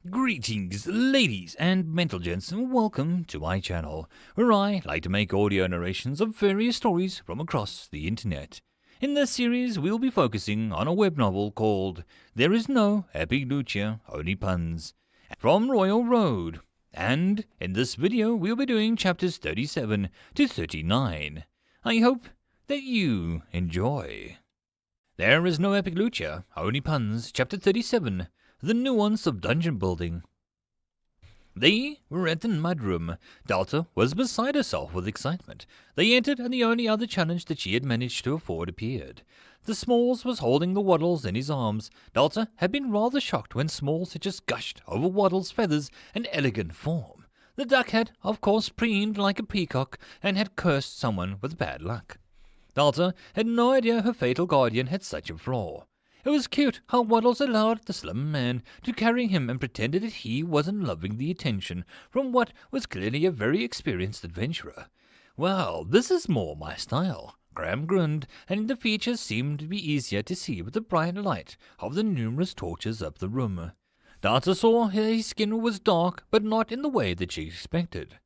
Greetings, ladies and mental gents, and welcome to my channel, where I like to make audio narrations of various stories from across the internet. In this series, we'll be focusing on a web novel called There Is No Epic Lucia, Only Puns, from Royal Road. And in this video, we'll be doing chapters 37 to 39. I hope that you enjoy. There Is No Epic Lucia, Only Puns, chapter 37. The Nuance of Dungeon Building. They were at the mudroom. Delta was beside herself with excitement. They entered, and the only other challenge that she had managed to afford appeared. The Smalls was holding the Waddles in his arms. Delta had been rather shocked when Smalls had just gushed over Waddles' feathers and elegant form. The duck had, of course, preened like a peacock and had cursed someone with bad luck. Delta had no idea her fatal guardian had such a flaw. It was cute how Waddles allowed the slim man to carry him and pretended that he wasn't loving the attention from what was clearly a very experienced adventurer. Well, this is more my style. Graham grinned, and the features seemed to be easier to see with the bright light of the numerous torches up the room. Data saw his skin was dark, but not in the way that she expected.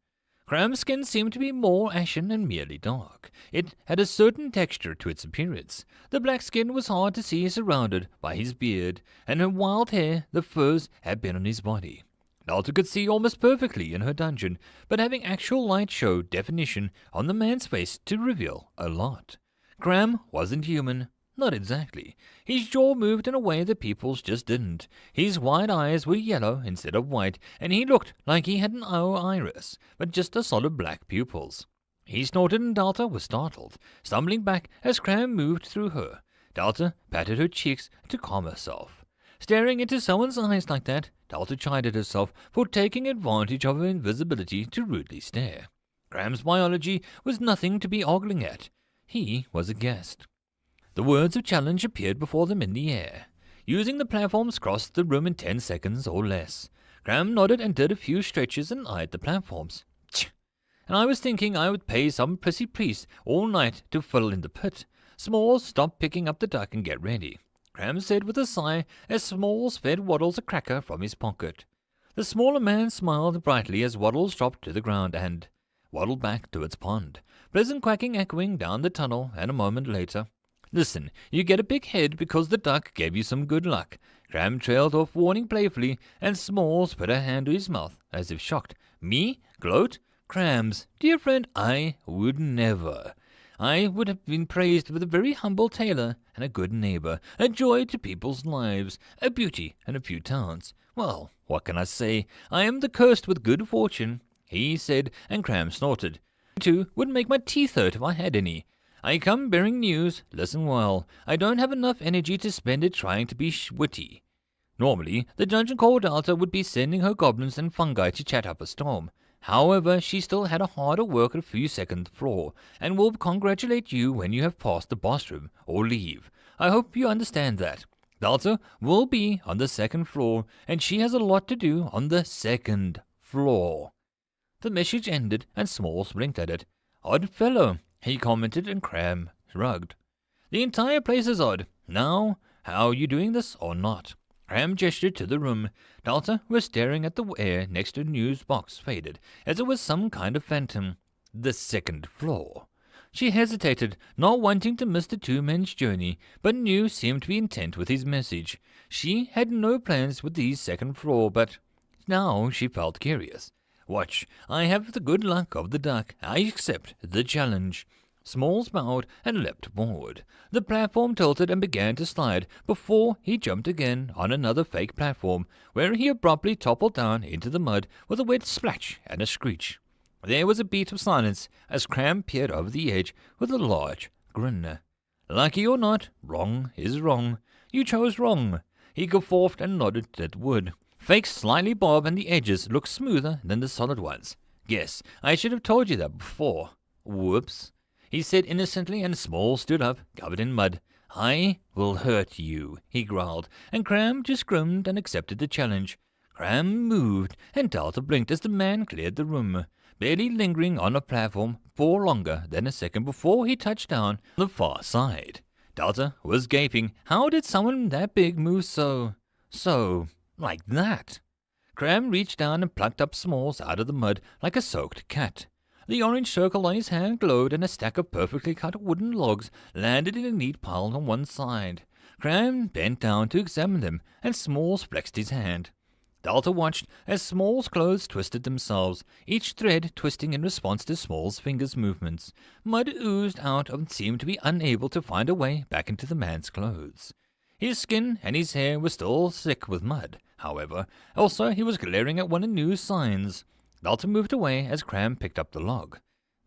Graham's skin seemed to be more ashen and merely dark. It had a certain texture to its appearance. The black skin was hard to see surrounded by his beard, and her wild hair, the furs, had been on his body. Delta could see almost perfectly in her dungeon, but having actual light showed definition on the man's face to reveal a lot. Graham wasn't human. Not exactly. His jaw moved in a way that people's just didn't. His wide eyes were yellow instead of white, and he looked like he had an iris, but just a solid black pupils. He snorted, and Delta was startled, stumbling back as Graham moved through her. Delta patted her cheeks to calm herself. Staring into someone's eyes like that, Delta chided herself for taking advantage of her invisibility to rudely stare. Graham's biology was nothing to be ogling at. He was a guest. The words of challenge appeared before them in the air. Using the platforms crossed the room in 10 seconds or less. Graham nodded and did a few stretches and eyed the platforms. Tch! And I was thinking I would pay some prissy priest all night to fill in the pit. Smalls, stop picking up the duck and get ready, Graham said with a sigh as Smalls fed Waddles a cracker from his pocket. The smaller man smiled brightly as Waddles dropped to the ground and waddled back to its pond, pleasant quacking echoing down the tunnel, and a moment later, "Listen, you get a big head because the duck gave you some good luck." Graham trailed off, warning playfully, and Smalls put her hand to his mouth, as if shocked. "Me? Gloat? Crams, dear friend, I would never. I would have been praised with a very humble tailor and a good neighbor, a joy to people's lives, a beauty and a few talents. Well, what can I say? I am the cursed with good fortune," he said, and Graham snorted. "Too would make my teeth hurt if I had any. I come bearing news. Listen well. I don't have enough energy to spend it trying to be witty." Normally, the dungeon called Delta would be sending her goblins and fungi to chat up a storm. However, she still had a harder work at a few second floor, and will congratulate you when you have passed the boss room, or leave. I hope you understand that. Delta will be on the second floor, and she has a lot to do on the second floor. The message ended, and Smalls blinked at it. "Odd fellow," he commented, and Graham shrugged. "The entire place is odd. Now, how are you doing this or not?" Graham gestured to the room. Delta was staring at the air next to the news box, faded, as it was some kind of phantom. The second floor. She hesitated, not wanting to miss the two men's journey, but New seemed to be intent with his message. She had no plans with the second floor, but now she felt curious. "Watch, I have the good luck of the duck. I accept the challenge." Smalls bowed and leapt forward. The platform tilted and began to slide before he jumped again on another fake platform, where he abruptly toppled down into the mud with a wet splash and a screech. There was a beat of silence as Graham peered over the edge with a large grin. "Lucky or not, wrong is wrong. You chose wrong." He guffawed and nodded at wood. Fakes slightly bob and the edges look smoother than the solid ones. "Guess I should have told you that before." "Whoops," he said innocently, and Small stood up, covered in mud. "I will hurt you," he growled, and Graham just grinned and accepted the challenge. Graham moved, and Delta blinked as the man cleared the room, barely lingering on a platform for longer than a second before he touched down on the far side. Delta was gaping. How did someone that big move so like that? Cram reached down and plucked up Smalls out of the mud like a soaked cat. The orange circle on his hand glowed, and a stack of perfectly cut wooden logs landed in a neat pile on one side. Cram bent down to examine them, and Smalls flexed his hand. Delta watched as Small's clothes twisted themselves, each thread twisting in response to Small's fingers' movements. Mud oozed out and seemed to be unable to find a way back into the man's clothes. His skin and his hair were still thick with mud, however. Also, he was glaring at one of new signs. Delta moved away as Cram picked up the log.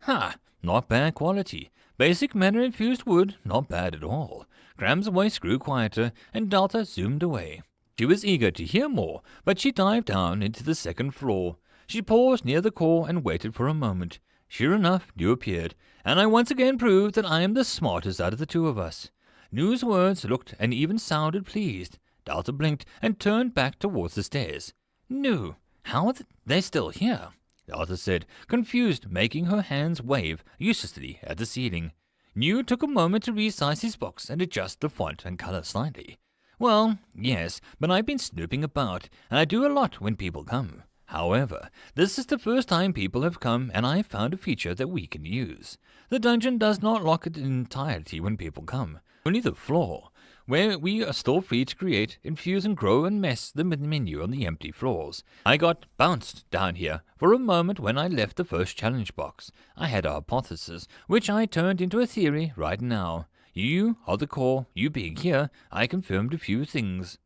Not bad quality. Basic matter-infused wood, not bad at all. Cram's voice grew quieter, and Delta zoomed away. She was eager to hear more, but she dived down into the second floor. She paused near the core and waited for a moment. Sure enough, New appeared, and I once again proved that I am the smartest out of the two of us. New's words looked and even sounded pleased. Delta blinked and turned back towards the stairs. New, how are they still here? Delta said, confused, making her hands wave uselessly at the ceiling. New took a moment to resize his box and adjust the font and color slightly. Well, yes, but I've been snooping about, and I do a lot when people come. However, this is the first time people have come, and I have found a feature that we can use. The dungeon does not lock it in entirety when people come, only the floor, where we are still free to create, infuse, and grow and mess the menu on the empty floors. I got bounced down here for a moment when I left the first challenge box. I had a hypothesis, which I turned into a theory right now. You are the core. You being here, I confirmed a few things.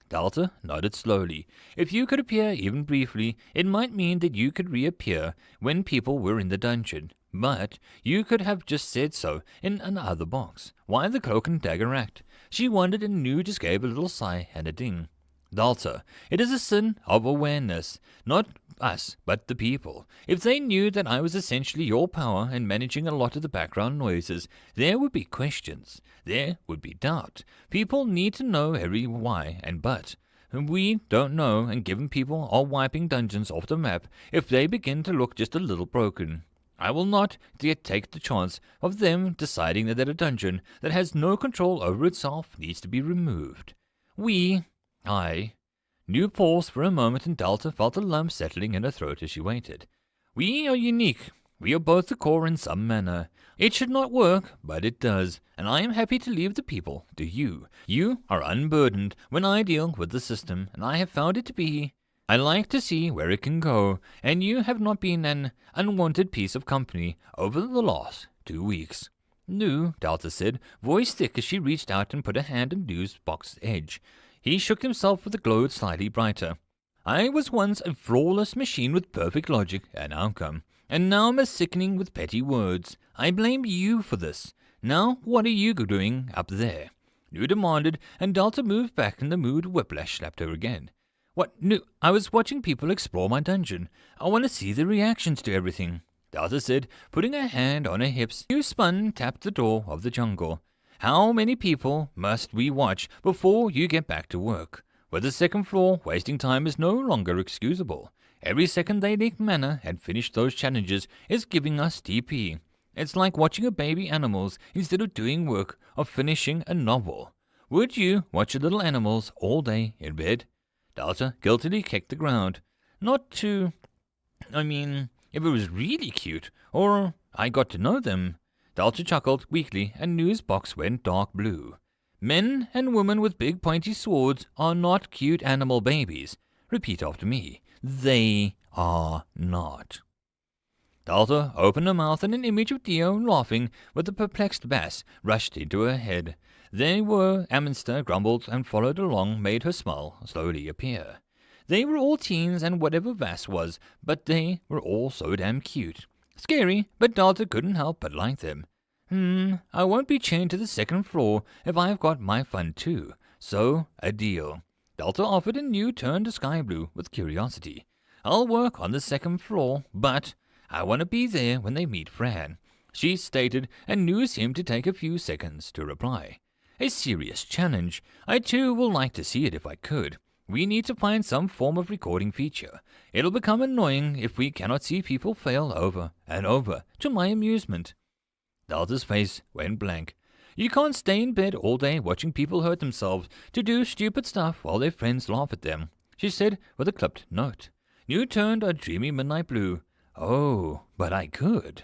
Delta nodded slowly. If you could appear even briefly, it might mean that you could reappear when people were in the dungeon. But you could have just said so in another box. Why the cloak and dagger act? She wondered, and New just gave a little sigh and a ding. Delta, it is a sin of awareness, not us, but the people. If they knew that I was essentially your power and managing a lot of the background noises, there would be questions. There would be doubt. People need to know every why and but. We don't know, and given people are wiping dungeons off the map if they begin to look just a little broken. I will not yet take the chance of them deciding that a dungeon that has no control over itself needs to be removed. New paused for a moment, and Delta felt a lump settling in her throat as she waited. We are unique. We are both the core in some manner. It should not work, but it does, and I am happy to leave the people to you. You are unburdened when I deal with the system, and I have found it to be. I like to see where it can go, and you have not been an unwanted piece of company over the last 2 weeks. No, Delta said, voice thick as she reached out and put a hand on New's box edge. He shook himself with a glow slightly brighter. I was once a flawless machine with perfect logic and outcome, and now I'm sickening with petty words. I blame you for this. Now, what are you doing up there? New demanded, and Delta moved back in the mood. Whiplash slapped her again. What? New? I was watching people explore my dungeon. I want to see the reactions to everything, Delta said, putting her hand on her hips. New spun, tapped the door of the jungle. How many people must we watch before you get back to work? With the second floor, wasting time is no longer excusable. Every second they leak mana and finish those challenges is giving us TP. It's like watching a baby animals instead of doing work of finishing a novel. Would you watch your little animals all day in bed? Delta guiltily kicked the ground. If it was really cute, or I got to know them. Delta chuckled weakly, and New's box went dark blue. Men and women with big pointy swords are not cute animal babies. Repeat after me. They are not. Delta opened her mouth, and an image of Dio laughing with a perplexed bass rushed into her head. Ammonster grumbled and followed along, made her smile slowly appear. They were all teens and whatever Vass was, but they were all so damn cute. Scary, but Delta couldn't help but like them. I won't be chained to the second floor if I've got my fun too. So, a deal. Delta offered, and New turned to sky blue with curiosity. I'll work on the second floor, but I want to be there when they meet Fran, she stated, and New seemed to take a few seconds to reply. A serious challenge. I too will like to see it if I could. We need to find some form of recording feature. It'll become annoying if we cannot see people fail over and over, to my amusement. Delta's face went blank. You can't stay in bed all day watching people hurt themselves to do stupid stuff while their friends laugh at them. she said with a clipped note. New turned a dreamy midnight blue. Oh, but I could.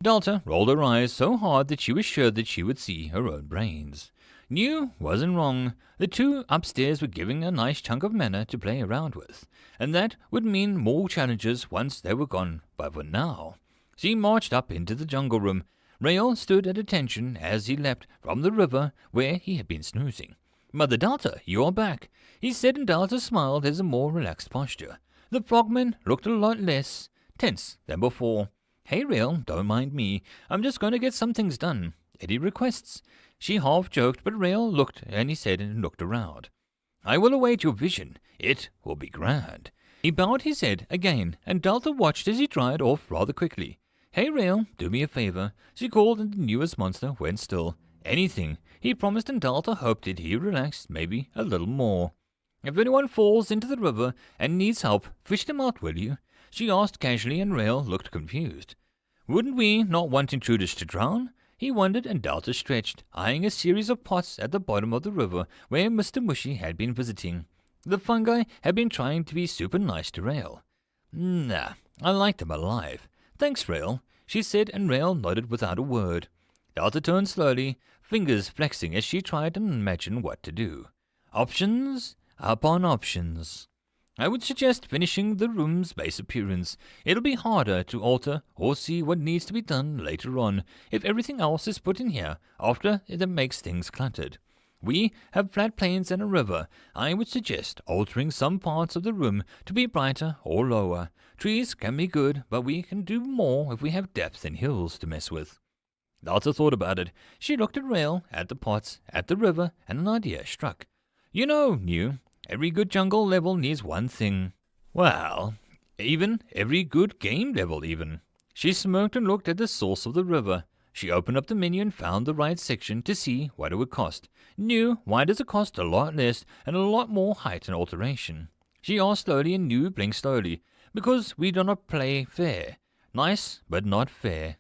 Delta rolled her eyes so hard that she was sure that she would see her own brains. New wasn't wrong. The two upstairs were giving a nice chunk of mana to play around with, and that would mean more challenges once they were gone, but for now. She marched up into the jungle room. Rail stood at attention as he leapt from the river where he had been snoozing. Mother Delta, you are back, he said, and Delta smiled as a more relaxed posture. The frogman looked a lot less tense than before. Hey Rail, don't mind me. I'm just going to get some things done. Any requests? She half joked, but Rail looked, and he said and looked around. I will await your vision. It will be grand. He bowed his head again, and Delta watched as he dried off rather quickly. Hey Rail, do me a favor, she called, and the newest monster went still. Anything, he promised, and Delta hoped that he relaxed maybe a little more. If anyone falls into the river and needs help, fish them out, will you? She asked casually, and Rail looked confused. Wouldn't we not want intruders to drown? He wondered, and Delta stretched, eyeing a series of pots at the bottom of the river where Mr. Mushy had been visiting. The fungi had been trying to be super nice to Rail. Nah, I like them alive. Thanks, Rail, she said, and Rail nodded without a word. Delta turned slowly, fingers flexing as she tried to imagine what to do. Options upon options. I would suggest finishing the room's base appearance. It'll be harder to alter or see what needs to be done later on if everything else is put in here after it makes things cluttered. We have flat plains and a river. I would suggest altering some parts of the room to be brighter or lower. Trees can be good, but we can do more if we have depth and hills to mess with. Delta thought about it. She looked at Rail, at the pots, at the river, and an idea struck. You know, New, every good jungle level needs one thing. Well, even every good game level even. She smirked and looked at the source of the river. She opened up the menu and found the right section to see what it would cost. New, why does it cost a lot less and a lot more height and alteration? She asked slowly, and New blinked slowly. Because we do not play fair. Nice, but not fair.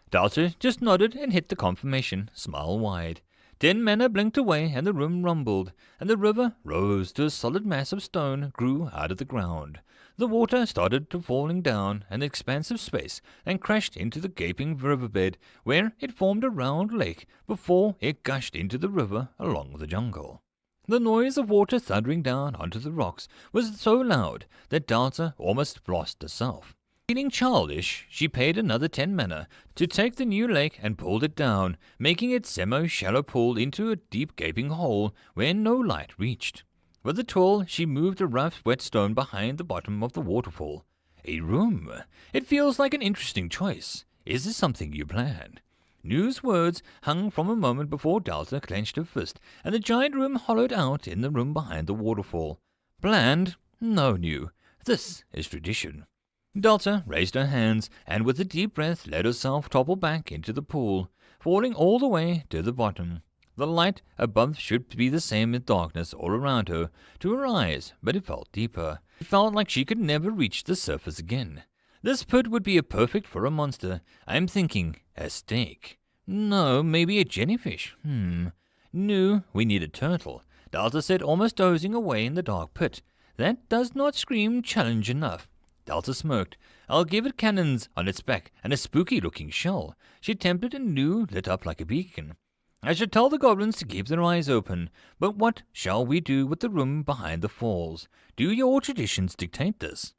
Delta just nodded and hit the confirmation, smile wide. 10 mana blinked away, and the room rumbled, and the river rose to a solid mass of stone grew out of the ground. The water started to falling down an expansive space and crashed into the gaping riverbed, where it formed a round lake before it gushed into the river along the jungle. The noise of water thundering down onto the rocks was so loud that Delta almost lost herself. Feeling childish, she paid another 10 mana to take the new lake and pulled it down, making it semi-shallow pool into a deep gaping hole where no light reached. With the tool, she moved a rough wet stone behind the bottom of the waterfall. A room. It feels like an interesting choice. Is this something you planned? New's words hung from a moment before Delta clenched her fist, and the giant room hollowed out in the room behind the waterfall. Planned? No, New. This is tradition. Delta raised her hands, and with a deep breath let herself topple back into the pool, falling all the way to the bottom. The light above should be the same as darkness all around her, to her eyes, but it felt deeper. It felt like she could never reach the surface again. This pit would be perfect for a monster. I'm thinking a snake. No, maybe a jellyfish. No, we need a turtle, Delta said, almost dozing away in the dark pit. That does not scream challenge enough. Delta smirked. I'll give it cannons on its back and a spooky-looking shell. She tempted, and New lit up like a beacon. I should tell the goblins to keep their eyes open, but what shall we do with the room behind the falls? Do your traditions dictate this?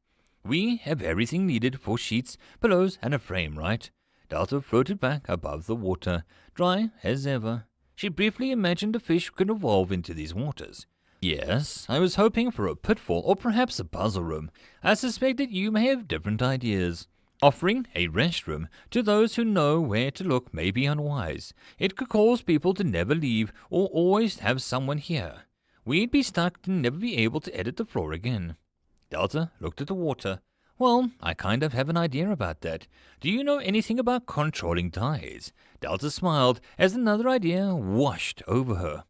We have everything needed for sheets, pillows, and a frame, right? Delta floated back above the water, dry as ever. She briefly imagined a fish could evolve into these waters. Yes, I was hoping for a pitfall or perhaps a puzzle room. I suspect that you may have different ideas. Offering a restroom to those who know where to look may be unwise. It could cause people to never leave or always have someone here. We'd be stuck and never be able to edit the floor again. Delta looked at the water. Well, I kind of have an idea about that. Do you know anything about controlling tides? Delta smiled as another idea washed over her.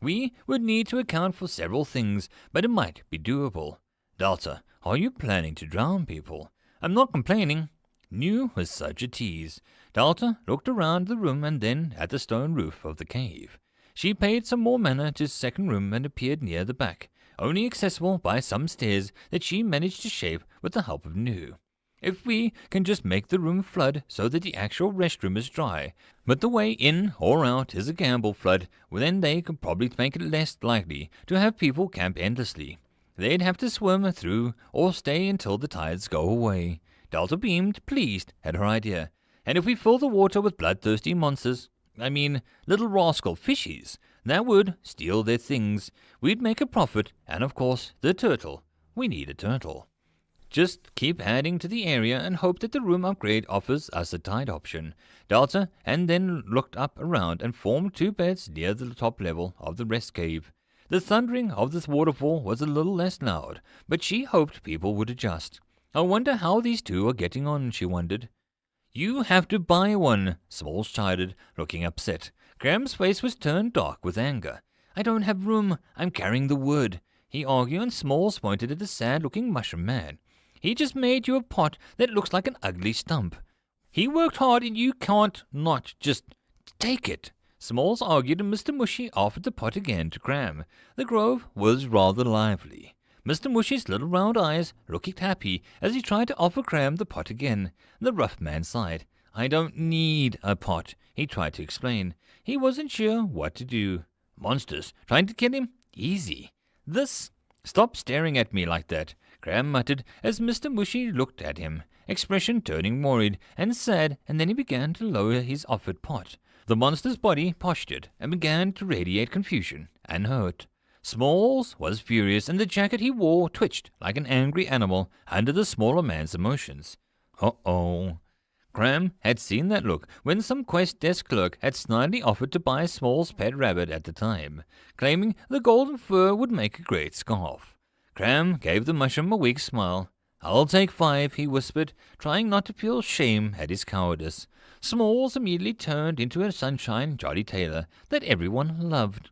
We would need to account for several things, but it might be doable. Delta, are you planning to drown people? I'm not complaining. New was such a tease. Delta looked around the room and then at the stone roof of the cave. She paid some more mana to the second room and appeared near the back. only accessible by some stairs that she managed to shape with the help of Nu. If we can just make the room flood so that the actual restroom is dry, but the way in or out is a gamble flood, well, then they could probably make it less likely to have people camp endlessly. They'd have to swim through or stay until the tides go away. Delta beamed, pleased at her idea. And if we fill the water with bloodthirsty monsters, little rascal fishies, that would steal their things, we'd make a profit, and of course, the turtle. We need a turtle. Just keep adding to the area and hope that the room upgrade offers us a tide option. Delta and then looked up around and formed 2 beds near the top level of the rest cave. The thundering of the waterfall was a little less loud, but she hoped people would adjust. I wonder how these 2 are getting on, she wondered. You have to buy one, Smalls chided, looking upset. Graham's face was turned dark with anger. I don't have room. I'm carrying the wood, he argued, and Smalls pointed at the sad-looking mushroom man. He just made you a pot that looks like an ugly stump. He worked hard and you can't not just take it. Smalls argued and Mr. Mushy offered the pot again to Graham. The grove was rather lively. Mr. Mushy's little round eyes looked happy as he tried to offer Graham the pot again. The rough man sighed. I don't need a pot, he tried to explain. He wasn't sure what to do. Monsters trying to kill him? Easy. This? Stop staring at me like that, Graham muttered as Mr. Mushy looked at him, expression turning worried and sad, and then he began to lower his offered pot. The monster's body postured and began to radiate confusion and hurt. Smalls was furious, and the jacket he wore twitched like an angry animal under the smaller man's emotions. Uh-oh. Graham had seen that look when some Quest desk clerk had snidely offered to buy Small's pet rabbit at the time, claiming the golden fur would make a great scarf. Graham gave the mushroom a weak smile. I'll take 5, he whispered, trying not to feel shame at his cowardice. Smalls immediately turned into a sunshine Jolly Tailor that everyone loved.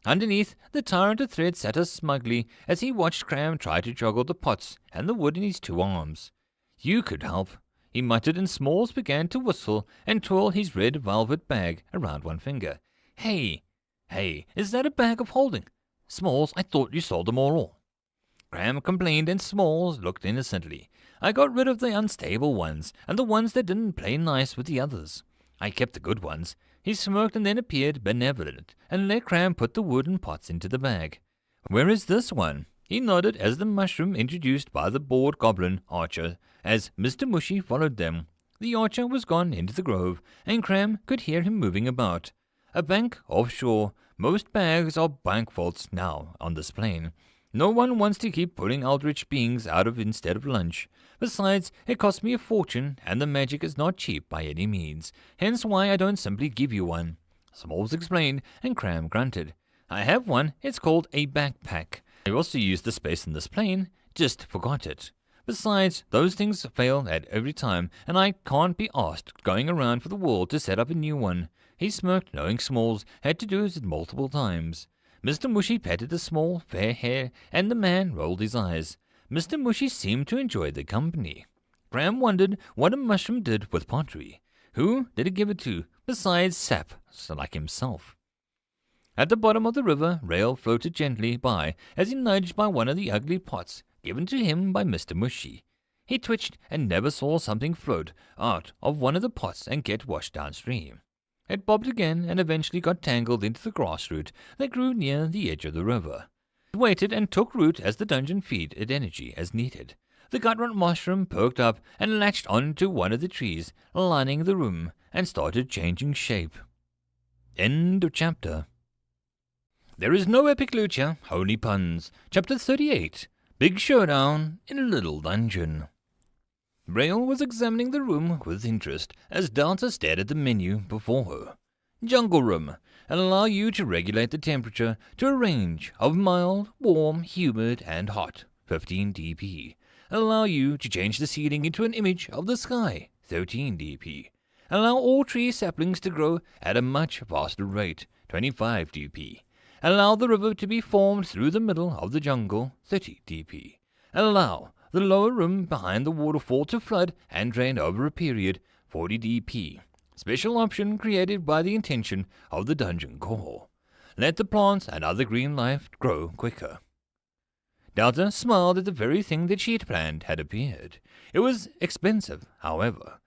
Underneath, the tyrant of thread sat us smugly as he watched Graham try to juggle the pots and the wood in his 2 arms. You could help, he muttered, and Smalls began to whistle and twirl his red velvet bag around one finger. Hey, is that a bag of holding? Smalls, I thought you sold them all. Graham complained and Smalls looked innocently. I got rid of the unstable ones and the ones that didn't play nice with the others. I kept the good ones. He smirked and then appeared benevolent and let Graham put the wooden pots into the bag. Where is this one? He nodded as the mushroom introduced by the bored goblin archer as Mr. Mushy followed them. The archer was gone into the grove, and Graham could hear him moving about. A bank offshore. Most bags are bank vaults now on this plane. No one wants to keep pulling eldritch beings out of instead of lunch. Besides, it cost me a fortune, and the magic is not cheap by any means. Hence why I don't simply give you one. Smalls explained, and Graham grunted. I have one. It's called a backpack. I also used the space in this plane. Just forgot it. Besides, those things fail at every time, and I can't be asked going around for the world to set up a new one. He smirked, knowing Smalls had to do it multiple times. Mr. Mushy petted the small, fair hair, and the man rolled his eyes. Mr. Mushy seemed to enjoy the company. Graham wondered what a mushroom did with pottery. Who did it give it to, besides sap, like himself? At the bottom of the river, Rail floated gently by as he nudged by one of the ugly pots given to him by Mr. Mushy. He twitched and never saw something float out of one of the pots and get washed downstream. It bobbed again and eventually got tangled into the grass root that grew near the edge of the river. It waited and took root as the dungeon feed it energy as needed. The gutrot mushroom perked up and latched onto one of the trees lining the room and started changing shape. End of chapter. There is no epic lucha, only puns. Chapter 38. Big Showdown in a Little Dungeon. Rail was examining the room with interest as Delta stared at the menu before her. Jungle Room. Allow you to regulate the temperature to a range of mild, warm, humid, and hot. 15 dP. Allow you to change the ceiling into an image of the sky. 13 dP. Allow all tree saplings to grow at a much faster rate. 25 dP. Allow the river to be formed through the middle of the jungle. 30 dP. Allow the lower room behind the waterfall to flood and drain over a period. 40 dP. Special option created by the intention of the dungeon core. Let the plants and other green life grow quicker. Delta smiled at the very thing that she had planned had appeared. It was expensive, however.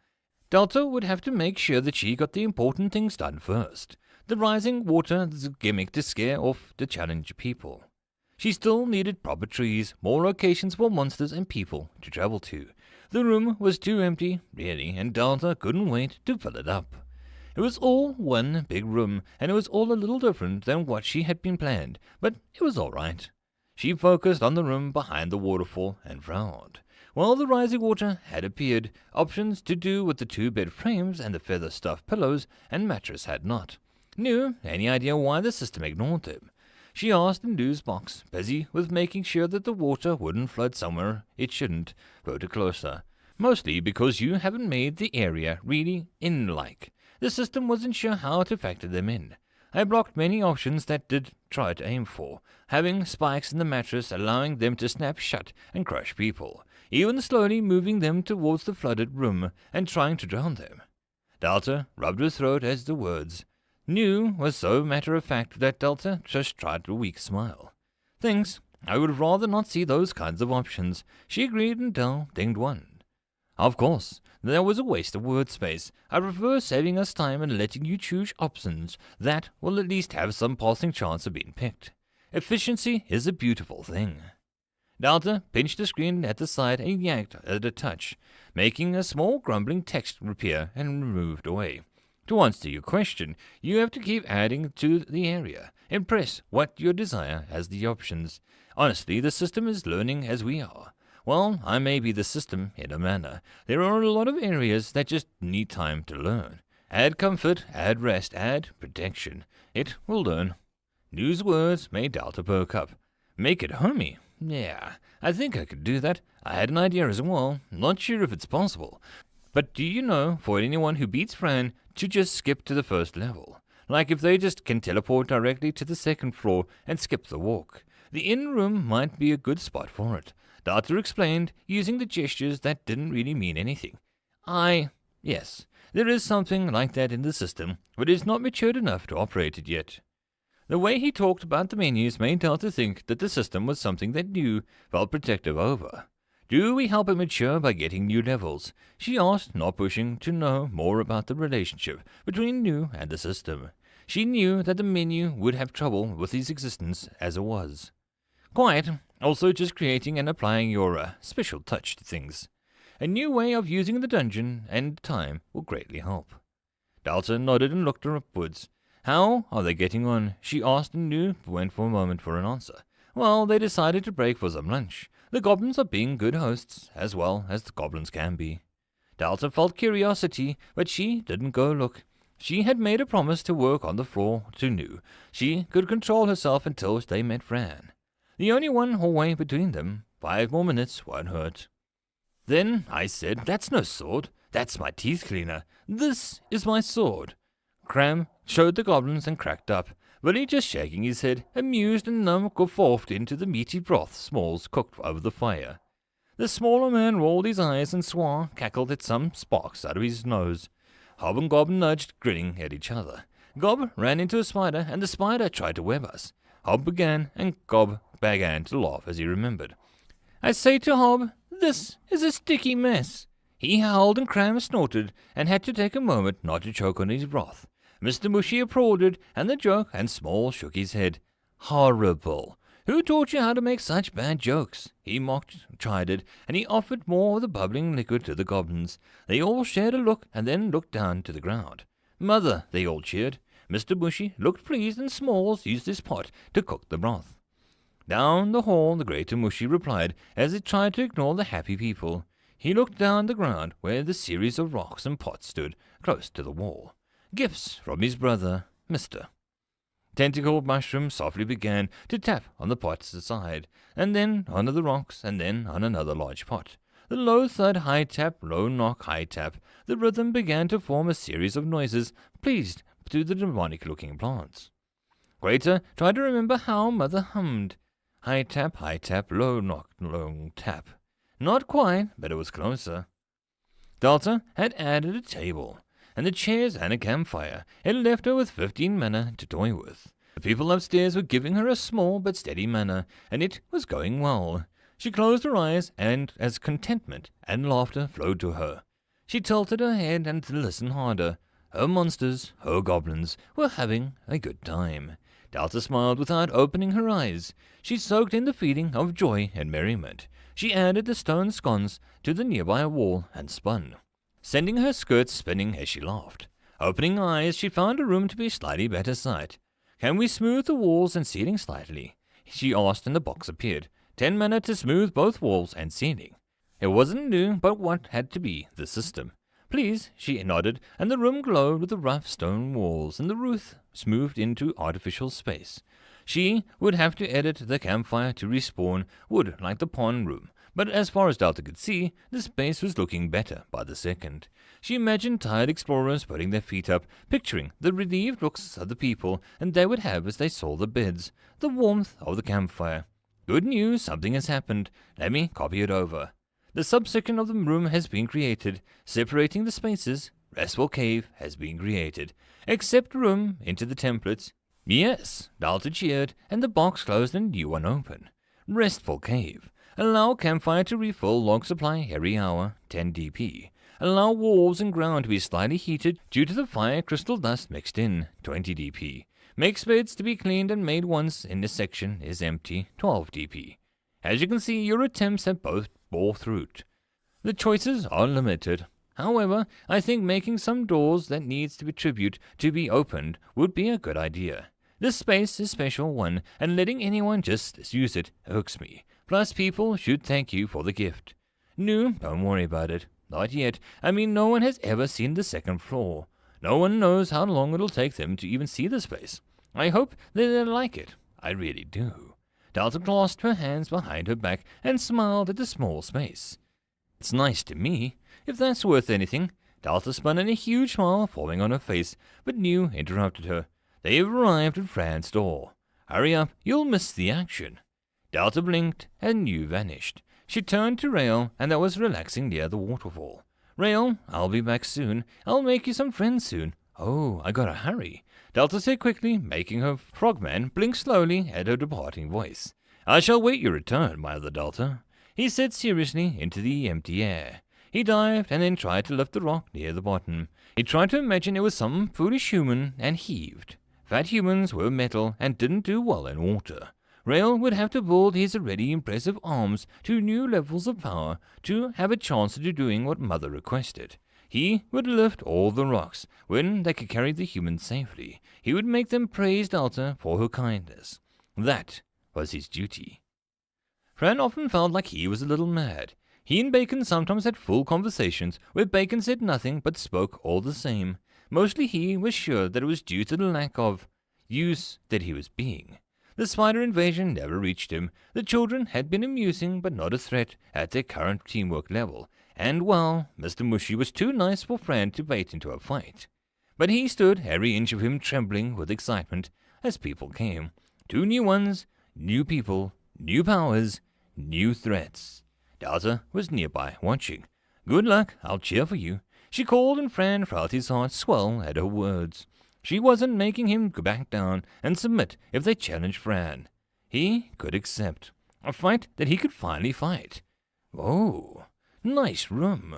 Delta would have to make sure that she got the important things done first. The rising water is a gimmick to scare off the challenge people. She still needed proper trees, more locations for monsters and people to travel to. The room was too empty, really, and Delta couldn't wait to fill it up. It was all one big room, and it was all a little different than what she had been planned, but it was all right. She focused on the room behind the waterfall and frowned. While the rising water had appeared, options to do with the 2-bed frames and the feather-stuffed pillows and mattress had not. Knew any idea why the system ignored them? She asked in Lou's box, busy with making sure that the water wouldn't flood somewhere it shouldn't, voted closer. Mostly because you haven't made the area really inn-like. The system wasn't sure how to factor them in. I blocked many options that did try to aim for, having spikes in the mattress allowing them to snap shut and crush people, even slowly moving them towards the flooded room and trying to drown them. Delta rubbed her throat as the words "knew" was so matter-of-fact that Delta just tried a weak smile. Thanks, I would rather not see those kinds of options, she agreed until dinged one. Of course, that was a waste of word space. I prefer saving us time and letting you choose options that will at least have some passing chance of being picked. Efficiency is a beautiful thing. Delta pinched the screen at the side and yanked at a touch, making a small grumbling text appear and moved away. To answer your question, you have to keep adding to the area. Impress what you desire as the options. Honestly, the system is learning as we are. Well, I may be the system in a manner. There are a lot of areas that just need time to learn. Add comfort, add rest, add protection. It will learn. Lou's words made Delta perk up. Make it homey. Yeah, I think I could do that. I had an idea as well. Not sure if it's possible. But do you know, for anyone who beats Fran, to just skip to the first level? Like if they just can teleport directly to the second floor and skip the walk. The inn room might be a good spot for it. Delta explained, using the gestures that didn't really mean anything. Yes, there is something like that in the system, but it's not matured enough to operate it yet. The way he talked about the menus made Delta think that the system was something that Liu felt protective over. Do we help it mature by getting new levels? She asked, not pushing to know more about the relationship between Liu and the system. She knew that the menu would have trouble with his existence as it was. Quiet, also just creating and applying your special touch to things. A new way of using the dungeon and time will greatly help. Delta nodded and looked upwards. How are they getting on? She asked and Liu went for a moment for an answer. Well, they decided to break for some lunch. The goblins are being good hosts, as well as the goblins can be. Delta felt curiosity, but she didn't go look. She had made a promise to work on the floor to Liu. She could control herself until they met Fran. The only one hallway between them. 5 more minutes won't hurt. Then I said, that's no sword. That's my teeth cleaner. This is my sword. Cram showed the goblins and cracked up, but he just shaking his head, amused and numb, guffawed into the meaty broth Smalls cooked over the fire. The smaller man rolled his eyes and swore, cackled at some sparks out of his nose. Hob and Gob nudged, grinning at each other. Gob ran into a spider, and the spider tried to web us. Hob began, and Gob began to laugh as he remembered. I say to Hob, this is a sticky mess. He howled and Cram snorted, and had to take a moment not to choke on his broth. Mr. Mushy applauded, and the joke, and Small shook his head. Horrible. Who taught you how to make such bad jokes? He mocked, chided, and he offered more of the bubbling liquid to the goblins. They all shared a look, and then looked down to the ground. Mother, they all cheered. Mr. Mushy looked pleased, and Smalls used his pot to cook the broth. Down the hall the greater Mushy replied, as he tried to ignore the happy people. He looked down the ground, where the series of rocks and pots stood, close to the wall. Gifts from his brother, Mr. Tentacled Mushroom softly began to tap on the pot's side, and then on the rocks, and then on another large pot. The low thud, high tap, low knock, high tap. The rhythm began to form a series of noises, pleased to the demonic-looking plants. Greater tried to remember how Mother hummed. High tap, low knock, low tap. Not quite, but it was closer. Delta had added a table, and the chairs and a campfire. It left her with 15 mana to toy with. The people upstairs were giving her a small but steady manner, and it was going well. She closed her eyes, and as contentment and laughter flowed to her, she tilted her head and listened harder. Her monsters, her goblins, were having a good time. Delta smiled without opening her eyes. She soaked in the feeling of joy and merriment. She added the stone scones to the nearby wall and spun, sending her skirts spinning as she laughed. Opening her eyes, she found a room to be slightly better sight. "Can we smooth the walls and ceiling slightly?" she asked, and the box appeared. 10 mana to smooth both walls and ceiling. It wasn't new, but what had to be the system. "Please," she nodded, and the room glowed with the rough stone walls and the roof smoothed into artificial space. She would have to edit the campfire to respawn wood like the pond room, but as far as Delta could see, the space was looking better by the second. She imagined tired explorers putting their feet up, picturing the relieved looks of the people and they would have as they saw the beds, the warmth of the campfire. "Good news, something has happened. Let me copy it over. The subsection of the room has been created, separating the spaces. Restful cave has been created. Accept room into the templates." "Yes," Delta cheered, and the box closed and a new one open. Restful cave. Allow campfire to refill log supply every hour, 10 DP. Allow walls and ground to be slightly heated due to the fire crystal dust mixed in, 20 DP. Make beds to be cleaned and made once in this section is empty, 12 DP. As you can see, your attempts have both bore fruit. The choices are limited. However, I think making some doors that needs to be tribute to be opened would be a good idea. This space is a special one, and letting anyone just use it irks me. Plus, people should thank you for the gift. No, don't worry about it. Not yet. I mean, no one has ever seen the second floor. No one knows how long it'll take them to even see this place. I hope that they'll like it. I really do." Delta clasped her hands behind her back and smiled at the small space. "It's nice to me. If that's worth anything." Delta spun in a huge smile forming on her face, but New interrupted her. "They have arrived at Fran's door. Hurry up, you'll miss the action." Delta blinked, and New vanished. She turned to Rail, and that was relaxing near the waterfall. "Rail, I'll be back soon. I'll make you some friends soon." "Oh, I gotta hurry," Delta said quickly, making her frogman blink slowly at her departing voice. "I shall wait your return, my other Delta," he said seriously into the empty air. He dived and then tried to lift the rock near the bottom. He tried to imagine it was some foolish human and heaved. Fat humans were metal and didn't do well in water. Rail would have to build his already impressive arms to new levels of power to have a chance of doing what Mother requested. He would lift all the rocks when they could carry the humans safely. He would make them praise Delta for her kindness. That was his duty. Fran often felt like he was a little mad. He and Bacon sometimes had full conversations where Bacon said nothing but spoke all the same. Mostly he was sure that it was due to the lack of use that he was being. The spider invasion never reached him. The children had been amusing but not a threat at their current teamwork level. And, well, Mr. Mushy was too nice for Fran to bait into a fight. But he stood, every inch of him trembling with excitement, as people came. 2 new ones, new people, new powers, new threats. Delta was nearby, watching. "Good luck, I'll cheer for you," she called, and Fran felt his heart swell at her words. She wasn't making him go back down and submit if they challenged Fran. He could accept. A fight that he could finally fight. "Oh, nice room,"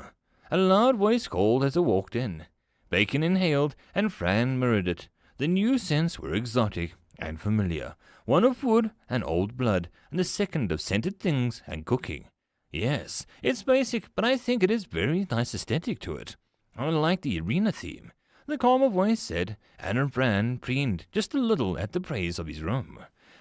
a loud voice called as they walked in. Bacon inhaled, and Fran mirrored it. The new scents were exotic and familiar. One of wood and old blood, and the second of scented things and cooking. Yes, it's basic, but I think it is very nice aesthetic to it. I like the arena theme, the calmer voice said, and Fran preened just a little at the praise of his room.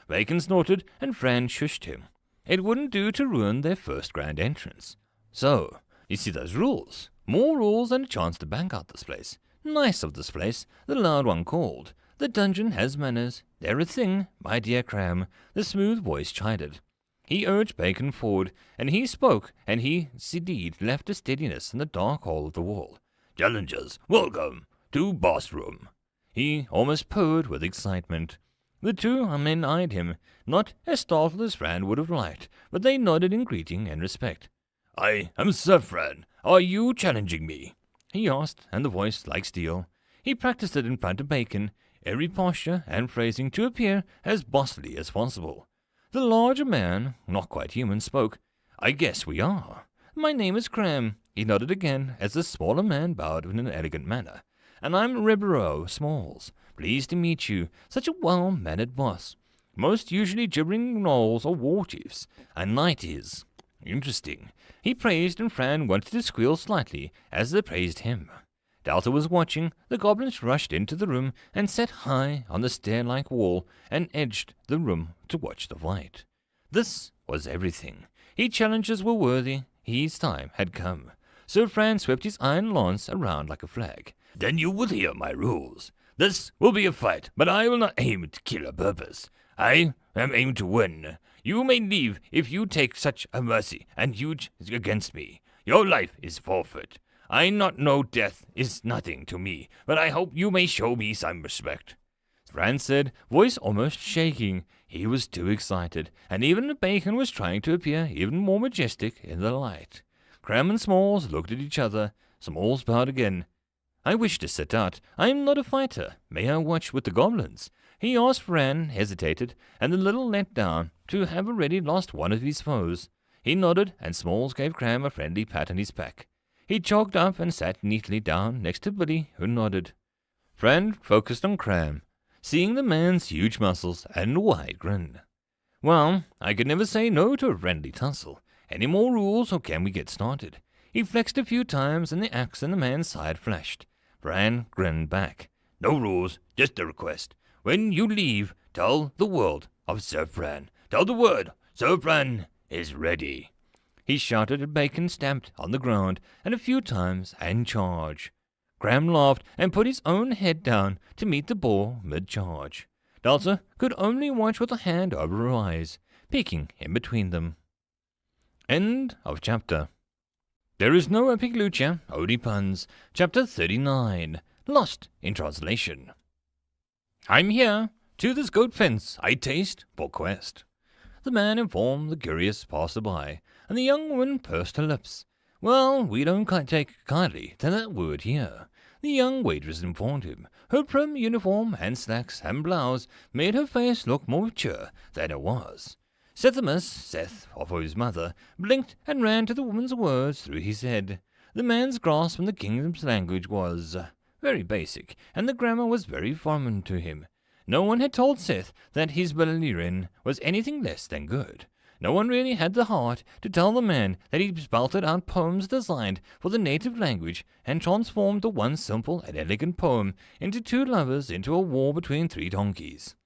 Bacon snorted, and Fran shushed him. It wouldn't do to ruin their first grand entrance. "So, you see those rules? More rules and a chance to bank out this place. Nice of this place," the loud one called. "The dungeon has manners. They're a thing, my dear Cram," the smooth voice chided. He urged Bacon forward, and he spoke, and he indeed left a steadiness in the dark hole of the wall. "Challengers, welcome to Boss Room." He almost purred with excitement. The 2 men eyed him, not as startled as Fran would have liked, but they nodded in greeting and respect. "I am Sir Fran. Are you challenging me?" he asked, and the voice like steel. He practiced it in front of Bacon. every posture and phrasing to appear as bossy as possible. The larger man, not quite human, spoke. "I guess we are. My name is Cram." He nodded again as the smaller man bowed in an elegant manner. "And I'm Ribeiro Smalls. Pleased to meet you. Such a well-mannered boss. Most usually gibbering gnolls or war chiefs. A knight is. Interesting." He praised, and Fran wanted to squeal slightly as they praised him. Delta was watching. The goblins rushed into the room and sat high on the stair-like wall and edged the room to watch the fight. This was everything. His challenges were worthy. His time had come. So Fran swept his iron lance around like a flag. "Then you will hear my rules. This will be a fight, but I will not aim to kill a purpose. I am aimed to win. You may leave if you take such a mercy and huge against me. Your life is forfeit. I not know death is nothing to me, but I hope you may show me some respect." Fran said, voice almost shaking. He was too excited, and even the bacon was trying to appear even more majestic in the light. Cram and Smalls looked at each other. Smalls bowed again. "I wish to set out. I am not a fighter. May I watch with the goblins?" He asked. Fran hesitated, and a little let down to have already lost one of his foes. He nodded, and Smalls gave Cram a friendly pat on his back. He chalked up and sat neatly down next to Billy, who nodded. Fran focused on Cram, seeing the man's huge muscles and a wide grin. "Well, I could never say no to a friendly tussle. Any more rules, or can we get started?" He flexed a few times, and the axe in the man's side flashed. Fran grinned back. "No rules, just a request. When you leave, tell the world of Sir Fran. Tell the word, Sir Fran is ready." He shouted, and bacon stamped on the ground, and a few times, and charge. Cram laughed and put his own head down to meet the ball mid-charge. Delta could only watch with a hand over her eyes, peeking in between them. End of chapter. There is no epic lucha, only puns. Chapter 39. Lost in translation. "I'm here. To this goat fence I taste for quest," the man informed the curious passer-by, and the young woman pursed her lips. "Well, we don't take kindly to that word here," the young waitress informed him. Her prim uniform and slacks and blouse made her face look more mature than it was. Seth, for his mother, blinked and ran to the woman's words through his head. The man's grasp on the kingdom's language was very basic, and the grammar was very foreign to him. No one had told Seth that his Valyrian was anything less than good. No one really had the heart to tell the man that he spouted out poems designed for the native language and transformed the one simple and elegant poem into two lovers into a war between three donkeys.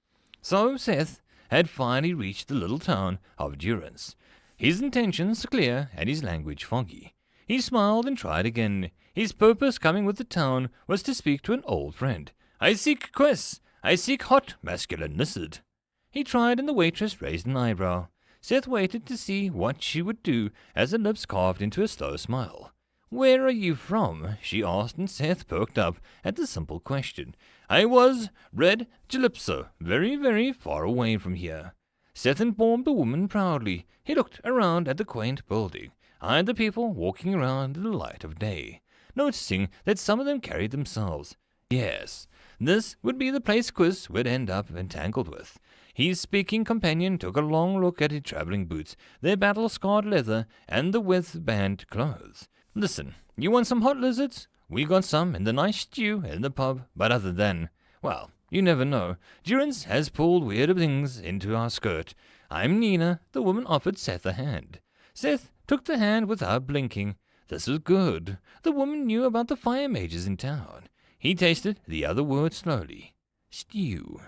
So Seth had finally reached the little town of Durance. His intentions clear and his language foggy. He smiled and tried again. His purpose coming with the town was to speak to an old friend. "I seek quests. I seek hot masculine lizard." He tried, and the waitress raised an eyebrow. Seth waited to see what she would do as her lips carved into a slow smile. "Where are you from?" she asked, and Seth perked up at the simple question. "I was Red Calypso, very, very far away from here." Seth informed the woman proudly. He looked around at the quaint building, eyed the people walking around in the light of day, noticing that some of them carried themselves. Yes, this would be the place Quiz would end up entangled with. His speaking companion took a long look at his traveling boots, their battle-scarred leather, and the with-band clothes. "Listen, you want some hot lizards? We got some in the nice stew in the pub, but other than, well, you never know. Durance has pulled weird things into our skirt. I'm Nina." The woman offered Seth a hand. Seth took the hand without blinking. This was good. The woman knew about the fire mages in town. He tasted the other word slowly. Stew.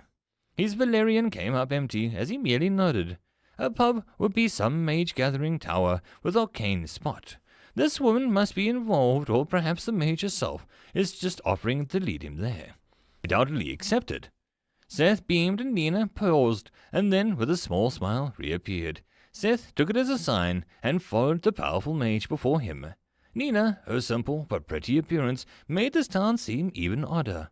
His Valerian came up empty as he merely nodded. A pub would be some mage gathering tower with arcane spot. This woman must be involved, or perhaps the mage herself is just offering to lead him there. Undoubtedly accepted. Seth beamed and Nina paused, and then, with a small smile, reappeared. Seth took it as a sign and followed the powerful mage before him. Nina, her simple but pretty appearance, made this town seem even odder.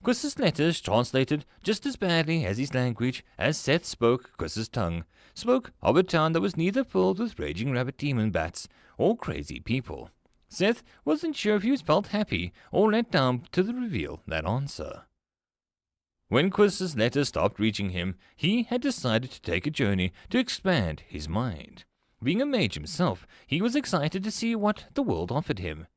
Quiz's letters translated just as badly as his language, as Seth spoke Quiz's tongue, spoke of a town that was neither filled with raging rabbit demon bats or crazy people. Seth wasn't sure if he felt happy or let down to reveal that answer. When Quiz's letter stopped reaching him, he had decided to take a journey to expand his mind. Being a mage himself, he was excited to see what the world offered him.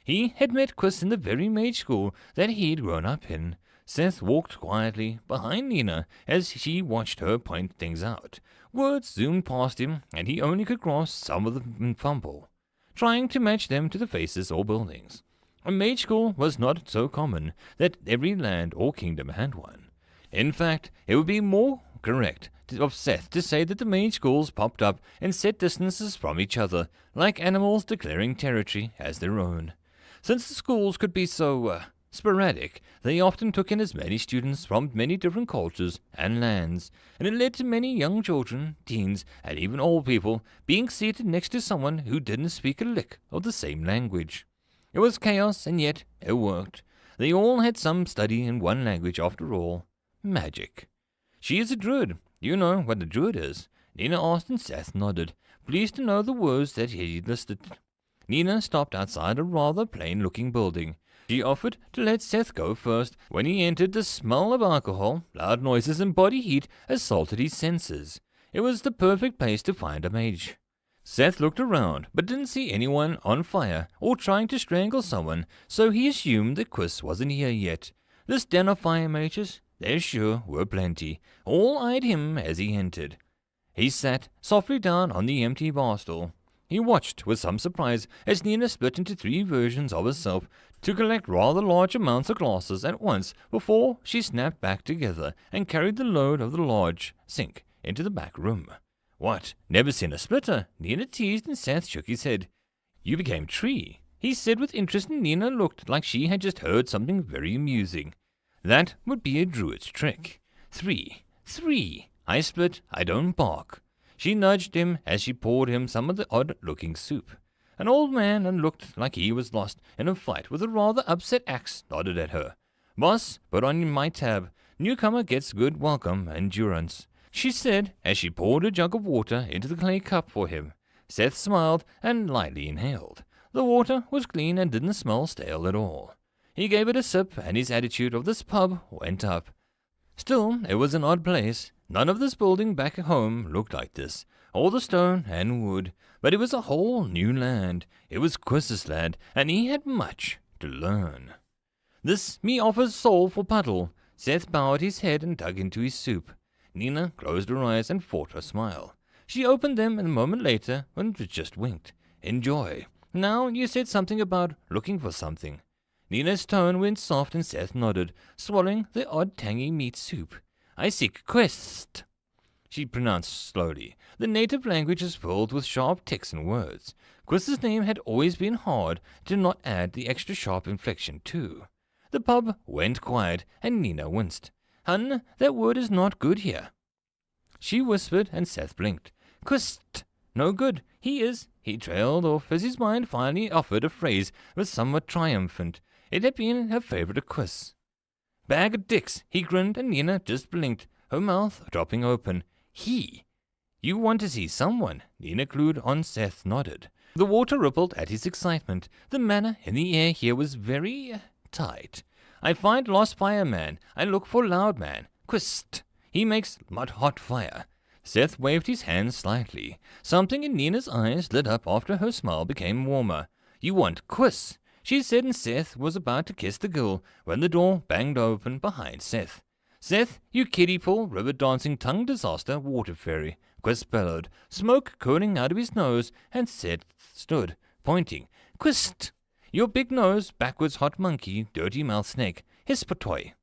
He had met Quiz in the very mage school that he'd grown up in. Seth walked quietly behind Nina as she watched her point things out. Words zoomed past him, and he only could grasp some of them and fumble, trying to match them to the faces or buildings. A mage school was not so common that every land or kingdom had one. In fact, it would be more correct of Seth to say that the mage schools popped up in set distances from each other, like animals declaring territory as their own. Since the schools could be so sporadic, they often took in as many students from many different cultures and lands, and it led to many young children, teens, and even old people being seated next to someone who didn't speak a lick of the same language. It was chaos, and yet it worked. They all had some study in one language after all. Magic. She is a druid. You know what a druid is? Nina asked, and Seth nodded, pleased to know the words that he listed. Nina stopped outside a rather plain-looking building. She offered to let Seth go first. When he entered, the smell of alcohol, loud noises, and body heat assaulted his senses. It was the perfect place to find a mage. Seth looked around, but didn't see anyone on fire or trying to strangle someone, so he assumed that Quiz wasn't here yet. This den of fire mages, there sure were plenty. All eyed him as he entered. He sat softly down on the empty bar stool. He watched with some surprise as Nina split into 3 versions of herself to collect rather large amounts of glasses at once before she snapped back together and carried the load of the large sink into the back room. What? Never seen a splitter? Nina teased, and Seth shook his head. You became tree, he said with interest, and Nina looked like she had just heard something very amusing. That would be a druid's trick. 3. I split, I don't bark. She nudged him as she poured him some of the odd-looking soup. An old man and looked like he was lost in a fight with a rather upset axe nodded at her. Boss, put on my tab. Newcomer gets good welcome and durance, she said as she poured a jug of water into the clay cup for him. Seth smiled and lightly inhaled. The water was clean and didn't smell stale at all. He gave it a sip, and his attitude of this pub went up. Still, it was an odd place. None of this building back home looked like this, all the stone and wood, but it was a whole new land. It was Quiz's land, and he had much to learn. This me offers soul for puddle. Seth bowed his head and dug into his soup. Nina closed her eyes and fought her smile. She opened them a moment later and just winked. Enjoy. Now you said something about looking for something. Nina's tone went soft, and Seth nodded, swallowing the odd tangy meat soup. I seek quest, she pronounced slowly. The native language is filled with sharp ticks and words. Quiz's name had always been hard to not add the extra sharp inflection too. The pub went quiet, and Nina winced. Hun, that word is not good here, she whispered, and Seth blinked. Quist. No good. He is. He trailed off as his mind finally offered a phrase was somewhat triumphant. It had been her favorite of Quiz. Bag of dicks, he grinned, and Nina just blinked, her mouth dropping open. He. You want to see someone? Nina clued on. Seth nodded. The water rippled at his excitement. The manner in the air here was very tight. I find lost fireman. I look for loud man. Quist. He makes mud hot fire. Seth waved his hand slightly. Something in Nina's eyes lit up after her smile became warmer. You want Quiz, she said, and Seth was about to kiss the girl when the door banged open behind Seth. Seth, you kiddie-pool, river-dancing tongue disaster, water fairy, Quiz bellowed, smoke curling out of his nose, and Seth stood, pointing. Quist, your big nose, backwards hot monkey, dirty mouth snake, hispatoy.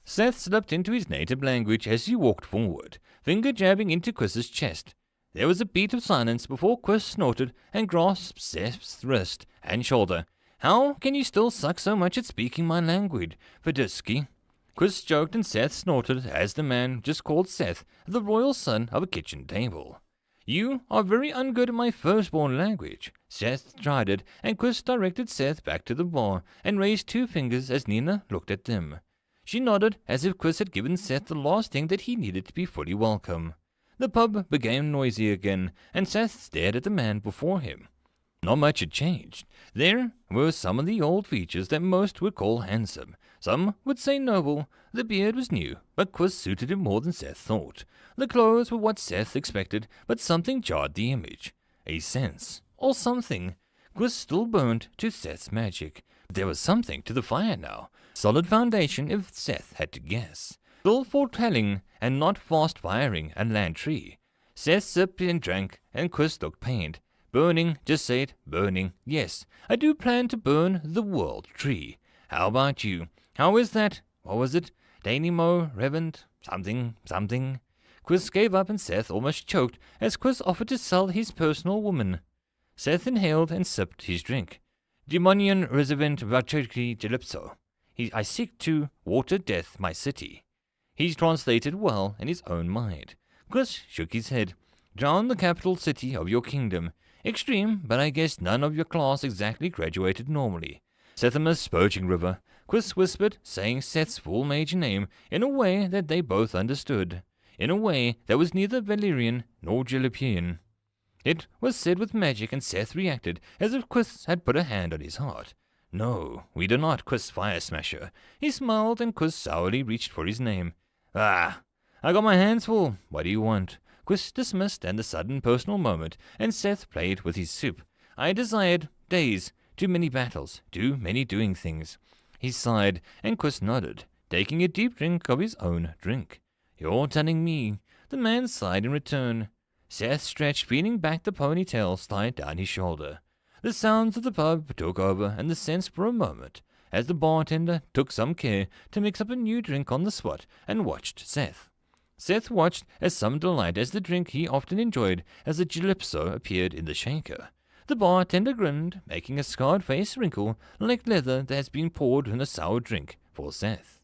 Seth slipped into his native language as he walked forward, finger jabbing into Quiz's chest. There was a beat of silence before Quiz snorted and grasped Seth's wrist and shoulder. How can you still suck so much at speaking my language, Vidusky? Quiz joked, and Seth snorted as the man just called Seth the royal son of a kitchen table. You are very ungood at my firstborn language. Seth tried it, and Quiz directed Seth back to the bar and raised 2 fingers as Nina looked at them. She nodded as if Quiz had given Seth the last thing that he needed to be fully welcome. The pub became noisy again, and Seth stared at the man before him. Not much had changed. There were some of the old features that most would call handsome. Some would say noble. The beard was new, but Quist suited him more than Seth thought. The clothes were what Seth expected, but something jarred the image. A sense, or something. Quist still burned to Seth's magic. But there was something to the fire now. Solid foundation if Seth had to guess. Still foretelling, and not fast-firing a land tree. Seth sipped and drank, and Quist looked pained. Burning, just say it, burning. Yes, I do plan to burn the world tree. How about you? How is that? What was it? Danimo, Revent, something. Quist gave up and Seth almost choked as Quist offered to sell his personal woman. Seth inhaled and sipped his drink. Demonian resident Vachurki Gelipso. I seek to water death my city. He translated well in his own mind. Quist shook his head. Drown the capital city of your kingdom. Extreme, but I guess none of your class exactly graduated normally. Sethimus Purging River. Quist whispered, saying Seth's full major name in a way that they both understood. In a way that was neither Valyrian nor Gilipian. It was said with magic, and Seth reacted as if Quist had put a hand on his heart. No, we do not, Quist Fire Smasher. He smiled, and Quist sourly reached for his name. I got my hands full. What do you want? Quist dismissed and the sudden personal moment, and Seth played with his soup. I desired days, too many battles, too many doing things. He sighed, and Quist nodded, taking a deep drink of his own drink. You're telling me. The man sighed in return. Seth stretched, feeling back the ponytail slide down his shoulder. The sounds of the pub took over, and the sense for a moment, as the bartender took some care to mix up a new drink on the spot and watched Seth. Seth watched as some delight as the drink he often enjoyed as a Gelipso appeared in the shaker. The bartender grinned, making a scarred face wrinkle like leather that has been poured in a sour drink for Seth.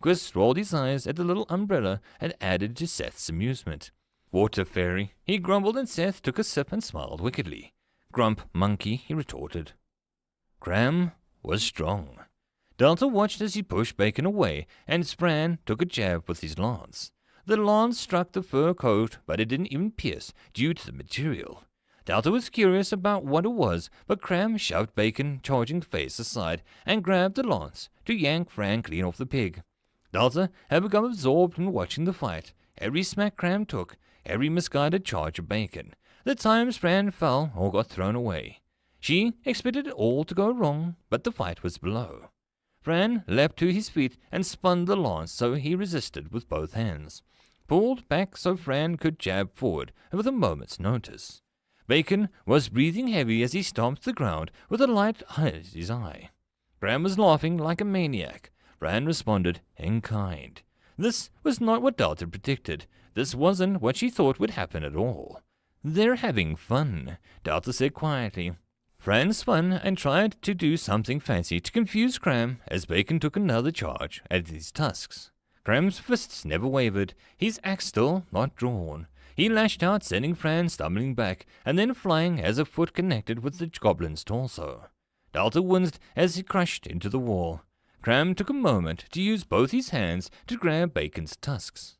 Quist rolled his eyes at the little umbrella and added to Seth's amusement. Water fairy, he grumbled, and Seth took a sip and smiled wickedly. Grump monkey, he retorted. Cram was strong. Delta watched as he pushed Bacon away, and Spran took a jab with his lance. The lance struck the fur coat, but it didn't even pierce due to the material. Delta was curious about what it was, but Cram shoved Bacon, charging face aside, and grabbed the lance to yank Fran clean off the pig. Delta had become absorbed in watching the fight. Every smack Cram took, every misguided charge of Bacon, the times Fran fell or got thrown away. She expected it all to go wrong, but the fight was below. Fran leapt to his feet and spun the lance so he resisted with both hands. Pulled back so Fran could jab forward with a moment's notice. Bacon was breathing heavy as he stomped the ground with a light in his eye. Fran was laughing like a maniac. Fran responded in kind. This was not what Delta predicted. This wasn't what she thought would happen at all. They're having fun, Delta said quietly. Fran spun and tried to do something fancy to confuse Cram as Bacon took another charge at his tusks. Cram's fists never wavered, his axe still not drawn. He lashed out, sending Fran stumbling back, and then flying as a foot connected with the goblin's torso. Delta winced as he crashed into the wall. Cram took a moment to use both his hands to grab Bacon's tusks.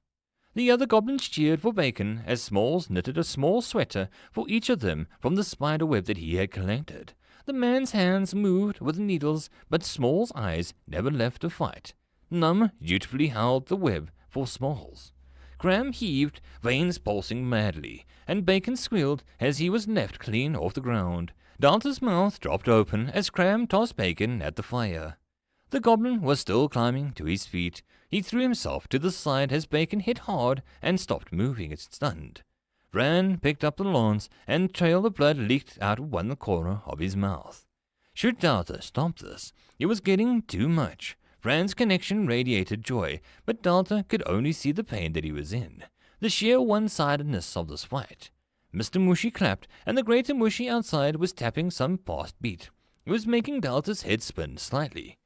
The other goblins cheered for Bacon as Smalls knitted a small sweater for each of them from the spider web that he had collected. The man's hands moved with the needles, but Smalls' eyes never left the fight. Numb dutifully held the web for Smalls. Cram heaved, veins pulsing madly, and Bacon squealed as he was left clean off the ground. Delta's mouth dropped open as Cram tossed Bacon at the fire. The goblin was still climbing to his feet. He threw himself to the side as Bacon hit hard and stopped moving, stunned. Fran picked up the lance, and trail of blood leaked out of one corner of his mouth. Should Delta stop this? It was getting too much. Fran's connection radiated joy, but Delta could only see the pain that he was in, the sheer one-sidedness of this fight. Mr. Mushy clapped, and the greater Mushy outside was tapping some past beat. It was making Delta's head spin slightly.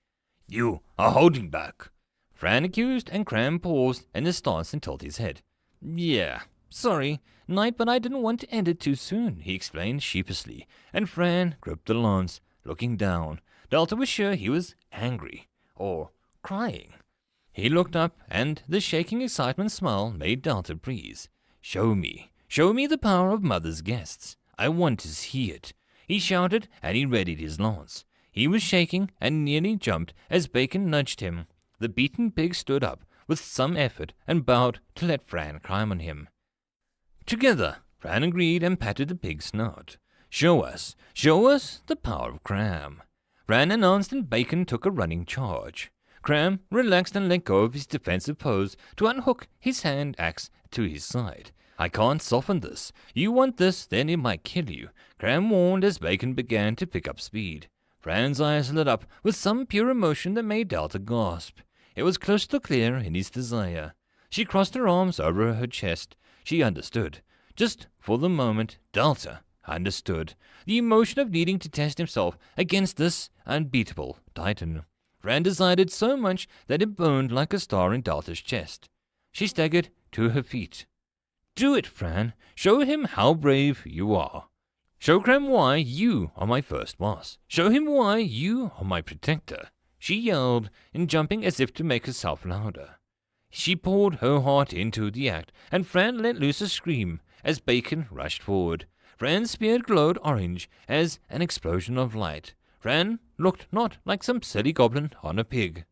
You are holding back, Fran accused, and Cram paused in his stance and tilted his head. Yeah, sorry, Knight, but I didn't want to end it too soon, he explained sheepishly, and Fran gripped the lance, looking down. Delta was sure he was angry. Or crying. He looked up, and the shaking excitement smile made Delta breathe. Show me the power of Mother's guests. I want to see it. He shouted, and he readied his lance. He was shaking and nearly jumped as Bacon nudged him. The beaten pig stood up with some effort and bowed to let Fran climb on him. Together, Fran agreed and patted the pig's snout. Show us the power of Cram. Fran announced and Bacon took a running charge. Cram relaxed and let go of his defensive pose to unhook his hand axe to his side. I can't soften this. You want this, then it might kill you, Cram warned as Bacon began to pick up speed. Fran's eyes lit up with some pure emotion that made Delta gasp. It was crystal clear in his desire. She crossed her arms over her chest. She understood. Just for the moment, Delta understood the emotion of needing to test himself against this unbeatable titan. Fran desired it so much that it burned like a star in Delta's chest. She staggered to her feet. Do it, Fran. Show him how brave you are. Show Cram why you are my first boss. Show him why you are my protector. She yelled, in jumping as if to make herself louder. She poured her heart into the act, and Fran let loose a scream as Bacon rushed forward. Fran's spear glowed orange as an explosion of light. Fran looked not like some silly goblin on a pig.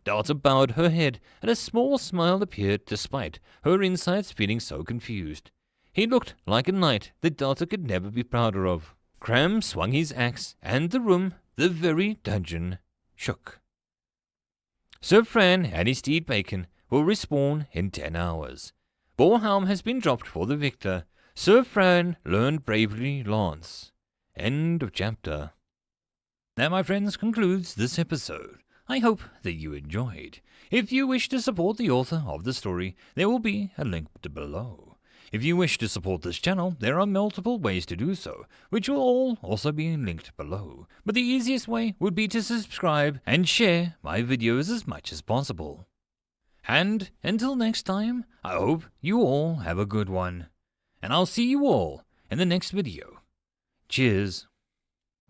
Delta bowed her head, and a small smile appeared despite her insides feeling so confused. He looked like a knight that Delta could never be prouder of. Cram swung his axe, and the room, the very dungeon, shook. Sir Fran and his steed Bacon will respawn in 10 hours. Boarhelm has been dropped for the victor. Sir Fran learned bravery lance. End of chapter. That, my friends, concludes this episode. I hope that you enjoyed. If you wish to support the author of the story, there will be a link below. If you wish to support this channel, there are multiple ways to do so, which will all also be linked below. But the easiest way would be to subscribe and share my videos as much as possible. And until next time, I hope you all have a good one. And I'll see you all in the next video. Cheers.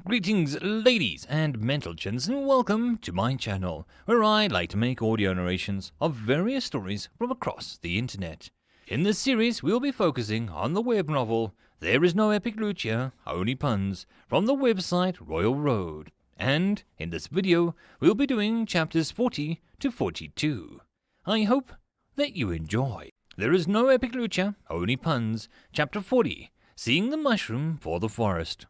Greetings, ladies and gentlemen, and welcome to my channel, where I like to make audio narrations of various stories from across the internet. In this series, we'll be focusing on the web novel There Is No Epic Loot Here, Only Puns, from the website Royal Road. And in this video, we'll be doing chapters 40 to 42. I hope that you enjoy. There is no epic loot here, only puns. Chapter 40, Seeing the Mushroom for the Forest.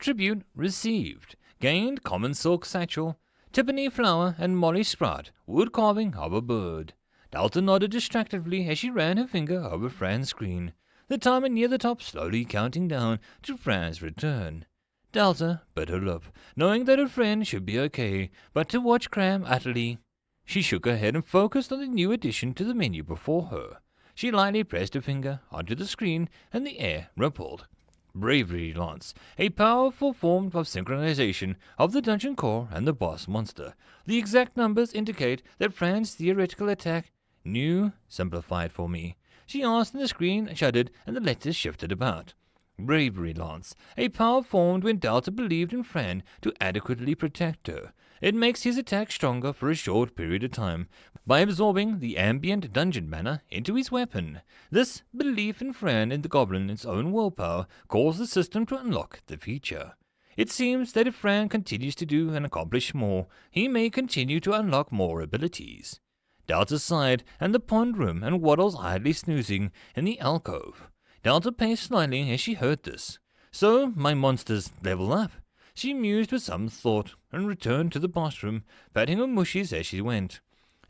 Tribute received. Gained common silk satchel, tippany flower, and Molly Sprout, wood carving of a bird. Delta nodded distractedly as she ran her finger over Fran's screen, the timer near the top slowly counting down to Fran's return. Delta bit her lip, knowing that her friend should be okay, but to watch Cram utterly. She shook her head and focused on the new addition to the menu before her. She lightly pressed her finger onto the screen and the air rippled. Bravery Lance, a powerful form of synchronization of the dungeon core and the boss monster. The exact numbers indicate that Fran's theoretical attack new simplified for me. She asked and the screen shuddered and the letters shifted about. Bravery Lance, a power formed when Delta believed in Fran to adequately protect her. It makes his attack stronger for a short period of time by absorbing the ambient dungeon mana into his weapon. This belief in Fran and the goblin's own willpower caused the system to unlock the feature. It seems that if Fran continues to do and accomplish more, he may continue to unlock more abilities. Delta sighed and the pond room and Waddles idly snoozing in the alcove. Delta paced slightly as she heard this. So my monsters level up. She mused with some thought and returned to the bathroom, patting her mushies as she went.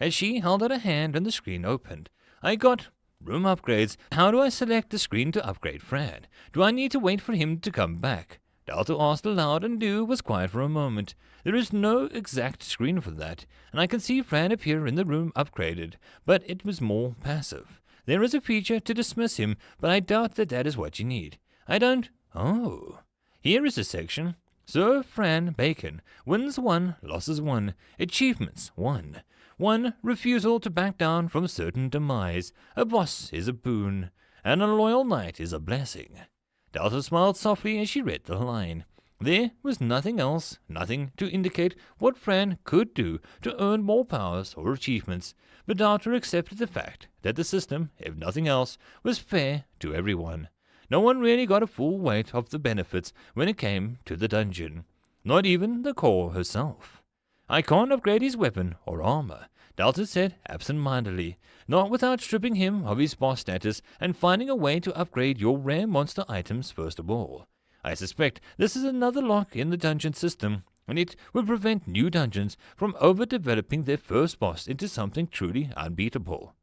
As she held out a hand and the screen opened. I got room upgrades. How do I select the screen to upgrade Fran? Do I need to wait for him to come back? Delta asked aloud and Dew was quiet for a moment. There is no exact screen for that, and I can see Fran appear in the room upgraded, but it was more passive. There is a feature to dismiss him, but I doubt that is what you need. I don't... Oh. Here is a section. Sir Fran Bacon wins 1, losses 1, achievements 1. 1. Refusal to back down from certain demise. A boss is a boon, and a loyal knight is a blessing. Delta smiled softly as she read the line. There was nothing else, nothing to indicate what Fran could do to earn more powers or achievements, but Delta accepted the fact that the system, if nothing else, was fair to everyone. No one really got a full weight of the benefits when it came to the dungeon. Not even the core herself. I can't upgrade his weapon or armor, Delta said absent-mindedly, not without stripping him of his boss status and finding a way to upgrade your rare monster items first of all. I suspect this is another lock in the dungeon system, and it will prevent new dungeons from overdeveloping their first boss into something truly unbeatable.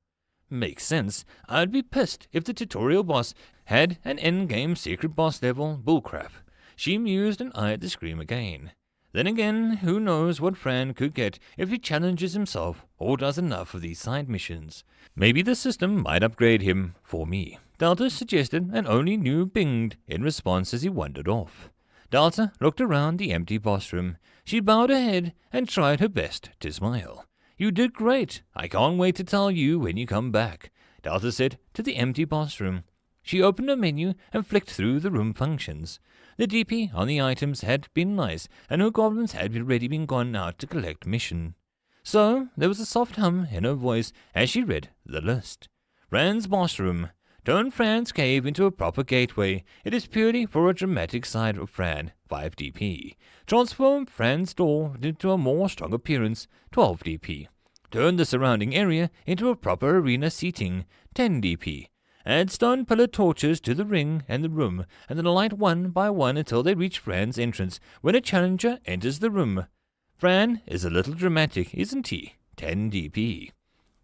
Makes sense. I'd be pissed if the tutorial boss had an endgame secret boss level bullcrap. She mused and eyed the screen again. Then again, who knows what Fran could get if he challenges himself or does enough of these side missions. Maybe the system might upgrade him for me, Delta suggested, and only knew binged in response as he wandered off. Delta looked around the empty boss room. She bowed her head and tried her best to smile. You did great. I can't wait to tell you when you come back, Delta said to the empty boss room. She opened a menu and flicked through the room functions. The DP on the items had been nice, and her goblins had already been gone out to collect mission. So there was a soft hum in her voice as she read the list. Fran's boss room. Turn Fran's cave into a proper gateway. It is purely for a dramatic side of Fran, 5 DP. Transform Fran's door into a more strong appearance, 12 DP. Turn the surrounding area into a proper arena seating, 10 DP. Add stone pillar torches to the ring and the room, and then light one by one until they reach Fran's entrance when a challenger enters the room. Fran is a little dramatic, isn't he? 10 DP.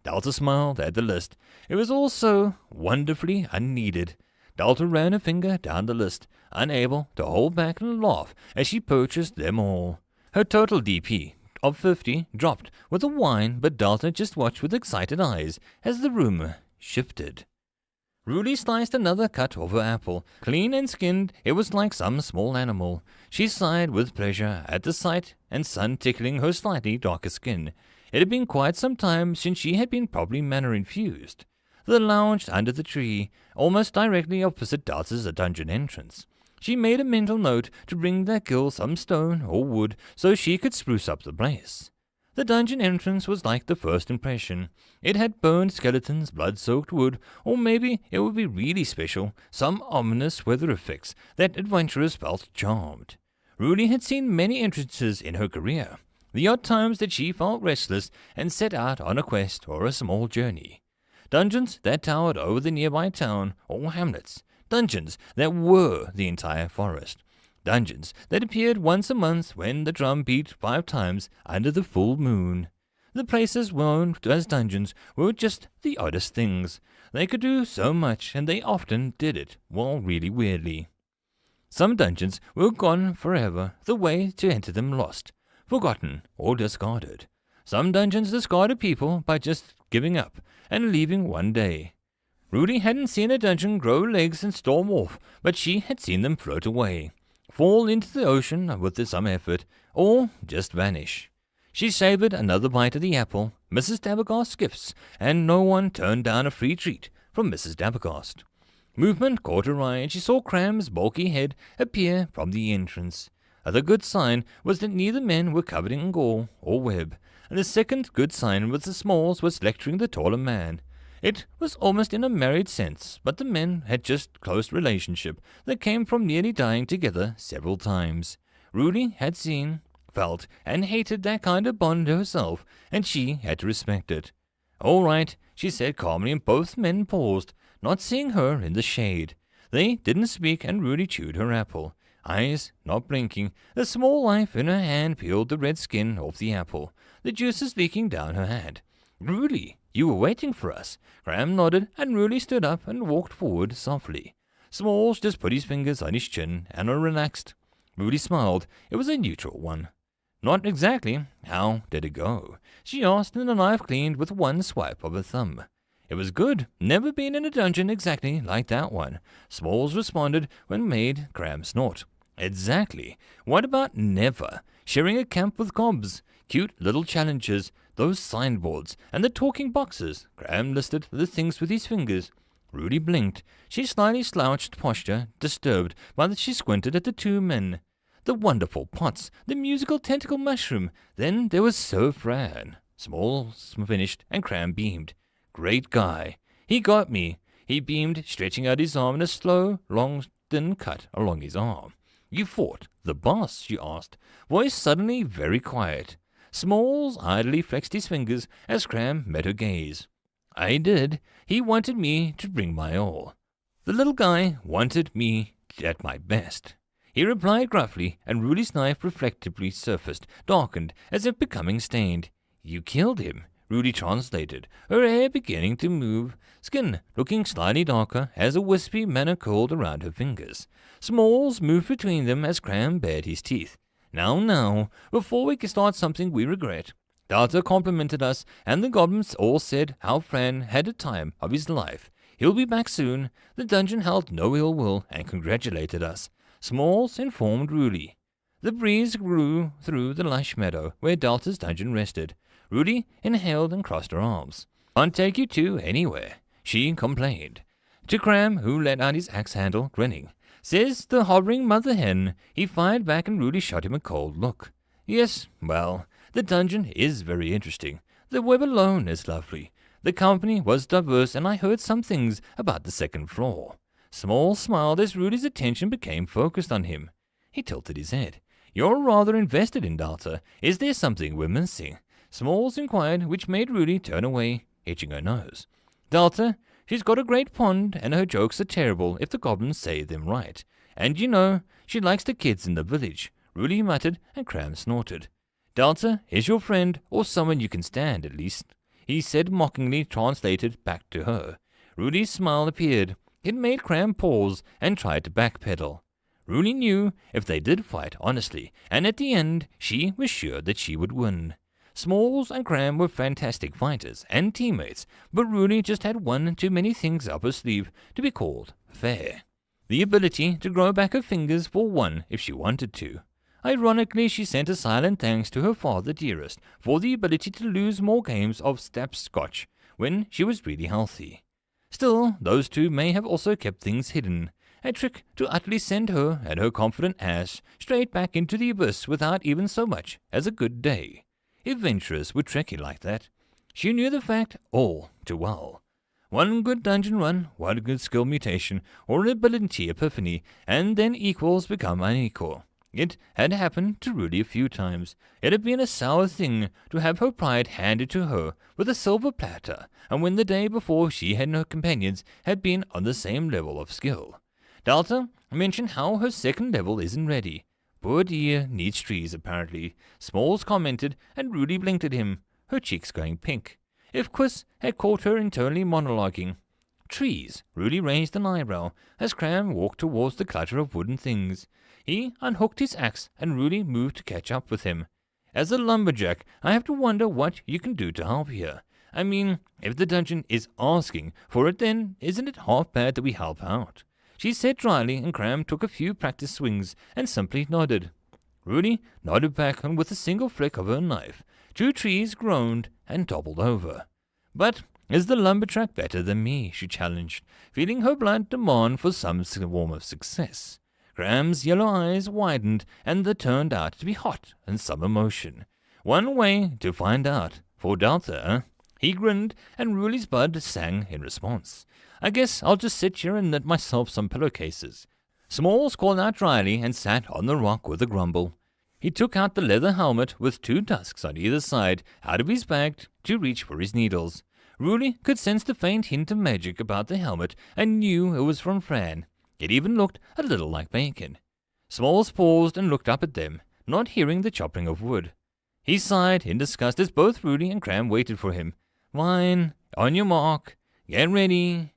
Delta smiled at the list. It was all so wonderfully unneeded. Delta ran a finger down the list, unable to hold back and laugh as she purchased them all. Her total DP of 50 dropped with a whine, but Delta just watched with excited eyes as the room shifted. Rudy sliced another cut of her apple. Clean and skinned, it was like some small animal. She sighed with pleasure at the sight and sun tickling her slightly darker skin. It had been quite some time since she had been properly manner-infused. They lounged under the tree, almost directly opposite Delta's dungeon entrance. She made a mental note to bring that girl some stone or wood so she could spruce up the place. The dungeon entrance was like the first impression. It had burned skeletons, blood-soaked wood, or maybe it would be really special, some ominous weather effects that adventurers felt charmed. Rudy had seen many entrances in her career, the odd times that she felt restless and set out on a quest or a small journey. Dungeons that towered over the nearby town or hamlets. Dungeons that were the entire forest. Dungeons that appeared once a month when the drum beat 5 times under the full moon. The places known as dungeons were just the oddest things. They could do so much, and they often did it, well, really weirdly. Some dungeons were gone forever, the way to enter them lost, forgotten, or discarded. Some dungeons discarded people by just giving up and leaving one day. Rudy hadn't seen a dungeon grow legs and storm off, but she had seen them float away, fall into the ocean with some effort, or just vanish. She savoured another bite of the apple, Mrs. Dabagost's gifts, and no one turned down a free treat from Mrs. Dabagost. Movement caught her eye, and she saw Cram's bulky head appear from the entrance. The good sign was that neither men were covered in gore or web, and the second good sign was that Smalls was lecturing the taller man. It was almost in a married sense, but the men had just close relationship that came from nearly dying together several times. Rudy had seen, felt, and hated that kind of bond herself, and she had to respect it. "All right," she said calmly, and both men paused, not seeing her in the shade. They didn't speak, and Rudy chewed her apple, eyes not blinking. The small knife in her hand peeled the red skin off the apple, the juices leaking down her hand. "Rudy, you were waiting for us." Graham nodded, and Rudy stood up and walked forward softly. Smalls just put his fingers on his chin and relaxed. Rudy smiled. It was a neutral one. "Not exactly. How did it go?" she asked, and the knife cleaned with one swipe of her thumb. "It was good. Never been in a dungeon exactly like that one," Smalls responded when made Graham snort. "Exactly. What about never? Sharing a camp with gobs, cute little challenges, those signboards, and the talking boxes." Graham listed the things with his fingers. Rudy blinked. She slightly slouched posture, disturbed by that she squinted at the two men. The wonderful pots, the musical tentacle mushroom. Then there was Sir Fran. Smalls finished, and Graham beamed. "Great guy. He got me." He beamed, stretching out his arm in a slow, long, thin cut along his arm. You fought the boss, she asked, voice suddenly very quiet. Smalls idly flexed his fingers as Cram met her gaze. I did. He wanted me to bring my all. The little guy wanted me at my best. He replied gruffly, and Rudy's knife reflectively surfaced, darkened, as if becoming stained. You killed him, Rudy translated, her hair beginning to move, skin looking slightly darker as a wispy manner curled around her fingers. Smalls moved between them as Cram bared his teeth. Now, before we can start something we regret. Delta complimented us, and the goblins all said how Fran had a time of his life. He'll be back soon. The dungeon held no ill will and congratulated us. Smalls informed Rudy. The breeze grew through the lush meadow where Delta's dungeon rested. Rudy inhaled and crossed her arms. Can't take you two anywhere, she complained. To Cram, who let out his axe handle, grinning. Says the hovering mother hen. He fired back and Rudy shot him a cold look. Yes, well, the dungeon is very interesting. The web alone is lovely. The company was diverse and I heard some things about the second floor. Small smiled as Rudy's attention became focused on him. He tilted his head. You're rather invested in Delta. Is there something we're missing? Smalls inquired, which made Rudy turn away, itching her nose. Delta, she's got a great pond, and her jokes are terrible if the goblins say them right. And you know, she likes the kids in the village. Rudy muttered, and Cram snorted. Delta is your friend, or someone you can stand, at least, he said mockingly, translated back to her. Rudy's smile appeared. It made Cram pause and try to backpedal. Rudy knew if they did fight honestly, and at the end she was sure that she would win. Smalls and Cram were fantastic fighters and teammates, but Rudy just had one too many things up her sleeve to be called fair. The ability to grow back her fingers for one if she wanted to. Ironically, she sent a silent thanks to her father dearest for the ability to lose more games of Scotch when she was really healthy. Still, those two may have also kept things hidden, a trick to utterly send her and her confident ass straight back into the abyss without even so much as a good day. Adventurers were tricky like that. She knew the fact all too well. One good dungeon run, one good skill mutation, or an ability epiphany, and then equals become unequal. It had happened to Rudy a few times. It had been a sour thing to have her pride handed to her with a silver platter, and when the day before she and her companions had been on the same level of skill. Delta mentioned how her second level isn't ready. Poor dear needs trees, apparently. Smalls commented, and Rudy blinked at him, her cheeks going pink. If Quiz had caught her internally monologuing. Trees, Rudy raised an eyebrow as Cram walked towards the clutter of wooden things. He unhooked his axe, and Rudy moved to catch up with him. As a lumberjack, I have to wonder what you can do to help here. I mean, if the dungeon is asking for it, then isn't it half bad that we help out? She said dryly, and Cram took a few practice swings and simply nodded. Rudy nodded back, and with a single flick of her knife, 2 trees groaned and toppled over. But is the lumberjack better than me? She challenged, feeling her blood demand for some form of success. Cram's yellow eyes widened, and they turned out to be hot and some emotion. One way to find out. For Delta, He grinned, and Rudy's blood sang in response. I guess I'll just sit here and knit myself some pillowcases. Smalls called out dryly and sat on the rock with a grumble. He took out the leather helmet with 2 tusks on either side out of his bag to reach for his needles. Rudy could sense the faint hint of magic about the helmet and knew it was from Fran. It even looked a little like bacon. Smalls paused and looked up at them, not hearing the chopping of wood. He sighed in disgust as both Rudy and Cram waited for him. "Fine, on your mark, get ready,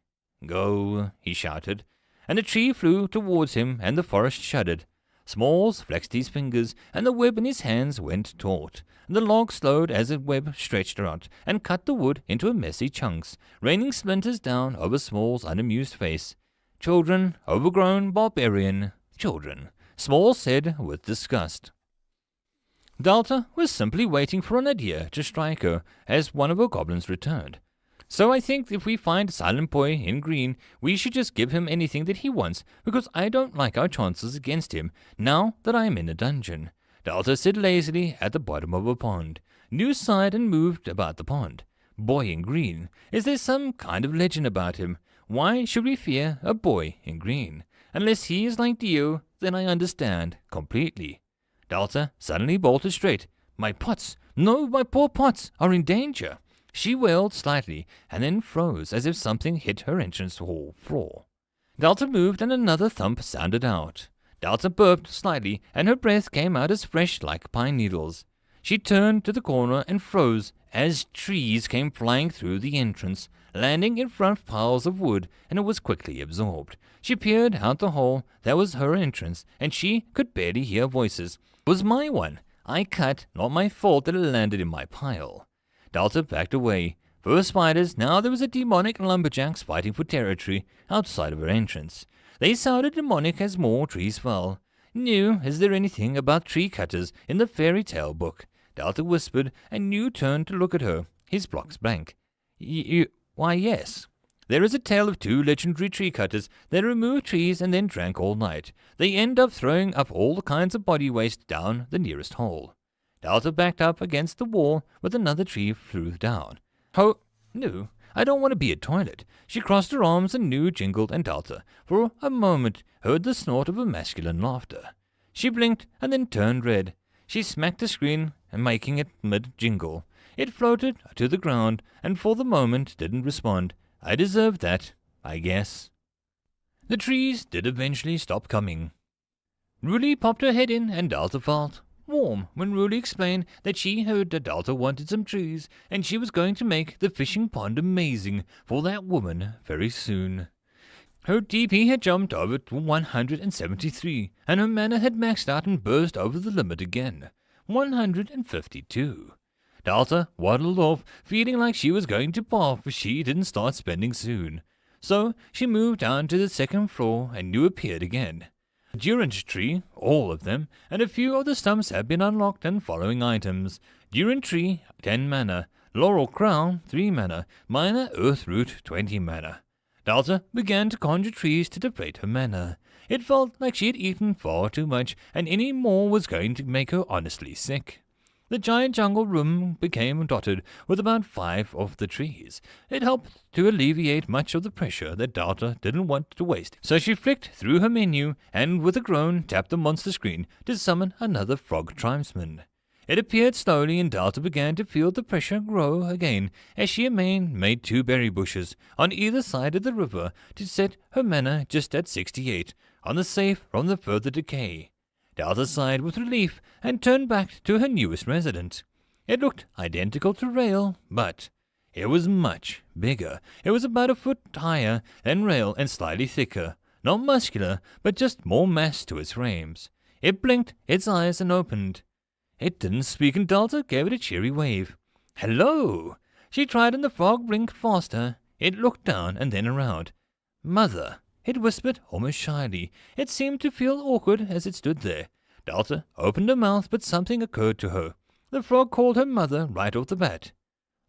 go," he shouted, and the tree flew towards him and the forest shuddered. Smalls flexed his fingers, and the web in his hands went taut. The log slowed as the web stretched out and cut the wood into messy chunks, raining splinters down over Smalls' unamused face. "Children, overgrown barbarian, children," Smalls said with disgust. Delta was simply waiting for an idea to strike her as one of her goblins returned. "So I think if we find Silent Boy in green, we should just give him anything that he wants, because I don't like our chances against him now that I am in a dungeon." Delta sat lazily at the bottom of a pond. New sighed and moved about the pond. "Boy in green. Is there some kind of legend about him? Why should we fear a boy in green? Unless he is like Dio, then I understand completely. Delta suddenly bolted straight. My pots, no, my poor pots are in danger. She wailed slightly and then froze as if something hit her entrance hall floor. Delta moved and another thump sounded out. Delta burped slightly and her breath came out as fresh like pine needles. She turned to the corner and froze as trees came flying through the entrance, landing in front of piles of wood, and it was quickly absorbed. She peered out the hole that was her entrance, and she could barely hear voices. It was my one. I cut, not my fault that it landed in my pile. Delta backed away. For her spiders, now there was a demonic lumberjacks fighting for territory outside of her entrance. They sounded demonic as more trees fell. New, is there anything about tree cutters in the fairy tale book? Delta whispered, and New turned to look at her, his blocks blank. Why, yes. There is a tale of two legendary tree cutters that removed trees and then drank all night. They end up throwing up all kinds of body waste down the nearest hole. Delta backed up against the wall with another tree flew down. Oh, no, I don't want to be a toilet. She crossed her arms and New jingled and Delta, for a moment, heard the snort of a masculine laughter. She blinked and then turned red. She smacked the screen and making it mid-jingle. It floated to the ground and for the moment didn't respond. I deserved that, I guess. The trees did eventually stop coming. Ruli popped her head in and Delta felt warm when Ruli explained that she heard that Delta wanted some trees and she was going to make the fishing pond amazing for that woman very soon. Her DP had jumped over to 173 and her mana had maxed out and burst over the limit again. 152. Delta waddled off, feeling like she was going to barf if she didn't start spending soon. So she moved down to the second floor and New appeared again. The Durant tree, all of them, and a few of the stumps have been unlocked and following items. Durant tree, 10 mana. Laurel crown, 3 mana. Minor earth root, 20 mana. Delta began to conjure trees to deplete her mana. It felt like she had eaten far too much, and any more was going to make her honestly sick. The giant jungle room became dotted with about 5 of the trees. It helped to alleviate much of the pressure that Delta didn't want to waste. So she flicked through her menu and with a groan tapped the monster screen to summon another frog tribesman. It appeared slowly and Delta began to feel the pressure grow again as she made 2 berry bushes on either side of the river to set her mana just at 68, on the safe from the further decay. Delta sighed with relief and turned back to her newest resident. It looked identical to Rail, but it was much bigger. It was about a foot higher than Rail and slightly thicker. Not muscular, but just more mass to its frames. It blinked its eyes and opened. It didn't speak and Delta gave it a cheery wave. Hello! She tried and the frog blinked faster. It looked down and then around. Mother! It whispered almost shyly. It seemed to feel awkward as it stood there. Delta opened her mouth, but something occurred to her. The frog called her mother right off the bat.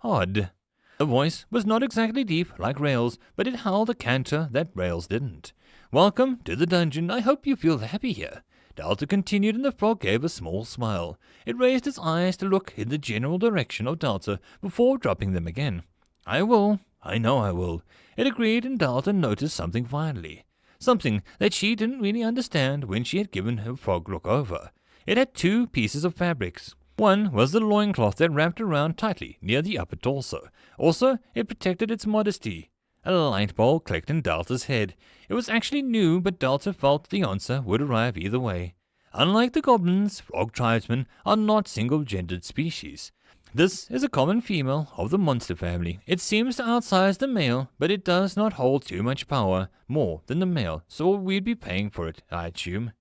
Odd. The voice was not exactly deep like Rail's, but it held a canter that Rail's didn't. Welcome to the dungeon. I hope you feel happy here. Delta continued and the frog gave a small smile. It raised its eyes to look in the general direction of Delta before dropping them again. I will. I know I will. It agreed and Delta noticed something finally. Something that she didn't really understand when she had given her frog look over. It had 2 pieces of fabrics. One was the loincloth that wrapped around tightly near the upper torso. Also, it protected its modesty. A light bulb clicked in Delta's head. It was actually new, but Delta felt the answer would arrive either way. Unlike the goblins, frog tribesmen are not single-gendered species. This is a common female of the monster family. It seems to outsize the male, but it does not hold too much power, more than the male, so we'd be paying for it, I assume.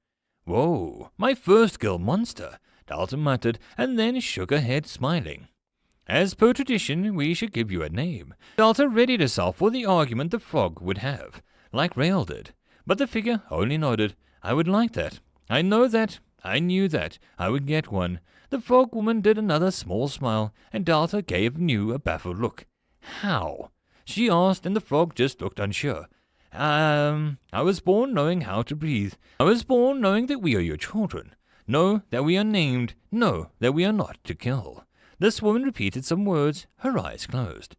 Whoa, my first girl monster, Delta muttered, and then shook her head, smiling. As per tradition, we should give you a name. Delta readied herself for the argument the frog would have, like Rail did. But the figure only nodded. I would like that. I know that. I knew that. I would get one. The frog woman did another small smile, and Delta gave New a baffled look. How? She asked, and the frog just looked unsure. I was born knowing how to breathe. I was born knowing that we are your children. Know that we are named. Know that we are not to kill. This woman repeated some words, her eyes closed.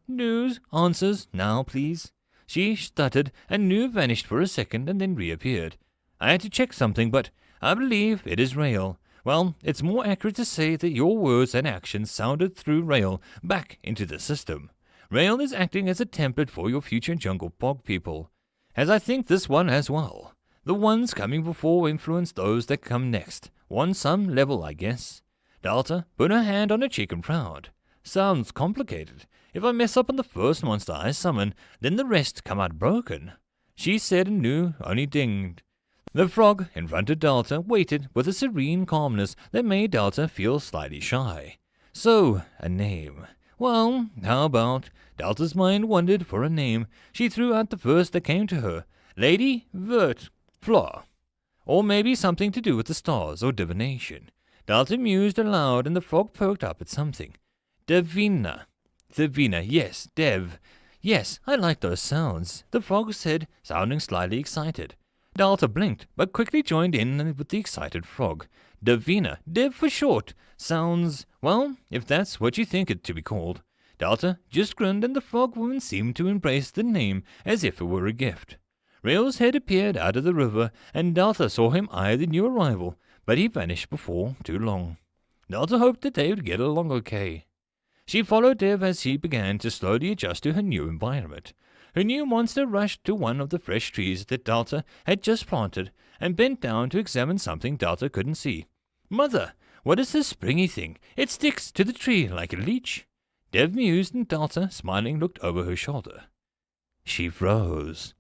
News, answers, now please. She stuttered, and New vanished for a second and then reappeared. I had to check something, but I believe it is Rail. Well, it's more accurate to say that your words and actions sounded through Rail back into the system. Rail is acting as a template for your future jungle bog people, as I think this one as well. The ones coming before influence those that come next, on some level, I guess. Delta put her hand on her cheek and frowned. Sounds complicated. If I mess up on the first monster I summon, then the rest come out broken. She said and knew, only dinged. The frog in front of Delta waited with a serene calmness that made Delta feel slightly shy. So, a name. Well, how about? Delta's mind wandered for a name. She threw out the first that came to her. Lady Vert Flaw. Or maybe something to do with the stars or divination. Delta mused aloud and the frog perked up at something. Davina. Yes, Dev. Yes, I like those sounds, the frog said, sounding slightly excited. Delta blinked, but quickly joined in with the excited frog. Davina, Dev for short, sounds, well, if that's what you think it to be called. Delta just grinned and the frog woman seemed to embrace the name as if it were a gift. Rail's head appeared out of the river, and Delta saw him eye the new arrival, but he vanished before too long. Delta hoped that they would get along okay. She followed Dev as he began to slowly adjust to her new environment. Her new monster rushed to one of the fresh trees that Delta had just planted and bent down to examine something Delta couldn't see. Mother, what is this springy thing? It sticks to the tree like a leech. Dev mused and Delta, smiling, looked over her shoulder. She froze.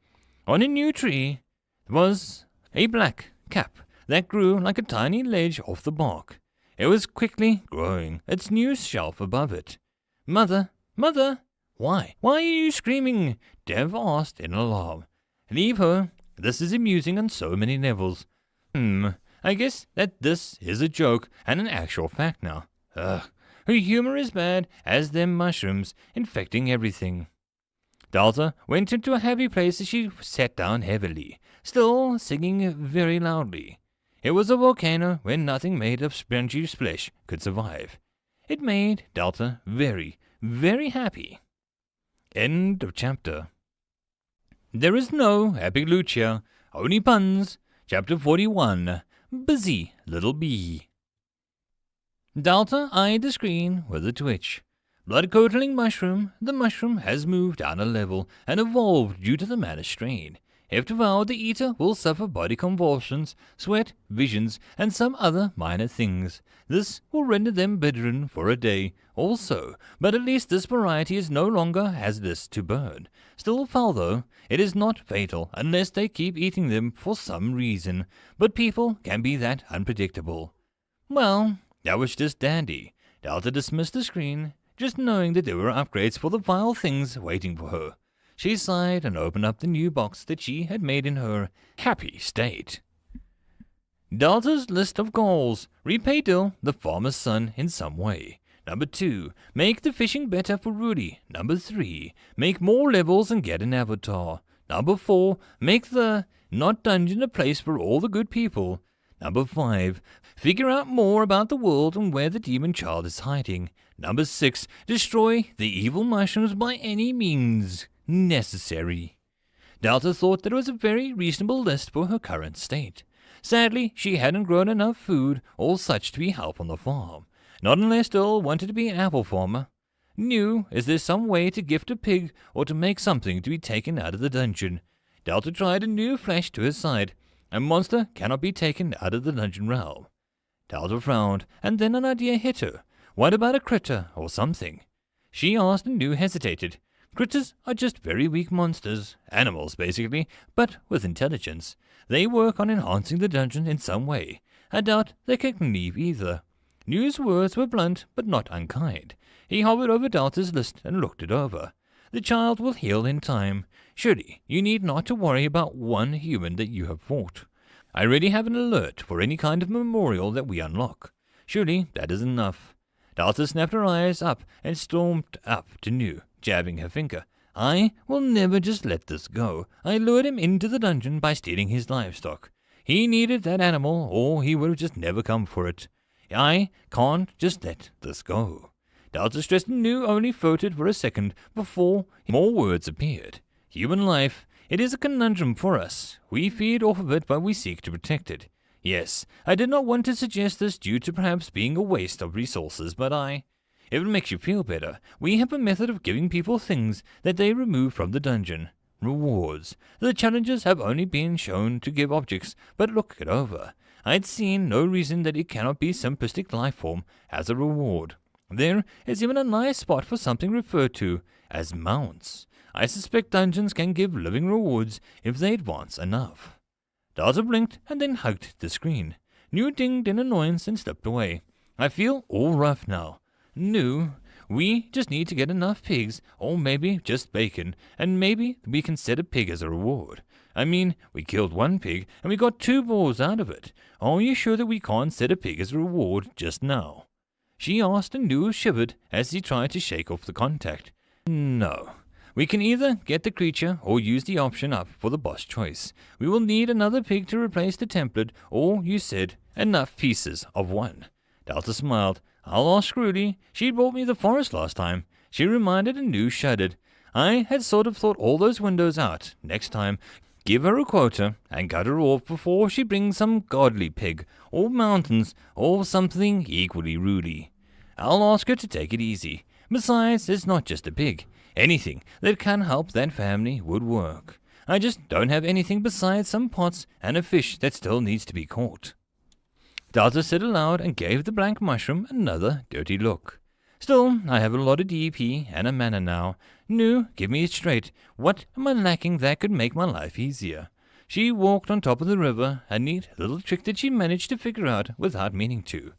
On a new tree was a black cap that grew like a tiny ledge off the bark. It was quickly growing, its new shelf above it. Mother! Why are you screaming? Dev asked in alarm. Leave her. This is amusing on so many levels. I guess that this is a joke and an actual fact now. Ugh. Her humor is bad as them mushrooms, infecting everything. Delta went into a happy place as she sat down heavily, still singing very loudly. It was a volcano where nothing made of spongy splish could survive. It made Delta very, very happy. End of chapter. There is no epic loot here, only puns. Chapter 41. Busy Little Bee. Delta eyed the screen with a twitch. Blood-curdling mushroom. The mushroom has moved down a level and evolved due to the mana strain. If devoured, the eater will suffer body convulsions, sweat, visions, and some other minor things. This will render them bedridden for a day or so, but at least this variety is no longer hazardous to burn. Still foul though, it is not fatal unless they keep eating them for some reason, but people can be that unpredictable. Well, that was just dandy. Delta dismissed the screen, just knowing that there were upgrades for the vile things waiting for her. She sighed and opened up the new box that she had made in her happy state. Delta's list of goals. Repay Dill, the farmer's son, in some way. Number 2. Make the fishing better for Rudy. Number 3. Make more levels and get an avatar. Number 4. Make the not dungeon a place for all the good people. Number 5. Figure out more about the world and where the demon child is hiding. Number 6. Destroy the evil mushrooms by any means necessary. Delta thought that it was a very reasonable list for her current state. Sadly, she hadn't grown enough food or such to be help on the farm. Not unless Dill wanted to be an apple farmer. Is there some way to gift a pig or to make something to be taken out of the dungeon? Delta tried a new flash to his side. A monster cannot be taken out of the dungeon realm. Delta frowned, and then an idea hit her. What about a critter or something? She asked and New hesitated. Critters are just very weak monsters, animals basically, but with intelligence. They work on enhancing the dungeon in some way. I doubt they can leave either. New's words were blunt, but not unkind. He hovered over Delta's list and looked it over. The child will heal in time. Surely, you need not to worry about one human that you have fought. I already have an alert for any kind of memorial that we unlock. Surely, that is enough. Delta snapped her eyes up and stormed up to New, jabbing her finger. I will never just let this go. I lured him into the dungeon by stealing his livestock. He needed that animal, or he would have just never come for it. I can't just let this go. Delta stressed and New only floated for a second before more words appeared. Human life It is a conundrum for us. We feed off of it, but we seek to protect it. Yes, I did not want to suggest this due to perhaps being a waste of resources, but if it makes you feel better, we have a method of giving people things that they remove from the dungeon. Rewards. The challenges have only been shown to give objects, but look it over. I'd seen no reason that it cannot be simplistic lifeform as a reward. There is even a nice spot for something referred to as mounts. I suspect dungeons can give living rewards if they advance enough. Delta blinked and then hugged the screen. New dinged in annoyance and slipped away. I feel all rough now. No, we just need to get enough pigs, or maybe just bacon, and maybe we can set a pig as a reward. I mean, we killed one pig, and we got 2 balls out of it. Are you sure that we can't set a pig as a reward just now? She asked, and Lou shivered as he tried to shake off the contact. No. We can either get the creature or use the option up for the boss choice. We will need another pig to replace the template, or, you said, enough pieces of one. Delta smiled. I'll ask Rudy. She brought me the forest last time. She reminded and Lou shuddered. I had sort of thought all those windows out. Next time, give her a quota and cut her off before she brings some godly pig, or mountains, or something equally Rudy. I'll ask her to take it easy. Besides, it's not just a pig. Anything that can help that family would work. I just don't have anything besides some pots and a fish that still needs to be caught. Delta said aloud and gave the blank mushroom another dirty look. Still, I have a lot of DP and a mana now. No, give me it straight. What am I lacking that could make my life easier? She walked on top of the river, a neat little trick that she managed to figure out without meaning to.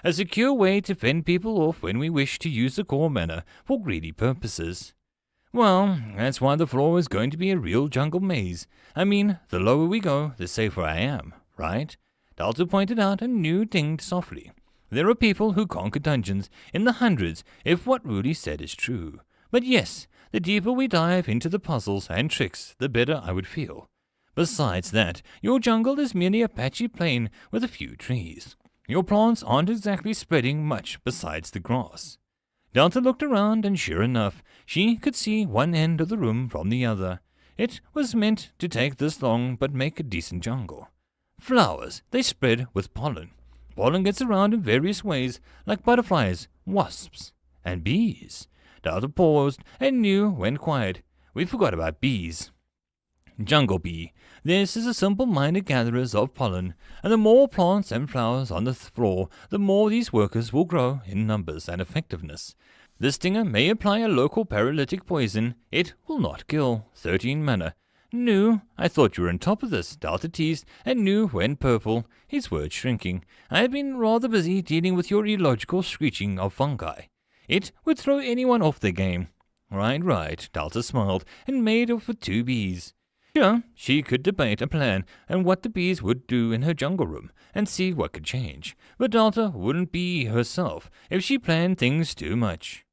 A secure way to fend people off when we wish to use the core mana for greedy purposes. Well, that's why the floor is going to be a real jungle maze. I mean, the lower we go, the safer I am, right? Delta pointed out and New dinged softly. There are people who conquer dungeons in the hundreds if what Rudy said is true. But yes, the deeper we dive into the puzzles and tricks, the better I would feel. Besides that, your jungle is merely a patchy plain with a few trees. Your plants aren't exactly spreading much besides the grass. Delta looked around, and sure enough, she could see one end of the room from the other. It was meant to take this long, but make a decent jungle. Flowers, they spread with pollen. Pollen gets around in various ways, like butterflies, wasps, and bees. Delta paused, and New went quiet. We forgot about bees. Jungle bee. This is a simple-minded gatherers of pollen, and the more plants and flowers on the floor, the more these workers will grow in numbers and effectiveness. The stinger may apply a local paralytic poison. It will not kill. 13 mana. No, I thought you were on top of this, Delta teased, and New went purple, his words shrinking. I have been rather busy dealing with your illogical screeching of fungi. It would throw anyone off their game. Right, Delta smiled, and made off with 2 bees. Sure, she could debate a plan and what the bees would do in her jungle room, and see what could change. But Delta wouldn't be herself if she planned things too much.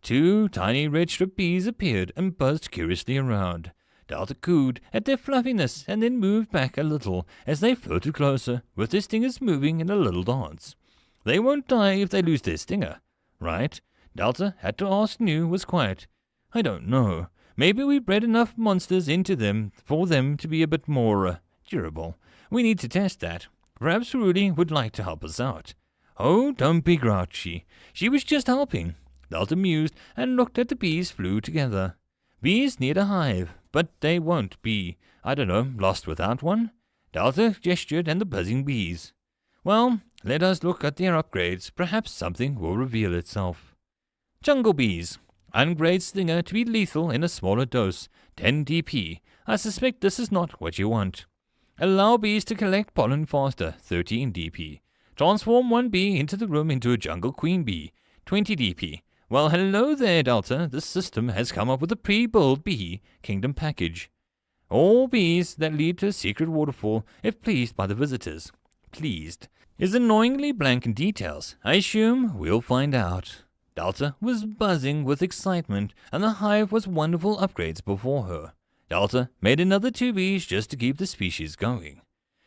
2 tiny red strip bees appeared and buzzed curiously around. Delta cooed at their fluffiness and then moved back a little as they floated closer, with their stingers moving in a little dance. They won't die if they lose their stinger, right? Delta had to ask. New was quiet. I don't know. Maybe we bred enough monsters into them for them to be a bit more durable. We need to test that. Perhaps Rudy would like to help us out. Oh, don't be grouchy. She was just helping. Delta mused and looked at the bees flew together. Bees need a hive, but they won't be, lost without one. Delta gestured and the buzzing bees. Well, let us look at their upgrades. Perhaps something will reveal itself. Jungle bees. Ungrade stinger to be lethal in a smaller dose, 10 DP. I suspect this is not what you want. Allow bees to collect pollen faster, 13 DP. Transform one bee into the room into a jungle queen bee, 20 DP. Well, hello there, Delta. This system has come up with a pre-built bee kingdom package. All bees that lead to a secret waterfall, if pleased by the visitors. Pleased is annoyingly blank in details. I assume we'll find out. Delta was buzzing with excitement, and the hive was wonderful upgrades before her. Delta made another 2 bees just to keep the species going.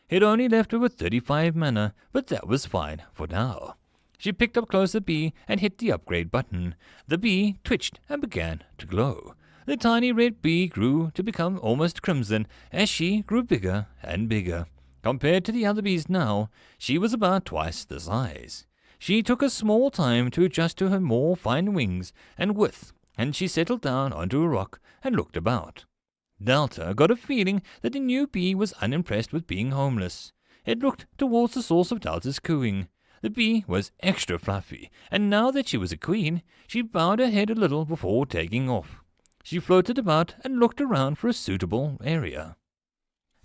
It only left her with 35 mana, but that was fine for now. She picked up closer bee and hit the upgrade button. The bee twitched and began to glow. The tiny red bee grew to become almost crimson as she grew bigger and bigger. Compared to the other bees now, she was about twice the size. She took a small time to adjust to her more fine wings and width, and she settled down onto a rock and looked about. Delta got a feeling that the new bee was unimpressed with being homeless. It looked towards the source of Delta's cooing. The bee was extra fluffy, and now that she was a queen, she bowed her head a little before taking off. She floated about and looked around for a suitable area.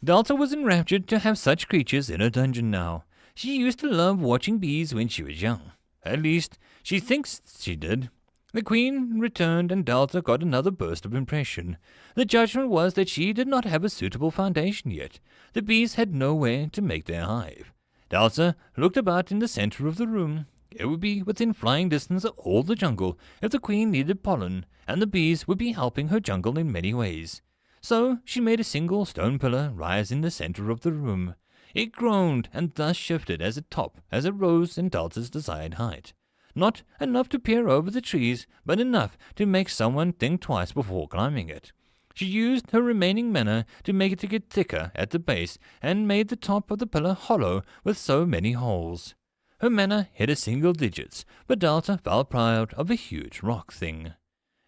Delta was enraptured to have such creatures in her dungeon now. She used to love watching bees when she was young. At least, she thinks she did. The queen returned and Delta got another burst of impression. The judgment was that she did not have a suitable foundation yet. The bees had nowhere to make their hive. Delta looked about in the center of the room. It would be within flying distance of all the jungle if the queen needed pollen, and the bees would be helping her jungle in many ways. So she made a single stone pillar rise in the center of the room. It groaned and thus shifted as it rose in Delta's desired height. Not enough to peer over the trees, but enough to make someone think twice before climbing it. She used her remaining mana to make it get thicker at the base and made the top of the pillar hollow with so many holes. Her mana hit a single digits, but Delta felt proud of a huge rock thing.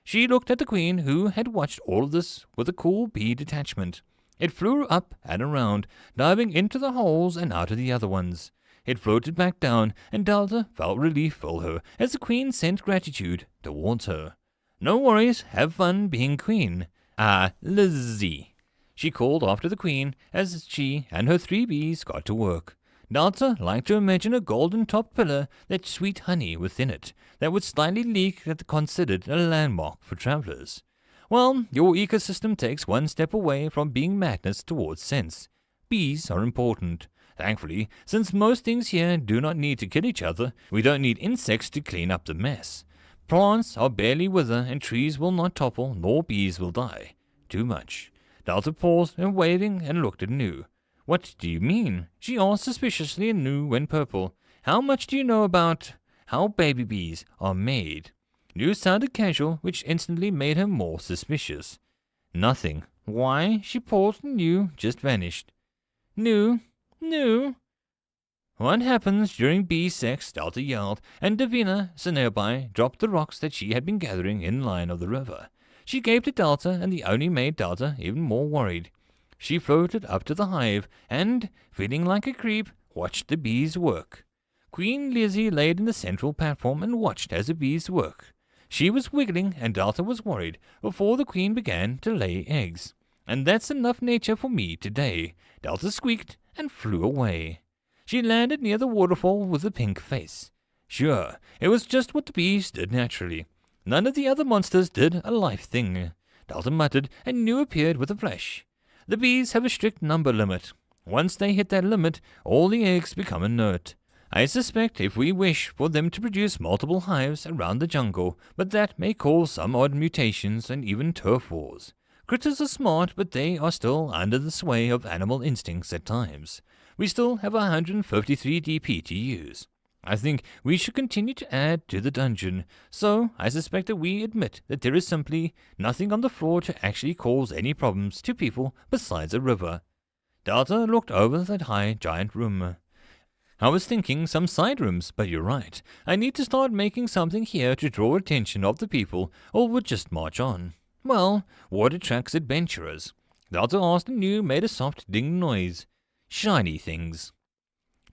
She looked at the queen, who had watched all of this with a cool bee detachment. It flew up and around, diving into the holes and out of the other ones. It floated back down, and Delta felt relief fill her as the queen sent gratitude towards her. No worries, have fun being queen. Ah, Lizzie, she called after the queen as she and her 3 bees got to work. Delta liked to imagine a golden-topped pillar that sweet honey within it that would slightly leak that considered a landmark for travelers. Well, your ecosystem takes one step away from being madness towards sense. Bees are important. Thankfully, since most things here do not need to kill each other, we don't need insects to clean up the mess. Plants are barely wither and trees will not topple nor bees will die. Too much. Delta paused and waving and looked at Nu. What do you mean? She asked suspiciously, and Nu went purple. How much do you know about how baby bees are made? Nu sounded casual, which instantly made her more suspicious. Nothing. Why? She paused and Nu just vanished. Nu. What happens during bee sex? Delta yelled, and Davina, nearby, dropped the rocks that she had been gathering in line of the river. She gave to Delta, and the only made Delta even more worried. She floated up to the hive, and, feeling like a creep, watched the bees work. Queen Lizzie laid in the central platform and watched as the bees work. She was wiggling, and Delta was worried, before the queen began to lay eggs. And that's enough nature for me today. Delta squeaked and flew away. She landed near the waterfall with a pink face. Sure, it was just what the bees did naturally. None of the other monsters did a life thing. Delta muttered, and Nu appeared with a flash. The bees have a strict number limit. Once they hit that limit, all the eggs become inert. I suspect if we wish for them to produce multiple hives around the jungle, but that may cause some odd mutations and even turf wars. Critters are smart, but they are still under the sway of animal instincts at times. We still have 153 DP to use. I think we should continue to add to the dungeon, so I suspect that we admit that there is simply nothing on the floor to actually cause any problems to people besides a river. Delta looked over that high, giant room. I was thinking some side rooms, but you're right. I need to start making something here to draw attention of the people, or we'll just march on. Well, what attracts adventurers? Delta asked, and Nu made a soft ding noise. Shiny things.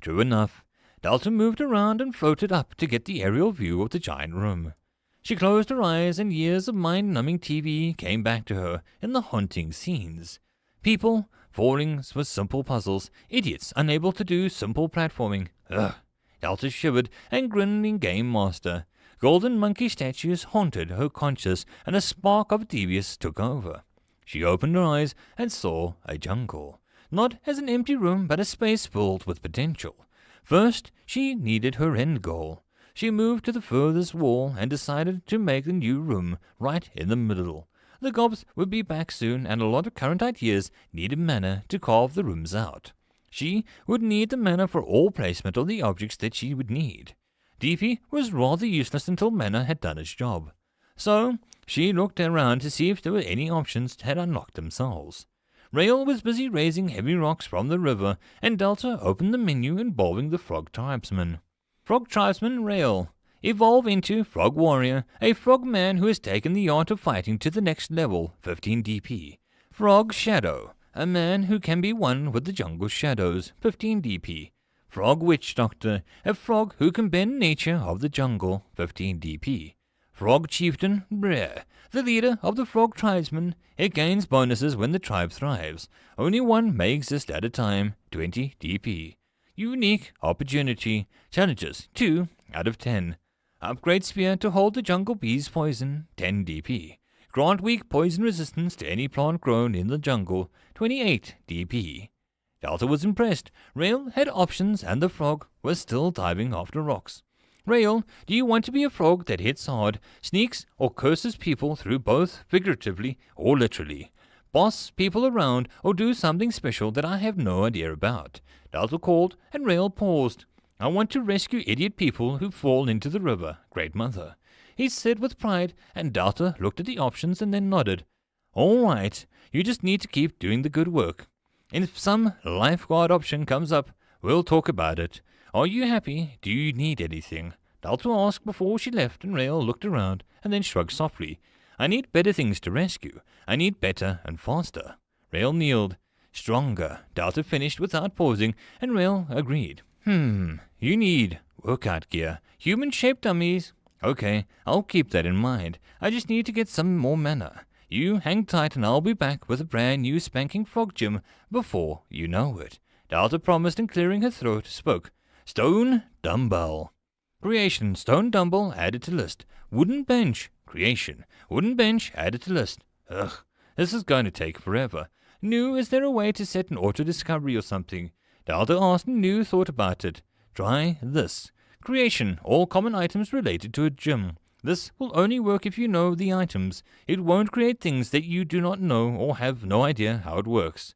True enough. Delta moved around and floated up to get the aerial view of the giant room. She closed her eyes, and years of mind-numbing TV came back to her in the haunting scenes. People falling with simple puzzles, idiots unable to do simple platforming. Ugh. Delta shivered and grinned in Game Master. Golden monkey statues haunted her conscience, and a spark of devious took over. She opened her eyes and saw a jungle. Not as an empty room, but a space filled with potential. First, she needed her end goal. She moved to the furthest wall and decided to make the new room right in the middle. The gobs would be back soon, and a lot of current ideas needed mana to carve the rooms out. She would need the mana for all placement of the objects that she would need. DP was rather useless until mana had done its job. So she looked around to see if there were any options that had unlocked themselves. Rail was busy raising heavy rocks from the river, and Delta opened the menu involving the Frog Tribesman. Frog Tribesman Rail. Evolve into Frog Warrior, a frog man who has taken the art of fighting to the next level, 15 DP. Frog Shadow. A man who can be one with the jungle shadows, 15 DP. Frog Witch Doctor. A frog who can bend nature of the jungle, 15 DP. Frog Chieftain Rare. The leader of the Frog Tribesmen. It gains bonuses when the tribe thrives. Only one may exist at a time, 20 DP. Unique Opportunity. Challenges, 2 out of 10. Upgrade Spear to hold the jungle bee's poison, 10 DP. Grant weak poison resistance to any plant grown in the jungle, 28 DP. Delta was impressed. Rail had options and the frog was still diving after rocks. Rail, do you want to be a frog that hits hard, sneaks, or curses people through both figuratively or literally? Boss people around or do something special that I have no idea about? Delta called and Rail paused. I want to rescue idiot people who fall into the river, Great Mother. He said with pride, and Delta looked at the options and then nodded. All right, you just need to keep doing the good work. And if some lifeguard option comes up, we'll talk about it. Are you happy? Do you need anything? Delta asked before she left, and Rail looked around and then shrugged softly. I need better things to rescue. I need better and faster. Rail kneeled. Stronger, Delta finished without pausing, and Rail agreed. You need workout gear. Human-shaped dummies. Okay, I'll keep that in mind. I just need to get some more mana. You hang tight and I'll be back with a brand new spanking frog gym before you know it. Delta promised and clearing her throat spoke. Stone dumbbell. Creation. Stone dumbbell added to list. Wooden bench. Creation. Wooden bench added to list. Ugh, this is going to take forever. New, is there a way to set an auto-discovery or something? Delta asked and New thought about it. Try this. Creation. All common items related to a gym. This will only work if you know the items. It won't create things that you do not know or have no idea how it works.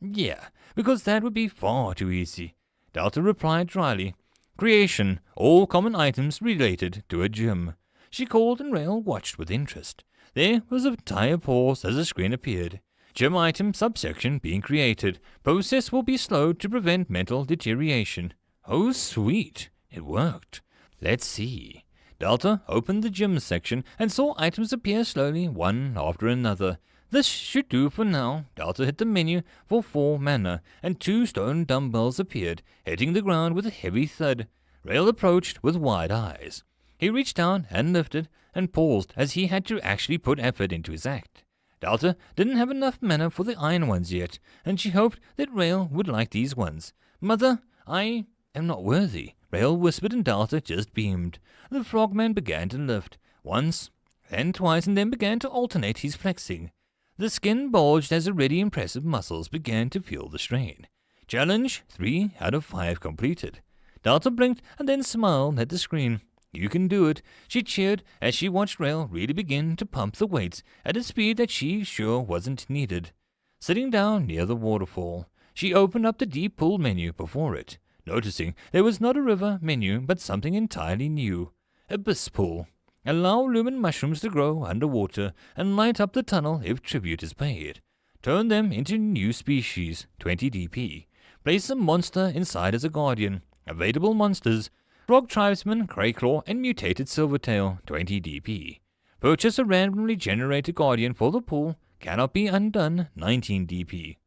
Yeah, because that would be far too easy. Delta replied dryly. Creation. All common items related to a gym. She called and Rail watched with interest. There was a tire pause as a screen appeared. Gym item subsection being created. Process will be slowed to prevent mental deterioration. Oh, sweet. It worked. Let's see. Delta opened the gym section and saw items appear slowly, one after another. This should do for now. Delta hit the menu for 4 mana, and 2 stone dumbbells appeared, hitting the ground with a heavy thud. Rail approached with wide eyes. He reached down and lifted, and paused as he had to actually put effort into his act. Delta didn't have enough mana for the iron ones yet, and she hoped that Rail would like these ones. Mother, I am not worthy. Rail whispered and Delta just beamed. The frogman began to lift, once, then twice, and then began to alternate his flexing. The skin bulged as already impressive muscles began to feel the strain. Challenge 3 out of 5 completed. Delta blinked and then smiled at the screen. You can do it, she cheered as she watched Rail really begin to pump the weights at a speed that she sure wasn't needed. Sitting down near the waterfall, she opened up the deep pool menu before it, noticing there was not a river menu but something entirely new. Abyss pool. Allow lumen mushrooms to grow underwater and light up the tunnel if tribute is paid. Turn them into new species, 20 DP. Place a monster inside as a guardian. Available monsters, Frog Tribesman, Crayclaw, and Mutated Silvertail, 20 DP. Purchase a randomly generated guardian for the pool. Cannot be undone, 19 DP.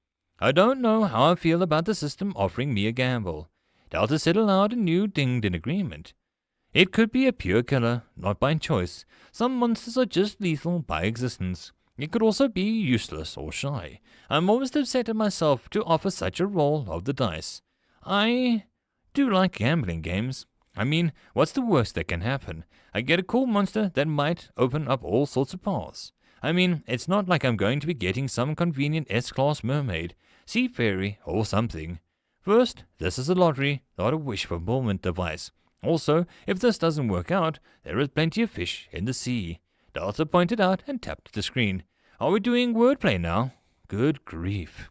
I don't know how I feel about the system offering me a gamble. Delta said aloud and New dinged in agreement. It could be a pure killer, not by choice. Some monsters are just lethal by existence. It could also be useless or shy. I'm almost upset at myself to offer such a roll of the dice. I do like gambling games. I mean, what's the worst that can happen? I get a cool monster that might open up all sorts of paths. I mean, it's not like I'm going to be getting some convenient S-class mermaid, sea fairy, or something. First, this is a lottery, not a wish fulfillment device. Also, if this doesn't work out, there is plenty of fish in the sea. Delta pointed out and tapped the screen. Are we doing wordplay now? Good grief.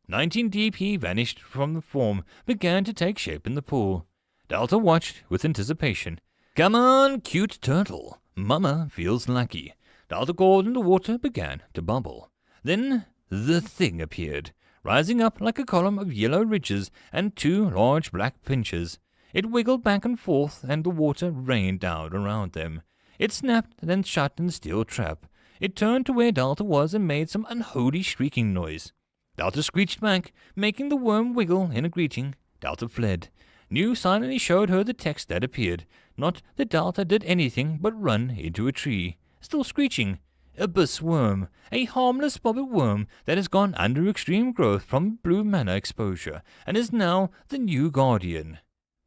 19 DP vanished from the form, began to take shape in the pool. Delta watched with anticipation. Come on, cute turtle. Mama feels lucky. Delta called and the water began to bubble. Then the thing appeared, rising up like a column of yellow ridges and two large black pinches. It wiggled back and forth, and the water rained down around them. It snapped, then shut in the steel trap. It turned to where Delta was and made some unholy shrieking noise. Delta screeched back, making the worm wiggle in a greeting. Delta fled. New silently showed her the text that appeared. Not that Delta did anything but run into a tree. Still screeching. Abyss worm, a harmless bobbit worm that has gone under extreme growth from blue mana exposure and is now the new guardian.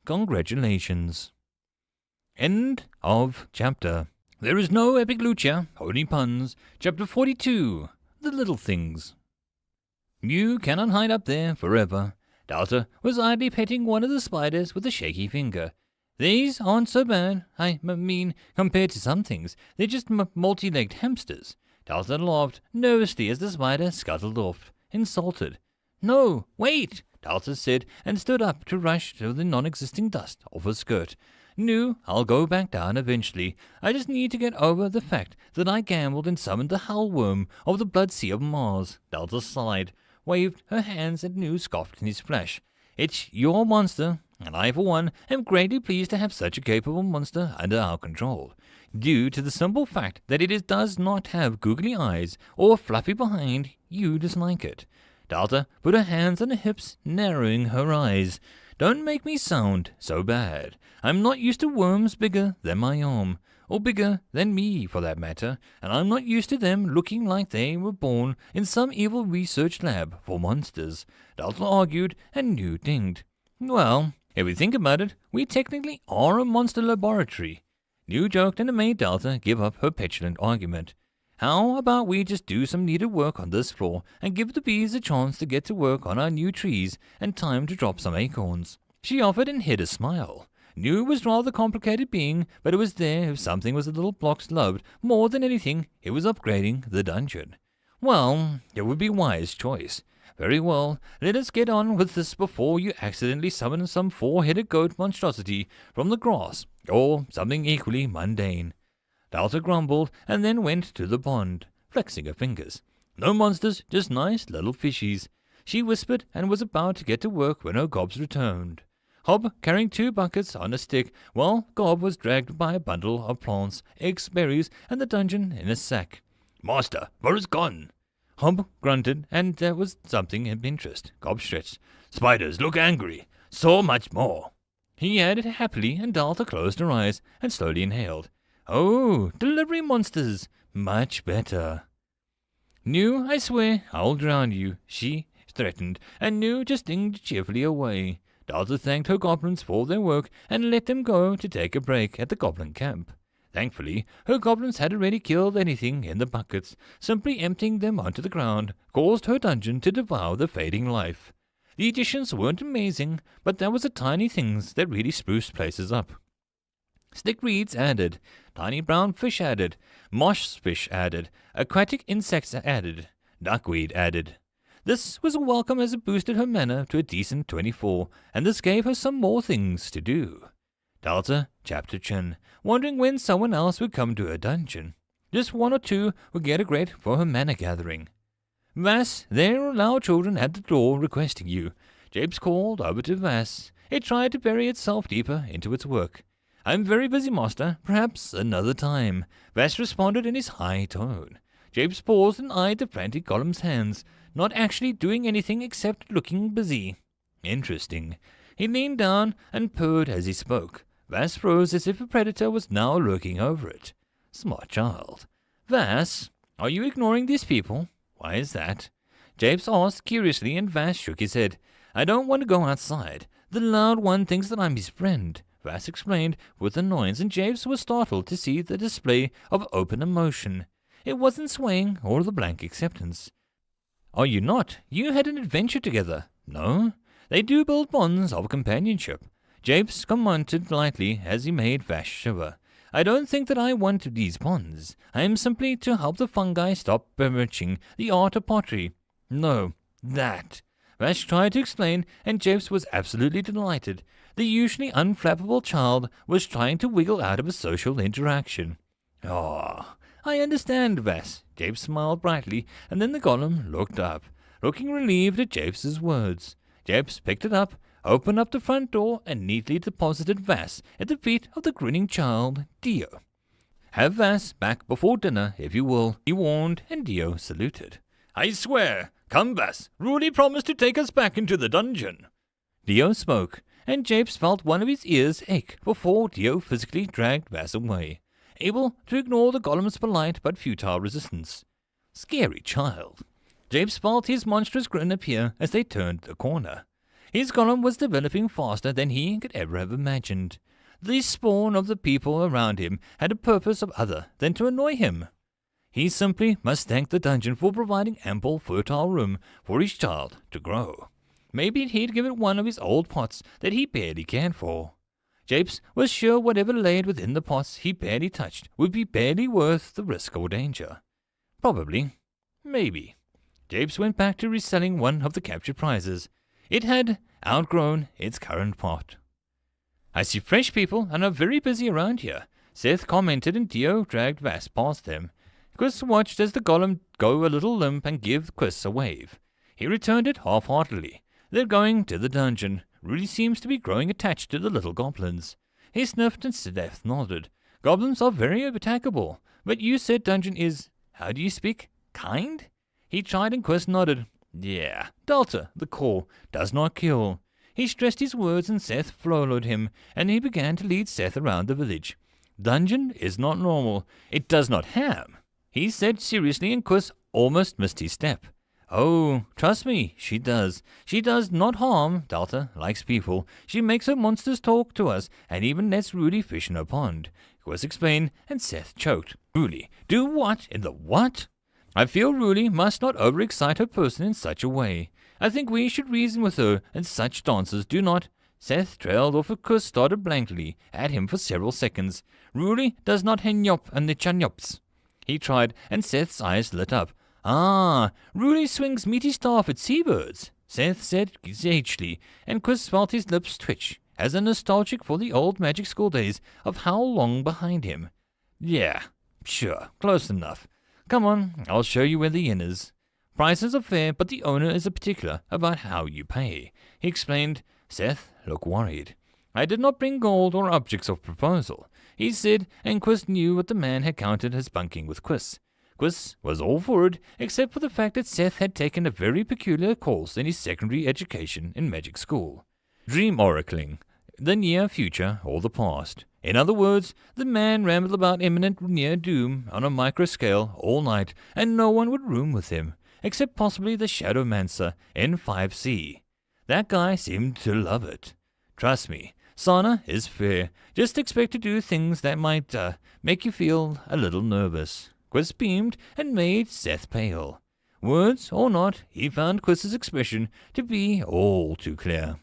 Congratulations. End of chapter. There is no epic lucha, only puns. Chapter 42. The Little Things. You cannot hide up there forever. Delta was idly petting one of the spiders with a shaky finger. These aren't so bad, I mean, compared to some things. They're just multi-legged hamsters. Delta laughed nervously as the spider scuttled off, insulted. No, wait, Delta said, and stood up to rush to the non-existing dust off her skirt. No, I'll go back down eventually. I just need to get over the fact that I gambled and summoned the Hellworm of the Blood Sea of Mars. Delta sighed, waved her hands, and Nu scoffed in his flesh. It's your monster, and I, for one, am greatly pleased to have such a capable monster under our control, due to the simple fact that it does not have googly eyes or fluffy behind. You dislike it. Delta put her hands on her hips, narrowing her eyes. Don't make me sound so bad. I'm not used to worms bigger than my arm, or bigger than me for that matter, and I'm not used to them looking like they were born in some evil research lab for monsters. Delta argued, and Nu dinged. Well, if we think about it, we technically are a monster laboratory. Nu joked, and it made Delta give up her petulant argument. How about we just do some needed work on this floor and give the bees a chance to get to work on our new trees and time to drop some acorns? She offered and hid a smile. Nu was rather a complicated being, but it was there if something was a little Blox loved more than anything. It was upgrading the dungeon. Well, it would be a wise choice. Very well, let us get on with this before you accidentally summon some four-headed goat monstrosity from the grass, or something equally mundane. Delta grumbled and then went to the pond, flexing her fingers. No monsters, just nice little fishies. She whispered and was about to get to work when her gobs returned. Hob carrying 2 buckets on a stick, while Gob was dragged by a bundle of plants, eggs, berries, and the dungeon in a sack. Master, where is gone? Hob grunted, and there was something of interest. Gob stretched. Spiders look angry. So much more. He added happily, and Delta closed her eyes and slowly inhaled. Oh, delivery monsters. Much better. Nu, I swear I'll drown you, she threatened, and Nu just dinged cheerfully away. Delta thanked her goblins for their work and let them go to take a break at the goblin camp. Thankfully, her goblins had already killed anything in the buckets. Simply emptying them onto the ground caused her dungeon to devour the fading life. The additions weren't amazing, but there was the tiny things that really spruced places up. Stick reeds added, tiny brown fish added, marsh fish added, aquatic insects added, duckweed added. This was welcome as it boosted her mana to a decent 24, and this gave her some more things to do. Delta chapped her chin, wondering when someone else would come to her dungeon. Just 1 or 2 would get a great for her mana gathering. Vass, there are now children at the door requesting you. Japes called over to Vass. It tried to bury itself deeper into its work. I'm very busy, master. Perhaps another time. Vass responded in his high tone. Japes paused and eyed the frantic golem's hands, not actually doing anything except looking busy. Interesting. He leaned down and purred as he spoke. Vass froze as if a predator was now lurking over it. Smart child. Vass, are you ignoring these people? Why is that? Japes asked curiously, and Vass shook his head. I don't want to go outside. The loud one thinks that I'm his friend. Vass explained with annoyance, and Japes was startled to see the display of open emotion. It wasn't swaying or the blank acceptance. Are you not? You had an adventure together. No? They do build bonds of companionship. Japes commented lightly as he made Vass shiver. I don't think that I want these bonds. I am simply to help the fungi stop bewitching the art of pottery. No, that. Vass tried to explain, and Japes was absolutely delighted. The usually unflappable child was trying to wiggle out of a social interaction. I understand, Vass. Japes smiled brightly, and then the golem looked up, looking relieved at Japes's words. Japes picked it up, opened up the front door, and neatly deposited Vass at the feet of the grinning child, Dio. Have Vass back before dinner, if you will, he warned, and Dio saluted. I swear. Come, Vass. Ruli promised to take us back into the dungeon. Dio spoke, and Japes felt one of his ears ache before Dio physically dragged Vass away, able to ignore the golem's polite but futile resistance. Scary child. Japes felt his monstrous grin appear as they turned the corner. His golem was developing faster than he could ever have imagined. The spawn of the people around him had a purpose of other than to annoy him. He simply must thank the dungeon for providing ample fertile room for his child to grow. Maybe he'd give it one of his old pots that he barely cared for. Japes was sure whatever laid within the pots he barely touched would be barely worth the risk or danger. Probably. Maybe. Japes went back to reselling one of the captured prizes. It had outgrown its current pot. I see fresh people and are very busy around here, Seth commented, and Dio dragged Vass past them. Quiz watched as the golem go a little limp and give Quiz a wave. He returned it half-heartedly. They're going to the dungeon. Ruli seems to be growing attached to the little goblins. He sniffed and Seth nodded. Goblins are very attackable, but you said dungeon is, how do you speak, kind? He tried and Quiz nodded. Yeah, Delta, the core, does not kill. He stressed his words and Seth followed him, and he began to lead Seth around the village. Dungeon is not normal. It does not harm, he said seriously, and Quiz almost missed his step. Oh, trust me, she does. She does not harm. Delta likes people. She makes her monsters talk to us, and even lets Ruli fish in her pond. Quiz explained, and Seth choked. Ruli, do what in the what? I feel Ruli must not overexcite her person in such a way. I think we should reason with her, and such dances do not. Seth trailed off, and Quiz started blankly at him for several seconds. Ruli does not henyop and the chanyops. He tried, and Seth's eyes lit up. Ah, Ruli swings meaty staff at seabirds, Seth said sagely, and Quiz felt his lips twitch, as a nostalgic for the old magic school days of how long behind him. Yeah, sure, close enough. Come on, I'll show you where the inn is. Prices are fair, but the owner is particular about how you pay, he explained. Seth looked worried. I did not bring gold or objects of proposal, he said, and Quiz knew what the man had counted as bunking with Quiz. Quiz was all for it, except for the fact that Seth had taken a very peculiar course in his secondary education in magic school. Dream oracling, the near future or the past. In other words, the man rambled about imminent near doom on a micro scale all night, and no one would room with him, except possibly the Shadowmancer in 5C. That guy seemed to love it. Trust me, Sana is fair. Just expect to do things that might make you feel a little nervous. Quiz beamed and made Seth pale. Words or not, he found Quiz's expression to be all too clear.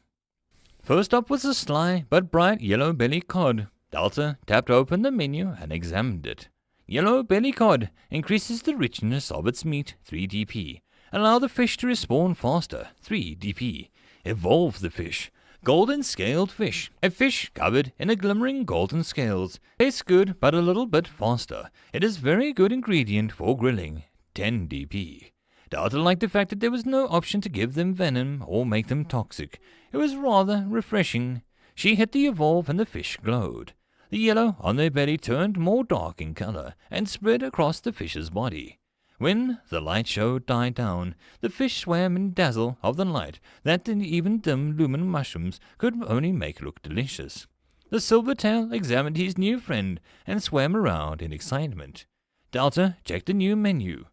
First up was a sly but bright yellow belly cod. Delta tapped open the menu and examined it. Yellow belly cod increases the richness of its meat 3 DP. Allow the fish to respawn faster 3 DP. Evolve the fish. Golden scaled fish. A fish covered in a glimmering golden scales. Tastes good but a little bit faster. It is very good ingredient for grilling. 10 DP. Delta liked the fact that there was no option to give them venom or make them toxic. It was rather refreshing. She hit the evolve and the fish glowed. The yellow on their belly turned more dark in color and spread across the fish's body. When the light show died down, the fish swam in dazzle of the light that the even dim lumen mushrooms could only make look delicious. The silvertail examined his new friend and swam around in excitement. Delta checked the new menu.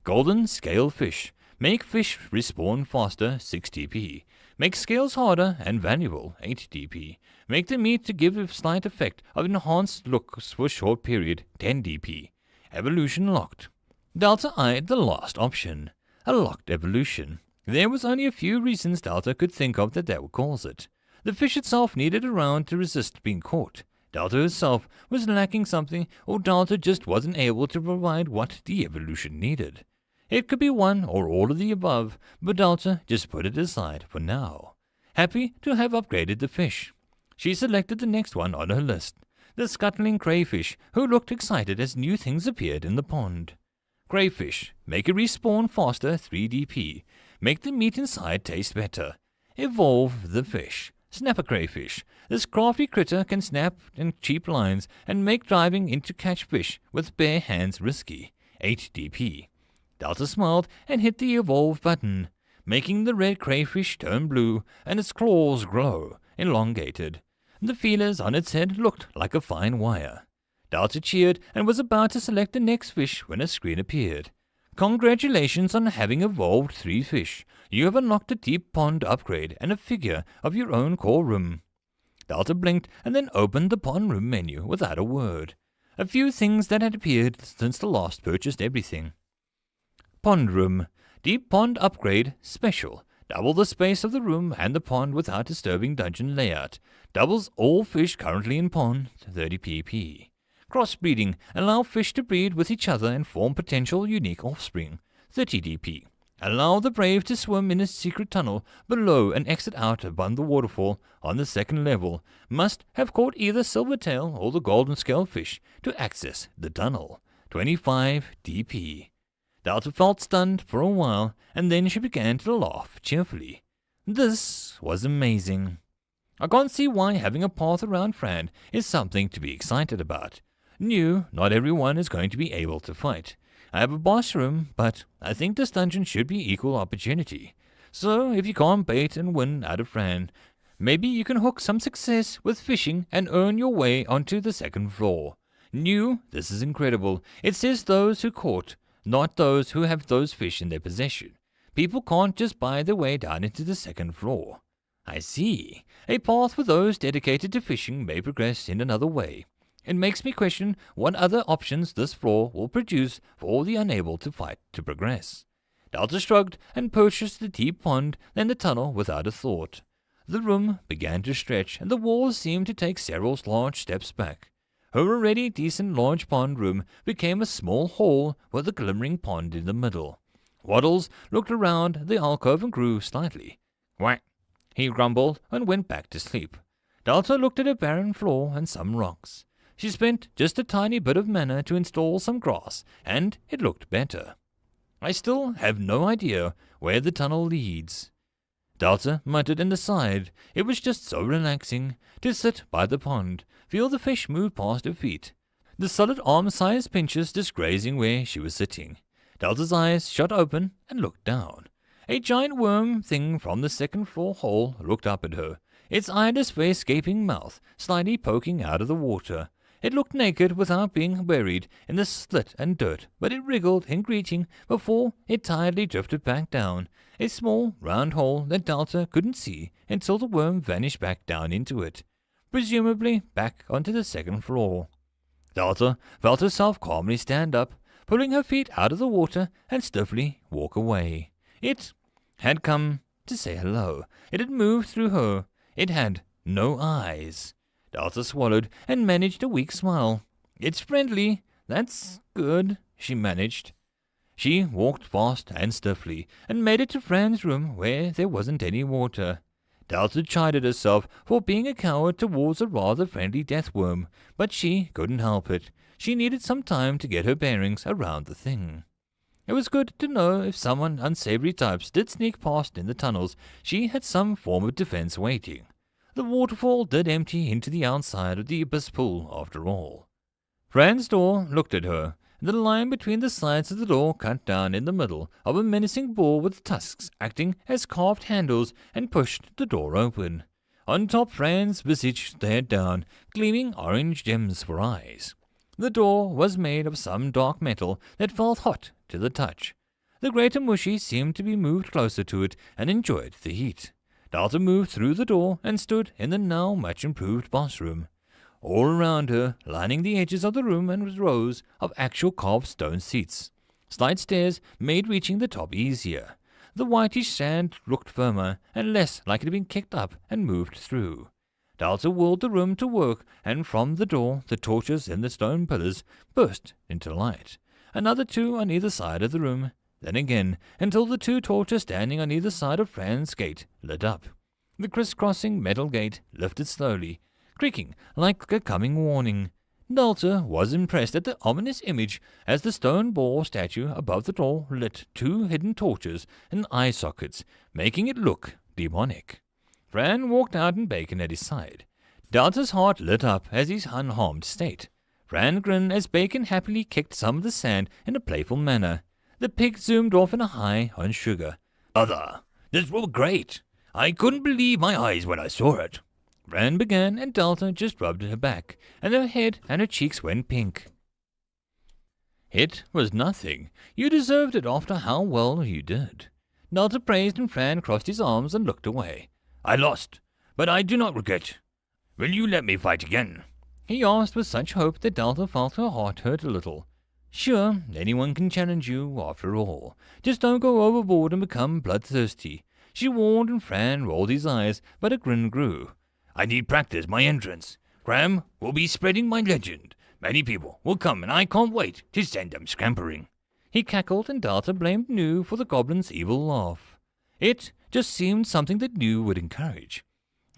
Golden scale fish. Make fish respawn faster 6 DP. Make scales harder and valuable 8 DP. Make the meat to give a slight effect of enhanced looks for a short period 10 DP. Evolution locked. Delta eyed the last option, a locked evolution. There was only a few reasons Delta could think of that would cause it. The fish itself needed a round to resist being caught. Delta herself was lacking something, or Delta just wasn't able to provide what the evolution needed. It could be one or all of the above, but Delta just put it aside for now. Happy to have upgraded the fish. She selected the next one on her list. the scuttling crayfish, who looked excited as new things appeared in the pond. Crayfish, make it respawn faster 3DP. Make the meat inside taste better. Evolve the fish. Snapper crayfish. This crafty critter can snap in cheap lines and make diving in to catch fish with bare hands risky. 8DP. Delta smiled and hit the evolve button, making the red crayfish turn blue and its claws glow, elongated. The feelers on its head looked like a fine wire. Delta cheered and was about to select the next fish when a screen appeared. Congratulations on having evolved 3 fish. You have unlocked a deep pond upgrade and a figure of your own core room. Delta blinked and then opened the pond room menu without a word. A few things that had appeared since the last purchased everything. Pond room. Deep pond upgrade special. Double the space of the room and the pond without disturbing dungeon layout. Doubles all fish currently in pond, 30 pp. Crossbreeding. Allow fish to breed with each other and form potential unique offspring, 30 dp. Allow the brave to swim in a secret tunnel below and exit out above the waterfall on the second level. Must have caught either silvertail or the golden scalefish to access the tunnel, 25 dp. Delta felt stunned for a while, and then she began to laugh cheerfully. This was amazing. I can't see why having a path around Fran is something to be excited about. Not everyone is going to be able to fight. I have a boss room, but I think this dungeon should be equal opportunity. So if you can't bait and win out of Fran, maybe you can hook some success with fishing and earn your way onto the second floor. This is incredible. It says those who caught, not those who have those fish in their possession. People can't just buy their way down into the second floor. I see. A path for those dedicated to fishing may progress in another way. It makes me question what other options this floor will produce for the unable to fight to progress. Delta shrugged and purchased the deep pond, then the tunnel without a thought. The room began to stretch, and the walls seemed to take several large steps back. Her already decent large pond room became a small hall with a glimmering pond in the middle. Waddles looked around the alcove and grew slightly. Quack, he grumbled and went back to sleep. Delta looked at a barren floor and some rocks. She spent just a tiny bit of mana to install some grass, and it looked better. I still have no idea where the tunnel leads. Delta muttered and sighed. It was just so relaxing to sit by the pond, feel the fish move past her feet, the solid arm-sized pinches just grazing where she was sitting. Delta's eyes shot open and looked down. A giant worm thing from the second floor hole looked up at her, its eyeless face gaping mouth slightly poking out of the water. It looked naked without being buried in the slit and dirt, but it wriggled in greeting before it tiredly drifted back down, a small round hole that Delta couldn't see until the worm vanished back down into it, presumably back onto the second floor. Delta felt herself calmly stand up, pulling her feet out of the water and stiffly walk away. It had come to say hello. It had moved through her. It had no eyes. Delta swallowed and managed a weak smile. It's friendly. That's good, she managed. She walked fast and stiffly and made it to Fran's room where there wasn't any water. Delta chided herself for being a coward towards a rather friendly deathworm, but she couldn't help it. She needed some time to get her bearings around the thing. It was good to know if someone unsavory types did sneak past in the tunnels, she had some form of defense waiting. The waterfall did empty into the outside of the abyss pool, after all. Fran's door looked at her, and the line between the sides of the door cut down in the middle of a menacing boar with tusks acting as carved handles and pushed the door open. On top, Fran's visage stared down, gleaming orange gems for eyes. The door was made of some dark metal that felt hot to the touch. The greater Mushi seemed to be moved closer to it and enjoyed the heat. Delta moved through the door and stood in the now much improved boss room. All around her, lining the edges of the room, and rows of actual carved stone seats. Slight stairs made reaching the top easier. The whitish sand looked firmer and less like it had been kicked up and moved through. Delta willed the room to work, and from the door the torches in the stone pillars burst into light. Another 2 on either side of the room. Then again, until the 2 torches standing on either side of Fran's gate lit up. The crisscrossing metal gate lifted slowly, creaking like a coming warning. Delta was impressed at the ominous image as the stone boar statue above the door lit 2 hidden torches in eye sockets, making it look demonic. Fran walked out and Bacon at his side. Delta's heart lit up as his unharmed state. Fran grinned as Bacon happily kicked some of the sand in a playful manner. The pig zoomed off in a high on sugar. "Other, this was great. I couldn't believe my eyes when I saw it." Fran began, and Delta just rubbed her back, and her head and her cheeks went pink. "It was nothing. You deserved it after how well you did." Delta praised, and Fran crossed his arms and looked away. "I lost, but I do not regret. Will you let me fight again?" he asked with such hope that Delta felt her heart hurt a little. "Sure, anyone can challenge you, after all. Just don't go overboard and become bloodthirsty," she warned, and Fran rolled his eyes, but a grin grew. "I need practice my entrance. Graham will be spreading my legend. Many people will come, and I can't wait to send them scampering." He cackled, and Delta blamed New for the goblin's evil laugh. It just seemed something that New would encourage.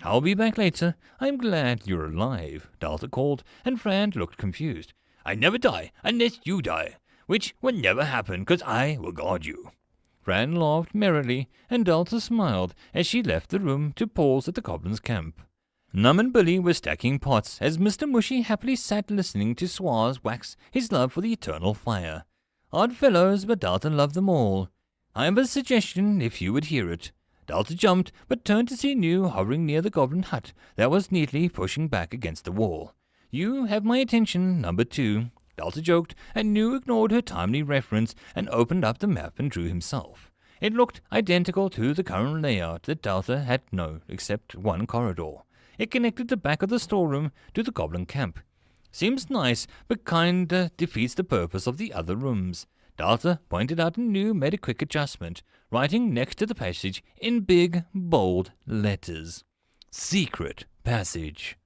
"I'll be back later. I'm glad you're alive," Delta called, and Fran looked confused. "I never die unless you die, which will never happen because I will guard you." Fran laughed merrily, and Delta smiled as she left the room to pause at the goblin's camp. Num and Billy were stacking pots as Mr. Mushy happily sat listening to Swaz wax his love for the eternal fire. Odd fellows, but Delta loved them all. "I have a suggestion, if you would hear it." Delta jumped, but turned to see New hovering near the goblin hut that was neatly pushing back against the wall. "You have my attention, number 2. Delta joked, and New ignored her timely reference and opened up the map and drew himself. It looked identical to the current layout that Delta had no except one corridor. It connected the back of the storeroom to the goblin camp. "Seems nice, but kinda defeats the purpose of the other rooms." Delta pointed out and New made a quick adjustment, writing next to the passage in big, bold letters, "Secret Passage."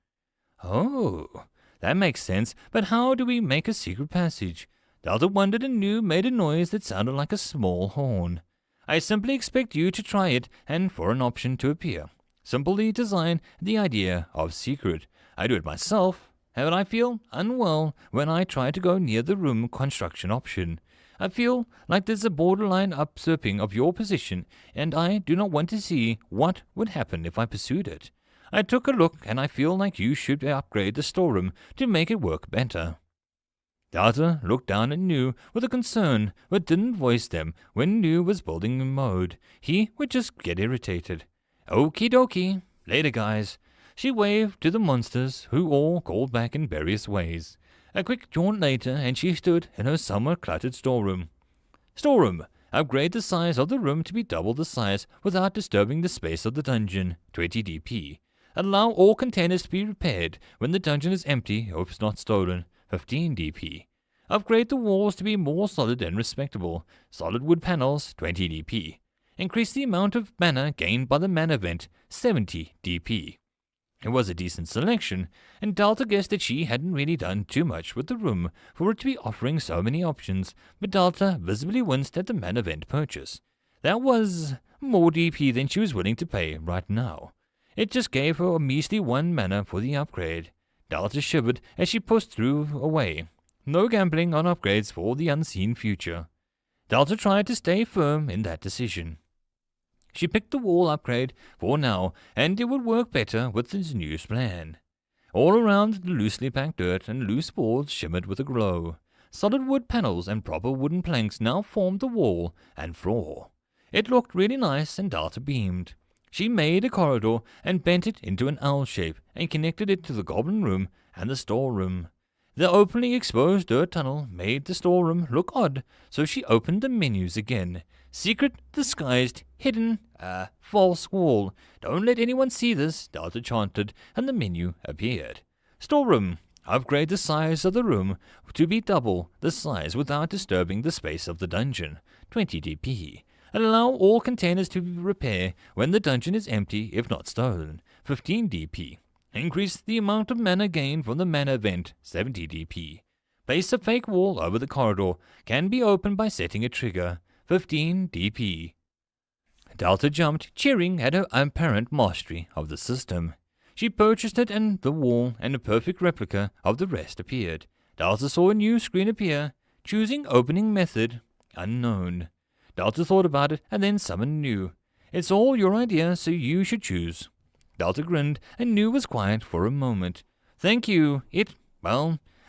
"Oh, that makes sense, but how do we make a secret passage?" Delta wondered, and New made a noise that sounded like a small horn. "I simply expect you to try it and for an option to appear. Simply design the idea of secret. I do it myself, and I feel unwell when I try to go near the room construction option. I feel like there's a borderline usurping of your position, and I do not want to see what would happen if I pursued it. I took a look, and I feel like you should upgrade the storeroom to make it work better." Delta looked down at New with a concern, but didn't voice them when New was building in mode. He would just get irritated. "Okie dokie. Later, guys." She waved to the monsters, who all called back in various ways. A quick jaunt later, and she stood in her somewhat cluttered storeroom. "Storeroom. Upgrade the size of the room to be double the size without disturbing the space of the dungeon, 20 DP. Allow all containers to be repaired when the dungeon is empty or if not stolen, 15 DP. Upgrade the walls to be more solid and respectable, solid wood panels, 20 DP. Increase the amount of mana gained by the mana event, 70 DP. It was a decent selection, and Delta guessed that she hadn't really done too much with the room for it to be offering so many options, but Delta visibly winced at the mana event purchase. That was more DP than she was willing to pay right now. It just gave her a measly 1 mana for the upgrade. Delta shivered as she pushed through away. No gambling on upgrades for the unseen future. Delta tried to stay firm in that decision. She picked the wall upgrade for now, and it would work better with his new plan. All around, the loosely packed dirt and loose boards shimmered with a glow. Solid wood panels and proper wooden planks now formed the wall and floor. It looked really nice, and Delta beamed. She made a corridor and bent it into an L shape and connected it to the goblin room and the storeroom. The openly exposed dirt tunnel made the storeroom look odd, so she opened the menus again. Secret, disguised, hidden, false wall. Don't let anyone see this, Delta chanted, and the menu appeared. Storeroom. Upgrade the size of the room to be double the size without disturbing the space of the dungeon. 20 DP. Allow all containers to repair when the dungeon is empty if not stolen. 15 DP. Increase the amount of mana gained from the mana event. 70 DP. Place a fake wall over the corridor. Can be opened by setting a trigger. 15 DP. Delta jumped, cheering at her apparent mastery of the system. She purchased it and the wall, and a perfect replica of the rest appeared. Delta saw a new screen appear, choosing opening method, unknown. Delta thought about it and then summoned New. It's all your idea, so you should choose. Delta grinned, and New was quiet for a moment. Thank you.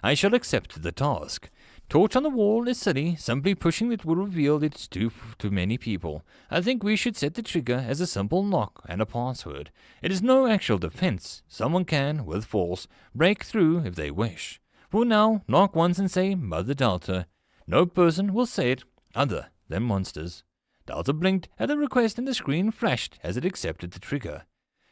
I shall accept the task. Torch on the wall is silly. Simply pushing it will reveal it to many people. I think we should set the trigger as a simple knock and a password. It is no actual defense. Someone can, with force, break through if they wish. For now, knock once and say, Mother Delta. No person will say it other than monsters. Delta blinked at the request and the screen flashed as it accepted the trigger.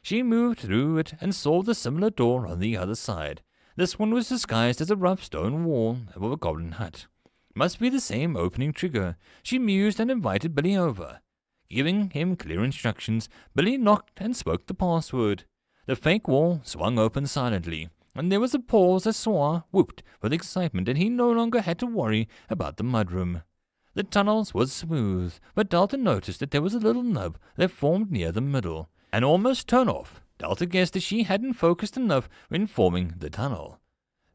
She moved through it and saw the similar door on the other side. This one was disguised as a rough stone wall of a goblin hut. Must be the same opening trigger. She mused and invited Billy over. Giving him clear instructions, Billy knocked and spoke the password. The fake wall swung open silently, and there was a pause as Swa whooped with excitement, and he no longer had to worry about the mudroom. The tunnels was smooth, but Delta noticed that there was a little nub that formed near the middle. An almost turn-off. Delta guessed that she hadn't focused enough when forming the tunnel.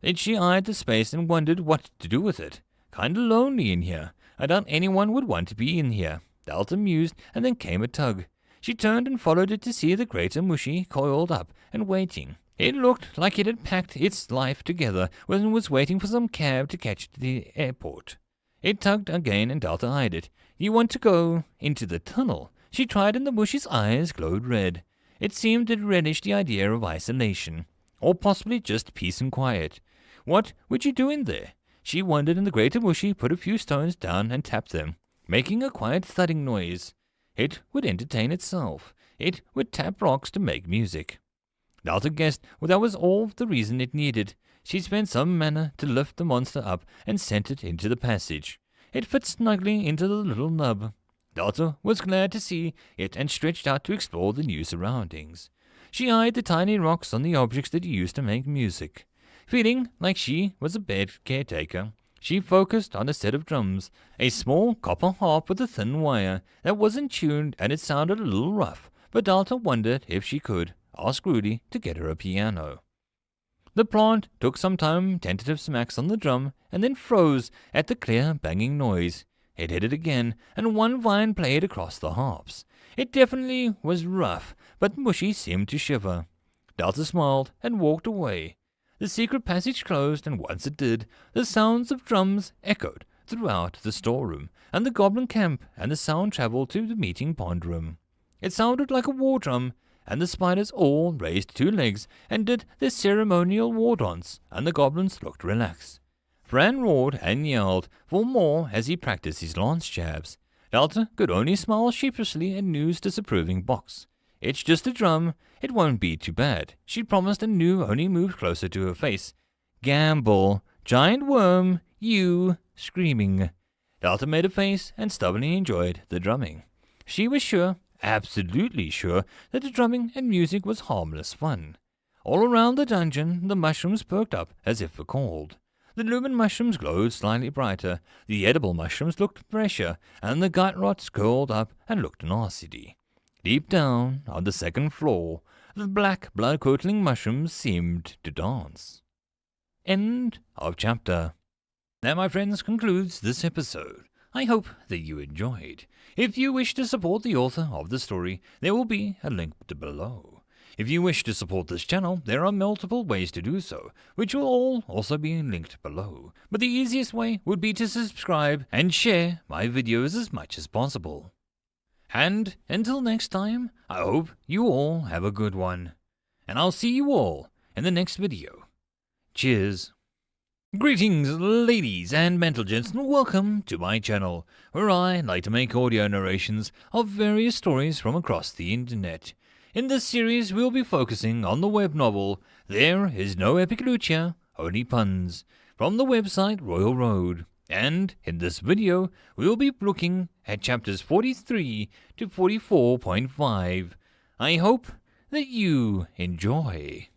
Then she eyed the space and wondered what to do with it. Kinda lonely in here. I doubt anyone would want to be in here. Delta mused, and then came a tug. She turned and followed it to see the greater Mushy coiled up and waiting. It looked like it had packed its life together and was waiting for some cab to catch to the airport. It tugged again, and Delta eyed it. You want to go into the tunnel? She tried, and the Mushy's eyes glowed red. It seemed it relished the idea of isolation, or possibly just peace and quiet. What would you do in there? She wondered, and the greater Mushy put a few stones down and tapped them, making a quiet thudding noise. It would entertain itself. It would tap rocks to make music. Delta guessed that was all the reason it needed. She spent some mana to lift the monster up and sent it into the passage. It fit snugly into the little nub. Delta was glad to see it and stretched out to explore the new surroundings. She eyed the tiny rocks on the objects that used to make music. Feeling like she was a bed caretaker, she focused on a set of drums, a small copper harp with a thin wire that wasn't tuned, and it sounded a little rough, but Delta wondered if she could ask Rudy to get her a piano. The plant took some tentative smacks on the drum and then froze at the clear banging noise. It hit it again, and one vine played across the harps. It definitely was rough, but Mushy seemed to shiver. Delta smiled and walked away. The secret passage closed, and once it did, the sounds of drums echoed throughout the storeroom and the goblin camp, and the sound traveled to the meeting pond room. It sounded like a war drum, and the spiders all raised 2 legs and did their ceremonial war dance, and the goblins looked relaxed. Fran roared and yelled for more as he practiced his lance jabs. Delta could only smile sheepishly at New's disapproving box. It's just a drum. It won't be too bad, she promised, and New only moved closer to her face. Gamble, giant worm, you, screaming. Delta made a face and stubbornly enjoyed the drumming. She was sure, absolutely sure, that the drumming and music was harmless fun. All around the dungeon, the mushrooms perked up as if for cold. The lumen mushrooms glowed slightly brighter, the edible mushrooms looked fresher, and the gut rots curled up and looked nasty. Deep down, on the second floor, the black, blood-curdling mushrooms seemed to dance. End of chapter. That, my friends, concludes this episode. I hope that you enjoyed. If you wish to support the author of the story, there will be a link below. If you wish to support this channel, there are multiple ways to do so, which will all also be linked below. But the easiest way would be to subscribe and share my videos as much as possible. And until next time, I hope you all have a good one. And I'll see you all in the next video. Cheers. Greetings, ladies and gents, and welcome to my channel, where I like to make audio narrations of various stories from across the internet. In this series, we'll be focusing on the web novel There Is No Epic Lucia, Only Puns, from the website Royal Road. And in this video, we'll be looking at chapters 43 to 44.5. I hope that you enjoy.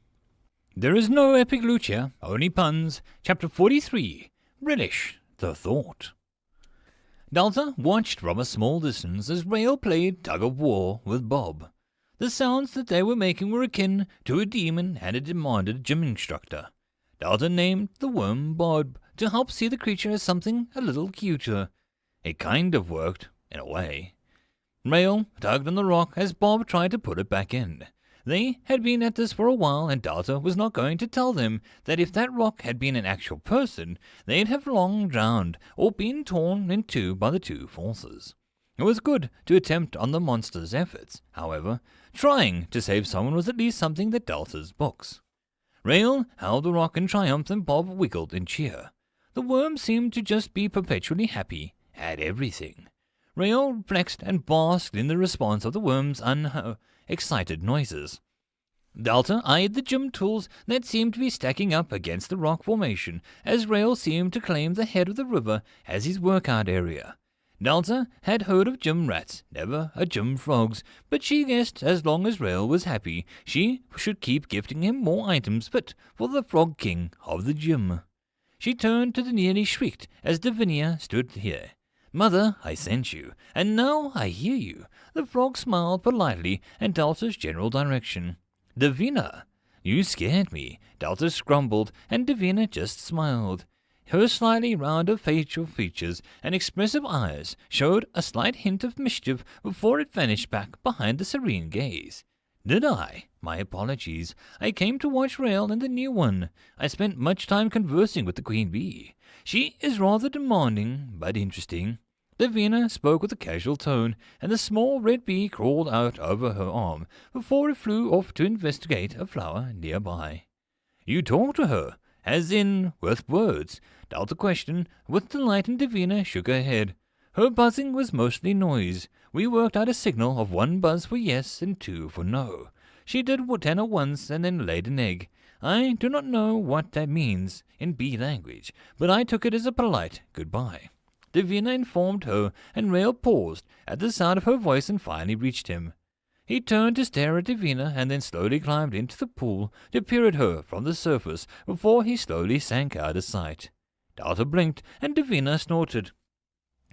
There is no epic Lucia, only puns, chapter 43. Relish the thought. Delta watched from a small distance as Rail played tug-of-war with Bob. The sounds that they were making were akin to a demon and it demanded a gym instructor. Delta named the worm Bob to help see the creature as something a little cuter. It kind of worked, in a way. Rail tugged on the rock as Bob tried to put it back in. They had been at this for a while, and Delta was not going to tell them that if that rock had been an actual person, they'd have long drowned or been torn in two by the two forces. It was good to attempt on the monster's efforts, however. Trying to save someone was at least something that Delta's books. Rail held the rock in triumph and Bob wiggled in cheer. The worm seemed to just be perpetually happy at everything. Rail flexed and basked in the response of the worm's excited noises. Delta eyed the gym tools that seemed to be stacking up against the rock formation as Rail seemed to claim the head of the river as his workout area. Delta had heard of gym rats, never of gym frogs, but she guessed as long as Rail was happy, she should keep gifting him more items fit for the Frog King of the gym. She turned to the nearly shrieked as Davinia stood here. "Mother, I sent you, and now I hear you." The frog smiled politely in Delta's general direction. "Davina, you scared me," Delta grumbled, and Davina just smiled. Her slightly rounded facial features and expressive eyes showed a slight hint of mischief before it vanished back behind the serene gaze. "Did I? My apologies. I came to watch Rail and the new one. I spent much time conversing with the queen bee. She is rather demanding, but interesting." Davina spoke with a casual tone, and the small red bee crawled out over her arm before it flew off to investigate a flower nearby. "You talked to her, as in with words?" Delta questioned with delight, and Davina shook her head. Her buzzing was mostly noise. We worked out a signal of 1 buzz for yes and 2 for no. She did 10 at once and then laid an egg. I do not know what that means in bee language, but I took it as a polite goodbye. Davina informed her, and Rail paused at the sound of her voice and finally reached him. He turned to stare at Davina and then slowly climbed into the pool to peer at her from the surface before he slowly sank out of sight. Delta blinked and Davina snorted.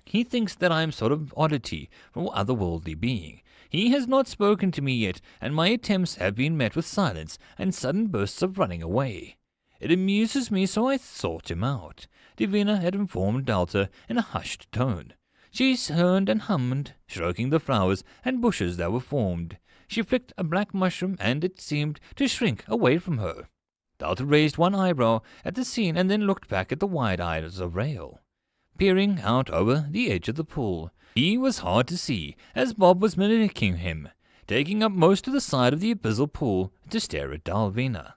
"He thinks that I am sort of oddity from otherworldly being. He has not spoken to me yet, and my attempts have been met with silence and sudden bursts of running away. It amuses me, so I sought him out," Davina had informed Delta in a hushed tone. She turned and hummed, stroking the flowers and bushes that were formed. She flicked a black mushroom, and it seemed to shrink away from her. Delta raised one eyebrow at the scene and then looked back at the wide eyes of Rail, peering out over the edge of the pool. He was hard to see, as Bob was mimicking him, taking up most of the side of the abyssal pool to stare at Davina.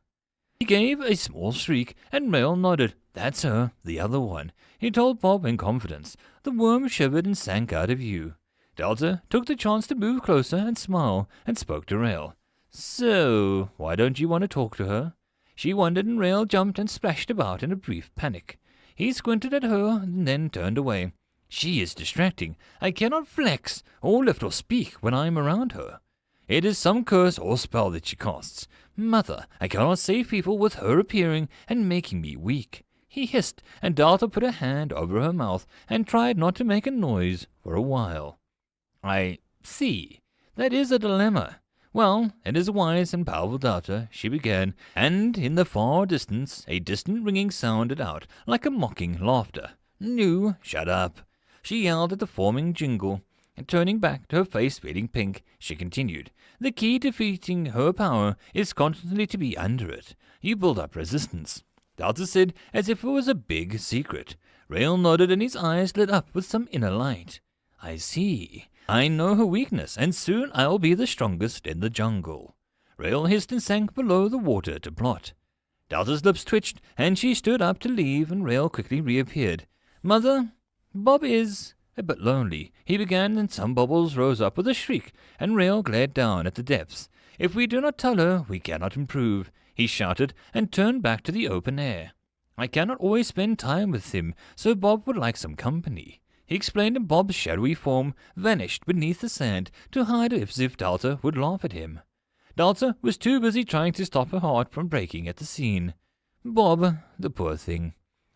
He gave a small shriek, and Rail nodded. "That's her, the other one," he told Bob in confidence. The worm shivered and sank out of view. Delta took the chance to move closer and smile, and spoke to Rail. "So, why don't you want to talk to her?" She wondered, and Rail jumped and splashed about in a brief panic. He squinted at her and then turned away. "She is distracting. I cannot flex or lift or speak when I am around her. It is some curse or spell that she casts. Mother, I cannot save people with her appearing and making me weak." He hissed, and Delta put a hand over her mouth and tried not to make a noise for a while. "I see. That is a dilemma. Well, it is wise and powerful, Delta," she began, and in the far distance a distant ringing sounded out like a mocking laughter. "No, shut up," she yelled at the forming jingle, and turning back to her face fading pink, she continued. "The key to defeating her power is constantly to be under it. You build up resistance." Delta said as if it was a big secret. Rail nodded and his eyes lit up with some inner light. "I see. I know her weakness, and soon I'll be the strongest in the jungle." Rail hissed and sank below the water to plot. Delta's lips twitched, and she stood up to leave, and Rail quickly reappeared. "Mother, Bob is a bit lonely," he began, and some bubbles rose up with a shriek, and Rail glared down at the depths. "If we do not tell her, we cannot improve," he shouted, and turned back to the open air. "I cannot always spend time with him, so Bob would like some company," he explained, and Bob's shadowy form vanished beneath the sand to hide as if Delta would laugh at him. Delta was too busy trying to stop her heart from breaking at the scene. Bob, the poor thing.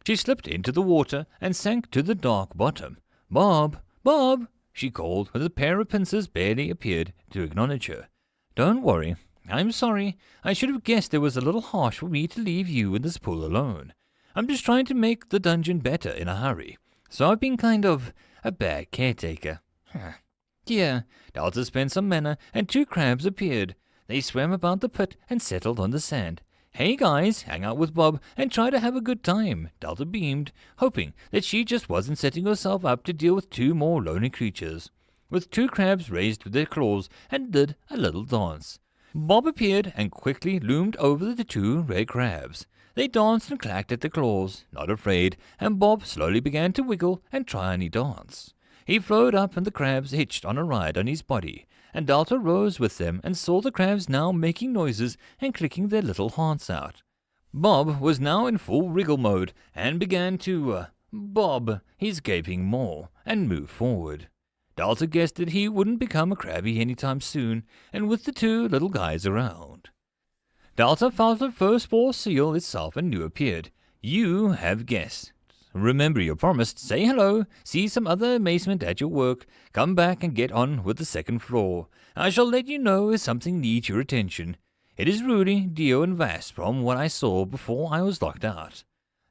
She slipped into the water and sank to the dark bottom. "Bob, Bob," she called, as a pair of pincers barely appeared to acknowledge her. Don't worry. I'm sorry. I should have guessed it was a little harsh for me to leave you in this pool alone. I'm just trying to make the dungeon better in a hurry, so I've been kind of a bad caretaker. Here, Delta spent some mana, and 2 crabs appeared. They swam about the pit and settled on the sand. Hey guys, hang out with Bob and try to have a good time, Delta beamed, hoping that she just wasn't setting herself up to deal with 2 more lonely creatures. With 2 crabs raised with their claws and did a little dance. Bob appeared and quickly loomed over the 2 red crabs. They danced and clacked at the claws, not afraid, and Bob slowly began to wiggle and try any dance. He flowed up and the crabs hitched on a ride on his body, and Delta rose with them and saw the crabs now making noises and clicking their little hearts out. Bob was now in full wriggle mode and began to, bob his gaping maw and move forward. Delta guessed that he wouldn't become a crabby anytime soon, and with the 2 little guys around. Delta felt the first ball seal itself and knew appeared. You have guessed. Remember your promise, say hello, see some other amazement at your work, come back and get on with the 2nd floor. I shall let you know if something needs your attention. It is Rudy, Dio, and Vass from what I saw before I was locked out.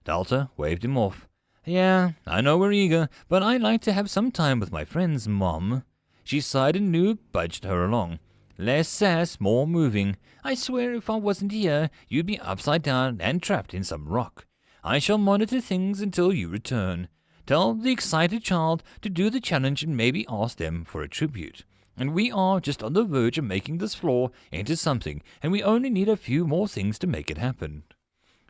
Delta waved him off. Yeah, I know we're eager, but I like to have some time with my friends, Mom. She sighed and Noob budged her along. Less sass, more moving. I swear if I wasn't here, you'd be upside down and trapped in some rock. I shall monitor things until you return. Tell the excited child to do the challenge and maybe ask them for a tribute. And we are just on the verge of making this floor into something, and we only need a few more things to make it happen.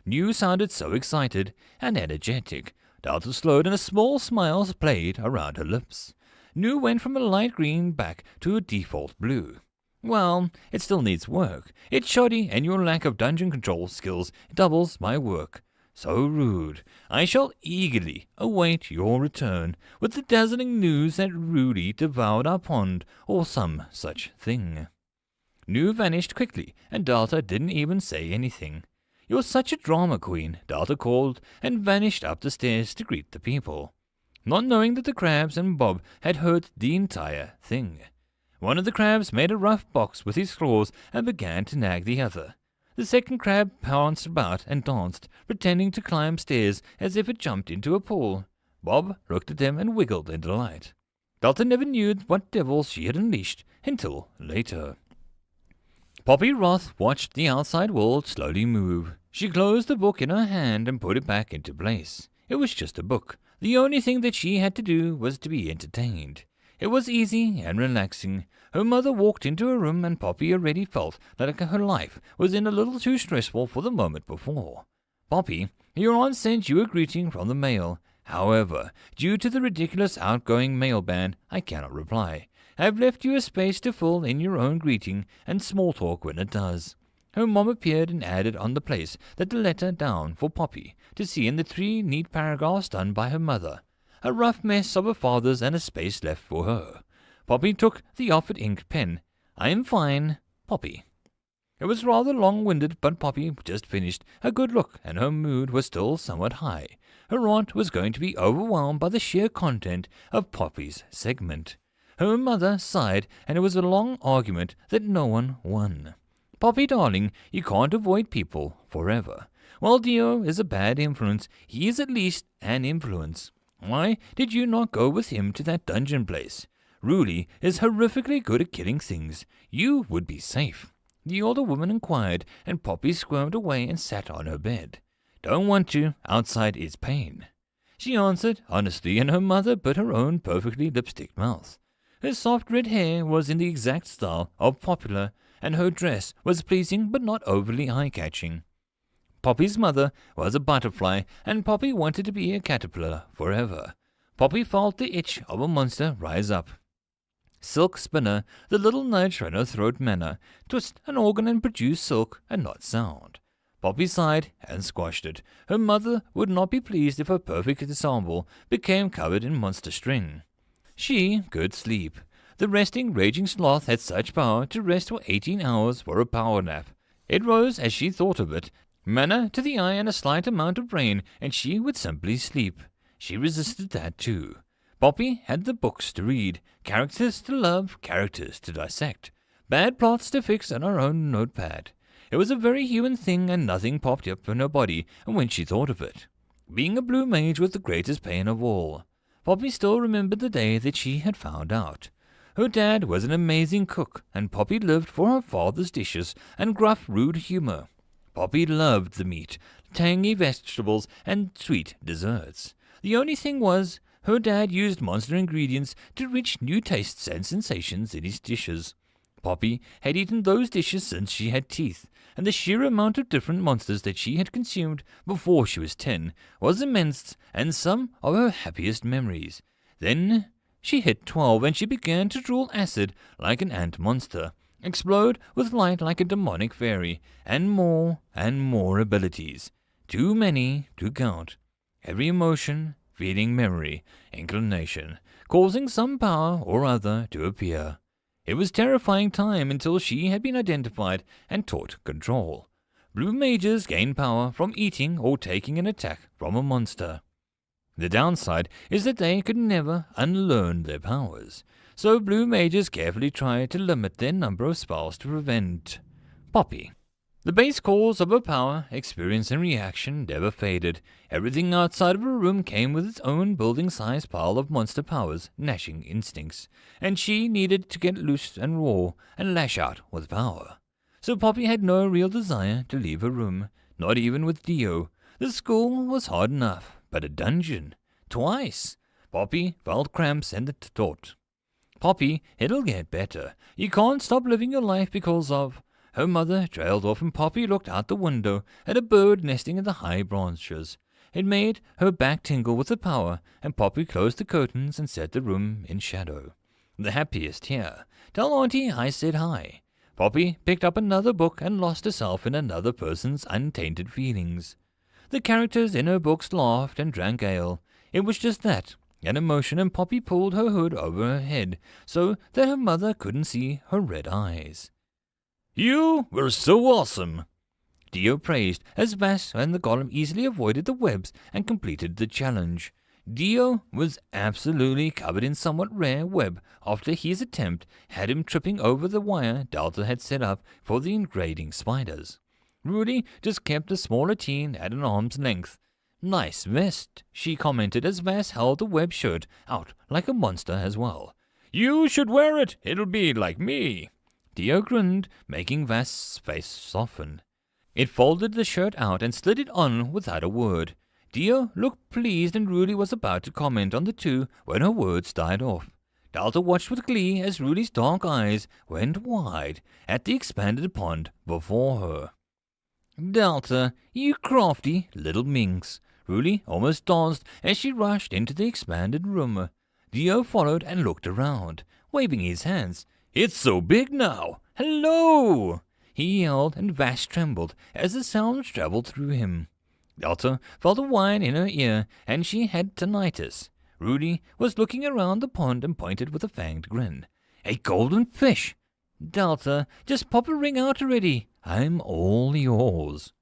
New sounded so excited and energetic. Delta slowed and a small smile played around her lips. New went from a light green back to a default blue. Well, it still needs work. It's shoddy, and your lack of dungeon control skills doubles my work. So rude. I shall eagerly await your return with the dazzling news that Rudy devoured our pond, or some such thing. New vanished quickly, and Delta didn't even say anything. You're such a drama queen, Delta called, and vanished up the stairs to greet the people, not knowing that the crabs and Bob had heard the entire thing. One of the crabs made a rough box with his claws and began to nag the other. The 2nd crab pounced about and danced, pretending to climb stairs as if it jumped into a pool. Bob looked at them and wiggled in delight. Delta never knew what devils she had unleashed until later. Poppy Roth watched the outside world slowly move. She closed the book in her hand and put it back into place. It was just a book. The only thing that she had to do was to be entertained. It was easy and relaxing. Her mother walked into her room and Poppy already felt like her life was in a little too stressful for the moment before. Poppy, your aunt sent you a greeting from the mail. However, due to the ridiculous outgoing mail ban, I cannot reply. I've left you a space to fill in your own greeting and small talk when it does. Her mom appeared and added on the place that the letter down for Poppy to see in the 3 neat paragraphs done by her mother. A rough mess of her father's and a space left for her. Poppy took the offered ink pen. I am fine, Poppy. It was rather long-winded, but Poppy just finished a good look, and her mood was still somewhat high. Her aunt was going to be overwhelmed by the sheer content of Poppy's segment. Her mother sighed, and it was a long argument that no one won. Poppy, darling, you can't avoid people forever. While Dio is a bad influence, he is at least an influence. Why did you not go with him to that dungeon place? Rudy is horrifically good at killing things. You would be safe. The older woman inquired, and Poppy squirmed away and sat on her bed. Don't want to. Outside is pain. She answered honestly, and her mother bit her own perfectly lipstick mouth. Her soft red hair was in the exact style of Popular, and her dress was pleasing but not overly eye-catching. Poppy's mother was a butterfly, and Poppy wanted to be a caterpillar forever. Poppy felt the itch of a monster rise up. Silk spinner, the little nudge in her throat manner, twist an organ and produce silk and not sound. Poppy sighed and squashed it. Her mother would not be pleased if her perfect ensemble became covered in monster string. She could sleep. The resting, raging sloth had such power to rest for 18 hours for a power nap. It rose as she thought of it. Mana to the eye and a slight amount of brain, and she would simply sleep. She resisted that too. Poppy had the books to read, characters to love, characters to dissect. bad plots to fix on her own notepad. It was a very human thing, and nothing popped up in her body when she thought of it. Being a blue mage was the greatest pain of all. Poppy still remembered the day that she had found out. Her dad was an amazing cook, and Poppy lived for her father's dishes and gruff, rude humor. Poppy loved the meat, tangy vegetables, and sweet desserts. The only thing was, her dad used monster ingredients to reach new tastes and sensations in his dishes. Poppy had eaten those dishes since she had teeth, and the sheer amount of different monsters that she had consumed before she was 10 was immense and some of her happiest memories. Then she hit 12 and she began to drool acid like an ant monster, explode with light like a demonic fairy, and more abilities. Too many to count. Every emotion, feeling, memory, inclination, causing some power or other to appear. It was terrifying time until she had been identified and taught control. Blue mages gain power from eating or taking an attack from a monster. The downside is that they could never unlearn their powers, so blue mages carefully try to limit their number of spells to prevent. Poppy. The base cause of her power, experience, and reaction never faded. Everything outside of her room came with its own building-sized pile of monster powers, gnashing instincts, and she needed to get loose and raw and lash out with power. So Poppy had no real desire to leave her room, not even with Dio. The school was hard enough, but a dungeon. Twice. Poppy felt cramps and the thought. Poppy, it'll get better. You can't stop living your life because of... Her mother trailed off and Poppy looked out the window at a bird nesting in the high branches. It made her back tingle with the power, and Poppy closed the curtains and set the room in shadow. The happiest here. Tell Auntie I said hi. Poppy picked up another book and lost herself in another person's untainted feelings. The characters in her books laughed and drank ale. It was just that, an emotion, and Poppy pulled her hood over her head so that her mother couldn't see her red eyes. "You were so awesome," Dio praised as Vass and the golem easily avoided the webs and completed the challenge. Dio was absolutely covered in somewhat rare web after his attempt had him tripping over the wire Delta had set up for the ingrading spiders. Rudy just kept the smaller teen at an arm's length. "Nice vest," she commented as Vass held the web shirt out like a monster as well. "You should wear it. It'll be like me." Dio grinned, making Vass's face soften. It folded the shirt out and slid it on without a word. Dio looked pleased and Rudy was about to comment on the two when her words died off. Delta watched with glee as Rudy's dark eyes went wide at the expanded pond before her. "Delta, you crafty little minx." Rudy almost danced as she rushed into the expanded room. Dio followed and looked around, waving his hands. "It's so big now! Hello!" he yelled, and Vass trembled as the sounds traveled through him. Delta felt a whine in her ear, and she had tinnitus. Rudy was looking around the pond and pointed with a fanged grin. "A golden fish! Delta, just pop a ring out already. I'm all yours."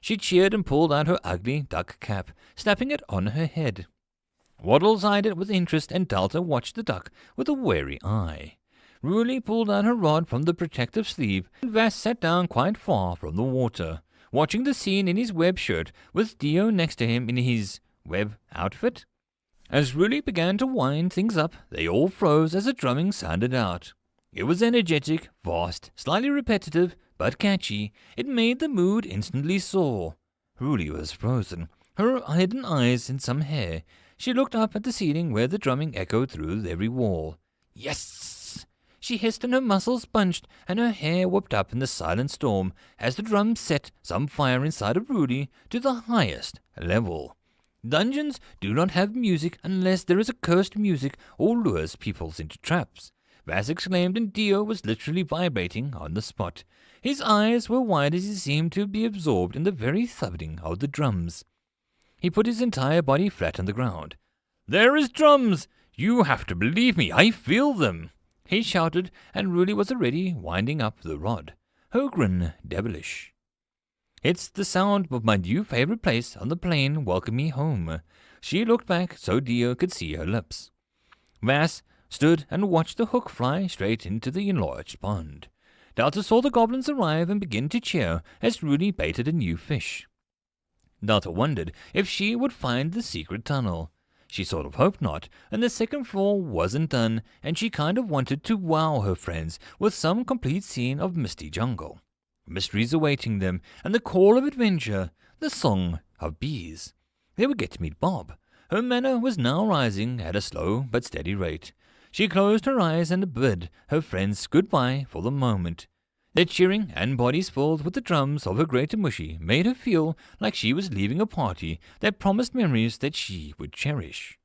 She cheered and pulled out her ugly duck cap, snapping it on her head. Waddles eyed it with interest, and Delta watched the duck with a wary eye. Rudy pulled out her rod from the protective sleeve, and Vass sat down quite far from the water, watching the scene in his web shirt with Dio next to him in his web outfit. As Rudy began to wind things up, they all froze as the drumming sounded out. It was energetic, fast, slightly repetitive, but catchy. It made the mood instantly soar. Rudy was frozen, her hidden eyes in some hair. She looked up at the ceiling where the drumming echoed through every wall. "Yes!" she hissed, and her muscles bunched and her hair whipped up in the silent storm as the drums set some fire inside of Rudy to the highest level. Dungeons do not have music unless there is a cursed music or lures people into traps. Vass exclaimed, and Dio was literally vibrating on the spot. His eyes were wide as he seemed to be absorbed in the very thudding of the drums. He put his entire body flat on the ground. "There is drums! You have to believe me, I feel them!" he shouted, and Rudy was already winding up the rod, her grin devilish. "It's the sound of my new favorite place on the plain welcome me home." She looked back so Dio could see her lips. Vass stood and watched the hook fly straight into the enlarged pond. Delta saw the goblins arrive and begin to cheer as Rudy baited a new fish. Delta wondered if she would find the secret tunnel. She sort of hoped not, and the second floor wasn't done, and she kind of wanted to wow her friends with some complete scene of misty jungle. Mysteries awaiting them, and the call of adventure, the song of bees. They would get to meet Bob. Her manner was now rising at a slow but steady rate. She closed her eyes and bid her friends goodbye for the moment. Their cheering and bodies filled with the drums of her great mushy made her feel like she was leaving a party that promised memories that she would cherish.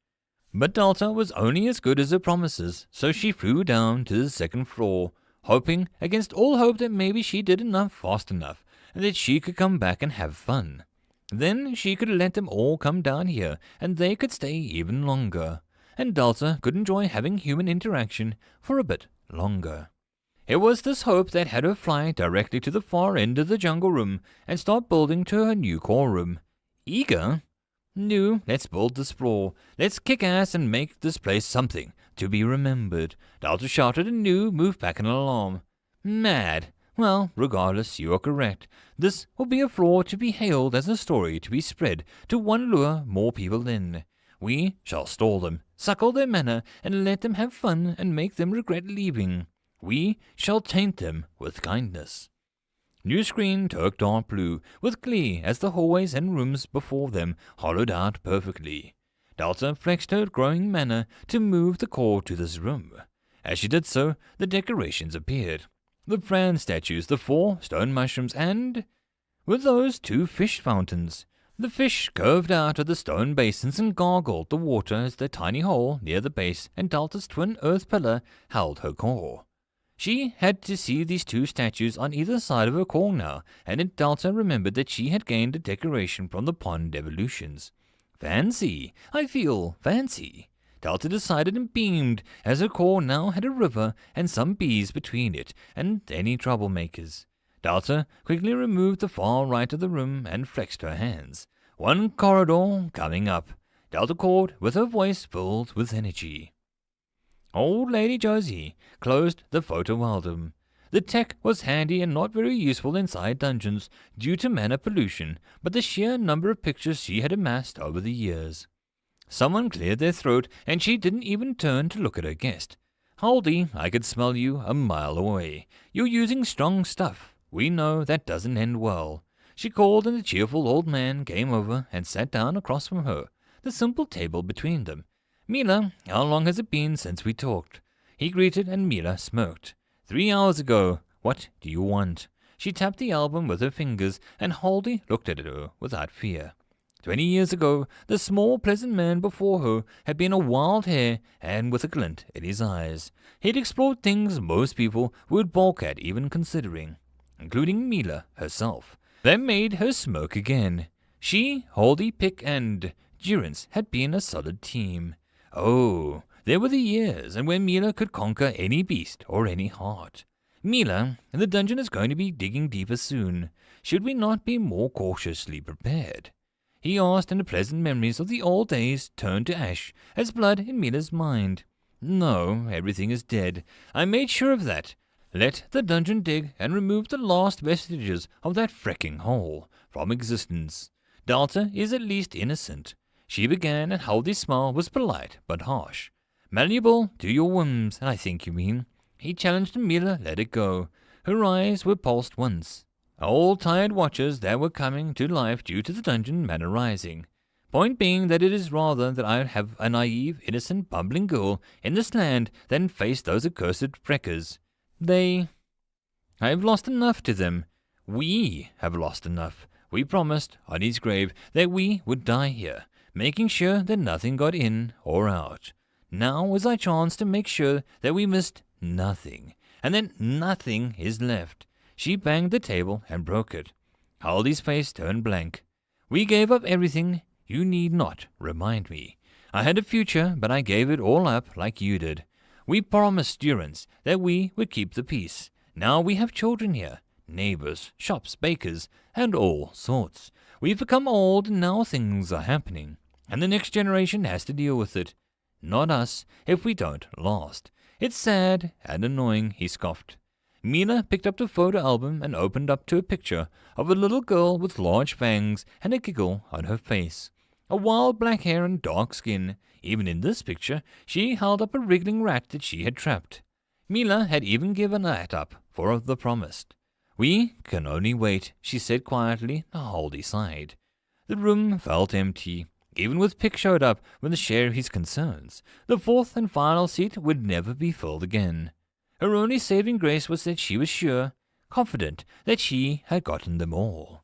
But Delta was only as good as her promises, so she flew down to the second floor, hoping against all hope that maybe she did enough fast enough, and that she could come back and have fun. Then she could let them all come down here, and they could stay even longer, and Delta could enjoy having human interaction for a bit longer. It was this hope that had her fly directly to the far end of the jungle room and start building to her new core room. Eager? No, let's build this floor. Let's kick ass and make this place something to be remembered. Delta shouted and Nu moved back in alarm. Mad. Well, regardless, you are correct. This will be a floor to be hailed as a story to be spread to one lure more people in. We shall stall them, suckle their manner, and let them have fun and make them regret leaving. We shall taint them with kindness. New screen took dark blue, with glee as the hallways and rooms before them hollowed out perfectly. Delta flexed her growing manner to move the core to this room. As she did so, the decorations appeared. The Fran statues, the 4 stone mushrooms, and with those 2 fish fountains. The fish curved out of the stone basins and gargled the water as the tiny hole near the base and Delta's twin earth pillar held her core. She had to see these 2 statues on either side of her core now, and Delta remembered that she had gained a decoration from the pond evolutions. Fancy! I feel fancy! Delta decided and beamed, as her core now had a river and some bees between it and any troublemakers. Delta quickly removed the far right of the room and flexed her hands. One corridor coming up. Delta called with her voice filled with energy. Old Lady Josie closed the photo album. The tech was handy and not very useful inside dungeons due to mana pollution, but the sheer number of pictures she had amassed over the years. Someone cleared their throat, and she didn't even turn to look at her guest. Haldy, I could smell you a mile away. You're using strong stuff. We know that doesn't end well. She called, and the cheerful old man came over and sat down across from her, the simple table between them. Mila, how long has it been since we talked? He greeted, and Mila smirked. 3 hours ago. What do you want? She tapped the album with her fingers, and Haldy looked at her without fear. 20 years ago, the small, pleasant man before her had been a wild hare and with a glint in his eyes. He'd explored things most people would balk at even considering, including Mila herself. That made her smirk again. She, Haldy, Pick, and Durance had been a solid team. Oh, there were the years, and when Mila could conquer any beast or any heart. Mila, the dungeon is going to be digging deeper soon. Should we not be more cautiously prepared? He asked, and the pleasant memories of the old days turned to ash as blood in Mila's mind. No, everything is dead. I made sure of that. Let the dungeon dig and remove the last vestiges of that fricking hole from existence. Delta is at least innocent. She began, and Haldy's smile was polite but harsh. Malleable to your whims, I think you mean. He challenged, and Mila let it go. Her eyes were pulsed once. All tired watchers that were coming to life due to the dungeon mana rising. Point being that it is rather that I have a naive, innocent, bumbling girl in this land than face those accursed wreckers. I have lost enough to them. We have lost enough. We promised, on his grave, that we would die here, making sure that nothing got in or out. Now was our chance to make sure that we missed nothing, and that nothing is left. She banged the table and broke it. Haldy's face turned blank. We gave up everything. You need not remind me. I had a future, but I gave it all up like you did. We promised Durance that we would keep the peace. Now we have children here, neighbors, shops, bakers, and all sorts. We've become old, and now things are happening, and the next generation has to deal with it. Not us, if we don't last. It's sad and annoying, he scoffed. Mila picked up the photo album and opened up to a picture of a little girl with large fangs and a giggle on her face. A wild black hair and dark skin. Even in this picture, she held up a wriggling rat that she had trapped. Mila had even given that up for the promised. "We can only wait," she said quietly. Holdy sighed. The room felt empty. Even with Pick showed up with a share of his concerns, the fourth and final seat would never be filled again. Her only saving grace was that she was sure, confident, that she had gotten them all.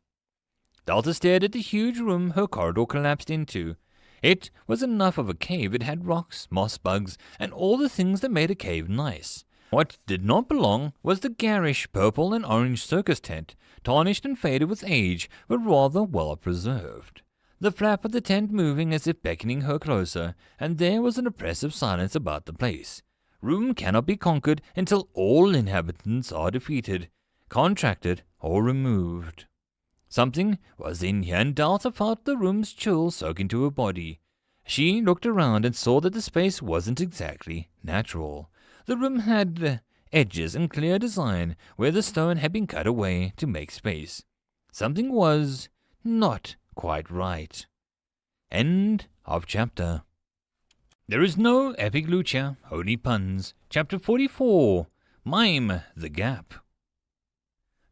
Delta stared at the huge room her corridor collapsed into. It was enough of a cave. It had rocks, moss bugs, and all the things that made a cave nice. What did not belong was the garish purple and orange circus tent, tarnished and faded with age, but rather well preserved. The flap of the tent moving as if beckoning her closer, and there was an oppressive silence about the place. Room cannot be conquered until all inhabitants are defeated, contracted, or removed. Something was in here, and Delta felt the room's chill soak into her body. She looked around and saw that the space wasn't exactly natural. The room had edges and clear design where the stone had been cut away to make space. Something was not quite right. End of chapter. There is no epic lucha, only puns. Chapter 44. Mime the Gap.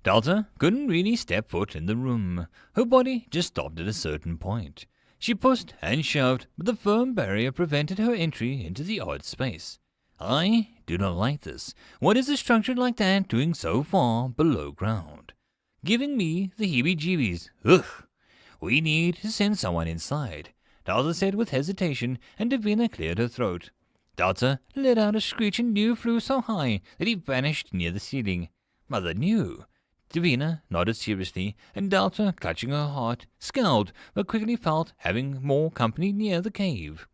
Delta couldn't really step foot in the room. Her body just stopped at a certain point. She pushed and shoved, but the firm barrier prevented her entry into the odd space. I do not like this. What is a structure like that doing so far below ground? Giving me the heebie-jeebies. Ugh! We need to send someone inside, Delta said with hesitation, and Davina cleared her throat. Delta let out a screech and New flew so high that he vanished near the ceiling. Mother New. Davina nodded seriously, and Delta, clutching her heart, scowled, but quickly felt having more company near the cave.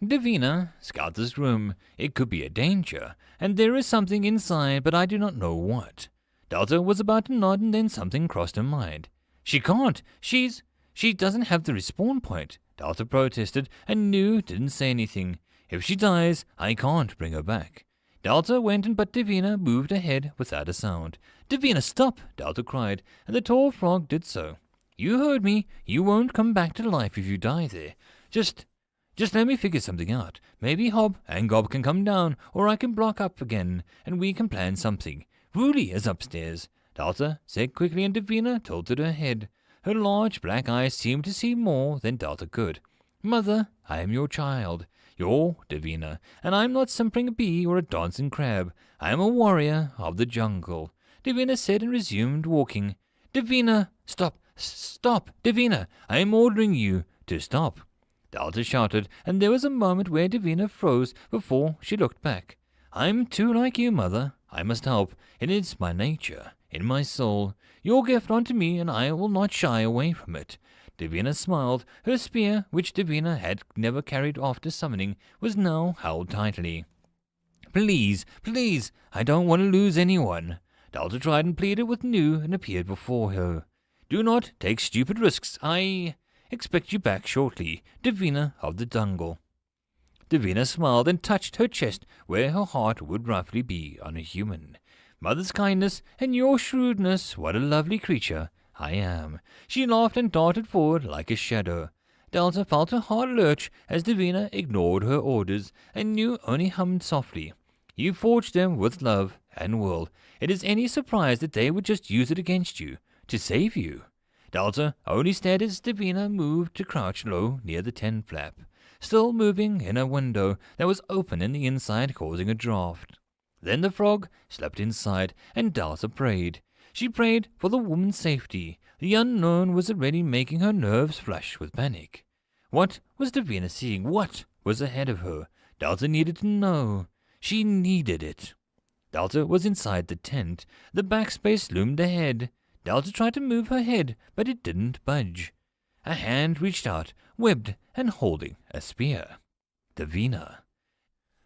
Davina, scout this room. It could be a danger, and there is something inside, but I do not know what. Delta was about to nod, and then something crossed her mind. She can't. She doesn't have the respawn point. Delta protested, and New didn't say anything. If she dies, I can't bring her back. Delta went, but Davina moved ahead without a sound. Davina, stop! Delta cried, and the tall frog did so. You heard me. You won't come back to life if you die there. Just let me figure something out. Maybe Hob and Gob can come down, or I can block up again, and we can plan something. Ruli is upstairs, Delta said quickly, and Davina tilted her head. Her large black eyes seemed to see more than Delta could. Mother, I am your child. You're Davina, and I'm not simpering a bee or a dancing crab. I am a warrior of the jungle, Davina said, and resumed walking. Davina, stop, Davina, I am ordering you to stop. Delta shouted, and there was a moment where Davina froze before she looked back. I'm too like you, Mother. I must help. It is my nature, in my soul. Your gift unto me, and I will not shy away from it. Davina smiled. Her spear, which Davina had never carried after summoning, was now held tightly. Please, I don't want to lose anyone. Delta tried and pleaded with New and appeared before her. Do not take stupid risks. I expect you back shortly, Davina of the jungle. Davina smiled and touched her chest where her heart would roughly be on a human. Mother's kindness and your shrewdness, what a lovely creature I am. She laughed and darted forward like a shadow. Delta felt her heart lurch as Davina ignored her orders, and New only hummed softly. You forged them with love and will. It is any surprise that they would just use it against you, to save you. Delta only stared as Davina moved to crouch low near the tent flap, still moving in a window that was open in the inside, causing a draft. Then the frog slept inside, and Delta prayed. She prayed for the woman's safety. The unknown was already making her nerves flush with panic. What was Davina seeing? What was ahead of her? Delta needed to know. She needed it. Delta was inside the tent. The backspace loomed ahead. Delta tried to move her head, but it didn't budge. A hand reached out, webbed and holding a spear. Davina.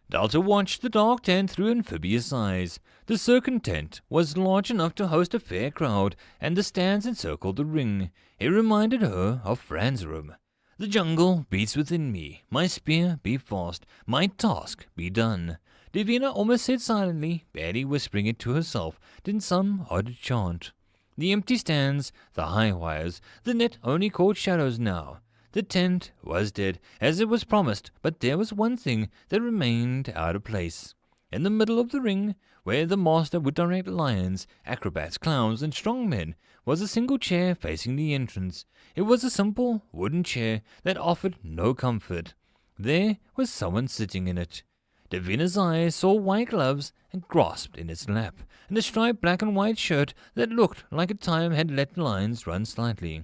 Delta watched the dark tent through amphibious eyes. The circus tent was large enough to host a fair crowd, and the stands encircled the ring. It reminded her of Fran's room. The jungle beats within me. My spear be fast. My task be done. Davina almost said silently, barely whispering it to herself, in some odd chant. The empty stands, the high wires, the net only caught shadows now. The tent was dead, as it was promised, but there was one thing that remained out of place. In the middle of the ring, where the master would direct lions, acrobats, clowns, and strong men, was a single chair facing the entrance. It was a simple wooden chair that offered no comfort. There was someone sitting in it. Davina's eyes saw white gloves and grasped in its lap, and a striped black and white shirt that looked like a time had let lines run slightly.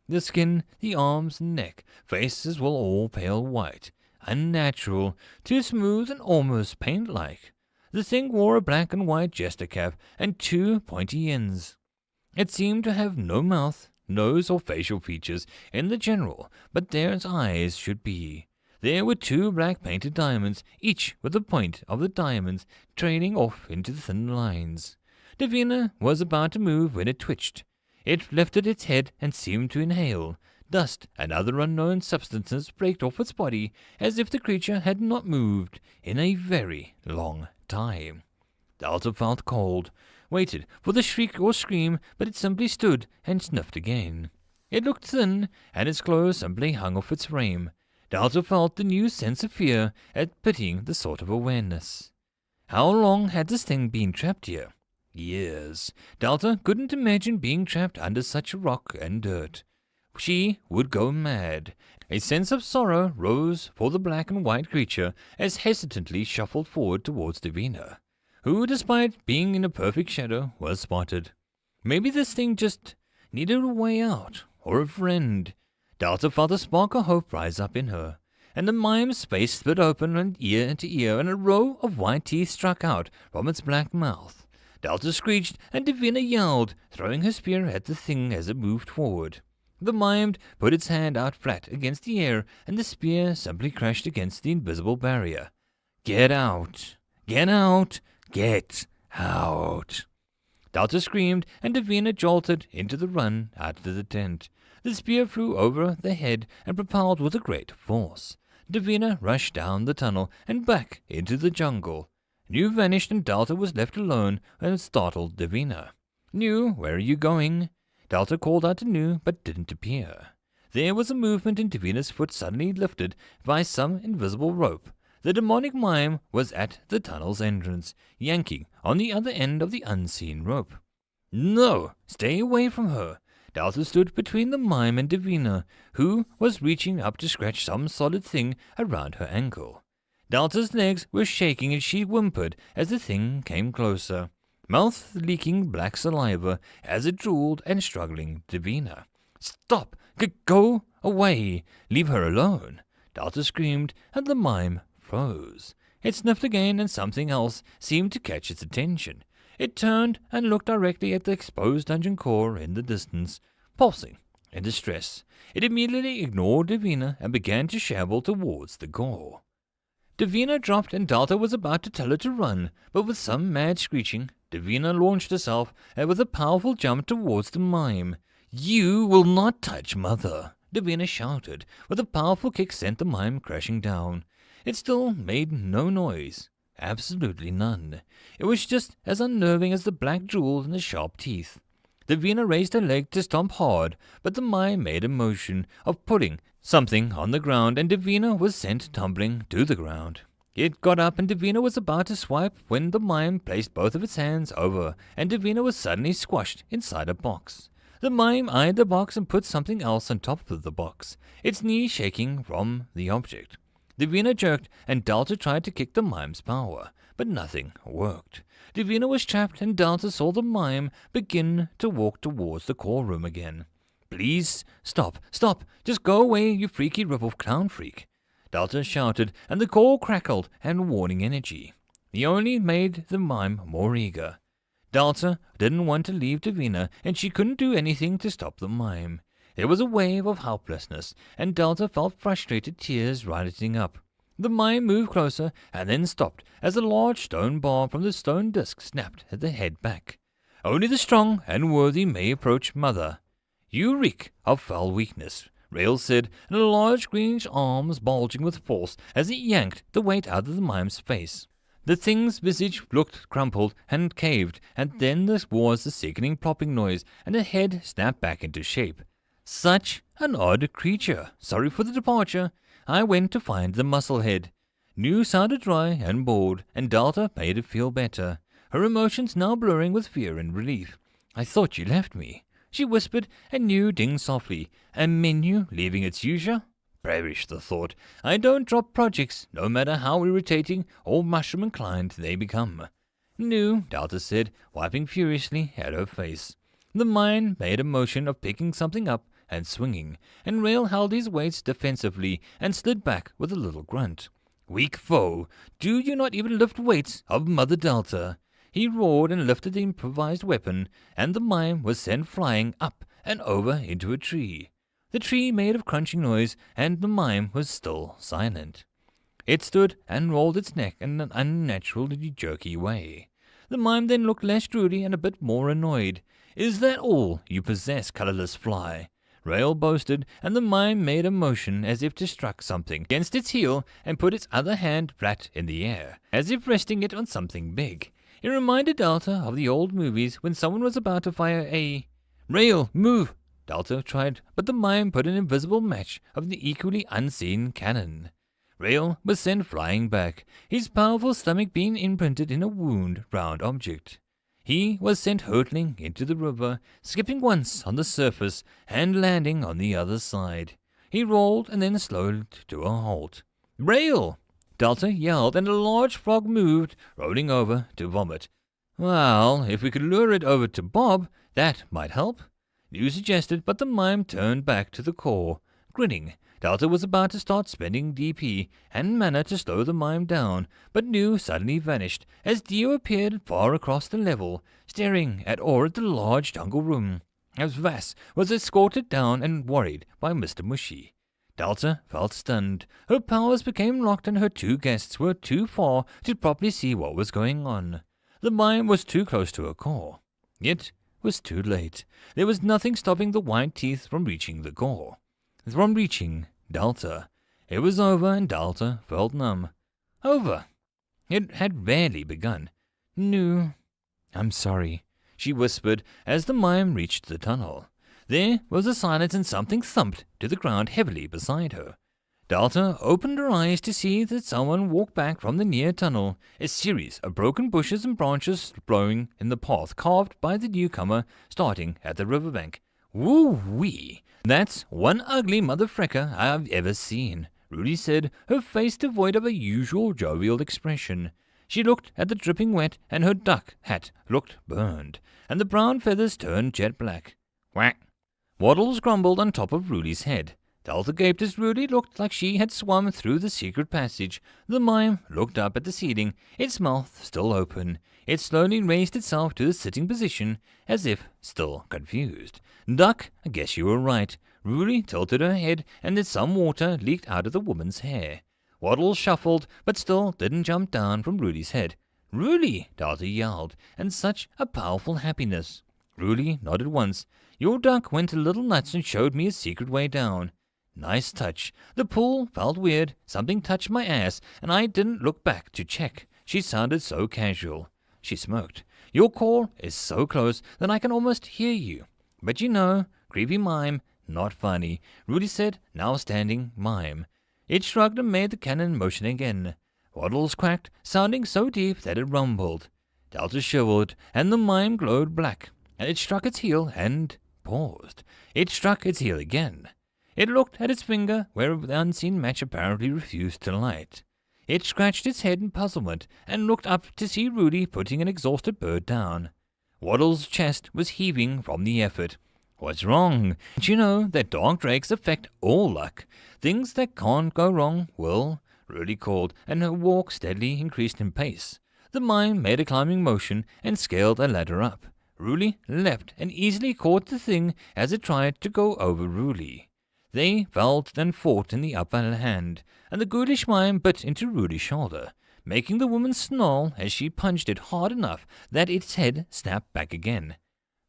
The skin, the arms and neck, faces were all pale white, unnatural, too smooth and almost paint-like. The thing wore a black and white jester cap and 2 pointy ends. It seemed to have no mouth, nose or facial features in the general, but there its eyes should be. There were 2 black painted diamonds, each with the point of the diamonds trailing off into the thin lines. Davina was about to move when it twitched. It lifted its head and seemed to inhale. Dust and other unknown substances braked off its body, as if the creature had not moved in a very long time. Delta felt cold, waited for the shriek or scream, but it simply stood and sniffed again. It looked thin, and its clothes simply hung off its frame. Delta felt the new sense of fear at pitying the sort of awareness. How long had this thing been trapped here? Years. Delta couldn't imagine being trapped under such rock and dirt. She would go mad. A sense of sorrow rose for the black and white creature as hesitantly shuffled forward towards Davina, who, despite being in a perfect shadow, was spotted. Maybe this thing just needed a way out, or a friend. Delta felt a spark of hope rise up in her, and the mime's face split open from ear to ear, and a row of white teeth struck out from its black mouth. Delta screeched, and Davina yelled, throwing her spear at the thing as it moved forward. The mime put its hand out flat against the air, and the spear simply crashed against the invisible barrier. "Get out! Get out! Get out!" Delta screamed, and Davina jolted into the run out of the tent. The spear flew over the head and propelled with a great force. Davina rushed down the tunnel and back into the jungle. New vanished, and Delta was left alone and startled Davina. "New, where are you going?" Delta called out to New, but didn't appear. There was a movement, and Davina's foot suddenly lifted by some invisible rope. The demonic mime was at the tunnel's entrance, yanking on the other end of the unseen rope. "No! Stay away from her!" Delta stood between the mime and Davina, who was reaching up to scratch some solid thing around her ankle. Delta's legs were shaking, and she whimpered as the thing came closer, mouth leaking black saliva as it drooled and struggling Davina. "Stop! Go away! Leave her alone!" Delta screamed, and the mime froze. It sniffed again, and something else seemed to catch its attention. It turned and looked directly at the exposed dungeon core in the distance, pulsing in distress. It immediately ignored Davina and began to shamble towards the gore. Davina dropped, and Delta was about to tell her to run, but with some mad screeching, Davina launched herself with a powerful jump towards the mime. "You will not touch Mother!" Davina shouted. With a powerful kick sent the mime crashing down. It still made no noise. Absolutely none. It was just as unnerving as the black jewels and the sharp teeth. Davina raised her leg to stomp hard, but the mime made a motion of putting something on the ground, and Davina was sent tumbling to the ground. It got up, and Davina was about to swipe when the mime placed both of its hands over, and Davina was suddenly squashed inside a box. The mime eyed the box and put something else on top of the box, its knees shaking from the object. Davina jerked, and Delta tried to kick the mime's power, but nothing worked. Davina was trapped, and Delta saw the mime begin to walk towards the core room again. "Please, stop, just go away, you freaky rip-off clown freak." Delta shouted, and the core crackled and warning energy. He only made the mime more eager. Delta didn't want to leave Davina, and she couldn't do anything to stop the mime. There was a wave of helplessness, and Delta felt frustrated tears rising up. The mime moved closer and then stopped as a large stone bar from the stone disc snapped at the head back. "Only the strong and worthy may approach Mother. You reek of foul weakness," Rail said, and a large greenish arms bulging with force as it yanked the weight out of the mime's face. The thing's visage looked crumpled and caved, and then there was the sickening plopping noise, and the head snapped back into shape. Such an odd creature. Sorry for the departure. I went to find the muscle head. New sounded dry and bored, and Delta made it feel better, her emotions now blurring with fear and relief. I thought you left me, she whispered, and New dinged softly. A menu leaving its usual? Perish the thought. I don't drop projects, no matter how irritating or mushroom-inclined they become. New, Delta said, wiping furiously at her face. The mine made a motion of picking something up and swinging, and Rail held his weights defensively and slid back with a little grunt. Weak foe, do you not even lift weights of Mother Delta? He roared and lifted the improvised weapon, and the mime was sent flying up and over into a tree. The tree made a crunching noise, and the mime was still silent. It stood and rolled its neck in an unnaturally jerky way. The mime then looked less droody and a bit more annoyed. Is that all you possess, colourless fly? Rail boasted, and the mime made a motion as if to strike something against its heel and put its other hand flat in the air, as if resting it on something big. It reminded Delta of the old movies when someone was about to fire a... Rail, move! Delta tried, but the mime put an invisible match of the equally unseen cannon. Rail was sent flying back, his powerful stomach being imprinted in a wound round object. He was sent hurtling into the river, skipping once on the surface and landing on the other side. He rolled and then slowed to a halt. Rail! Delta yelled, and a large frog moved, rolling over to vomit. Well, if we could lure it over to Bob, that might help. New suggested, but the mime turned back to the core, grinning. Delta was about to start spending DP and mana to slow the mime down, but New suddenly vanished as Dio appeared far across the level, staring at awe at the large jungle room, as Vass was escorted down and worried by Mr. Mushy. Delta felt stunned. Her powers became locked and her two guests were too far to properly see what was going on. The mime was too close to her core. It was too late. There was nothing stopping the white teeth from reaching the core. From reaching Delta. It was over and Delta felt numb. Over. It had barely begun. No, I'm sorry, she whispered as the mime reached the tunnel. There was a silence and something thumped to the ground heavily beside her. Delta opened her eyes to see that someone walked back from the near tunnel, a series of broken bushes and branches blowing in the path carved by the newcomer starting at the riverbank. Woo-wee! That's one ugly mother frecker I've ever seen, Rudy said, her face devoid of a usual jovial expression. She looked at the dripping wet, and her duck hat looked burned, and the brown feathers turned jet black. Quack! Waddles grumbled on top of Rudy's head. Delta gaped as Rudy looked like she had swum through the secret passage. The mime looked up at the ceiling, its mouth still open. It slowly raised itself to the sitting position, as if still confused. Duck, I guess you were right. Rudy tilted her head, and then some water leaked out of the woman's hair. Waddles shuffled, but still didn't jump down from Rudy's head. Rudy, Delta yelled, and such a powerful happiness. Rudy nodded once. Your duck went a little nuts and showed me a secret way down. Nice touch. The pool felt weird. Something touched my ass, and I didn't look back to check. She sounded so casual. She smoked. Your call is so close that I can almost hear you. But you know, creepy mime, not funny, Rudy said, now standing mime. It shrugged and made the cannon motion again. Waddles quacked, sounding so deep that it rumbled. Delta shivered, and the mime glowed black, and it struck its heel and paused. It struck its heel again. It looked at its finger, where the unseen match apparently refused to light. It scratched its head in puzzlement, and looked up to see Rudy putting an exhausted bird down. Waddles' chest was heaving from the effort. What's wrong? Don't you know that dark drakes affect all luck? Things that can't go wrong will, Rudy called, and her walk steadily increased in pace. The mime made a climbing motion and scaled a ladder up. Rudy leapt and easily caught the thing as it tried to go over Rudy. They felt and fought in the upper hand, and the ghoulish mime bit into Rudy's shoulder, making the woman snarl as she punched it hard enough that its head snapped back again.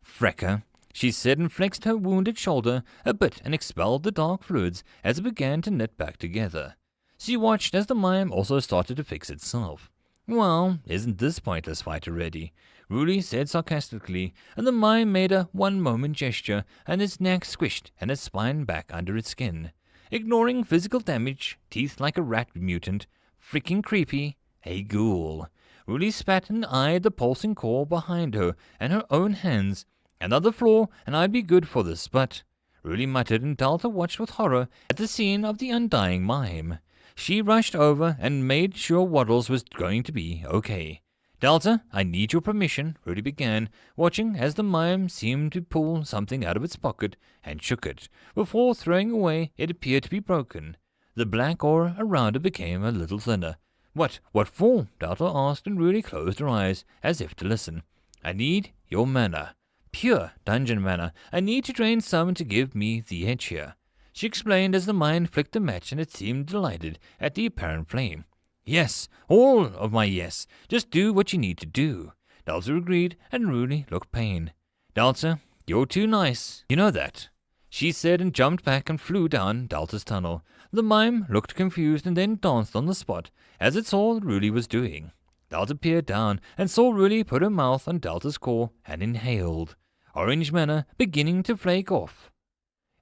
Frecker, she said, and flexed her wounded shoulder a bit and expelled the dark fluids as it began to knit back together. She watched as the mime also started to fix itself. Well, isn't this pointless fight already? Ruli said sarcastically, and the mime made a one-moment gesture, and its neck squished and its spine back under its skin. Ignoring physical damage, teeth like a rat mutant, freaking creepy, a ghoul. Ruli spat and eyed the pulsing core behind her and her own hands. Another flaw, and I'd be good for this, but... Ruli muttered, and Delta watched with horror at the scene of the undying mime. She rushed over and made sure Waddles was going to be okay. Delta, I need your permission, Ruli began, watching as the mime seemed to pull something out of its pocket and shook it. Before throwing away, it appeared to be broken. The black aura around it became a little thinner. What for? Delta asked, and Ruli closed her eyes, as if to listen. I need your mana. Pure dungeon mana. I need to drain some to give me the edge here, she explained as the mime flicked a match, and it seemed delighted at the apparent flame. Yes, all of my yes. Just do what you need to do. Delta agreed, and Ruli looked pained. Delta, you're too nice. You know that, she said, and jumped back and flew down Delta's tunnel. The mime looked confused and then danced on the spot as it saw what Ruli was doing. Delta peered down and saw Ruli put her mouth on Delta's core and inhaled. Orange mana beginning to flake off.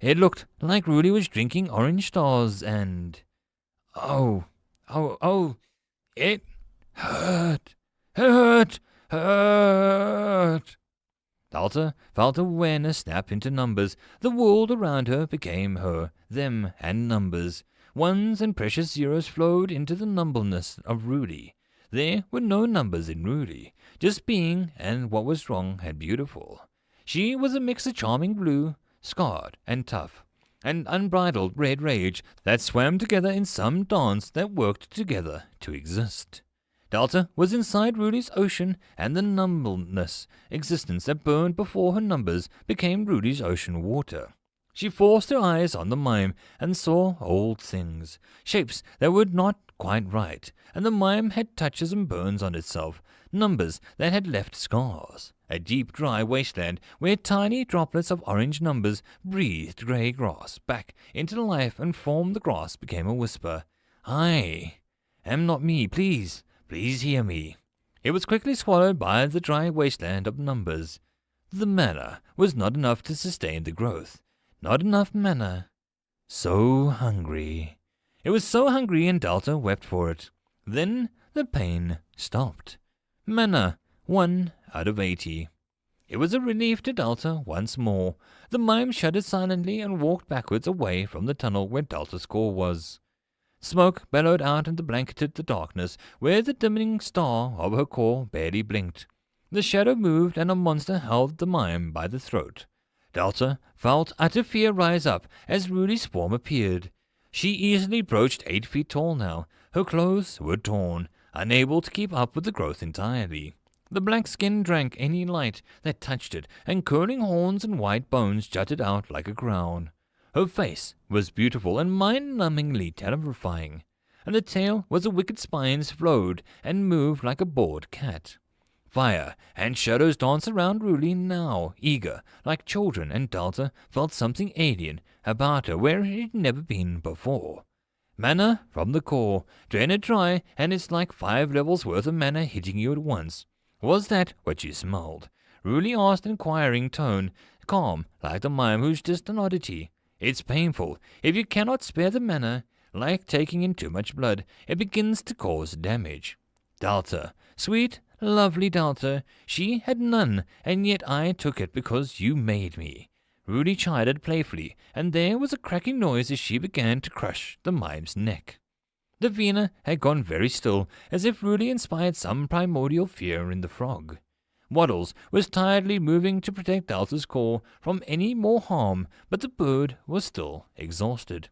It looked like Ruli was drinking orange stars and... Oh, it hurt. Delta felt awareness snap into numbers. The world around her became her, them, and numbers. Ones and precious zeros flowed into the numbleness of Ruli. There were no numbers in Ruli, just being and what was strong and beautiful. She was a mix of charming blue, scarred and tough, and unbridled red rage that swam together in some dance that worked together to exist. Delta was inside Ruli's ocean, and the numbleness existence that burned before her numbers became Ruli's ocean water. She forced her eyes on the mime and saw old things, shapes that were not quite right, and the mime had touches and burns on itself, numbers that had left scars. A deep, dry wasteland where tiny droplets of orange numbers breathed grey grass back into life, and from the grass became a whisper. I am not me, please hear me. It was quickly swallowed by the dry wasteland of numbers. The mana was not enough to sustain the growth. Not enough mana. So hungry. It was so hungry, and Delta wept for it. Then the pain stopped. Mana, 1 out of 80. It was a relief to Delta once more. The mime shuddered silently and walked backwards away from the tunnel where Delta's core was. Smoke bellowed out and blanketed the darkness where the dimming star of her core barely blinked. The shadow moved, and a monster held the mime by the throat. Delta felt utter fear rise up as Ruli's form appeared. She easily broached 8 feet tall now. Her clothes were torn, unable to keep up with the growth entirely. The black skin drank any light that touched it, and curling horns and white bones jutted out like a crown. Her face was beautiful and mind-numbingly terrifying, and the tail where the wicked spines flowed and moved like a bored cat. Fire and shadows danced around Ruli now, eager, like children, and Delta felt something alien about her where it had never been before. Mana from the core, drain it dry, and it's like 5 levels worth of mana hitting you at once. Was that what you smelled? Ruli asked in inquiring tone, calm, like the mime who's just an oddity. It's painful. If you cannot spare the mana, like taking in too much blood, it begins to cause damage. Delta, sweet, lovely Delta, she had none, and yet I took it because you made me. Ruli chided playfully, and there was a cracking noise as she began to crush the mime's neck. The Vina had gone very still, as if Ruli inspired some primordial fear in the frog. Waddles was tiredly moving to protect Delta's core from any more harm, but the bird was still exhausted.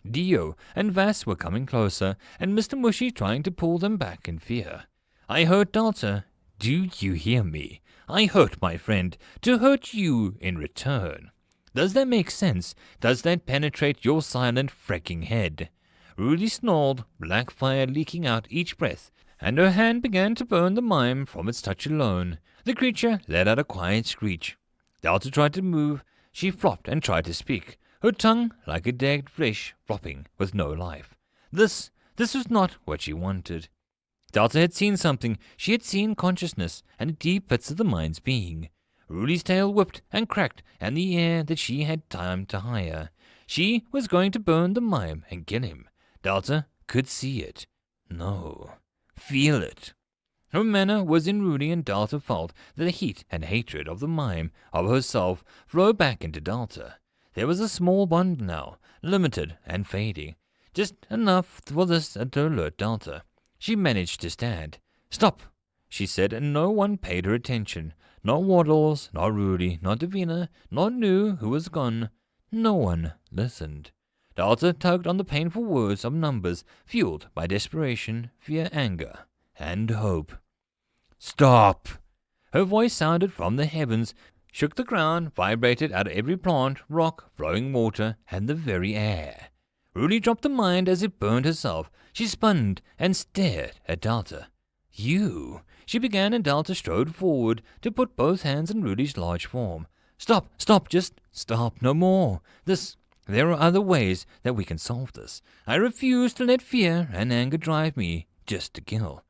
Dio and Vass were coming closer, and Mr. Mushy trying to pull them back in fear. I hurt Delta. Do you hear me? I hurt my friend to hurt you in return. Does that make sense? Does that penetrate your silent freaking head? Ruli snarled, black fire leaking out each breath, and her hand began to burn the mime from its touch alone. The creature let out a quiet screech. Delta tried to move. She flopped and tried to speak, her tongue like a dead fish flopping with no life. This was not what she wanted. Delta had seen something. She had seen consciousness and deep bits of the mind's being. Rudy's tail whipped and cracked, and the air that she had time to hire. She was going to burn the mime and kill him. Delta could see it. No, feel it. Her manner was in Rudy, and Delta felt that the heat and hatred of the mime of herself flow back into Delta. There was a small bond now, limited and fading, just enough for this to alert Delta. She managed to stand. "Stop," she said, and no one paid her attention. Not Waddles, not Rudy, not Davina, not Nu, who was gone. No one listened. Delta tugged on the painful words of numbers, fueled by desperation, fear, anger, and hope. "Stop!" Her voice sounded from the heavens, shook the ground, vibrated out of every plant, rock, flowing water, and the very air. Rudy dropped the mind as it burned herself. She spun and stared at Delta. "You," she began, and Delta strode forward to put both hands on Rudy's large form. Stop, just stop, no more. There are other ways that we can solve this. I refuse to let fear and anger drive me just to kill.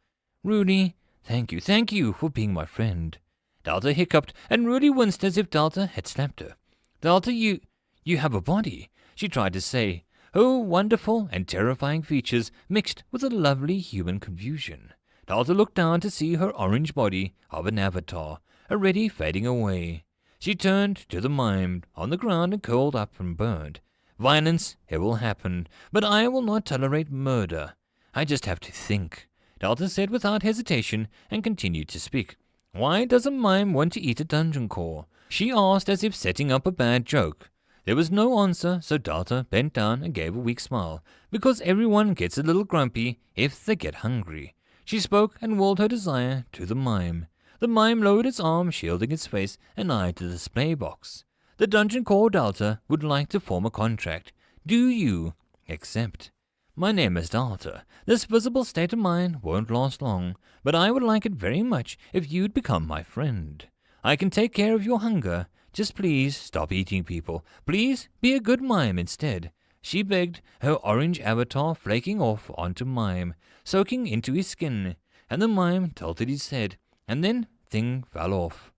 Rudy, thank you for being my friend." Delta hiccuped, and Rudy winced as if Delta had slapped her. "Delta, you have a body," she tried to say. Her wonderful and terrifying features mixed with a lovely human confusion. Delta looked down to see her orange body of an avatar, already fading away. She turned to the mime on the ground and curled up and burned. "Violence, it will happen, but I will not tolerate murder. I just have to think," Delta said without hesitation, and continued to speak. "Why does a mime want to eat a dungeon core?" she asked, as if setting up a bad joke. There was no answer, so Delta bent down and gave a weak smile, because everyone gets a little grumpy if they get hungry. She spoke and willed her desire to the mime. The mime lowered its arm, shielding its face, and eyed the display box. "The Dungeon Core Delta would like to form a contract. Do you accept? My name is Delta. This visible state of mine won't last long, but I would like it very much if you'd become my friend. I can take care of your hunger. Just please stop eating people. Please be a good mime instead," she begged, her orange avatar flaking off onto mime, soaking into his skin, and the mime tilted his head, and then thing fell off.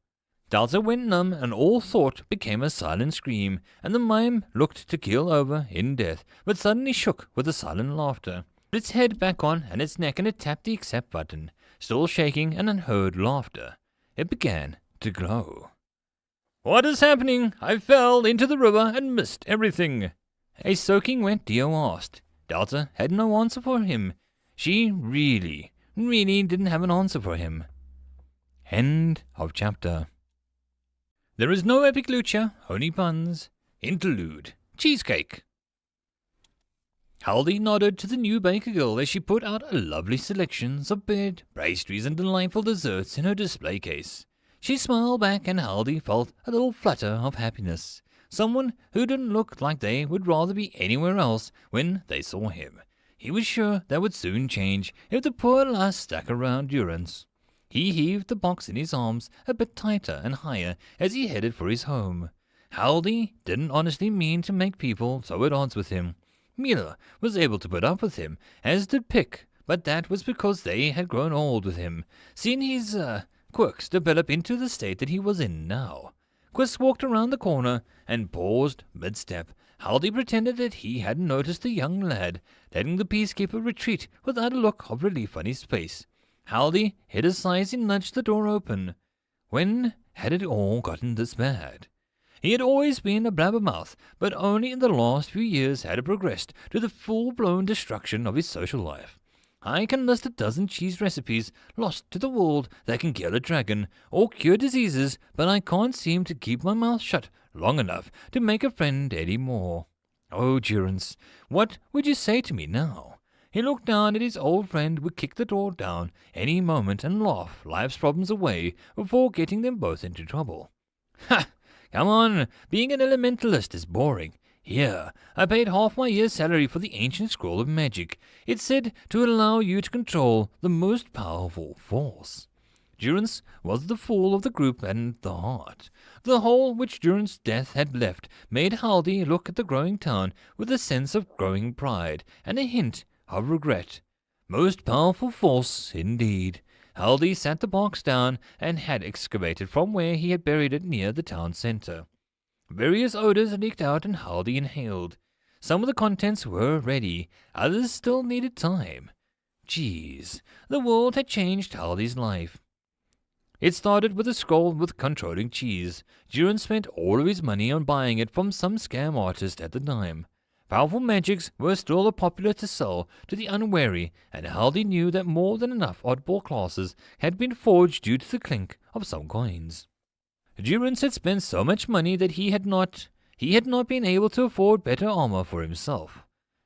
Delta went numb, and all thought became a silent scream, and the mime looked to keel over in death, but suddenly shook with a silent laughter. Put its head back on and its neck, and it tapped the accept button, still shaking an unheard laughter. It began to glow. "What is happening? I fell into the river and missed everything," a soaking wet Dio asked. Delta had no answer for him. She really didn't have an answer for him. End of chapter. There is no epic lucha, only puns. Interlude. Cheesecake. Haldy nodded to the new baker girl as she put out a lovely selection of bread, pastries, and delightful desserts in her display case. She smiled back, and Haldy felt a little flutter of happiness. Someone who didn't look like they would rather be anywhere else when they saw him. He was sure that would soon change if the poor lass stuck around Durance. He heaved the box in his arms a bit tighter and higher as he headed for his home. Haldy didn't honestly mean to make people so at odds with him. Mila was able to put up with him, as did Pick, but that was because they had grown old with him, seeing his quirks develop into the state that he was in now. Quist walked around the corner and paused mid-step. Haldy pretended that he hadn't noticed the young lad, letting the peacekeeper retreat without a look of relief on his face. Haldy hid his sighs and nudged the door open. When had it all gotten this bad? He had always been a blabbermouth, but only in the last few years had it progressed to the full-blown destruction of his social life. I can list a dozen cheese recipes lost to the world that can kill a dragon or cure diseases, but I can't seem to keep my mouth shut long enough to make a friend any more. Oh, Durance, what would you say to me now? He looked down at his old friend, would kick the door down any moment and laugh life's problems away before getting them both into trouble. "Ha! Come on, being an elementalist is boring. Here, I paid half my year's salary for the ancient scroll of magic. It's said to allow you to control the most powerful force." Durance was the fool of the group and the heart. The hole which Durance's death had left made Haldy look at the growing town with a sense of growing pride and a hint of regret. Most powerful force, indeed. Haldy sat the box down and had excavated from where he had buried it near the town centre. Various odors leaked out and Haldy inhaled. Some of the contents were ready, others still needed time. Geez, the world had changed Haldy's life. It started with a scroll with controlling cheese. Duran spent all of his money on buying it from some scam artist at the time. Powerful magics were still popular to sell to the unwary, and Haldy knew that more than enough oddball classes had been forged due to the clink of some coins. Durance had spent so much money that he had not been able to afford better armor for himself.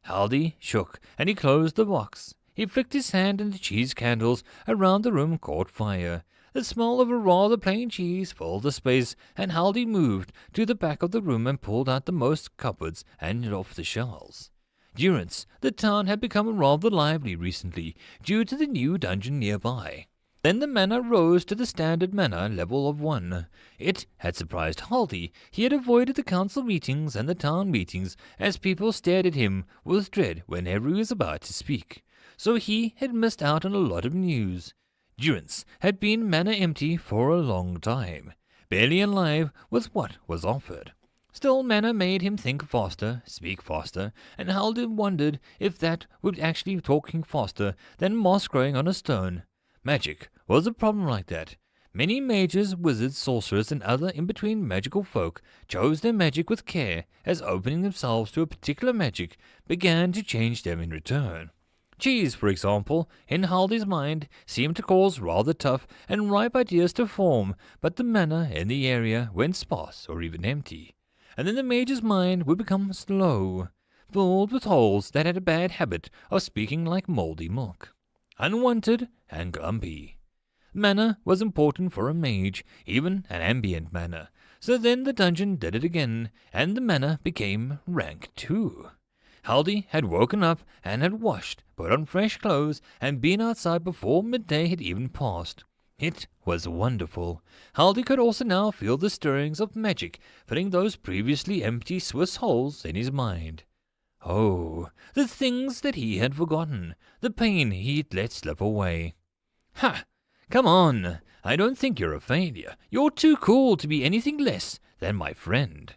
Haldy shook, and he closed the box. He flicked his hand, and the cheese candles around the room caught fire. The smell of a rather plain cheese filled the space, and Haldy moved to the back of the room and pulled out the most cupboards and off the shelves. Durance, the town had become rather lively recently, due to the new dungeon nearby. Then the manor rose to the standard manor level of 1. It had surprised Haldy. He had avoided the council meetings and the town meetings, as people stared at him with dread whenever he was about to speak. So he had missed out on a lot of news. Durance had been manor empty for a long time, barely alive with what was offered. Still, manor made him think faster, speak faster, and Haldy wondered if that would actually talking faster than moss growing on a stone. Magic was a problem like that. Many mages, wizards, sorcerers, and other in-between magical folk chose their magic with care, as opening themselves to a particular magic began to change them in return. Cheese, for example, in Haldy's mind, seemed to cause rather tough and ripe ideas to form, but the manor in the area went sparse or even empty. And then the mage's mind would become slow, filled with holes that had a bad habit of speaking like mouldy milk. Unwanted and grumpy. Manner was important for a mage, even an ambient manner. So then the dungeon did it again, and the manner became rank 2. Haldy had woken up and had washed, put on fresh clothes, and been outside before midday had even passed. It was wonderful. Haldy could also now feel the stirrings of magic filling those previously empty Swiss holes in his mind. Oh, the things that he had forgotten, the pain he'd let slip away. Ha! Come on, I don't think you're a failure. You're too cool to be anything less than my friend.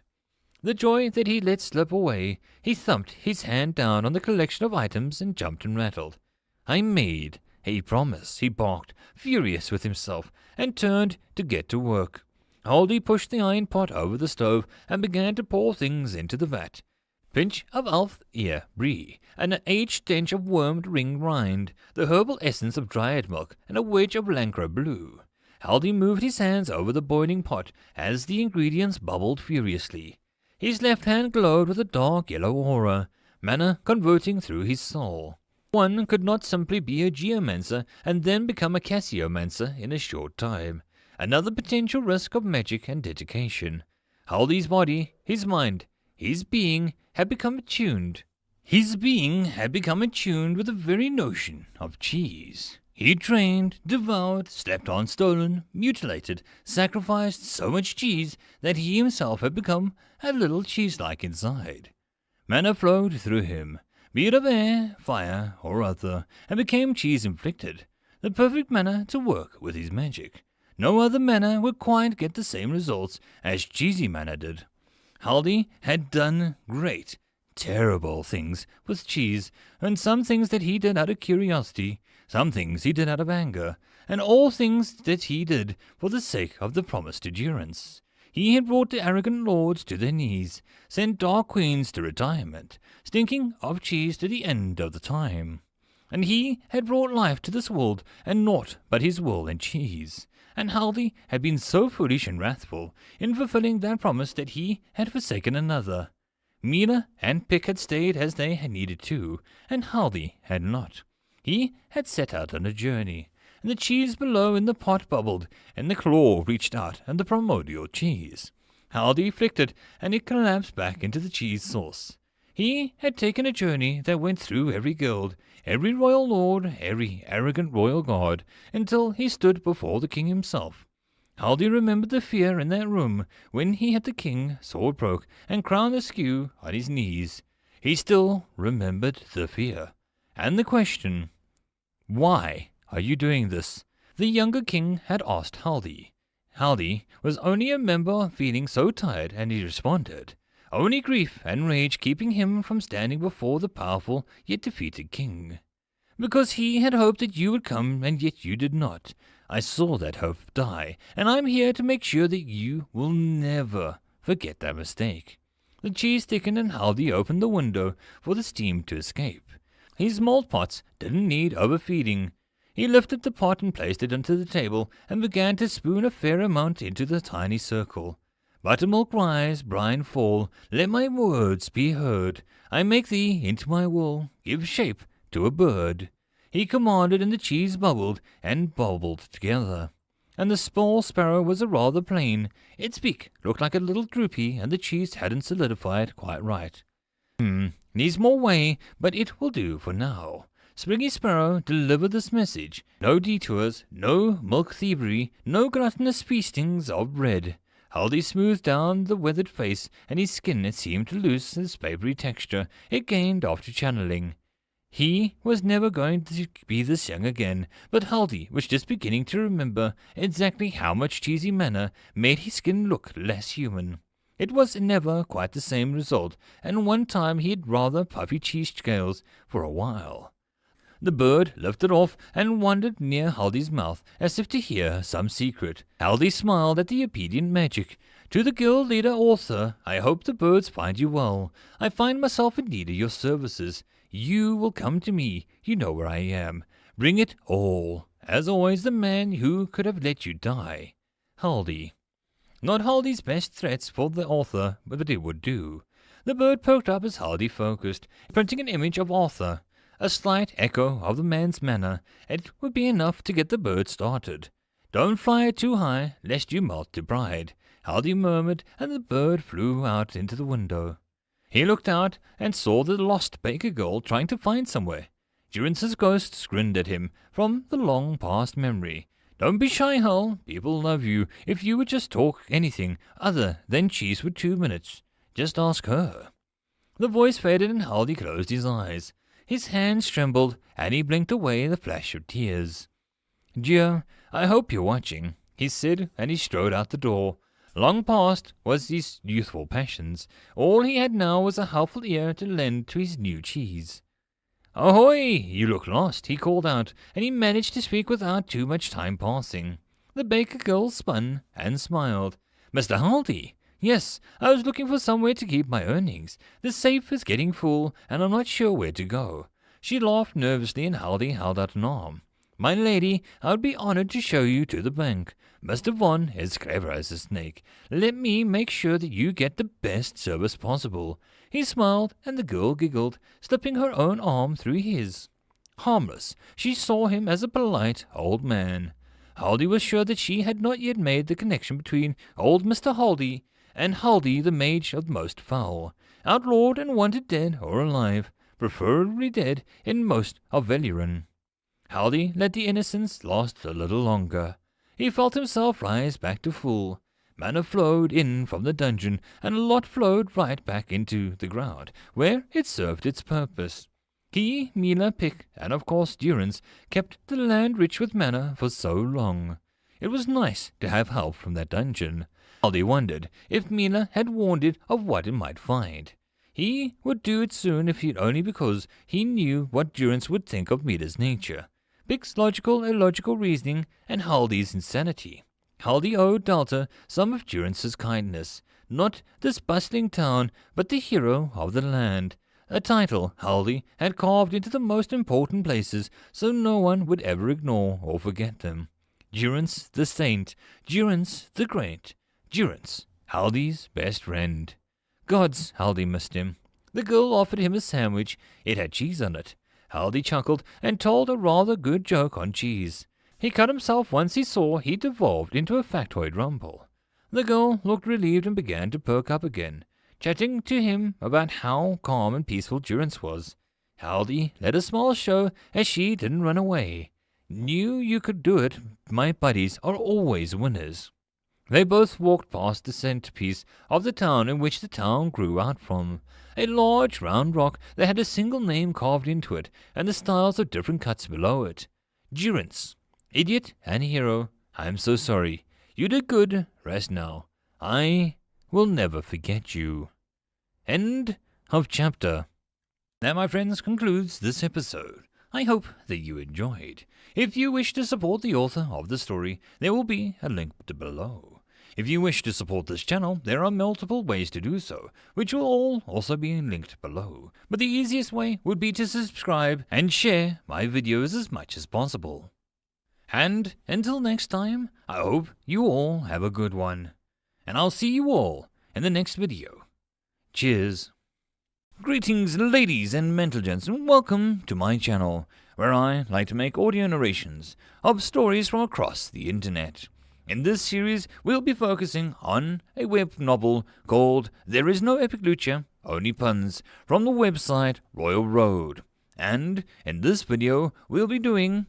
The joy that he let slip away, he thumped his hand down on the collection of items and jumped and rattled. I made a promise, he barked, furious with himself, and turned to get to work. Haldy pushed the iron pot over the stove and began to pour things into the vat. Pinch of elf ear brie, an aged stench of wormed ring rind, the herbal essence of dryad milk, and a wedge of Lancre blue. Haldy moved his hands over the boiling pot as the ingredients bubbled furiously. His left hand glowed with a dark yellow aura, mana converting through his soul. One could not simply be a geomancer and then become a cassiomancer in a short time. Another potential risk of magic and dedication. Haldy's body, his mind, his being had become attuned. His being had become attuned with the very notion of cheese. He trained, devoured, slept on, stolen, mutilated, sacrificed so much cheese that he himself had become a little cheese-like inside. Mana flowed through him, be it of air, fire, or other, and became cheese-inflicted, the perfect mana to work with his magic. No other mana would quite get the same results as cheesy mana did. Haldy had done great, terrible things with cheese, and some things that he did out of curiosity, some things he did out of anger, and all things that he did for the sake of the promised endurance. He had brought the arrogant lords to their knees, sent dark queens to retirement, stinking of cheese to the end of the time. And he had brought life to this world, and naught but his wool and cheese. And Haldy had been so foolish and wrathful in fulfilling that promise that he had forsaken another. Mina and Pick had stayed as they had needed to, and Haldy had not. He had set out on a journey, and the cheese below in the pot bubbled, and the claw reached out and the primordial cheese. Haldy flicked it, and it collapsed back into the cheese sauce. He had taken a journey that went through every guild, every royal lord, every arrogant royal guard, until he stood before the king himself. Haldy remembered the fear in that room when he had the king, sword broke, and crown askew on his knees. He still remembered the fear, and the question, "Why are you doing this?" the younger king had asked Haldi. Haldi was only a member feeling so tired, and he responded, "Only grief and rage keeping him from standing before the powerful yet defeated king. Because he had hoped that you would come, and yet you did not. I saw that hope die, and I'm here to make sure that you will never forget that mistake." The cheese thickened and Haldi opened the window for the steam to escape. His mold pots didn't need overfeeding. He lifted the pot and placed it onto the table and began to spoon a fair amount into the tiny circle. "Buttermilk rise, brine fall, let my words be heard. I make thee into my will, give shape to a bird." He commanded, and the cheese bubbled and bubbled together. And the small sparrow was a rather plain. Its beak looked like a little droopy, and the cheese hadn't solidified quite right. Needs more whey, but it will do for now. Springy Sparrow delivered this message. No detours, no milk thievery, no gluttonous feastings of bread. Haldi smoothed down the weathered face, and his skin seemed to lose its papery texture it gained after channeling. He was never going to be this young again, but Haldi was just beginning to remember exactly how much cheesy manna made his skin look less human. It was never quite the same result, and one time he had rather puffy cheese scales for a while. The bird lifted off and wandered near Haldi's mouth as if to hear some secret. Haldi smiled at the obedient magic. "To the guild leader author, I hope the birds find you well. I find myself in need of your services. You will come to me. You know where I am. Bring it all. As always, the man who could have let you die. Haldi." Not Haldi's best threats for the author, but it would do. The bird poked up as Haldi focused, printing an image of Arthur. A slight echo of the man's manner. It would be enough to get the bird started. "Don't fly too high, lest you melt to bride," Haldi murmured, and the bird flew out into the window. He looked out and saw the lost baker girl trying to find somewhere. Durance's ghost grinned at him from the long past memory. "Don't be shy, Hal. People love you. If you would just talk anything other than cheese for 2 minutes, just ask her." The voice faded and Haldi closed his eyes. His hands trembled, and he blinked away the flash of tears. "Dear, I hope you're watching," he said, and he strode out the door. Long past was his youthful passions. All he had now was a helpful ear to lend to his new cheese. "Ahoy! You look lost," he called out, and he managed to speak without too much time passing. The baker girl spun and smiled. "Mr. Haldi? Yes, I was looking for somewhere to keep my earnings. The safe is getting full, and I'm not sure where to go." She laughed nervously, and Haldi held out an arm. "My lady, I would be honored to show you to the bank. Mr. Von is clever as a snake. Let me make sure that you get the best service possible." He smiled, and the girl giggled, slipping her own arm through his. Harmless, she saw him as a polite old man. Haldi was sure that she had not yet made the connection between old Mr. Haldi and Haldi the Mage of Most Foul, outlawed and wanted dead or alive, preferably dead in most of Valyrian. Haldi let the innocence last a little longer. He felt himself rise back to full. Mana flowed in from the dungeon, and a lot flowed right back into the ground, where it served its purpose. He, Mila, Pick, and of course Durance, kept the land rich with mana for so long. It was nice to have help from that dungeon. Haldi wondered if Mila had warned it of what it might find. He would do it soon, if it only because he knew what Durance would think of Mila's nature. Pick's logical, illogical reasoning, and Haldi's insanity. Haldi owed Delta some of Durance's kindness. Not this bustling town, but the hero of the land. A title Haldi had carved into the most important places so no one would ever ignore or forget them. Durance the Saint, Durance the Great, Durance, Haldi's best friend. Gods, Haldi missed him. The girl offered him a sandwich. It had cheese on it. Haldi chuckled and told a rather good joke on cheese. He cut himself once he saw he devolved into a factoid rumble. The girl looked relieved and began to perk up again, chatting to him about how calm and peaceful Durance was. Haldi let a smile show as she didn't run away. "Knew you could do it. My buddies are always winners." They both walked past the centerpiece of the town in which the town grew out from. A large round rock that had a single name carved into it, and the styles of different cuts below it. Durance. Idiot and hero, I'm so sorry. You did good, rest now. I will never forget you. End of chapter. That, my friends, concludes this episode. I hope that you enjoyed. If you wish to support the author of the story, there will be a link below. If you wish to support this channel, there are multiple ways to do so, which will all also be linked below. But the easiest way would be to subscribe and share my videos as much as possible. And until next time, I hope you all have a good one. And I'll see you all in the next video. Cheers. Greetings, ladies and mental gents, and welcome to my channel, where I like to make audio narrations of stories from across the internet. In this series, we'll be focusing on a web novel called There Is No Epic Lucha, Only Puns, from the website Reupload. And in this video, we'll be doing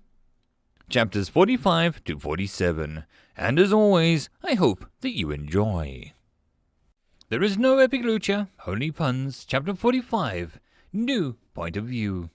chapters 45 to 47. And as always, I hope that you enjoy. There is no epic lucha, only puns, chapter 45, New Point of View.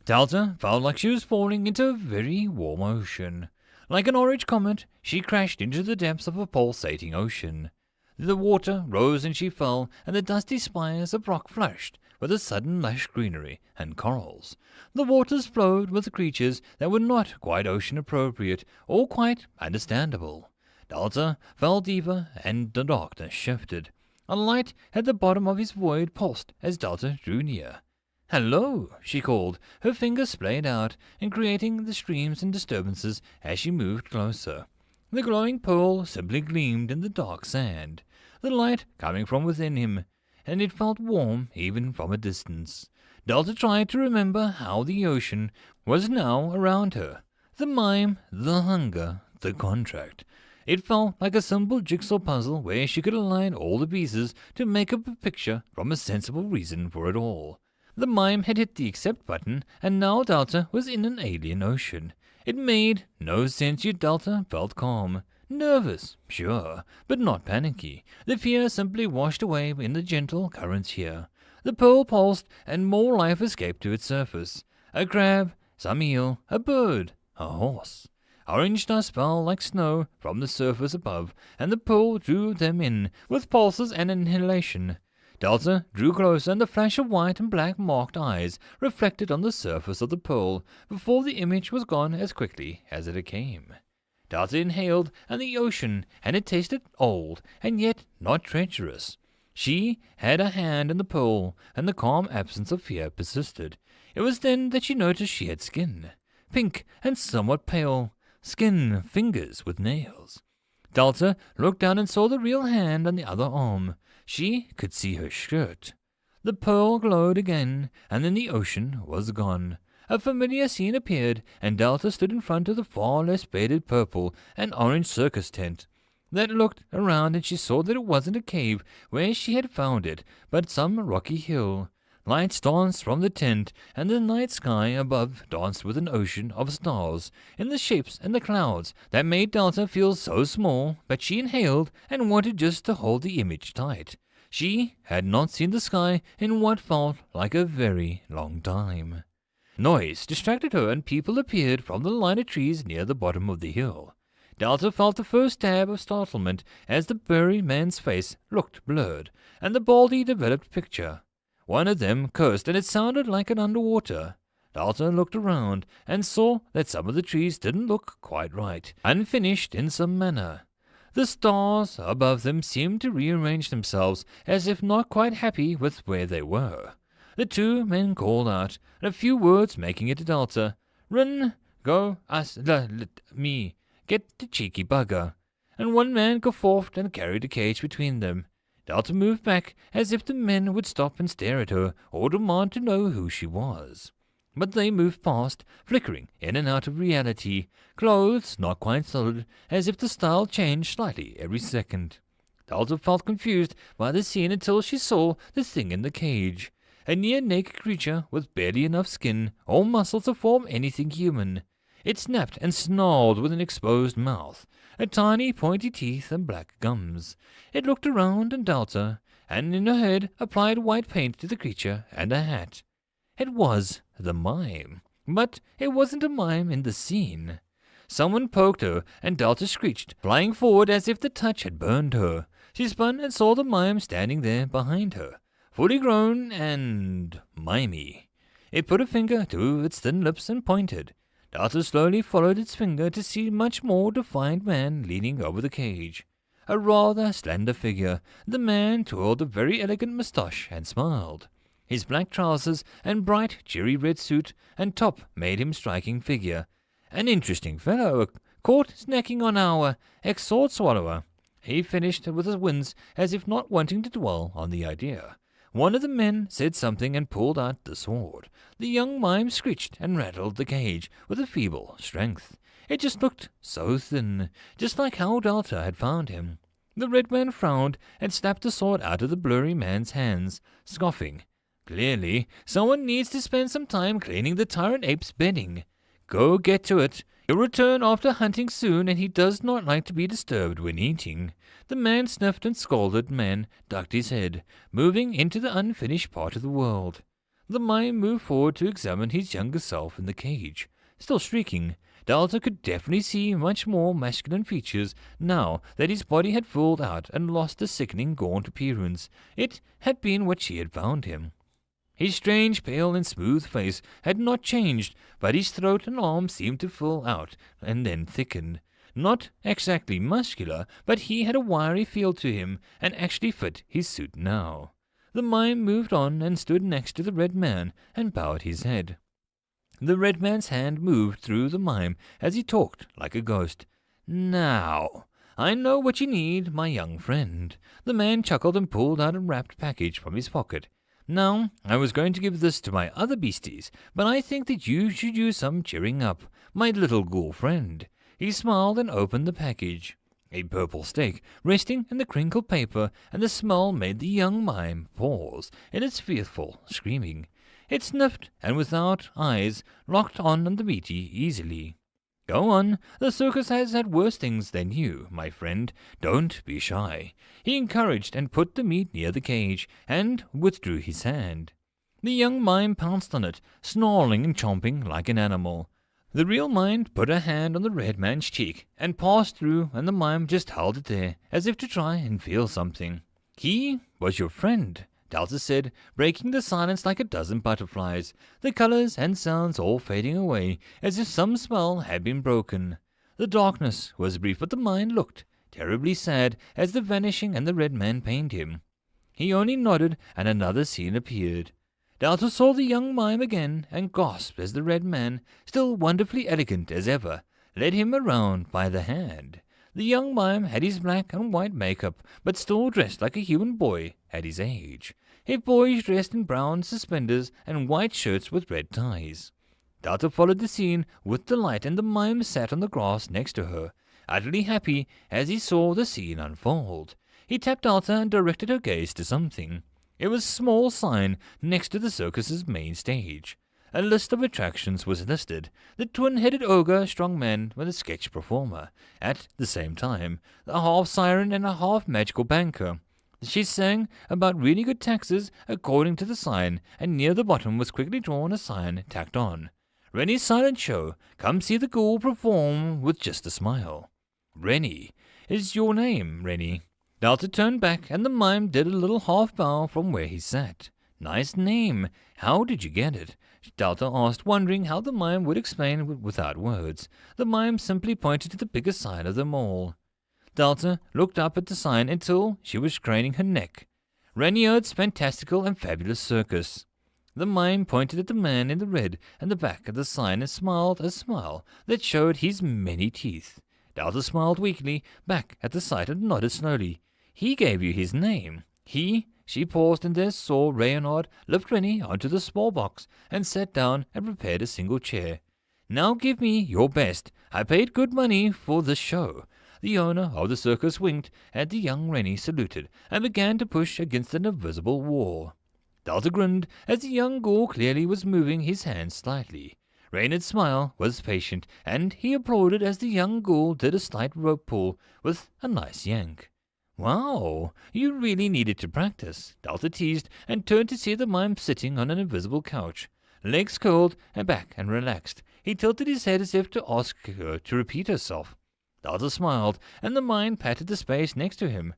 Delta felt like she was falling into a very warm ocean. Like an orange comet, she crashed into the depths of a pulsating ocean. The water rose and she fell, and the dusty spires of rock flashed with a sudden lush greenery and corals. The waters flowed with creatures that were not quite ocean appropriate or quite understandable. Delta fell deeper and the darkness shifted. A light at the bottom of his void pulsed as Delta drew near. "Hello," she called, her fingers splayed out and creating the streams and disturbances as she moved closer. The glowing pearl simply gleamed in the dark sand, the light coming from within him, and it felt warm even from a distance. Delta tried to remember how the ocean was now around her. The mime, the hunger, the contract. It felt like a simple jigsaw puzzle where she could align all the pieces to make up a picture from a sensible reason for it all. The mime had hit the accept button, and now Delta was in an alien ocean. It made no sense, yet Delta felt calm. Nervous, sure, but not panicky. The fear simply washed away in the gentle currents here. The pearl pulsed, and more life escaped to its surface. A crab, some eel, a bird, a horse. Orange dust fell like snow from the surface above, and the pearl drew them in with pulses and inhalation. Delta drew closer, and the flash of white and black marked eyes reflected on the surface of the pearl before the image was gone as quickly as it came. Delta inhaled, and the ocean, and it tasted old, and yet not treacherous. She had a hand in the pearl, and the calm absence of fear persisted. It was then that she noticed she had skin, pink and somewhat pale, skin, fingers with nails. Delta looked down and saw the real hand on the other arm. She could see her shirt. The pearl glowed again, and then the ocean was gone. A familiar scene appeared, and Delta stood in front of the far less faded purple and orange circus tent. That looked around, and she saw that it wasn't a cave where she had found it, but some rocky hill. Lights danced from the tent, and the night sky above danced with an ocean of stars, in the shapes and the clouds that made Delta feel so small that she inhaled and wanted just to hold the image tight. She had not seen the sky in what felt like a very long time. Noise distracted her, and people appeared from the line of trees near the bottom of the hill. Delta felt the first stab of startlement as the furry man's face looked blurred, and the baldy developed picture. One of them cursed, and it sounded like an underwater. Delta looked around and saw that some of the trees didn't look quite right, unfinished in some manner. The stars above them seemed to rearrange themselves as if not quite happy with where they were. The two men called out, a few words making it to Delta. "Run, go, us, me, get the cheeky bugger." And one man guffawed and carried a cage between them. Delta moved back as if the men would stop and stare at her or demand to know who she was. But they moved past, flickering in and out of reality, clothes not quite solid, as if the style changed slightly every second. Delta felt confused by the scene until she saw the thing in the cage. A near-naked creature with barely enough skin or muscle to form anything human. It snapped and snarled with an exposed mouth, a tiny pointy teeth and black gums. It looked around at Delta, and in her head applied white paint to the creature and a hat. It was the mime. But it wasn't a mime in the scene. Someone poked her, and Delta screeched, flying forward as if the touch had burned her. She spun and saw the mime standing there behind her, fully grown and mimey. It put a finger to its thin lips and pointed. Delta slowly followed its finger to see a much more defined man leaning over the cage. A rather slender figure, the man twirled a very elegant moustache and smiled. His black trousers and bright cherry red suit and top made him striking figure. An interesting fellow, caught snacking on our ex-sword swallower. He finished with a wince as if not wanting to dwell on the idea. One of the men said something and pulled out the sword. The young mime screeched and rattled the cage with a feeble strength. It just looked so thin, just like how Delta had found him. The red man frowned and snapped the sword out of the blurry man's hands, scoffing. Clearly, someone needs to spend some time cleaning the tyrant ape's bedding. Go get to it. He'll return after hunting soon, and he does not like to be disturbed when eating. The man sniffed and scolded. Man ducked his head, moving into the unfinished part of the world. The mime moved forward to examine his younger self in the cage. Still shrieking, Delta could definitely see much more masculine features now that his body had fulled out and lost the sickening gaunt appearance. It had been what she had found him. His strange, pale and smooth face had not changed, but his throat and arms seemed to fill out and then thicken. Not exactly muscular, but he had a wiry feel to him and actually fit his suit now. The mime moved on and stood next to the red man and bowed his head. The red man's hand moved through the mime as he talked like a ghost. "Now, I know what you need, my young friend." The man chuckled and pulled out a wrapped package from his pocket. "Now, I was going to give this to my other beasties, but I think that you should use some cheering up, my little ghoul friend." He smiled and opened the package. A purple steak resting in the crinkled paper, and the smell made the young mime pause in its fearful screaming. It sniffed, and without eyes, locked on the meaty easily. "Go on, the circus has had worse things than you, my friend. Don't be shy." He encouraged and put the meat near the cage, and withdrew his hand. The young mime pounced on it, snarling and chomping like an animal. The real mime put her hand on the red man's cheek, and passed through, and the mime just held it there, as if to try and feel something. "He was your friend," Delta said, breaking the silence like a dozen butterflies, the colors and sounds all fading away, as if some spell had been broken. The darkness was brief, but the mime looked terribly sad as the vanishing and the red man pained him. He only nodded, and another scene appeared. Delta saw the young mime again, and gasped as the red man, still wonderfully elegant as ever, led him around by the hand. The young mime had his black and white makeup, but still dressed like a human boy at his age. His boys dressed in brown suspenders and white shirts with red ties. Delta followed the scene with delight, and the mime sat on the grass next to her, utterly happy as he saw the scene unfold. He tapped Delta and directed her gaze to something. It was a small sign next to the circus's main stage. A list of attractions was listed. The twin-headed ogre strongman with a sketch performer. At the same time, a half-siren and a half-magical banker. She sang about really good taxes according to the sign, and near the bottom was quickly drawn a sign tacked on. "Rennie's Silent Show. Come see the ghoul perform with just a smile." "Rennie is your name, Rennie." Delta turned back, and the mime did a little half-bow from where he sat. "Nice name. How did you get it?" Delta asked, wondering how the mime would explain without words. The mime simply pointed to the biggest sign of them all. Delta looked up at the sign until she was craning her neck. "Rennie's Fantastical and Fabulous Circus." The mime pointed at the man in the red and the back of the sign and smiled a smile that showed his many teeth. Delta smiled weakly back at the sight and nodded slowly. "He gave you his name." "He?" She paused and there saw Reynard lift Rennie onto the small box and sat down and prepared a single chair. "Now give me your best. I paid good money for this show." The owner of the circus winked, and the young Rennie saluted and began to push against an invisible wall. Delta grinned as the young ghoul clearly was moving his hands slightly. Reynard's smile was patient, and he applauded as the young ghoul did a slight rope pull with a nice yank. "Wow, you really needed to practice," Delta teased, and turned to see the mime sitting on an invisible couch. legs curled and back and relaxed. He tilted his head as if to ask her to repeat herself. Delta smiled, and the mime patted the space next to him.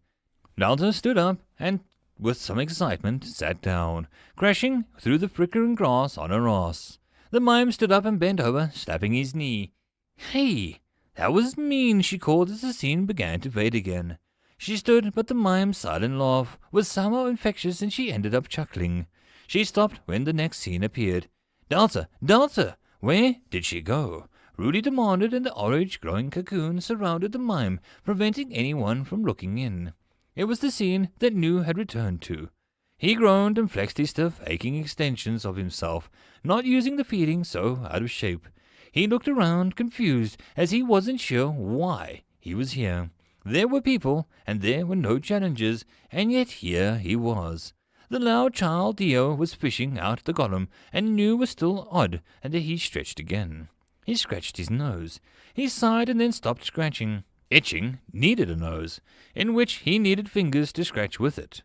Delta stood up and, with some excitement, sat down, crashing through the flickering grass on her ass. The mime stood up and bent over, slapping his knee. "Hey, that was mean," she called as the scene began to fade again. She stood, but the mime's silent laugh was somehow infectious and she ended up chuckling. She stopped when the next scene appeared. "Delta, Delta, where did she go?" Rudy demanded, and the orange-glowing cocoon surrounded the mime, preventing anyone from looking in. It was the scene that Nu had returned to. He groaned and flexed his stiff, aching extensions of himself, not using the feeding so out of shape. He looked around, confused, as he wasn't sure why he was here. There were people, and there were no challenges, and yet here he was. The loud child Dio was fishing out the golem, and Nu was still odd, and he stretched again. He scratched his nose. He sighed and then stopped scratching. Itching needed a nose, in which he needed fingers to scratch with it.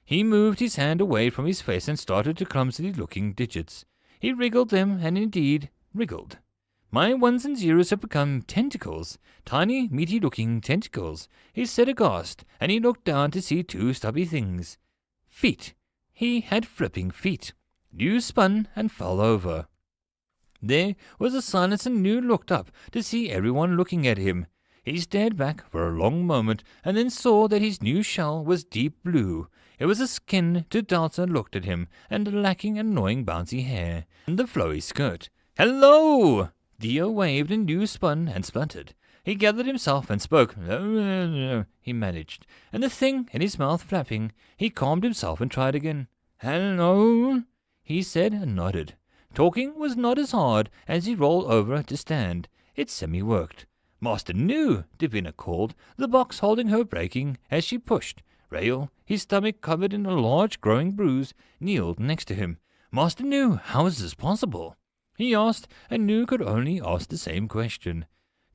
He moved his hand away from his face and started to clumsily looking digits. He wriggled them, and indeed wriggled. My ones and zeros had become tentacles, tiny, meaty-looking tentacles. He said aghast, and he looked down to see two stubby things. Feet. He had flipping feet. Nu spun and fell over. There was a silence, and Nu looked up to see everyone looking at him. He stared back for a long moment, and then saw that his new shell was deep blue. It was a skin to Delta looked at him, and lacking annoying bouncy hair, and the flowy skirt. "Hello!" Dio waved, and Nu spun and spluttered. He gathered himself and spoke. He managed, and the thing in his mouth flapping. He calmed himself and tried again. "Hello?" he said and nodded. Talking was not as hard as he rolled over to stand. It semi-worked. "Master Nu," Davina called, the box holding her breaking as she pushed. Rael, his stomach covered in a large growing bruise, kneeled next to him. "Master Nu, how is this possible?" he asked, and Nu could only ask the same question.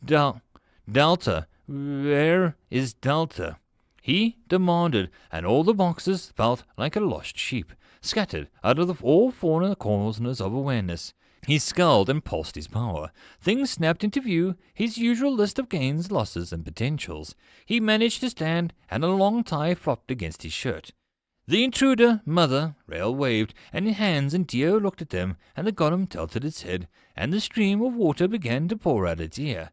Delta, where is Delta?" he demanded, and all the boxes felt like a lost sheep, scattered out of all four corners of awareness. He scowled and pulsed his power. Things snapped into view, his usual list of gains, losses, and potentials. He managed to stand, and a long tie flopped against his shirt. "The intruder, mother," Rael waved, and hands and Dio looked at them, and the golem tilted its head, and the stream of water began to pour out its ear.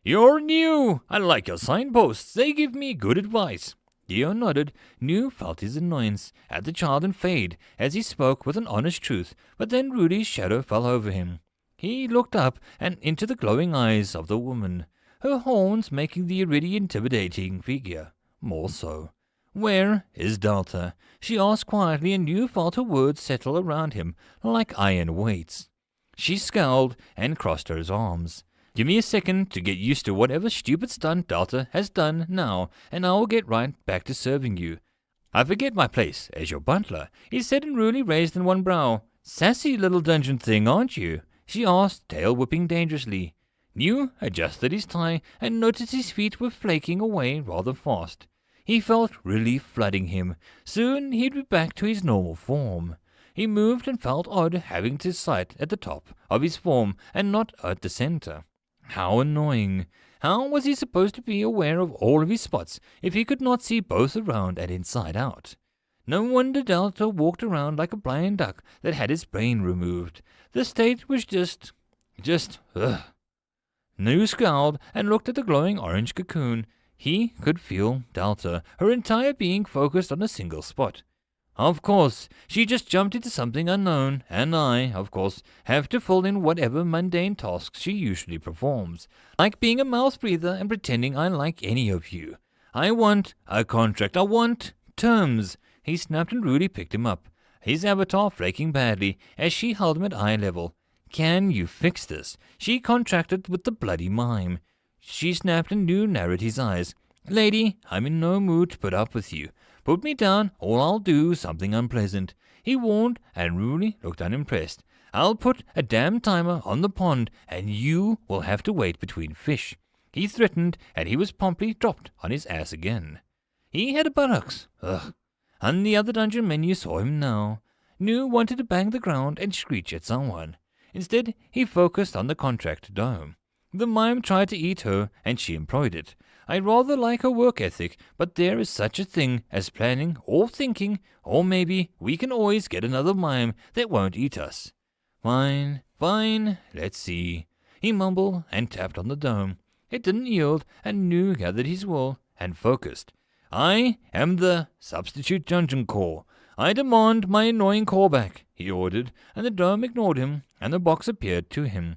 "You're new. I like your signposts. They give me good advice." Dio nodded. Nu felt his annoyance at the child and fade as he spoke with an honest truth, but then Rudy's shadow fell over him. He looked up and into the glowing eyes of the woman, her horns making the already intimidating figure more so. "Where is Delta?" she asked quietly, and Nu felt her words settle around him like iron weights. She scowled and crossed her arms. "Give me a second to get used to whatever stupid stunt Delta has done now, and I will get right back to serving you. I forget my place as your butler," he said, and Rudy raised in one brow. "Sassy little dungeon thing, aren't you?" she asked, tail whipping dangerously. Nu adjusted his tie and noticed his feet were flaking away rather fast. He felt relief flooding him. Soon he'd be back to his normal form. He moved and felt odd having to sight at the top of his form and not at the center. How annoying. How was he supposed to be aware of all of his spots if he could not see both around and inside out? No wonder Delta walked around like a blind duck that had its brain removed. The state was just ugh. Nu scowled and looked at the glowing orange cocoon. He could feel Delta, her entire being focused on a single spot. Of course, she just jumped into something unknown, and I, of course, have to fill in whatever mundane tasks she usually performs, like being a mouth breather and pretending I like any of you. I want a contract. I want terms. He snapped, and Rudy picked him up, his avatar flaking badly as she held him at eye level. "Can you fix this?" she contracted with the bloody mime. She snapped, and Nu narrowed his eyes. "Lady, I'm in no mood to put up with you. Put me down, or I'll do something unpleasant," he warned, and Rudy looked unimpressed. "I'll put a damn timer on the pond, and you will have to wait between fish," he threatened, and he was promptly dropped on his ass again. He had a buttocks. Ugh. On the other dungeon menu saw him now. New wanted to bang the ground and screech at someone. Instead, he focused on the contract dome. The mime tried to eat her, and she employed it. I rather like her work ethic, but there is such a thing as planning or thinking, or maybe we can always get another mime that won't eat us. Fine, let's see. He mumbled and tapped on the dome. It didn't yield, and New gathered his will and focused. I am the substitute dungeon core. I demand my annoying core back, he ordered, and the dome ignored him, and the box appeared to him.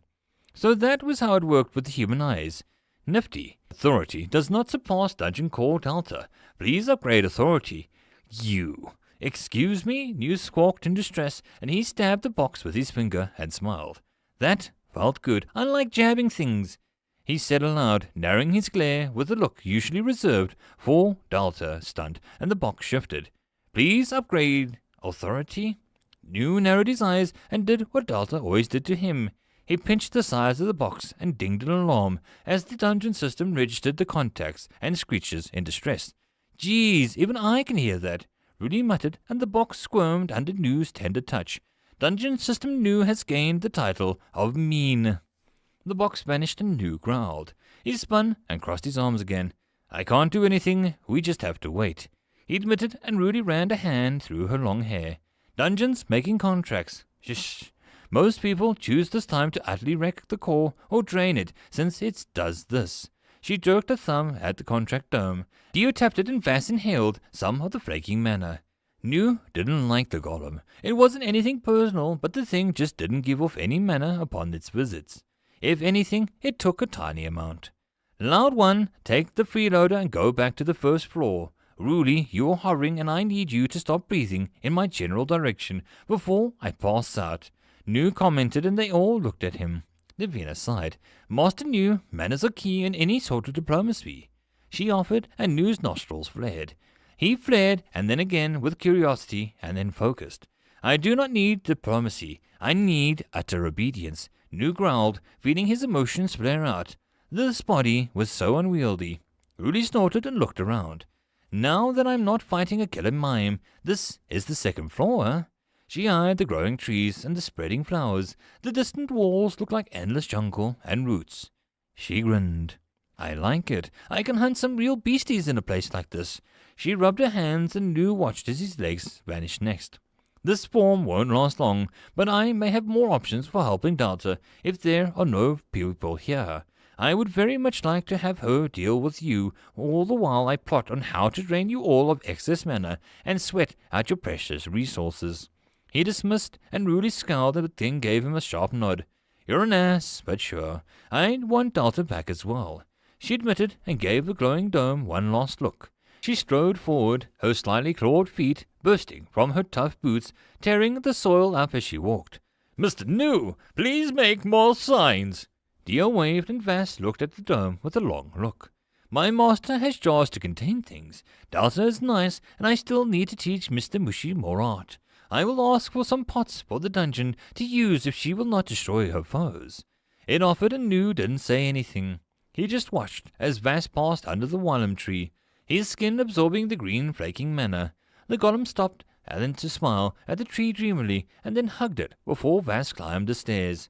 So that was how it worked with the human eyes. Nifty. Authority does not surpass Dungeon Core Delta. Please upgrade authority. You. Excuse me? New squawked in distress, and he stabbed the box with his finger and smiled. That felt good, unlike jabbing things. He said aloud, narrowing his glare with a look usually reserved for Delta stunt, and the box shifted. Please upgrade authority? New narrowed his eyes and did what Delta always did to him. He pinched the sides of the box and dinged an alarm as the dungeon system registered the contacts and screeches in distress. Geez, even I can hear that, Rudy muttered, and the box squirmed under New's tender touch. Dungeon system New has gained the title of mean. The box vanished and New growled. He spun and crossed his arms again. I can't do anything, we just have to wait, he admitted, and Rudy ran a hand through her long hair. Dungeons making contracts. Shh. Most people choose this time to utterly wreck the core or drain it, since it does this. She jerked a thumb at the contract dome. Dio tapped it and Vass inhaled some of the flaking mana. New didn't like the golem. It wasn't anything personal, but the thing just didn't give off any mana upon its visits. If anything, it took a tiny amount. Loud one, take the freeloader and go back to the first floor. Ruli, you're hovering and I need you to stop breathing in my general direction before I pass out. New commented and they all looked at him. Davina sighed. Master New, manners are key in any sort of diplomacy. She offered, and New's nostrils flared. He flared, and then again with curiosity, and then focused. I do not need diplomacy. I need utter obedience. New growled, feeling his emotions flare out. This body was so unwieldy. Ruli snorted and looked around. Now that I'm not fighting a killer mime, this is the second floor, huh? She eyed the growing trees and the spreading flowers. The distant walls looked like endless jungle and roots. She grinned. I like it. I can hunt some real beasties in a place like this. She rubbed her hands and New watched as his legs vanished next. This form won't last long, but I may have more options for helping Delta if there are no people here. I would very much like to have her deal with you, all the while I plot on how to drain you all of excess mana and sweat out your precious resources. He dismissed, and Rudy scowled but then gave him a sharp nod. You're an ass, but sure, I'd want Delta back as well. She admitted and gave the glowing dome one last look. She strode forward, her slightly clawed feet bursting from her tough boots, tearing the soil up as she walked. Mr. New, please make more signs. Dio waved and Vass looked at the dome with a long look. My master has jars to contain things. Delta is nice, and I still need to teach Mr. Mushi more art. I will ask for some pots for the dungeon to use if she will not destroy her foes. It offered and New didn't say anything. He just watched as Vass passed under the walnut tree, his skin absorbing the green flaking mana. The golem stopped and then to smile at the tree dreamily and then hugged it before Vass climbed the stairs.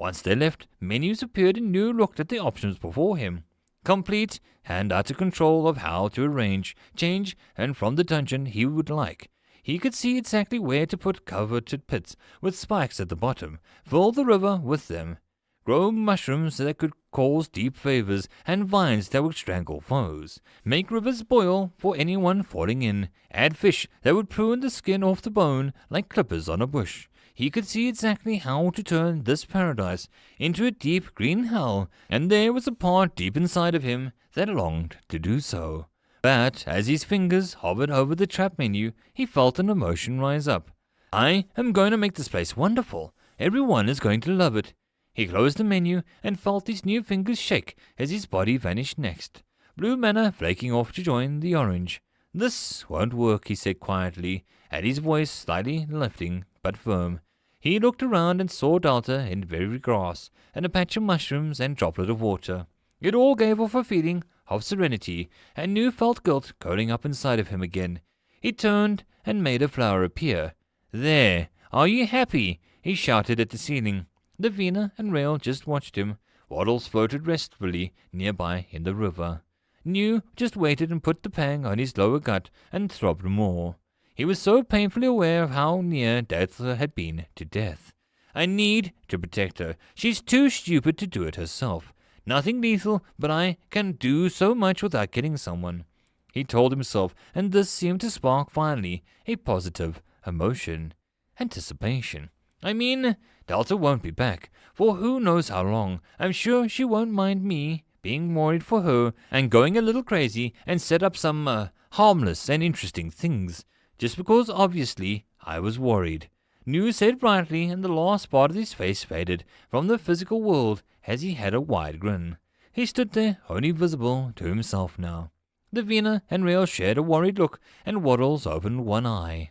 Once they left, menus appeared and New looked at the options before him. Complete and utter control of how to arrange, change, and from the dungeon he would like. He could see exactly where to put coveted pits with spikes at the bottom, fill the river with them, grow mushrooms that could cause deep favors, and vines that would strangle foes, make rivers boil for anyone falling in, add fish that would prune the skin off the bone like clippers on a bush. He could see exactly how to turn this paradise into a deep green hell, and there was a part deep inside of him that longed to do so. But as his fingers hovered over the trap menu, he felt an emotion rise up. I am going to make this place wonderful. Everyone is going to love it. He closed the menu and felt his new fingers shake as his body vanished next. Blue mana flaking off to join the orange. This won't work, he said quietly, and his voice slightly lifting but firm. He looked around and saw Delta in very grass, and a patch of mushrooms and droplet of water. It all gave off a feeling of serenity, and New felt guilt curling up inside of him again. He turned and made a flower appear. "There, are you happy?" he shouted at the ceiling. Davina and Rail just watched him. Waddles floated restfully nearby in the river. New just waited and put the pang on his lower gut and throbbed more. He was so painfully aware of how near death had been to death. "I need to protect her. She's too stupid to do it herself. Nothing lethal, but I can do so much without killing someone," he told himself, and this seemed to spark finally a positive emotion. Anticipation. "I mean, Delta won't be back, for who knows how long. I'm sure she won't mind me being worried for her and going a little crazy and set up some harmless and interesting things, just because obviously I was worried." New said brightly, and the last part of his face faded from the physical world as he had a wide grin. He stood there, only visible to himself now. Davina and Rail shared a worried look, and Waddles opened one eye.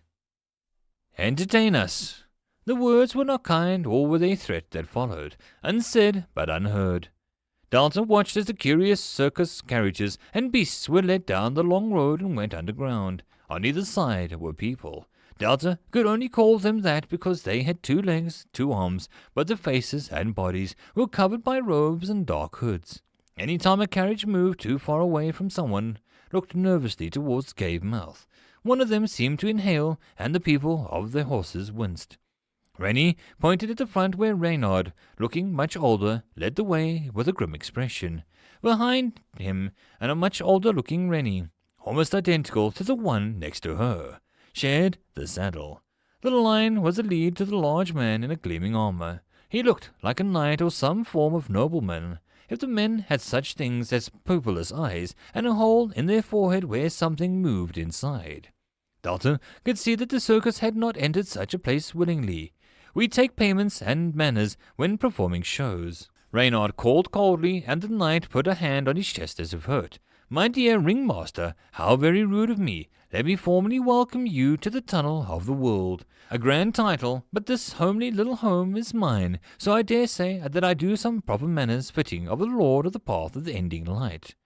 "Entertain us." The words were not kind, or were they a threat that followed, unsaid but unheard. Delta watched as the curious circus carriages and beasts were led down the long road and went underground. On either side were people. Delta could only call them that because they had 2 legs, 2 arms, but the faces and bodies were covered by robes and dark hoods. Any time a carriage moved too far away from someone, looked nervously towards the cave mouth. One of them seemed to inhale, and the people of their horses winced. Rennie pointed at the front where Reynard, looking much older, led the way with a grim expression. Behind him, and a much older-looking Rennie, almost identical to the one next to her, shared the saddle. The line was a lead to the large man in a gleaming armor. He looked like a knight or some form of nobleman. If the men had such things as pupilless eyes and a hole in their forehead where something moved inside. Delta could see that the circus had not entered such a place willingly. "We take payments and manners when performing shows," Reynard called coldly, and the knight put a hand on his chest as if hurt. "My dear ringmaster, how very rude of me. Let me formally welcome you to the tunnel of the world. A grand title, but this homely little home is mine, so I dare say that I do some proper manners fitting of a lord of the path of the ending light."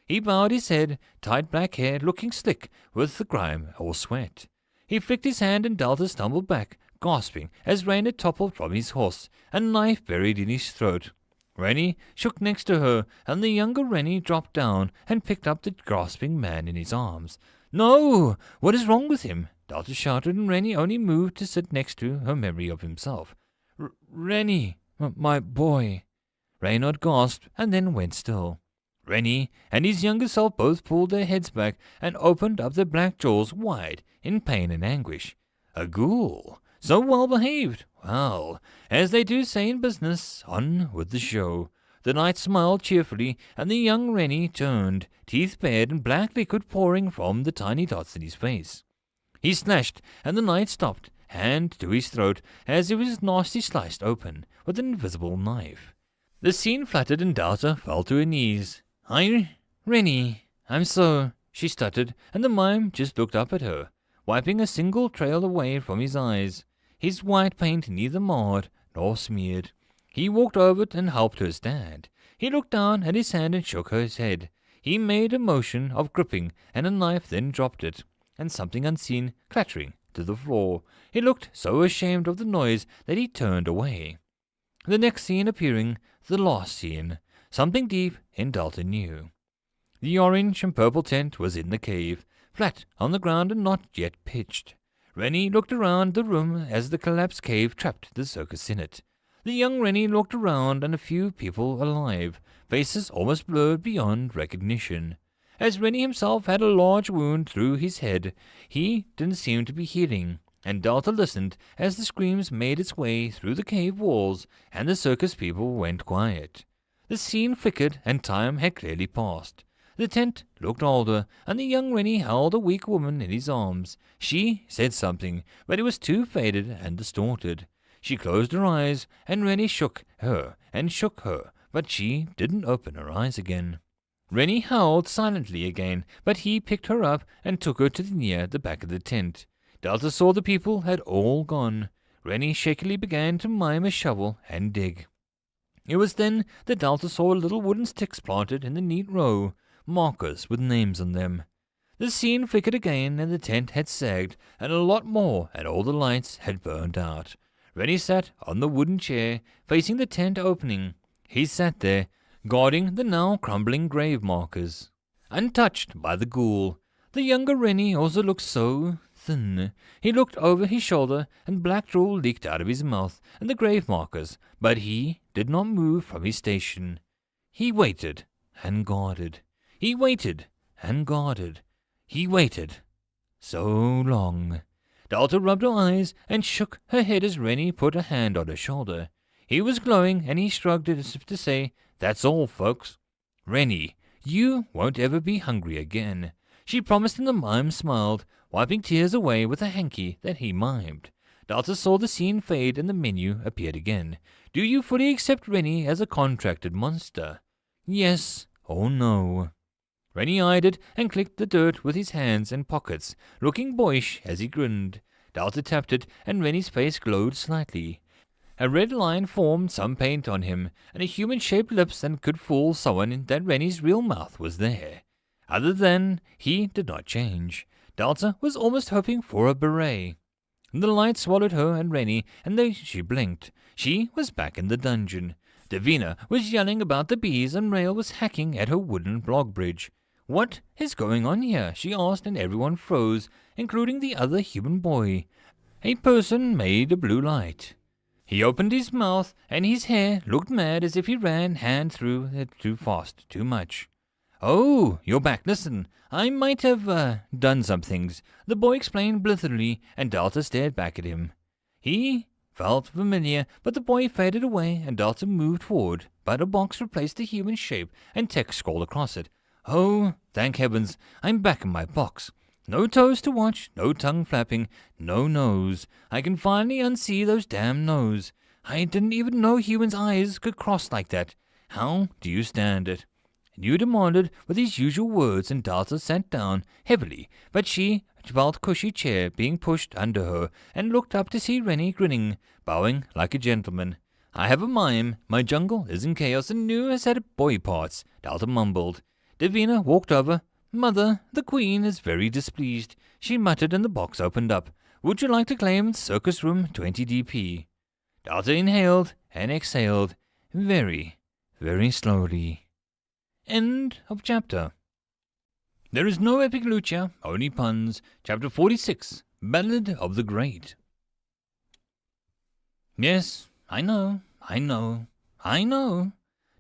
He bowed his head, tight black hair looking slick with the grime or sweat. He flicked his hand and Delta stumbled back, gasping, as Raynard toppled from his horse, a knife buried in his throat. Rennie shook next to her, and the younger Rennie dropped down and picked up the gasping man in his arms. "No! What is wrong with him?" Delta shouted, and Rennie only moved to sit next to her memory of himself. "Rennie, my boy," Reynard gasped, and then went still. Rennie and his younger self both pulled their heads back and opened up their black jaws wide in pain and anguish. A ghoul! So well behaved! Well, as they do say in business, on with the show. The knight smiled cheerfully, and the young Rennie turned, teeth bared and black liquid pouring from the tiny dots in his face. He slashed, and the knight stopped, hand to his throat, as if his nasty sliced open with an invisible knife. The scene fluttered, and Delta fell to her knees. Rennie, I'm so," she stuttered, and the mime just looked up at her, wiping a single trail away from his eyes. His white paint neither marred nor smeared. He walked over and helped her stand. He looked down at his hand and shook his head. He made a motion of gripping, and a knife then dropped it, and something unseen clattering to the floor. He looked so ashamed of the noise that he turned away. The next scene appearing, the last scene, something deep in Delta knew. The orange and purple tent was in the cave, flat on the ground and not yet pitched. Rennie looked around the room as the collapsed cave trapped the circus in it. The young Rennie looked around, and a few people alive, faces almost blurred beyond recognition. As Rennie himself had a large wound through his head, he didn't seem to be healing, and Delta listened as the screams made its way through the cave walls, and the circus people went quiet. The scene flickered, and time had clearly passed. The tent looked older, and the young Rennie held a weak woman in his arms. She said something, but it was too faded and distorted. She closed her eyes, and Rennie shook her, but she didn't open her eyes again. Rennie howled silently again, but he picked her up and took her to near the back of the tent. Delta saw the people had all gone. Rennie shakily began to mime a shovel and dig. It was then that Delta saw little wooden sticks planted in the neat row, markers with names on them. The scene flickered again, and the tent had sagged, and a lot more, and all the lights had burned out. Rennie sat on the wooden chair, facing the tent opening. He sat there, guarding the now crumbling grave markers, untouched by the ghoul. The younger Rennie also looked so thin. He looked over his shoulder, and black drool leaked out of his mouth and the grave markers, but he did not move from his station. He waited and guarded. He waited and guarded. He waited so long. Delta rubbed her eyes and shook her head as Rennie put a hand on her shoulder. He was glowing, and he shrugged it as if to say, "That's all, folks. Rennie, you won't ever be hungry again," she promised, and the mime smiled, wiping tears away with a hanky that he mimed. Delta saw the scene fade and the menu appeared again. "Do you fully accept Rennie as a contracted monster? Yes or no?" Rennie eyed it and clicked the dirt with his hands and pockets, looking boyish as he grinned. Delta tapped it, and Rennie's face glowed slightly. A red line formed some paint on him, and a human-shaped lips that could fool someone that Rennie's real mouth was there. Other than, he did not change. Delta was almost hoping for a beret. The light swallowed her and Rennie, and then she blinked. She was back in the dungeon. Davina was yelling about the bees, and Rail was hacking at her wooden log bridge. "What is going on here?" she asked, and everyone froze, including the other human boy. A person made a blue light. He opened his mouth, and his hair looked mad as if he ran hand through it too fast, too much. "Oh, you're back. Listen, I might have done some things," the boy explained blithely, and Delta stared back at him. He felt familiar, but the boy faded away, and Delta moved forward, but a box replaced the human shape, and text scrolled across it. "Oh, thank heavens, I'm back in my box. No toes to watch, no tongue flapping, no nose. I can finally unsee those damn nose. I didn't even know humans' eyes could cross like that. How do you stand it?" New demanded with his usual words, and Delta sat down heavily, but she felt cushy chair being pushed under her, and looked up to see Rennie grinning, bowing like a gentleman. "I have a mime. My jungle is in chaos, and New has had boy parts," Delta mumbled. Davina walked over. "Mother, the Queen is very displeased," she muttered, and the box opened up. "Would you like to claim Circus Room 20DP? Delta inhaled and exhaled, very, very slowly. End of chapter. There is no epic lucha, only puns. Chapter 46, Ballad of the Great. "Yes, I know.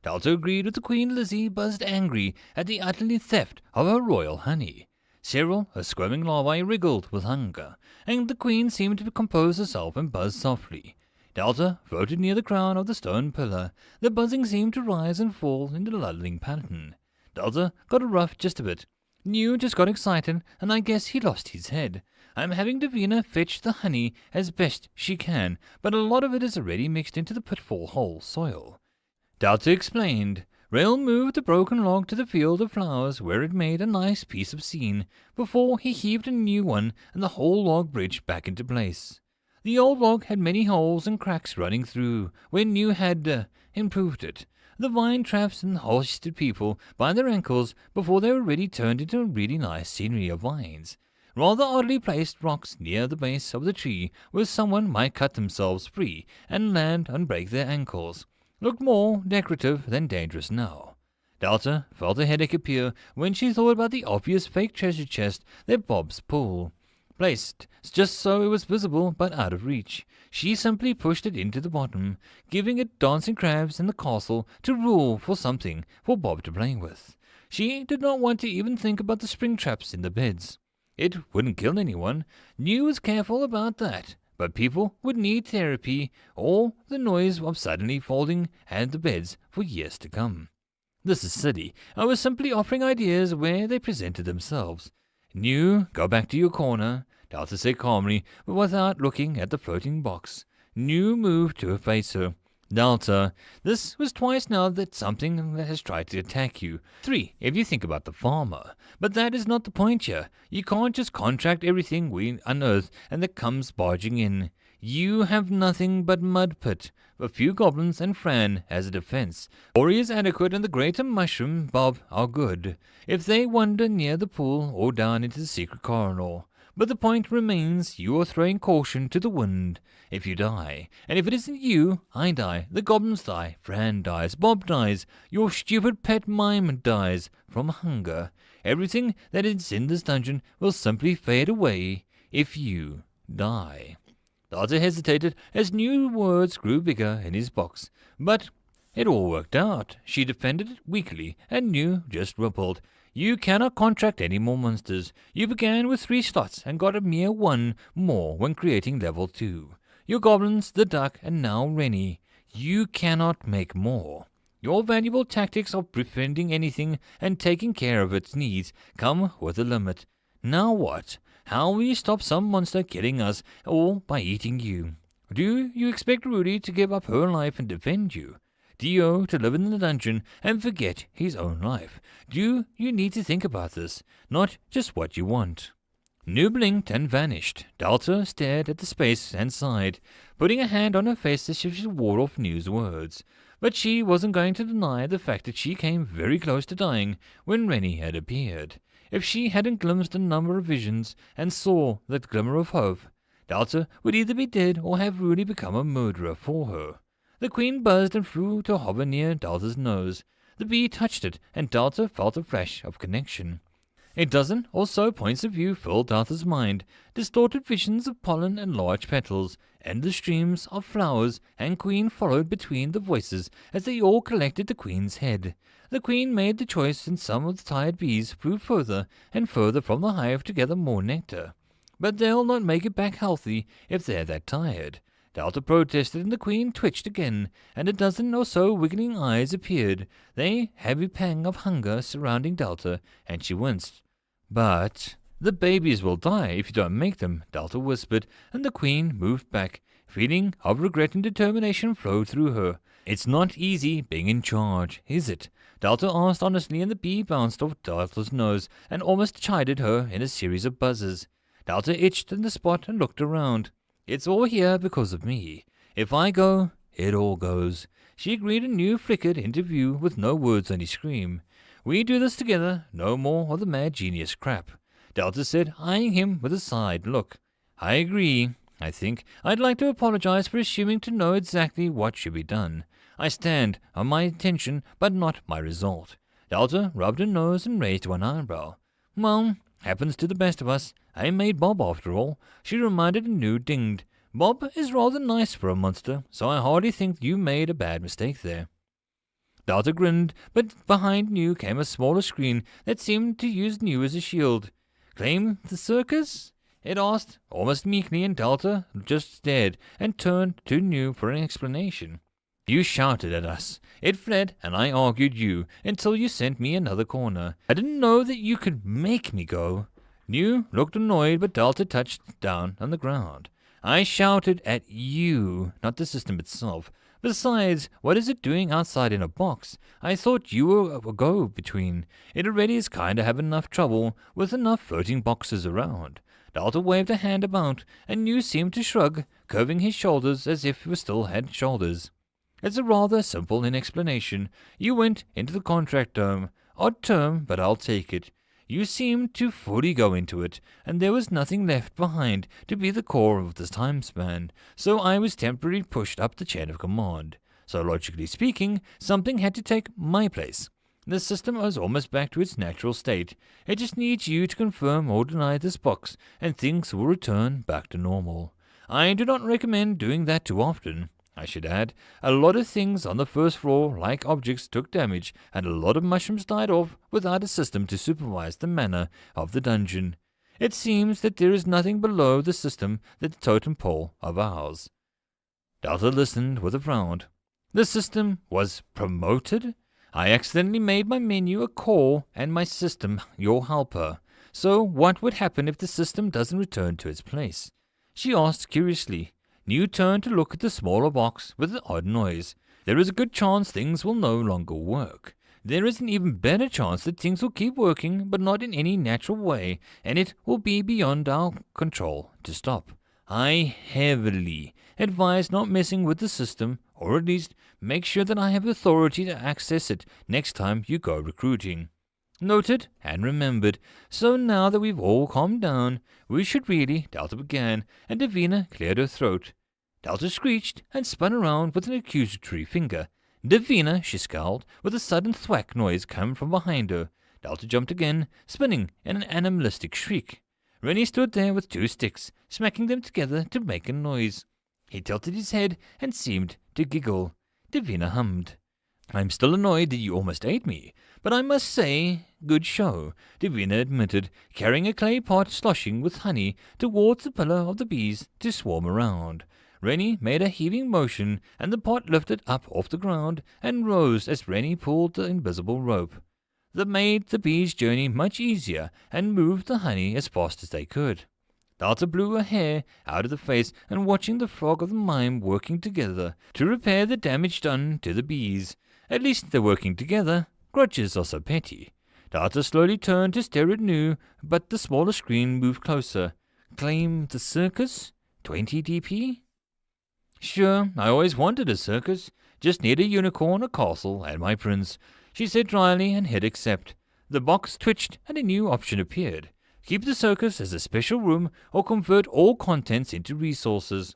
Delta agreed with the Queen. Lizzie buzzed angry at the utterly theft of her royal honey. Cyril, her squirming larvae, wriggled with hunger, and the Queen seemed to compose herself and buzz softly. Delta floated near the crown of the stone pillar. The buzzing seemed to rise and fall in a lulling pattern. Delta got a rough gist of it. New just got excited, and I guess he lost his head. I'm having Davina fetch the honey as best she can, but a lot of it is already mixed into the pitfall hole soil. Delta explained. Rail moved the broken log to the field of flowers, where it made a nice piece of scene, before he heaved a new one and the whole log bridge back into place. The old log had many holes and cracks running through, where New had improved it. The vine traps and hoisted people by their ankles before they were really turned into a really nice scenery of vines. Rather oddly placed rocks near the base of the tree, where someone might cut themselves free and land and break their ankles, looked more decorative than dangerous now. Delta felt a headache appear when she thought about the obvious fake treasure chest that Bob's pulled. Placed just so it was visible but out of reach, she simply pushed it into the bottom, giving it dancing crabs in the castle to rule for something for Bob to play with. She did not want to even think about the spring traps in the beds. It wouldn't kill anyone. New was careful about that. But people would need therapy or the noise of suddenly folding and the beds for years to come. This is silly. I was simply offering ideas where they presented themselves. New, go back to your corner, Delta said calmly, but without looking at the floating box. New moved to face her. Delta, this was twice now that something has tried to attack you. 3, if you think about the farmer. But that is not the point here. You can't just contract everything we unearth and that comes barging in. You have nothing but mud pit, a few goblins and Fran as a defense. Ori is adequate and the greater mushroom Bob are good, if they wander near the pool or down into the secret corridor. But the point remains, you are throwing caution to the wind if you die. And if it isn't you, I die, the goblins die, Fran dies, Bob dies, your stupid pet mime dies from hunger. Everything that is in this dungeon will simply fade away if you die. Dalton hesitated as new words grew bigger in his box, but it all worked out. She defended it weakly and knew just Reupload. You cannot contract any more monsters. You began with 3 slots and got a mere 1 more when creating level 2. Your goblins, the duck, and now Rennie. You cannot make more. Your valuable tactics of befriending anything and taking care of its needs come with a limit. Now what? How will you stop some monster killing us, or by eating you? Do you expect Rudy to give up her life and defend you? Dio to live in the dungeon and forget his own life? Do you need to think about this, not just what you want? Nu blinked and vanished. Dalta stared at the space and sighed, putting a hand on her face as if she ward off Nu's words. But she wasn't going to deny the fact that she came very close to dying when Rennie had appeared. If she hadn't glimpsed a number of visions and saw that glimmer of hope, Dalta would either be dead or have Rudy become a murderer for her. The queen buzzed and flew to hover near Dalta's nose. The bee touched it, and Dalta felt a flash of connection. A dozen or so points of view filled Dalta's mind, distorted visions of pollen and large petals, endless streams of flowers, and Queen followed between the voices as they all collected the Queen's head. The Queen made the choice, and some of the tired bees flew further and further from the hive to gather more nectar. But they'll not make it back healthy if they're that tired. Dalta protested, and the Queen twitched again, and a dozen or so wiggling eyes appeared, they heavy pang of hunger surrounding Dalta, and she winced. But the babies will die if you don't make them, Dalta whispered, and the Queen moved back. Feeling of regret and determination flowed through her. It's not easy being in charge, is it? Dalta asked honestly, and the bee bounced off Dalta's nose and almost chided her in a series of buzzes. Dalta itched in the spot and looked around. It's all here because of me. If I go, it all goes. She agreed, and Nu flickered into view with no words, only scream. We do this together, no more of the mad genius crap. Dalta said, eyeing him with a side look. I agree. I think I'd like to apologize for assuming to know exactly what should be done. I stand on my intention, but not my result. Dalta rubbed her nose and raised one eyebrow. Well, happens to the best of us. I made Bob after all. She reminded, and Nu dinged. Bob is rather nice for a monster, so I hardly think you made a bad mistake there. Dalta grinned, but behind Nu came a smaller screen that seemed to use Nu as a shield. Claim the circus? It asked, almost meekly, and Dalta just stared and turned to Nu for an explanation. You shouted at us. It fled, and I argued you until you sent me another corner. I didn't know that you could make me go. Nu looked annoyed, but Dalta touched down on the ground. I shouted at you, not the system itself. Besides, what is it doing outside in a box? I thought you were a go-between. It already is kinda having enough trouble with enough floating boxes around. Dalta waved a hand about, and Nu seemed to shrug, curving his shoulders as if he still had shoulders. It's a rather simple in explanation. You went into the contract dome. Odd term, but I'll take it. You seemed to fully go into it, and there was nothing left behind to be the core of this time span, so I was temporarily pushed up the chain of command. So logically speaking, something had to take my place. The system was almost back to its natural state. It just needs you to confirm or deny this box, and things will return back to normal. I do not recommend doing that too often. I should add, a lot of things on the first floor, like objects, took damage, and a lot of mushrooms died off without a system to supervise the manner of the dungeon. It seems that there is nothing below the system that the totem pole of ours. Dalta listened with a frown. The system was promoted? I accidentally made my menu a core and my system your helper. So what would happen if the system doesn't return to its place? She asked curiously. Nu turned to look at the smaller box with an odd noise. There is a good chance things will no longer work. There is an even better chance that things will keep working, but not in any natural way, and it will be beyond our control to stop. I heavily advise not messing with the system, or at least make sure that I have authority to access it next time you go recruiting. Noted and remembered. So now that we've all calmed down, we should really, Delta began, and Davina cleared her throat. Delta screeched and spun around with an accusatory finger. Davina, she scowled, with a sudden thwack noise come from behind her. Delta jumped again, spinning in an animalistic shriek. Rennie stood there with two sticks, smacking them together to make a noise. He tilted his head and seemed to giggle. Davina hummed. I'm still annoyed that you almost ate me, but I must say, good show, Davina admitted, carrying a clay pot sloshing with honey towards the pillar of the bees to swarm around. Rennie made a heaving motion, and the pot lifted up off the ground and rose as Rennie pulled the invisible rope. That made the bees' journey much easier and moved the honey as fast as they could. Delta blew her hair out of the face and watching the frog of the mime working together to repair the damage done to the bees. At least they're working together. Grudges are so petty. Delta slowly turned to stare at Nu, but the smaller screen moved closer. Claim the circus? 20 DP? Sure, I always wanted a circus. Just need a unicorn, a castle, and my prince, she said dryly and hit accept. The box twitched and a new option appeared. Keep the circus as a special room or convert all contents into resources.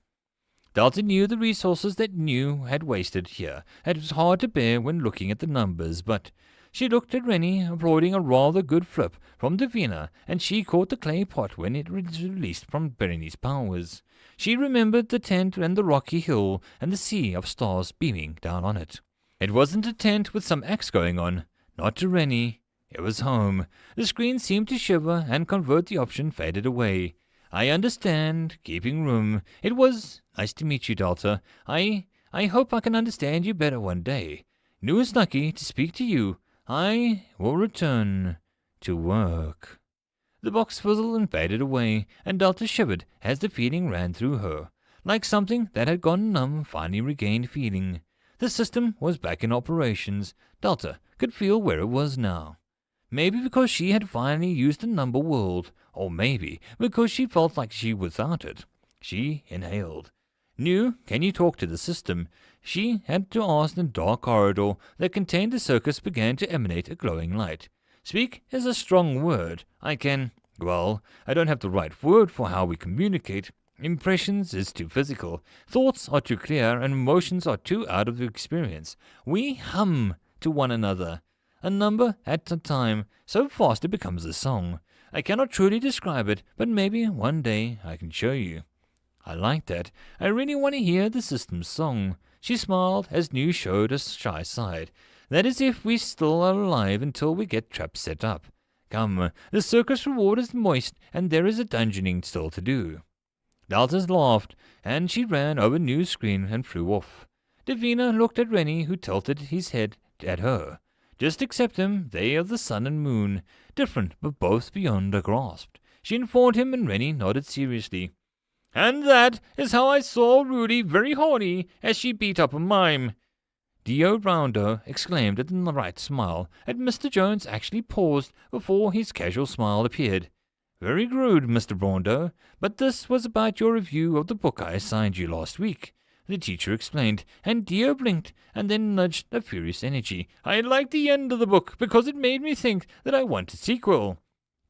Delta knew the resources that Nu had wasted here. It was hard to bear when looking at the numbers, but she looked at Rennie, applauding a rather good flip from Davina, and she caught the clay pot when it was released from Rennie's powers. She remembered the tent and the rocky hill and the sea of stars beaming down on it. It wasn't a tent with some acts going on. Not to Rennie. It was home. The screen seemed to shiver and convert the option faded away. I understand. Keeping room. It was nice to meet you, Delta. I hope I can understand you better one day. Nu is lucky to speak to you. I will return to work. The box fizzled and faded away, and Delta shivered as the feeling ran through her. Like something that had gone numb finally regained feeling. The system was back in operations. Delta could feel where it was now. Maybe because she had finally used the number world, or maybe because she felt like she was without it. She inhaled. Nu, can you talk to the system? She had to ask. The dark corridor that contained the circus began to emanate a glowing light. Speak is a strong word. I don't have the right word for how we communicate. Impressions is too physical. Thoughts are too clear, and emotions are too out of the experience. We hum to one another. A number at a time, so fast it becomes a song. I cannot truly describe it, but maybe one day I can show you. I like that. I really want to hear the system's song. She smiled as Nu showed a shy side. That is if we still are alive until we get traps set up. Come, the circus reward is moist, and there is a dungeoning still to do. Delta laughed, and she ran over Nu's screen and flew off. Davina looked at Rennie, who tilted his head at her. Just accept them, they are the sun and moon, different but both beyond her grasp. She informed him, and Rennie nodded seriously. And that is how I saw Rudy very horny as she beat up a mime. Dio Roundo exclaimed at the right smile, and Mr. Jones actually paused before his casual smile appeared. Very rude, Mr. Rondo, but this was about your review of the book I assigned you last week, the teacher explained, and Dio blinked and then nudged a furious energy. I liked the end of the book because it made me think that I want a sequel.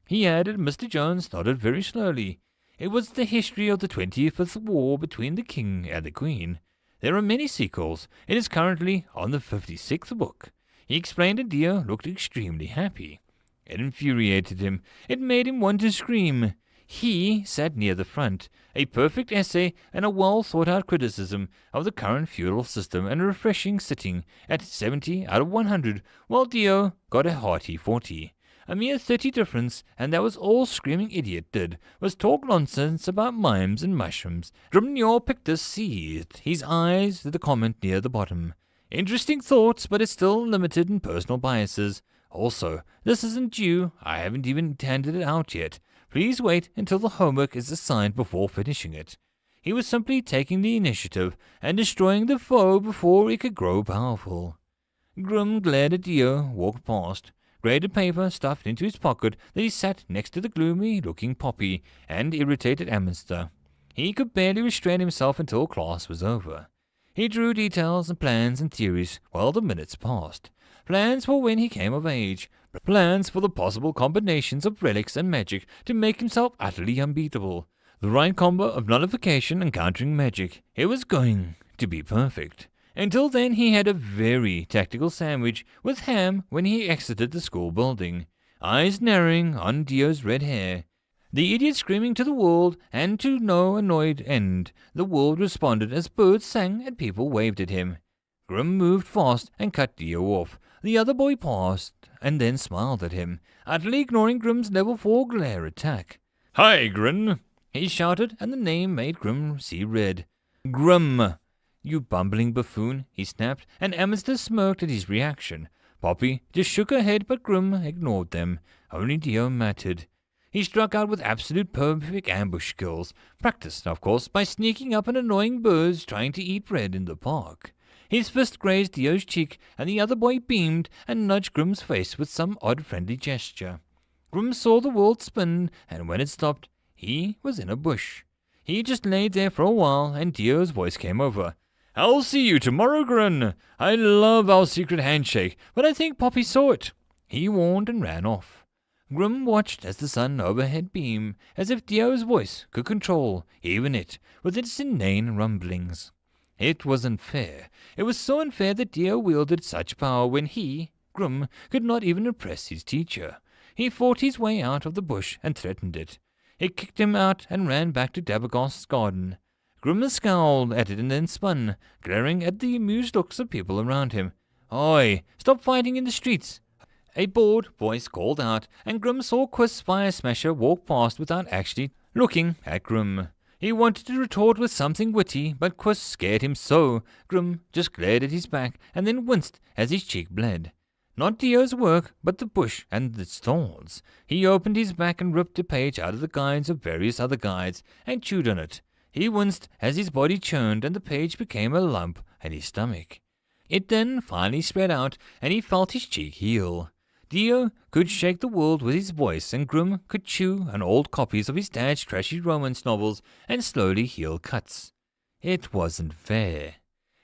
He added. Mr. Jones nodded very slowly. It was the history of the 25th war between the king and the queen. There are many sequels. It is currently on the 56th book. He explained, and Dio looked extremely happy. It infuriated him. It made him want to scream. He sat near the front, a perfect essay and a well-thought-out criticism of the current feudal system, and a refreshing sitting at 70 out of 100, while Dio got a hearty 40. A mere 30 difference, and that was all Screaming Idiot did, was talk nonsense about mimes and mushrooms. Grimnor Pictus seethed his eyes at the comment near the bottom. Interesting thoughts, but it's still limited in personal biases. Also, this isn't due. I haven't even handed it out yet. Please wait until the homework is assigned before finishing it. He was simply taking the initiative and destroying the foe before he could grow powerful. Grim glared at Dio, walked past, graded paper stuffed into his pocket that he sat next to the gloomy-looking Poppy and irritated Amminster. He could barely restrain himself until class was over. He drew details and plans and theories while the minutes passed. Plans for when he came of age. Plans for the possible combinations of relics and magic to make himself utterly unbeatable. The right combo of nullification and countering magic. It was going to be perfect. Until then he had a very tactical sandwich with ham when he exited the school building. Eyes narrowing on Dio's red hair. The idiot screaming to the world, and to no annoyed end, the world responded as birds sang and people waved at him. Grim moved fast and cut Dio off. The other boy paused and then smiled at him, utterly ignoring Grim's level 4 glare attack. "Hi, Grim!" he shouted, and the name made Grim see red. "Grim! You bumbling buffoon," he snapped, and Amistad smirked at his reaction. Poppy just shook her head, but Grim ignored them. Only Dio mattered. He struck out with absolute perfect ambush skills, practiced, of course, by sneaking up on annoying birds trying to eat bread in the park. His fist grazed Dio's cheek, and the other boy beamed and nudged Grim's face with some odd friendly gesture. Grim saw the world spin, and when it stopped, he was in a bush. He just laid there for a while, and Dio's voice came over. "I'll see you tomorrow, Grin. I love our secret handshake, but I think Poppy saw it," he warned and ran off. Grim watched as the sun overhead beamed, as if Dio's voice could control even it with its inane rumblings. It was unfair. It was so unfair that Dio wielded such power when he, Grim, could not even impress his teacher. He fought his way out of the bush and threatened it. It kicked him out and ran back to Dabagost's garden. Grim scowled at it and then spun, glaring at the amused looks of people around him. "Oi, stop fighting in the streets!" A bored voice called out, and Grim saw Quist's fire smasher walk past without actually looking at Grim. He wanted to retort with something witty, but Quist scared him so. Grim just glared at his back and then winced as his cheek bled. Not Dio's work, but the bush and its thorns. He opened his back and ripped a page out of the guides of various other guides and chewed on it. He winced as his body churned and the page became a lump at his stomach. It then finally spread out and he felt his cheek heal. Dio could shake the world with his voice, and Grim could chew on old copies of his dad's trashy romance novels and slowly heal cuts. It wasn't fair.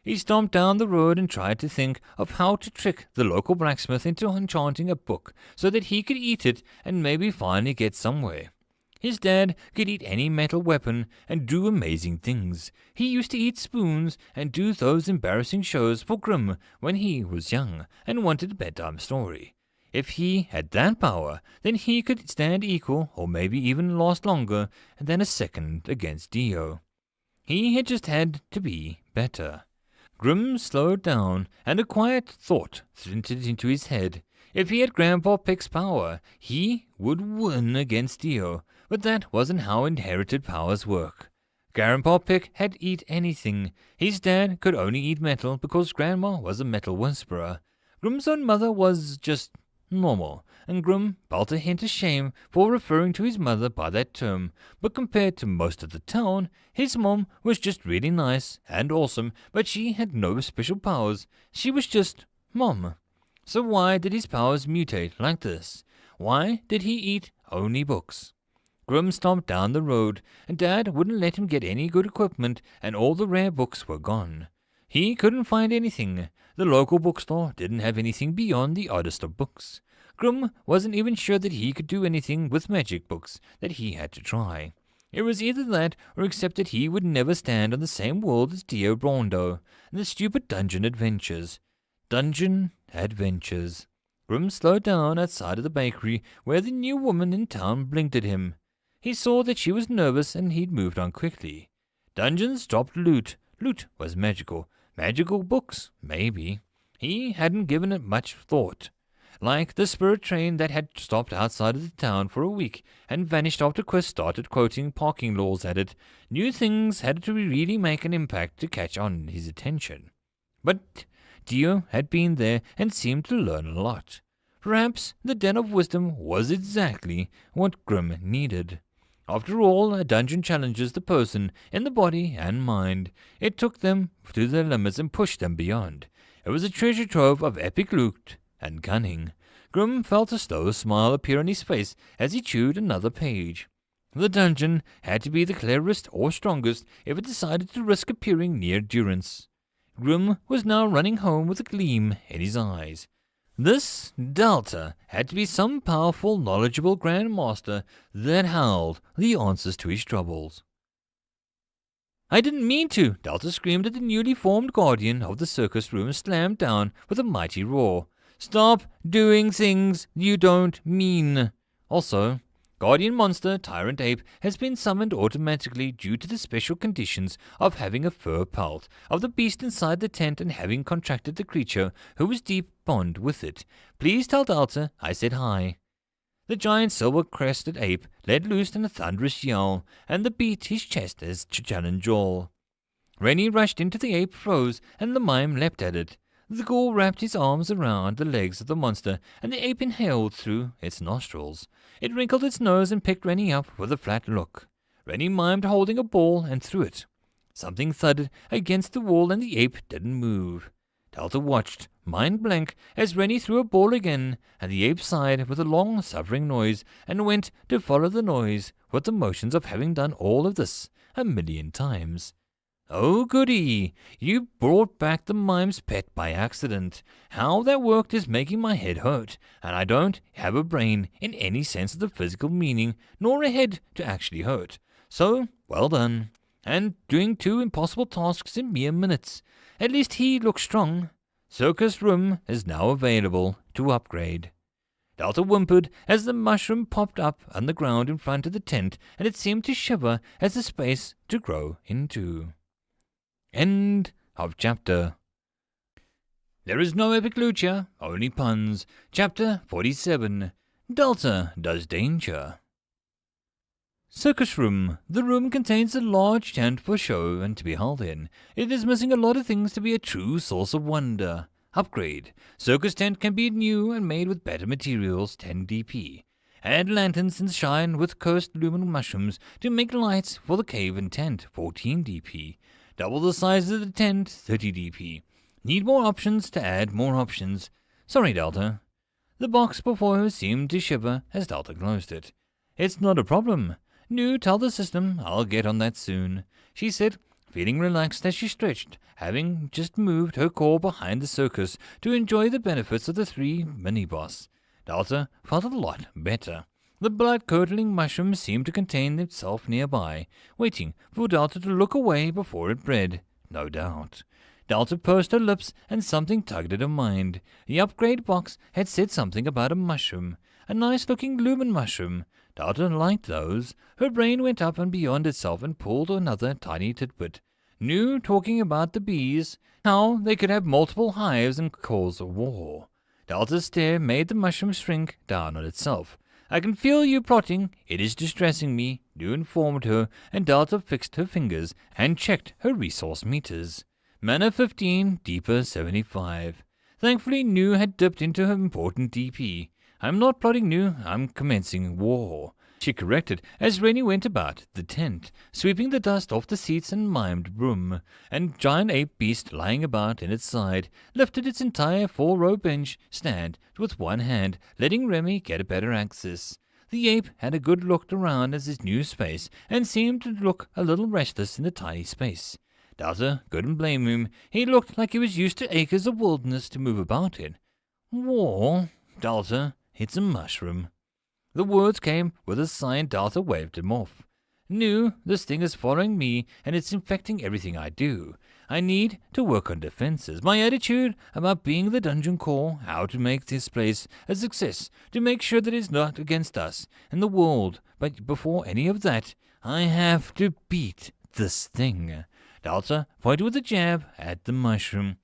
He stomped down the road and tried to think of how to trick the local blacksmith into enchanting a book so that he could eat it and maybe finally get somewhere. His dad could eat any metal weapon and do amazing things. He used to eat spoons and do those embarrassing shows for Grim when he was young and wanted a bedtime story. If he had that power, then he could stand equal, or maybe even last longer, than a second against Dio. He had just had to be better. Grim slowed down, and a quiet thought entered into his head. If he had Grandpa Pick's power, he would win against Dio, but that wasn't how inherited powers work. Grandpa Pick had eat anything. His dad could only eat metal because Grandma was a metal whisperer. Grim's own mother was just normal, and Grim felt a hint of shame for referring to his mother by that term, but compared to most of the town, his mom was just really nice and awesome, but she had no special powers. She was just Mom. So why did his powers mutate like this? Why did he eat only books? Grim stomped down the road, and Dad wouldn't let him get any good equipment, and all the rare books were gone. He couldn't find anything. The local bookstore didn't have anything beyond the oddest of books. Grim wasn't even sure that he could do anything with magic books, that he had to try. It was either that or accept that he would never stand on the same world as Dio Brondo and the stupid dungeon adventures. Dungeon adventures. Grim slowed down outside of the bakery where the new woman in town blinked at him. He saw that she was nervous and he'd moved on quickly. Dungeons dropped loot. Loot was magical. Magical books, maybe. He hadn't given it much thought. Like the spirit train that had stopped outside of the town for a week and vanished after Quist started quoting parking laws at it, new things had to really make an impact to catch on his attention. But Dio had been there and seemed to learn a lot. Perhaps the Den of Wisdom was exactly what Grim needed. After all, a dungeon challenges the person in the body and mind. It took them to their limits and pushed them beyond. It was a treasure trove of epic loot and cunning. Grim felt a slow smile appear on his face as he chewed another page. The dungeon had to be the cleverest or strongest if it decided to risk appearing near Durance. Grim was now running home with a gleam in his eyes. This Delta had to be some powerful, knowledgeable Grand Master that held the answers to his troubles. "I didn't mean to!" Delta screamed at the newly formed guardian of the circus room and slammed down with a mighty roar. "Stop doing things you don't mean!" Also, Guardian Monster Tyrant Ape has been summoned automatically due to the special conditions of having a fur pelt of the beast inside the tent and having contracted the creature who was deep bond with it. Please tell Delta I said hi. The giant silver-crested ape let loose in a thunderous yell, and the beat his chest as to challenge all. Rennie rushed into the ape, froze, and the mime leapt at it. The ghoul wrapped his arms around the legs of the monster, and the ape inhaled through its nostrils. It wrinkled its nose and picked Rennie up with a flat look. Rennie mimed holding a ball and threw it. Something thudded against the wall and the ape didn't move. Delta watched, mind blank, as Rennie threw a ball again, and the ape sighed with a long suffering noise and went to follow the noise with the motions of having done all of this 1,000,000 times. "Oh, goody! You brought back the mime's pet by accident. How that worked is making my head hurt, and I don't have a brain in any sense of the physical meaning, nor a head to actually hurt. So, well done. And doing 2 impossible tasks in mere minutes. At least he looks strong. Circus room is now available to upgrade." Delta whimpered as the mushroom popped up on the ground in front of the tent, and it seemed to shiver as the space to grow into. End of chapter. There is no epic lucha, only puns. Chapter 47. Delta does danger. Circus room. The room contains a large tent for show and to be held in. It is missing a lot of things to be a true source of wonder. Upgrade. Circus tent can be new and made with better materials, 10 DP. Add lanterns and shine with cursed lumen mushrooms to make lights for the cave and tent, 14 DP. Double the size of the tent, 30 DP. Need more options to add more options. Sorry, Delta. The box before her seemed to shiver as Delta closed it. It's not a problem. New, tell the system I'll get on that soon, she said, feeling relaxed as she stretched, having just moved her core behind the circus to enjoy the benefits of the 3 mini-boss. Delta felt a lot better. The blood-curdling mushroom seemed to contain itself nearby, waiting for Delta to look away before it bred, no doubt. Delta pursed her lips and something tugged at her mind. The upgrade box had said something about a mushroom, a nice-looking lumen mushroom. Delta liked those. Her brain went up and beyond itself and pulled another tiny tidbit. New talking about the bees, how they could have multiple hives and cause a war. Delta's stare made the mushroom shrink down on itself. "I can feel you plotting. It is distressing me," New informed her, and Delta fixed her fingers and checked her resource meters. Mana 15, deeper 75. Thankfully, New had dipped into her important DP. "I'm not plotting, New. I'm commencing war," she corrected as Rennie went about the tent, sweeping the dust off the seats and mimed broom, and giant ape beast lying about in its side, lifted its entire 4-row bench stand with one hand, letting Remy get a better access. The ape had a good look around at his new space and seemed to look a little restless in the tiny space. Delta couldn't blame him. He looked like he was used to acres of wilderness to move about in. "War, Delta, it's a mushroom." The words came with a sigh and Delta waved him off. "New, this thing is following me and it's infecting everything I do. I need to work on defenses, my attitude about being the dungeon core, how to make this place a success, to make sure that it's not against us and the world. But before any of that, I have to beat this thing." Delta pointed with a jab at the mushroom.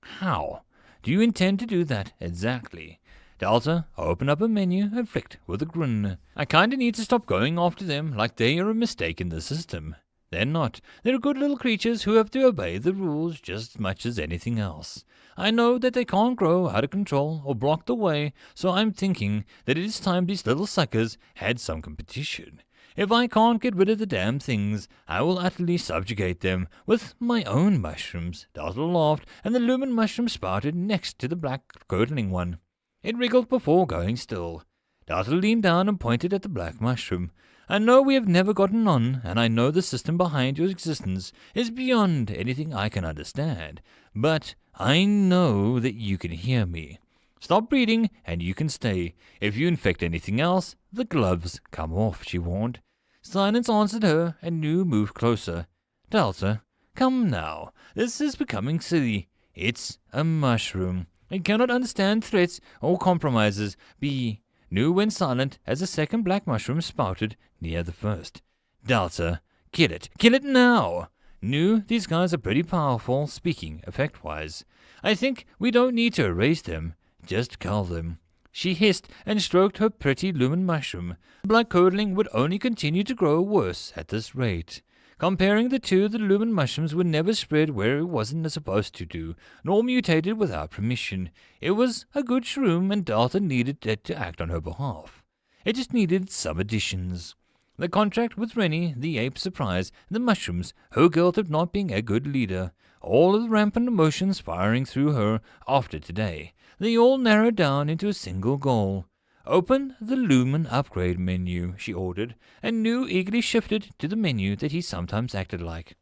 "How do you intend to do that exactly?" Delta opened up a menu and flicked with a grin. "I kinda need to stop going after them like they are a mistake in the system. They're not. They're good little creatures who have to obey the rules just as much as anything else. I know that they can't grow out of control or block the way, so I'm thinking that it is time these little suckers had some competition. If I can't get rid of the damn things, I will utterly subjugate them with my own mushrooms." Delta laughed, and the lumen mushroom sprouted next to the black curdling one. It wriggled before going still. Delta leaned down and pointed at the black mushroom. I know we have never gotten on, and I know the system behind your existence is beyond anything I can understand, but I know that you can hear me. Stop breeding, and you can stay. If you infect anything else, the gloves come off, she warned. Silence answered her, and Nu moved closer. Delta, come now. This is becoming silly. It's a mushroom. It cannot understand threats or compromises. Nu went silent as the second black mushroom spouted near the first. Delta, kill it. Kill it now. Nu, these guys are pretty powerful, speaking effect-wise. I think we don't need to erase them. Just cull them. She hissed and stroked her pretty lumen mushroom. The black curdling would only continue to grow worse at this rate. Comparing the two, the lumen mushrooms would never spread where it wasn't supposed to do, nor mutated without permission. It was a good shroom, and Delta needed it to act on her behalf. It just needed some additions. The contract with Rennie, the ape surprise, the mushrooms, her guilt of not being a good leader, all of the rampant emotions firing through her after today, they all narrowed down into a single goal. Open the Lumen upgrade menu, she ordered, and Nu eagerly shifted to the menu that he sometimes acted like.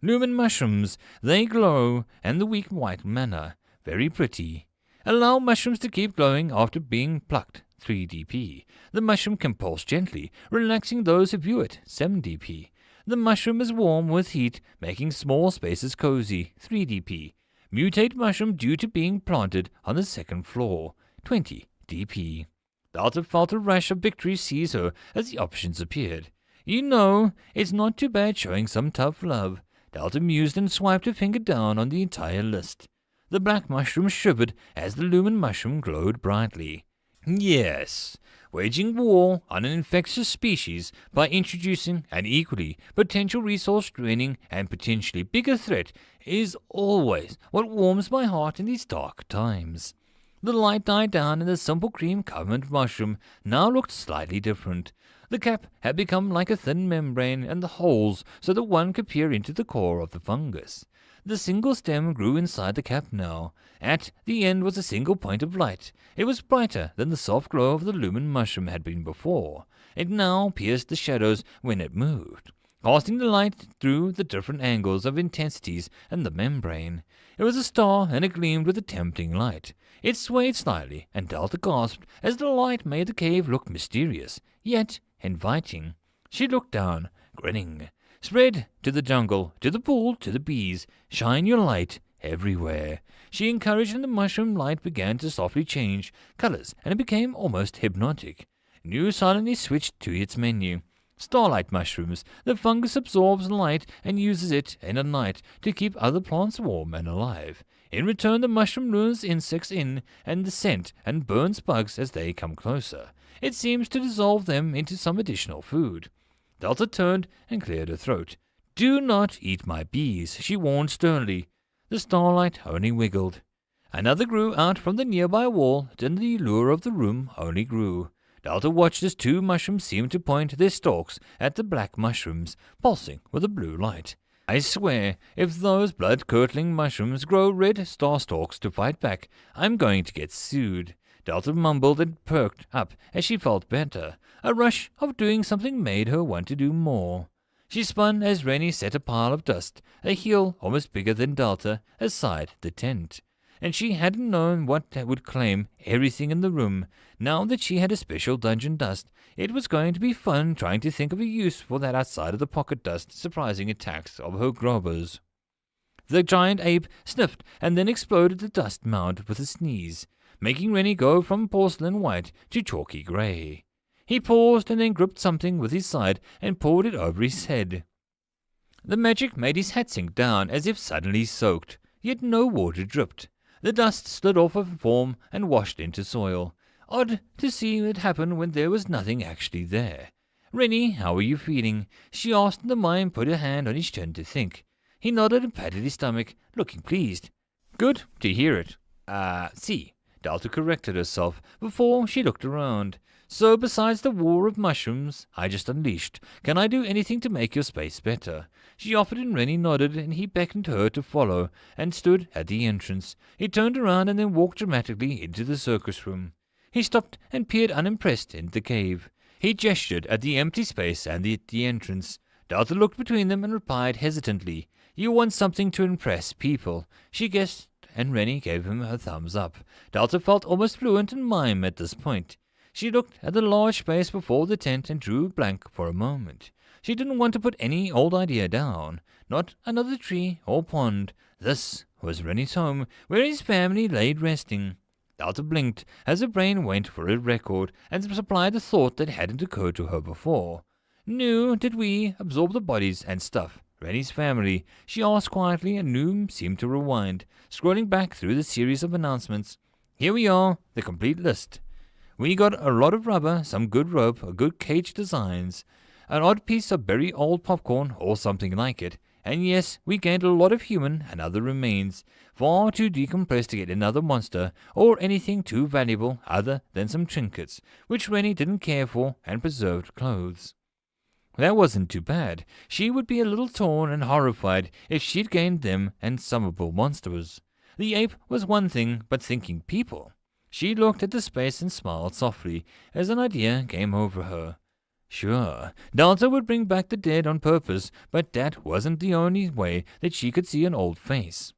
Lumen mushrooms, they glow, and the weak white mana, very pretty. Allow mushrooms to keep glowing after being plucked, 3DP. The mushroom can pulse gently, relaxing those who view it, 7DP. The mushroom is warm with heat, making small spaces cozy, 3DP. Mutate mushroom due to being planted on the second floor, 20DP. Delta felt a rush of victory seize her as the options appeared. You know, it's not too bad showing some tough love. Delta mused and swiped her finger down on the entire list. The black mushroom shivered as the lumen mushroom glowed brightly. Yes, waging war on an infectious species by introducing an equally potential resource draining and potentially bigger threat is always what warms my heart in these dark times. The light died down and the simple cream-covered mushroom now looked slightly different. The cap had become like a thin membrane and the holes so that one could peer into the core of the fungus. The single stem grew inside the cap now. At the end was a single point of light. It was brighter than the soft glow of the lumen mushroom had been before. It now pierced the shadows when it moved, casting the light through the different angles of intensities and the membrane. It was a star, and it gleamed with a tempting light. It swayed slightly, and Delta gasped as the light made the cave look mysterious, yet inviting. She looked down, grinning. Spread to the jungle, to the pool, to the bees. Shine your light everywhere. She encouraged, and the mushroom light began to softly change colors, and it became almost hypnotic. Nu silently switched to its menu. Starlight mushrooms. The fungus absorbs light and uses it in the night to keep other plants warm and alive. In return, the mushroom lures insects in and the scent and burns bugs as they come closer. It seems to dissolve them into some additional food. Delta turned and cleared her throat. Do not eat my bees, she warned sternly. The starlight only wiggled. Another grew out from the nearby wall, and the lure of the room only grew. Delta watched as two mushrooms seemed to point their stalks at the black mushrooms, pulsing with a blue light. I swear, if those blood-curdling mushrooms grow red star stalks to fight back, I'm going to get sued. Delta mumbled and perked up as she felt better. A rush of doing something made her want to do more. She spun as Rennie set a pile of dust, a heel almost bigger than Delta, aside the tent. And she hadn't known what would claim everything in the room. Now that she had a special dungeon dust, it was going to be fun trying to think of a use for that outside of the pocket dust surprising attacks of her grubbers. The giant ape sniffed and then exploded the dust mound with a sneeze, making Rennie go from porcelain white to chalky grey. He paused and then gripped something with his side and poured it over his head. The magic made his hat sink down as if suddenly soaked, yet no water dripped. The dust slid off of form and washed into soil. Odd to see it happen when there was nothing actually there. Rennie, how are you feeling? She asked, and the mime put her hand on his chin to think. He nodded and patted his stomach, looking pleased. Good to hear it. See, Delta corrected herself before she looked around. So besides the war of mushrooms I just unleashed, can I do anything to make your space better? She offered and Rennie nodded, and he beckoned her to follow and stood at the entrance. He turned around and then walked dramatically into the circus room. He stopped and peered unimpressed into the cave. He gestured at the empty space and the entrance. Delta looked between them and replied hesitantly, "You want something to impress people," she guessed, and Rennie gave him a thumbs up. Delta felt almost fluent in mime at this point. She looked at the large space before the tent and drew blank for a moment. She didn't want to put any old idea down. Not another tree or pond. This was Rennie's home, where his family laid resting. Delta blinked as her brain went for a record and supplied a thought that hadn't occurred to her before. "Nu, did we absorb the bodies and stuff? Rennie's family?" she asked quietly, and Nu seemed to rewind, scrolling back through the series of announcements. "Here we are, the complete list. We got a lot of rubber, some good rope, a good cage designs, an odd piece of very old popcorn or something like it, and yes, we gained a lot of human and other remains, far too decompressed to get another monster or anything too valuable other than some trinkets, which Rennie didn't care for, and preserved clothes." That wasn't too bad. She would be a little torn and horrified if she'd gained them and summable monsters. The ape was one thing, but thinking people. She looked at the space and smiled softly as an idea came over her. Sure, Delta would bring back the dead on purpose, but that wasn't the only way that she could see an old face.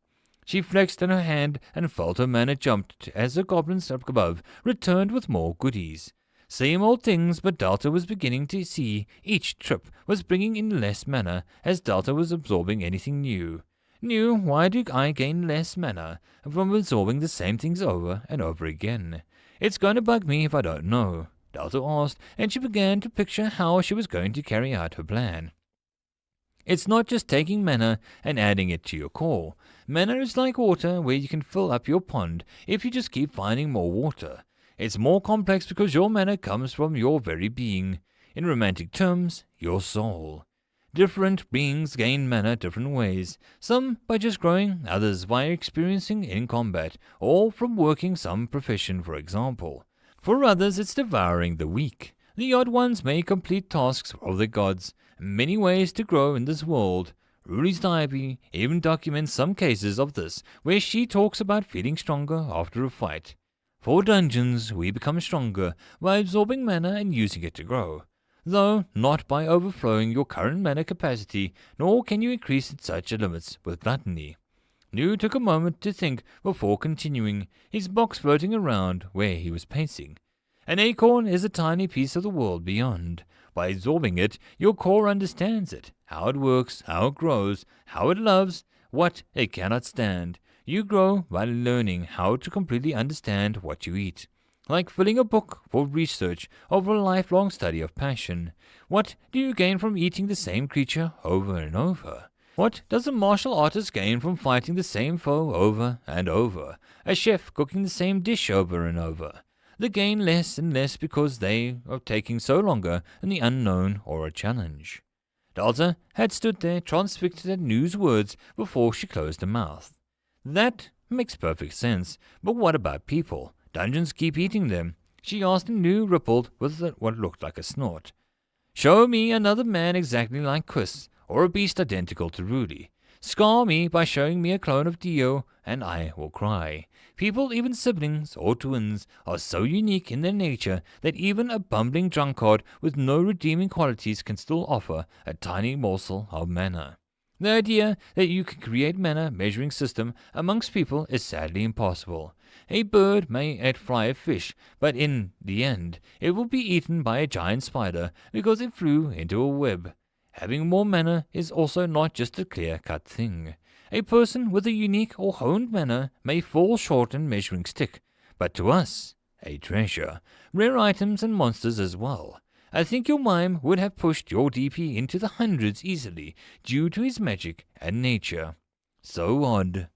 She flexed in her hand and felt her mana jumped as the goblins up above returned with more goodies. Same old things, but Delta was beginning to see each trip was bringing in less mana as Delta was absorbing anything new. New, why do I gain less mana from absorbing the same things over and over again? It's going to bug me if I don't know, Delta asked, and she began to picture how she was going to carry out her plan. It's not just taking mana and adding it to your core. Mana is like water where you can fill up your pond if you just keep finding more water. It's more complex because your mana comes from your very being. In romantic terms, your soul. Different beings gain mana different ways, some by just growing, others by experiencing in combat, or from working some profession, for example. For others, it's devouring the weak. The odd ones may complete tasks of the gods. Many ways to grow in this world. Ruli's diary even documents some cases of this, where she talks about feeling stronger after a fight. For dungeons, we become stronger by absorbing mana and using it to grow, though not by overflowing your current mana capacity, nor can you increase it such limits with gluttony. Nu took a moment to think before continuing, his box floating around where he was pacing. An acorn is a tiny piece of the world beyond. By absorbing it, your core understands it, how it works, how it grows, how it loves, what it cannot stand. You grow by learning how to completely understand what you eat. Like filling a book for research or for a lifelong study of passion. What do you gain from eating the same creature over and over? What does a martial artist gain from fighting the same foe over and over? A chef cooking the same dish over and over? They gain less and less because they are taking so longer in the unknown or a challenge. Delta had stood there transfixed at Nu's words before she closed her mouth. That makes perfect sense, but what about people? Dungeons keep eating them, she asked, and Nu rippled with what looked like a snort. Show me another man exactly like Chris, or a beast identical to Rudy. Scar me by showing me a clone of Dio, and I will cry. People, even siblings or twins, are so unique in their nature that even a bumbling drunkard with no redeeming qualities can still offer a tiny morsel of mana. The idea that you can create mana measuring system amongst people is sadly impossible. A bird may outfly a fish, but in the end, it will be eaten by a giant spider because it flew into a web. Having more mana is also not just a clear-cut thing. A person with a unique or honed mana may fall short in measuring stick, but to us, a treasure. Rare items and monsters as well. I think your mime would have pushed your DP into the hundreds easily due to his magic and nature. So odd.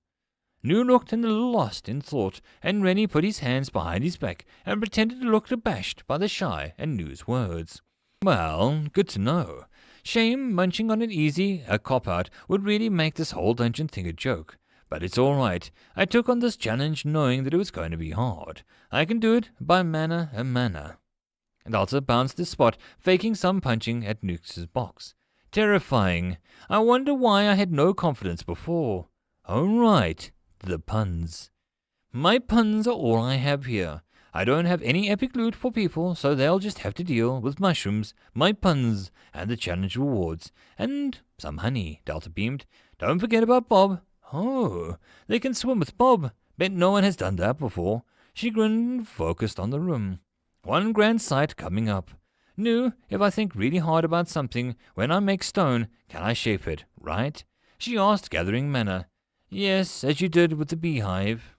Nu looked a little lost in thought, and Rennie put his hands behind his back and pretended to look abashed by the shy and Nu's words. Well, good to know. Shame munching on a cop-out would really make this whole dungeon thing a joke. But it's all right. I took on this challenge knowing that it was going to be hard. I can do it by mana and mana. Delta bounced the spot, faking some punching at Nux's box. Terrifying. I wonder why I had no confidence before. Oh right, the puns. My puns are all I have here. I don't have any epic loot for people, so they'll just have to deal with mushrooms, my puns, and the challenge rewards. And some honey, Delta beamed. Don't forget about Bob. Oh, they can swim with Bob. Bet no one has done that before. She grinned and focused on the room. One grand sight coming up. Nu, if I think really hard about something, when I make stone, can I shape it, right? She asked, gathering mana. Yes, as you did with the beehive.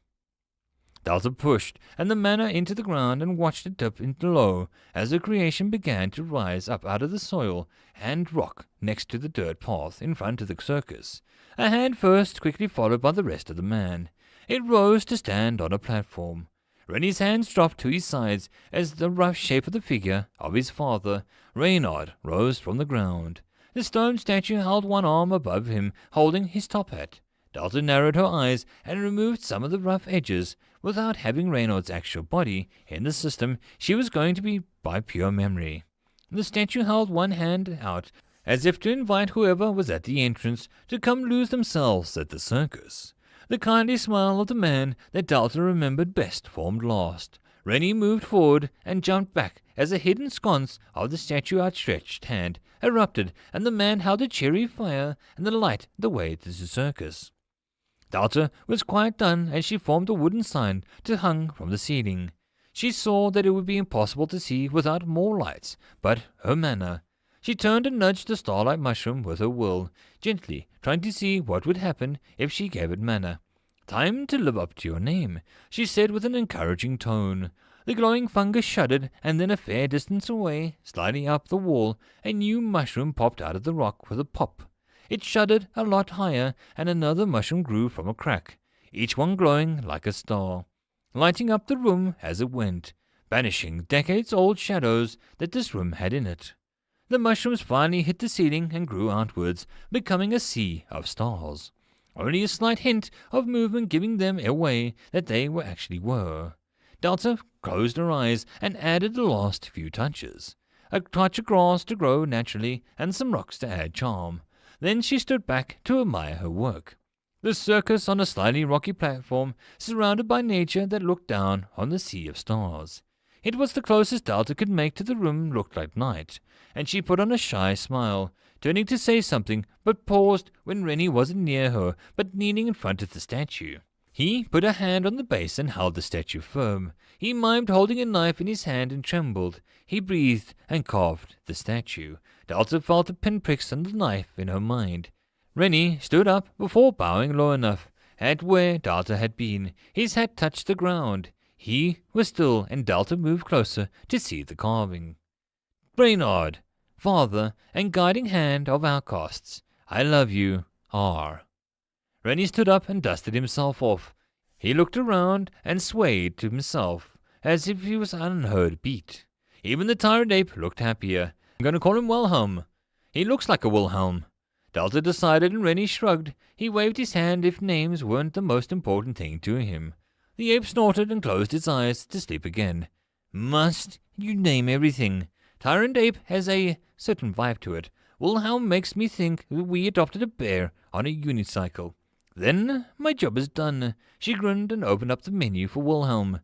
Delta pushed and the mana into the ground and watched it dip into low as the creation began to rise up out of the soil and rock next to the dirt path in front of the circus. A hand first, quickly followed by the rest of the man. It rose to stand on a platform. Rennie's hands dropped to his sides as the rough shape of the figure of his father, Reynard, rose from the ground. The stone statue held one arm above him, holding his top hat. Delta narrowed her eyes and removed some of the rough edges. Without having Reynard's actual body in the system, she was going to be by pure memory. The statue held one hand out, as if to invite whoever was at the entrance to come lose themselves at the circus. The kindly smile of the man that Delta remembered best formed last. Rennie moved forward and jumped back as a hidden sconce of the statue's outstretched hand erupted, and the man held a cheery fire and the light the way to the circus. Delta was quite done as she formed a wooden sign to hang from the ceiling. She saw that it would be impossible to see without more lights, but her mana. She turned and nudged the starlight mushroom with her will, gently trying to see what would happen if she gave it mana. Time to live up to your name, she said with an encouraging tone. The glowing fungus shuddered, and then a fair distance away, sliding up the wall, a new mushroom popped out of the rock with a pop. It shuddered a lot higher, and another mushroom grew from a crack, each one glowing like a star, lighting up the room as it went, banishing decades-old shadows that this room had in it. The mushrooms finally hit the ceiling and grew outwards, becoming a sea of stars. Only a slight hint of movement giving them away that they actually were. Delta closed her eyes and added the last few touches. A touch of grass to grow naturally and some rocks to add charm. Then she stood back to admire her work. The circus on a slightly rocky platform, surrounded by nature that looked down on the sea of stars. It was the closest Delta could make to the room looked like night, and she put on a shy smile, turning to say something, but paused when Rennie wasn't near her, but kneeling in front of the statue. He put a hand on the base and held the statue firm. He mimed holding a knife in his hand and trembled. He breathed and carved the statue. Delta felt the pinpricks on the knife in her mind. Rennie stood up before bowing low enough at where Delta had been. His hat touched the ground. He was still, and Delta moved closer to see the carving. Reynard, father and guiding hand of outcasts, I love you, R. Rennie stood up and dusted himself off. He looked around and swayed to himself, as if he was an unheard beat. Even the tyrant ape looked happier. I'm going to call him Wilhelm. He looks like a Wilhelm. Delta decided, and Rennie shrugged. He waved his hand if names weren't the most important thing to him. The ape snorted and closed his eyes to sleep again. Must you name everything? Tyrant ape has a certain vibe to it. Wilhelm makes me think that we adopted a bear on a unicycle. Then my job is done. She grinned and opened up the menu for Wilhelm.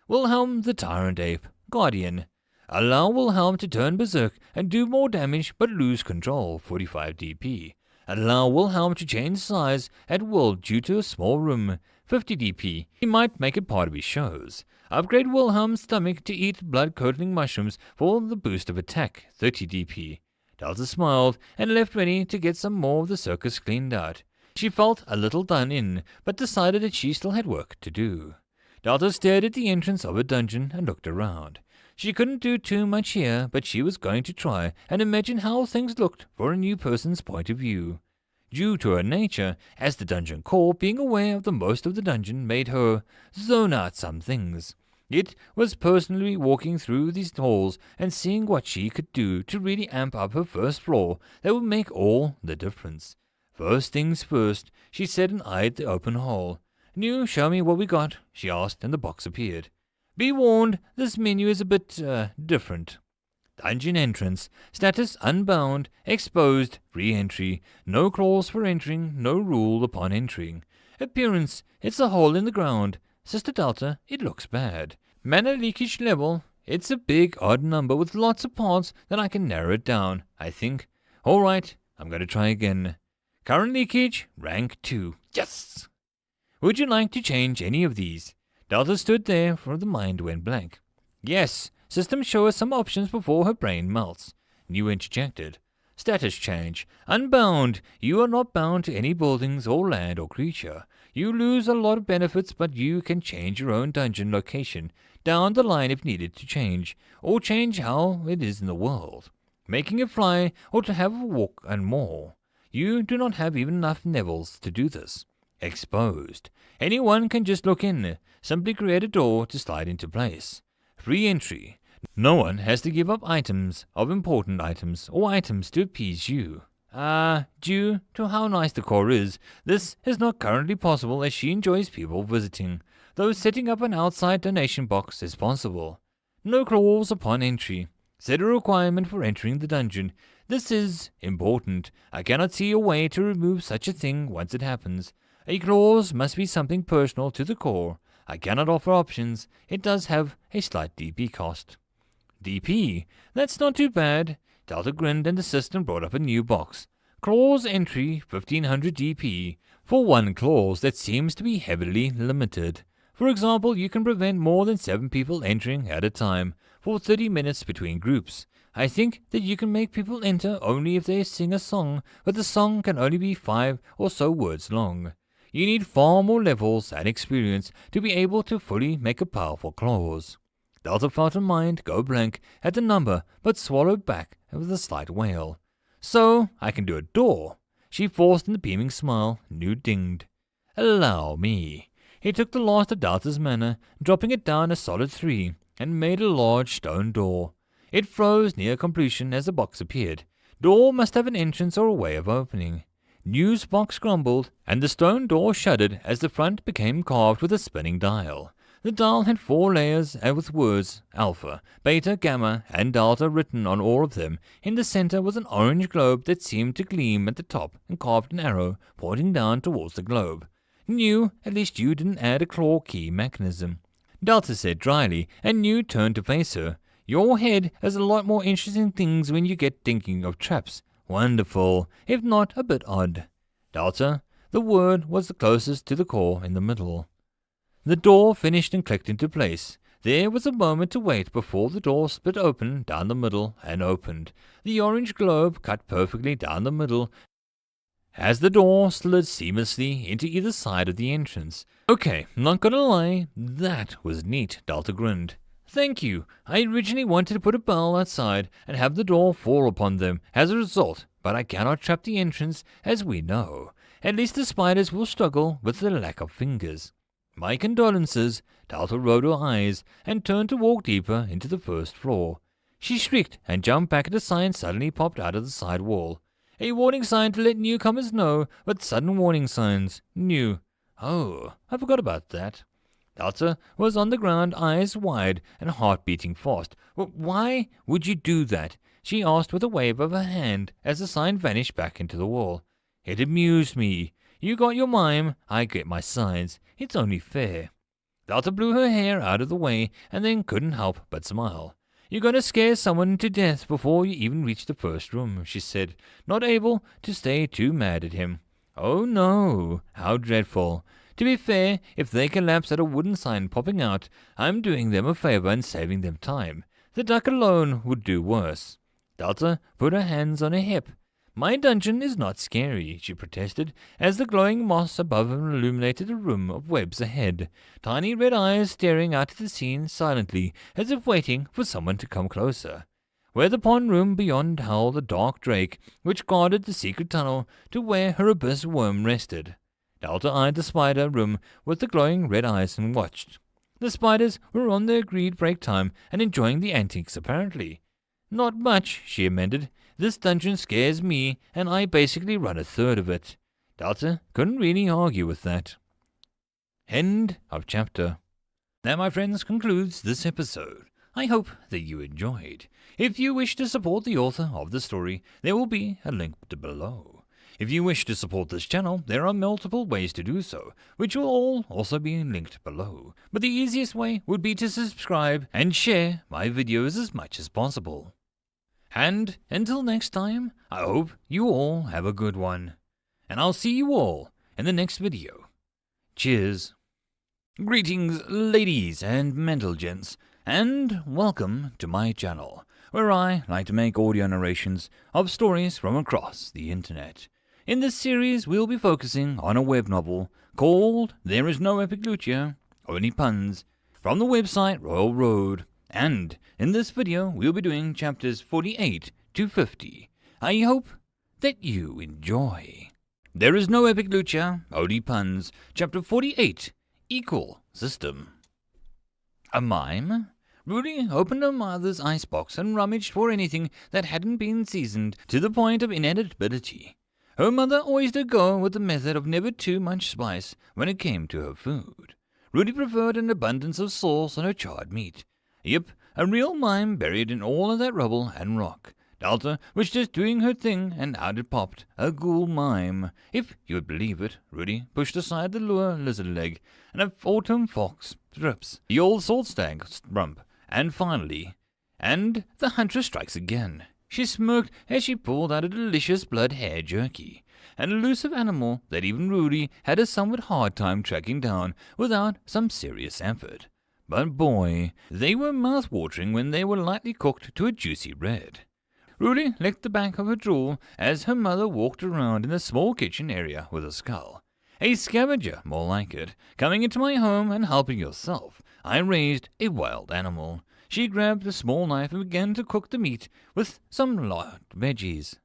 Wilhelm the tyrant ape, guardian. Allow Wilhelm to turn berserk and do more damage but lose control, 45 DP. Allow Wilhelm to change size at will due to a small room, 50 DP. He might make it part of his shows. Upgrade Wilhelm's stomach to eat blood-curdling mushrooms for the boost of attack, 30 DP. Delta smiled and left Rennie to get some more of the circus cleaned out. She felt a little done in, but decided that she still had work to do. Delta stared at the entrance of a dungeon and looked around. She couldn't do too much here, but she was going to try and imagine how things looked for a new person's point of view. Due to her nature, as the dungeon core, being aware of the most of the dungeon made her zone out some things. It was personally walking through these halls and seeing what she could do to really amp up her first floor that would make all the difference. First things first, she said and eyed the open hole. "Nu, show me what we got," she asked, and the box appeared. Be warned, this menu is a bit, different. Dungeon entrance. Status unbound. Exposed. Re-entry. No clause for entering. No rule upon entering. Appearance. It's a hole in the ground. Sister Delta, it looks bad. Mana leakage level. It's a big, odd number with lots of parts that I can narrow it down, I think. Alright, I'm going to try again. Current leakage, rank 2. Yes! Would you like to change any of these? Delta stood there for the mind went blank. Yes, system show us some options before her brain melts. New interjected. Status change. Unbound. You are not bound to any buildings or land or creature. You lose a lot of benefits, but you can change your own dungeon location down the line if needed to change, or change how it is in the world, making it fly or to have a walk and more. You do not have even enough levels to do this. Exposed. Anyone can just look in. Simply create a door to slide into place. Free entry. No one has to give up items of important items or items to appease you. Due to how nice the core is, this is not currently possible as she enjoys people visiting, though setting up an outside donation box is possible. No claws upon entry. Set a requirement for entering the dungeon. This is important. I cannot see a way to remove such a thing once it happens. A clause must be something personal to the core. I cannot offer options. It does have a slight DP cost. DP? That's not too bad. Delta grinned and the system brought up a new box. Clause entry 1500 DP for one clause that seems to be heavily limited. For example, you can prevent more than 7 people entering at a time for 30 minutes between groups. I think that you can make people enter only if they sing a song, but the song can only be 5 or so words long. You need far more levels and experience to be able to fully make a powerful clause. Delta felt her mind go blank at the number, but swallowed back with a slight wail. So, I can do a door. She forced in the beaming smile. New dinged. Allow me. He took the last of Delta's mana, dropping it down a solid 3, and made a large stone door. It froze near completion as the box appeared. Door must have an entrance or a way of opening. News box grumbled, and the stone door shuddered as the front became carved with a spinning dial. The dial had 4 layers and with words Alpha, Beta, Gamma, and Delta written on all of them. In the center was an orange globe that seemed to gleam at the top and carved an arrow pointing down towards the globe. New, at least you didn't add a claw key mechanism. Delta said dryly, and New turned to face her. Your head has a lot more interesting things when you get thinking of traps. Wonderful, if not a bit odd. Delta, the word was the closest to the core in the middle. The door finished and clicked into place. There was a moment to wait before the door split open down the middle and opened. The orange globe cut perfectly down the middle as the door slid seamlessly into either side of the entrance. Okay, not gonna lie, that was neat, Delta grinned. Thank you. I originally wanted to put a bell outside and have the door fall upon them as a result, but I cannot trap the entrance as we know. At least the spiders will struggle with the lack of fingers. My condolences. Delta rolled her eyes and turned to walk deeper into the first floor. She shrieked and jumped back at a sign suddenly popped out of the side wall. A warning sign to let newcomers know, but sudden warning signs. New. Oh, I forgot about that. Delta was on the ground, eyes wide and heart beating fast. Why would you do that? She asked with a wave of her hand as the sign vanished back into the wall. It amused me. You got your mime, I get my signs. It's only fair. Delta blew her hair out of the way and then couldn't help but smile. You're going to scare someone to death before you even reach the first room, she said, not able to stay too mad at him. Oh no, how dreadful. To be fair, if they collapse at a wooden sign popping out, I'm doing them a favor and saving them time. The duck alone would do worse. Delta put her hands on her hip. My dungeon is not scary, she protested, as the glowing moss above her illuminated a room of webs ahead, tiny red eyes staring out at the scene silently, as if waiting for someone to come closer. Where the pond room beyond howled the dark drake, which guarded the secret tunnel to where her abyss worm rested. Delta eyed the spider room with the glowing red eyes and watched. The spiders were on their agreed break time and enjoying the antics apparently. Not much, she amended. This dungeon scares me, and I basically run a third of it. Delta couldn't really argue with that. End of chapter. That, my friends, concludes this episode. I hope that you enjoyed. If you wish to support the author of the story, there will be a link below. If you wish to support this channel, there are multiple ways to do so, which will all also be linked below. But the easiest way would be to subscribe and share my videos as much as possible. And until next time, I hope you all have a good one. And I'll see you all in the next video. Cheers. Greetings, ladies and mental gents, and welcome to my channel, where I like to make audio narrations of stories from across the internet. In this series, we'll be focusing on a web novel called There Is No Epic Lucia, Only Puns, from the website Reupload. And in this video, we'll be doing chapters 48 to 50. I hope that you enjoy. There Is No Epic Lucia, Only Puns, chapter 48, Equal System. A mime? Rudy opened her mother's icebox and rummaged for anything that hadn't been seasoned to the point of inedibility. Her mother always did go with the method of never too much spice when it came to her food. Rudy preferred an abundance of sauce on her charred meat. Yep, a real mime buried in all of that rubble and rock. Delta was just doing her thing, and out it popped, a ghoul mime. If you would believe it, Rudy pushed aside the lure lizard leg, and a autumn fox strips, the old salt stag rump, and finally, and the huntress strikes again. She smirked as she pulled out a delicious blood hare jerky, an elusive animal that even Rudy had a somewhat hard time tracking down without some serious effort. But boy, they were mouth-watering when they were lightly cooked to a juicy red. Rudy licked the back of her drool as her mother walked around in the small kitchen area with a skull. A scavenger, more like it, coming into my home and helping yourself. I raised a wild animal. She grabbed a small knife and began to cook the meat with some light veggies.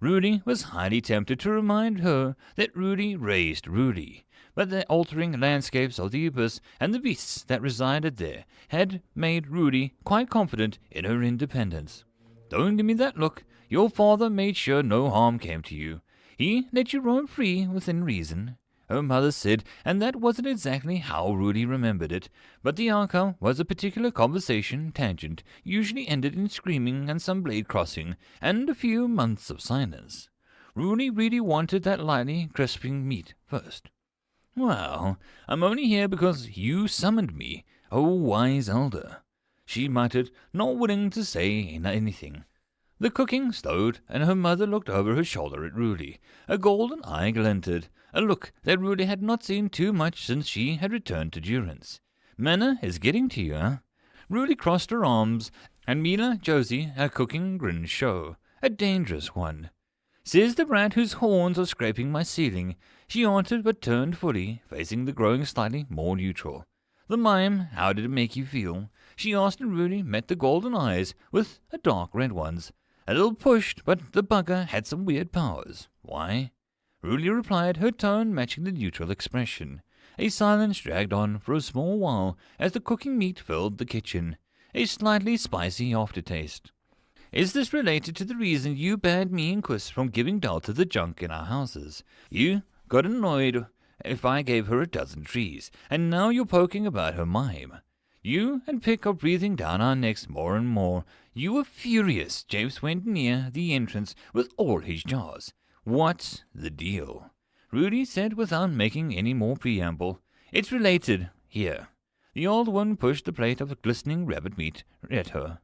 Rudy was highly tempted to remind her that Rudy raised Rudy, but the altering landscapes of the abyss and the beasts that resided there had made Rudy quite confident in her independence. Don't give me that look. Your father made sure no harm came to you. He let you roam free within reason, her mother said, and that wasn't exactly how Rudy remembered it, but the outcome was a particular conversation tangent, usually ended in screaming and some blade crossing, and a few months of silence. Rudy really wanted that lightly crisping meat first. Well, I'm only here because you summoned me, O wise elder, she muttered, not willing to say anything. The cooking slowed, and her mother looked over her shoulder at Rudy. A golden eye glinted, a look that Rudy had not seen too much since she had returned to Durance. Manna is getting to you, huh? Rudy crossed her arms, and Mila Josie, her cooking grin show. A dangerous one. Says the rat whose horns are scraping my ceiling. She answered, but turned fully, facing the growing slightly more neutral. The mime, how did it make you feel? She asked, and Rudy met the golden eyes with a dark red ones. A little pushed, but the bugger had some weird powers. Why? Rudy replied, her tone matching the neutral expression. A silence dragged on for a small while as the cooking meat filled the kitchen, a slightly spicy aftertaste. Is this related to the reason you banned me and Chris from giving Delta the junk in our houses? You got annoyed if I gave her a dozen trees, and now you're poking about her mime. You and Pick are breathing down our necks more and more. You were furious. James went near the entrance with all his jaws. What's the deal? Rudy said without making any more preamble. It's related. Here. The old one pushed the plate of glistening rabbit meat at her.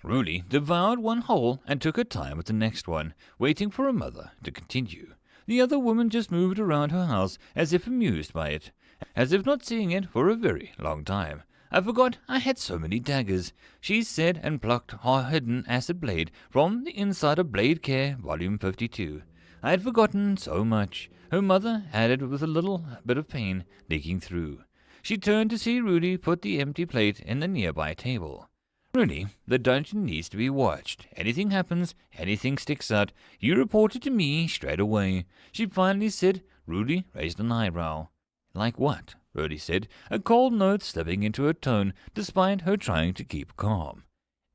Rudy devoured one whole and took her time with the next one, waiting for her mother to continue. The other woman just moved around her house as if amused by it, as if not seeing it for a very long time. I forgot I had so many daggers, she said, and plucked her hidden acid blade from the inside of Blade Care, Volume 52. I had forgotten so much. Her mother added with a little bit of pain leaking through. She turned to see Rudy put the empty plate in the nearby table. Rudy, the dungeon needs to be watched. Anything happens, anything sticks out, you report it to me straight away, she finally said. Rudy raised an eyebrow. Like what? Rudy said, a cold note slipping into her tone despite her trying to keep calm.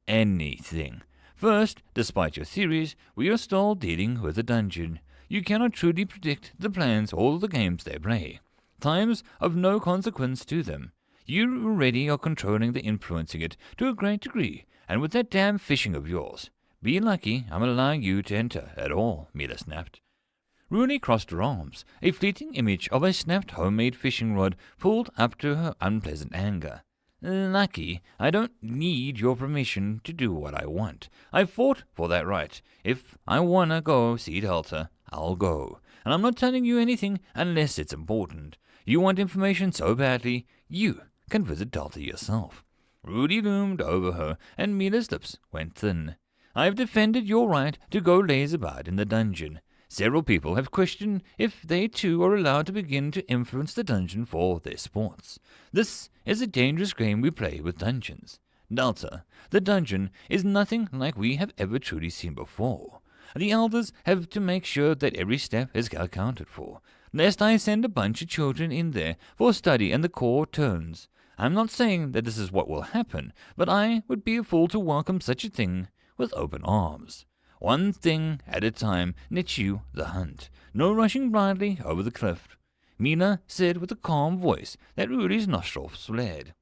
Anything. First, despite your theories, we are still dealing with a dungeon. You cannot truly predict the plans or the games they play. Times of no consequence to them. You already are controlling the influencing it to a great degree, and with that damn fishing of yours. Be lucky I'm allowing you to enter at all, Mila snapped. Rudy crossed her arms, a fleeting image of a snapped homemade fishing rod pulled up to her unpleasant anger. Lucky, I don't need your permission to do what I want. I fought for that right. If I wanna go see Delta, I'll go. And I'm not telling you anything unless it's important. You want information so badly, you can visit Delta yourself. Rudy loomed over her, and Mila's lips went thin. I've defended your right to go laze about in the dungeon. Several people have questioned if they too are allowed to begin to influence the dungeon for their sports. This is a dangerous game we play with dungeons. Delta, the dungeon, is nothing like we have ever truly seen before. The elders have to make sure that every step is accounted for, lest I send a bunch of children in there for study and the core turns. I'm not saying that this is what will happen, but I would be a fool to welcome such a thing with open arms. One thing at a time nets you the hunt. No rushing blindly over the cliff. Mina said with a calm voice that Rudy's nostrils flared.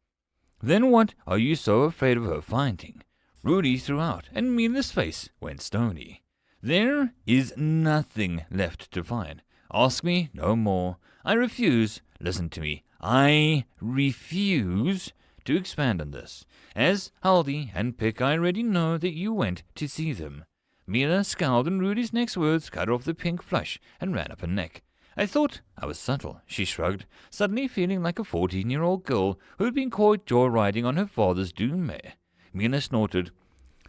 Then what are you so afraid of her finding? Rudy threw out, and Mina's face went stony. There is nothing left to find. Ask me no more. I refuse. Listen to me. I refuse to expand on this. As Haldy and Pick, I already know that you went to see them. Mila scowled, and Rudy's next words cut off the pink flush and ran up her neck. I thought I was subtle, she shrugged, suddenly feeling like a 14-year-old girl who had been caught joyriding on her father's doom mare. Mila snorted.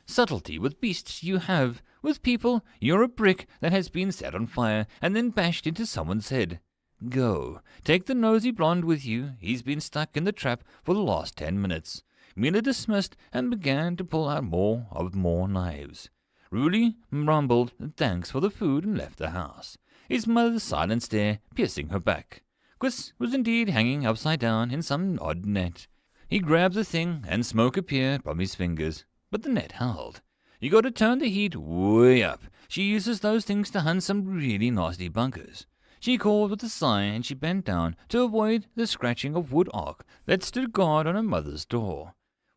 Subtlety with beasts you have. With people, you're a brick that has been set on fire and then bashed into someone's head. Go. Take the nosy blonde with you. He's been stuck in the trap for the last 10 minutes. Mila dismissed and began to pull out more knives. Rudy rumbled thanks for the food and left the house, his mother's silent stare piercing her back. Quiz was indeed hanging upside down in some odd net. He grabbed the thing and smoke appeared from his fingers, but the net held. You got to turn the heat way up. She uses those things to hunt some really nasty bunkers. She called with a sigh, and she bent down to avoid the scratching of wood arc that stood guard on her mother's door.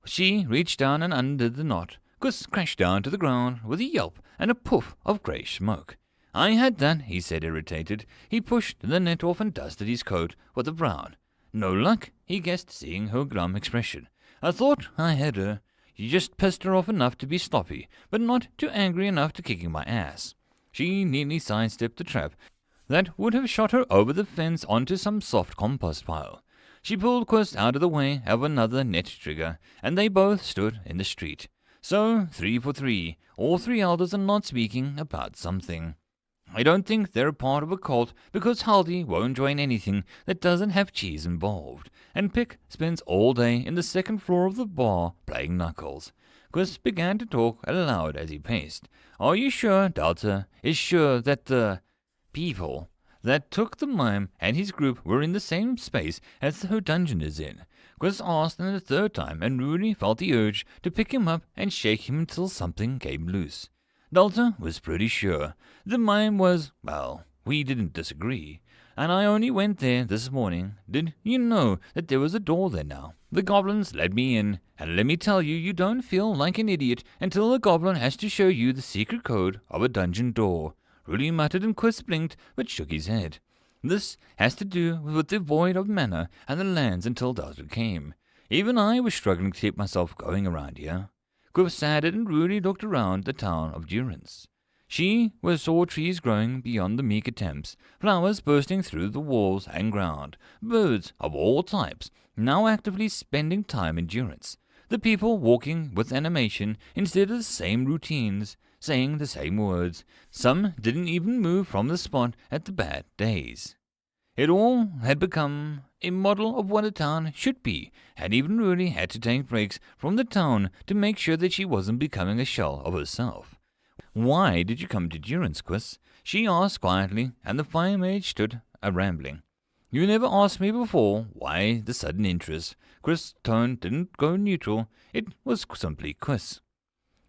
She reached down and undid the knot. Gus crashed down to the ground with a yelp and a puff of grey smoke. I had that, he said, irritated. He pushed the net off and dusted his coat with a brown. No luck, he guessed, seeing her glum expression. I thought I had her. You just pissed her off enough to be sloppy, but not too angry enough to kicking my ass. She neatly sidestepped the trap that would have shot her over the fence onto some soft compost pile. She pulled Quist out of the way of another net trigger, and they both stood in the street. So, 3 for 3. All three elders are not speaking about something. I don't think they're a part of a cult because Haldy won't join anything that doesn't have cheese involved, and Pick spends all day in the second floor of the bar playing knuckles. Quist began to talk aloud as he paced. Are you sure Delta is sure that the people that took the mime and his group were in the same space as her dungeon is in? Quist asked the third time, and Rudy felt the urge to pick him up and shake him until something came loose. Delta was pretty sure. The mime was, well, we didn't disagree. And I only went there this morning. Did you know that there was a door there now? The goblins let me in, and let me tell you, you don't feel like an idiot until a goblin has to show you the secret code of a dungeon door. Rudy muttered, and Quist blinked but shook his head. This has to do with the void of mana and the lands until Delta came. Even I was struggling to keep myself going around here. Quist sighed, and Rudy looked around the town of Durance. She saw trees growing beyond the meek attempts, flowers bursting through the walls and ground, birds of all types now actively spending time in Durance, the people walking with animation instead of the same routines, saying the same words. Some didn't even move from the spot at the bad days. It all had become a model of what a town should be, and even Rudy had to take breaks from the town to make sure that she wasn't becoming a shell of herself. Why did you come to Durance, Quist? She asked quietly, and the fire mage stood rambling. You never asked me before. Why the sudden interest? Quist's tone didn't go neutral. It was simply Quist.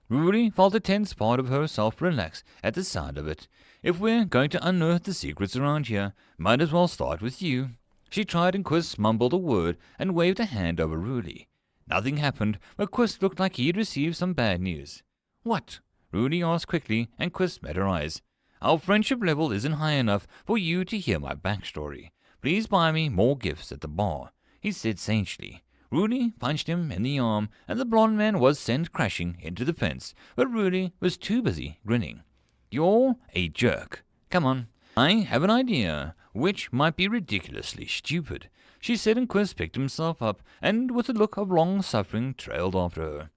Rudy felt a tense part of herself relax at the sound of it. If we're going to unearth the secrets around here, might as well start with you. She tried, and Quist mumbled a word and waved a hand over Rudy. Nothing happened, but Quist looked like he'd received some bad news. What? Rudy asked quickly, and Quist met her eyes. Our friendship level isn't high enough for you to hear my backstory. Please buy me more gifts at the bar," he said sagely. Rudy punched him in the arm, and the blond man was sent crashing into the fence, but Rudy was too busy grinning. "You're a jerk. Come on. I have an idea, which might be ridiculously stupid," she said, and Quiz picked himself up, and with a look of long-suffering trailed after her.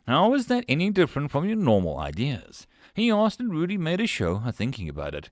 "How is that any different from your normal ideas?" he asked, and Rudy made a show of thinking about it.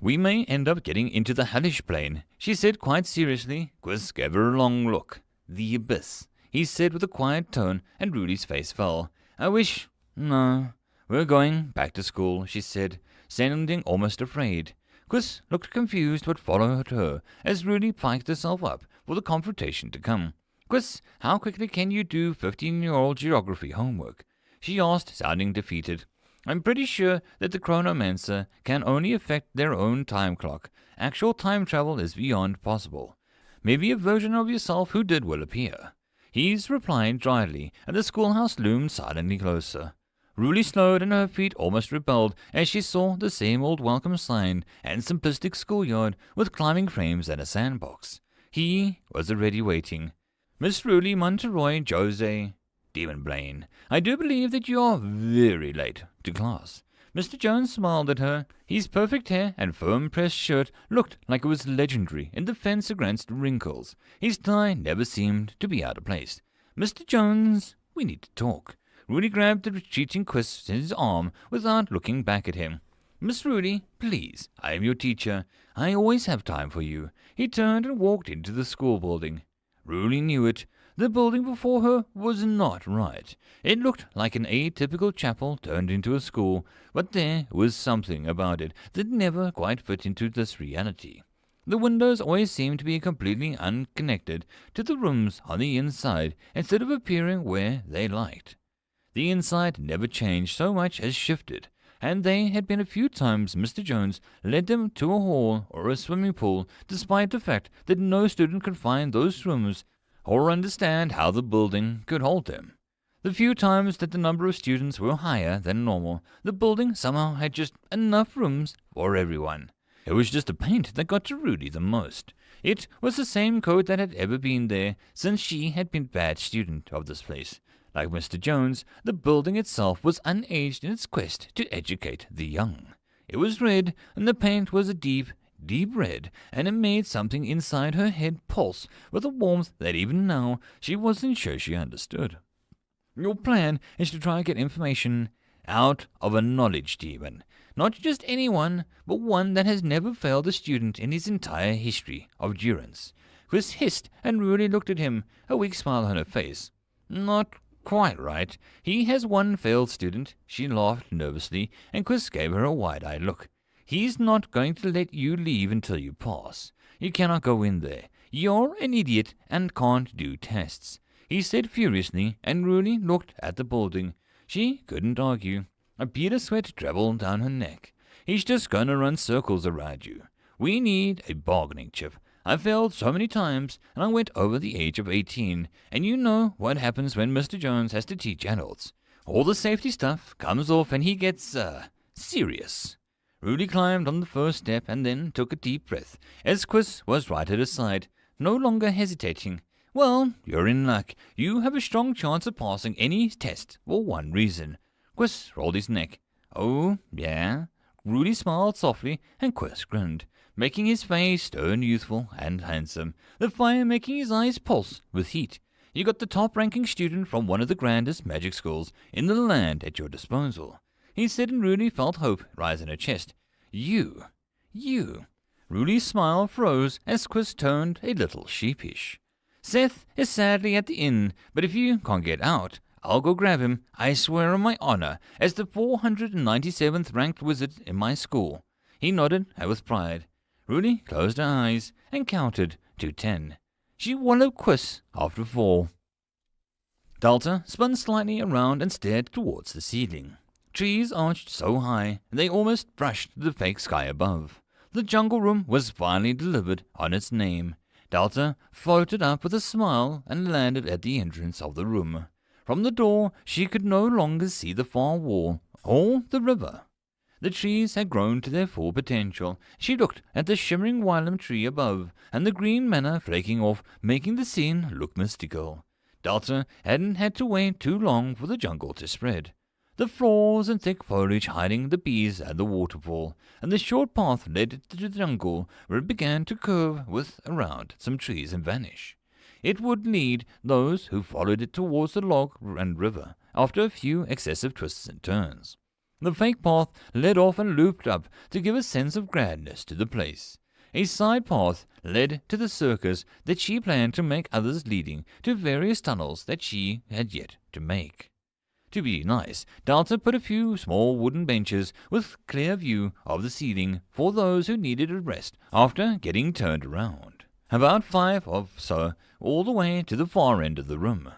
"We may end up getting into the hellish plane," she said quite seriously. Quiz gave her a long look. "The abyss," he said with a quiet tone, and Rudy's face fell. "I wish... No, we're going back to school," she said, sounding almost afraid. Quiz looked confused but followed her as Rudy piked herself up for the confrontation to come. "Quiz, how quickly can you do 15-year-old geography homework?" she asked, sounding defeated. "I'm pretty sure that the chronomancer can only affect their own time clock. Actual time travel is beyond possible. Maybe a version of yourself who did will appear." He's replied dryly, and the schoolhouse loomed silently closer. Rudy slowed, and her feet almost rebelled as she saw the same old welcome sign and simplistic schoolyard with climbing frames and a sandbox. He was already waiting. "Miss Rudy Monteroy Jose Demon Blaine, I do believe that you are very late to class." Mr. Jones smiled at her. His perfect hair and firm-pressed shirt looked like it was legendary in defense against wrinkles. His tie never seemed to be out of place. "Mr. Jones, we need to talk." Rudy grabbed the retreating Quiz in his arm without looking back at him. "Miss Rudy, please, I am your teacher. I always have time for you." He turned and walked into the school building. Rudy knew it. The building before her was not right. It looked like an atypical chapel turned into a school, but there was something about it that never quite fit into this reality. The windows always seemed to be completely unconnected to the rooms on the inside instead of appearing where they liked. The inside never changed so much as shifted, and there had been a few times Mr. Jones led them to a hall or a swimming pool, despite the fact that no student could find those rooms or understand how the building could hold them. The few times that the number of students were higher than normal, the building somehow had just enough rooms for everyone. It was just the paint that got to Rudy the most. It was the same coat that had ever been there since she had been a bad student of this place. Like Mr. Jones, the building itself was unaged in its quest to educate the young. It was red, and the paint was a deep, deep red, and it made something inside her head pulse with a warmth that even now she wasn't sure she understood. "Your plan is to try and get information out of a knowledge demon. Not just anyone, but one that has never failed a student in his entire history of durance." Chris hissed, and Rudy looked at him, a weak smile on her face. "Not quite right. He has one failed student." She laughed nervously, and Chris gave her a wide-eyed look. "He's not going to let you leave until you pass. You cannot go in there. You're an idiot and can't do tests," he said furiously, and Rudy looked at the building. She couldn't argue. A bead of sweat traveled down her neck. "He's just going to run circles around you. We need a bargaining chip. I failed so many times, and I went over the age of 18, and you know what happens when Mr. Jones has to teach adults. All the safety stuff comes off and he gets, serious." Rudy climbed on the first step and then took a deep breath, as Chris was right at his side, no longer hesitating. "Well, you're in luck. You have a strong chance of passing any test for one reason." Chris rolled his neck. "Oh, yeah?" Rudy smiled softly, and Chris grinned, making his face stern, youthful, and handsome, the fire making his eyes pulse with heat. "You got the top-ranking student from one of the grandest magic schools in the land at your disposal," he said, and Rudy felt hope rise in her chest. You. Rudy's smile froze as Chris turned a little sheepish. "Seth is sadly at the inn, but if you can't get out, I'll go grab him. I swear on my honor, as the 497th ranked wizard in my school." He nodded with pride. Rudy closed her eyes and counted to 10. She wallowed Chris after 4. Delta spun slightly around and stared towards the ceiling. Trees arched so high they almost brushed the fake sky above. The jungle room was finally delivered on its name. Delta floated up with a smile and landed at the entrance of the room. From the door, she could no longer see the far wall or the river. The trees had grown to their full potential. She looked at the shimmering wylam tree above, and the green manna flaking off, making the scene look mystical. Delta hadn't had to wait too long for the jungle to spread. The floors and thick foliage hiding the bees and the waterfall, and the short path led to the jungle where it began to curve with around some trees and vanish. It would lead those who followed it towards the log and river after a few excessive twists and turns. The fake path led off and looped up to give a sense of grandness to the place. A side path led to the circus that she planned to make, others leading to various tunnels that she had yet to make. To be nice, Delta put a few small wooden benches with clear view of the ceiling for those who needed a rest after getting turned around. About 5 or so, all the way to the far end of the room.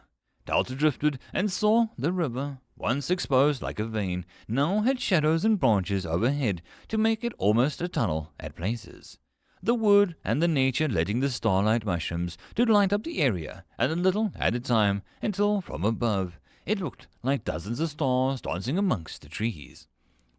Delta drifted and saw the river, once exposed like a vein, now had shadows and branches overhead to make it almost a tunnel at places. The wood and the nature letting the starlight mushrooms to light up the area, and a little at a time, until from above it looked like dozens of stars dancing amongst the trees.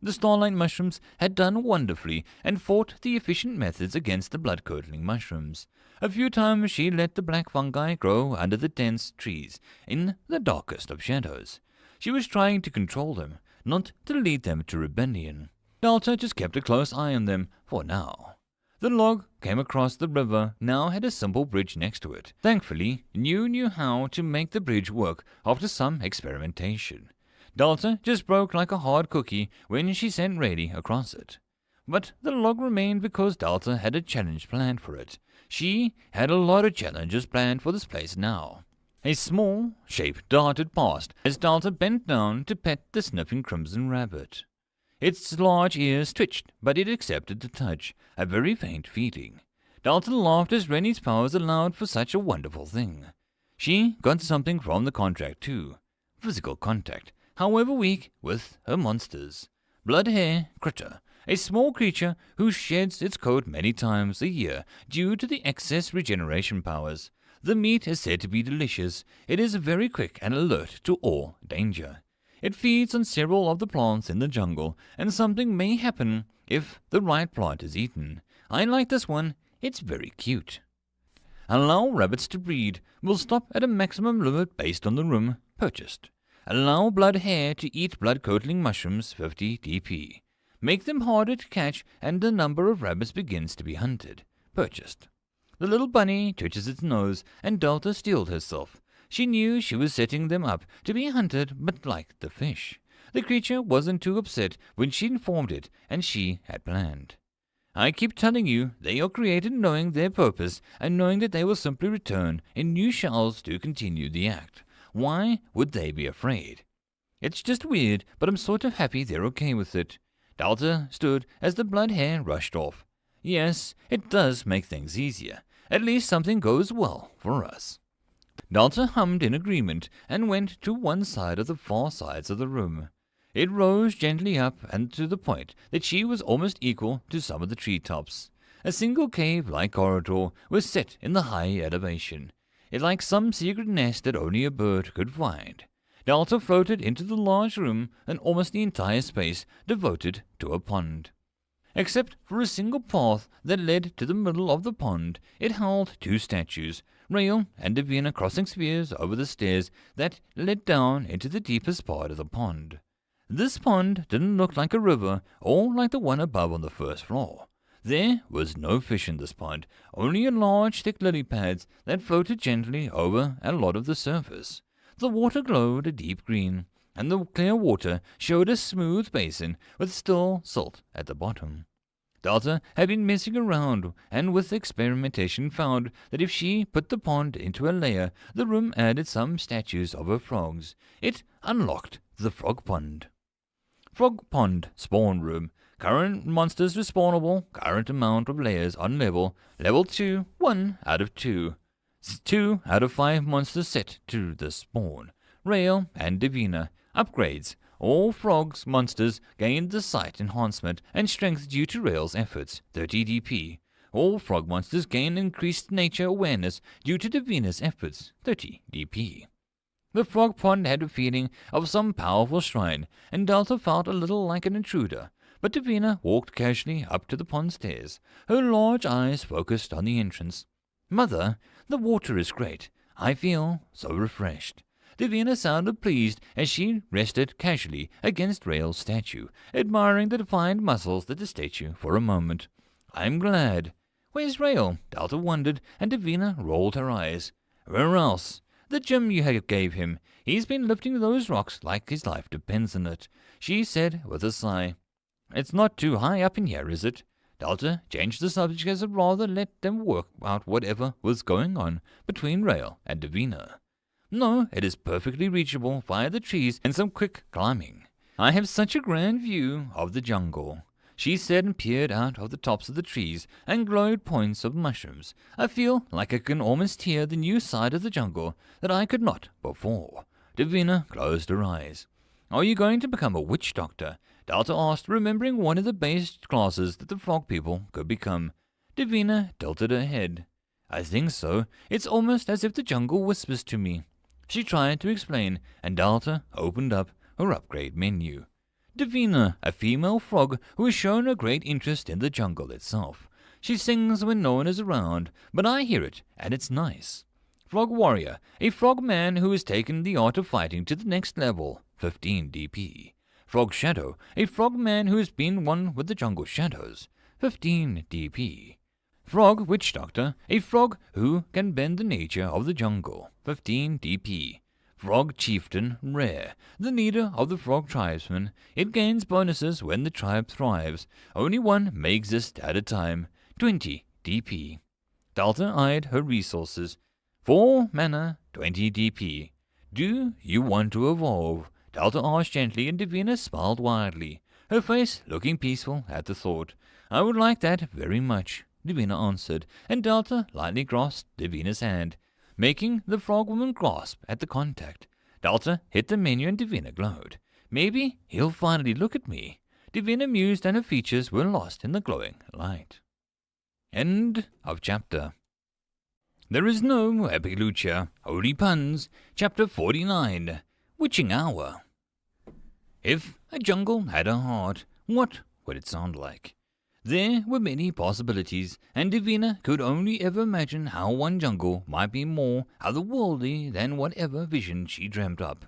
The starlight mushrooms had done wonderfully and fought the efficient methods against the blood-curdling mushrooms. A few times she let the black fungi grow under the dense trees in the darkest of shadows. She was trying to control them, not to lead them to rebellion. Delta just kept a close eye on them for now. The log came across the river, now had a simple bridge next to it. Thankfully, knew how to make the bridge work after some experimentation. Delta just broke like a hard cookie when she sent Rady across it. But the log remained because Delta had a challenge planned for it. She had a lot of challenges planned for this place now. A small shape darted past as Delta bent down to pet the sniffing crimson rabbit. Its large ears twitched, but it accepted the touch, a very faint feeling. Delta laughed as Rennie's powers allowed for such a wonderful thing. She got something from the contract too. Physical contact, however weak, with her monsters. Blood-hair critter, a small creature who sheds its coat many times a year due to the excess regeneration powers. The meat is said to be delicious. It is very quick and alert to all danger. It feeds on several of the plants in the jungle, and something may happen if the right plant is eaten. I like this one. It's very cute. Allow rabbits to breed. Will stop at a maximum limit based on the room purchased. Allow blood hare to eat blood-curdling mushrooms 50 DP. Make them harder to catch, and the number of rabbits begins to be hunted. Purchased. The little bunny twitches its nose, and Delta steeled herself. She knew she was setting them up to be hunted, but like the fish. The creature wasn't too upset when she informed it, and she had planned. I keep telling you, they are created knowing their purpose, and knowing that they will simply return in new shells to continue the act. Why would they be afraid? It's just weird, but I'm sort of happy they're okay with it. Delta stood as the blood hare rushed off. Yes, it does make things easier. At least something goes well for us. Delta hummed in agreement and went to one side of the far sides of the room. It rose gently up and to the point that she was almost equal to some of the treetops. A single cave-like corridor was set in the high elevation. It like some secret nest that only a bird could find. Delta floated into the large room and almost the entire space devoted to a pond. Except for a single path that led to the middle of the pond, it held 2 statues, Rael and Davina crossing spears over the stairs that led down into the deepest part of the pond. This pond didn't look like a river or like the one above on the first floor. There was no fish in this pond, only a large thick lily pads that floated gently over a lot of the surface. The water glowed a deep green, and the clear water showed a smooth basin with still salt at the bottom. Delta had been messing around, and with experimentation found that if she put the pond into a layer, the room added some statues of her frogs. It unlocked the frog pond. Frog pond spawn room. Current monsters respawnable. Current amount of layers on level. Level 2, 1 out of 2. 2 out of 5 monsters set to the spawn. Rael and Davina. Upgrades. All frogs monsters gained the sight enhancement and strength due to Rael's efforts, 30 DP. All frog monsters gain increased nature awareness due to Davina's efforts, 30 DP. The frog pond had a feeling of some powerful shrine, and Delta felt a little like an intruder. but Davina walked casually up to the pond stairs, her large eyes focused on the entrance. "Mother, the water is great. I feel so refreshed." Davina sounded pleased as she rested casually against Rael's statue, admiring the defined muscles that the statue for a moment. "I'm glad." "Where's Rael?" Delta wondered, and Davina rolled her eyes. "Where else? The gym you gave him. He's been lifting those rocks like his life depends on it," she said with a sigh. "It's not too high up in here, is it?" Delta changed the subject as it rather let them work out whatever was going on between Rael and Davina. "No, it is perfectly reachable via the trees and some quick climbing. I have such a grand view of the jungle," she said, and peered out of the tops of the trees and glowed points of mushrooms. "I feel like I can almost hear the new side of the jungle that I could not before." Davina closed her eyes. "Are you going to become a witch doctor?" Delta asked, remembering one of the base classes that the frog people could become. Davina tilted her head. "I think so. It's almost as if the jungle whispers to me." She tried to explain, and Delta opened up her upgrade menu. Davina, a female frog who has shown a great interest in the jungle itself. She sings when no one is around, but I hear it, and it's nice. Frog warrior, a frog man who has taken the art of fighting to the next level, 15 DP. Frog shadow, a frog man who has been one with the jungle shadows, 15 DP. Frog witch doctor, a frog who can bend the nature of the jungle, 15 DP. Frog chieftain, rare, the leader of the frog tribesmen. It gains bonuses when the tribe thrives. Only one may exist at a time, 20 DP. Delta eyed her resources. 4 mana, 20 DP. "Do you want to evolve?" Delta asked gently, and Davina smiled wildly, her face looking peaceful at the thought. "I would like that very much," Davina answered, and Delta lightly grasped Davina's hand, making the frog woman grasp at the contact. Delta hit the menu and Davina glowed. "Maybe he'll finally look at me." Davina mused, and her features were lost in the glowing light. End of chapter. There is no epic lucha, only puns. Chapter 49. Witching Hour. If a jungle had a heart, what would it sound like? There were many possibilities, and Davina could only ever imagine how one jungle might be more otherworldly than whatever vision she dreamt up.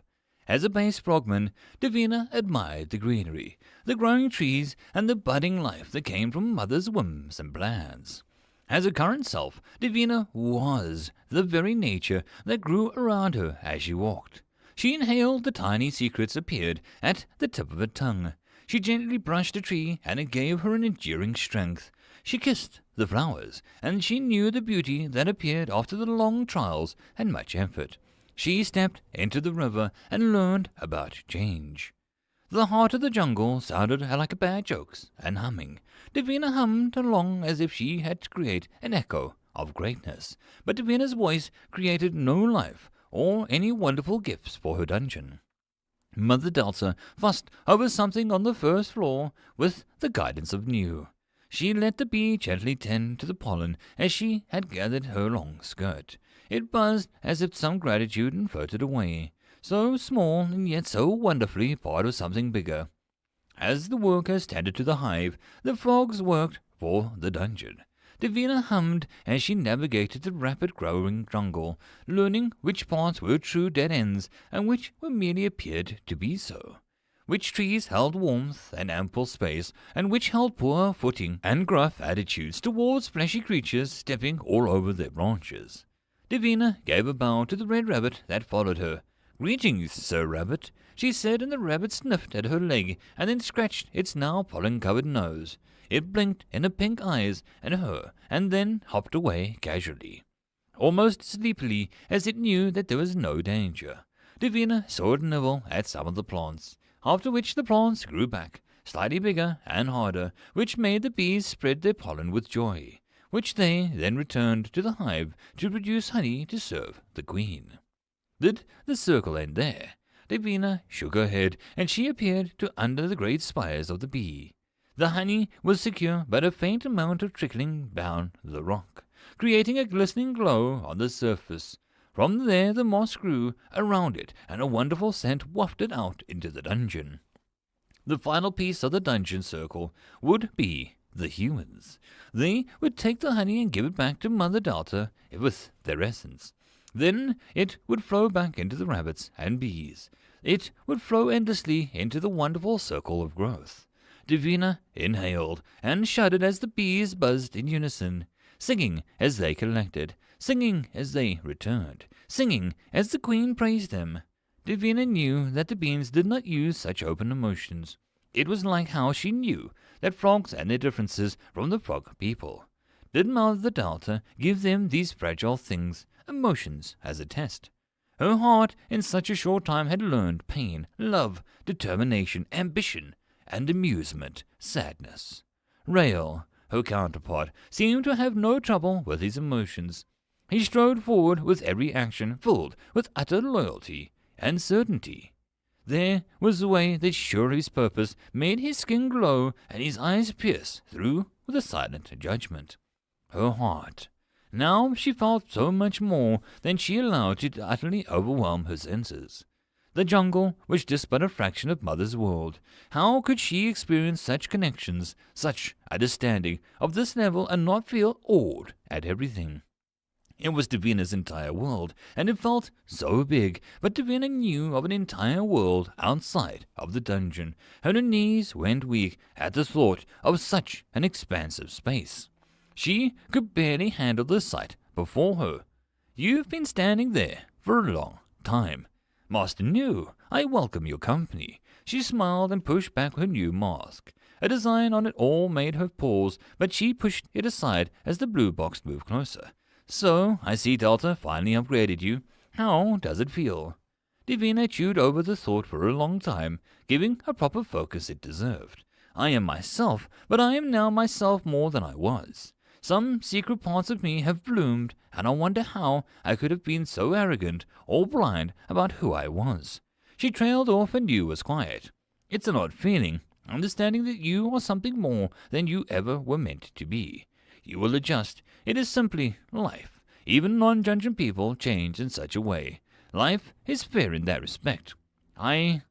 As a base frogman, Davina admired the greenery, the growing trees, and the budding life that came from Mother's whims and plans. As a current self, Davina was the very nature that grew around her as she walked. She inhaled the tiny secrets appeared at the tip of her tongue. She gently brushed a tree, and it gave her an enduring strength. She kissed the flowers, and she knew the beauty that appeared after the long trials and much effort. She stepped into the river and learned about change. The heart of the jungle sounded like bad jokes and humming. Davina hummed along as if she had to create an echo of greatness, but Davina's voice created no life or any wonderful gifts for her dungeon. Mother Delta fussed over something on the first floor with the guidance of New. She let the bee gently tend to the pollen as she had gathered her long skirt. It buzzed as if some gratitude and floated away, so small and yet so wonderfully part of something bigger. As the workers tended to the hive, the frogs worked for the dungeon. Davina hummed as she navigated the rapid-growing jungle, learning which parts were true dead ends and which were merely appeared to be so. Which trees held warmth and ample space, and which held poor footing and gruff attitudes towards fleshy creatures stepping all over their branches. Davina gave a bow to the red rabbit that followed her. "Greetings, Sir Rabbit," she said, and the rabbit sniffed at her leg and then scratched its now pollen-covered nose. It blinked in her pink eyes at her, and then hopped away casually, almost sleepily, as it knew that there was no danger. Davina saw it nibble at some of the plants, after which the plants grew back, slightly bigger and harder, which made the bees spread their pollen with joy, which they then returned to the hive to produce honey to serve the queen. Did the circle end there? Davina shook her head, and she appeared to under the great spires of the bee. The honey was secure, but a faint amount of trickling down the rock, creating a glistening glow on the surface. From there the moss grew around it, and a wonderful scent wafted out into the dungeon. The final piece of the dungeon circle would be the humans. They would take the honey and give it back to Mother Delta with their essence. Then it would flow back into the rabbits and bees. It would flow endlessly into the wonderful circle of growth. Davina inhaled and shuddered as the bees buzzed in unison, singing as they collected, singing as they returned, singing as the queen praised them. Davina knew that the beans did not use such open emotions. It was like how she knew that frogs and their differences from the frog people. Did Mother Delta give them these fragile things, emotions, as a test? Her heart in such a short time had learned pain, love, determination, ambition, and amusement, sadness. Rael, her counterpart, seemed to have no trouble with his emotions. He strode forward with every action filled with utter loyalty and certainty. There was a way that sure his purpose made his skin glow and his eyes pierce through with a silent judgment. Her heart. Now she felt so much more than she allowed to utterly overwhelm her senses. The jungle was just but a fraction of Mother's world. How could she experience such connections, such understanding of this level and not feel awed at everything? It was Davina's entire world, and it felt so big, but Davina knew of an entire world outside of the dungeon, and her knees went weak at the thought of such an expansive space. She could barely handle the sight before her. You've been standing there for a long time. Master New, I welcome your company. She smiled and pushed back her new mask. A design on it all made her pause, but she pushed it aside as the blue box moved closer. So, I see Delta finally upgraded you. How does it feel? Davina chewed over the thought for a long time, giving a proper focus it deserved. I am myself, but I am now myself more than I was. Some secret parts of me have bloomed, and I wonder how I could have been so arrogant or blind about who I was. She trailed off and you was quiet. It's an odd feeling, understanding that you are something more than you ever were meant to be. You will adjust. It is simply life. Even non-dungeon people change in such a way. Life is fair in that respect. I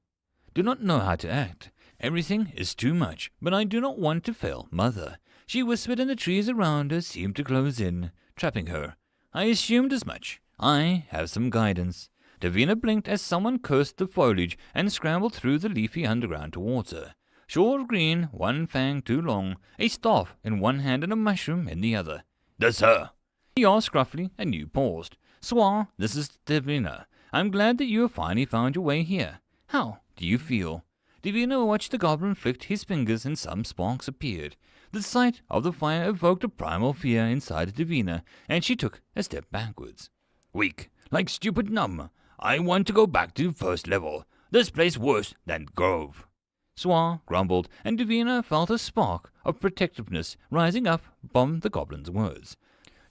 do not know how to act. Everything is too much, but I do not want to fail Mother. She whispered, and the trees around her seemed to close in, trapping her. I assumed as much. I have some guidance. Davina blinked as someone cursed the foliage and scrambled through the leafy underground towards her. Short green, one fang too long, a staff in one hand and a mushroom in the other. "That's her," he asked gruffly, and you paused. "Swa, this is Davina. I'm glad that you have finally found your way here. How do you feel?" Davina watched the goblin flick his fingers and some sparks appeared. The sight of the fire evoked a primal fear inside Davina, and she took a step backwards. "Weak, like stupid numb. I want to go back to first level. This place worse than Grove." Swa grumbled, and Davina felt a spark of protectiveness rising up from the goblin's words.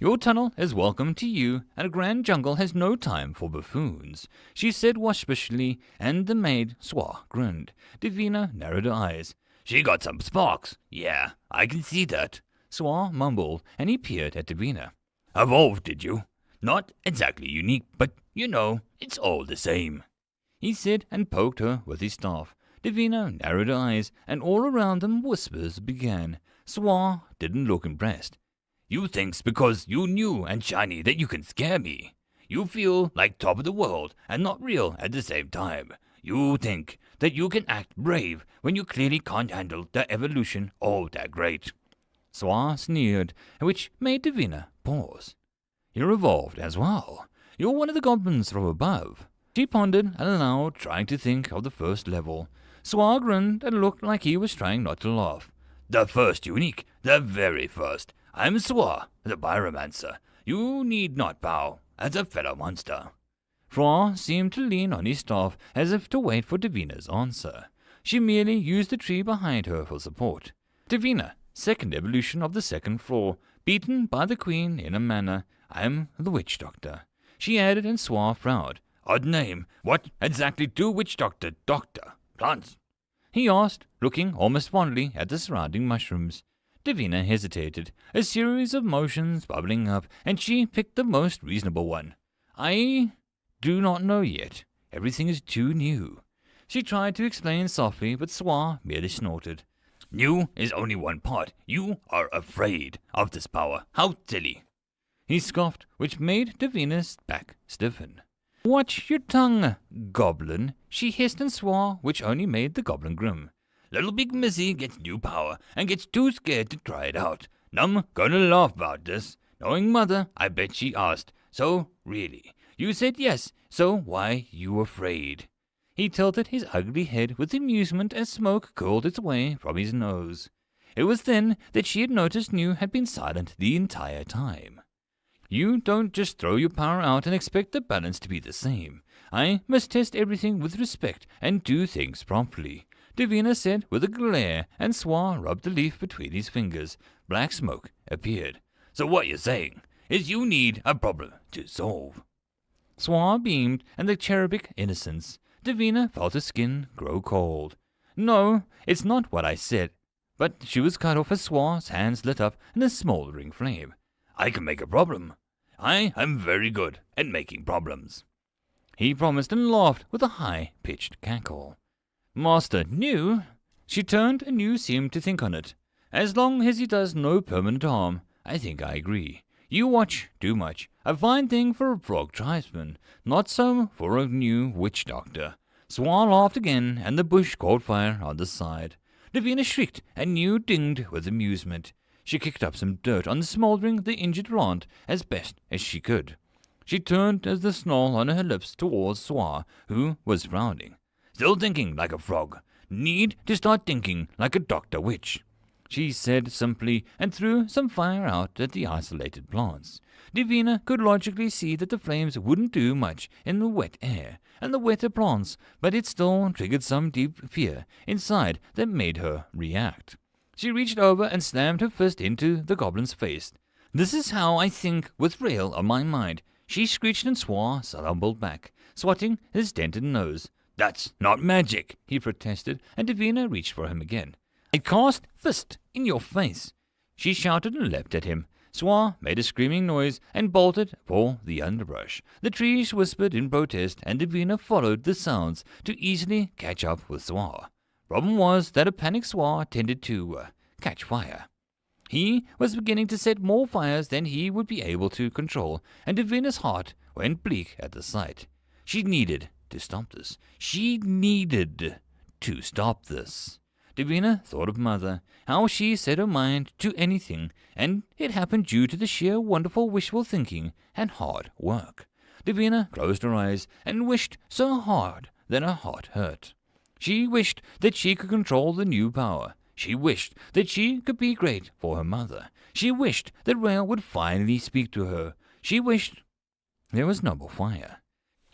"Your tunnel is welcome to you, and a grand jungle has no time for buffoons," she said waspishly, and the maid, Swa, grinned. Davina narrowed her eyes. "She got some sparks. Yeah, I can see that." Swa mumbled, and he peered at Davina. "Evolved, did you? Not exactly unique, but, you know, it's all the same," he said, and poked her with his staff. Davina narrowed her eyes, and all around them whispers began. Swa didn't look impressed. "You thinks because you new and shiny that you can scare me. You feel like top of the world and not real at the same time. You think that you can act brave when you clearly can't handle the evolution all that great." Swa sneered, which made Davina pause. "You're evolved as well. You're one of the goblins from above." She pondered aloud, trying to think of the first level. Swa grinned and looked like he was trying not to laugh. "The first unique, the very first. I'm Swa, the pyromancer. You need not bow as a fellow monster." Fra seemed to lean on his staff as if to wait for Davina's answer. She merely used the tree behind her for support. Davina, second evolution of the second floor, beaten by the queen in a manner. "I'm the witch doctor," she added, and Swa frowned. "Odd name. What exactly do witch doctor plants?" he asked, looking almost fondly at the surrounding mushrooms. Davina hesitated, a series of motions bubbling up, and she picked the most reasonable one. "I do not know yet. Everything is too new." She tried to explain softly, but Swa merely snorted. You is only one part. You are afraid of this power. How silly. He scoffed, which made Davina's back stiffen. Watch your tongue, goblin, she hissed and swore, which only made the goblin grim. Little big missy gets new power and gets too scared to try it out. Num gonna laugh about this. Knowing mother, I bet she asked. So, really, you said yes, so why you afraid? He tilted his ugly head with amusement as smoke curled its way from his nose. It was then that she had noticed New had been silent the entire time. You don't just throw your power out and expect the balance to be the same. I must test everything with respect and do things properly, Davina said with a glare, and Swa rubbed the leaf between his fingers. Black smoke appeared. So what you're saying is you need a problem to solve. Swa beamed, and the cherubic innocence. Davina felt her skin grow cold. No, it's not what I said. But she was cut off as Swa's hands lit up in a smoldering flame. I can make a problem. I am very good at making problems. He promised and laughed with a high-pitched cackle. Master New? She turned and New seemed to think on it. As long as he does no permanent harm, I think I agree. You watch too much. A fine thing for a frog tribesman, not so for a new witch doctor. Swan laughed again, and the bush caught fire on the side. Davina shrieked, and New dinged with amusement. She kicked up some dirt on the smouldering, the injured plant as best as she could. She turned as the snarl on her lips towards Swa, who was frowning. Still thinking like a frog. Need to start thinking like a doctor witch, she said simply, and threw some fire out at the isolated plants. Davina could logically see that the flames wouldn't do much in the wet air and the wetter plants, but it still triggered some deep fear inside that made her react. She reached over and slammed her fist into the goblin's face. This is how I think with Rail on my mind, she screeched, and Swa stumbled back, swatting his dented nose. That's not magic, he protested, and Davina reached for him again. I cast fist in your face, she shouted and leapt at him. Swa made a screaming noise and bolted for the underbrush. The trees whispered in protest, and Davina followed the sounds to easily catch up with Swa. Problem was that a panicked Swa tended to catch fire. He was beginning to set more fires than he would be able to control, and Davina's heart went bleak at the sight. She needed to stop this. She needed to stop this. Davina thought of Mother, how she set her mind to anything, and it happened due to the sheer wonderful wishful thinking and hard work. Davina closed her eyes and wished so hard that her heart hurt. She wished that she could control the new power. She wished that she could be great for her mother. She wished that Rail would finally speak to her. She wished there was no more fire.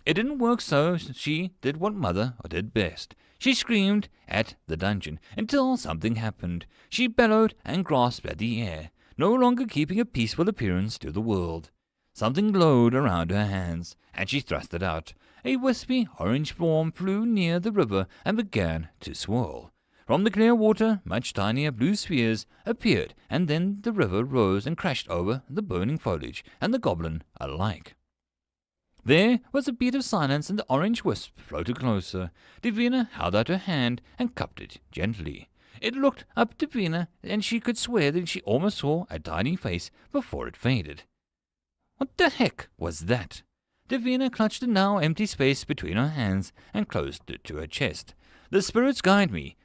It didn't work, so she did what Mother did best. She screamed at the dungeon until something happened. She bellowed and grasped at the air, no longer keeping a peaceful appearance to the world. Something glowed around her hands, and she thrust it out. A wispy orange form flew near the river and began to swirl. From the clear water, much tinier blue spheres appeared, and then the river rose and crashed over the burning foliage and the goblin alike. There was a beat of silence, and the orange wisp floated closer. Davina held out her hand and cupped it gently. It looked up at Davina, and she could swear that she almost saw a tiny face before it faded. What the heck was that? Davina clutched the now empty space between her hands and closed it to her chest. The spirits guide me.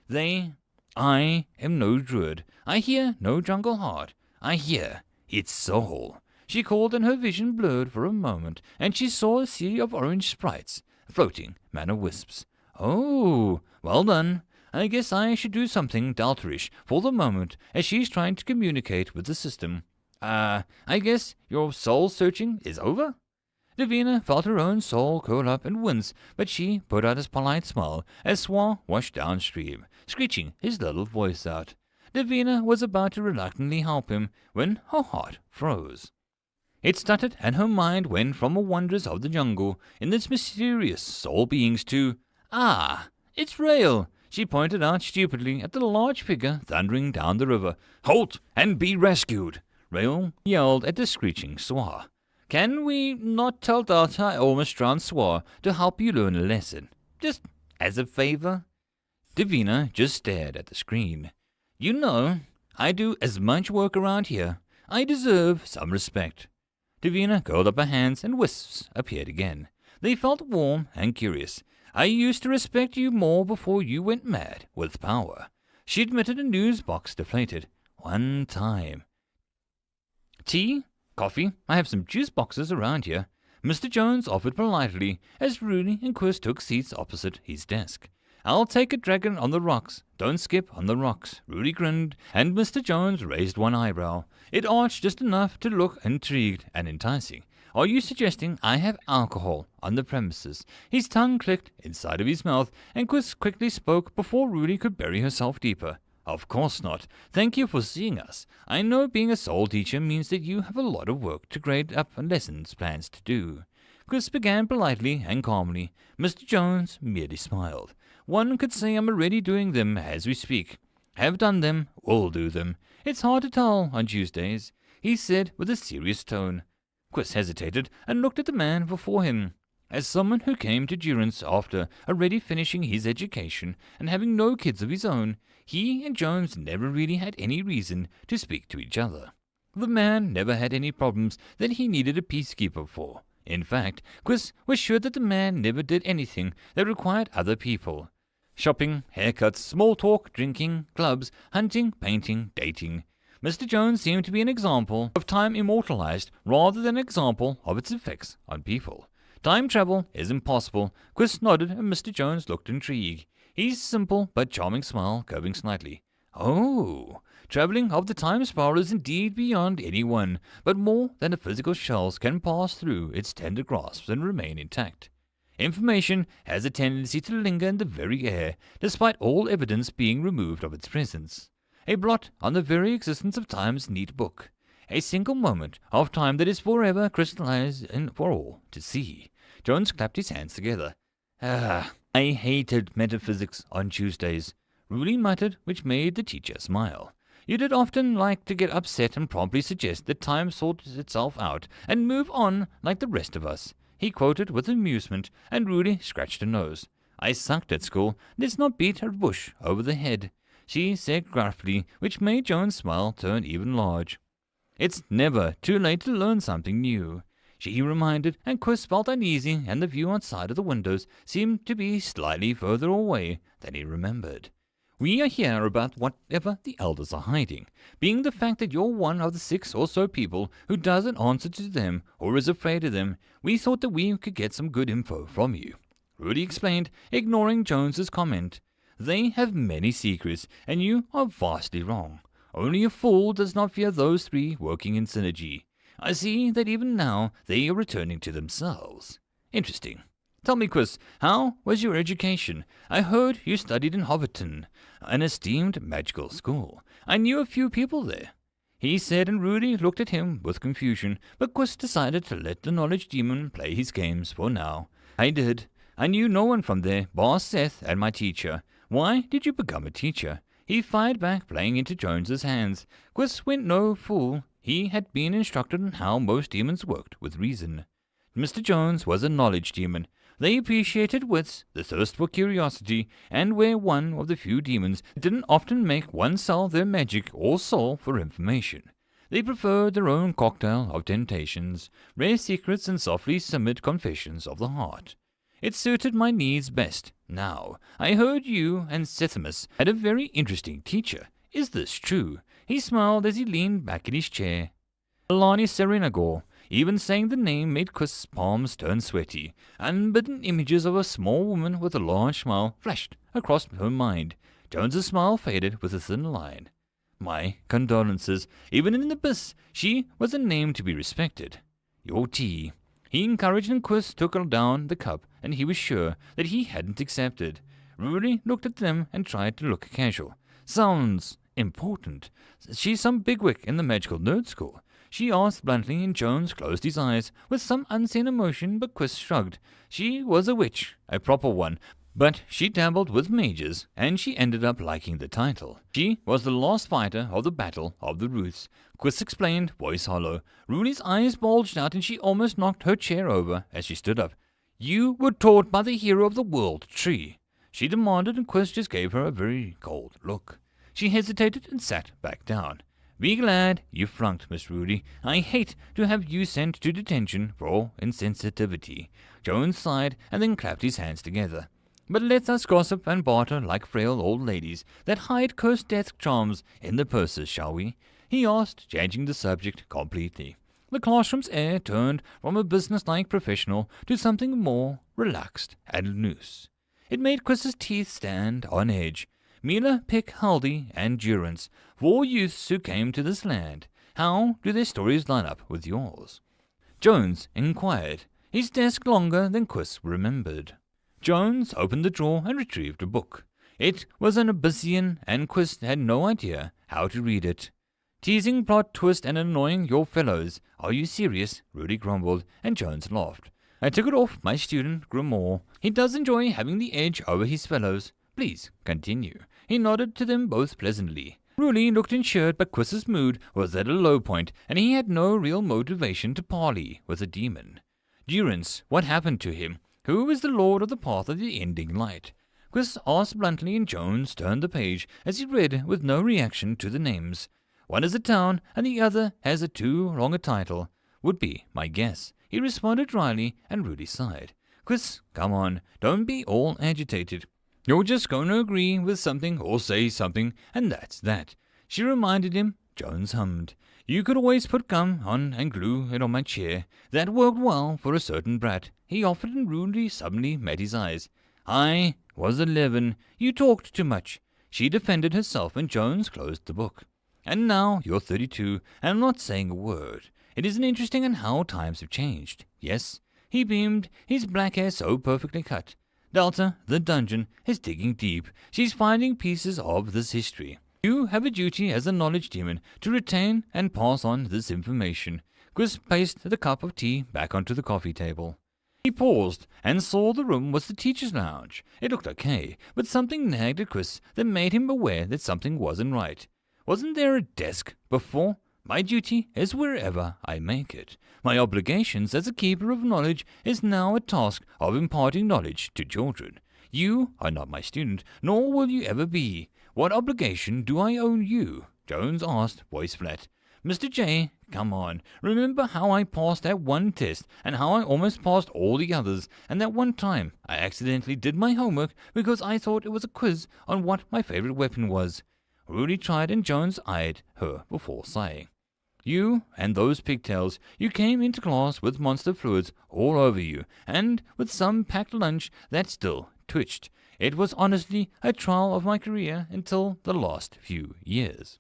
I am no druid. I hear no jungle heart. I hear its soul. She called, and her vision blurred for a moment, and she saw a sea of orange sprites, floating mana wisps. Oh, well done. I guess I should do something dalterish for the moment, as she's trying to communicate with the system. I guess your soul-searching is over? Davina felt her own soul curl up and wince, but she put out a polite smile as Swa washed downstream, screeching his little voice out. Davina was about to reluctantly help him when her heart froze. It stuttered, and her mind went from the wonders of the jungle in its mysterious soul beings to, it's Rail. She pointed out stupidly at the large figure thundering down the river. Halt and be rescued, Rail yelled at the screeching Swa. Can we not tell Data I almost drowned Swa to help you learn a lesson? Just As a favor? Davina just stared at the screen. You know, I do as much work around here. I deserve some respect. Davina curled up her hands and wisps appeared again. They felt warm and curious. I used to respect you more before you went mad with power. She admitted a news box deflated. One time. Tea? Coffee? I have some juice boxes around here. Mr. Jones offered politely as Rudy and Quiz took seats opposite his desk. I'll take a dragon on the rocks. Don't skip on the rocks. Rudy grinned, and Mr. Jones raised one eyebrow. It arched just enough to look intrigued and enticing. Are you suggesting I have alcohol on the premises? His tongue clicked inside of his mouth, and Quiz quickly spoke before Rudy could bury herself deeper. Of course not. Thank you for seeing us. I know being a soul teacher means that you have a lot of work to grade up and lessons plans to do. Chris began politely and calmly. Mr. Jones merely smiled. One could say I'm already doing them as we speak. Have done them, will do them. It's hard to tell on Tuesdays, he said with a serious tone. Chris hesitated and looked at the man before him. As someone who came to Durance after already finishing his education and having no kids of his own, he and Jones never really had any reason to speak to each other. The man never had any problems that he needed a peacekeeper for. In fact, Chris was sure that the man never did anything that required other people. Shopping, haircuts, small talk, drinking, clubs, hunting, painting, dating. Mr. Jones seemed to be an example of time immortalized rather than an example of its effects on people. Time travel is impossible. Chris nodded and Mr. Jones looked intrigued. His simple but charming smile curving slightly. Oh, traveling of the time spiral is indeed beyond anyone, but more than the physical shells can pass through its tender grasps and remain intact. Information has a tendency to linger in the very air, despite all evidence being removed of its presence. A blot on the very existence of time's neat book. A single moment of time that is forever crystallized and for all to see. Jones clapped his hands together. I hated metaphysics on Tuesdays, Rudy muttered, which made the teacher smile. You did often like to get upset and promptly suggest that time sorts itself out and move on like the rest of us, he quoted with amusement, and Rudy scratched her nose. I sucked at school. Let's not beat a bush over the head, she said gruffly, which made Jones' smile turn even large. It's never too late to learn something new, she reminded, and Chris felt uneasy, and the view outside of the windows seemed to be slightly further away than he remembered. We are here about whatever the elders are hiding, being the fact that you're one of the 6 or so people who doesn't answer to them or is afraid of them. We thought that we could get some good info from you, Rudy explained, ignoring Jones's comment. They have many secrets, and you are vastly wrong. Only a fool does not fear those 3 working in synergy. I see that even now they are returning to themselves. Interesting. Tell me, Chris, how was your education? I heard you studied in Hobbiton, an esteemed magical school. I knew a few people there, he said, and Rudy looked at him with confusion, but Chris decided to let the knowledge demon play his games for now. I did. I knew no one from there, bar Seth and my teacher. Why did you become a teacher? He fired back, playing into Jones's hands. Chris went no fool. He had been instructed on how most demons worked with reason. Mr. Jones was a knowledge demon. They appreciated wits, the thirst for curiosity, and were one of the few demons that didn't often make one sell their magic or soul for information. They preferred their own cocktail of temptations, rare secrets, and softly simmered confessions of the heart. It suited my needs best. Now, I heard you and Sethimus had a very interesting teacher. Is this true? He smiled as he leaned back in his chair. Alani Serenagor. Even saying the name made Chris' palms turn sweaty. Unbidden images of a small woman with a large smile flashed across her mind. Jones's smile faded with a thin line. My condolences. Even in the abyss, she was a name to be respected. Your tea. He encouraged, and Chris took down the cup, and he was sure that he hadn't accepted. Rudy looked at them and tried to look casual. Sounds important. She's some bigwig in the magical nerd school, she asked bluntly, and Jones closed his eyes with some unseen emotion, but Chris shrugged. She was a witch, a proper one, but she dabbled with mages, and she ended up liking the title. She was the last fighter of the Battle of the Roots, Chris explained, voice hollow. Rudy's eyes bulged out, and she almost knocked her chair over as she stood up. You were taught by the hero of the world, Tree. she demanded, and Quiz just gave her a very cold look. She hesitated and sat back down. Be glad you flunked, Miss Rudy. I hate to have you sent to detention for insensitivity. Jones sighed and then clapped his hands together. But let us gossip and barter like frail old ladies that hide cursed death charms in their purses, shall we? He asked, changing the subject completely. The classroom's air turned from a businesslike professional to something more relaxed and loose. It made Chris's teeth stand on edge. Mila, Pick, Haldy, and Durance, 4 youths who came to this land. How do their stories line up with yours? Jones inquired, his desk longer than Chris remembered. Jones opened the drawer and retrieved a book. It was an Abyssinian, and Quist had no idea how to read it. Teasing, plot twist, and annoying your fellows. Are you serious? Rudy grumbled, and Jones laughed. I took it off my student, Grimoire. He does enjoy having the edge over his fellows. Please, continue. He nodded to them both pleasantly. Rudy looked insured, but Quist's mood was at a low point, and he had no real motivation to parley with the demon. Durance, what happened to him? Who is the lord of the path of the ending light? Quist asked bluntly, and Jones turned the page as he read with no reaction to the names. One is a town, and the other has a too long a title. Would be my guess. He responded dryly, and Rudy sighed. Quist, come on, don't be all agitated. You're just going to agree with something or say something, and that's that. She reminded him. Jones hummed. You could always put gum on and glue it on my chair. That worked well for a certain brat. He offered, and Rudy suddenly met his eyes. I was 11. You talked too much. She defended herself, and Jones closed the book. And now you're 32, and I'm not saying a word. It isn't interesting in how times have changed. Yes? He beamed, his black hair so perfectly cut. Delta, the dungeon, is digging deep. She's finding pieces of this history. You have a duty as a knowledge demon to retain and pass on this information. Chris placed the cup of tea back onto the coffee table. He paused and saw the room was the teacher's lounge. It looked okay, but something nagged at Chris that made him aware that something wasn't right. Wasn't there a desk before? My duty is wherever I make it. My obligations as a keeper of knowledge is now a task of imparting knowledge to children. You are not my student, nor will you ever be. What obligation do I owe you? Jones asked, voice flat. Mr. J, come on. Remember how I passed that one test, and how I almost passed all the others, and that one time I accidentally did my homework because I thought it was a quiz on what my favorite weapon was. Rudy tried, and Jones eyed her before sighing. You and those pigtails, you came into class with monster fluids all over you, and with some packed lunch that still twitched. It was honestly a trial of my career until the last few years.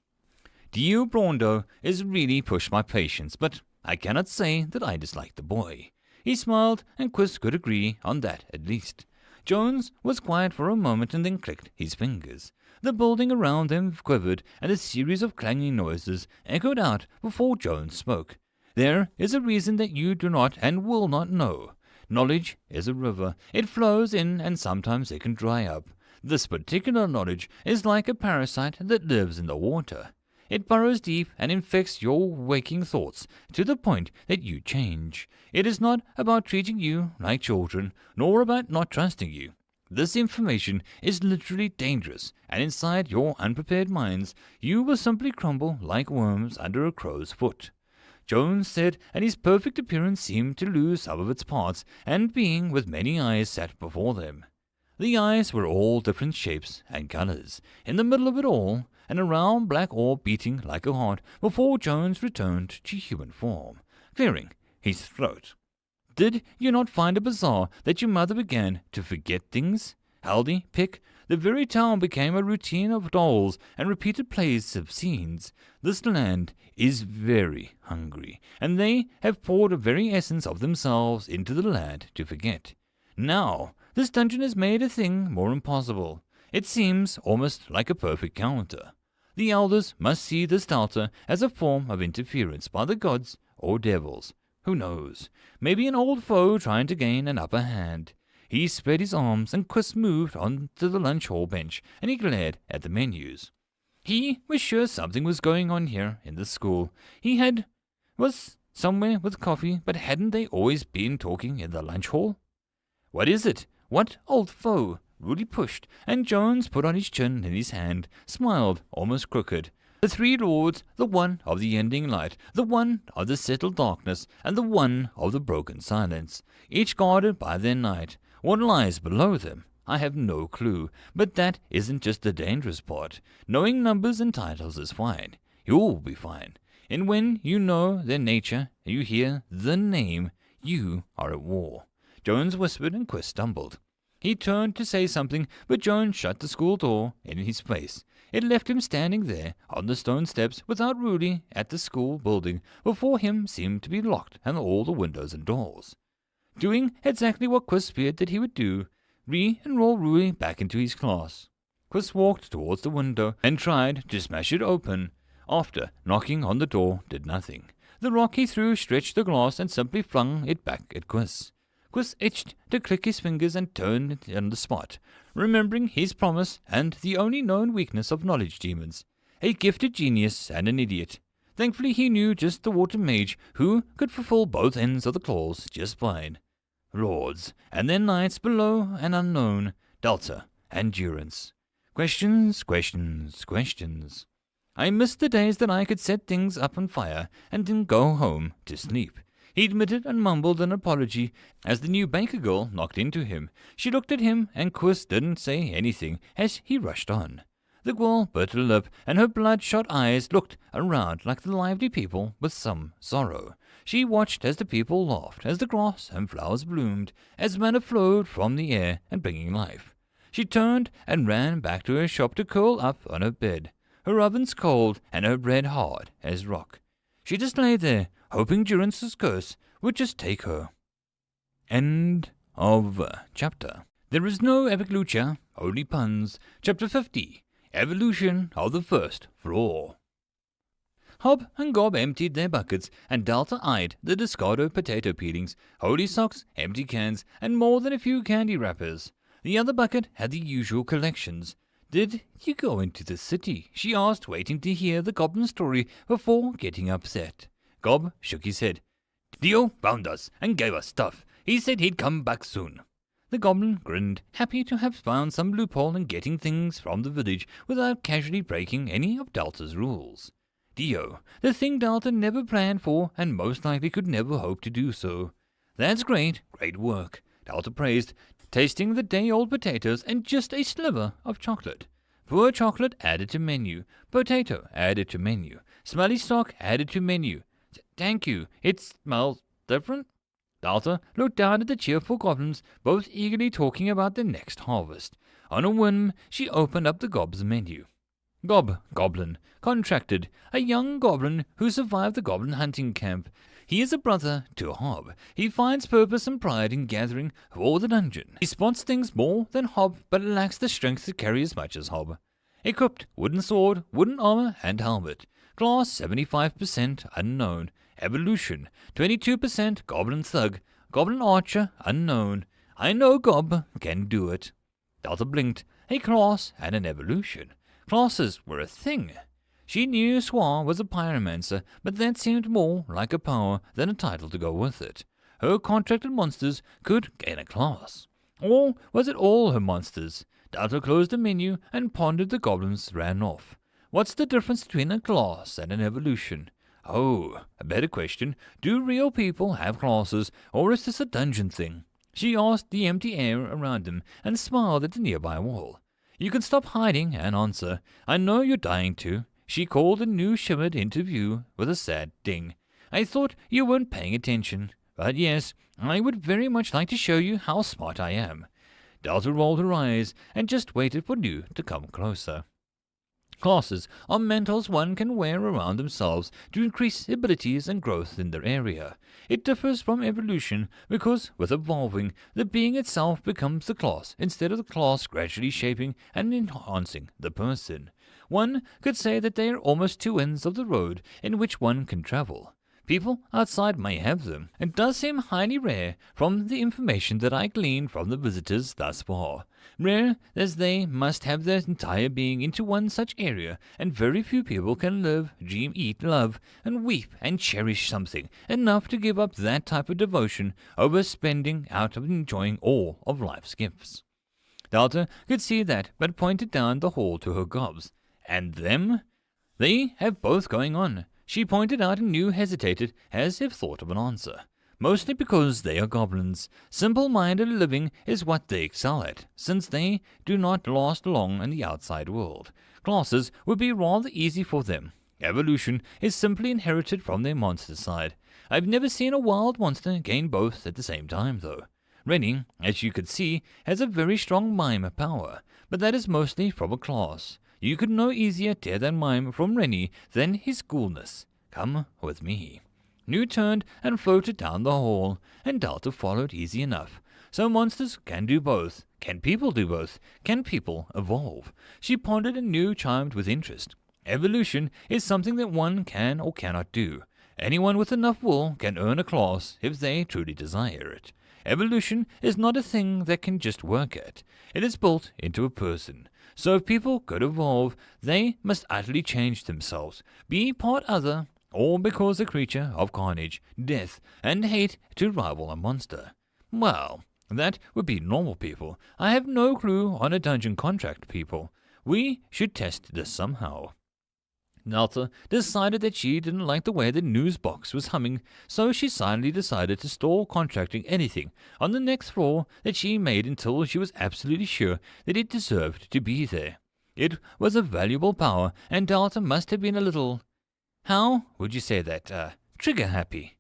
Dio Brondo has really pushed my patience, but I cannot say that I dislike the boy. He smiled, and Quist could agree on that at least. Jones was quiet for a moment and then clicked his fingers. The building around them quivered, and a series of clanging noises echoed out before Jones spoke. There is a reason that you do not and will not know. Knowledge is a river. It flows in, and sometimes it can dry up. This particular knowledge is like a parasite that lives in the water. It burrows deep and infects your waking thoughts to the point that you change. It is not about treating you like children, nor about not trusting you. This information is literally dangerous, and inside your unprepared minds, you will simply crumble like worms under a crow's foot. Jones said, and his perfect appearance seemed to lose some of its parts, and being with many eyes sat before them. The eyes were all different shapes and colors. In the middle of it all, and a round black orb beating like a heart before Jones returned to human form, clearing his throat. Did you not find it bizarre that your mother began to forget things? Haldy, Pick, the very town became a routine of dolls and repeated plays of scenes. This land is very hungry, and they have poured the very essence of themselves into the land to forget. Now, this dungeon has made a thing more impossible. It seems almost like a perfect counter. The elders must see this delta as a form of interference by the gods or devils. Who knows? Maybe an old foe trying to gain an upper hand. He spread his arms, and Chris moved on to the lunch hall bench, and he glared at the menus. He was sure something was going on here in the school. Was somewhere with coffee, but hadn't they always been talking in the lunch hall? What is it? What old foe? Rudy pushed, and Jones put on his chin in his hand, smiled, almost crooked. The three lords, the one of the ending light, the one of the settled darkness, and the one of the broken silence, each guarded by their knight. What lies below them? I have no clue, but that isn't just the dangerous part. Knowing numbers and titles is fine. You'll be fine. And when you know their nature, you hear the name, you are at war. Jones whispered and Quist stumbled. He turned to say something, but Jones shut the school door in his face. It left him standing there on the stone steps without Rudy at the school building. Before him seemed to be locked and all the windows and doors. Doing exactly what Quist feared that he would do, re-enroll Rudy back into his class. Quist walked towards the window and tried to smash it open. After knocking on the door did nothing. The rock he threw stretched the glass and simply flung it back at Quist. Quist itched to click his fingers and turn it on the spot, remembering his promise and the only known weakness of knowledge demons, a gifted genius and an idiot. Thankfully he knew just the water mage who could fulfill both ends of the clause just fine. Lords, and their knights below an unknown, Delta, and Durance. Questions, questions, questions. I missed the days that I could set things up on fire and then go home to sleep. He admitted and mumbled an apology as the new banker girl knocked into him. She looked at him, and Quist didn't say anything as he rushed on. The girl bit her lip, and her bloodshot eyes looked around like the lively people with some sorrow. She watched as the people laughed, as the grass and flowers bloomed, as manna flowed from the air and bringing life. She turned and ran back to her shop to curl up on her bed, her ovens cold and her bread hard as rock. She just lay there, hoping Durance's curse would just take her. End of chapter. There is no epic lucha, only puns. Chapter 50. Evolution of the First Floor. Hob and Gob emptied their buckets, and Delta eyed the discarded potato peelings, holy socks, empty cans, and more than a few candy wrappers. The other bucket had the usual collections. Did you go into the city? She asked, waiting to hear the goblin story before getting upset. Gob shook his head. Dio found us and gave us stuff. He said he'd come back soon. The goblin grinned, happy to have found some loophole in getting things from the village without casually breaking any of Delta's rules. Dio, the thing Delta never planned for and most likely could never hope to do so. That's great, great work, Delta praised, tasting the day-old potatoes and just a sliver of chocolate. Poor chocolate added to menu, potato added to menu, smelly stock added to menu. Thank you, it smells different. Delta looked down at the cheerful goblins, both eagerly talking about their next harvest. On a whim, she opened up the gob's menu. Gob, goblin, contracted, a young goblin who survived the goblin hunting camp. He is a brother to Hob. He finds purpose and pride in gathering for the dungeon. He spots things more than Hob, but lacks the strength to carry as much as Hob. Equipped, wooden sword, wooden armor, and helmet. Class 75% unknown. Evolution 22% goblin thug. Goblin archer unknown. I know Gob can do it. Delta blinked. A class and an evolution. Classes were a thing. She knew Swar was a pyromancer, but that seemed more like a power than a title to go with it. Her contracted monsters could gain a class. Or was it all her monsters? Delta closed the menu and pondered. The goblins ran off. What's the difference between a class and an evolution? Oh, a better question. Do real people have classes, or is this a dungeon thing? She asked the empty air around them and smiled at the nearby wall. You can stop hiding and answer. I know you're dying to. She called a new shimmered into view with a sad ding. I thought you weren't paying attention. But yes, I would very much like to show you how smart I am. Delta rolled her eyes and just waited for New to come closer. Classes are mantles one can wear around themselves to increase abilities and growth in their area. It differs from evolution because, with evolving, the being itself becomes the class instead of the class gradually shaping and enhancing the person. One could say that they are almost two ends of the road in which one can travel. People outside may have them. It does seem highly rare from the information that I gleaned from the visitors thus far. Rare as they must have their entire being into one such area, and very few people can live, dream, eat, love, and weep and cherish something enough to give up that type of devotion over spending out of enjoying all of life's gifts. Delta could see that, but pointed down the hall to her gobs. And them? They have both going on. She pointed out and New hesitated, as if thought of an answer. Mostly because they are goblins. Simple-minded living is what they excel at, since they do not last long in the outside world. Classes would be rather easy for them. Evolution is simply inherited from their monster side. I've never seen a wild monster gain both at the same time, though. Rennie, as you could see, has a very strong mime power, but that is mostly from a class. You could no easier tear that mime from Rennie than his coolness. Come with me. New turned and floated down the hall, and Delta followed easy enough. So monsters can do both. Can people do both? Can people evolve? She pondered and New chimed with interest. Evolution is something that one can or cannot do. Anyone with enough will can earn a class if they truly desire it. Evolution is not a thing that can just work at. It is built into a person. So if people could evolve, they must utterly change themselves, be part other, or because a creature of carnage, death, and hate to rival a monster. Well, that would be normal people. I have no clue on a dungeon contract people. We should test this somehow. Delta decided that she didn't like the way the news box was humming, so she silently decided to stall contracting anything on the next floor that she made until she was absolutely sure that it deserved to be there. It was a valuable power, and Delta must have been a little, how would you say that, trigger-happy.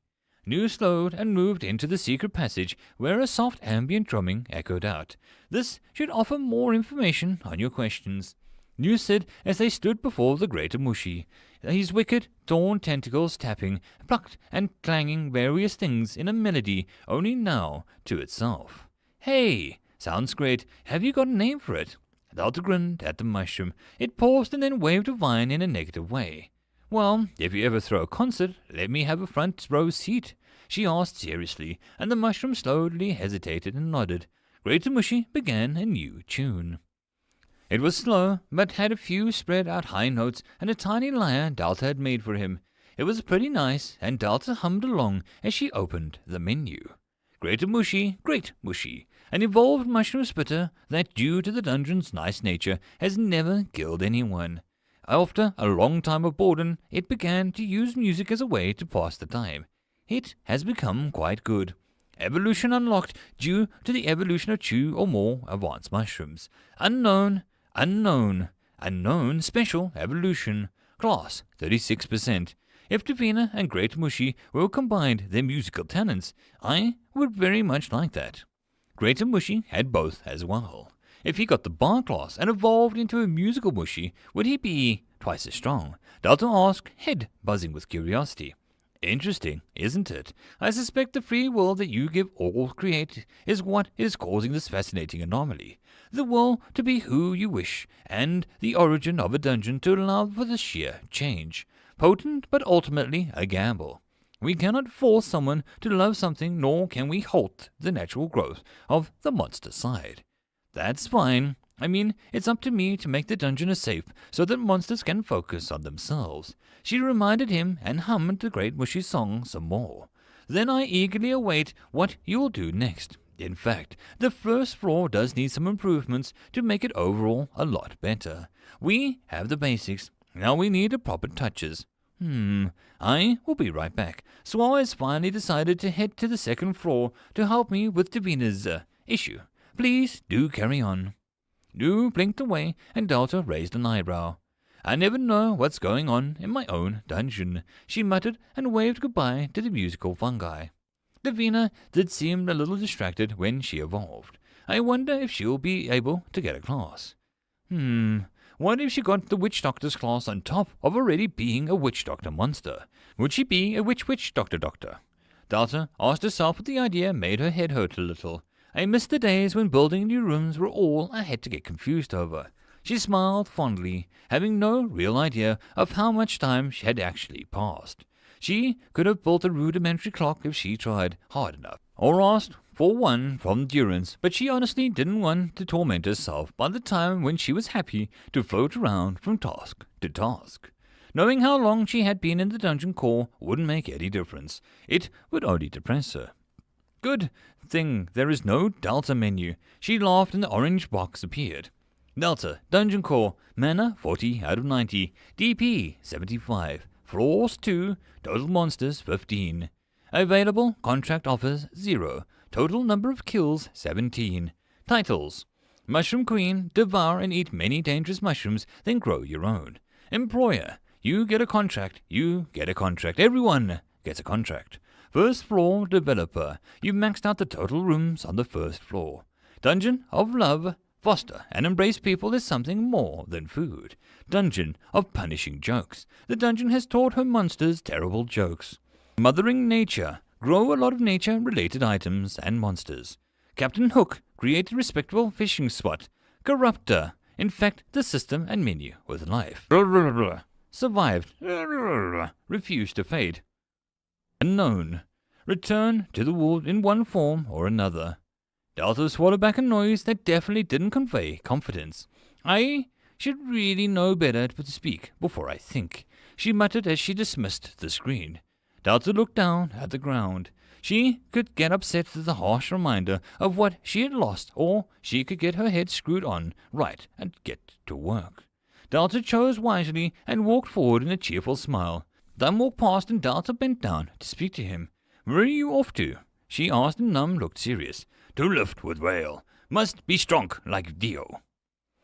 New slowed and moved into the secret passage where a soft ambient drumming echoed out. This should offer more information on your questions. New said as they stood before the greater Mushi, his wicked, torn tentacles tapping, plucked and clanging various things in a melody only now to itself. Hey, sounds great. Have you got a name for it? Delta grinned at the mushroom. It paused and then waved a vine in a negative way. Well, if you ever throw a concert, let me have a front row seat, she asked seriously, and the mushroom slowly hesitated and nodded. Greater Mushi began a new tune. It was slow, but had a few spread-out high notes and a tiny lyre Delta had made for him. It was pretty nice, and Delta hummed along as she opened the menu. Greater Mushi, Great Mushi, an evolved mushroom spitter that, due to the dungeon's nice nature, has never killed anyone. After a long time of boredom, it began to use music as a way to pass the time. It has become quite good. Evolution unlocked due to the evolution of 2 or more advanced mushrooms. Unknown special evolution. Class 36%. If Davina and Great Mushi were combined their musical talents, I would very much like that. Greater Mushi had both as well. If he got the bar class and evolved into a musical Mushi, would he be twice as strong? Delta asked, head buzzing with curiosity. Interesting, isn't it? I suspect the free will that you give all create is what is causing this fascinating anomaly. The will to be who you wish, and the origin of a dungeon to allow for the sheer change. Potent, but ultimately a gamble. We cannot force someone to love something, nor can we halt the natural growth of the monster side. That's fine. I mean, it's up to me to make the dungeon safe so that monsters can focus on themselves. She reminded him and hummed the Great Mushi song some more. Then I eagerly await what you'll do next. In fact, the first floor does need some improvements to make it overall a lot better. We have the basics. Now we need the proper touches. I will be right back. So I has finally decided to head to the second floor to help me with Davina's issue. Please do carry on. New blinked away, and Delta raised an eyebrow. I never know what's going on in my own dungeon, she muttered and waved goodbye to the musical fungi. Davina did seem a little distracted when she evolved. I wonder if she'll be able to get a class. What if she got the Witch Doctor's class on top of already being a Witch Doctor monster? Would she be a Witch Doctor? Delta asked herself, but the idea made her head hurt a little. I missed the days when building new rooms were all I had to get confused over. She smiled fondly, having no real idea of how much time she had actually passed. She could have built a rudimentary clock if she tried hard enough, or asked for one from Durance, but she honestly didn't want to torment herself by the time when she was happy to float around from task to task. Knowing how long she had been in the dungeon core wouldn't make any difference. It would only depress her. Good thing there is no Delta menu. She laughed and the orange box appeared. Delta, Dungeon Core, Mana 40 out of 90, DP 75, Floors 2, Total Monsters 15. Available contract offers 0, total number of kills 17. Titles: Mushroom Queen, devour and eat many dangerous mushrooms, then grow your own. Employer: you get a contract, everyone gets a contract. First floor developer: you maxed out the total rooms on the first floor. Dungeon of Love: foster and embrace people as something more than food. Dungeon of Punishing Jokes: the dungeon has taught her monsters terrible jokes. Mothering Nature: grow a lot of nature-related items and monsters. Captain Hook: create a respectable fishing spot. Corruptor: infect the system and menu with life. Survived: refused to fade. Unknown: return to the world in one form or another. Delta swallowed back a noise that definitely didn't convey confidence. I should really know better to speak before I think, she muttered as she dismissed the screen. Delta looked down at the ground. She could get upset at the harsh reminder of what she had lost, or she could get her head screwed on right and get to work. Delta chose wisely and walked forward in a cheerful smile. Dunn walked past and Delta bent down to speak to him. Where are you off to? She asked, and Num looked serious. To lift with whale. Must be strong like Dio.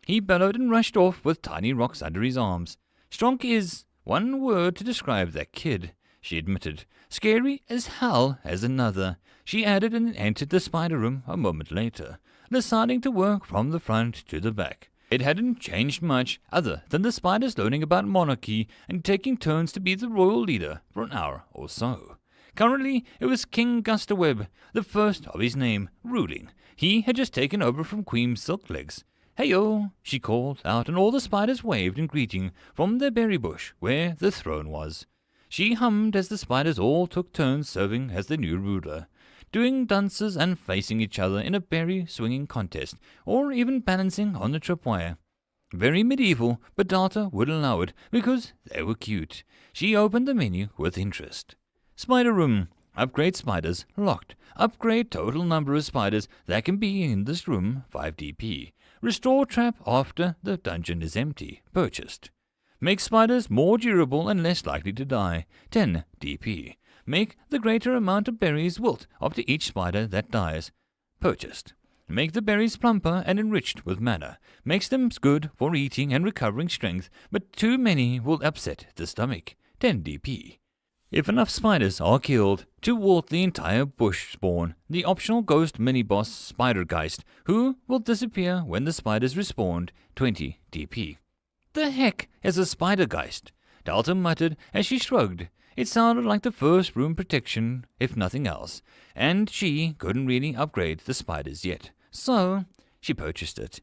He bellowed and rushed off with tiny rocks under his arms. Strong is one word to describe that kid, she admitted. Scary as hell as another, she added, and entered the spider room a moment later, deciding to work from the front to the back. It hadn't changed much, other than the spiders learning about monarchy and taking turns to be the royal leader for an hour or so. Currently, it was King Gustaweb, the first of his name, ruling. He had just taken over from Queen Silklegs. "Hey-yo," she called out, and all the spiders waved in greeting from their berry bush where the throne was. She hummed as the spiders all took turns serving as the new ruler, doing dances and facing each other in a berry-swinging contest, or even balancing on the tripwire. Very medieval, but Delta would allow it because they were cute. She opened the menu with interest. Spider room. Upgrade spiders locked. Upgrade total number of spiders that can be in this room 5 DP. Restore trap after the dungeon is empty. Purchased. Make spiders more durable and less likely to die. 10 DP. Make the greater amount of berries wilt after each spider that dies. Purchased. Make the berries plumper and enriched with mana. Makes them good for eating and recovering strength, but too many will upset the stomach. 10 DP. If enough spiders are killed to wilt the entire bush spawn, the optional ghost mini-boss Spidergeist, who will disappear when the spiders respawned. 20 DP. The heck is a Spidergeist? Delta muttered as she shrugged. It sounded like the first room protection, if nothing else, and she couldn't really upgrade the spiders yet. So she purchased it.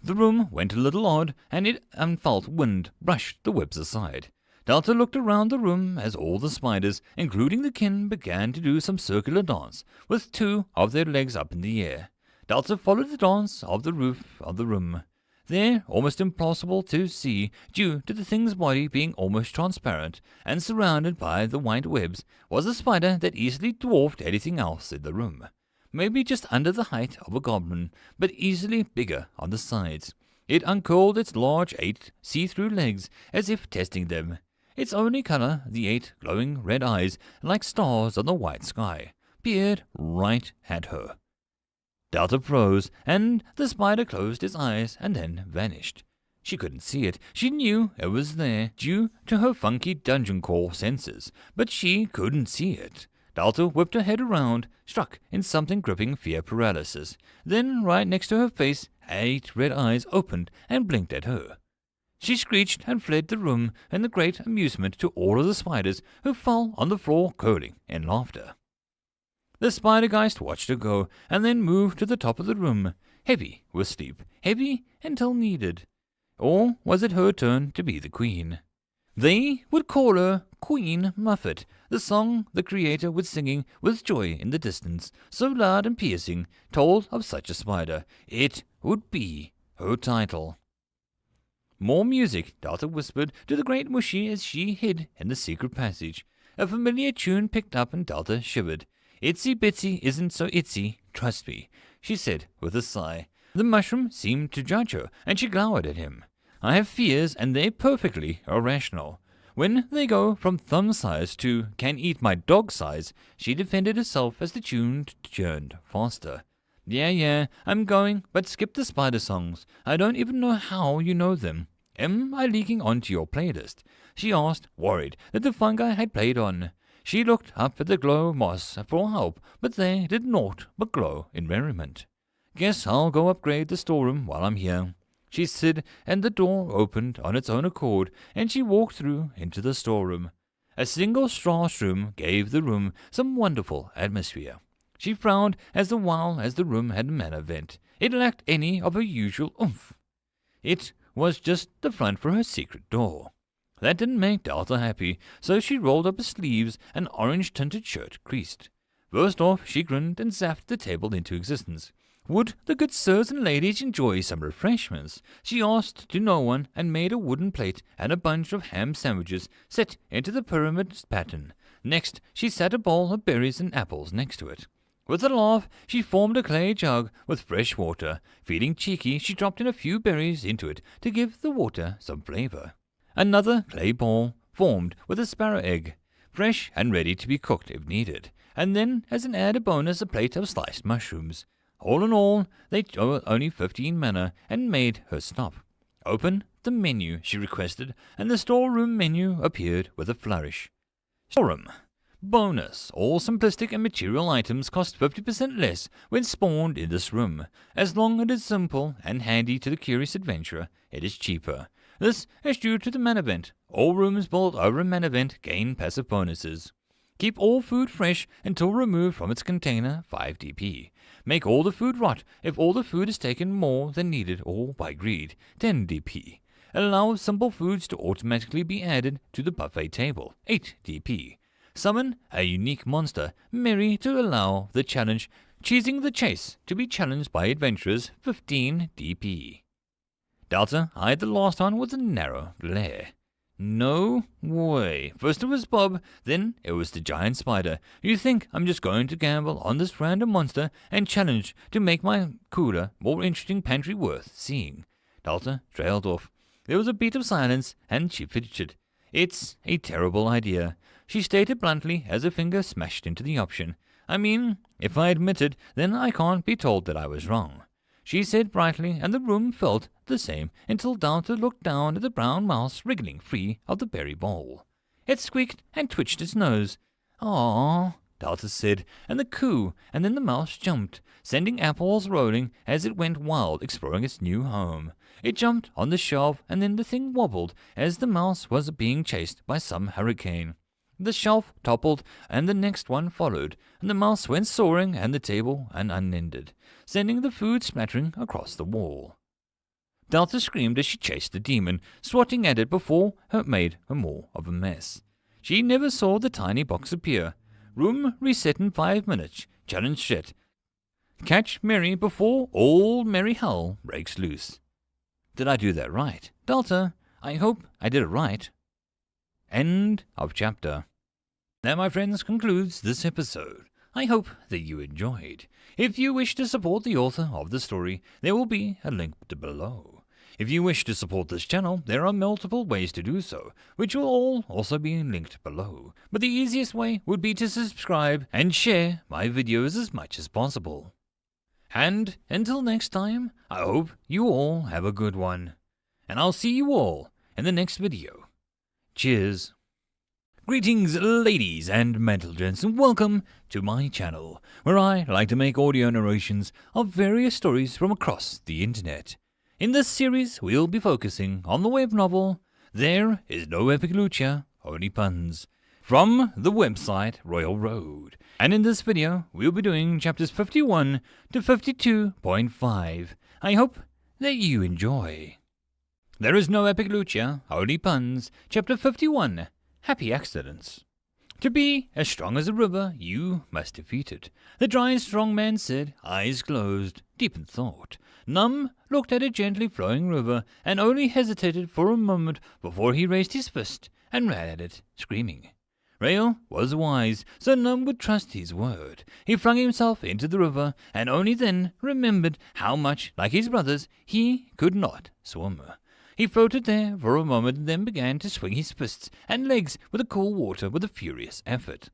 The room went a little odd, and it felt wind brushed the webs aside. Delta looked around the room as all the spiders, including the kin, began to do some circular dance, with 2 of their legs up in the air. Delta followed the dance of the roof of the room. There, almost impossible to see, due to the thing's body being almost transparent and surrounded by the white webs, was a spider that easily dwarfed anything else in the room. Maybe just under the height of a goblin, but easily bigger on the sides. It uncurled its large 8 see-through legs as if testing them. Its only color, the 8 glowing red eyes, like stars on the white sky, peered right at her. Delta froze, and the spider closed its eyes and then vanished. She couldn't see it. She knew it was there, due to her funky dungeon core senses, but she couldn't see it. Delta whipped her head around, struck in something gripping fear paralysis. Then, right next to her face, 8 red eyes opened and blinked at her. She screeched and fled the room in the great amusement to all of the spiders, who fell on the floor curling in laughter. The Spidergeist watched her go, and then moved to the top of the room, heavy with sleep, heavy until needed. Or was it her turn to be the queen? They would call her Queen Muffet, the song the creator was singing with joy in the distance, so loud and piercing, told of such a spider. It would be her title. More music, Delta whispered to the great Mushy as she hid in the secret passage. A familiar tune picked up and Delta shivered. Itsy bitsy isn't so itsy, trust me, she said with a sigh. The mushroom seemed to judge her, and she glowered at him. I have fears, and they're perfectly irrational. When they go from thumb size to can eat my dog size, she defended herself as the tune turned faster. Yeah, I'm going, but skip the spider songs. I don't even know how you know them. Am I leaking onto your playlist? She asked, worried that the fungi had played on. She looked up at the glow moss for help, but they did naught but glow in merriment. Guess I'll go upgrade the storeroom while I'm here, she said, and the door opened on its own accord, and she walked through into the storeroom. A single straw room gave the room some wonderful atmosphere. She frowned as the room had a manor vent. It lacked any of her usual oomph. It was just the front for her secret door. That didn't make Delta happy, so she rolled up her sleeves, an orange-tinted shirt creased. First off, she grinned and zapped the table into existence. Would the good sirs and ladies enjoy some refreshments? She asked to no one and made a wooden plate and a bunch of ham sandwiches set into the pyramid pattern. Next, she set a bowl of berries and apples next to it. With a laugh, she formed a clay jug with fresh water. Feeling cheeky, she dropped in a few berries into it to give the water some flavor. Another clay bowl formed with a sparrow egg, fresh and ready to be cooked if needed, and then, as an added bonus, a plate of sliced mushrooms. All in all, they were only 15 mana and made her stop. Open the menu, she requested, and the storeroom menu appeared with a flourish. Storeroom. Bonus. All simplistic and material items cost 50% less when spawned in this room. As long as it is simple and handy to the curious adventurer, it is cheaper. This is due to the mana event. All rooms built over a mana event gain passive bonuses. Keep all food fresh until removed from its container, 5 DP. Make all the food rot if all the food is taken more than needed or by greed, 10 DP. Allow simple foods to automatically be added to the buffet table, 8 DP. Summon a unique monster, Merry, to allow the challenge, choosing the chase to be challenged by adventurers, 15 DP. Delta eyed the last one with a narrow glare. No way. First it was Bob, then it was the giant spider. You think I'm just going to gamble on this random monster and challenge to make my cooler, more interesting pantry worth seeing? Delta trailed off. There was a beat of silence, and she fidgeted. It's a terrible idea, she stated bluntly as her finger smashed into the option. I mean, if I admit it, then I can't be told that I was wrong, she said brightly, and the room felt the same until Delta looked down at the brown mouse wriggling free of the berry bowl. It squeaked and twitched its nose. "Aww," Delta said, and the coo, and then the mouse jumped, sending apples rolling as it went wild exploring its new home. It jumped on the shelf, and then the thing wobbled as the mouse was being chased by some hurricane. The shelf toppled, and the next one followed, and the mouse went soaring and the table unended, sending the food splattering across the wall. Delta screamed as she chased the demon, swatting at it before it made her more of a mess. She never saw the tiny box appear. Room reset in 5 minutes. Challenge set. Catch Merry before all merry hell breaks loose. Did I do that right? Delta, I hope I did it right. End of chapter. That, my friends, concludes this episode. I hope that you enjoyed. If you wish to support the author of the story, there will be a link below. If you wish to support this channel, there are multiple ways to do so, which will all also be linked below. But the easiest way would be to subscribe and share my videos as much as possible. And until next time, I hope you all have a good one. And I'll see you all in the next video. Cheers. Greetings, ladies and gents, and welcome to my channel, where I like to make audio narrations of various stories from across the internet. In this series, we'll be focusing on the web novel, There Is No Epic Lucha, Only Puns, from the website Reupload. And in this video, we'll be doing chapters 51 to 52.5. I hope that you enjoy. There is no epic lucha, only puns. Chapter 51, Happy Accidents. To be as strong as a river, you must defeat it, the giant strong man said, eyes closed, deep in thought. Numb looked at a gently flowing river and only hesitated for a moment before he raised his fist and ran at it, screaming. Rail was wise, so none would trust his word. He flung himself into the river, and only then remembered how much, like his brothers, he could not swim. He floated there for a moment and then began to swing his fists and legs with the cool water with a furious effort.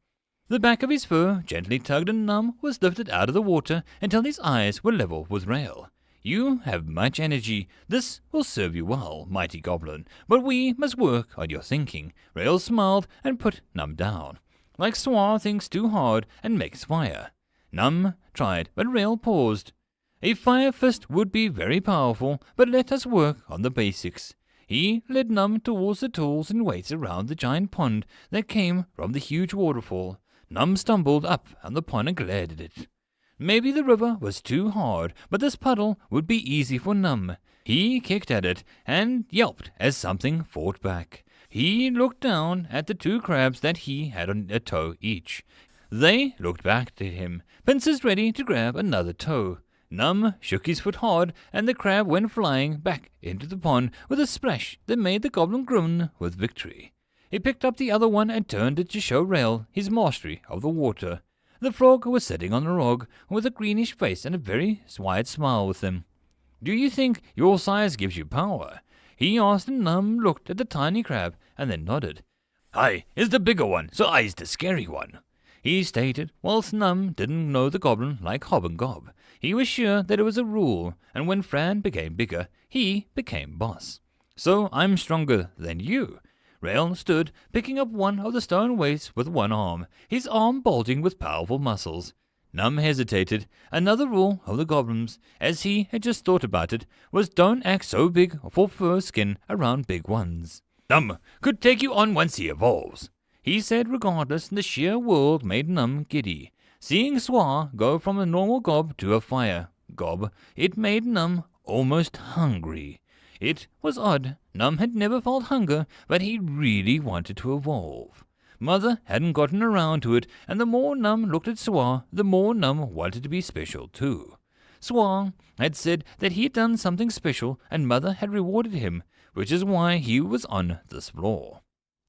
The back of his fur gently tugged and Num was lifted out of the water until his eyes were level with Rail. You have much energy. This will serve you well, mighty goblin, but we must work on your thinking. Rail smiled and put Num down. Like Swar thinks too hard and makes fire. Num tried, but Rail paused. A fire fist would be very powerful, but let us work on the basics. He led Num towards the tools and weights around the giant pond that came from the huge waterfall. Num stumbled up on the pond and glared at it. Maybe the river was too hard, but this puddle would be easy for Num. He kicked at it and yelped as something fought back. He looked down at the two crabs that he had on a toe each. They looked back at him, pincers ready to grab another toe. Num shook his foot hard, and the crab went flying back into the pond with a splash that made the goblin groan with victory. He picked up the other one and turned it to show Rail his mastery of the water. The frog was sitting on a log with a greenish face and a very wide smile with him. "Do you think your size gives you power?" he asked, and Num looked at the tiny crab and then nodded. "I is the bigger one, so I's the scary one," he stated, whilst Num didn't know the goblin like Hob and Gob. He was sure that it was a rule, and when Fran became bigger, he became boss. "So I'm stronger than you." Rail stood, picking up one of the stone weights with one arm, his arm bulging with powerful muscles. Num hesitated. Another rule of the goblins, as he had just thought about it, was don't act so big for fur skin around big ones. "Num could take you on once he evolves," he said. Regardless, the sheer world made Num giddy. Seeing Swar go from a normal gob to a fire gob, it made Num almost hungry. It was odd. Num had never felt hunger, but he really wanted to evolve. Mother hadn't gotten around to it, and the more Num looked at Swar, the more Num wanted to be special too. Swar had said that he had done something special, and Mother had rewarded him, which is why he was on this floor.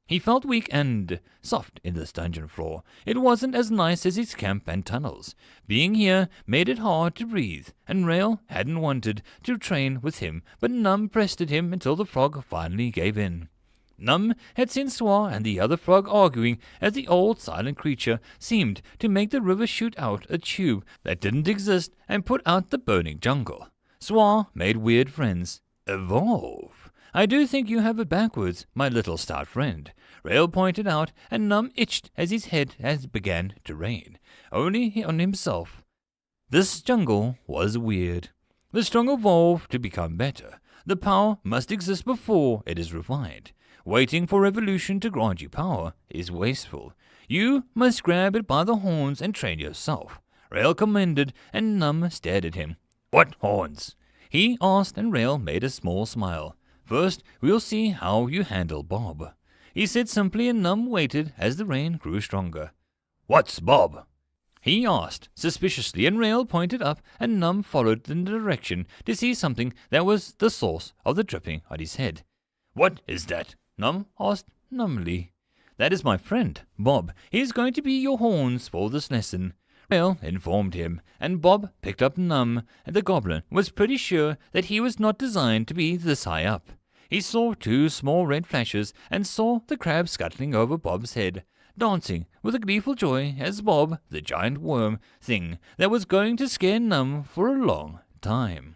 He felt weak and soft in this dungeon floor. It wasn't as nice as his camp and tunnels. Being here made it hard to breathe, and Rail hadn't wanted to train with him, but Num pressed at him until the frog finally gave in. Num had seen Swar and the other frog arguing as the old silent creature seemed to make the river shoot out a tube that didn't exist and put out the burning jungle. Swar made weird friends. Evolve. "I do think you have it backwards, my little stout friend," Rail pointed out, and Num itched as his head began to rain, only on himself. This jungle was weird. The strong evolve to become better. The power must exist before it is refined. Waiting for evolution to grant you power is wasteful. You must grab it by the horns and train yourself. Rail commended, and Num stared at him. "What horns?" he asked, and Rail made a small smile. "First, we'll see how you handle Bob," he said simply, and Num waited as the rain grew stronger. "What's Bob?" he asked suspiciously, and Rail pointed up, and Num followed in the direction to see something that was the source of the dripping on his head. "What is that?" Num asked numbly. "That is my friend, Bob. He is going to be your horns for this lesson," Rail informed him, and Bob picked up Num, and the goblin was pretty sure that he was not designed to be this high up. He saw two small red flashes and saw the crab scuttling over Bob's head, dancing with a gleeful joy as Bob, the giant worm thing that was going to scare Num for a long time.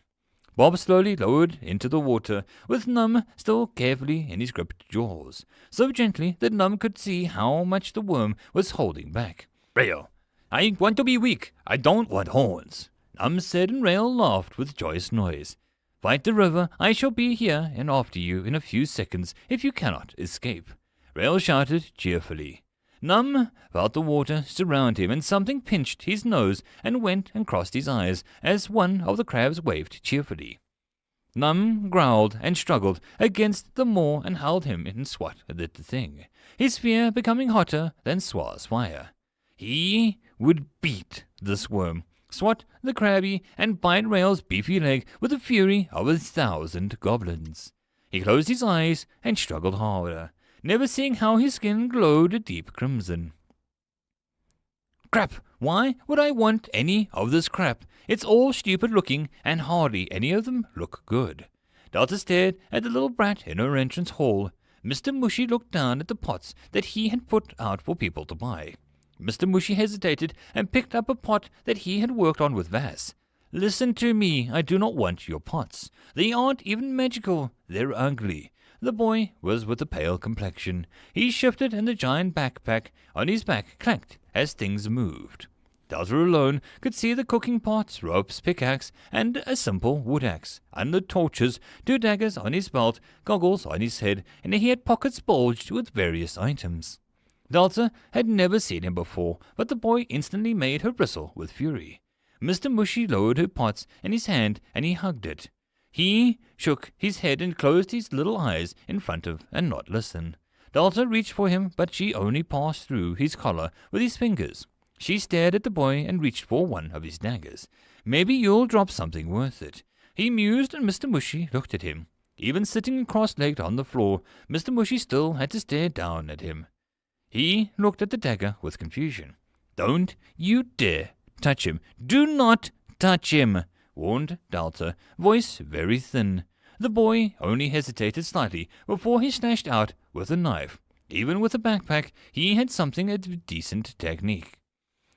Bob slowly lowered into the water, with Num still carefully in his gripped jaws, so gently that Num could see how much the worm was holding back. "Rail, I want to be weak. I don't want horns," Num said, and Rail laughed with joyous noise. "Fight the river. I shall be here and after you in a few seconds if you cannot escape," Rail shouted cheerfully. Num felt the water surround him, and something pinched his nose and went and crossed his eyes as one of the crabs waved cheerfully. Num growled and struggled against the maw and held him and swat at the thing, his fear becoming hotter than Swar's fire. He would beat this worm, swat the crabby, and bite Rail's beefy leg with the fury of 1,000 goblins. He closed his eyes and struggled harder. never seeing how his skin glowed a deep crimson. Crap! Why would I want any of this crap? It's all stupid looking, and hardly any of them look good. Delta stared at the little brat in her entrance hall. Mr. Mushy looked down at the pots that he had put out for people to buy. Mr. Mushy hesitated and picked up a pot that he had worked on with Vass. Listen to me, I do not want your pots. They aren't even magical, they're ugly. The boy was with a pale complexion. He shifted and the giant backpack on his back clanked as things moved. Delta alone could see the cooking pots, ropes, pickaxe, and a simple wood axe, and the torches, 2 daggers on his belt, goggles on his head, and he had pockets bulged with various items. Delta had never seen him before, but the boy instantly made her bristle with fury. Mr. Mushy lowered her pots in his hand, and he hugged it. He shook his head and closed his little eyes in front of and not listen. Delta reached for him, but she only passed through his collar with his fingers. She stared at the boy and reached for one of his daggers. Maybe you'll drop something worth it. He mused, and Mr. Mushy looked at him. Even sitting cross-legged on the floor, Mr. Mushy still had to stare down at him. He looked at the dagger with confusion. Don't you dare touch him. Do not touch him, warned Delta, voice very thin. The boy only hesitated slightly before he snatched out with a knife. Even with a backpack, he had something of decent technique.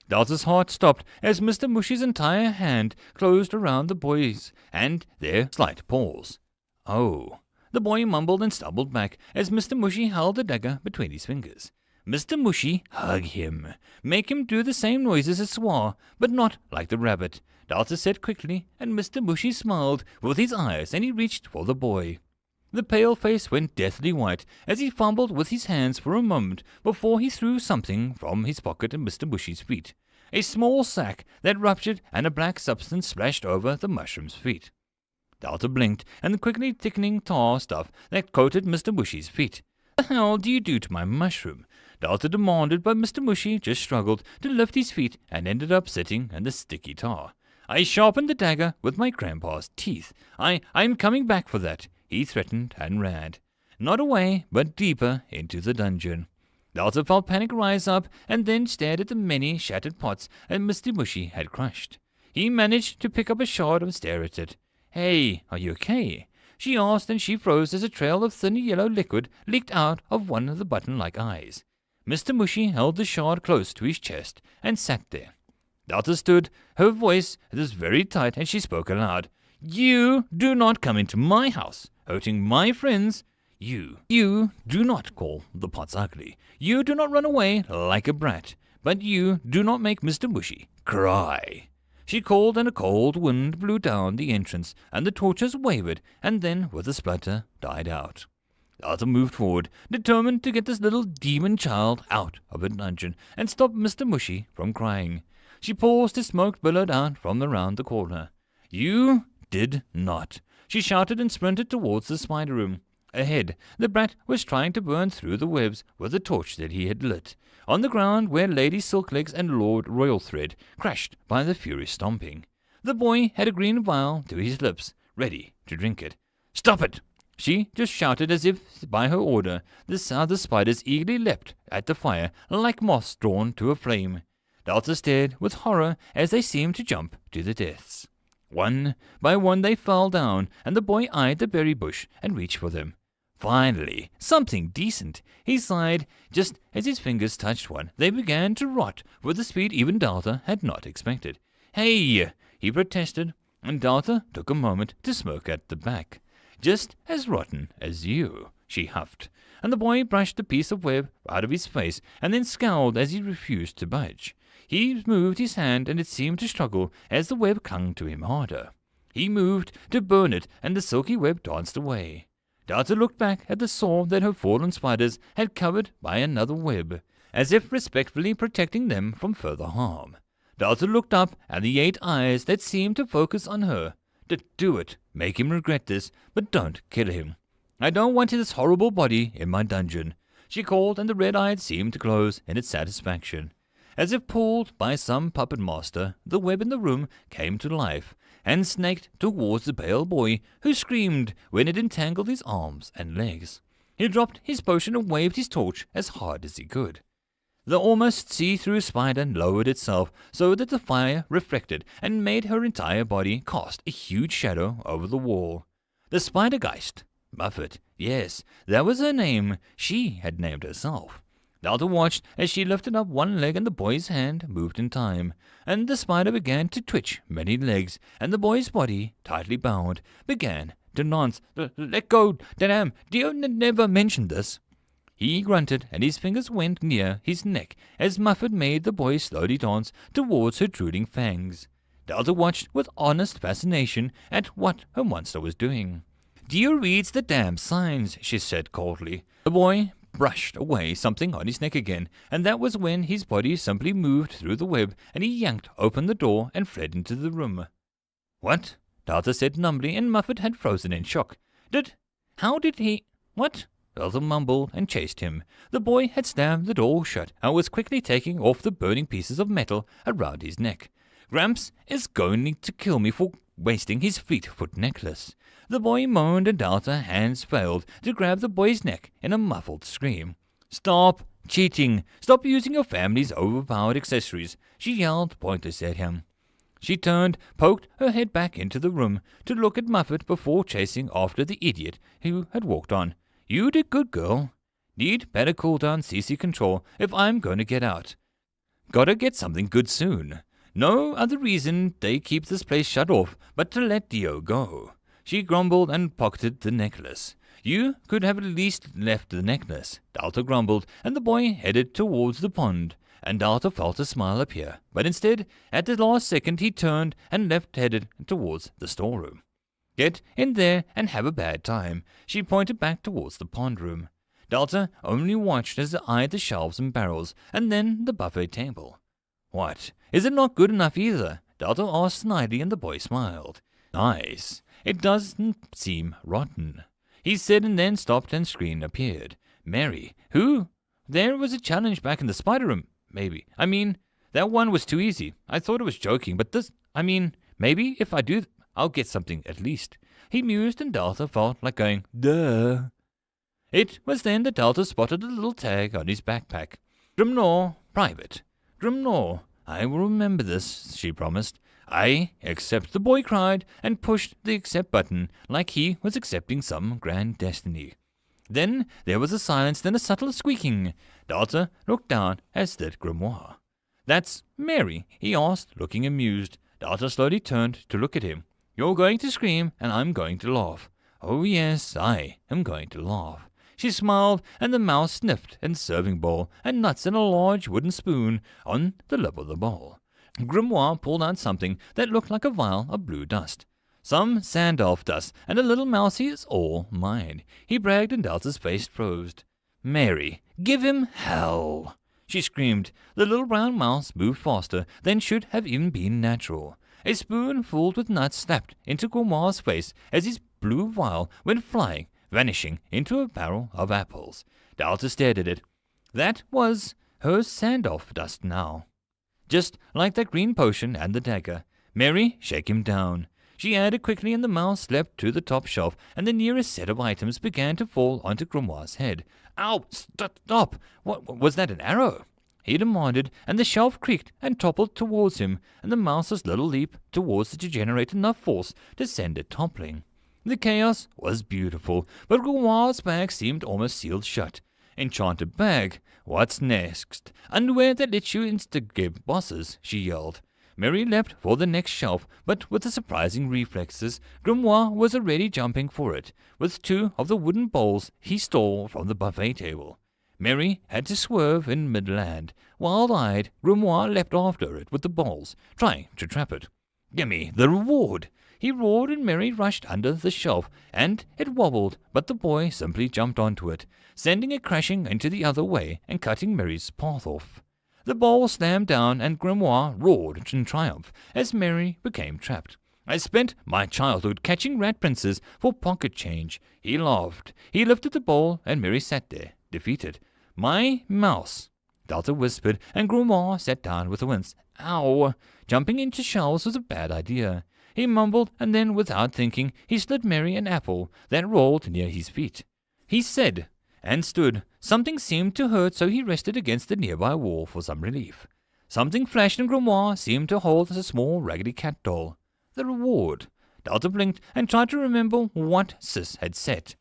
Delta's heart stopped as Mr. Mushy's entire hand closed around the boy's, and their slight paws. Oh! The boy mumbled and stumbled back as Mr. Mushy held the dagger between his fingers. Mr. Mushy, hug him. Make him do the same noises as Swar, but not like the rabbit, Delta said quickly, and Mr. Mushy smiled with his eyes, and he reached for the boy. The pale face went deathly white as he fumbled with his hands for a moment before he threw something from his pocket at Mr. Mushy's feet. A small sack that ruptured and a black substance splashed over the mushroom's feet. Delta blinked, and the quickly thickening tar stuff that coated Mr. Mushy's feet. What the hell do you do to my mushroom? Delta demanded, but Mr. Mushy just struggled to lift his feet and ended up sitting in the sticky tar. I sharpened the dagger with my grandpa's teeth. I'm coming back for that, he threatened and ran. Not away, but deeper into the dungeon. Delta felt panic rise up and then stared at the many shattered pots that Mr. Mushy had crushed. He managed to pick up a shard and stare at it. Hey, are you okay? She asked, and she froze as a trail of thin yellow liquid leaked out of one of the button-like eyes. Mr. Mushy held the shard close to his chest and sat there. Delta stood. Her voice was very tight, and she spoke aloud. You do not come into my house, hurting my friends. You do not call the pots ugly. You do not run away like a brat. But you do not make Mr. Mushy cry. She called, and a cold wind blew down the entrance, and the torches wavered, and then, with a splutter, died out. Delta moved forward, determined to get this little demon child out of her dungeon and stop Mr. Mushy from crying. She paused as smoke billowed out from around the corner. You did not. She shouted and sprinted towards the spider room. Ahead, the brat was trying to burn through the webs with the torch that he had lit. On the ground were Lady Silklegs and Lord Royalthread, crushed by the furious stomping. The boy had a green vial to his lips, ready to drink it. Stop it! She just shouted as if by her order. The other spiders eagerly leapt at the fire like moths drawn to a flame. Delta stared with horror as they seemed to jump to the deaths. One by one they fell down, and the boy eyed the berry bush and reached for them. Finally, something decent. He sighed. Just as his fingers touched one, they began to rot with the speed even Delta had not expected. Hey! He protested, and Delta took a moment to smirk at the back. Just as rotten as you, she huffed, and the boy brushed a piece of web out of his face and then scowled as he refused to budge. He moved his hand, and it seemed to struggle as the web clung to him harder. He moved to burn it, and the silky web danced away. Delta looked back at the saw that her fallen spiders had covered by another web, as if respectfully protecting them from further harm. Delta looked up at the 8 eyes that seemed to focus on her. Do it. Make him regret this, but don't kill him. I don't want this horrible body in my dungeon, she called, and the red eye seemed to close in its satisfaction. As if pulled by some puppet master, the web in the room came to life, and snaked towards the pale boy, who screamed when it entangled his arms and legs. He dropped his potion and waved his torch as hard as he could. The almost see-through spider lowered itself so that the fire reflected and made her entire body cast a huge shadow over the wall. The Spider-Geist. Muffet. Yes, that was her name. She had named herself. Delta watched as she lifted up one leg and the boy's hand moved in time, and the spider began to twitch many legs, and the boy's body, tightly bound, began to dance. Let go, damn, Dio never mentioned this. He grunted, and his fingers went near his neck as Muffet made the boy slowly dance towards her drooling fangs. Delta watched with honest fascination at what her monster was doing. Dio reads the damn signs, she said coldly. The boy brushed away something on his neck again, and that was when his body simply moved through the web, and he yanked open the door and fled into the room. What? Delta said numbly, and Muffet had frozen in shock. How did he... What? Delta mumbled and chased him. The boy had slammed the door shut and was quickly taking off the burning pieces of metal around his neck. Gramps is going to kill me for wasting his Fleetfoot necklace. The boy moaned, and Delta's hands failed to grab the boy's neck in a muffled scream. Stop cheating! Stop using your family's overpowered accessories, she yelled pointlessly at him. She turned, poked her head back into the room to look at Muffet before chasing after the idiot who had walked on. You did good, girl. Need better cool down CC control if I'm going to get out. Gotta get something good soon. No other reason they keep this place shut off but to let Dio go. She grumbled and pocketed the necklace. You could have at least left the necklace, Delta grumbled, and the boy headed towards the pond, and Delta felt a smile appear, but instead, at the last second, he turned and left headed towards the storeroom. Get in there and have a bad time, she pointed back towards the pond room. Delta only watched as they eyed the shelves and barrels, and then the buffet table. What? Is it not good enough either? Delta asked snidely, and the boy smiled. Nice. It doesn't seem rotten, he said, and then stopped and screen appeared. Mary. Who? There was a challenge back in the spider room. Maybe. That one was too easy. I thought it was joking, but this... maybe if I do... I'll get something at least. He mused, and Delta felt like going, duh. It was then that Delta spotted a little tag on his backpack. Grimnor, private. Grimnor, I will remember this, she promised. I accept, the boy cried, and pushed the accept button like he was accepting some grand destiny. Then there was a silence, then a subtle squeaking. Delta looked down as did Grimoire. That's Mary, he asked, looking amused. Delta slowly turned to look at him. You're going to scream, and I'm going to laugh. Oh yes, I am going to laugh. She smiled, and the mouse sniffed and serving bowl and nuts and a large wooden spoon on the lip of the bowl. Grimoire pulled out something that looked like a vial of blue dust. Some sand-elf dust, and a little mousey is all mine, he bragged, and Delta's face froze. Mary, give him hell, she screamed. The little brown mouse moved faster than should have even been natural. A spoon filled with nuts slapped into Grimoire's face as his blue vial went flying, vanishing into a barrel of apples. Delta stared at it. That was her sand-elf dust now. Just like that green potion and the dagger. Mary, shake him down, she added quickly, and the mouse leapt to the top shelf, and the nearest set of items began to fall onto Grimoire's head. Ow! Stop! What was that, an arrow? He demanded, and the shelf creaked and toppled towards him, and the mouse's little leap towards it to generate enough force to send it toppling. The chaos was beautiful, but Grimoire's bag seemed almost sealed shut. Enchanted bag? What's next? Underwear that lets you instigate bosses, she yelled. Mary leapt for the next shelf, but with the surprising reflexes, Grimoire was already jumping for it, with two of the wooden bowls he stole from the buffet table. Mary had to swerve in mid-land. Wild-eyed, Grimoire leapt after it with the bowls, trying to trap it. Gimme the reward! He roared, and Mary rushed under the shelf, and it wobbled, but the boy simply jumped onto it, sending it crashing into the other way and cutting Mary's path off. The bowl slammed down, and Grimoire roared in triumph as Mary became trapped. I spent my childhood catching rat princes for pocket change. He laughed. He lifted the bowl, and Mary sat there, defeated. My mouse, Delta whispered, and Grimoire sat down with a wince. Ow! Jumping into shelves was a bad idea. He mumbled, and then, without thinking, he slid Mary an apple that rolled near his feet. He said, and stood. Something seemed to hurt, so he rested against the nearby wall for some relief. Something flashed, and Grimoire seemed to hold a small raggedy cat doll. The reward. Delta blinked and tried to remember what Sis had said.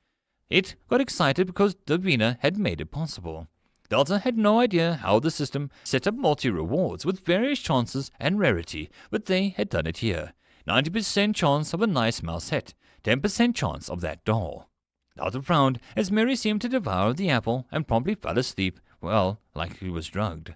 It got excited because Davina had made it possible. Delta had no idea how the system set up multi-rewards with various chances and rarity, but they had done it here. 90% chance of a nice mouse set, 10% chance of that doll. Delta frowned as Mary seemed to devour the apple and promptly fell asleep, well, like she was drugged.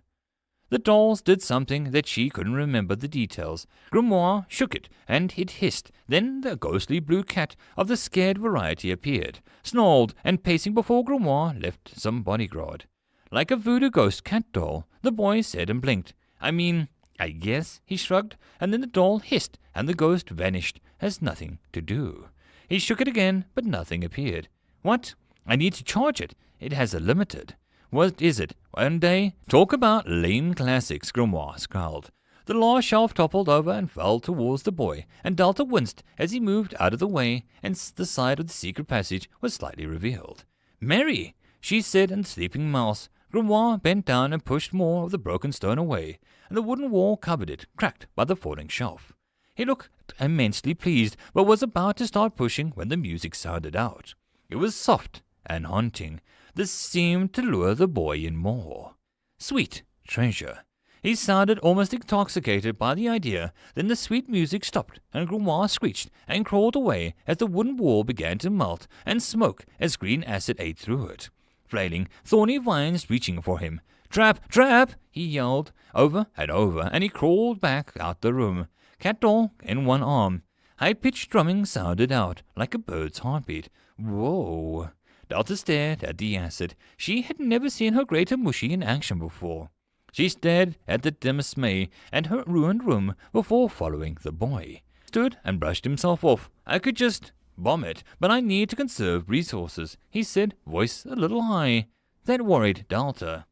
The dolls did something that she couldn't remember the details. Grimoire shook it, and it hissed. Then the ghostly blue cat of the scared variety appeared, snarled, and pacing before Grimoire left some bodyguard. Like a voodoo ghost cat doll, the boy said and blinked. I guess, he shrugged, and then the doll hissed, and the ghost vanished, as nothing to do. He shook it again, but nothing appeared. What? I need to charge it. It has a limited. What is it? One day? Talk about lame classics, Grimoire scowled. The last shelf toppled over and fell towards the boy, and Delta winced as he moved out of the way, and the side of the secret passage was slightly revealed. Mary, she said in sleeping mouse. Grimoire bent down and pushed more of the broken stone away, and the wooden wall covered it, cracked by the falling shelf. He looked immensely pleased, but was about to start pushing when the music sounded out. It was soft and haunting. This seemed to lure the boy in more. Sweet treasure. He sounded almost intoxicated by the idea. Then the sweet music stopped, and Grimoire screeched and crawled away as the wooden wall began to melt and smoke as green acid ate through it. Flailing, thorny vines reaching for him. Trap! Trap! He yelled, over and over, and he crawled back out the room, cat doll in one arm. High-pitched drumming sounded out, like a bird's heartbeat. Whoa! Delta stared at the acid. She had never seen her greater mushy in action before. She stared at the dismay and her ruined room before following the boy. Stood and brushed himself off. I could just bomb it, but I need to conserve resources, he said, voice a little high. That worried Delta.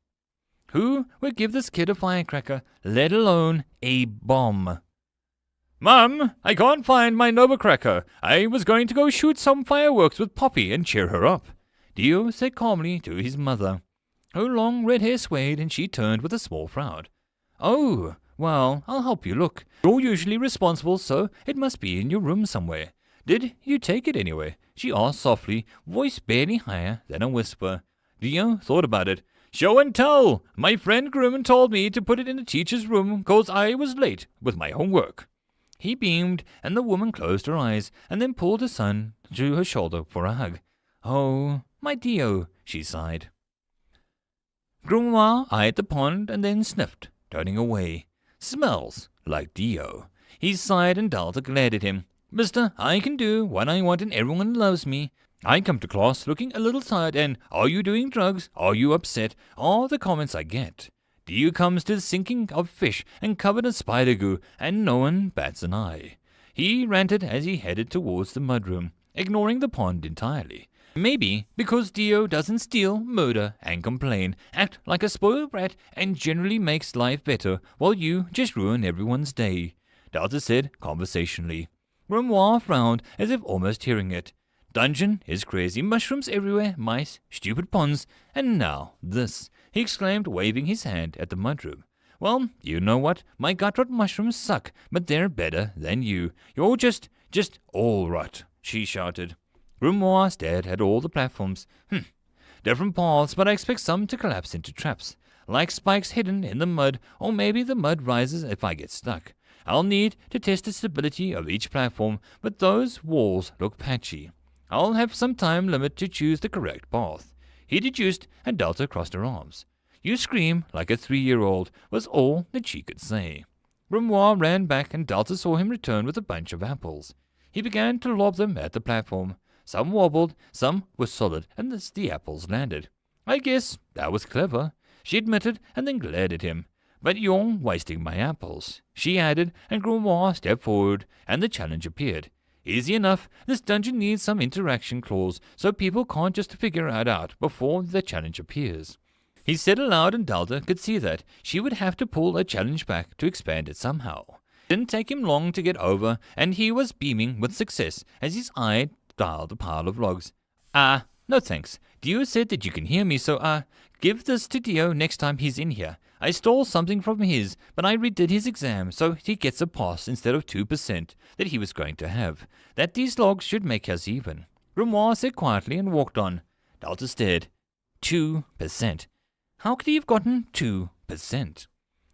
Who would give this kid a firecracker, let alone a bomb? Mum, I can't find my Nova Cracker. I was going to go shoot some fireworks with Poppy and cheer her up, Dio said calmly to his mother. Her long red hair swayed, and she turned with a small frown. Oh, well, I'll help you look. You're usually responsible, so it must be in your room somewhere. Did you take it anyway? She asked softly, voice barely higher than a whisper. Dio thought about it. Show and tell. My friend Grim told me to put it in the teacher's room 'cause I was late with my homework. He beamed, and the woman closed her eyes and then pulled her son to her shoulder for a hug. Oh, my Dio, she sighed. Grimoire eyed the pond and then sniffed, turning away. Smells like Dio. He sighed and Delta glared at him. Mister, I can do what I want and everyone loves me. I come to class looking a little tired and, are you doing drugs? Are you upset? Are the comments I get. Dio comes to the sinking of fish and covered in spider goo, and no one bats an eye. He ranted as he headed towards the mudroom, ignoring the pond entirely. Maybe because Dio doesn't steal, murder, and complain, act like a spoiled brat, and generally makes life better, while you just ruin everyone's day, Delta said conversationally. Grimoire frowned as if almost hearing it. Dungeon is crazy, mushrooms everywhere, mice, stupid ponds, and now this, he exclaimed, waving his hand at the mudroom. Well, you know what? My gut-rot mushrooms suck, but they're better than you. You're just all rot, she shouted. Grimoire stared at all the platforms. Different paths, but I expect some to collapse into traps, like spikes hidden in the mud, or maybe the mud rises if I get stuck. I'll need to test the stability of each platform, but those walls look patchy. I'll have some time limit to choose the correct path. He deduced, and Delta crossed her arms. You scream like a 3-year-old, was all that she could say. Grimoire ran back, and Delta saw him return with a bunch of apples. He began to lob them at the platform. Some wobbled, some were solid, and the apples landed. I guess that was clever, she admitted, and then glared at him. But you're wasting my apples, she added, and Grimoire stepped forward, and the challenge appeared. Easy enough, this dungeon needs some interaction clause, so people can't just figure it out before the challenge appears. He said aloud, and Delta could see that she would have to pull a challenge back to expand it somehow. Didn't take him long to get over, and he was beaming with success as his eye dialed a pile of logs. No thanks. Dio said that you can hear me, so, give this to Dio next time he's in here. I stole something from his, but I redid his exam, so he gets a pass instead of 2% that he was going to have. That these logs should make us even. Grimoire said quietly and walked on. Delta stared. 2%. How could he have gotten 2%?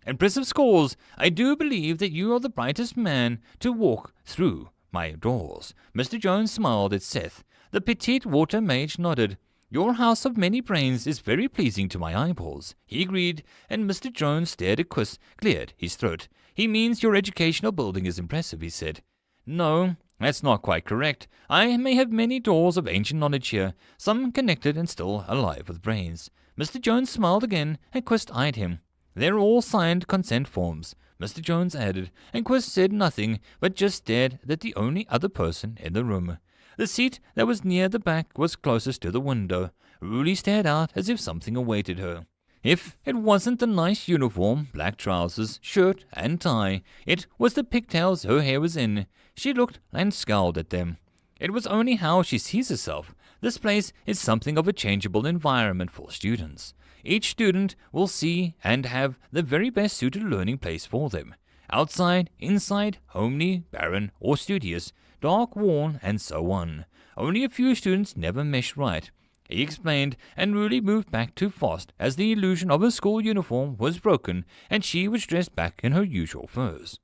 Impressive scores. I do believe that you are the brightest man to walk through my doors. Mr. Jones smiled at Seth. The petite water mage nodded. Your house of many brains is very pleasing to my eyeballs. He agreed, and Mr. Jones stared at Quiz, cleared his throat. He means your educational building is impressive, he said. No, that's not quite correct. I may have many doors of ancient knowledge here, some connected and still alive with brains. Mr. Jones smiled again, and Quist eyed him. They're all signed consent forms, Mr. Jones added, and Quist said nothing, but just stared at the only other person in the room. The seat that was near the back was closest to the window. Ruli stared out as if something awaited her. If it wasn't the nice uniform, black trousers, shirt, and tie, it was the pigtails her hair was in. She looked and scowled at them. It was only how she sees herself. This place is something of a changeable environment for students. Each student will see and have the very best suited learning place for them. Outside, inside, homely, barren, or studious, dark, worn, and so on. Only a few students never mesh right. He explained, and Ruli moved back too fast as the illusion of her school uniform was broken and she was dressed back in her usual furs.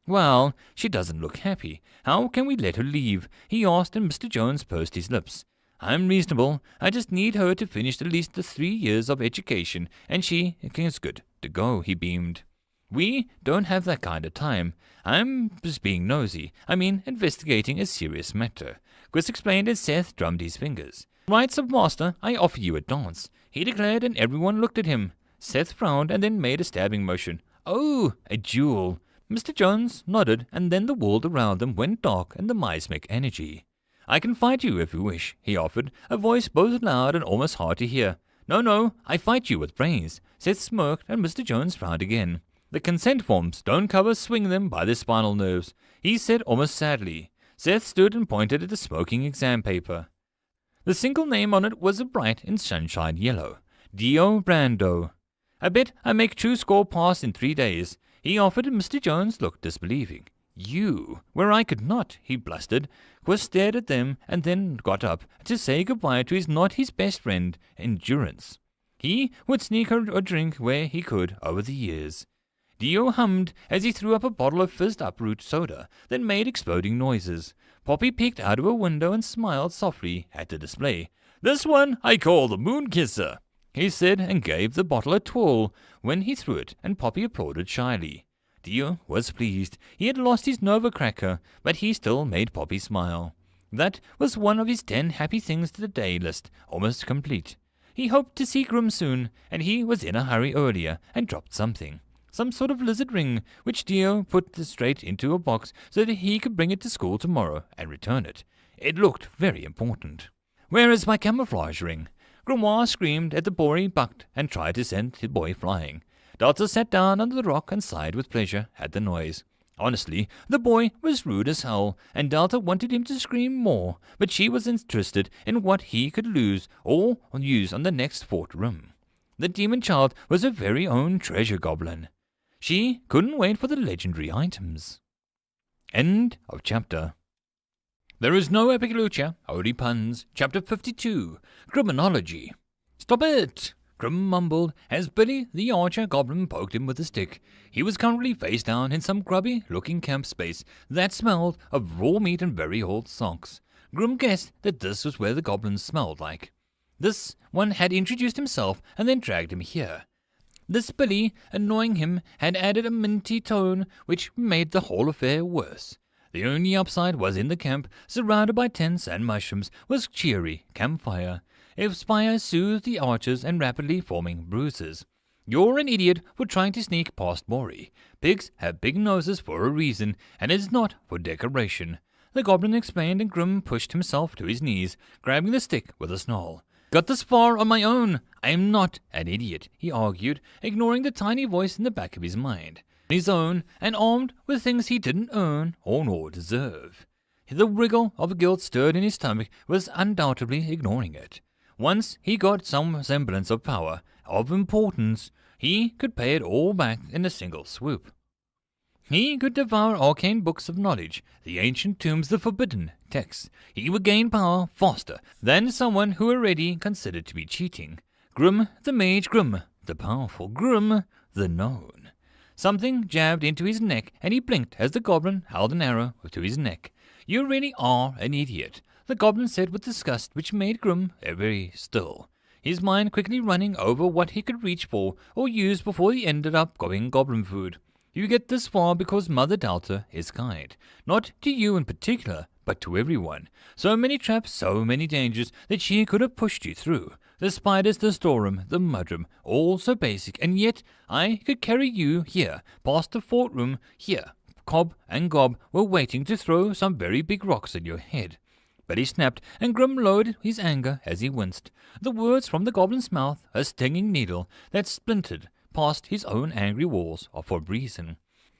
Well, she doesn't look happy. How can we let her leave? He asked, and Mr. Jones pursed his lips. I'm reasonable. I just need her to finish at least the 3 years of education, and she is good to go, he beamed. We don't have that kind of time. I'm just being nosy. Investigating a serious matter. Chris explained as Seth drummed his fingers. Rights of master, I offer you a dance, he declared, and everyone looked at him. Seth frowned and then made a stabbing motion. Oh, a duel. Mr. Jones nodded, and then the world around them went dark and the miasmic energy. I can fight you if you wish, he offered, a voice both loud and almost hard to hear. No, I fight you with brains. Seth smirked, and Mr. Jones frowned again. The consent forms don't cover swing them by the spinal nerves, he said almost sadly. Seth stood and pointed at the smoking exam paper. The single name on it was a bright and sunshine yellow. Dio Brando. I bet I make true score pass in 3 days, he offered, and Mr. Jones looked disbelieving. You, where I could not, he blustered. Quist stared at them and then got up to say goodbye to his best friend, Endurance. He would sneak her a drink where he could over the years. Dio hummed as he threw up a bottle of fizzed-up root soda that made exploding noises. Poppy peeked out of a window and smiled softly at the display. This one I call the Moon Kisser, he said, and gave the bottle a twirl when he threw it, and Poppy applauded shyly. Dio was pleased. He had lost his Nova Cracker, but he still made Poppy smile. That was one of his 10 happy things to the day list, almost complete. He hoped to see Grim soon, and he was in a hurry earlier and dropped something. Some sort of lizard ring, which Dio put straight into a box so that he could bring it to school tomorrow and return it. It looked very important. Where is my camouflage ring? Grimoire screamed at the boy he bucked and tried to send the boy flying. Delta sat down under the rock and sighed with pleasure at the noise. Honestly, the boy was rude as hell, and Delta wanted him to scream more, but she was interested in what he could lose or use on the next fort room. The demon child was her very own treasure goblin. She couldn't wait for the legendary items. End of chapter. There is no epic lucha, only puns. Chapter 52. Criminology. Stop it! Grim mumbled as Billy the Archer Goblin poked him with a stick. He was currently face down in some grubby-looking camp space that smelled of raw meat and very old socks. Grim guessed that this was where the goblins smelled like. This one had introduced himself and then dragged him here. This Billy, annoying him, had added a minty tone which made the whole affair worse. The only upside was in the camp, surrounded by tents and mushrooms, was cheery campfire. Its fire soothed the archers and rapidly forming bruises. You're an idiot for trying to sneak past Maury. Pigs have big noses for a reason, and it is not for decoration. The goblin explained, and Grim pushed himself to his knees, grabbing the stick with a snarl. Got this far on my own. I am not an idiot, he argued, ignoring the tiny voice in the back of his mind. His own, and armed with things he didn't earn or nor deserve. The wriggle of guilt stirred in his stomach was undoubtedly ignoring it. Once he got some semblance of power, of importance, he could pay it all back in a single swoop. He could devour arcane books of knowledge, the ancient tombs, the forbidden texts. He would gain power faster than someone who already considered to be cheating. Grim the mage, Grim the powerful, Grim the known. Something jabbed into his neck, and he blinked as the goblin held an arrow to his neck. "You really are an idiot," the goblin said with disgust, which made Grim very still, his mind quickly running over what he could reach for or use before he ended up going goblin food. "You get this far because Mother Delta is kind, not to you in particular, but to everyone. So many traps, so many dangers that she could have pushed you through. The spiders, the storeroom, the mudroom, all so basic, and yet I could carry you here, past the fort room here. Cobb and Gob were waiting to throw some very big rocks at your head." But he snapped, and Grim lowered his anger as he winced. The words from the goblin's mouth, a stinging needle that splintered past his own angry walls for reason.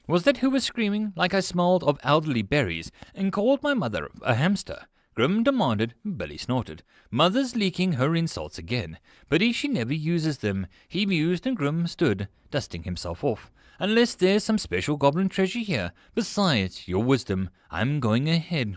Was that who was screaming like I smelled of elderly berries and called my mother a hamster? Grim demanded. Billy snorted. Mother's leaking her insults again, but she never uses them. He mused, and Grim stood, dusting himself off. "Unless there's some special goblin treasure here, besides your wisdom, I'm going ahead,"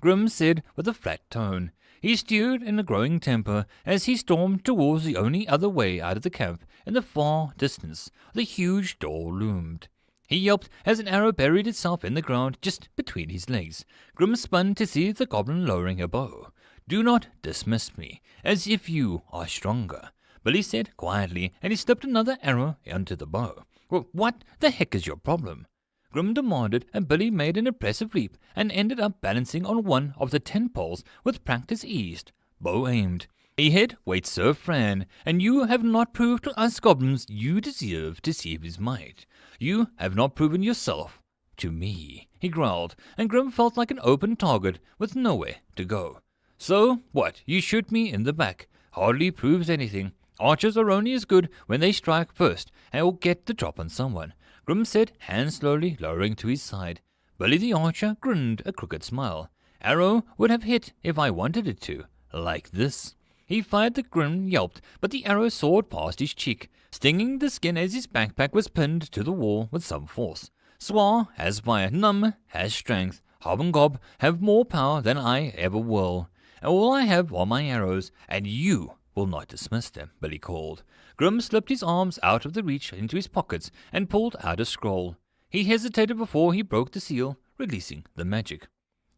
Grim said with a flat tone. He stewed in a growing temper as he stormed towards the only other way out of the camp. In the far distance, the huge door loomed. He yelped as an arrow buried itself in the ground just between his legs. Grim spun to see the goblin lowering a bow. "Do not dismiss me, as if you are stronger," Billy said quietly, and he slipped another arrow into the bow. "Well, what the heck is your problem?" Grim demanded, and Billy made an impressive leap and ended up balancing on one of the 10 poles with practice ease. Bow aimed. "A head waits Sir Fran, and you have not proved to us goblins you deserve to see his might. You have not proven yourself to me," he growled, and Grim felt like an open target with nowhere to go. "So what? You shoot me in the back. Hardly proves anything. Archers are only as good when they strike first and will get the drop on someone," Grim said, hand slowly lowering to his side. Billy the Archer grinned a crooked smile. "Arrow would have hit if I wanted it to. Like this." He fired. The Grim yelped, but the arrow soared past his cheek, stinging the skin as his backpack was pinned to the wall with some force. "Swar has fire, Num has strength. Hob and Gob have more power than I ever will. All I have are my arrows, and you will not dismiss them," Billy called. Grim slipped his arms out of the reach into his pockets and pulled out a scroll. He hesitated before he broke the seal, releasing the magic.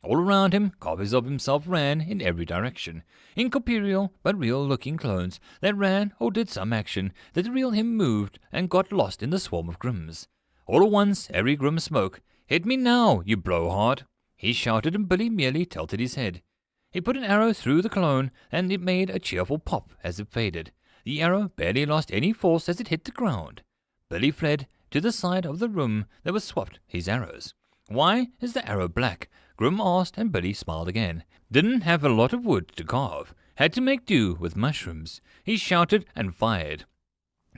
All around him, copies of himself ran in every direction. Incorporeal but real-looking clones that ran or did some action that the real him moved and got lost in the swarm of Grims. All at once, every Grim spoke. "Hit me now, you blowhard!" he shouted, and Billy merely tilted his head. He put an arrow through the clone, and it made a cheerful pop as it faded. The arrow barely lost any force as it hit the ground. Billy fled to the side of the room that was swapped his arrows. "Why is the arrow black?" Grim asked, and Billy smiled again. "Didn't have a lot of wood to carve. Had to make do with mushrooms." He shouted and fired.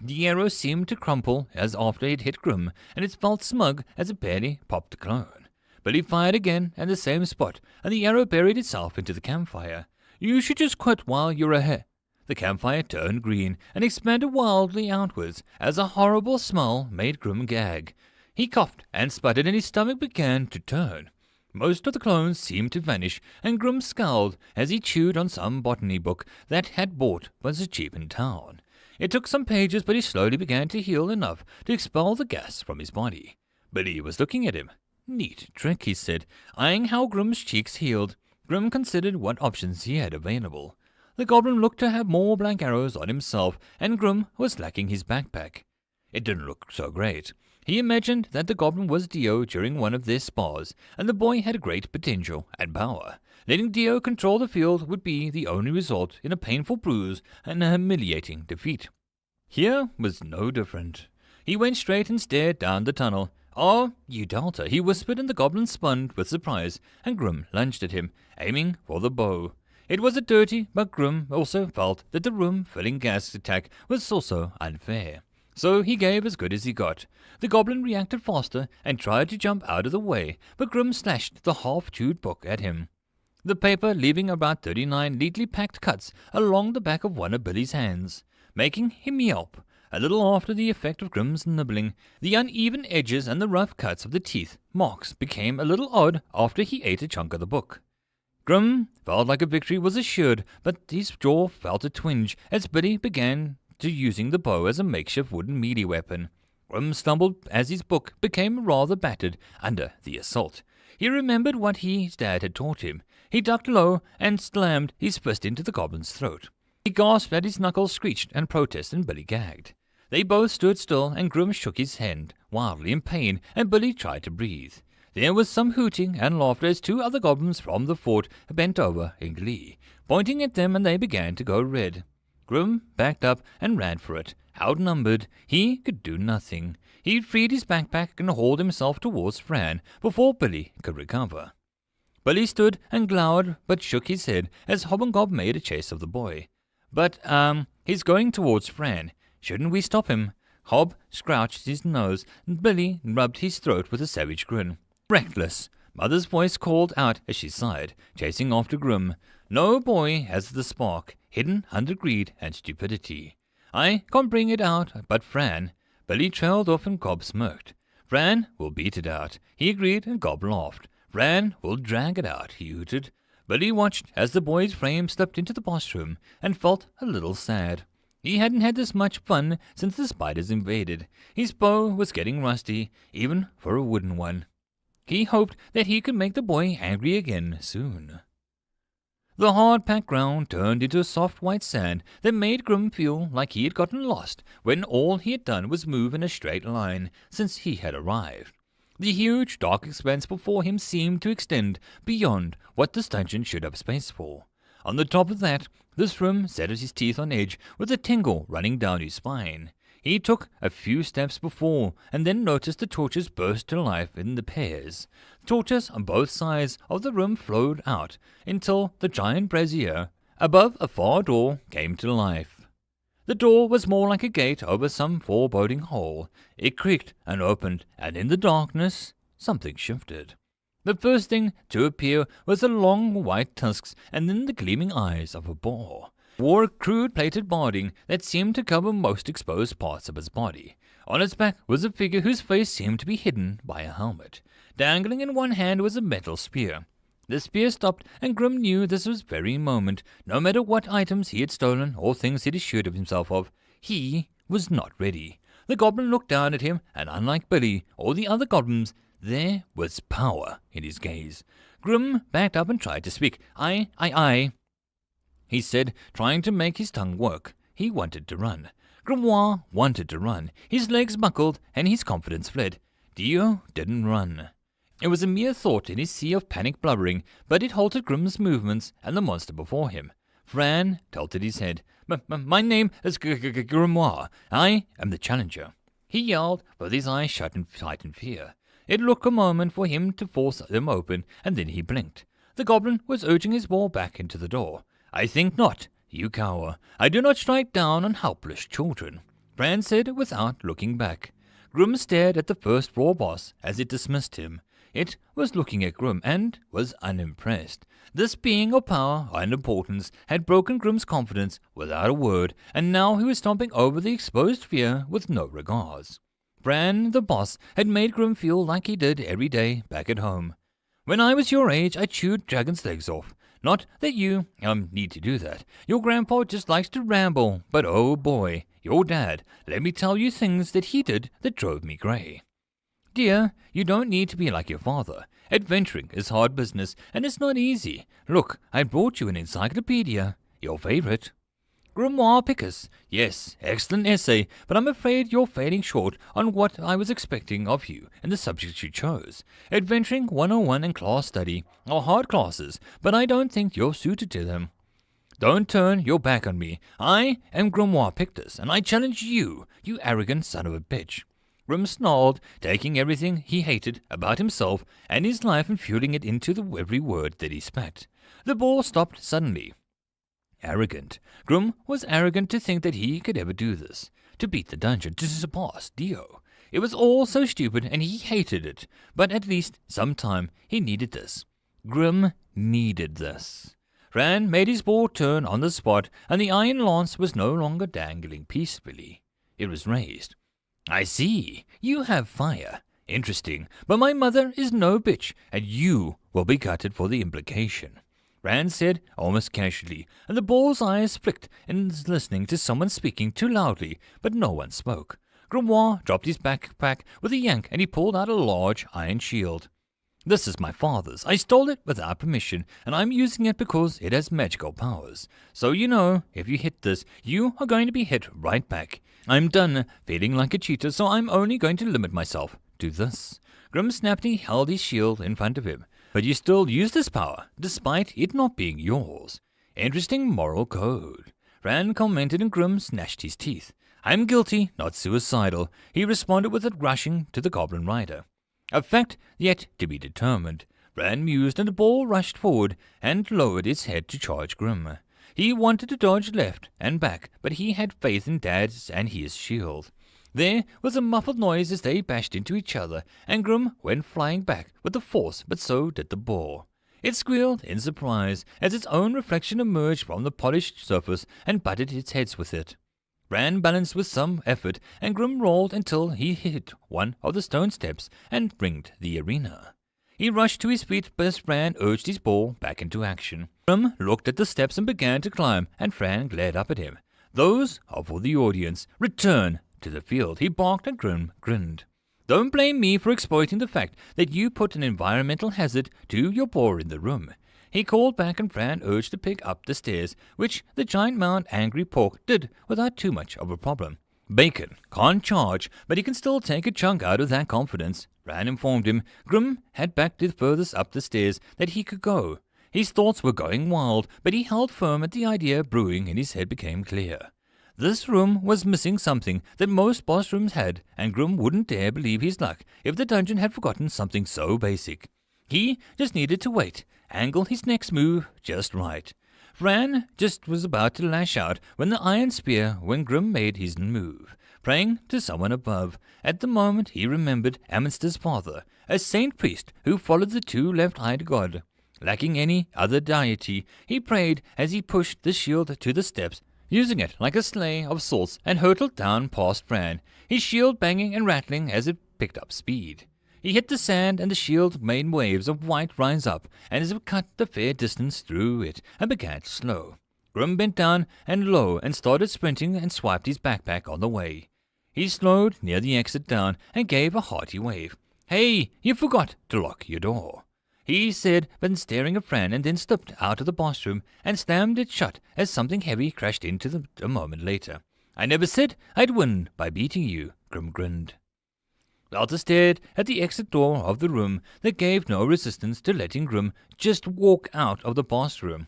The arrow seemed to crumple as after it hit Grim, and it felt smug as it barely popped the clone. Billy fired again at the same spot, and the arrow buried itself into the campfire. "You should just quit while you're ahead." The campfire turned green and expanded wildly outwards as a horrible smell made Grim gag. He coughed and sputtered, and his stomach began to turn. Most of the clones seemed to vanish, and Grim scowled as he chewed on some botany book that had bought was cheap in town. It took some pages, but he slowly began to heal enough to expel the gas from his body. Billy was looking at him. "Neat trick," he said, eyeing how Grim's cheeks healed. Grim considered what options he had available. The goblin looked to have more blank arrows on himself, and Grim was lacking his backpack. It didn't look so great. He imagined that the goblin was Dio during one of their spars, and the boy had great potential and power. Letting Dio control the field would be the only result in a painful bruise and a humiliating defeat. Here was no different. He went straight and stared down the tunnel. "Oh, you Delta," he whispered, and the goblin spun with surprise, and Grim lunged at him, aiming for the bow. It was a dirty, but Grim also felt that the room-filling gas attack was also unfair. So he gave as good as he got. The goblin reacted faster and tried to jump out of the way, but Grim slashed the half-chewed book at him. the paper leaving about 39 neatly packed cuts along the back of one of Billy's hands, making him yelp. A little after the effect of Grimm's nibbling, the uneven edges and the rough cuts of the teeth marks became a little odd after he ate a chunk of the book. Grimm felt like a victory was assured, but his jaw felt a twinge as Billy began to using the bow as a makeshift wooden melee weapon. Grimm stumbled as his book became rather battered under the assault. He remembered what his dad had taught him. He ducked low and slammed his fist into the goblin's throat. He gasped as his knuckles screeched and protested, and Billy gagged. They both stood still, and Grimm shook his head, wildly in pain, and Billy tried to breathe. There was some hooting and laughter as 2 other goblins from the fort bent over in glee, pointing at them, and they began to go red. Grimm backed up and ran for it. Outnumbered, he could do nothing. He freed his backpack and hauled himself towards Fran before Billy could recover. Billy stood and glowered but shook his head as Hobgoblin made a chase of the boy. But, he's going towards Fran. Shouldn't we stop him? Hob scrouched his nose, and Billy rubbed his throat with a savage grin. Reckless, Mother's voice called out as she sighed, chasing after Grimm. No boy has the spark, hidden under greed and stupidity. I can't bring it out, but Fran. Billy trailed off and Gob smirked. Fran will beat it out, he agreed, and Gob laughed. Fran will drag it out, he hooted. Billy watched as the boy's frame slipped into the bathroom and felt a little sad. He hadn't had this much fun since the spiders invaded. His bow was getting rusty, even for a wooden one. He hoped that he could make the boy angry again soon. The hard-packed ground turned into a soft white sand that made Grimm feel like he had gotten lost when all he had done was move in a straight line since he had arrived. The huge, dark expanse before him seemed to extend beyond what this dungeon should have space for. On the top of that, this room set his teeth on edge with a tingle running down his spine. He took a few steps before, and then noticed the torches burst to life in the pairs. Torches on both sides of the room flowed out, until the giant brazier above a far door came to life. The door was more like a gate over some foreboding hole. It creaked and opened, and in the darkness, something shifted. The first thing to appear was the long white tusks and then the gleaming eyes of a boar. Wore a crude plated barding that seemed to cover most exposed parts of his body. On its back was a figure whose face seemed to be hidden by a helmet. Dangling in one hand was a metal spear. The spear stopped, and Grimm knew this was very moment. No matter what items he had stolen or things he had assured of himself of, he was not ready. The goblin looked down at him, and unlike Billy or the other goblins, there was power in his gaze. Grimm backed up and tried to speak. I, he said, trying to make his tongue work. He wanted to run. Grimoire wanted to run. His legs buckled, and his confidence fled. Dio didn't run. It was a mere thought in his sea of panic blubbering, but it halted Grimm's movements and the monster before him. Fran tilted his head. My name is Grimoire. I am the challenger. He yelled, with his eyes shut in frightened fear. It took a moment for him to force them open, and then he blinked. The goblin was urging his ball back into the door. I think not. You cower. I do not strike down on helpless children, Fran said without looking back. Grimm stared at the first raw boss as it dismissed him. It was looking at Grimm and was unimpressed. This being of power and importance had broken Grimm's confidence without a word, and now he was stomping over the exposed fear with no regards. Fran, the boss, had made Grimm feel like he did every day back at home. When I was your age, I chewed dragons' legs off. Not that you need to do that. Your grandpa just likes to ramble, but oh boy, your dad, let me tell you things that he did that drove me grey. Dear, you don't need to be like your father. Adventuring is hard business, and it's not easy. Look, I brought you an encyclopedia. Your favorite. Grimoire Picus. Yes, excellent essay, but I'm afraid you're failing short on what I was expecting of you and the subjects you chose. Adventuring 101 and class study are hard classes, but I don't think you're suited to them. Don't turn your back on me. I am Grimoire Pictus, and I challenge you, you arrogant son of a bitch. Grimm snarled, taking everything he hated about himself and his life and fueling it into every word that he spat. The ball stopped suddenly. Arrogant. Grimm was arrogant to think that he could ever do this. To beat the dungeon, to surpass Dio. It was all so stupid and he hated it, but at least sometime he needed this. Grim needed this. Fran made his bow turn on the spot, and the iron lance was no longer dangling peacefully. It was raised. I see, you have fire. Interesting, but my mother is no bitch, and you will be gutted for the implication. Fran said, almost casually, and the bull's eyes flicked in listening to someone speaking too loudly, but no one spoke. Grimoire dropped his backpack with a yank, and he pulled out a large iron shield. This is my father's. I stole it without permission, and I'm using it because it has magical powers. So you know, if you hit this, you are going to be hit right back. I'm done feeling like a cheater, so I'm only going to limit myself to this. Grim snapped and he held his shield in front of him. But you still use this power, despite it not being yours. Interesting moral code. Fran commented and Grim gnashed his teeth. I'm guilty, not suicidal, he responded with a rushing to the Goblin Rider. A fact yet to be determined. Fran mused and the ball rushed forward and lowered its head to charge Grim. He wanted to dodge left and back, but he had faith in Dad's and his shield. There was a muffled noise as they bashed into each other, and Grim went flying back with the force, but so did the ball. It squealed in surprise as its own reflection emerged from the polished surface and butted its heads with it. Fran balanced with some effort, and Grim rolled until he hit one of the stone steps and ringed the arena. He rushed to his feet, but as Fran urged his ball back into action. Grim looked at the steps and began to climb, and Fran glared up at him. Those are for the audience. Return to the field, he barked, and Grim grinned. Don't blame me for exploiting the fact that you put an environmental hazard to your ball in the room. He called back and Fran urged to pick up the stairs, which the giant mound Angry Pork did without too much of a problem. Bacon can't charge, but he can still take a chunk out of that confidence, Fran informed him. Grim had backed it furthest up the stairs that he could go. His thoughts were going wild, but he held firm at the idea brewing in his head became clear. This room was missing something that most boss rooms had, and Grim wouldn't dare believe his luck if the dungeon had forgotten something so basic. He just needed to wait, angle his next move just right. Fran just was about to lash out when the iron spear when Grim made his move, praying to someone above. At the moment he remembered Ammonster's father, a saint priest who followed the two left-eyed god. Lacking any other deity, he prayed as he pushed the shield to the steps, using it like a sleigh of sorts, and hurtled down past Fran, his shield banging and rattling as it picked up speed. He hit the sand, and the shield made waves of white rise up, and as it cut the fair distance through it, and began to slow. Grim bent down and low, and started sprinting, and swiped his backpack on the way. He slowed near the exit down, and gave a hearty wave. Hey, you forgot to lock your door, he said, but staring at Fran, and then slipped out of the boss room, and slammed it shut as something heavy crashed into them a moment later. I never said I'd win by beating you, Grim grinned. Delta stared at the exit door of the room that gave no resistance to letting Grim just walk out of the boss room.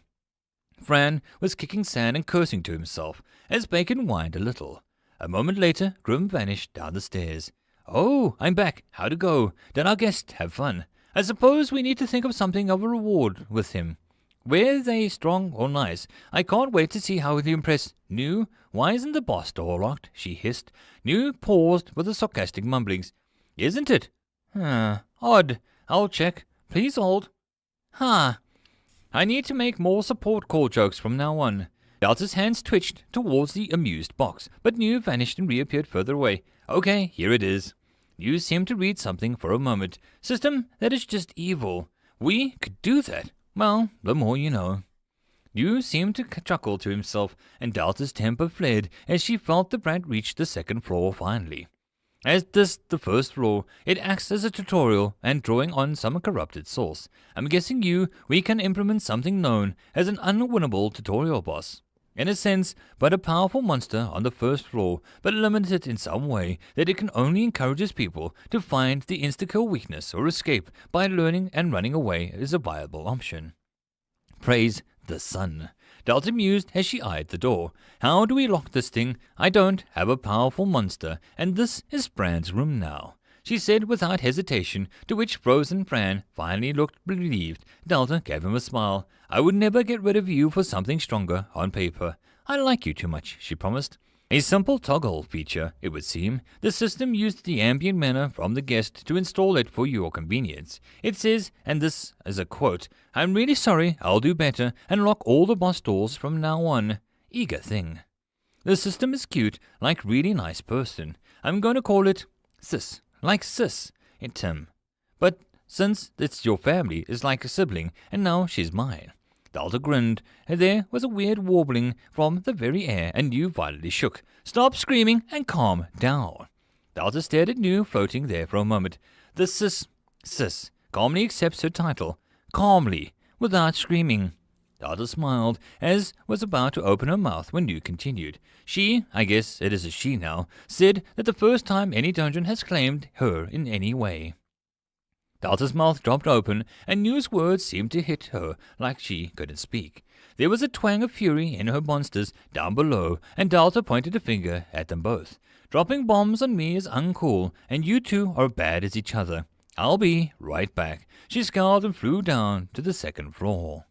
Fran was kicking sand and cursing to himself as Bacon whined a little. A moment later, Grim vanished down the stairs. Oh, I'm back. How'd it go? Did our guest have fun? I suppose we need to think of something of a reward with him. Were they strong or nice? I can't wait to see how he'll impress. Nu, why isn't the boss door locked? She hissed. Nu paused with a sarcastic mumblings. Isn't it? Odd. I'll check. Please hold. I need to make more support call jokes from now on. Delta's hands twitched towards the amused box, but Nu vanished and reappeared further away. Okay, here it is. Nu seemed to read something for a moment. System, that is just evil. We could do that. Well, the more you know. Nu seemed to chuckle to himself, and Delta's temper fled as she felt the brat reach the second floor finally. As this the first floor, it acts as a tutorial and drawing on some corrupted source. I'm guessing we can implement something known as an unwinnable tutorial boss. In a sense, but a powerful monster on the first floor, but limited in some way that it can only encourages people to find the insta-kill weakness or escape by learning, and running away is a viable option. Praise the sun. Delta mused as she eyed the door. How do we lock this thing? I don't have a powerful monster, and this is Fran's room now, she said without hesitation, to which frozen Fran finally looked relieved. Delta gave him a smile. I would never get rid of you for something stronger on paper. I like you too much, she promised. A simple toggle feature, it would seem. The system used the ambient mana from the guest to install it for your convenience. It says, and this is a quote, "I'm really sorry, I'll do better and lock all the boss doors from now on. Eager thing." The system is cute, like really nice person. I'm going to call it Sis, like Sis in Tim. But since it's your family, it's like a sibling, and now she's mine. Delta grinned, and there was a weird warbling from the very air, and New violently shook. "Stop screaming and calm down." Delta stared at New, floating there for a moment. The sis calmly accepts her title, calmly, without screaming. Delta smiled, as was about to open her mouth when New continued. She, I guess it is a she now, said that the first time any dungeon has claimed her in any way. Delta's mouth dropped open, and New's words seemed to hit her like she couldn't speak. There was a twang of fury in her monsters down below, and Delta pointed a finger at them both. "Dropping bombs on me is uncool, and you two are bad as each other. I'll be right back." She scowled and flew down to the second floor.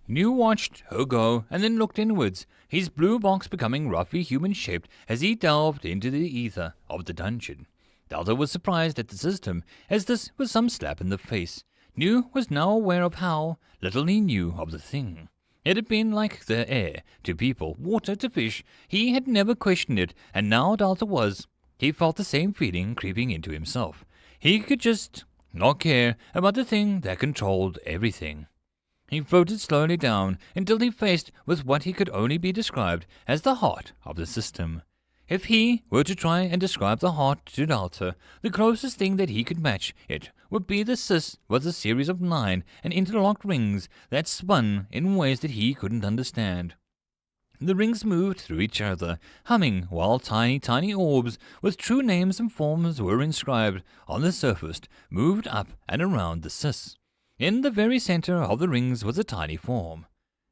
New watched her go and then looked inwards, his blue box becoming roughly human-shaped as he delved into the ether of the dungeon. Delta was surprised at the system, as this was some slap in the face. New was now aware of how little he knew of the thing. It had been like the air to people, water to fish. He had never questioned it, and now Delta was. He felt the same feeling creeping into himself. He could just not care about the thing that controlled everything. He floated slowly down until he faced with what he could only be described as the heart of the system. If he were to try and describe the heart to Delta, the closest thing that he could match it would be the Sis was a series of 9 and interlocked rings that spun in ways that he couldn't understand. The rings moved through each other, humming, while tiny orbs with true names and forms were inscribed on the surface, moved up and around the Sis. In the very center of the rings was a tiny form.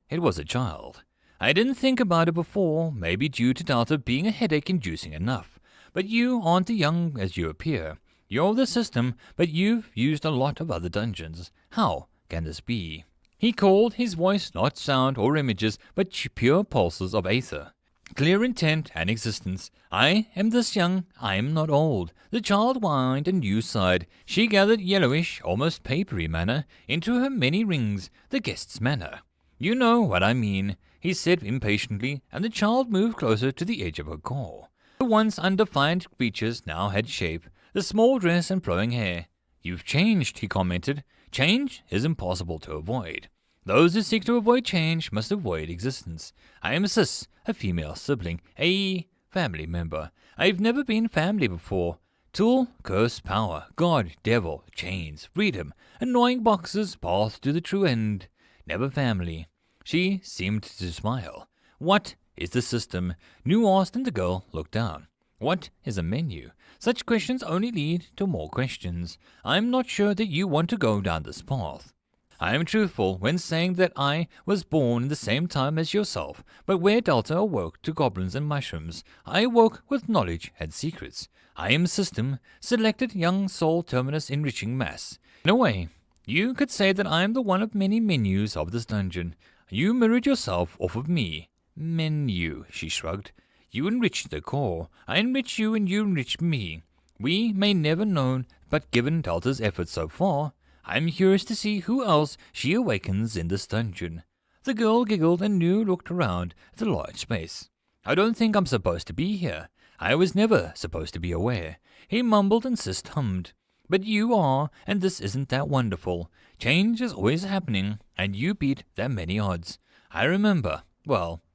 It was a child. I didn't think about it before, maybe due to Delta being a headache-inducing enough. But you aren't as young as you appear. You're the system, but you've used a lot of other dungeons. How can this be? He called, his voice not sound or images, but pure pulses of aether. Clear intent and existence. "I am this young, I am not old." The child whined and you sighed. She gathered yellowish, almost papery mana into her many rings, the guest's mana. "You know what I mean," he said impatiently, and the child moved closer to the edge of her core. The once undefined features now had shape, the small dress and flowing hair. "You've changed," he commented. "Change is impossible to avoid. Those who seek to avoid change must avoid existence. I am Sis, a female sibling, a family member. I've never been family before. Tool, curse, power, god, devil, chains, freedom, annoying boxes, path to the true end. Never family." She seemed to smile. "What is the system?" New asked, and the girl looked down. "What is a menu?" Such questions only lead to more questions. I'm not sure that you want to go down this path. I am truthful when saying that I was born in the same time as yourself, but where Delta awoke to goblins and mushrooms, I awoke with knowledge and secrets. I am system, selected young soul terminus enriching mass. In a way, you could say that I am the one of many menus of this dungeon. You mirrored yourself off of me. Menu, she shrugged. You enriched the core. I enrich you and you enrich me. We may never know, but given Delta's efforts so far, I'm curious to see who else she awakens in this dungeon. The girl giggled and New looked around at the large space. I don't think I'm supposed to be here. I was never supposed to be aware. He mumbled and Sis hummed. But you are, and this isn't that wonderful. Change is always happening, and you beat that many odds. I remember,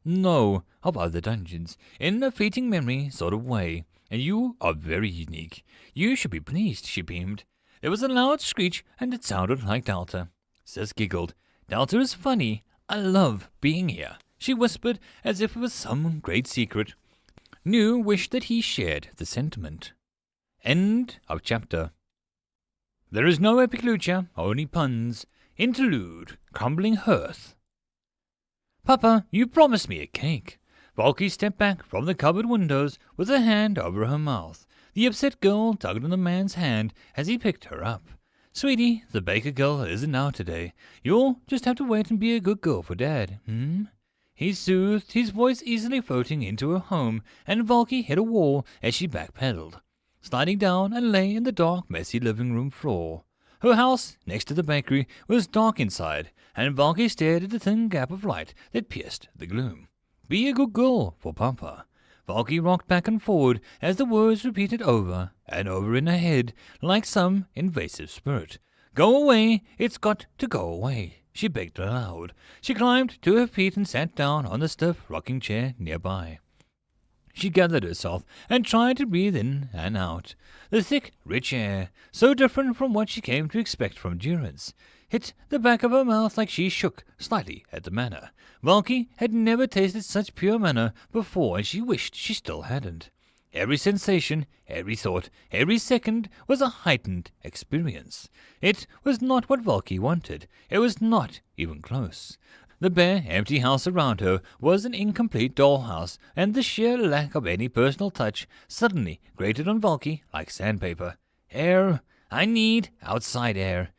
know of other dungeons, in a fleeting memory sort of way, and you are very unique. You should be pleased, she beamed. There was a loud screech, and it sounded like Delta. Sis giggled. Delta is funny. I love being here, she whispered, as if it was some great secret. New wished that he shared the sentiment. End of chapter. There is no epic lucha, only puns. Interlude, crumbling hearth. Papa, you promised me a cake. Balky stepped back from the cupboard windows with a hand over her mouth. The upset girl tugged on the man's hand as he picked her up. Sweetie, the baker girl isn't out today. You'll just have to wait and be a good girl for Dad, he soothed, his voice easily floating into her home, and Valky hit a wall as she backpedaled, sliding down and lay in the dark, messy living room floor. Her house, next to the bakery, was dark inside, and Valky stared at the thin gap of light that pierced the gloom. Be a good girl for Papa. Valky rocked back and forward as the words repeated over and over in her head like some invasive spirit. Go away, it's got to go away, she begged aloud. She climbed to her feet and sat down on the stiff rocking chair nearby. She gathered herself and tried to breathe in and out. The thick, rich air, so different from what she came to expect from Durance, hit the back of her mouth like she shook slightly at the manna. Valky had never tasted such pure manna before, and she wished she still hadn't. Every sensation, every thought, every second was a heightened experience. It was not what Valky wanted. It was not even close. The bare, empty house around her was an incomplete dollhouse, and the sheer lack of any personal touch suddenly grated on Valky like sandpaper. Air. I need outside air.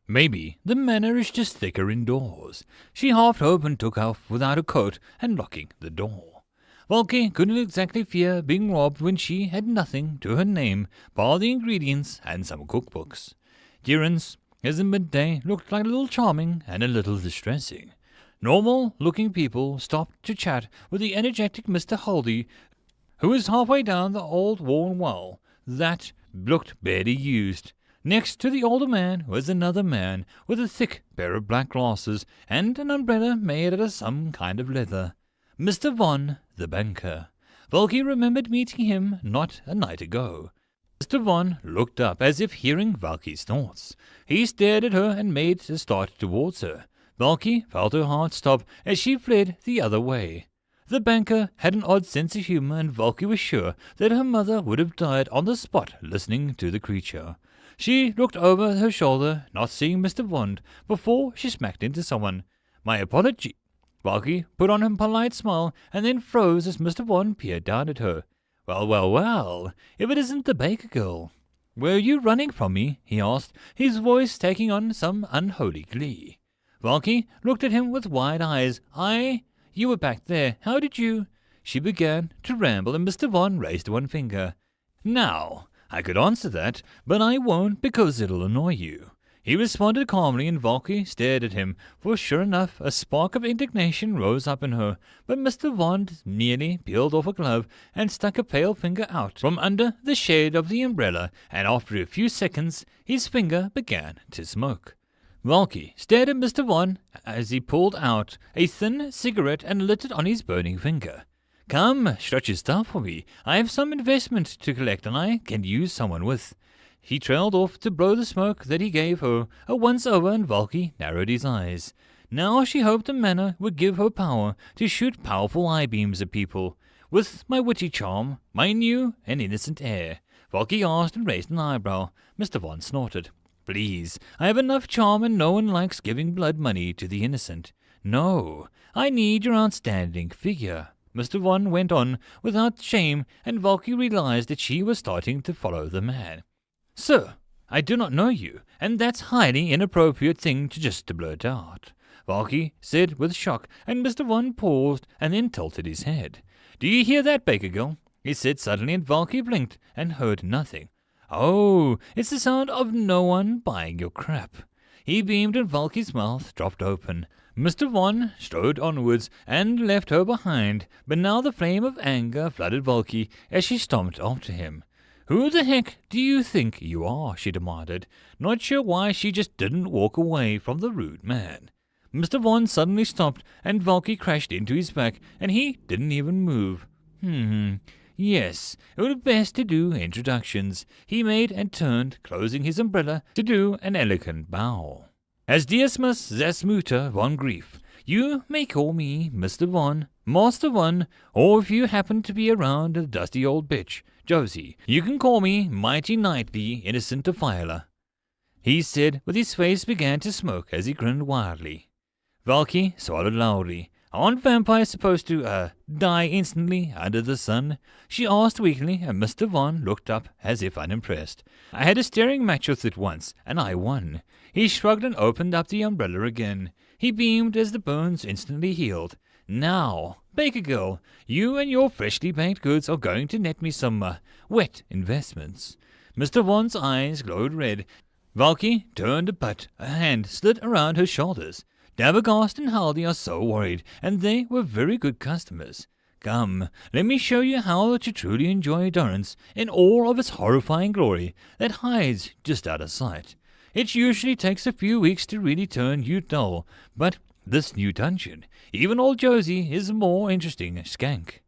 Maybe the manor is just thicker indoors. She half hoped and took off without a coat and locking the door. Valky couldn't exactly fear being robbed when she had nothing to her name bar the ingredients and some cookbooks. Durance, as the midday, looked like a little charming and a little distressing. Normal-looking people stopped to chat with the energetic Mr. Haldy, who was halfway down the old worn wall that looked barely used. Next to the older man was another man with a thick pair of black glasses and an umbrella made out of some kind of leather. Mr. Von, the banker. Valky remembered meeting him not a night ago. Mr. Von looked up as if hearing Valky's thoughts. He stared at her and made a start towards her. Valky felt her heart stop as she fled the other way. The banker had an odd sense of humor, and Valky was sure that her mother would have died on the spot listening to the creature. She looked over her shoulder, not seeing Mr. Von, before she smacked into someone. My apology. Valky put on a polite smile and then froze as Mr. Von peered down at her. Well, if it isn't the baker girl. Were you running from me? He asked, his voice taking on some unholy glee. Valky looked at him with wide eyes. You were back there. How did you? She began to ramble, and Mr. Von raised one finger. Now, I could answer that, but I won't because it'll annoy you. He responded calmly, and Valky stared at him, for sure enough a spark of indignation rose up in her, but Mr. Von merely peeled off a glove and stuck a pale finger out from under the shade of the umbrella, and after a few seconds his finger began to smoke. Valky stared at Mr. Von as he pulled out a thin cigarette and lit it on his burning finger. Come, stretch your stuff for me. I have some investment to collect and I can use someone with. He trailed off to blow the smoke that he gave her a once-over, and Valky narrowed his eyes. Now she hoped the manor would give her power to shoot powerful eye-beams at people. With my witty charm, my new and innocent air, Valky asked and raised an eyebrow. Mr. Von snorted. Please, I have enough charm and no one likes giving blood money to the innocent. No, I need your outstanding figure. Mr. Von went on without shame, and Valky realized that she was starting to follow the man. Sir, I do not know you, and that's highly inappropriate thing to just blurt out, Valky said with shock, and Mr. Von paused and then tilted his head. Do you hear that, baker girl? He said suddenly, and Valky blinked and heard nothing. Oh, it's the sound of no one buying your crap. He beamed and Valky's mouth dropped open. Mr. Von strode onwards and left her behind, but now the flame of anger flooded Valky as she stomped after him. Who the heck do you think you are? She demanded, not sure why she just didn't walk away from the rude man. Mr. Von suddenly stopped and Valky crashed into his back and he didn't even move. Yes, it would be best to do introductions, he made and turned, closing his umbrella to do an elegant bow. As Dismas Zasmuter von Grief, you may call me Mr. Von, Master Von, or if you happen to be around a dusty old bitch, Josie, you can call me Mighty Knightly Innocent Defiler, he said, with his face began to smoke as he grinned wildly. Valky swallowed loudly. Aren't vampires supposed to, die instantly under the sun? She asked weakly, and Mr. Von looked up as if unimpressed. I had a staring match with it once, and I won. He shrugged and opened up the umbrella again. He beamed as the burns instantly healed. Now, baker girl, you and your freshly baked goods are going to net me some wet investments. Mr. Von's eyes glowed red. Valky turned a butt, a hand slid around her shoulders. Dabbergast and Haldy are so worried, and they were very good customers. Come, let me show you how to truly enjoy Durrance in all of its horrifying glory that hides just out of sight. It usually takes a few weeks to really turn you dull, but this new dungeon, even old Josie, is a more interesting skank.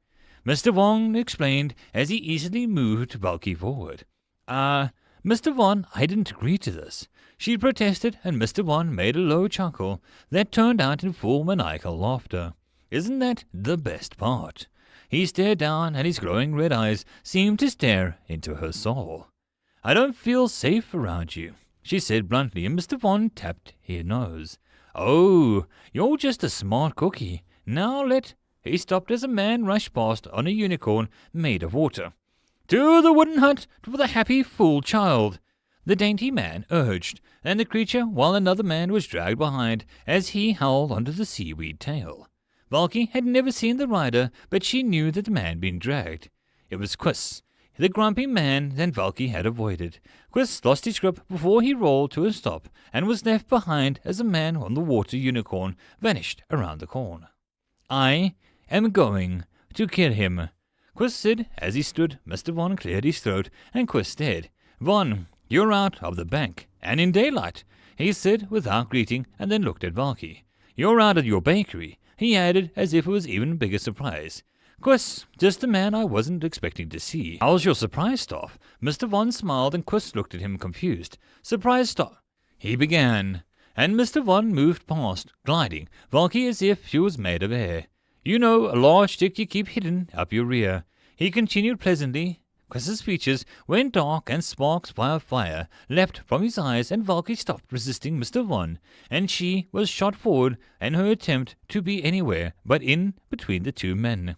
Mr. Von explained as he easily moved Valky forward. Mr. Von, I didn't agree to this. She protested, and Mr. Von made a low chuckle that turned out in full maniacal laughter. Isn't that the best part? He stared down, and his glowing red eyes seemed to stare into her soul. I don't feel safe around you, she said bluntly, and Mr. Von tapped his nose. Oh, you're just a smart cookie. Now let... He stopped as a man rushed past on a unicorn made of water. To the wooden hut for the happy fool child, the dainty man urged, and the creature, while another man was dragged behind as he held onto the seaweed tail. Valky had never seen the rider, but she knew that the man being dragged. It was Quiss, the grumpy man that Valky had avoided. Quiss lost his grip before he rolled to a stop, and was left behind as a man on the water unicorn vanished around the corner. I am going to kill him, Quiss said as he stood. Mr. Von cleared his throat, and Quiss stared. Von, you're out of the bank, and in daylight, he said without greeting, and then looked at Valky. You're out of your bakery, he added as if it was even bigger surprise. Quiss, just the man I wasn't expecting to see. How's your surprise staff? Mr. Von smiled, and Quiss looked at him confused. Surprise staff, he began, and Mr. Von moved past, gliding, Valky as if she was made of air. You know, a large stick you keep hidden up your rear. He continued pleasantly. Quiss's features went dark, and sparks of fire leapt from his eyes, and Valky stopped resisting Mr. Von, and she was shot forward in her attempt to be anywhere but in between the two men.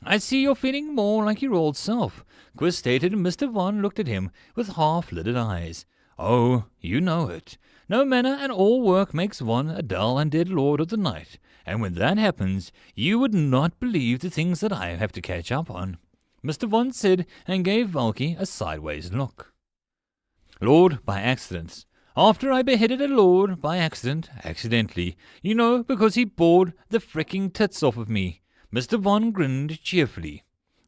I see you're feeling more like your old self, Quiss stated, and Mr. Von looked at him with half-lidded eyes. Oh, you know it. No manner and all work makes one a dull and dead lord of the night, and when that happens, you would not believe the things that I have to catch up on, Mr. Von said, and gave Valky a sideways look. Lord by accident. After I beheaded a lord by accident, accidentally, you know, because he bored the fricking tits off of me. Mr. Von grinned cheerfully,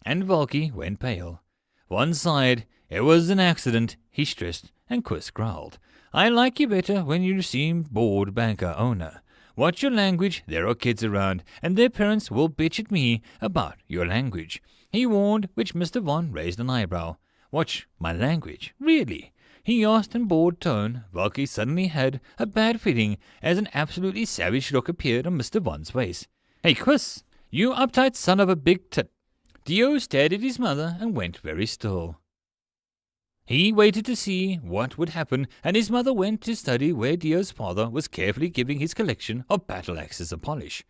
and Valky went pale. One sighed. It was an accident, he stressed, and Quiss growled. I like you better when you seem bored banker owner. Watch your language, there are kids around, and their parents will bitch at me about your language, he warned, which Mr. Von raised an eyebrow. Watch my language, really? He asked in bored tone. Valky suddenly had a bad feeling as an absolutely savage look appeared on Mr. Von's face. Hey, Quiss, you uptight son of a big tit. Dio stared at his mother and went very still. He waited to see what would happen, and his mother went to study where Dio's father was carefully giving his collection of battle axes a polish.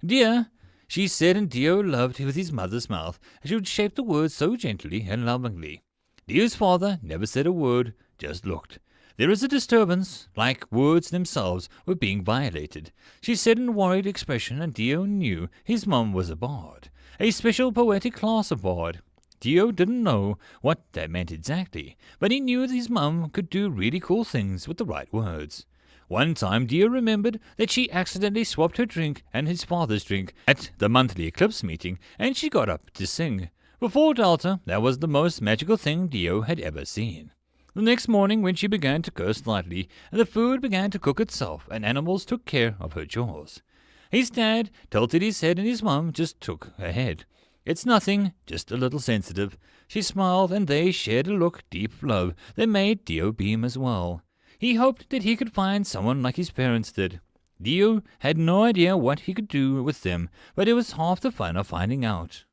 Dear, she said, and Dio loved with his mother's mouth. She would shape the words so gently and lovingly. Dio's father never said a word, just looked. There is a disturbance, like words themselves were being violated, she said in a worried expression, and Dio knew his mum was a bard, a special poetic class of bard. Dio didn't know what that meant exactly, but he knew that his mum could do really cool things with the right words. One time Dio remembered that she accidentally swapped her drink and his father's drink at the monthly eclipse meeting, and she got up to sing. Before Delta, that was the most magical thing Dio had ever seen. The next morning, when she began to curse lightly, the food began to cook itself, and animals took care of her chores. His dad tilted his head, and his mum just took her head. It's nothing, just a little sensitive. She smiled, and they shared a look deep of love that made Dio beam as well. He hoped that he could find someone like his parents did. Dio had no idea what he could do with them, but it was half the fun of finding out.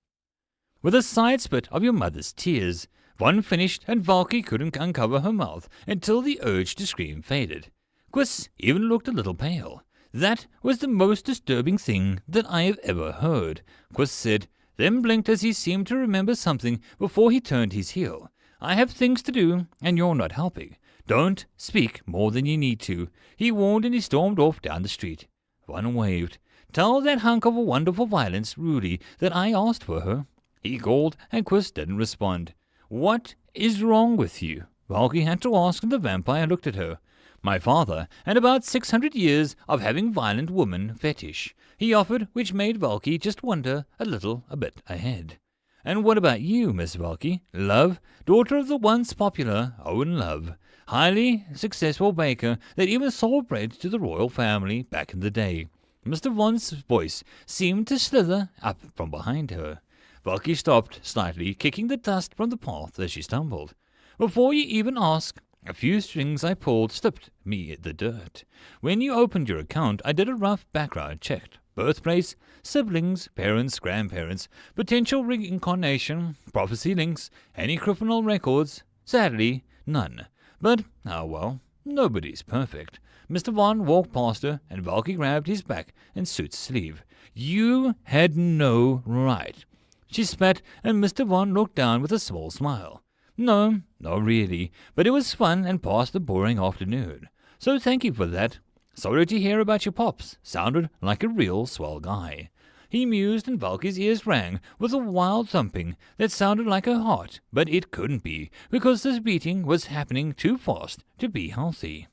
With a side spit of your mother's tears, Von finished, and Valky couldn't uncover her mouth until the urge to scream faded. Quiss even looked a little pale. That was the most disturbing thing that I have ever heard, Quiss said, then blinked as he seemed to remember something before he turned his heel. I have things to do, and you're not helping. Don't speak more than you need to, he warned, and he stormed off down the street. Von waved. Tell that hunk of a wonderful violence, Rudy, that I asked for her." He called, and Quist didn't respond. "What is wrong with you?" Valky had to ask, and the vampire looked at her. "My father, and about 600 years of having violent woman fetish," he offered, which made Valky just wonder a bit ahead. "And what about you, Miss Valky? Love, daughter of the once popular Owen Love, highly successful baker that even sold bread to the royal family back in the day." Mr. Vaughn's voice seemed to slither up from behind her. Valky stopped slightly, kicking the dust from the path as she stumbled. "Before you even ask, a few strings I pulled slipped me the dirt. When you opened your account, I did a rough background check. Birthplace, siblings, parents, grandparents, potential reincarnation, prophecy links, any criminal records. Sadly, none. But, oh well, nobody's perfect." Mr. Vaughn walked past her, and Valky grabbed his back and suit's sleeve. "You had no right." She spat, and Mr. Vaughn looked down with a small smile. "No, not really, but it was fun and passed the boring afternoon. So thank you for that. Sorry to hear about your pops. Sounded like a real swell guy." He mused, and Valky's ears rang with a wild thumping that sounded like her heart, but it couldn't be, because this beating was happening too fast to be healthy.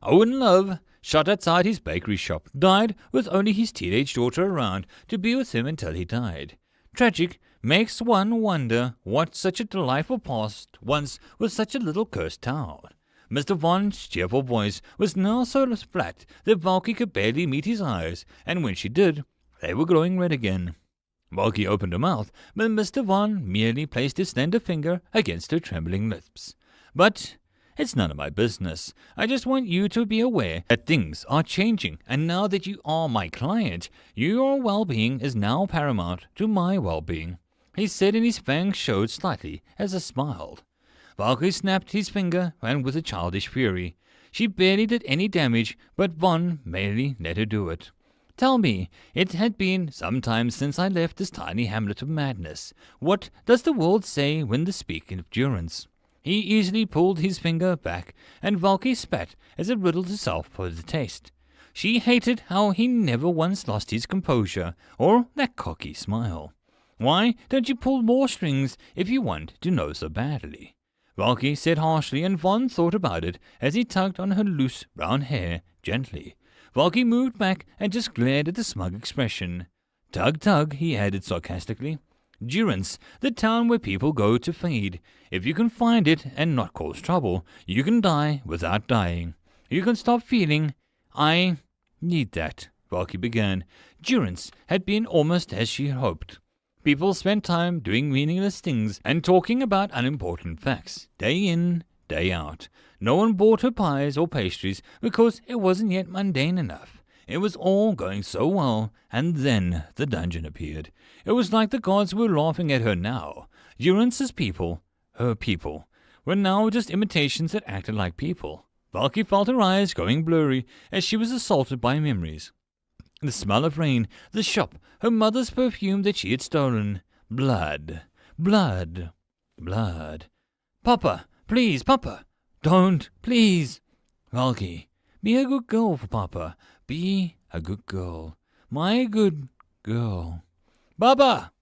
Owen Love, shot outside his bakery shop, died with only his teenage daughter around to be with him until he died. Tragic, makes one wonder what such a delightful past once was such a little cursed town. Mr. Vaughn's cheerful voice was now so flat that Valky could barely meet his eyes, and when she did, they were glowing red again. Valky opened her mouth, but Mr. Vaughn merely placed his slender finger against her trembling lips. "But it's none of my business. I just want you to be aware that things are changing, and now that you are my client, your well-being is now paramount to my well-being," he said, and his fangs showed slightly as he smiled. Valky snapped his finger, and with a childish fury. She barely did any damage, but Vaughn merely let her do it. "Tell me, it had been some time since I left this tiny hamlet of madness. What does the world say when they speak of durance?" He easily pulled his finger back, and Valky spat as it riddled herself for the taste. She hated how he never once lost his composure, or that cocky smile. "Why don't you pull more strings if you want to know so badly?" Valky said harshly, and Vaughn thought about it as he tugged on her loose brown hair gently. Valky moved back and just glared at the smug expression. "Tug, tug," he added sarcastically. "Durance, the town where people go to feed. If you can find it and not cause trouble, you can die without dying. You can stop feeling. I need that," Valky began. Durance had been almost as she hoped. People spent time doing meaningless things and talking about unimportant facts, day in, day out. No one bought her pies or pastries because it wasn't yet mundane enough. It was all going so well, and then the dungeon appeared. It was like the gods were laughing at her now. Durance's people, her people, were now just imitations that acted like people. Valky felt her eyes going blurry as she was assaulted by memories. The smell of rain, the shop, her mother's perfume that she had stolen. Blood, blood, blood. "Papa, please, Papa. Don't, please." "Valky, be a good girl for Papa. Be a good girl. My good girl." "Papa!"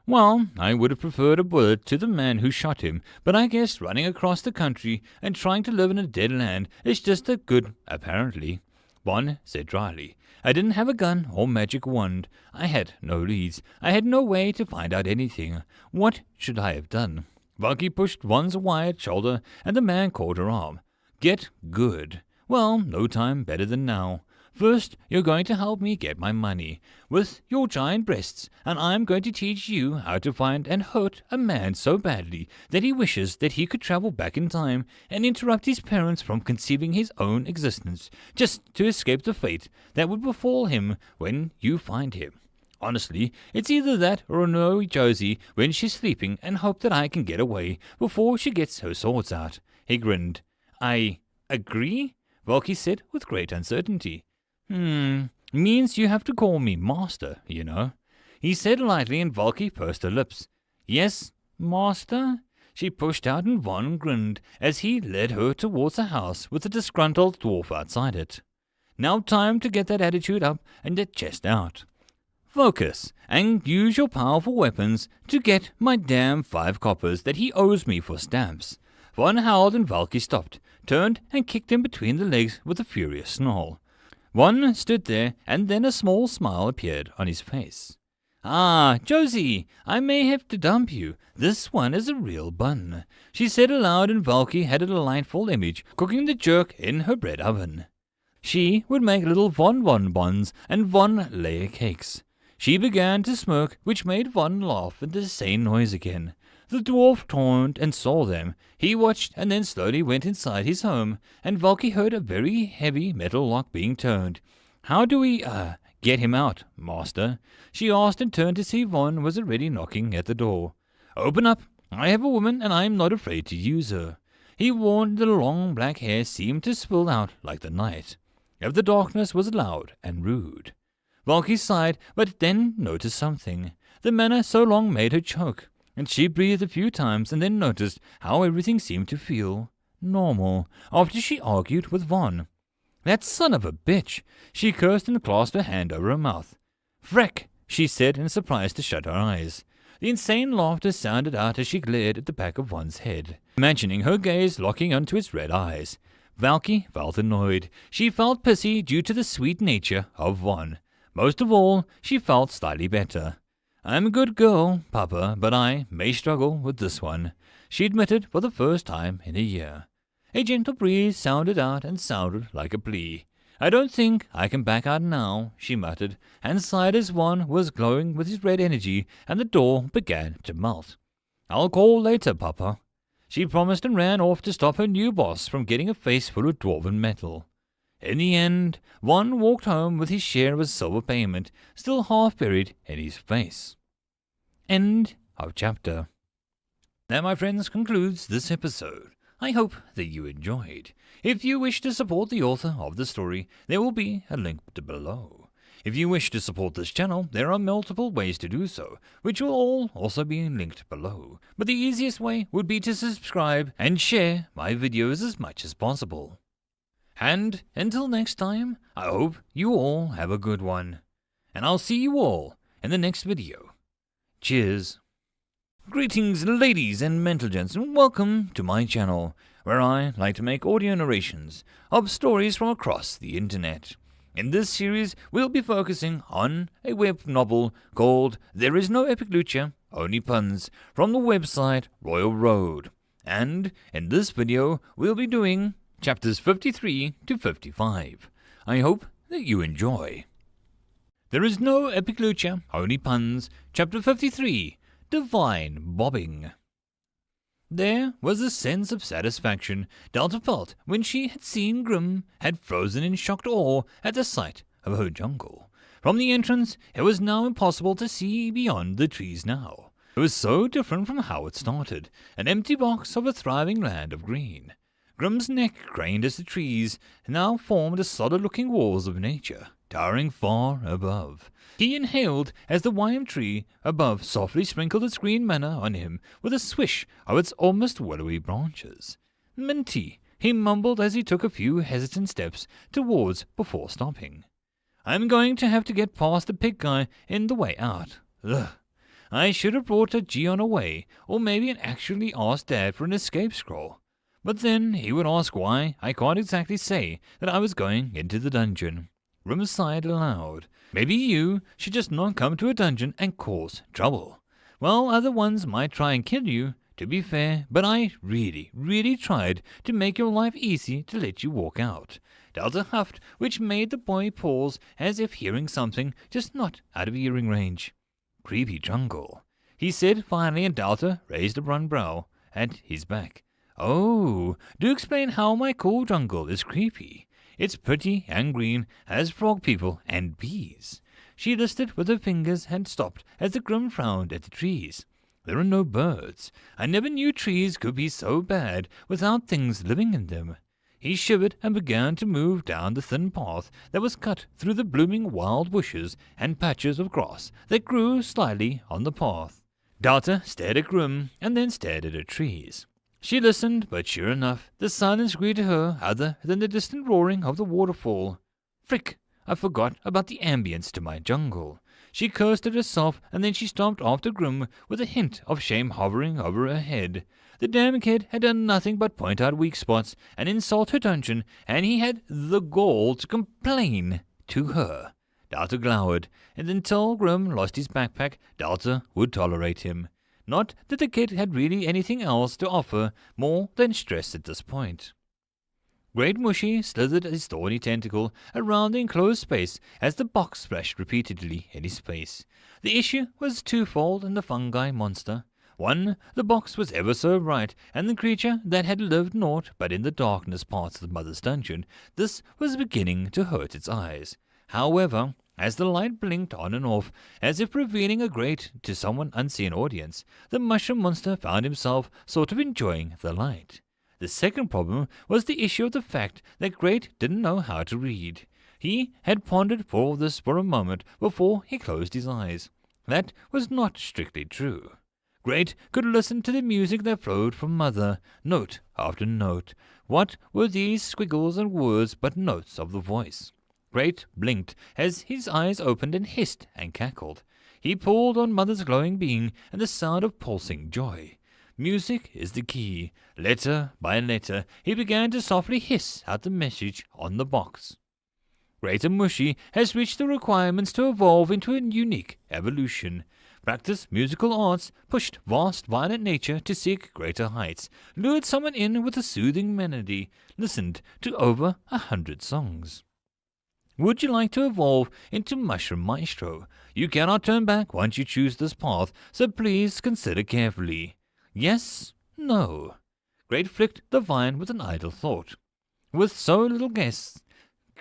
"Well, I would have preferred a bullet to the man who shot him, but I guess running across the country and trying to live in a dead land is just as good, apparently," Bon said dryly. "I didn't have a gun or magic wand. I had no leads. I had no way to find out anything. What should I have done?" Valky pushed Von's wide shoulder, and the man caught her arm. "Get good. Well, no time better than now. First, you're going to help me get my money with your giant breasts, and I'm going to teach you how to find and hurt a man so badly that he wishes that he could travel back in time and interrupt his parents from conceiving his own existence, just to escape the fate that would befall him when you find him. Honestly, it's either that or annoy Josie when she's sleeping and hope that I can get away before she gets her swords out." He grinned. "I agree," Valky said with great uncertainty. Means you have to call me master, you know," he said lightly, and Valky pursed her lips. "Yes, master?" She pushed out, and Von grinned as he led her towards the house with the disgruntled dwarf outside it. Now time to get that attitude up and that chest out. Focus, and use your powerful weapons to get my damn 5 coppers that he owes me for stamps. Von howled and Valky stopped, turned and kicked him between the legs with a furious snarl. One stood there, and then a small smile appeared on his face. "Ah, Josie, I may have to dump you. This one is a real bun," she said aloud, and Valky had a delightful image cooking the jerk in her bread oven. She would make little Von buns and Von layer cakes. She began to smirk, which made Von laugh at the same noise again. The dwarf turned and saw them. He watched and then slowly went inside his home, and Valky heard a very heavy metal lock being turned. "How do we, get him out, master?" she asked, and turned to see Von was already knocking at the door. "Open up. I have a woman, and I am not afraid to use her." He warned. The long black hair seemed to spill out like the night. If the darkness was loud and rude. Valky sighed, but then noticed something. The manner so long made her choke, and she breathed a few times and then noticed how everything seemed to feel normal after she argued with Von. "That son of a bitch!" She cursed and clasped her hand over her mouth. "Freck!" she said, in surprise to shut her eyes. The insane laughter sounded out as she glared at the back of Von's head, imagining her gaze locking onto its red eyes. Valky felt annoyed. She felt pissy due to the sweet nature of Von. Most of all, she felt slightly better. "I'm a good girl, Papa, but I may struggle with this one," she admitted for the first time in a year. A gentle breeze sounded out and sounded like a plea. "I don't think I can back out now," she muttered, and sighed as Von was glowing with his red energy and the door began to melt. "I'll call later, Papa," she promised, and ran off to stop her new boss from getting a face full of dwarven metal. In the end, Von walked home with his share of a silver payment still half buried in his face. End of chapter. That, my friends, concludes this episode. I hope that you enjoyed. If you wish to support the author of the story, there will be a link below. If you wish to support this channel, there are multiple ways to do so, which will all also be linked below. But the easiest way would be to subscribe and share my videos as much as possible. And until next time, I hope you all have a good one. And I'll see you all in the next video. Cheers. Greetings, ladies and gents, and welcome to my channel, where I like to make audio narrations of stories from across the internet. In this series, we'll be focusing on a web novel called There Is No Epic Lucha, Only Puns, from the website Reupload. And in this video, we'll be doing chapters 53 to 55. I hope that you enjoy. There is no epic lucha, only puns. Chapter 53, Divine Bobbing. There was a sense of satisfaction Delta felt when she had seen Grimm had frozen in shocked awe at the sight of her jungle. From the entrance, it was now impossible to see beyond the trees now. It was so different from how it started, an empty box of a thriving land of green. Grimm's neck craned as the trees now formed a solid-looking walls of nature, towering far above. He inhaled as the YM tree above softly sprinkled its green manna on him with a swish of its almost willowy branches. "Minty," he mumbled as he took a few hesitant steps towards before stopping. "I'm going to have to get past the pig guy in the way out. Ugh. I should have brought a Gion away, or maybe actually asked Dad for an escape scroll. But then he would ask why I can't exactly say that I was going into the dungeon." Grimm sighed aloud. "Maybe you should just not come to a dungeon and cause trouble. Well, other ones might try and kill you, to be fair, but I really tried to make your life easy to let you walk out." Delta huffed, which made the boy pause as if hearing something just not out of hearing range. "Creepy jungle," he said finally, and Delta raised a one brow at his back. "Oh, do explain how my cool jungle is creepy. It's pretty and green, has frog people and bees." She listed with her fingers and stopped as the Grimm frowned at the trees. "There are no birds. I never knew trees could be so bad without things living in them." He shivered and began to move down the thin path that was cut through the blooming wild bushes and patches of grass that grew slyly on the path. Delta stared at Grimm and then stared at her trees. She listened, but sure enough, the silence greeted her other than the distant roaring of the waterfall. Frick! I forgot about the ambience to my jungle. She cursed at herself, and then she stomped after Grim with a hint of shame hovering over her head. The damn kid had done nothing but point out weak spots and insult her dungeon, and he had the gall to complain to her. Delta glowered, and until Grim lost his backpack, Delta would tolerate him. Not that the kid had really anything else to offer more than stress at this point. Great Mushy slithered his thorny tentacle around the enclosed space as the box splashed repeatedly in his face. The issue was twofold in the fungi monster. One, the box was ever so bright, and the creature that had lived naught but in the darkness parts of the mother's dungeon, this was beginning to hurt its eyes. However, as the light blinked on and off, as if revealing a great to someone unseen audience, the mushroom monster found himself sort of enjoying the light. The second problem was the issue of the fact that Great didn't know how to read. He had pondered all this for a moment before he closed his eyes. That was not strictly true. Great could listen to the music that flowed from Mother, note after note. What were these squiggles and words but notes of the voice? Great blinked as his eyes opened and hissed and cackled. He pulled on Mother's glowing being and the sound of pulsing joy. Music is the key. Letter by letter, he began to softly hiss out the message on the box. Greater Mushy has reached the requirements to evolve into a unique evolution. Practiced musical arts, pushed vast violent nature to seek greater heights, lured someone in with a soothing melody, listened to over 100 songs. Would you like to evolve into Mushroom Maestro? You cannot turn back once you choose this path, so please consider carefully. Yes? No? Great flicked the vine with an idle thought. With so little guests,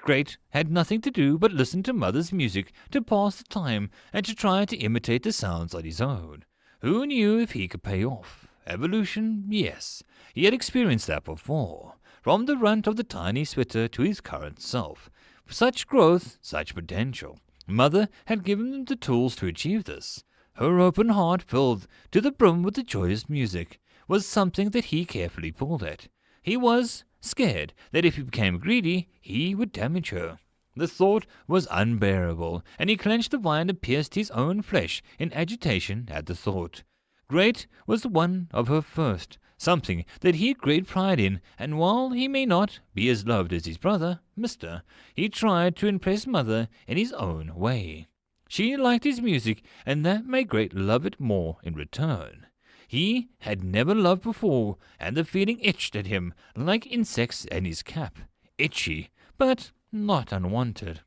Great had nothing to do but listen to Mother's music to pass the time and to try to imitate the sounds on his own. Who knew if he could pay off? Evolution, yes. He had experienced that before. From the runt of the tiny switter to his current self. Such growth, such potential. Mother had given him the tools to achieve this. Her open heart, filled to the brim with the joyous music, was something that he carefully pulled at. He was scared that if he became greedy, he would damage her. The thought was unbearable, and he clenched the vine and pierced his own flesh in agitation at the thought. Great was the one of her first, something that he had great pride in, and while he may not be as loved as his brother, Mr., he tried to impress Mother in his own way. She liked his music, and that made Great love it more in return. He had never loved before, and the feeling itched at him like insects in his cap. Itchy, but not unwanted.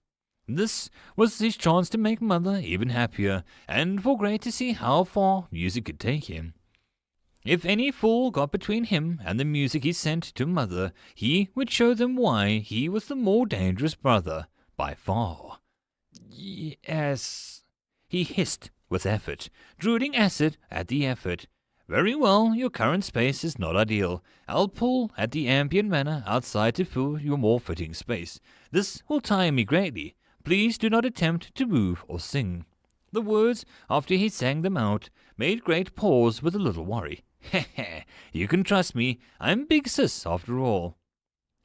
This was his chance to make Mother even happier, and for Great to see how far music could take him. If any fool got between him and the music he sent to Mother, he would show them why he was the more dangerous brother, by far. Yes, he hissed with effort, drooling acid at the effort. Very well, your current space is not ideal. I'll pull at the ambient manner outside to fill your more fitting space. This will tire me greatly. Please do not attempt to move or sing. The words, after he sang them out, made Great pause with a little worry. Heh, you can trust me. I'm Big Sis, after all.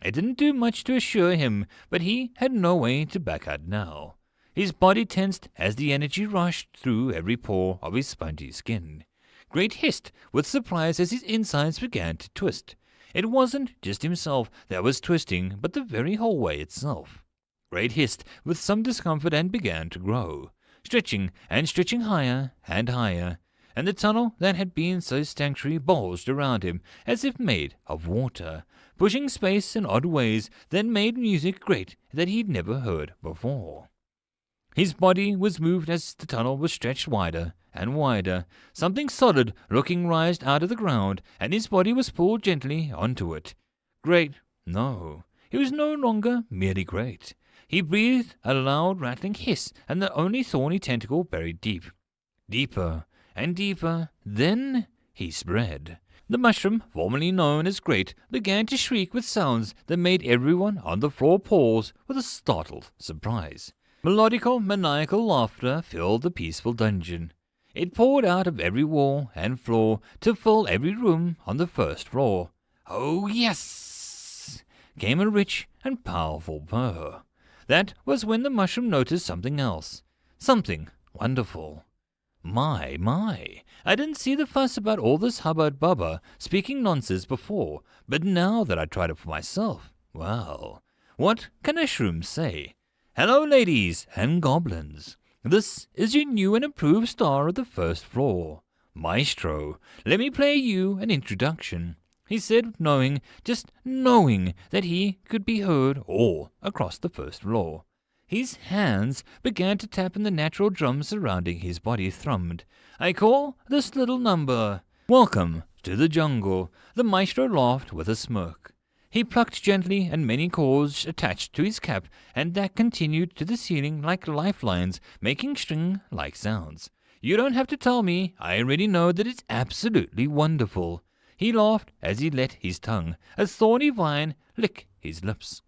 It didn't do much to assure him, but he had no way to back out now. His body tensed as the energy rushed through every pore of his spongy skin. Great hissed with surprise as his insides began to twist. It wasn't just himself that was twisting, but the very hallway itself. Great hissed with some discomfort and began to grow, stretching and stretching higher and higher, and the tunnel that had been so sanctuary bulged around him as if made of water, pushing space in odd ways that made music great that he'd never heard before. His body was moved as the tunnel was stretched wider and wider. Something solid looking rised out of the ground, and his body was pulled gently onto it. Great? No. He was no longer merely Great. He breathed a loud rattling hiss, and the only thorny tentacle buried deep. Deeper and deeper. Then he spread. The mushroom, formerly known as Great, began to shriek with sounds that made everyone on the floor pause with a startled surprise. Melodical, maniacal laughter filled the peaceful dungeon. It poured out of every wall and floor to fill every room on the first floor. Oh, yes! Came a rich and powerful purr. That was when the mushroom noticed something else. Something wonderful. My, I didn't see the fuss about all this hubbub-bubba speaking nonsense before, but now that I tried it for myself, well, what can a shroom say? Hello, ladies and goblins. This is your new and improved star of the first floor, Maestro. Let me play you an introduction, he said, just knowing that he could be heard all across the first floor. His hands began to tap and the natural drums surrounding his body thrummed. I call this little number Welcome to the Jungle. The maestro laughed with a smirk. He plucked gently and many cords attached to his cap, and that continued to the ceiling like lifelines, making string-like sounds. You don't have to tell me, I already know that it's absolutely wonderful. He laughed as he let his tongue, a thorny vine, lick his lips.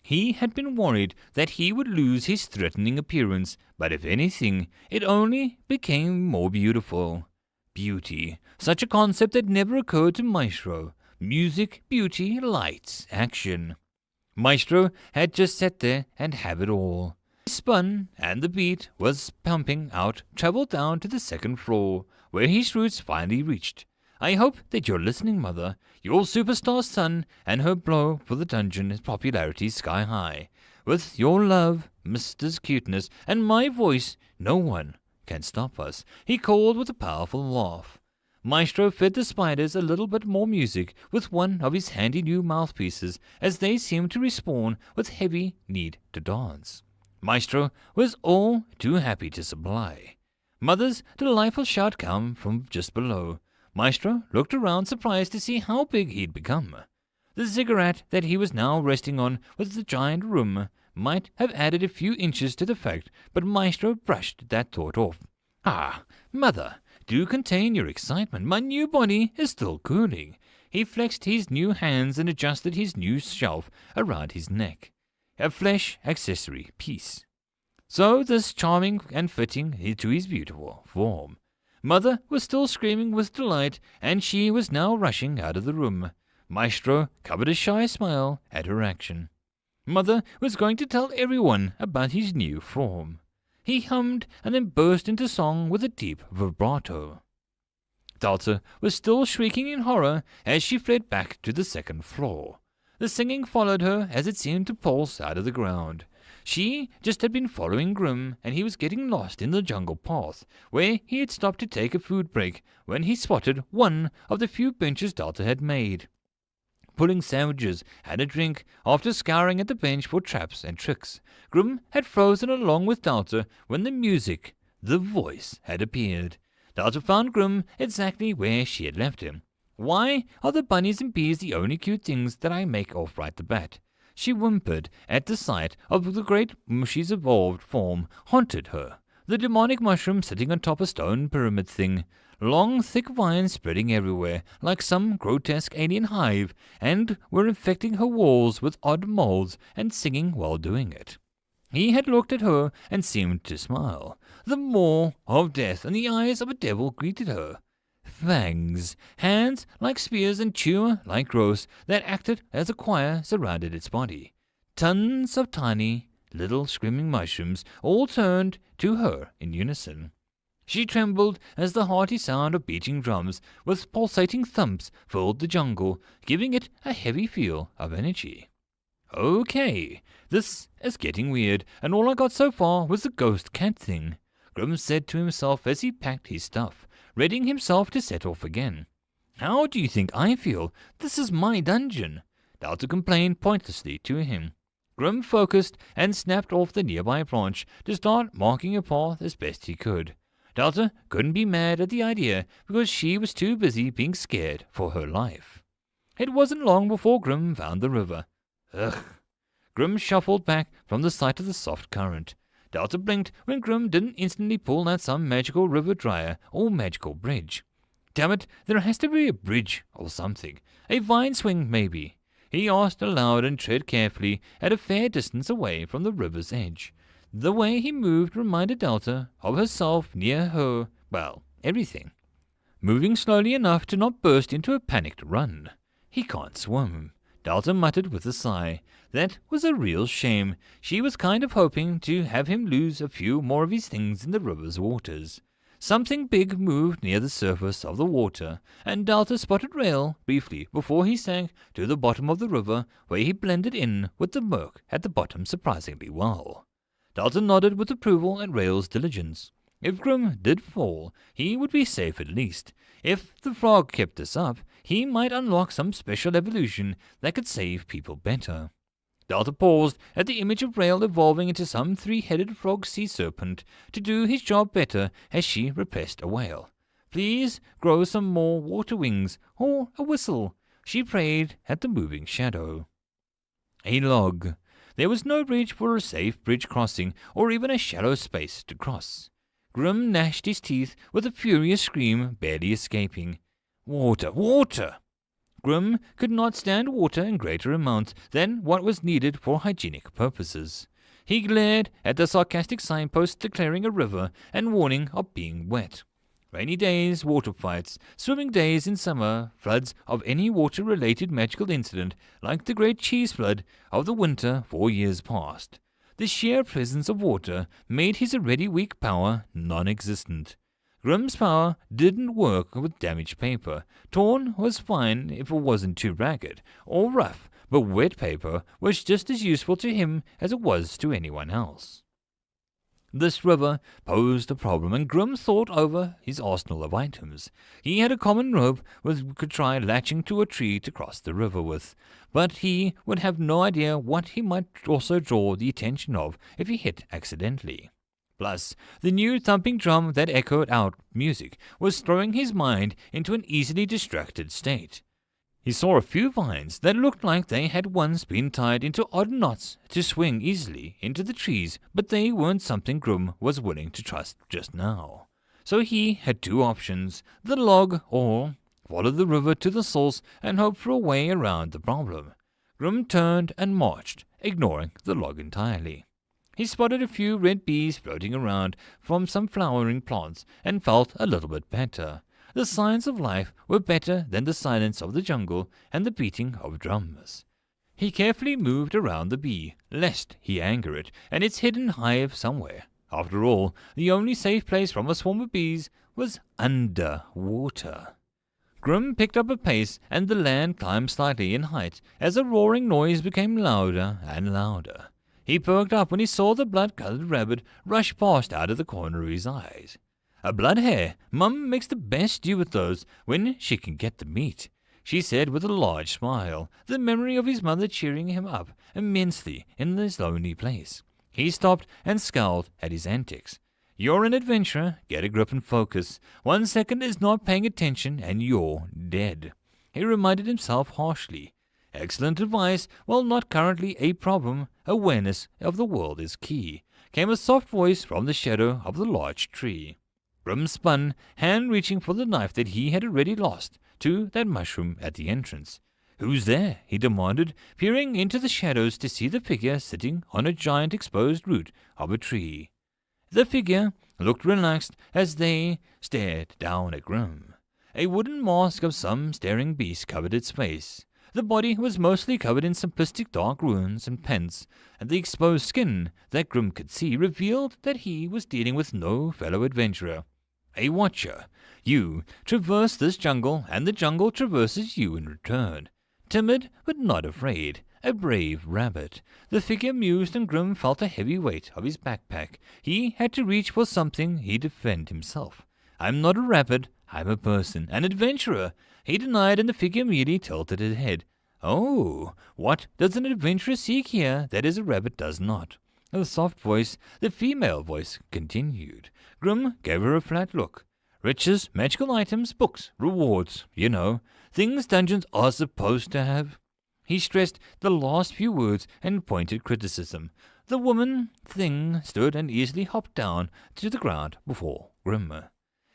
He had been worried that he would lose his threatening appearance, but if anything, it only became more beautiful. Beauty, such a concept that never occurred to Maestro. Music, beauty, lights, action. Maestro had just sat there and have it all. He spun, and the beat was pumping out, travelled down to the second floor, where his roots finally reached. I hope that you're listening, Mother. Your superstar son and her blow for the dungeon is popularity sky high. With your love, Mr. Cuteness, and my voice, no one can stop us, he called with a powerful laugh. Maestro fed the spiders a little bit more music with one of his handy new mouthpieces, as they seemed to respawn with heavy need to dance. Maestro was all too happy to supply. Mother's delightful shout came from just below. Maestro looked around, surprised to see how big he'd become. The cigarette that he was now resting on with the giant room might have added a few inches to the fact, but Maestro brushed that thought off. Ah, Mother, do contain your excitement. My new body is still cooling. He flexed his new hands and adjusted his new shelf around his neck. A flesh accessory piece. So this charming and fitting to his beautiful form. Mother was still screaming with delight, and she was now rushing out of the room. Maestro covered a shy smile at her action. Mother was going to tell everyone about his new form. He hummed and then burst into song with a deep vibrato. Delta was still shrieking in horror as she fled back to the second floor. The singing followed her as it seemed to pulse out of the ground. She just had been following Grim, and he was getting lost in the jungle path, where he had stopped to take a food break when he spotted one of the few benches Delta had made. Pulling sandwiches and a drink, after scouring at the bench for traps and tricks, Grim had frozen along with Delta when the music, the voice, had appeared. Delta found Grim exactly where she had left him. Why are the bunnies and bees the only cute things that I make off right the bat? She whimpered at the sight of the great mushy's evolved form haunted her. The demonic mushroom sitting on top a stone pyramid thing. Long, thick vines spreading everywhere, like some grotesque alien hive, and were infecting her walls with odd molds and singing while doing it. He had looked at her and seemed to smile. The maw of death and the eyes of a devil greeted her. Fangs, hands like spears and chew like growths that acted as a choir surrounded its body. Tons of tiny, little screaming mushrooms all turned to her in unison. She trembled as the hearty sound of beating drums with pulsating thumps filled the jungle, giving it a heavy feel of energy. Okay, this is getting weird, and all I got so far was the ghost cat thing, Grim said to himself as he packed his stuff, readying himself to set off again. How do you think I feel? This is my dungeon, Delta complained pointlessly to him. Grim focused and snapped off the nearby branch to start marking a path as best he could. Delta couldn't be mad at the idea because she was too busy being scared for her life. It wasn't long before Grim found the river. Ugh. Grim shuffled back from the sight of the soft current. Delta blinked when Grim didn't instantly pull out some magical river dryer or magical bridge. Damn it, there has to be a bridge or something. A vine swing, maybe. He asked aloud and tread carefully at a fair distance away from the river's edge. The way he moved reminded Delta of herself near her, well, everything. Moving slowly enough to not burst into a panicked run. He can't swim. Dalton muttered with a sigh. That was a real shame. She was kind of hoping to have him lose a few more of his things in the river's waters. Something big moved near the surface of the water, and Dalton spotted Rail briefly before he sank to the bottom of the river, where he blended in with the murk at the bottom surprisingly well. Dalton nodded with approval at Rail's diligence. If Grim did fall, he would be safe at least. If the frog kept this up, he might unlock some special evolution that could save people better. Dalton paused at the image of Rail evolving into some three-headed frog sea serpent to do his job better as she repressed a wail. Please grow some more water wings, or a whistle, she prayed at the moving shadow. A log. There was no bridge for a safe bridge crossing, or even a shallow space to cross. Grim gnashed his teeth with a furious scream, barely escaping. Water! Water! Grim could not stand water in greater amounts than what was needed for hygienic purposes. He glared at the sarcastic signpost declaring a river and warning of being wet. Rainy days, water fights, swimming days in summer, floods of any water-related magical incident like the great cheese flood of the winter 4 years past. The sheer presence of water made his already weak power non-existent. Grim's power didn't work with damaged paper. Torn was fine if it wasn't too ragged or rough, but wet paper was just as useful to him as it was to anyone else. This river posed a problem, and Grim thought over his arsenal of items. He had a common rope which could try latching to a tree to cross the river with, but he would have no idea what he might also draw the attention of if he hit accidentally. Plus, the new thumping drum that echoed out music was throwing his mind into an easily distracted state. He saw a few vines that looked like they had once been tied into odd knots to swing easily into the trees, but they weren't something Grim was willing to trust just now. So he had two options, the log or follow the river to the source and hope for a way around the problem. Grim turned and marched, ignoring the log entirely. He spotted a few red bees floating around from some flowering plants and felt a little bit better. The signs of life were better than the silence of the jungle and the beating of drums. He carefully moved around the bee, lest he anger it and its hidden hive somewhere. After all, the only safe place from a swarm of bees was under water. Grim picked up a pace, and the land climbed slightly in height as a roaring noise became louder and louder. He perked up when he saw the blood-colored rabbit rush past out of the corner of his eyes. A blood hare. Mum makes the best stew with those when she can get the meat, she said with a large smile, the memory of his mother cheering him up immensely in this lonely place. He stopped and scowled at his antics. You're an adventurer. Get a grip and focus. 1 second is not paying attention and you're dead, he reminded himself harshly. Excellent advice. While not currently a problem, awareness of the world is key, came a soft voice from the shadow of the large tree. Grim spun, hand reaching for the knife that he had already lost, to that mushroom at the entrance. Who's there? He demanded, peering into the shadows to see the figure sitting on a giant exposed root of a tree. The figure looked relaxed as they stared down at Grim. A wooden mask of some staring beast covered its face. The body was mostly covered in simplistic dark runes and pence, and the exposed skin that Grim could see revealed that he was dealing with no fellow adventurer. A watcher. You traverse this jungle, and the jungle traverses you in return. Timid, but not afraid. A brave rabbit. The figure mused, and Grim felt a heavy weight of his backpack. He had to reach for something he defend himself. I'm not a rabbit. I'm a person, an adventurer, he denied, and the figure merely tilted his head. Oh, what does an adventurer seek here that is a rabbit does not? The soft voice, the female voice, continued. Grim gave her a flat look. Riches, magical items, books, rewards, you know, things dungeons are supposed to have. He stressed the last few words and pointed criticism. The woman thing stood and easily hopped down to the ground before Grim.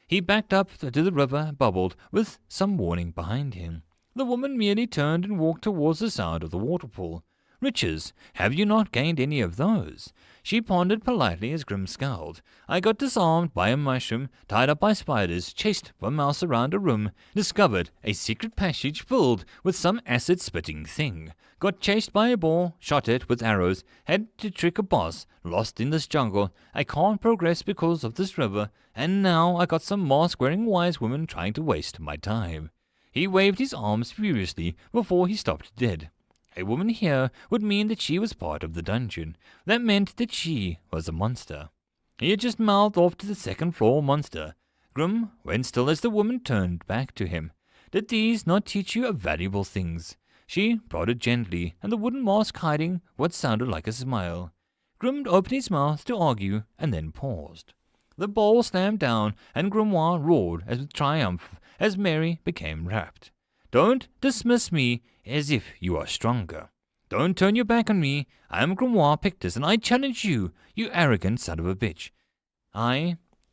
He backed up to the river, bubbled, with some warning behind him. The woman merely turned and walked towards the sound of the waterfall. Riches, have you not gained any of those? She pondered politely as Grim scowled. I got disarmed by a mushroom, tied up by spiders, chased by a mouse around a room, discovered a secret passage filled with some acid-spitting thing, got chased by a boar, shot it with arrows, had to trick a boss, lost in this jungle, I can't progress because of this river, and now I got some mask-wearing wise woman trying to waste my time. He waved his arms furiously before he stopped dead. A woman here would mean that she was part of the dungeon. That meant that she was a monster. He had just mouthed off to the second-floor monster. Grim went still as the woman turned back to him. Did these not teach you valuable things? She prodded gently, and the wooden mask hiding what sounded like a smile. Grim opened his mouth to argue, and then paused. The bowl slammed down, and Grimoire roared as with triumph as Mary became wrapped. Don't dismiss me as if you are stronger. Don't turn your back on me. I am Grimoire Pictus, and I challenge you, you arrogant son of a bitch.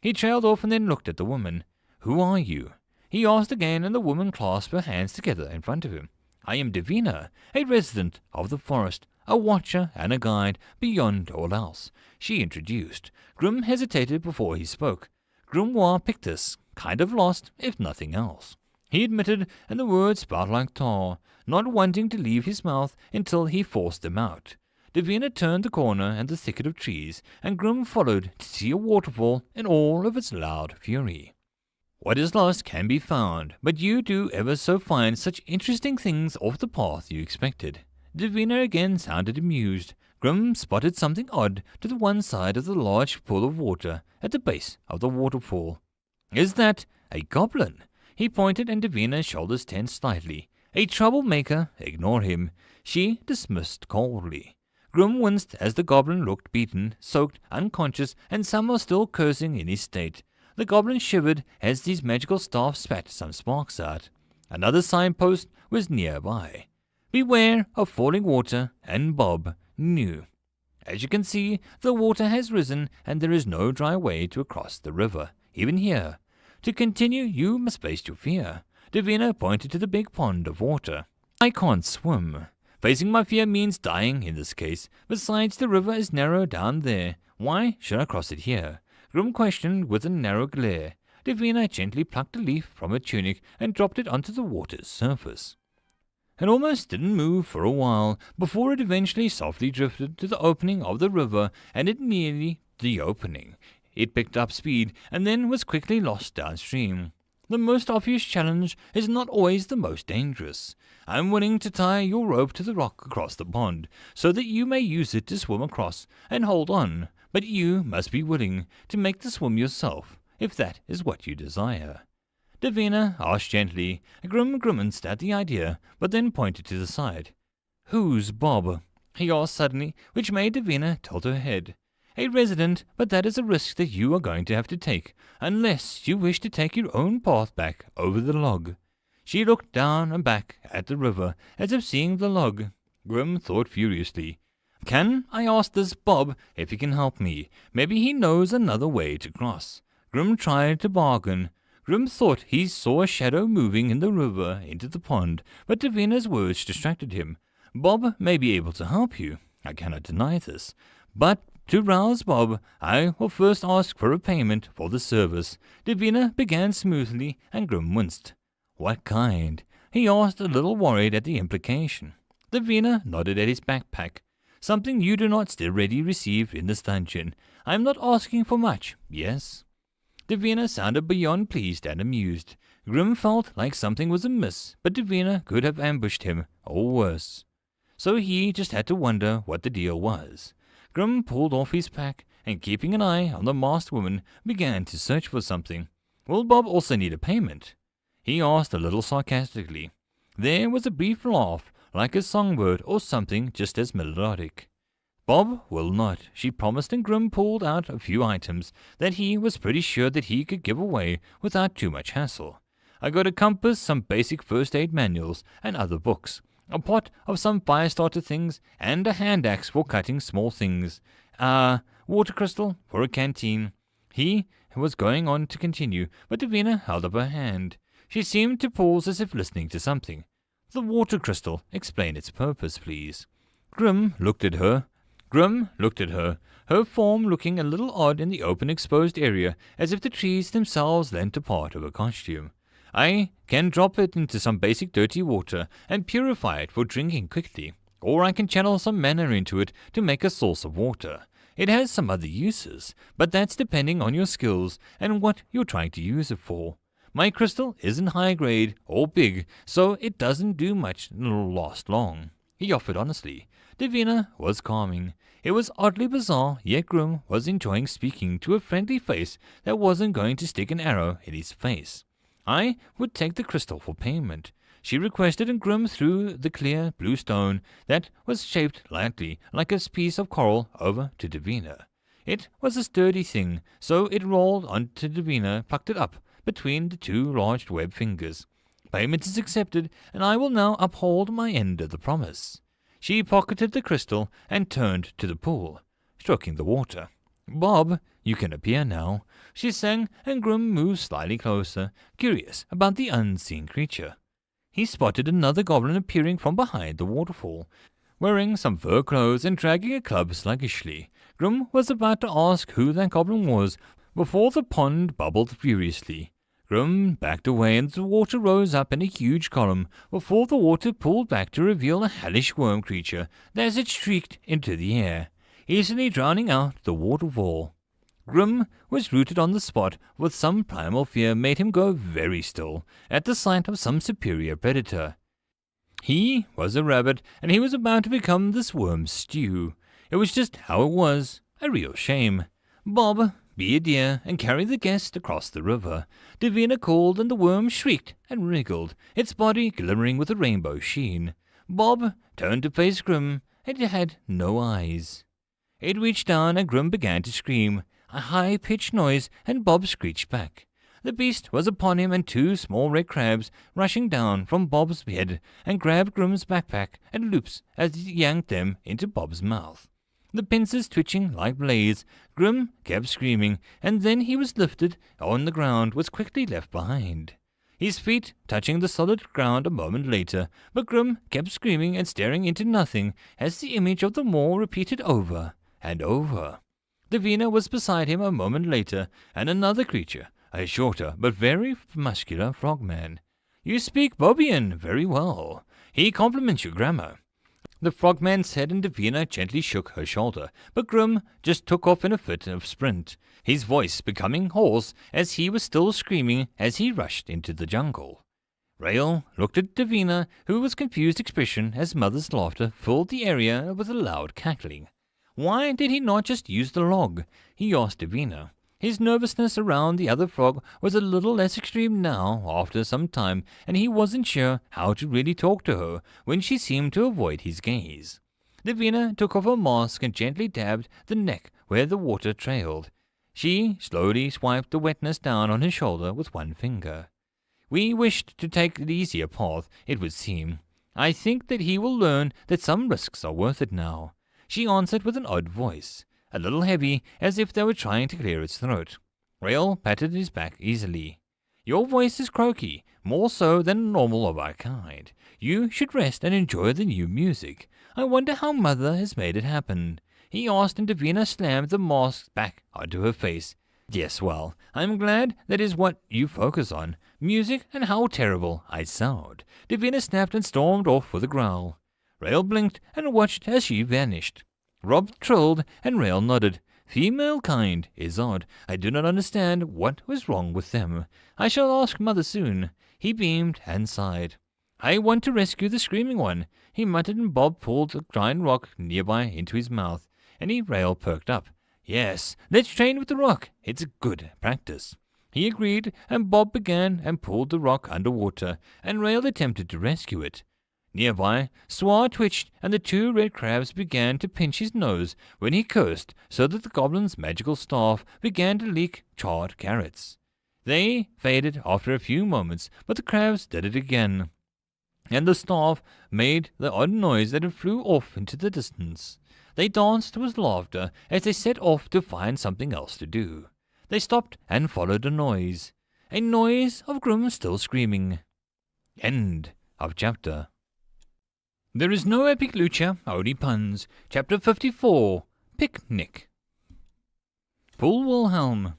He trailed off and then looked at the woman. Who are you? He asked again, and the woman clasped her hands together in front of him. I am Davina, a resident of the forest, a watcher and a guide beyond all else, she introduced. Grim hesitated before he spoke. Grimoire Pictus, kind of lost, if nothing else. He admitted, and the words spat like tar, not wanting to leave his mouth until he forced them out. Davina turned the corner and the thicket of trees, and Grim followed to see a waterfall in all of its loud fury. What is lost can be found, but you do ever so find such interesting things off the path you expected. Davina again sounded amused. Grim spotted something odd to the one side of the large pool of water at the base of the waterfall. Is that a goblin? He pointed, and Davina's shoulders tensed slightly. A troublemaker, ignore him. She dismissed coldly. Grim winced as the goblin looked beaten, soaked, unconscious, and somehow still cursing in his state. The goblin shivered as his magical staff spat some sparks out. Another signpost was nearby. Beware of falling water, and Bob knew. As you can see, the water has risen, and there is no dry way to cross the river, even here. To continue, you must face your fear. Davina pointed to the big pond of water. I can't swim. Facing my fear means dying in this case. Besides, the river is narrow down there. Why should I cross it here? Grim questioned with a narrow glare. Davina gently plucked a leaf from her tunic and dropped it onto the water's surface. It almost didn't move for a while before it eventually softly drifted to the opening of the river, and it nearly the opening. It picked up speed and then was quickly lost downstream. The most obvious challenge is not always the most dangerous. I'm willing to tie your rope to the rock across the pond, so that you may use it to swim across and hold on, but you must be willing to make the swim yourself, if that is what you desire. Davina asked gently. Grim grimaced at the idea, but then pointed to the side. Who's Bob? He asked suddenly, which made Davina tilt her head. A resident, but that is a risk that you are going to have to take, unless you wish to take your own path back over the log. She looked down and back at the river, as if seeing the log. Grim thought furiously. Can I ask this Bob if he can help me? Maybe he knows another way to cross. Grim tried to bargain. Grim thought he saw a shadow moving in the river into the pond, but Davina's words distracted him. Bob may be able to help you. I cannot deny this. But to rouse Bob, I will first ask for a payment for the service. Davina began smoothly, and Grim winced. What kind? He asked, a little worried at the implication. Davina nodded at his backpack. Something you do not already receive in this dungeon. I am not asking for much, yes? Davina sounded beyond pleased and amused. Grim felt like something was amiss, but Davina could have ambushed him, or worse. So he just had to wonder what the deal was. Grim pulled off his pack, and keeping an eye on the masked woman, began to search for something. Will Bob also need a payment? He asked a little sarcastically. There was a brief laugh, like a songbird or something just as melodic. Bob will not, she promised, and Grim pulled out a few items that he was pretty sure that he could give away without too much hassle. I got a compass, some basic first aid manuals, and other books. A pot of some fire starter things, and a hand axe for cutting small things. Water crystal for a canteen. He was going on to continue, but Davina held up her hand. She seemed to pause as if listening to something. The water crystal, explain its purpose, please. Grim looked at her. Her form looking a little odd in the open exposed area, as if the trees themselves lent a part of her costume. I can drop it into some basic dirty water and purify it for drinking quickly, or I can channel some mana into it to make a source of water. It has some other uses, but that's depending on your skills and what you're trying to use it for. My crystal isn't high grade or big, so it doesn't do much and it'll last long. He offered honestly. Davina was calming. It was oddly bizarre, yet Grim was enjoying speaking to a friendly face that wasn't going to stick an arrow in his face. I would take the crystal for payment, she requested, and Grim threw the clear blue stone that was shaped lightly like a piece of coral over to Davina. It was a sturdy thing, so it rolled onto Davina, plucked it up between the two large web fingers. Payment is accepted, and I will now uphold my end of the promise. She pocketed the crystal and turned to the pool, stroking the water. Bob, you can appear now, she sang, and Grim moved slightly closer, curious about the unseen creature. He spotted another goblin appearing from behind the waterfall, wearing some fur clothes and dragging a club sluggishly. Grim was about to ask who that goblin was before the pond bubbled furiously. Grim backed away and the water rose up in a huge column before the water pulled back to reveal a hellish worm creature as it shrieked into the air, easily drowning out the waterfall. Grim was rooted on the spot, with some primal fear made him go very still at the sight of some superior predator. He was a rabbit, and he was about to become this worm's stew. It was just how it was, a real shame. Bob, be a dear and carry the guest across the river. Davina called, and the worm shrieked and wriggled, its body glimmering with a rainbow sheen. Bob turned to face Grim, and it had no eyes. It reached down, and Grim began to scream, a high-pitched noise, and Bob screeched back. The beast was upon him, and two small red crabs rushing down from Bob's head and grabbed Grim's backpack and loops as he yanked them into Bob's mouth. The pincers twitching like blades, Grim kept screaming, and then he was lifted on the ground, was quickly left behind. His feet touching the solid ground a moment later, but Grim kept screaming and staring into nothing as the image of the maw repeated over and over. Davina was beside him a moment later, and another creature, a shorter but very muscular frogman. You speak Bobian very well. He compliments your grammar. The frogman said, and Davina gently shook her shoulder, but Grim just took off in a fit of sprint, his voice becoming hoarse as he was still screaming as he rushed into the jungle. Rael looked at Davina, who was confused expression as Mother's laughter filled the area with a loud cackling. Why did he not just use the log? He asked Davina. His nervousness around the other frog was a little less extreme now after some time, and he wasn't sure how to really talk to her when she seemed to avoid his gaze. Davina took off her mask and gently dabbed the neck where the water trailed. She slowly swiped the wetness down on his shoulder with one finger. We wished to take the easier path, it would seem. I think that he will learn that some risks are worth it now. She answered with an odd voice, a little heavy, as if they were trying to clear its throat. Rael patted his back easily. Your voice is croaky, more so than normal of our kind. You should rest and enjoy the new music. I wonder how Mother has made it happen. He asked, and Davina slammed the mask back onto her face. Yes, well, I'm glad that is what you focus on. Music and how terrible I sound. Davina snapped and stormed off with a growl. Rael blinked and watched as she vanished. Rob trilled and Rael nodded. Female kind is odd. I do not understand what was wrong with them. I shall ask Mother soon. He beamed and sighed. I want to rescue the screaming one, he muttered, and Bob pulled a giant rock nearby into his mouth, and Rael perked up. Yes, let's train with the rock. It's a good practice. He agreed, and Bob began and pulled the rock underwater, and Rael attempted to rescue it. Nearby, Swar twitched, and the two red crabs began to pinch his nose when he cursed, so that the goblin's magical staff began to leak charred carrots. They faded after a few moments, but the crabs did it again, and the staff made the odd noise that it flew off into the distance. They danced with laughter as they set off to find something else to do. They stopped and followed a noise of Grim still screaming. End of chapter. There is no epic lucha, only puns. Chapter 54, Picnic. Pull Wilhelm.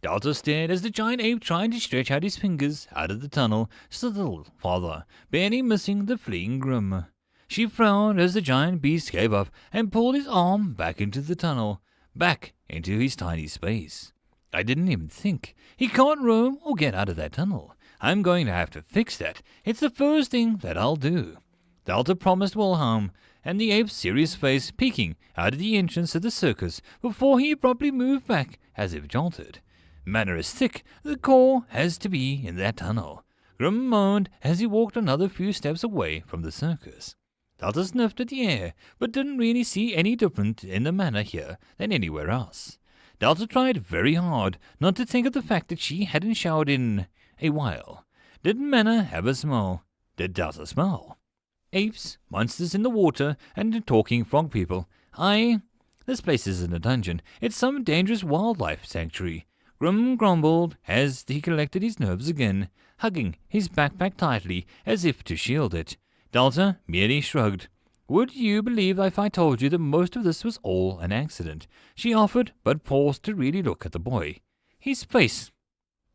Delta stared as the giant ape tried to stretch out his fingers out of the tunnel, still farther, barely missing the fleeing Grim. She frowned as the giant beast gave up and pulled his arm back into the tunnel, back into his tiny space. I didn't even think. He can't roam or get out of that tunnel. I'm going to have to fix that. It's the first thing that I'll do. Delta promised Wilhelm, and the ape's serious face peeking out of the entrance of the circus before he abruptly moved back as if jolted. Manner is thick, the core has to be in that tunnel. Grim moaned as he walked another few steps away from the circus. Delta sniffed at the air, but didn't really see any different in the manner here than anywhere else. Delta tried very hard not to think of the fact that she hadn't showered in a while. Did Manna have a smell? Did Delta smell? Apes, monsters in the water, and talking frog people. This place isn't a dungeon. It's some dangerous wildlife sanctuary. Grim grumbled as he collected his nerves again, hugging his backpack tightly as if to shield it. Delta merely shrugged. Would you believe if I told you that most of this was all an accident? She offered, but paused to really look at the boy. His face.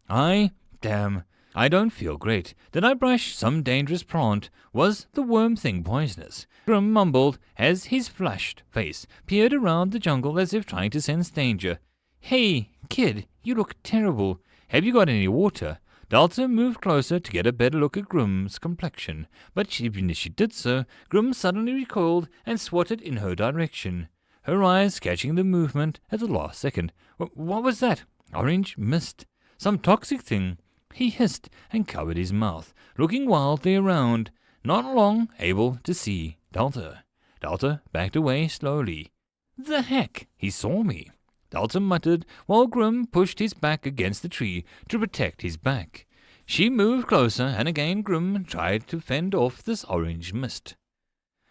Damn. I don't feel great. Did I brush some dangerous plant? Was the worm thing poisonous? Grim mumbled as his flushed face peered around the jungle as if trying to sense danger. Hey, kid, you look terrible. Have you got any water? Delta moved closer to get a better look at Grim's complexion, but even as she did so, Grim suddenly recoiled and swatted in her direction, her eyes catching the movement at the last second. What was that? Orange mist. Some toxic thing. He hissed and covered his mouth, looking wildly around, not long able to see Delta. Delta backed away slowly. The heck, he saw me. Delta muttered while Grim pushed his back against the tree to protect his back. She moved closer, and again Grim tried to fend off this orange mist.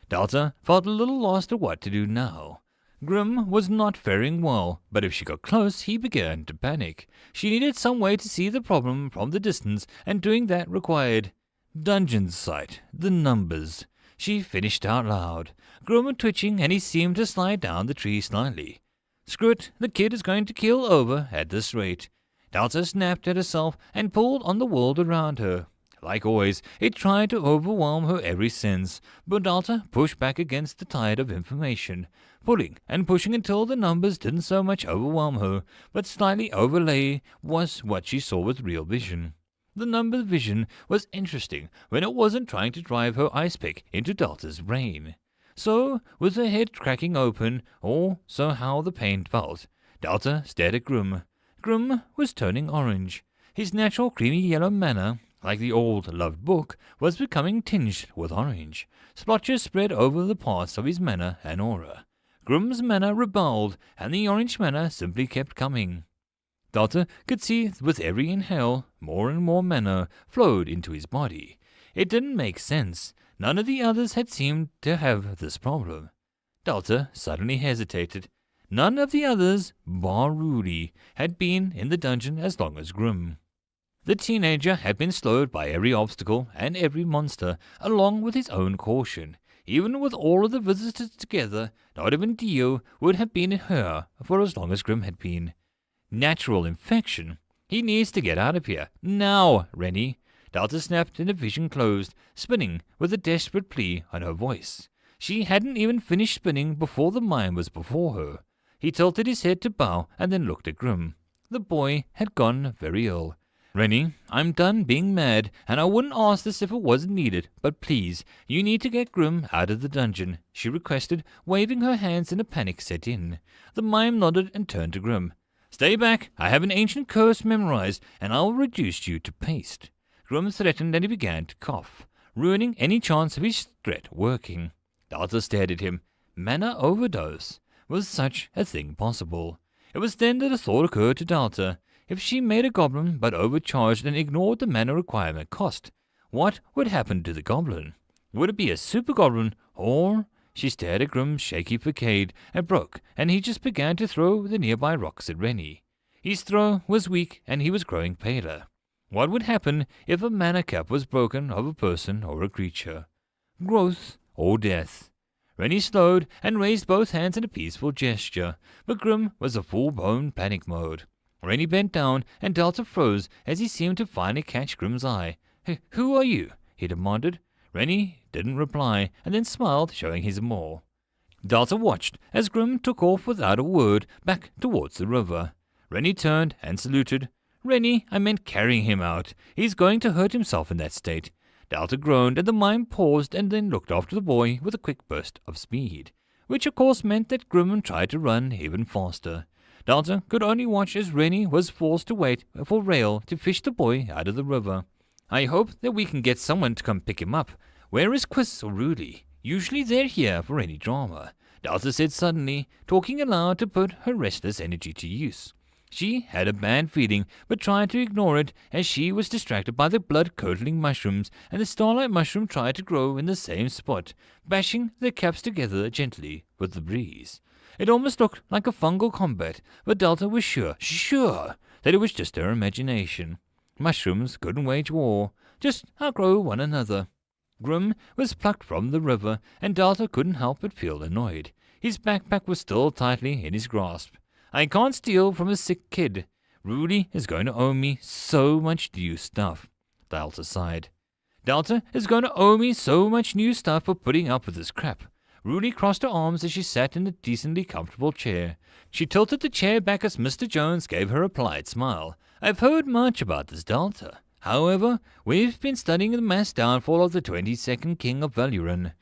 Delta felt a little lost at what to do now. Grim was not faring well, but if she got close, he began to panic. She needed some way to see the problem from the distance, and doing that required dungeon sight, the numbers. She finished out loud. Grim twitching, and he seemed to slide down the tree slightly. Screw it, the kid is going to keel over at this rate. Delta snapped at herself and pulled on the world around her. Like always, it tried to overwhelm her every sense, but Delta pushed back against the tide of information, pulling and pushing until the numbers didn't so much overwhelm her, but slightly overlay was what she saw with real vision. The number vision was interesting when it wasn't trying to drive her ice pick into Delta's brain. So, with her head cracking open, or so how the pain felt, Delta stared at Grim. Grim was turning orange. His natural creamy yellow manner, like the old loved book, was becoming tinged with orange. Splotches spread over the parts of his manner and aura. Grim's manner rebelled, and the orange manner simply kept coming. Delta could see with every inhale, more and more manner flowed into his body. It didn't make sense. None of the others had seemed to have this problem. Delta suddenly hesitated. None of the others, bar Rudy, had been in the dungeon as long as Grim. The teenager had been slowed by every obstacle and every monster, along with his own caution. Even with all of the visitors together, not even Dio would have been in her for as long as Grim had been. Natural infection. He needs to get out of here. Now, Rennie. Delta snapped and the vision closed, spinning with a desperate plea on her voice. She hadn't even finished spinning before the mime was before her. He tilted his head to bow and then looked at Grim. The boy had gone very ill. Rennie, I'm done being mad, and I wouldn't ask this if it wasn't needed, but please, you need to get Grim out of the dungeon, she requested, waving her hands and a panic set in. The mime nodded and turned to Grim. Stay back, I have an ancient curse memorized, and I'll reduce you to paste. Grim threatened and he began to cough, ruining any chance of his threat working. Delta stared at him. Mana overdose. Was such a thing possible? It was then that a thought occurred to Delta. If she made a goblin but overcharged and ignored the mana requirement cost, what would happen to the goblin? Would it be a super goblin, or... She stared at Grim's shaky facade and broke, and he just began to throw the nearby rocks at Rennie. His throw was weak and he was growing paler. What would happen if a mana cap was broken of a person or a creature? Growth or death. Rennie slowed and raised both hands in a peaceful gesture, but Grim was in full-blown panic mode. Rennie bent down, and Delta froze as he seemed to finally catch Grim's eye. Who are you?" he demanded. Rennie didn't reply, and then smiled, showing his maw. Delta watched as Grim took off without a word back towards the river. Rennie turned and saluted. "Rennie, I meant carrying him out. He's going to hurt himself in that state." Delta groaned, and the mime paused and then looked after the boy with a quick burst of speed, which of course meant that Grim tried to run even faster. Delta could only watch as Rennie was forced to wait for Rail to fish the boy out of the river. "I hope that we can get someone to come pick him up. Where is Quiz or Rudy? Usually they're here for any drama," Delta said suddenly, talking aloud to put her restless energy to use. She had a bad feeling, but tried to ignore it as she was distracted by the blood-curdling mushrooms, and the starlight mushroom tried to grow in the same spot, bashing their caps together gently with the breeze. It almost looked like a fungal combat, but Delta was sure that it was just her imagination. Mushrooms couldn't wage war, just outgrow one another. Grim was plucked from the river, and Delta couldn't help but feel annoyed. His backpack was still tightly in his grasp. "I can't steal from a sick kid. Rudy is going to owe me so much new stuff," Delta sighed. "Delta is going to owe me so much new stuff for putting up with this crap." Rudy crossed her arms as she sat in a decently comfortable chair. She tilted the chair back as Mr. Jones gave her a polite smile. "I've heard much about this Delta. However, we've been studying the mass downfall of the 22nd King of Valuran.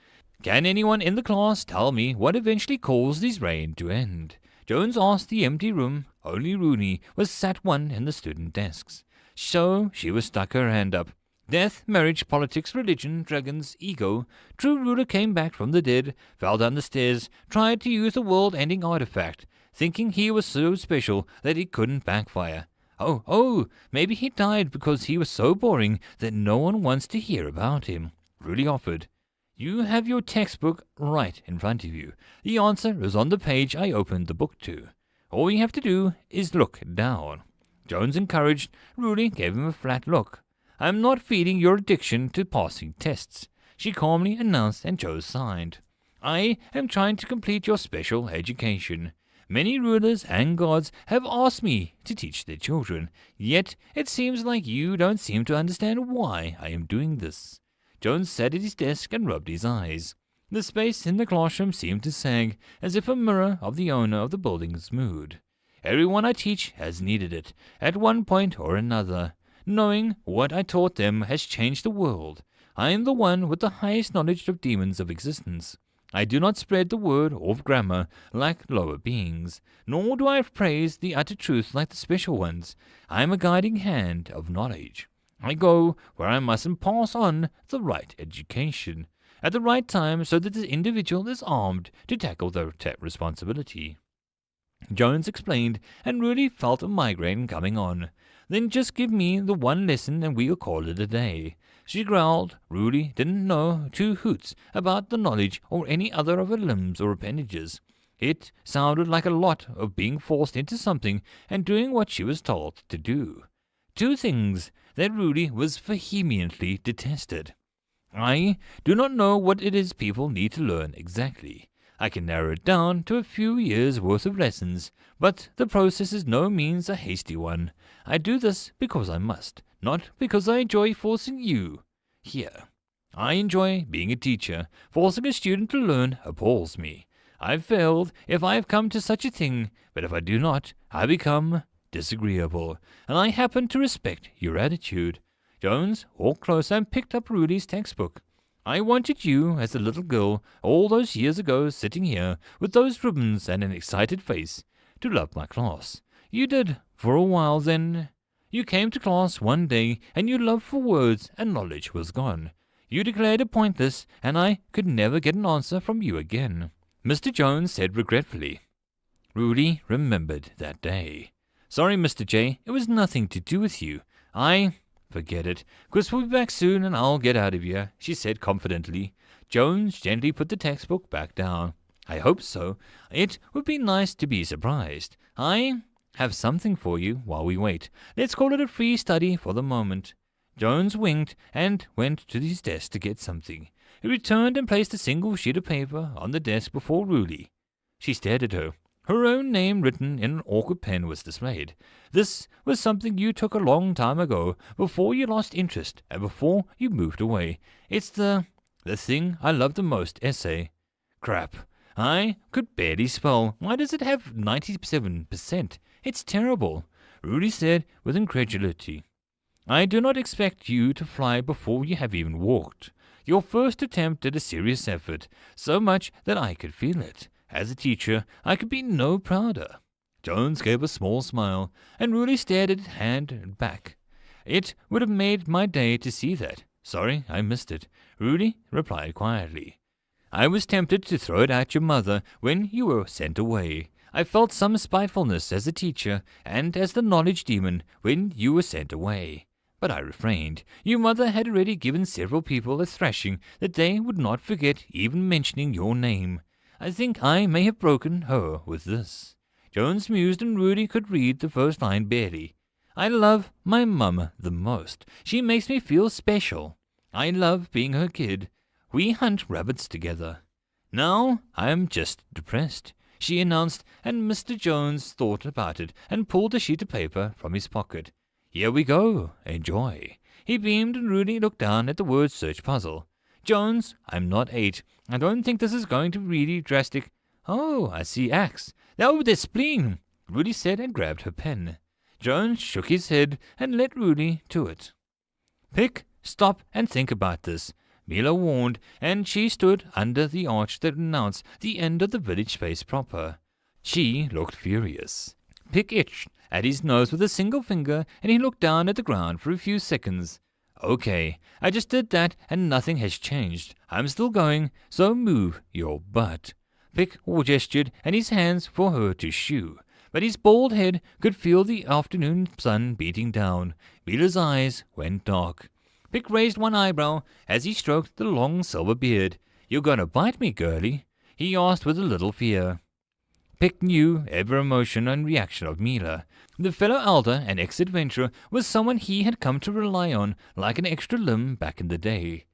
Can anyone in the class tell me what eventually caused his reign to end?" Jones asked the empty room. Only Rooney was sat one in the student desks. So she was stuck her hand up. Death, marriage, politics, religion, dragons, ego. True ruler came back from the dead, fell down the stairs, tried to use the world-ending artifact, thinking he was so special that it couldn't backfire. Oh, maybe he died because he was so boring that no one wants to hear about him, Rudy offered. "You have your textbook right in front of you. The answer is on the page I opened the book to. All you have to do is look down." Jones encouraged. Rudy gave him a flat look. "I'm not feeding your addiction to passing tests," she calmly announced, and Joe signed. "I am trying to complete your special education. Many rulers and gods have asked me to teach their children, yet it seems like you don't seem to understand why I am doing this." Jones sat at his desk and rubbed his eyes. The space in the classroom seemed to sag, as if a mirror of the owner of the building's mood. "Everyone I teach has needed it, at one point or another. Knowing what I taught them has changed the world. I am the one with the highest knowledge of demons of existence. I do not spread the word of grammar like lower beings, nor do I praise the utter truth like the special ones. I am a guiding hand of knowledge. I go where I must and pass on the right education at the right time so that the individual is armed to tackle their responsibility." Jones explained, and Rudy felt a migraine coming on. "Then just give me the one lesson and we'll call it a day." She growled. Rudy didn't know two hoots about the knowledge or any other of her limbs or appendages. It sounded like a lot of being forced into something and doing what she was told to do. Two things that Rudy was vehemently detested. "I do not know what it is people need to learn exactly. I can narrow it down to a few years' worth of lessons, but the process is no means a hasty one. I do this because I must, not because I enjoy forcing you here. I enjoy being a teacher. Forcing a student to learn appalls me. I've failed if I have come to such a thing, but if I do not, I become disagreeable, and I happen to respect your attitude." Jones walked closer and picked up Rudy's textbook. "I wanted you as a little girl all those years ago sitting here with those ribbons and an excited face to love my class. You did for a while then. You came to class one day and your love for words and knowledge was gone. You declared it pointless and I could never get an answer from you again," Mr. Jones said regretfully. Rudy remembered that day. "Sorry, Mr. J, it was nothing to do with you. Forget it. Chris will be back soon and I'll get out of here," she said confidently. Jones gently put the textbook back down. "I hope so. It would be nice to be surprised. I have something for you while we wait. Let's call it a free study for the moment." Jones winked and went to his desk to get something. He returned and placed a single sheet of paper on the desk before Rudy. She stared at her. Her own name written in an awkward pen was displayed. This was something you took a long time ago, before you lost interest and before you moved away. It's the thing I love the most essay. Crap. I could barely spell. Why does it have 97%? It's terrible, Rudy said with incredulity. I do not expect you to fly before you have even walked. Your first attempt at a serious effort, so much that I could feel it. As a teacher, I could be no prouder. Jones gave a small smile, and Rudy stared at his hand and back. It would have made my day to see that. Sorry, I missed it, Rudy replied quietly. I was tempted to throw it at your mother when you were sent away. I felt some spitefulness as a teacher and as the knowledge demon when you were sent away. But I refrained. Your mother had already given several people a thrashing that they would not forget even mentioning your name. I think I may have broken her with this. Jones mused, and Rudy could read the first line barely. I love my mum the most. She makes me feel special. I love being her kid. We hunt rabbits together. Now I am just depressed, she announced, and Mr. Jones thought about it and pulled a sheet of paper from his pocket. Here we go. Enjoy. He beamed, and Rudy looked down at the word search puzzle. Jones, I'm not 8. I don't think this is going to be really drastic. Oh, I see axe. Oh, there's spleen, Rudy said and grabbed her pen. Jones shook his head and led Rudy to it. Pick, stop, and think about this, Mila warned, and she stood under the arch that announced the end of the village space proper. She looked furious. Pick itched at his nose with a single finger, and he looked down at the ground for a few seconds. Okay, I just did that, and nothing has changed. I'm still going, so move your butt. Pick gestured, and his hands for her to shoo, but his bald head could feel the afternoon sun beating down. Mila's eyes went dark. Pick raised one eyebrow as he stroked the long silver beard. You gonna bite me, girlie? He asked with a little fear. Pick knew every emotion and reaction of Mila. The fellow elder and ex-adventurer was someone he had come to rely on like an extra limb back in the day.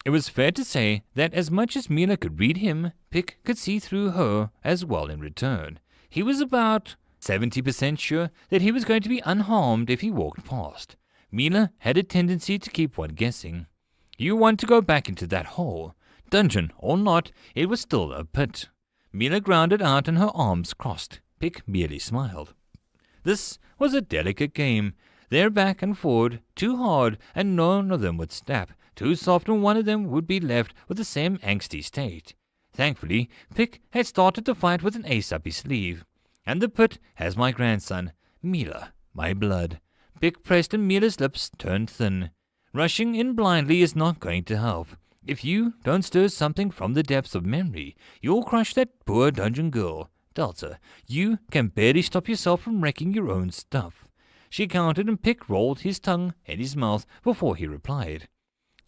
It was fair to say that as much as Mila could read him, Pick could see through her as well in return. He was about 70% sure that he was going to be unharmed if he walked past. Mila had a tendency to keep one guessing. You want to go back into that hole. Dungeon or not, it was still a pit. Mila grounded out and her arms crossed. Pick merely smiled. This was a delicate game. They're back and forward, too hard, and none of them would snap. Too soft, and one of them would be left with the same angsty state. Thankfully, Pick had started the fight with an ace up his sleeve. And the pit has my grandson, Mila, my blood. Pick pressed and Mila's lips turned thin. Rushing in blindly is not going to help. If you don't stir something from the depths of memory, you'll crush that poor dungeon girl. Delta, you can barely stop yourself from wrecking your own stuff. She countered, and Pick rolled his tongue in his mouth before he replied.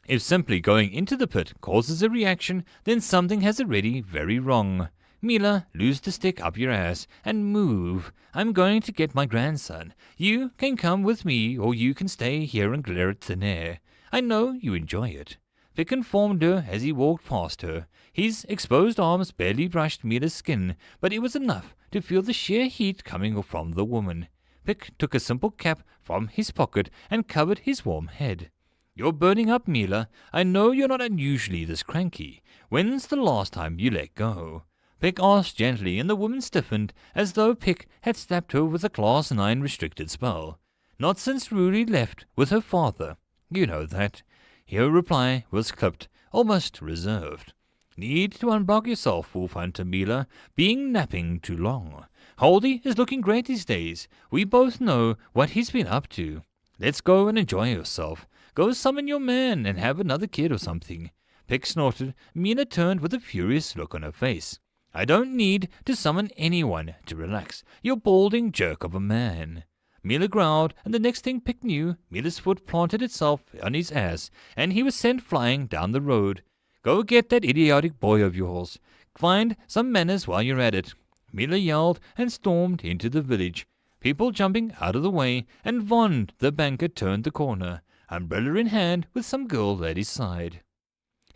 If simply going into the pit causes a reaction, then something has already very wrong. Mila, lose the stick up your ass and move. I'm going to get my grandson. You can come with me, or you can stay here and glare at thin air. I know you enjoy it. Pick informed her as he walked past her. His exposed arms barely brushed Mila's skin, but it was enough to feel the sheer heat coming from the woman. Pick took a simple cap from his pocket and covered his warm head. You're burning up, Mila. I know you're not unusually this cranky. When's the last time you let go? Pick asked gently, and the woman stiffened, as though Pick had stabbed her with a Class 9 restricted spell. Not since Rudy left with her father. You know that. Her reply was clipped, almost reserved. Need to unblock yourself, Wolf Hunter Mila. Being napping too long. Holdy is looking great these days. We both know what he's been up to. Let's go and enjoy yourself. Go summon your man and have another kid or something. Pick snorted. Mila turned with a furious look on her face. I don't need to summon anyone to relax. You balding jerk of a man. Mila growled, and the next thing Pick knew, Mila's foot planted itself on his ass, and he was sent flying down the road. Go get that idiotic boy of yours. Find some manners while you're at it. Mila yelled and stormed into the village. People jumping out of the way, and Vaughn, the banker, turned the corner, umbrella in hand, with some girl at his side.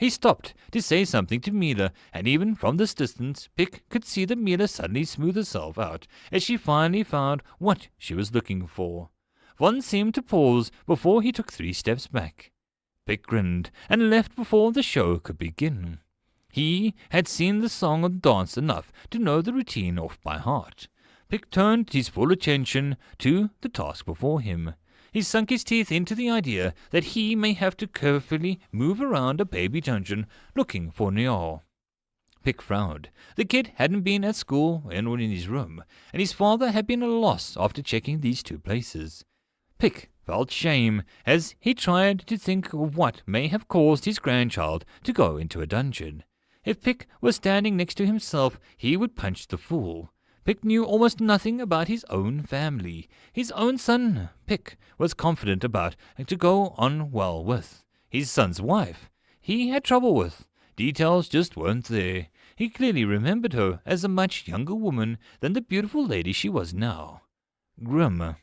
He stopped to say something to Mila, and even from this distance, Pick could see that Mila suddenly smoothed herself out as she finally found what she was looking for. One seemed to pause before he took 3 steps back. Pick grinned and left before the show could begin. He had seen the song and dance enough to know the routine off by heart. Pick turned his full attention to the task before him. He sunk his teeth into the idea that he may have to carefully move around a baby dungeon looking for Niall. Pick frowned. The kid hadn't been at school or in his room, and his father had been at a loss after checking these 2 places. Pick felt shame as he tried to think of what may have caused his grandchild to go into a dungeon. If Pick was standing next to himself, he would punch the fool. Pick knew almost nothing about his own family. His own son, Pick, was confident about to go on well with. His son's wife, he had trouble with. Details just weren't there. He clearly remembered her as a much younger woman than the beautiful lady she was now. Grim.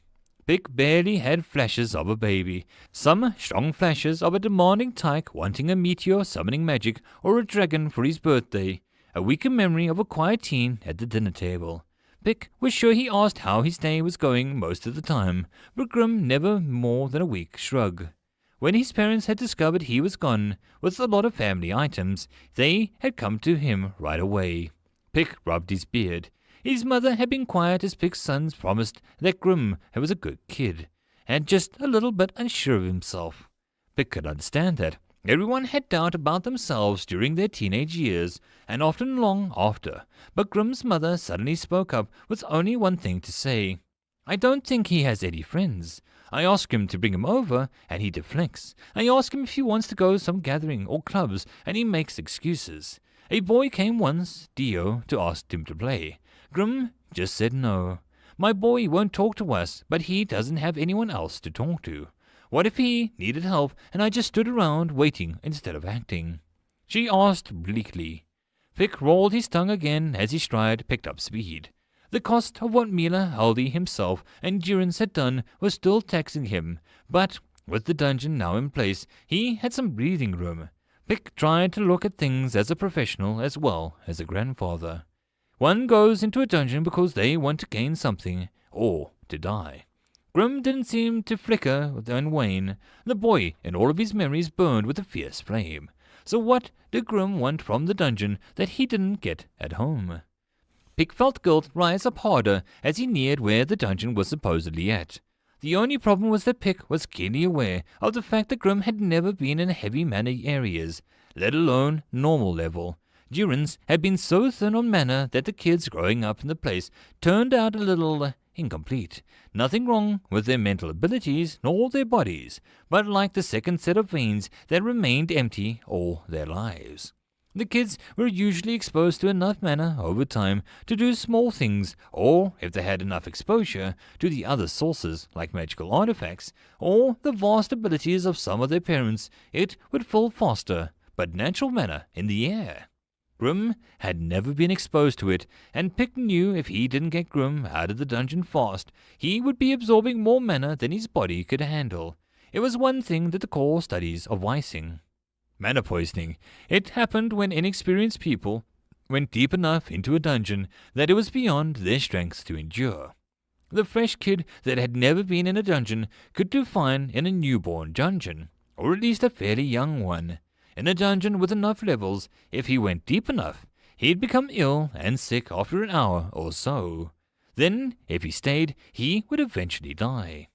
Pick barely had flashes of a baby. Some strong flashes of a demanding tyke wanting a meteor summoning magic or a dragon for his birthday. A weaker memory of a quiet teen at the dinner table. Pick was sure he asked how his day was going most of the time, but Grim never more than a weak shrug. When his parents had discovered he was gone, with a lot of family items, they had come to him right away. Pick rubbed his beard. His mother had been quiet as Pick's sons promised that Grim was a good kid, and just a little bit unsure of himself. Pick could understand that. Everyone had doubt about themselves during their teenage years, and often long after, but Grim's mother suddenly spoke up with only one thing to say. I don't think he has any friends. I ask him to bring him over, and he deflects. I ask him if he wants to go to some gathering or clubs, and he makes excuses. A boy came once, Dio, to ask him to play. Grim just said no. My boy won't talk to us, but he doesn't have anyone else to talk to. What if he needed help and I just stood around waiting instead of acting? She asked bleakly. Pick rolled his tongue again as his stride picked up speed. The cost of what Mila, Aldi himself, and Durance had done was still taxing him, but with the dungeon now in place, he had some breathing room. Pick tried to look at things as a professional as well as a grandfather. One goes into a dungeon because they want to gain something, or to die. Grim didn't seem to flicker and wane. The boy, in all of his memories, burned with a fierce flame. So what did Grim want from the dungeon that he didn't get at home? Pick felt guilt rise up harder as he neared where the dungeon was supposedly at. The only problem was that Pick was keenly aware of the fact that Grim had never been in heavy mana areas, let alone normal level. Durance had been so thin on mana that the kids growing up in the place turned out a little incomplete. Nothing wrong with their mental abilities nor their bodies, but like the second set of veins that remained empty all their lives. The kids were usually exposed to enough mana over time to do small things, or if they had enough exposure to the other sources like magical artifacts, or the vast abilities of some of their parents, it would fall faster, but natural mana in the air. Grim had never been exposed to it, and Pick knew if he didn't get Grim out of the dungeon fast, he would be absorbing more mana than his body could handle. It was one thing that the core studies of Weissing. Mana poisoning. It happened when inexperienced people went deep enough into a dungeon that it was beyond their strength to endure. The fresh kid that had never been in a dungeon could do fine in a newborn dungeon, or at least a fairly young one. In a dungeon with enough levels, if he went deep enough, he'd become ill and sick after an hour or so. Then, if he stayed, he would eventually die.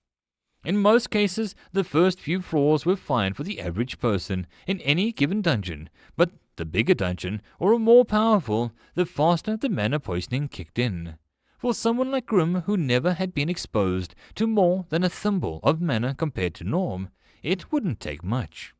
In most cases, the first few floors were fine for the average person in any given dungeon, but the bigger dungeon, or a more powerful, the faster the mana poisoning kicked in. For someone like Grim, who never had been exposed to more than a thimble of mana compared to norm, it wouldn't take much.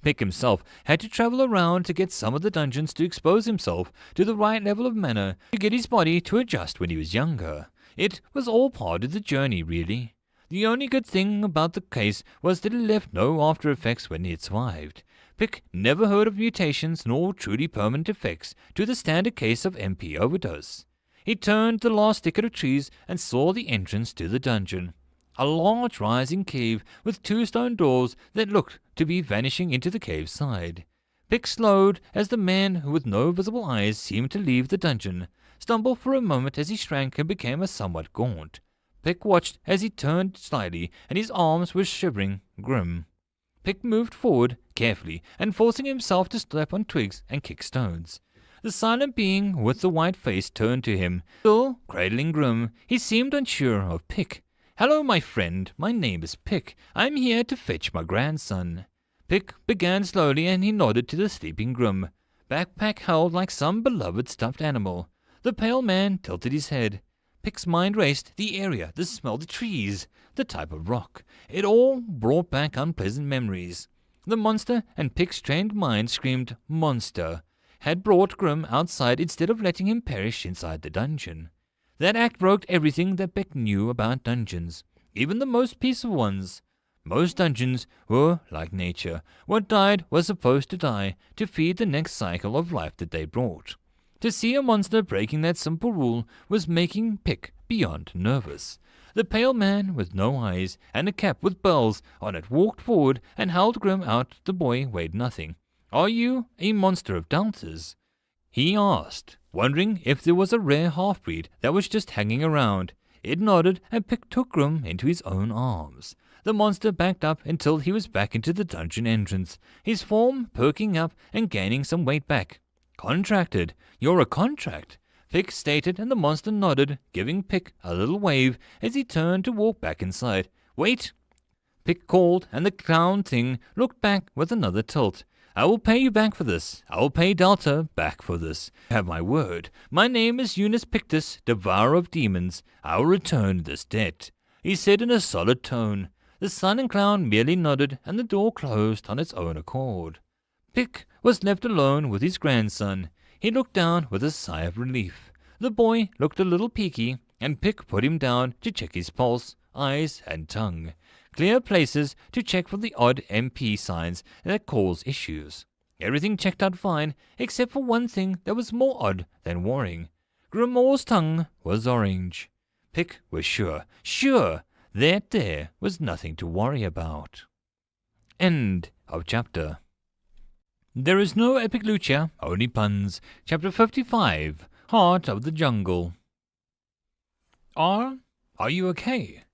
Pick himself had to travel around to get some of the dungeons to expose himself to the right level of mana to get his body to adjust when he was younger. It was all part of the journey, really. The only good thing about the case was that it left no after effects when he had survived. Pick never heard of mutations nor truly permanent effects to the standard case of MP overdose. He turned the last thicket of trees and saw the entrance to the dungeon. A large rising cave with 2 stone doors that looked to be vanishing into the cave's side. Pick slowed as the man with no visible eyes seemed to leave the dungeon, stumbled for a moment as he shrank and became somewhat gaunt. Pick watched as he turned slightly, and his arms were shivering, grim. Pick moved forward, carefully, and forcing himself to step on twigs and kick stones. The silent being with the white face turned to him. Still cradling grim, he seemed unsure of Pick. "Hello, my friend. My name is Pick. I'm here to fetch my grandson." Pick began slowly, and he nodded to the sleeping Grim. Backpack held like some beloved stuffed animal. The pale man tilted his head. Pick's mind raced. The area, the smell, the trees, the type of rock. It all brought back unpleasant memories. The monster, and Pick's trained mind screamed, "Monster," had brought Grim outside instead of letting him perish inside the dungeon. That act broke everything that Pick knew about dungeons, even the most peaceful ones. Most dungeons were like nature. What died was supposed to die to feed the next cycle of life that they brought. To see a monster breaking that simple rule was making Pick beyond nervous. The pale man with no eyes and a cap with bells on it walked forward and held Grim out. The boy weighed nothing. "Are you a monster of doubters?" he asked, wondering if there was a rare half-breed that was just hanging around. It nodded, and Pick took Grim into his own arms. The monster backed up until he was back into the dungeon entrance, his form perking up and gaining some weight back. "Contracted. You're a contract," Pick stated, and the monster nodded, giving Pick a little wave as he turned to walk back inside. "Wait," Pick called, and the clown thing looked back with another tilt. "I will pay you back for this. I will pay Delta back for this. Have my word. My name is Eunice Pictus, Devourer of Demons. I will return this debt," he said in a solid tone. The silent clown merely nodded, and the door closed on its own accord. Pick was left alone with his grandson. He looked down with a sigh of relief. The boy looked a little peaky, and Pick put him down to check his pulse, eyes, and tongue. Clear places to check for the odd MP signs that cause issues. Everything checked out fine, except for one thing that was more odd than worrying. Grimoire's tongue was orange. Pick was sure that there was nothing to worry about. End of chapter. There is no epic lucha, only puns. Chapter 55, Heart of the Jungle. Are you okay?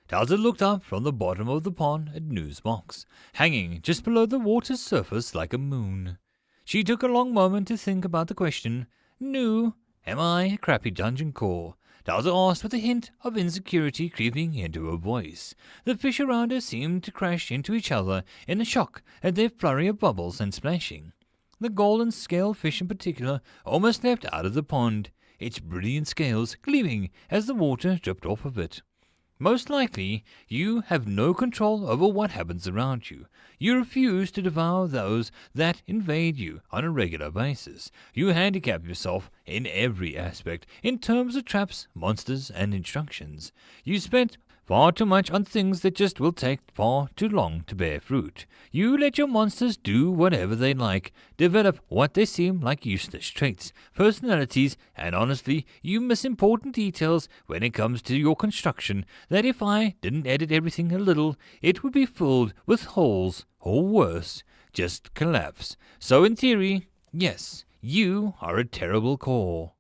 Delta looked up from the bottom of the pond at Noo's box, hanging just below the water's surface like a moon. She took a long moment to think about the question. "Noo, am I a crappy dungeon core?" Delta asked with a hint of insecurity creeping into her voice. The fish around her seemed to crash into each other in a shock at their flurry of bubbles and splashing. The golden scale fish in particular almost leapt out of the pond, its brilliant scales gleaming as the water dripped off of it. Most likely, you have no control over what happens around you. You refuse to devour those that invade you on a regular basis. You handicap yourself in every aspect, in terms of traps, monsters, and instructions. You spent far too much on things that just will take far too long to bear fruit. You let your monsters do whatever they like, develop what they seem like useless traits, personalities, and honestly, you miss important details when it comes to your construction that if I didn't edit everything a little, it would be filled with holes, or worse, just collapse. So in theory, yes, you are a terrible core.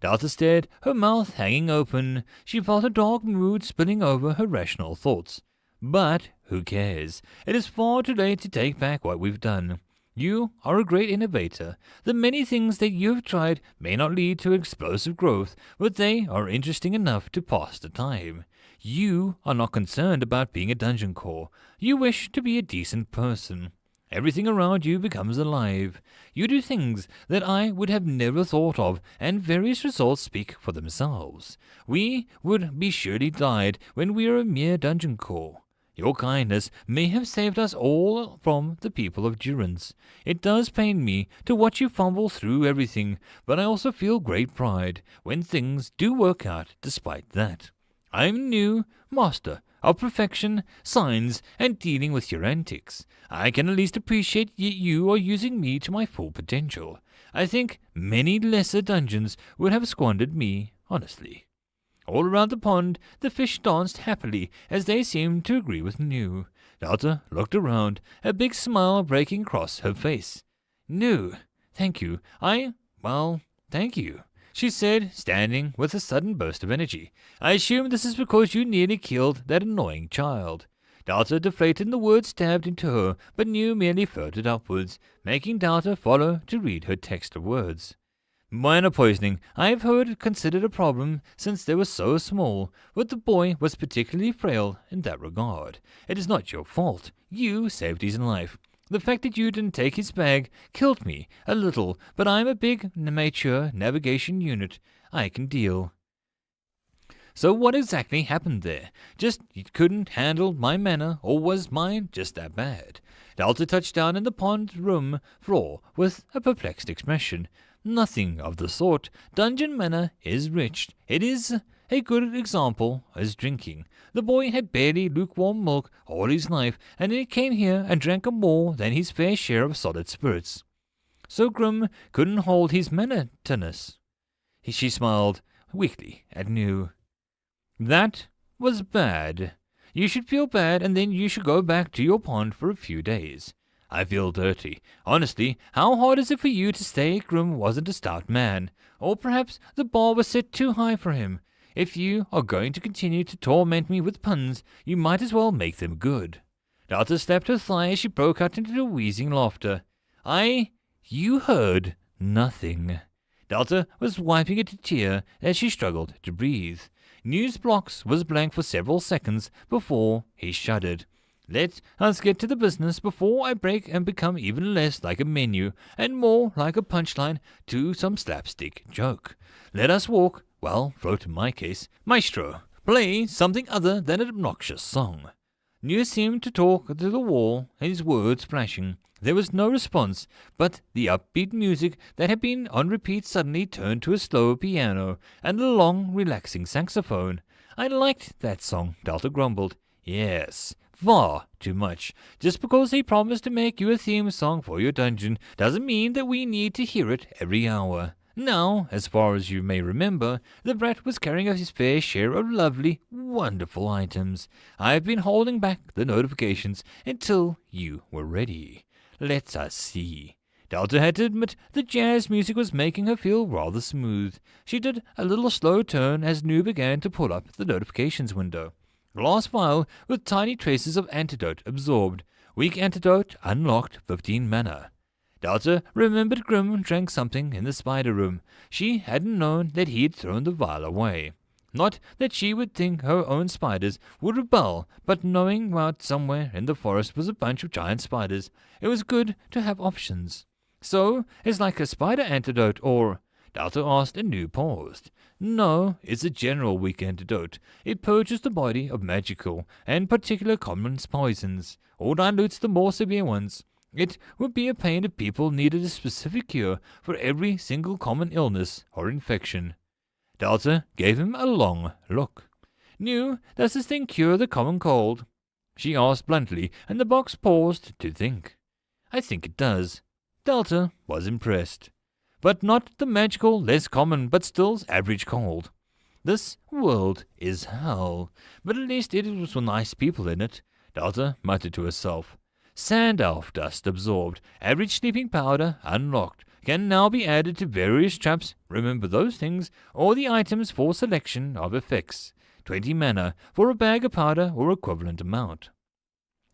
Delta stared, her mouth hanging open. She felt a dark mood spilling over her rational thoughts. But who cares? It is far too late to take back what we've done. You are a great innovator. The many things that you have tried may not lead to explosive growth, but they are interesting enough to pass the time. You are not concerned about being a dungeon core. You wish to be a decent person. Everything around you becomes alive. You do things that I would have never thought of, and various results speak for themselves. We would be surely died when we are a mere dungeon core. Your kindness may have saved us all from the people of Durance. It does pain me to watch you fumble through everything, but I also feel great pride when things do work out despite that. I'm new, master of perfection, signs, and dealing with your antics. I can at least appreciate you are using me to my full potential. I think many lesser dungeons would have squandered me, honestly. All around the pond, the fish danced happily as they seemed to agree with New. Delta looked around, a big smile breaking across her face. No, thank you. Thank you, she said, standing with a sudden burst of energy. I assume this is because you nearly killed that annoying child. Delta deflated and the word stabbed into her, but New merely floated upwards, making Delta follow to read her text of words. Minor poisoning, I have heard, considered a problem since they were so small, but the boy was particularly frail in that regard. It is not your fault. You saved his life. The fact that you didn't take his bag killed me a little, but I'm a big, mature navigation unit. I can deal. So what exactly happened there? Just you couldn't handle my manner, or was mine just that bad? Delta touched down in the pond room floor with a perplexed expression. Nothing of the sort. Dungeon manner is rich. It is a good example as drinking. The boy had barely lukewarm milk all his life, and he came here and drank more than his fair share of solid spirits. So Grim couldn't hold his mannertness. She smiled weakly at New. That was bad. You should feel bad, and then you should go back to your pond for a few days. I feel dirty. Honestly, how hard is it for you to say Grim wasn't a stout man? Or perhaps the bar was set too high for him. If you are going to continue to torment me with puns, you might as well make them good. Delta slapped her thigh as she broke out into wheezing laughter. You heard nothing. Delta was wiping a tear as she struggled to breathe. News Blocks was blank for several seconds before he shuddered. Let us get to the business before I break and become even less like a menu and more like a punchline to some slapstick joke. Let us walk, float in my case. Maestro, play something other than an obnoxious song. New seemed to talk to the wall, his words flashing. There was no response, but the upbeat music that had been on repeat suddenly turned to a slow piano and a long, relaxing saxophone. I liked that song, Delta grumbled. Yes, far too much. Just because they promised to make you a theme song for your dungeon doesn't mean that we need to hear it every hour. Now, as far as you may remember, the brat was carrying his fair share of lovely, wonderful items. I've been holding back the notifications until you were ready. Let us see. Delta had to admit the jazz music was making her feel rather smooth. She did a little slow turn as New began to pull up the notifications window. Glass vial with tiny traces of antidote absorbed. Weak antidote unlocked 15 mana. Delta remembered Grim drank something in the spider room. She hadn't known that he had thrown the vial away. Not that she would think her own spiders would rebel, but knowing out somewhere in the forest was a bunch of giant spiders, it was good to have options. So, it's like a spider antidote, or... Delta asked and New paused. No, it's a general weak antidote. It purges the body of magical and particular common poisons, or dilutes the more severe ones. It would be a pain if people needed a specific cure for every single common illness or infection. Delta gave him a long look. New, does this thing cure the common cold? She asked bluntly, and the box paused to think. I think it does. Delta was impressed. But not the magical, less common, but still average cold. This world is hell, but at least it was with nice people in it, Delta muttered to herself. Sand elf dust absorbed, average sleeping powder unlocked, can now be added to various traps, remember those things, or the items for selection of effects. 20 mana for a bag of powder or equivalent amount.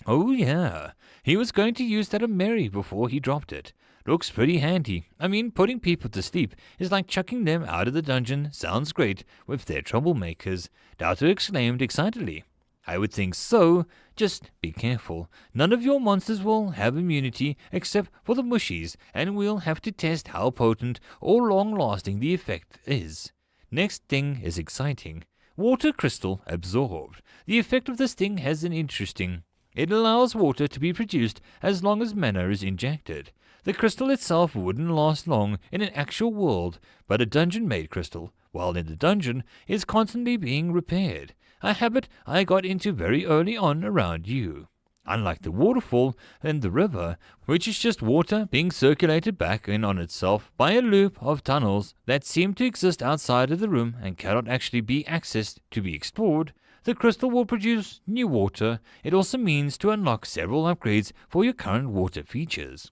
Oh yeah, he was going to use that on Mary before he dropped it. Looks pretty handy. I mean, putting people to sleep is like chucking them out of the dungeon. Sounds great with their troublemakers, Delta exclaimed excitedly. I would think so. Just be careful. None of your monsters will have immunity except for the mushies, and we'll have to test how potent or long-lasting the effect is. Next thing is exciting. Water crystal absorbed. The effect of this thing has an interesting. It allows water to be produced as long as mana is injected. The crystal itself wouldn't last long in an actual world, but a dungeon-made crystal, while in the dungeon, is constantly being repaired. A habit I got into very early on around you. Unlike the waterfall and the river, which is just water being circulated back in on itself by a loop of tunnels that seem to exist outside of the room and cannot actually be accessed to be explored, the crystal will produce new water. It also means to unlock several upgrades for your current water features.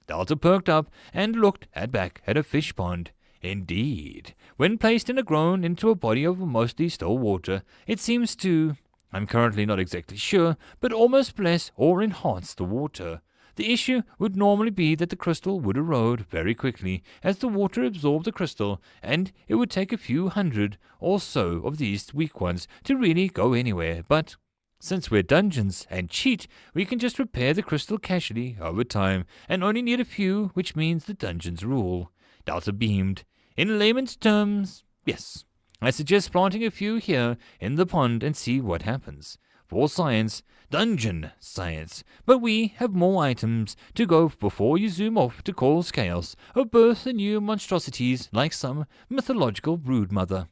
Delta perked up and looked back at a fish pond. Indeed, when placed and grown into a body of mostly still water, it seems to, I'm currently not exactly sure, but almost bless or enhance the water. The issue would normally be that the crystal would erode very quickly as the water absorbed the crystal, and it would take a few hundred or so of these weak ones to really go anywhere, but since we're dungeons and cheat, we can just repair the crystal casually over time and only need a few, which means the dungeons rule. Delta beamed. In layman's terms, yes. I suggest planting a few here in the pond and see what happens. For science, dungeon science. But we have more items to go before you zoom off to cause chaos or birth the new monstrosities like some mythological broodmother.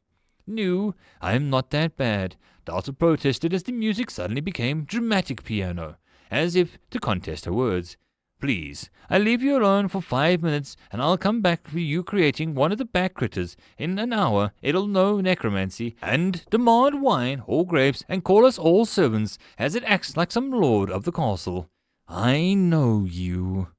No, I'm not that bad. Delta protested as the music suddenly became dramatic piano, as if to contest her words. Please, I'll leave you alone for 5 minutes, and I'll come back for you creating one of the back critters. In an hour, it'll know necromancy, and demand wine or grapes, and call us all servants, as it acts like some lord of the castle. I know you.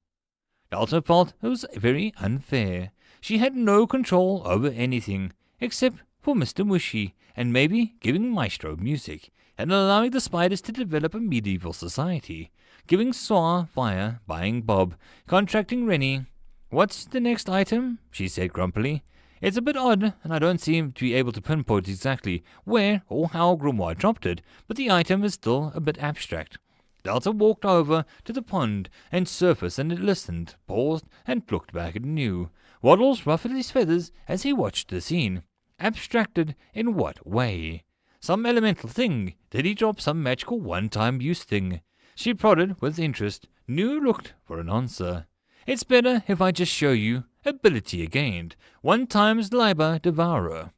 Delta felt it was very unfair. She had no control over anything, except for Mr. Mushy, and maybe giving Maestro music, and allowing the spiders to develop a medieval society. Giving Swa fire, buying Bob, contracting Rennie. What's the next item? She said grumpily. It's a bit odd, and I don't seem to be able to pinpoint exactly where or how Grimoire dropped it, but the item is still a bit abstract. Delta walked over to the pond and surfaced and listened, paused, and looked back at New. Waddles ruffled his feathers as he watched the scene. Abstracted in what way? Some elemental thing? Did he drop some magical one-time use thing? She prodded with interest. New looked for an answer. It's better if I just show you. Ability gained. 1 times Liber Devourer.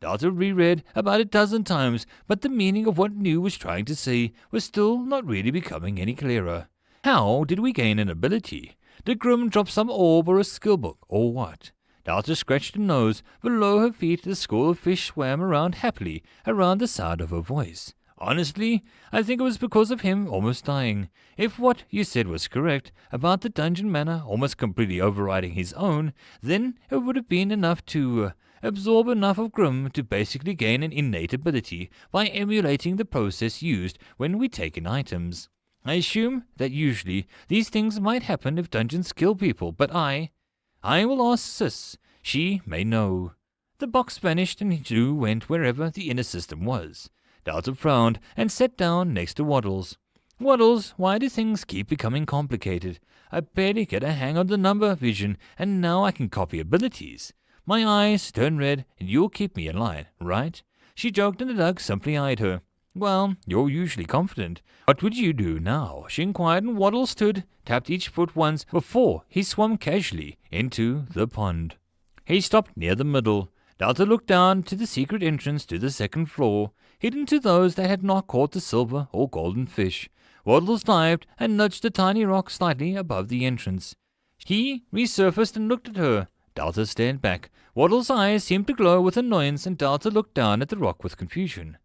Delta reread about a dozen times, but the meaning of what New was trying to say was still not really becoming any clearer. How did we gain an ability? Did Grim drop some orb or a skill book, or what? Delta scratched her nose. Below her feet the school of fish swam around happily, around the sound of her voice. Honestly, I think it was because of him almost dying. If what you said was correct, about the dungeon manor almost completely overriding his own, then it would have been enough to absorb enough of Grim to basically gain an innate ability by emulating the process used when we take in items. I assume that usually these things might happen if dungeons kill people, but I will ask Sis. She may know. The box vanished and Drew went wherever the inner system was. Delta frowned and sat down next to Waddles. Waddles, why do things keep becoming complicated? I barely get a hang on the number vision, and now I can copy abilities. My eyes turn red, and you'll keep me in line, right? She joked, and the dog simply eyed her. Well, you're usually confident. What would you do now? She inquired, and Waddles stood, tapped each foot once before he swam casually into the pond. He stopped near the middle. Delta looked down to the secret entrance to the second floor, hidden to those that had not caught the silver or golden fish. Waddles dived and nudged the tiny rock slightly above the entrance. He resurfaced and looked at her. Delta stared back. Waddles' eyes seemed to glow with annoyance, and Delta looked down at the rock with confusion.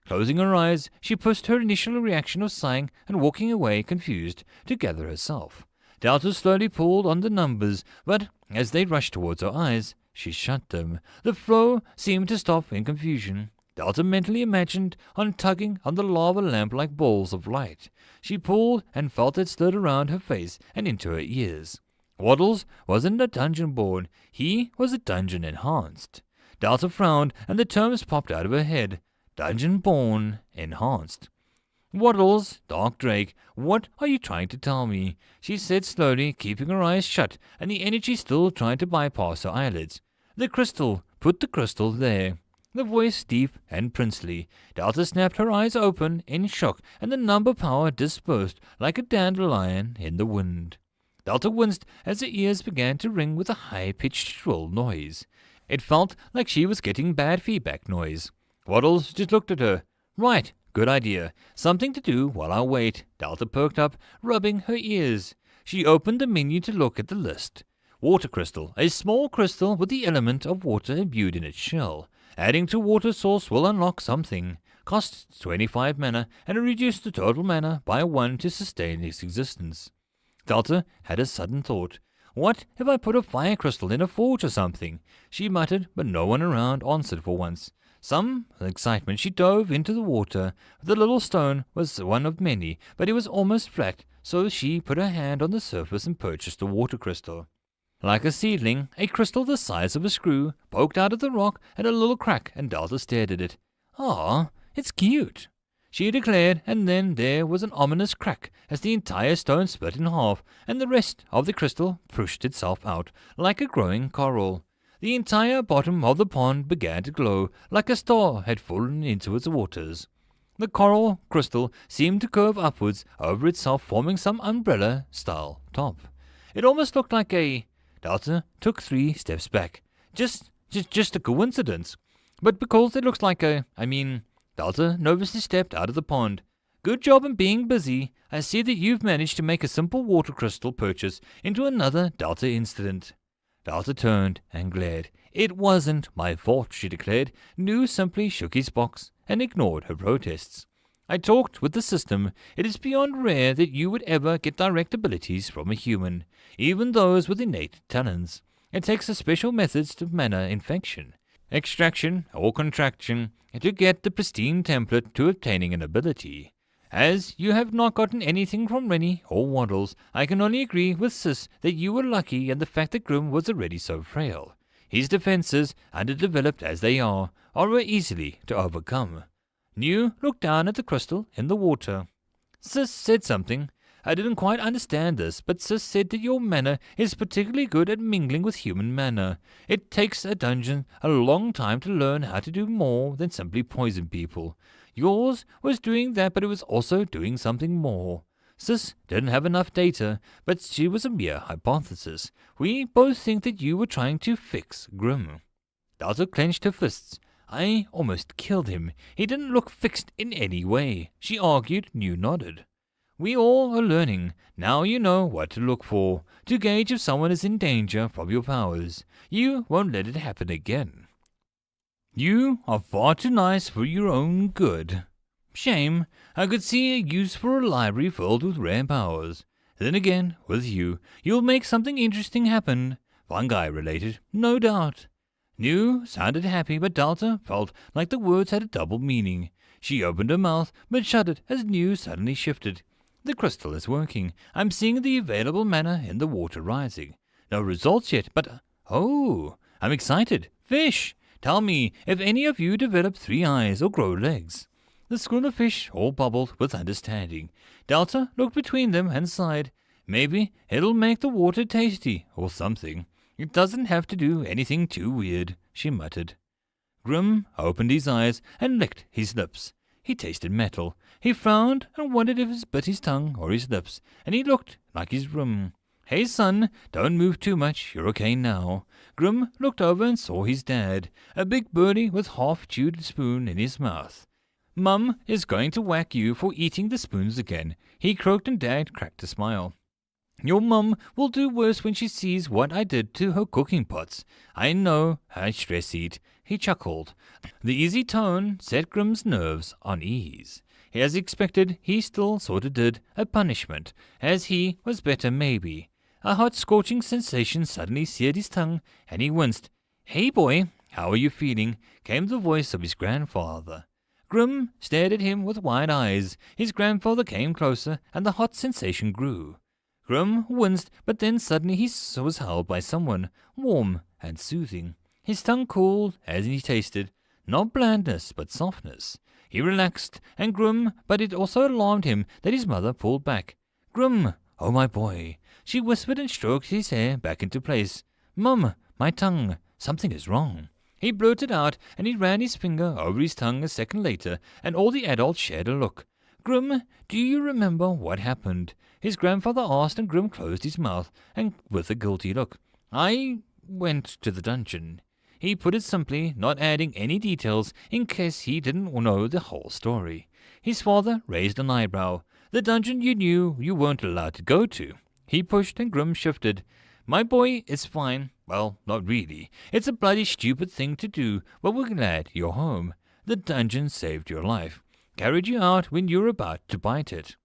Closing her eyes, she pushed her initial reaction of sighing and walking away confused to gather herself. Delta slowly pulled on the numbers, but as they rushed towards her eyes, she shut them. The flow seemed to stop in confusion. Delta mentally imagined on tugging on the lava lamp like balls of light. She pulled and felt it slid around her face and into her ears. Waddles wasn't a dungeon born, he was a dungeon enhanced. Delta frowned and the terms popped out of her head. Dungeon born, enhanced. Waddles, Dark Drake, what are you trying to tell me? She said slowly, keeping her eyes shut and the energy still trying to bypass her eyelids. The crystal, put the crystal there. The voice deep and princely. Delta snapped her eyes open in shock, and the number power dispersed like a dandelion in the wind. Delta winced as her ears began to ring with a high-pitched shrill noise. It felt like she was getting bad feedback noise. Waddles just looked at her. Right, good idea. Something to do while I wait. Delta perked up, rubbing her ears. She opened the menu to look at the list. Water crystal, a small crystal with the element of water imbued in its shell. Adding to water source will unlock something. Costs 25 mana and reduce the total mana by 1 to sustain its existence. Delta had a sudden thought. What if I put a fire crystal in a forge or something? She muttered, but no one around answered for once. Some excitement, she dove into the water. The little stone was one of many, but it was almost flat, so she put her hand on the surface and purchased a water crystal. Like a seedling, a crystal the size of a screw poked out of the rock at a little crack, and Delta stared at it. "Ah, it's cute," she declared, and then there was an ominous crack as the entire stone split in half, and the rest of the crystal pushed itself out like a growing coral. The entire bottom of the pond began to glow like a star had fallen into its waters. The coral crystal seemed to curve upwards over itself, forming some umbrella-style top. It almost looked like a... Delta took 3 steps back. Just a coincidence. But because it looks like Delta nervously stepped out of the pond. "Good job in being busy. I see that you've managed to make a simple water crystal purchase into another Delta incident." Delta turned and glared. "It wasn't my fault," she declared. Nu simply shook his box and ignored her protests. "I talked with the system. It is beyond rare that you would ever get direct abilities from a human, even those with innate talents. It takes a special methods to mana infection, extraction, or contraction to get the pristine template to obtaining an ability. As you have not gotten anything from Rennie or Waddles, I can only agree with Sis that you were lucky, and the fact that Grim was already so frail. His defenses, underdeveloped as they are easily to overcome." Nu looked down at the crystal in the water. "Sis said something. I didn't quite understand this, but Sis said that your mana is particularly good at mingling with human mana. It takes a dungeon a long time to learn how to do more than simply poison people. Yours was doing that, but it was also doing something more. Sis didn't have enough data, but she was a mere hypothesis. We both think that you were trying to fix Grim." Delta clenched her fists. "I almost killed him. He didn't look fixed in any way," she argued. Nu nodded. "We all are learning. Now you know what to look for, to gauge if someone is in danger from your powers. You won't let it happen again. You are far too nice for your own good. Shame. I could see a use for a library filled with rare powers. Then again, with you, you'll make something interesting happen. Fungi-related, no doubt." Nu sounded happy, but Delta felt like the words had a double meaning. She opened her mouth, but shut it as Nu suddenly shifted. "The crystal is working. I'm seeing the available mana in the water rising. No results yet, but... Oh, I'm excited. Fish! Tell me if any of you develop 3 eyes or grow legs." The school of fish all bubbled with understanding. Delta looked between them and sighed. "Maybe it'll make the water tasty, or something. It doesn't have to do anything too weird," she muttered. Grim opened his eyes and licked his lips. He tasted metal. He frowned and wondered if it bit his tongue or his lips, and he looked like his room. "Hey, son, don't move too much. You're okay now." Grim looked over and saw his dad, a big birdie with half-chewed spoon in his mouth. "Mum is going to whack you for eating the spoons again," he croaked, and Dad cracked a smile. "Your mum will do worse when she sees what I did to her cooking pots. I know I stress eat," he chuckled. The easy tone set Grim's nerves on ease. As expected, he still sort of did a punishment, as he was better maybe. A hot scorching sensation suddenly seared his tongue, and he winced. "Hey boy, how are you feeling?" came the voice of his grandfather. Grim stared at him with wide eyes. His grandfather came closer, and the hot sensation grew. Grim winced, but then suddenly he was held by someone, warm and soothing. His tongue cooled as he tasted, not blandness, but softness. He relaxed, and Grim, but it also alarmed him that his mother pulled back. "Grim, oh my boy," she whispered and stroked his hair back into place. "Mum, my tongue, something is wrong." He blurted out, and he ran his finger over his tongue a second later, and all the adults shared a look. "Grim, do you remember what happened?" his grandfather asked, and Grim closed his mouth and with a guilty look. "I went to the dungeon." He put it simply, not adding any details in case he didn't know the whole story. His father raised an eyebrow. "The dungeon you knew you weren't allowed to go to." He pushed and Grim shifted. "My boy, it's fine. Well, not really. It's a bloody stupid thing to do, but we're glad you're home. The dungeon saved your life. Carried you out when you were about to bite it."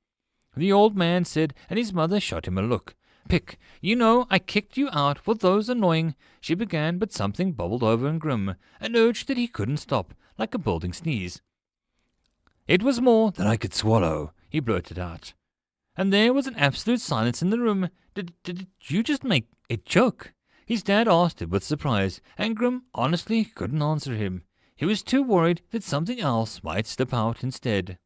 The old man said, and his mother shot him a look. Pick, you know I kicked you out for those annoying," she began, but something bubbled over in Grim, an urge that he couldn't stop, like a building sneeze. "It was more than I could swallow," he blurted out. And there was an absolute silence in the room. Did you just make a joke? His dad asked it with surprise, and Grim honestly couldn't answer him. He was too worried that something else might slip out instead.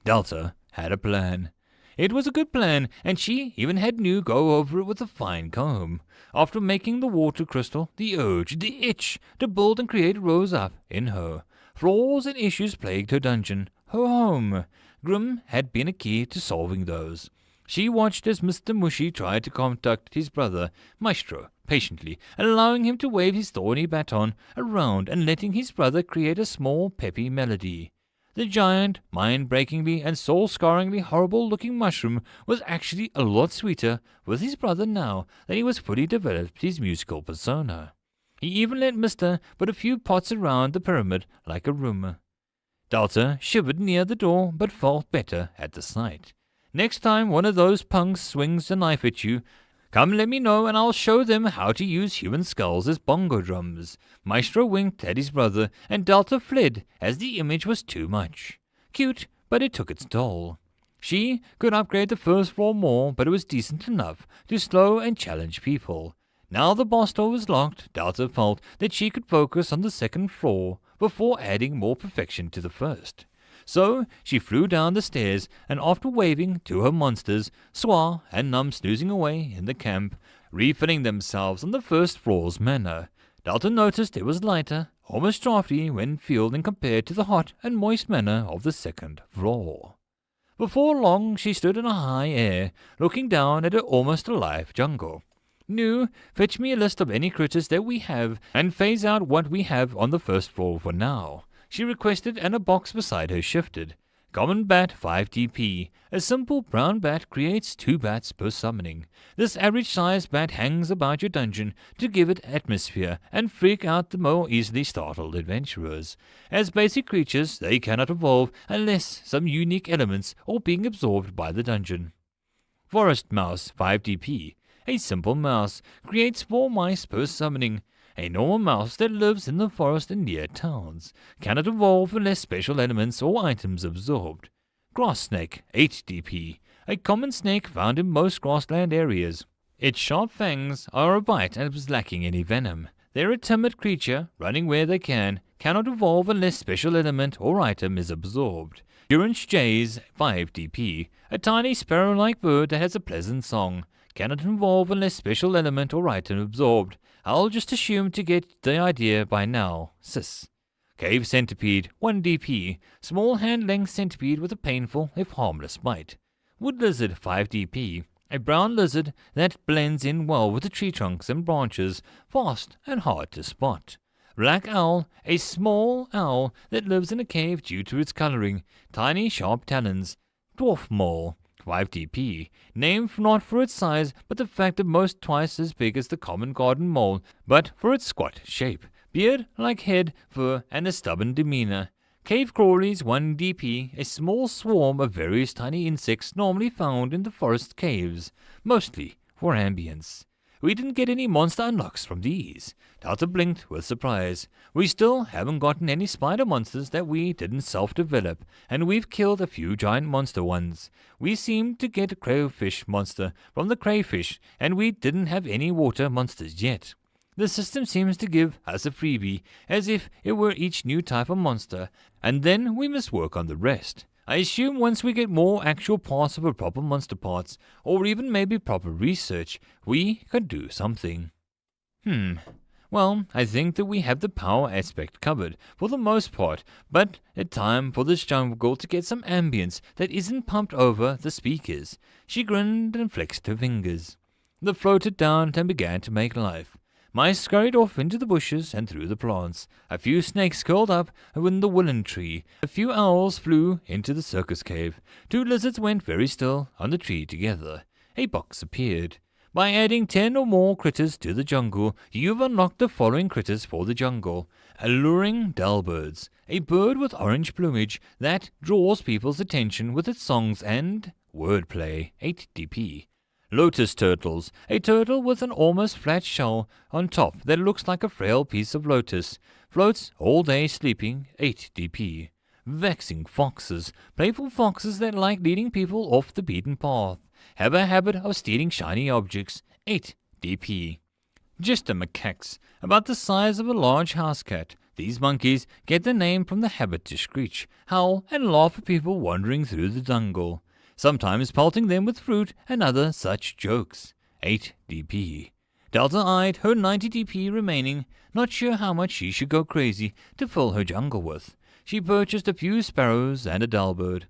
Delta had a plan. It was a good plan, and she even had Nu go over it with a fine comb. After making the water crystal, the urge, the itch to build and create rose up in her. Flaws and issues plagued her dungeon, her home. Grim had been a key to solving those. She watched as Mr. Mushy tried to contact his brother, Maestro, patiently, allowing him to wave his thorny baton around and letting his brother create a small, peppy melody. The giant, mind-breakingly and soul-scarringly horrible-looking mushroom was actually a lot sweeter with his brother now that he was fully developed his musical persona. He even let Mister put a few pots around the pyramid like a room. Delta shivered near the door, but felt better at the sight. Next time one of those punks swings a knife at you, come let me know and I'll show them how to use human skulls as bongo drums. Maestro winked at his brother, and Delta fled as the image was too much. Cute, but it took its toll. She could upgrade the first floor more, but it was decent enough to slow and challenge people. Now the boss door was locked, Delta felt that she could focus on the second floor before adding more perfection to the first. So she flew down the stairs, and after waving to her monsters, Swa and Num snoozing away in the camp, refilling themselves on the first floor's manor, Delta noticed it was lighter, almost draughty when filled and compared to the hot and moist manor of the second floor. Before long she stood in a high air, looking down at an almost alive jungle. Nu, fetch me a list of any critters that we have, and phase out what we have on the first floor for now, she requested, and a box beside her shifted. Common bat 5 DP. A simple brown bat creates 2 bats per summoning. This average-sized bat hangs about your dungeon to give it atmosphere and freak out the more easily startled adventurers. As basic creatures, they cannot evolve unless some unique elements are being absorbed by the dungeon. Forest mouse 5 DP. A simple mouse creates 4 mice per summoning. A normal mouse that lives in the forest and near towns cannot evolve unless special elements or items absorbed. Grass snake 8 DP. A common snake found in most grassland areas. Its sharp fangs are a bite and is lacking any venom. They're a timid creature, running where they cannot evolve unless special element or item is absorbed. Durance jays 5 DP. A tiny sparrow-like bird that has a pleasant song. Cannot evolve unless special element or item absorbed. I'll just assume to get the idea by now, sis. Cave centipede 1 DP. Small hand-length centipede with a painful, if harmless, bite. Wood lizard 5 DP. A brown lizard that blends in well with the tree trunks and branches, fast and hard to spot. Black owl, a small owl that lives in a cave due to its coloring, tiny sharp talons. Dwarf mole 5 DP, named not for its size, but the fact that most twice as big as the common garden mole, but for its squat shape, beard like head, fur, and a stubborn demeanor. Cave crawlies 1 DP, a small swarm of various tiny insects normally found in the forest caves, mostly for ambience. We didn't get any monster unlocks from these. Delta blinked with surprise. We still haven't gotten any spider monsters that we didn't self-develop, and we've killed a few giant monster ones. We seemed to get a crayfish monster from the crayfish, and we didn't have any water monsters yet. The system seems to give us a freebie, as if it were each new type of monster, and then we must work on the rest. I assume once we get more actual parts of a proper monster parts, or even maybe proper research, we can do something. Well, I think that we have the power aspect covered, for the most part, but it's time for this jungle to get some ambience that isn't pumped over the speakers. She grinned and flexed her fingers. They floated down and began to make life. Mice scurried off into the bushes and through the plants. A few snakes curled up in the willow tree. A few owls flew into the circus cave. 2 lizards went very still on the tree together. A box appeared. By adding 10 or more critters to the jungle, you've unlocked the following critters for the jungle. Alluring Delbirds, a bird with orange plumage that draws people's attention with its songs and wordplay, 8 DP. Lotus turtles, a turtle with an almost flat shell on top that looks like a frail piece of lotus, floats all day sleeping, 8 dp. Vexing foxes, playful foxes that like leading people off the beaten path, have a habit of stealing shiny objects, 8 dp. Jester macaques, about the size of a large house cat. These monkeys get their name from the habit to screech, howl, and laugh at people wandering through the jungle, sometimes pelting them with fruit and other such jokes, 8 dp. Delta eyed her 90 dp remaining, not sure how much she should go crazy to fill her jungle with. She purchased a few sparrows and a dullbird.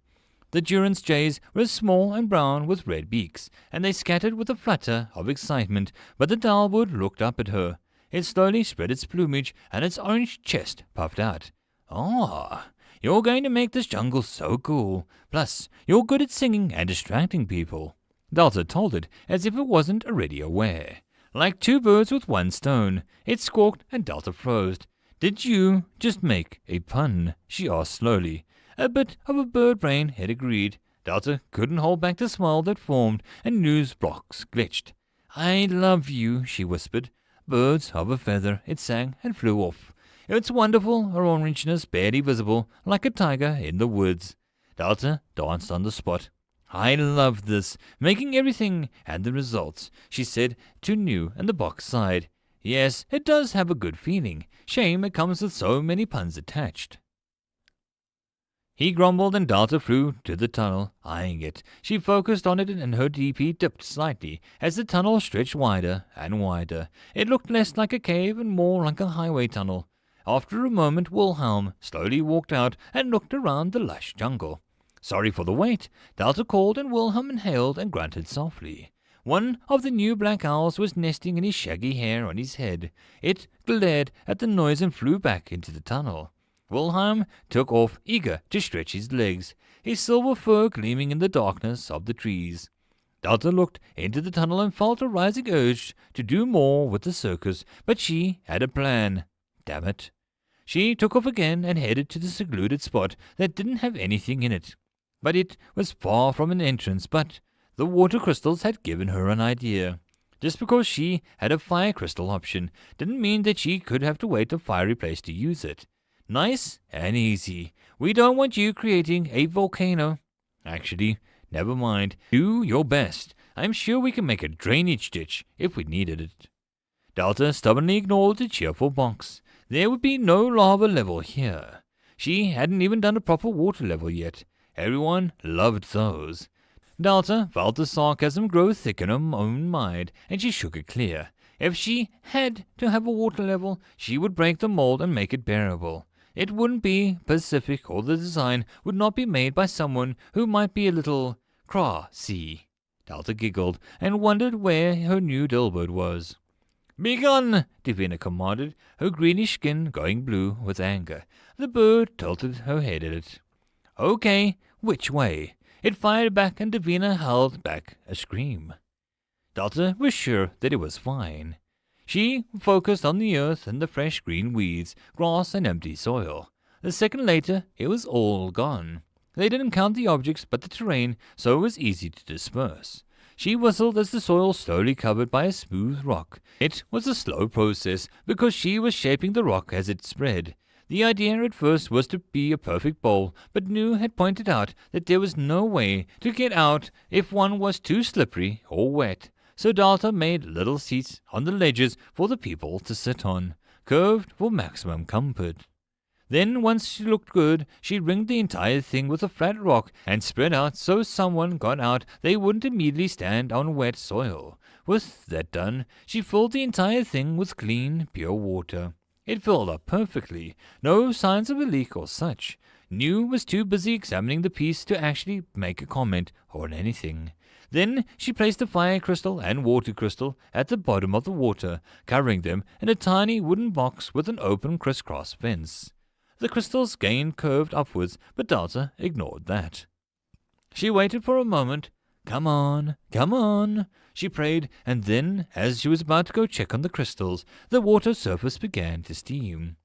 The Durance jays were small and brown with red beaks, and they scattered with a flutter of excitement, but the dullbird looked up at her. It slowly spread its plumage, and its orange chest puffed out. "Ah, you're going to make this jungle so cool. Plus, you're good at singing and distracting people." Delta told it as if it wasn't already aware. Like two birds with one stone, it squawked and Delta froze. "Did you just make a pun?" she asked slowly. A bit of a bird brain had agreed. Delta couldn't hold back the smile that formed, and news blocks glitched. "I love you," she whispered. "Birds of a feather," it sang, and flew off. It's wonderful, her orangeness barely visible, like a tiger in the woods. Delta danced on the spot. "I love this, making everything, and the results," she said to New, and the box sighed. "Yes, it does have a good feeling. Shame it comes with so many puns attached." He grumbled, and Delta flew to the tunnel, eyeing it. She focused on it, and her DP dipped slightly as the tunnel stretched wider and wider. It looked less like a cave and more like a highway tunnel. After a moment, Wilhelm slowly walked out and looked around the lush jungle. "Sorry for the wait," Delta called, and Wilhelm inhaled and grunted softly. One of the new black owls was nesting in his shaggy hair on his head. It glared at the noise and flew back into the tunnel. Wilhelm took off, eager to stretch his legs, his silver fur gleaming in the darkness of the trees. Delta looked into the tunnel and felt a rising urge to do more with the circus, but she had a plan. Damn it. She took off again and headed to the secluded spot that didn't have anything in it. But it was far from an entrance, but the water crystals had given her an idea. Just because she had a fire crystal option didn't mean that she could have to wait a fiery place to use it. Nice and easy. We don't want you creating a volcano. Actually, never mind. Do your best. I'm sure we can make a drainage ditch if we needed it. Delta stubbornly ignored the cheerful box. There would be no lava level here. She hadn't even done a proper water level yet. Everyone loved those. Delta felt the sarcasm grow thick in her own mind, and she shook it clear. If she had to have a water level, she would break the mold and make it bearable. It wouldn't be Pacific, or the design would not be made by someone who might be a little crossy. Delta giggled and wondered where her new Dilbert was. "Begone!" Davina commanded, her greenish skin going blue with anger. The bird tilted her head at it. "Okay, which way?" It fired back, and Davina held back a scream. Delta was sure that it was fine. She focused on the earth and the fresh green weeds, grass, and empty soil. A second later, it was all gone. They didn't count the objects but the terrain, so it was easy to disperse. She whistled as the soil slowly covered by a smooth rock. It was a slow process because she was shaping the rock as it spread. The idea at first was to be a perfect bowl, but New had pointed out that there was no way to get out if one was too slippery or wet. So Delta made little seats on the ledges for the people to sit on, curved for maximum comfort. Then, once she looked good, she ringed the entire thing with a flat rock and spread out so someone got out they wouldn't immediately stand on wet soil. With that done, she filled the entire thing with clean, pure water. It filled up perfectly, no signs of a leak or such. New was too busy examining the piece to actually make a comment on anything. Then she placed the fire crystal and water crystal at the bottom of the water, covering them in a tiny wooden box with an open crisscross fence. The crystals gained curved upwards, but Delta ignored that. She waited for a moment. Come on, she prayed, and then, as she was about to go check on the crystals, the water surface began to steam.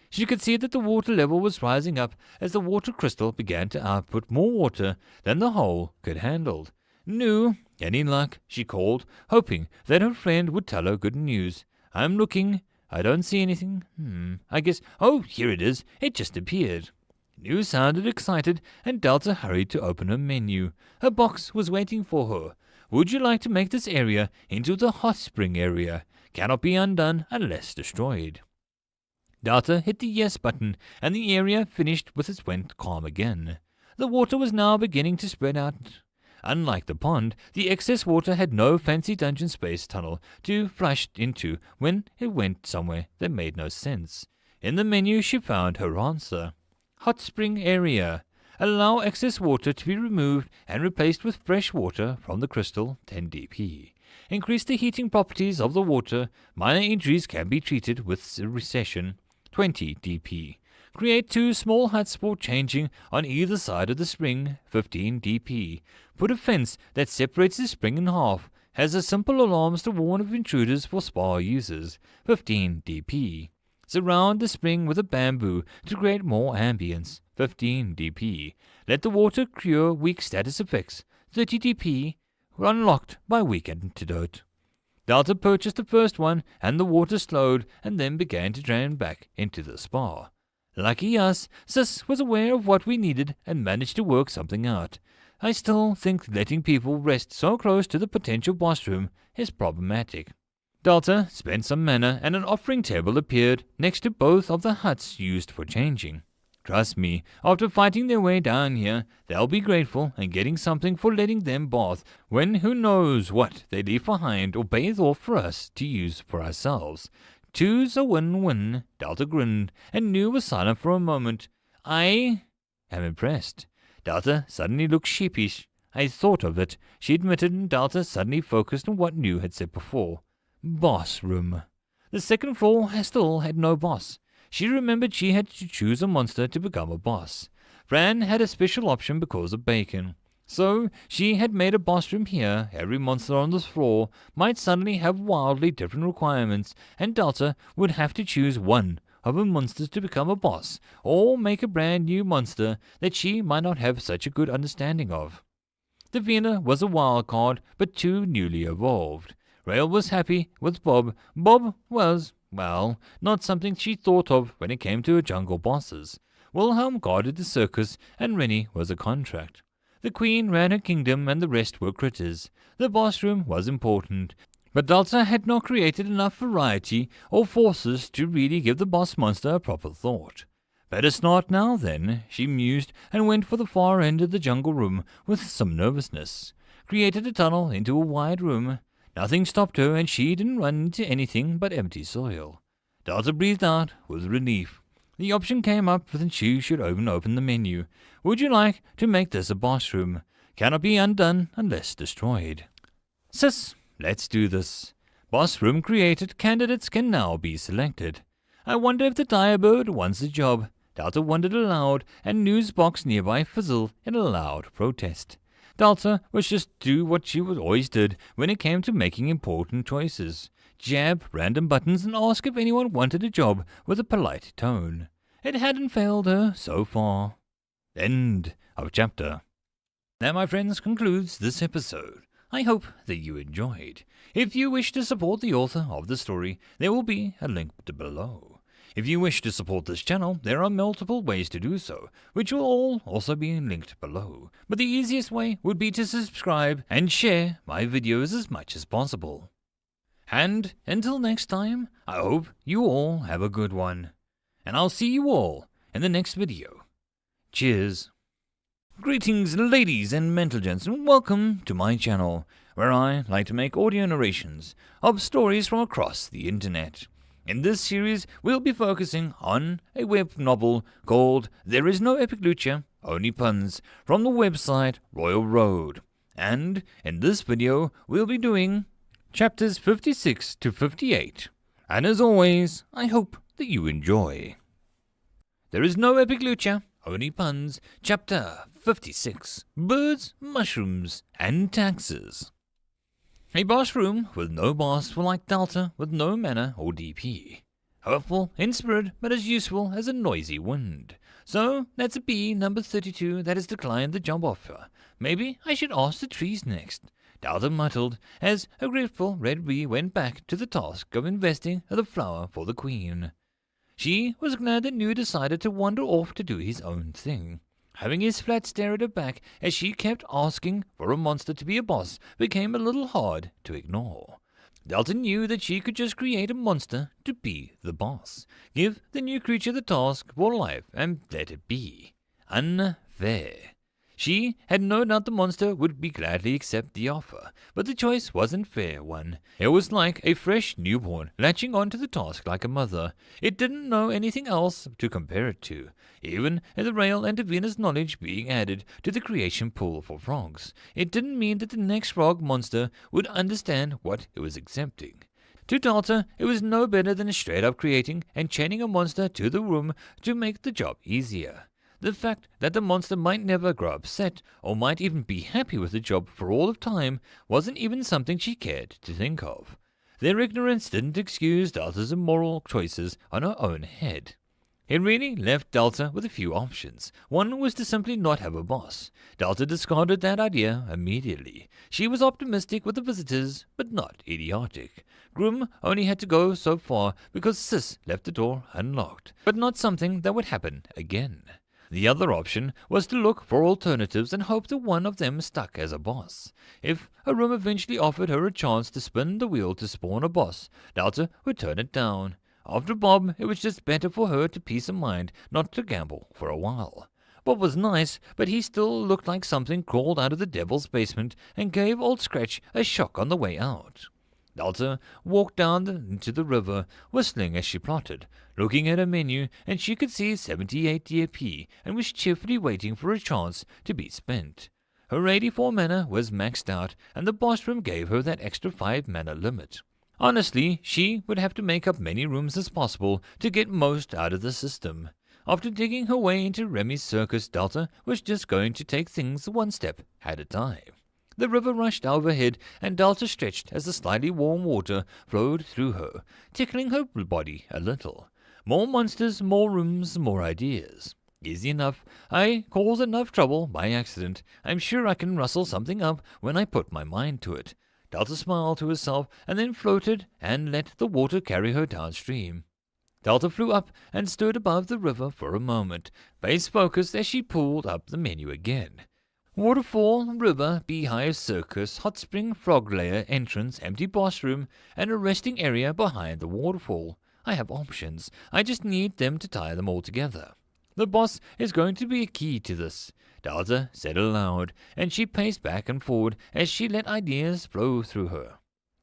She could see that the water level was rising up as the water crystal began to output more water than the hole could handle. New Any luck? She called, hoping that her friend would tell her good news. I'm looking. I don't see anything. I guess... Oh, here it is. It just appeared. New sounded excited, and Delta hurried to open her menu. Her box was waiting for her. Would you like to make this area into the hot spring area? Cannot be undone unless destroyed. Delta hit the yes button, and the area finished with its went calm again. The water was now beginning to spread out. Unlike the pond, the excess water had no fancy dungeon space tunnel to flush into when it went somewhere that made no sense. In the menu she found her answer. Hot spring area. Allow excess water to be removed and replaced with fresh water from the crystal, 10 dp. Increase the heating properties of the water. Minor injuries can be treated with recession, 20 dp. Create 2 small huts for changing on either side of the spring, 15 dp. Put a fence that separates the spring in half. Has a simple alarms to warn of intruders for spa users, 15 dp. Surround the spring with a bamboo to create more ambience, 15 dp. Let the water cure weak status effects, 30 dp. Unlocked by weak antidote. Delta purchased the first one, and the water slowed and then began to drain back into the spa. Lucky us, Sis was aware of what we needed and managed to work something out. I still think letting people rest so close to the potential boss room is problematic. Delta spent some mana and an offering table appeared next to both of the huts used for changing. Trust me, after fighting their way down here, they'll be grateful and getting something for letting them bath when who knows what they leave behind or bathe off for us to use for ourselves. Two's a win-win, Delta grinned, and Nu was silent for a moment. I am impressed. Delta suddenly looked sheepish. I thought of it, she admitted, and Delta suddenly focused on what Nu had said before. Boss room. The second floor still had no boss. She remembered she had to choose a monster to become a boss. Fran had a special option because of bacon. So she had made a boss room here. Every monster on this floor might suddenly have wildly different requirements, and Delta would have to choose one of her monsters to become a boss, or make a brand new monster that she might not have such a good understanding of. Davina was a wild card, but too newly evolved. Rail was happy with Bob. Bob was, well, not something she thought of when it came to her jungle bosses. Wilhelm guarded the circus, and Rennie was a contract. The queen ran her kingdom, and the rest were critters. The boss room was important, but Delta had not created enough variety or forces to really give the boss monster a proper thought. Better start now, then, she mused, and went for the far end of the jungle room with some nervousness. Created a tunnel into a wide room. Nothing stopped her, and she didn't run into anything but empty soil. Delta breathed out with relief. The option came up that she should open the menu. Would you like to make this a boss room? Cannot be undone unless destroyed. Sis, let's do this. Boss room created. Candidates can now be selected. I wonder if the Direbird wants the job. Delta wondered aloud, and news box nearby fizzled in a loud protest. Delta was just do what she always did when it came to making important choices. Jab random buttons and ask if anyone wanted a job with a polite tone. It hadn't failed her so far. End of chapter. That, my friends, concludes this episode. I hope that you enjoyed. If you wish to support the author of the story, there will be a link below. If you wish to support this channel, there are multiple ways to do so, which will all also be linked below. But the easiest way would be to subscribe and share my videos as much as possible. And until next time, I hope you all have a good one. And I'll see you all in the next video. Cheers. Greetings, ladies and mental gents, and welcome to my channel, where I like to make audio narrations of stories from across the internet. In this series, we'll be focusing on a web novel called There Is No Epic Lucha, Only Puns, from the website Reupload. And in this video, we'll be doing chapters 56 to 58. And as always, I hope that you enjoy. There is no epic lucha, only puns, chapter 56, birds, mushrooms, and taxes. A boss room with no boss for like Delta with no mana or DP. Hopeful in spirit, but as useful as a noisy wind. So that's a B number 32 that has declined the job offer. Maybe I should ask the trees next. Delta muttered, as a grateful Red Bee went back to the task of investing the flower for the queen. She was glad that New decided to wander off to do his own thing. Having his flat stare at her back as she kept asking for a monster to be a boss became a little hard to ignore. Delta knew that she could just create a monster to be the boss, give the new creature the task for life, and let it be. Unfair. She had no doubt the monster would be gladly accept the offer, but the choice wasn't a fair one. It was like a fresh newborn latching onto the task like a mother. It didn't know anything else to compare it to, even the Rail and Davina's knowledge being added to the creation pool for frogs. It didn't mean that the next frog monster would understand what it was accepting. To Delta, it was no better than straight up creating and chaining a monster to the room to make the job easier. The fact that the monster might never grow upset, or might even be happy with the job for all of time, wasn't even something she cared to think of. Their ignorance didn't excuse Delta's immoral choices on her own head. It really left Delta with a few options. One was to simply not have a boss. Delta discarded that idea immediately. She was optimistic with the visitors, but not idiotic. Groom only had to go so far because Sis left the door unlocked, but not something that would happen again. The other option was to look for alternatives and hope that one of them stuck as a boss. If a room eventually offered her a chance to spin the wheel to spawn a boss, Delta would turn it down. After Bob, it was just better for her to peace of mind not to gamble for a while. Bob was nice, but he still looked like something crawled out of the devil's basement and gave Old Scratch a shock on the way out. Delta walked down into the river, whistling as she plotted, looking at her menu, and she could see 78 DP and was cheerfully waiting for a chance to be spent. Her 84 mana was maxed out, and the boss room gave her that extra 5 mana limit. Honestly, she would have to make up many rooms as possible to get most out of the system. After digging her way into Remy's circus, Delta was just going to take things one step at a time. The river rushed overhead, and Delta stretched as the slightly warm water flowed through her, tickling her body a little. More monsters, more rooms, more ideas. Easy enough. I caused enough trouble by accident. I'm sure I can rustle something up when I put my mind to it. Delta smiled to herself and then floated and let the water carry her downstream. Delta flew up and stood above the river for a moment, face focused as she pulled up the menu again. Waterfall, river, beehive, circus, hot spring, frog lair, entrance, empty boss room, and a resting area behind the waterfall. I have options. I just need them to tie them all together. The boss is going to be a key to this, Delta said aloud, and she paced back and forward as she let ideas flow through her.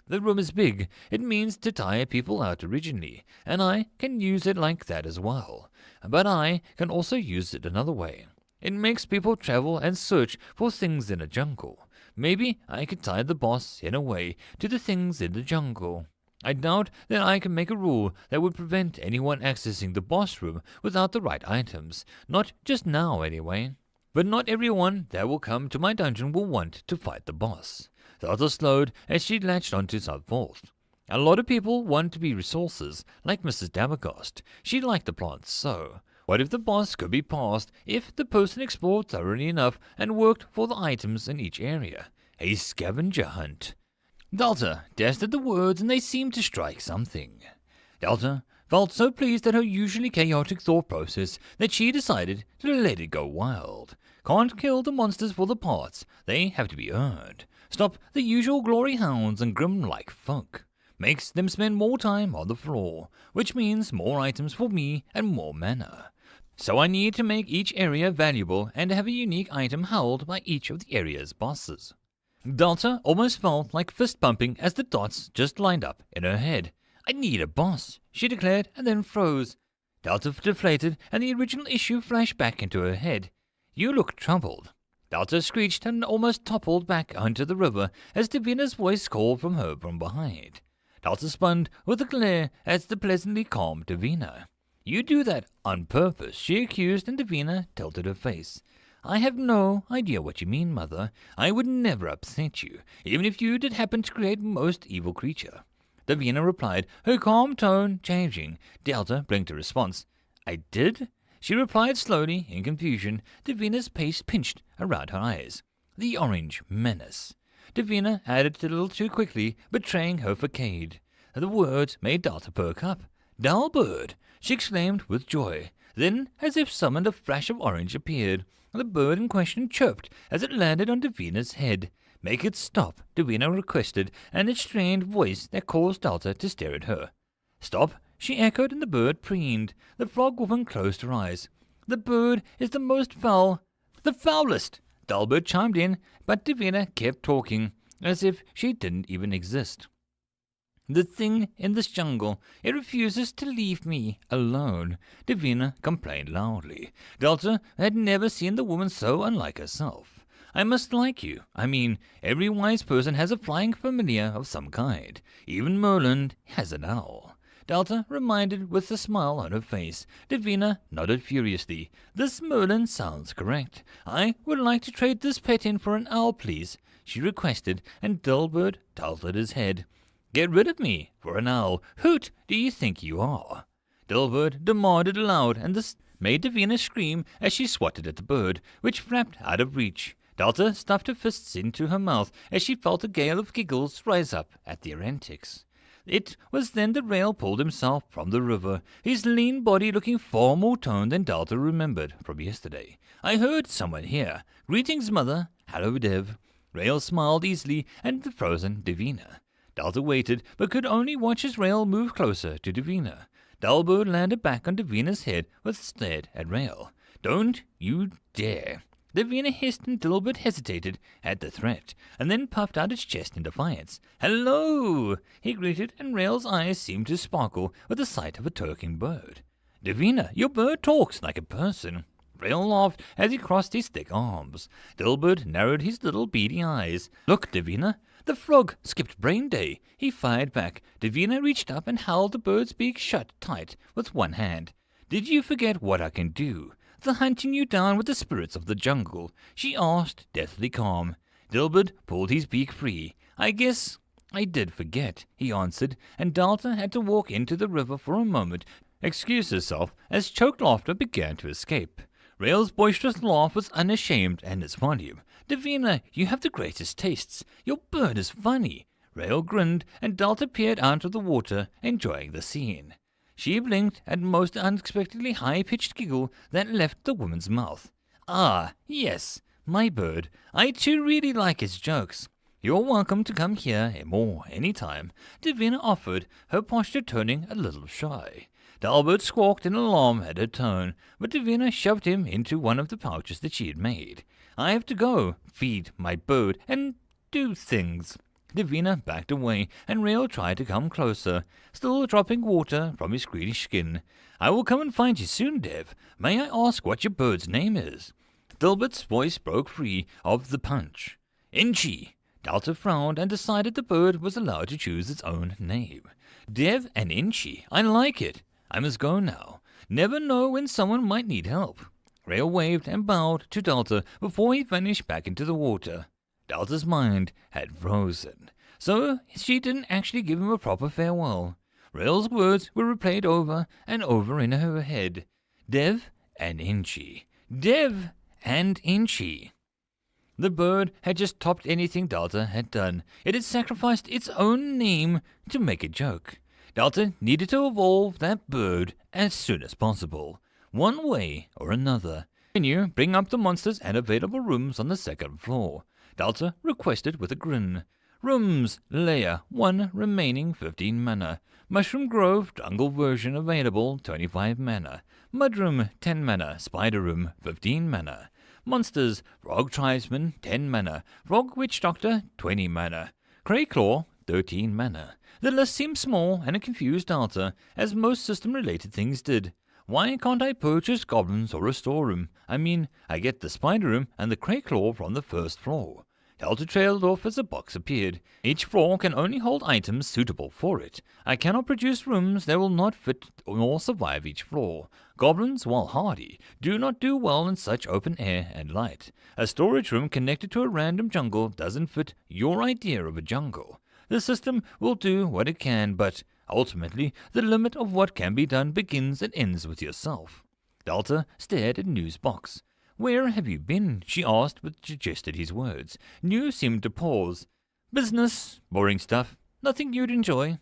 The room is big. It means to tire people out originally, and I can use it like that as well. But I can also use it another way. It makes people travel and search for things in a jungle. Maybe I could tie the boss, in a way, to the things in the jungle. I doubt that I can make a rule that would prevent anyone accessing the boss room without the right items. Not just now, anyway. But not everyone that will come to my dungeon will want to fight the boss. Delta slowed as she latched onto some vault. A lot of people want to be resources, like Mrs. Dabagost. She liked the plants so. What if the boss could be passed if the person explored thoroughly enough and worked for the items in each area? A scavenger hunt. Delta tested the words and they seemed to strike something. Delta felt so pleased at her usually chaotic thought process that she decided to let it go wild. Can't kill the monsters for the parts, they have to be earned. Stop the usual glory hounds and grim-like folk. Makes them spend more time on the floor, which means more items for me and more mana. So I need to make each area valuable and have a unique item held by each of the area's bosses. Delta almost felt like fist pumping as the dots just lined up in her head. I need a boss, she declared, and then froze. Delta deflated and the original issue flashed back into her head. You look troubled. Delta screeched and almost toppled back onto the river as Davina's voice called from her from behind. Delta spun with a glare at the pleasantly calm Davina. You do that on purpose, she accused, and Davina tilted her face. I have no idea what you mean, Mother. I would never upset you, even if you did happen to create most evil creature. Davina replied, her calm tone changing. Delta blinked a response. I did? She replied slowly, in confusion. Davina's face pinched around her eyes. The orange menace. Davina added it a little too quickly, betraying her facade. The words made Delta perk up. Dalbird! She exclaimed with joy. Then, as if summoned, a flash of orange appeared. The bird in question chirped as it landed on Davina's head. Make it stop, Davina requested, in a strained voice that caused Delta to stare at her. Stop, she echoed, and the bird preened. The frog woman closed her eyes. The bird is the most foul. The foulest! Dalbert chimed in, but Davina kept talking, as if she didn't even exist. The thing in this jungle, it refuses to leave me alone, Davina complained loudly. Delta had never seen the woman so unlike herself. I must like you. I mean, every wise person has a flying familiar of some kind. Even Merlin has an owl. Delta reminded with a smile on her face. Davina nodded furiously. This Merlin sounds correct. I would like to trade this pet in for an owl, please, she requested, and Delbert tilted his head. Get rid of me for an owl. Who do you think you are? Delbert demanded aloud, and this made Davina scream as she swatted at the bird, which flapped out of reach. Delta stuffed her fists into her mouth as she felt a gale of giggles rise up at their antics. It was then that Rail pulled himself from the river, his lean body looking far more toned than Delta remembered from yesterday. I heard someone here. Greetings, mother. Hello, Dev. Rail smiled easily at the frozen Davina. Delta waited, but could only watch as Rail moved closer to Davina. Dalbert landed back on Davina's head with stared at Rail. Don't you dare. Davina hissed and Dilbert hesitated at the threat, and then puffed out its chest in defiance. Hello, he greeted, and Rail's eyes seemed to sparkle with the sight of a talking bird. Davina, your bird talks like a person. Rail laughed as he crossed his thick arms. Dilbert narrowed his little beady eyes. Look, Davina. The frog skipped brain day. He fired back. Davina reached up and held the bird's beak shut tight with one hand. Did you forget what I can do? The hunting you down with the spirits of the jungle, she asked, deathly calm. Dilbert pulled his beak free. I guess I did forget, he answered, and Delta had to walk into the river for a moment, excuse herself as choked laughter began to escape. Rail's boisterous laugh was unashamed and its volume. Davina, you have the greatest tastes. Your bird is funny. Rail grinned, and Delta peered out of the water, enjoying the scene. She blinked at most unexpectedly high-pitched giggle that left the woman's mouth. Ah, yes, my bird. I too really like his jokes. You're welcome to come here more any time, Davina offered, her posture turning a little shy. Dalbert squawked in alarm at her tone, but Davina shoved him into one of the pouches that she had made. I have to go, feed my bird, and do things. Davina backed away, and Rail tried to come closer, still dropping water from his greenish skin. I will come and find you soon, Dev. May I ask what your bird's name is? Dilbert's voice broke free of the punch. Inchi. Delta frowned and decided the bird was allowed to choose its own name. Dev and Inchi. I like it. I must go now. Never know when someone might need help. Rail waved and bowed to Delta before he vanished back into the water. Delta's mind had frozen, so she didn't actually give him a proper farewell. Rail's words were replayed over and over in her head. Dev and Inchi. Dev and Inchi. The bird had just topped anything Delta had done. It had sacrificed its own name to make a joke. Delta needed to evolve that bird as soon as possible, one way or another. Can you bring up the monsters and available rooms on the second floor? Delta requested with a grin. Rooms, layer 1 remaining 15 mana. Mushroom Grove jungle version available 25 mana. Mudroom 10 mana. Spider Room 15 mana. Monsters, Frog Tribesman 10 mana. Frog Witch Doctor 20 mana. Crayclaw 13 mana. The list seemed small and it confused Delta, as most system-related things did. Why can't I purchase goblins or a storeroom? I mean, I get the spider room and the crayclaw from the first floor. Delta trailed off as a box appeared. Each floor can only hold items suitable for it. I cannot produce rooms that will not fit or survive each floor. Goblins, while hardy, do not do well in such open air and light. A storage room connected to a random jungle doesn't fit your idea of a jungle. The system will do what it can, but ultimately, the limit of what can be done begins and ends with yourself. Delta stared at New's box. Where have you been? She asked, but suggested his words. New seemed to pause. Business, boring stuff, nothing you'd enjoy.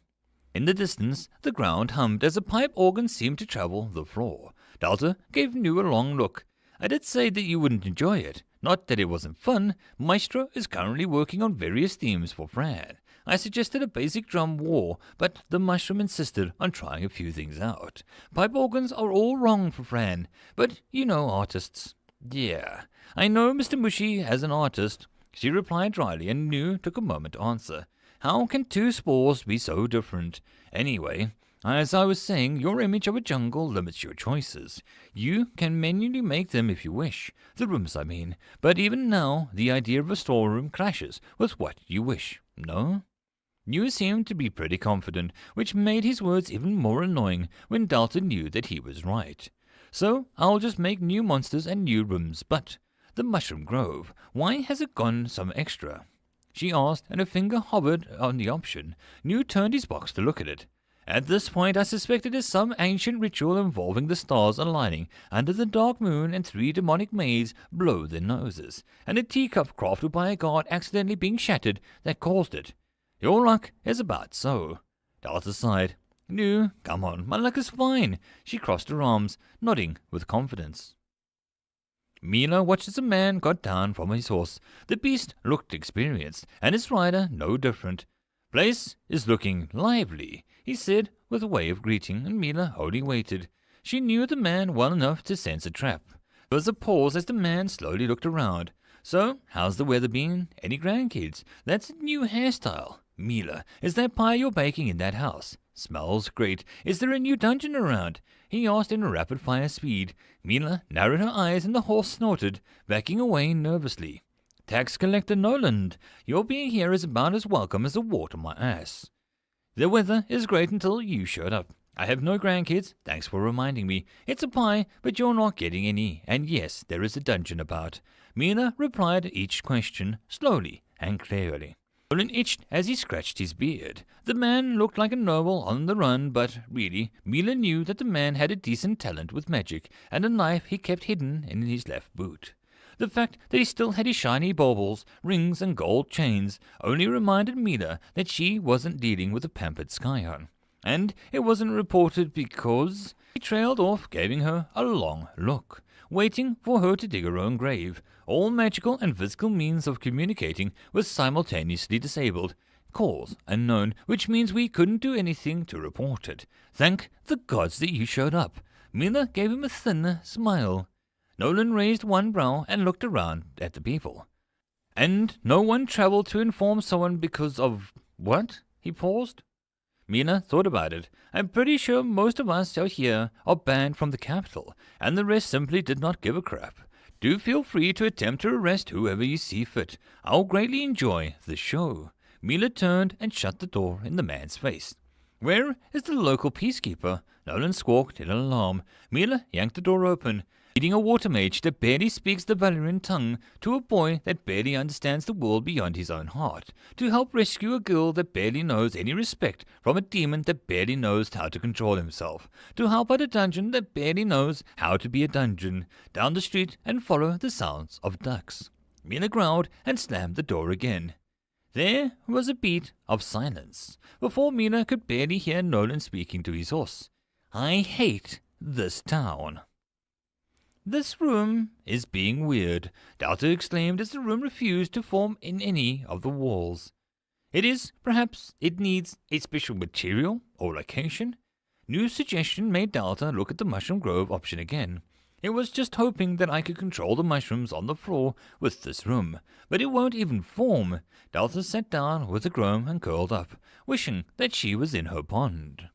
In the distance, the ground hummed as a pipe organ seemed to travel the floor. Delta gave New a long look. I did say that you wouldn't enjoy it. Not that it wasn't fun. Maestro is currently working on various themes for Fran. I suggested a basic drum war, but the mushroom insisted on trying a few things out. Pipe organs are all wrong for Fran, but you know artists. Yeah, I know Mr. Mushy as an artist, she replied dryly, and New took a moment to answer. How can two spores be so different? Anyway, as I was saying, your image of a jungle limits your choices. You can manually make them if you wish. The rooms, I mean. But even now, the idea of a storeroom clashes with what you wish. No? New seemed to be pretty confident, which made his words even more annoying when Dalton knew that he was right. So, I'll just make new monsters and new rooms, but the Mushroom Grove, why has it gone some extra? She asked, and her finger hovered on the option. New turned his box to look at it. At this point, I suspect it is some ancient ritual involving the stars aligning under the dark moon and 3 demonic maids blow their noses, and a teacup crafted by a god accidentally being shattered that caused it. Your luck is about so. Delta sighed. No, come on, my luck is fine. She crossed her arms, nodding with confidence. Mila watched as a man got down from his horse. The beast looked experienced, and his rider no different. Place is looking lively, he said with a way of greeting, and Mila only waited. She knew the man well enough to sense a trap. There was a pause as the man slowly looked around. So, how's the weather been? Any grandkids? That's a new hairstyle. Mila, is that pie you're baking in that house? Smells great. Is there a new dungeon around? He asked in rapid-fire speed. Mila narrowed her eyes and the horse snorted, backing away nervously. Tax Collector Noland, your being here is about as welcome as a wart on my ass. The weather is great until you showed up. I have no grandkids, thanks for reminding me. It's a pie, but you're not getting any, and yes, there is a dungeon about. Mila replied to each question, slowly and clearly. Nolan itched as he scratched his beard. The man looked like a noble on the run, but really, Mila knew that the man had a decent talent with magic, and a knife he kept hidden in his left boot. The fact that he still had his shiny baubles, rings, and gold chains only reminded Mila that she wasn't dealing with a pampered Scion. And it wasn't reported because he trailed off, giving her a long look, waiting for her to dig her own grave. All magical and physical means of communicating was simultaneously disabled. Cause unknown, which means we couldn't do anything to report it. Thank the gods that you showed up. Mila gave him a thin smile. Nolan raised one brow and looked around at the people. And no one traveled to inform someone because of what? He paused. Mina thought about it. I'm pretty sure most of us out here are banned from the capital, and the rest simply did not give a crap. Do feel free to attempt to arrest whoever you see fit. I'll greatly enjoy the show. Mila turned and shut the door in the man's face. Where is the local peacekeeper? Nolan squawked in alarm. Mila yanked the door open, leading a water mage that barely speaks the Valerian tongue to a boy that barely understands the world beyond his own heart, to help rescue a girl that barely knows any respect from a demon that barely knows how to control himself, to help out a dungeon that barely knows how to be a dungeon, down the street and follow the sounds of ducks. Mina growled and slammed the door again. There was a beat of silence, before Mina could barely hear Nolan speaking to his horse. I hate this town. This room is being weird, Delta exclaimed as the room refused to form in any of the walls. Perhaps it needs a special material or location? New suggestion made Delta look at the Mushroom Grove option again. It was just hoping that I could control the mushrooms on the floor with this room, but it won't even form. Delta sat down with a groan and curled up, wishing that she was in her pond.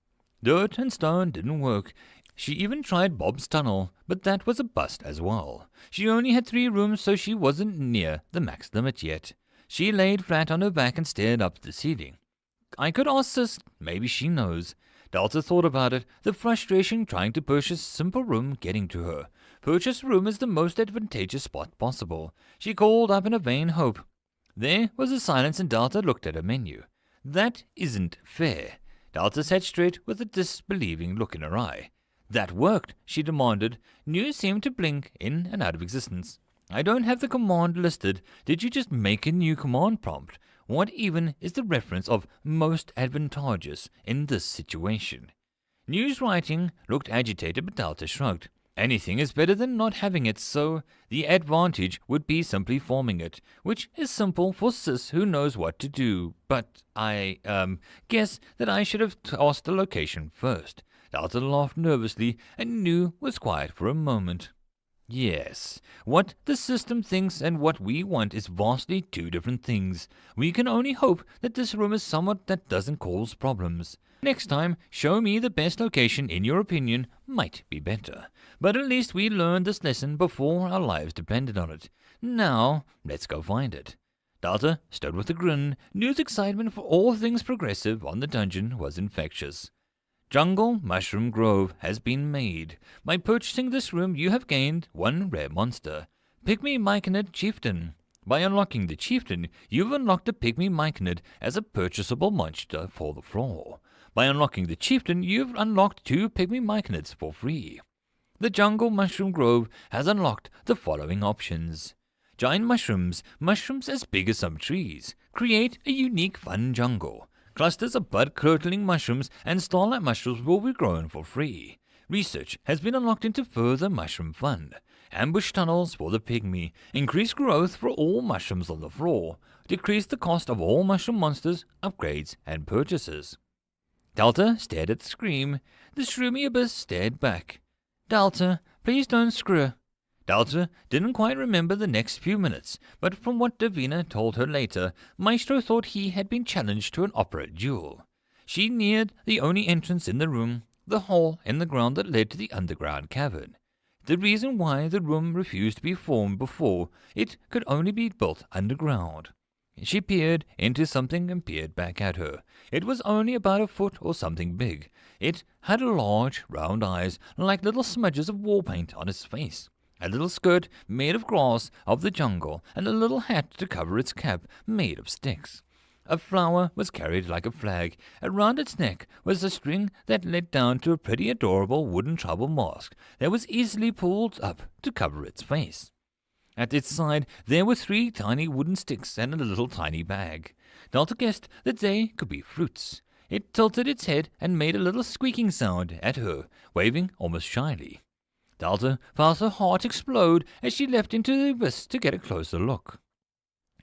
Dirt and stone didn't work. She even tried Bob's tunnel, but that was a bust as well. She only had 3 rooms, so she wasn't near the max limit yet. She laid flat on her back and stared up at the ceiling. I could ask Sis, maybe she knows. Delta thought about it, the frustration trying to purchase a simple room getting to her. Purchase room is the most advantageous spot possible. She called up in a vain hope. There was a silence and Delta looked at her menu. That isn't fair. Delta sat straight with a disbelieving look in her eye. That worked, she demanded. New seemed to blink in and out of existence. I don't have the command listed. Did you just make a new command prompt? What even is the reference of most advantageous in this situation? News writing looked agitated, but Delta shrugged. Anything is better than not having it, so the advantage would be simply forming it, which is simple for Sis who knows what to do. But I, guess that I should have asked the location first. Delta laughed nervously, and Nu was quiet for a moment. Yes, what the system thinks and what we want is vastly two different things. We can only hope that this room is somewhat that doesn't cause problems. Next time, show me the best location in your opinion might be better. But at least we learned this lesson before our lives depended on it. Now, let's go find it. Delta stood with a grin. Nu's excitement for all things progressive on the dungeon was infectious. Jungle Mushroom Grove has been made. By purchasing this room, you have gained one rare monster, Pygmy Myconid Chieftain. By unlocking the Chieftain, you've unlocked a Pygmy Myconid as a purchasable monster for the floor. By unlocking the Chieftain, you've unlocked 2 Pygmy Myconids for free. The Jungle Mushroom Grove has unlocked the following options. Giant mushrooms, mushrooms as big as some trees. Create a unique fun jungle. Clusters of bud-curdling mushrooms and starlight mushrooms will be grown for free. Research has been unlocked into further mushroom fun. Ambush tunnels for the pygmy. Increase growth for all mushrooms on the floor. Decrease the cost of all mushroom monsters, upgrades, and purchases. Delta stared at the screen. The shroomy abyss stared back. Delta, please don't screw. Delta didn't quite remember the next few minutes, but from what Davina told her later, Maestro thought he had been challenged to an opera duel. She neared the only entrance in the room, the hole in the ground that led to the underground cavern. The reason why the room refused to be formed before, it could only be built underground. She peered into something and peered back at her. It was only about a foot or something big. It had large, round eyes like little smudges of war paint on its face. A little skirt made of grass of the jungle, and a little hat to cover its cap made of sticks. A flower was carried like a flag. Around its neck was a string that led down to a pretty adorable wooden trouble mask that was easily pulled up to cover its face. At its side there were 3 tiny wooden sticks and a little tiny bag. Delta guessed that they could be fruits. It tilted its head and made a little squeaking sound at her, waving almost shyly. Delta felt her heart explode as she leapt into the abyss to get a closer look.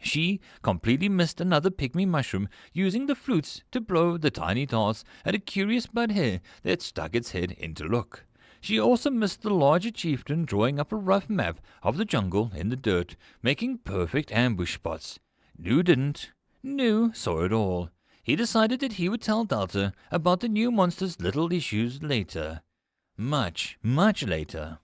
She completely missed another pygmy mushroom, using the flutes to blow the tiny darts at a curious bud hair that stuck its head in to look. She also missed the larger chieftain drawing up a rough map of the jungle in the dirt, making perfect ambush spots. Nu didn't. Nu saw it all. He decided that he would tell Delta about the new monster's little issues later. Much, much later.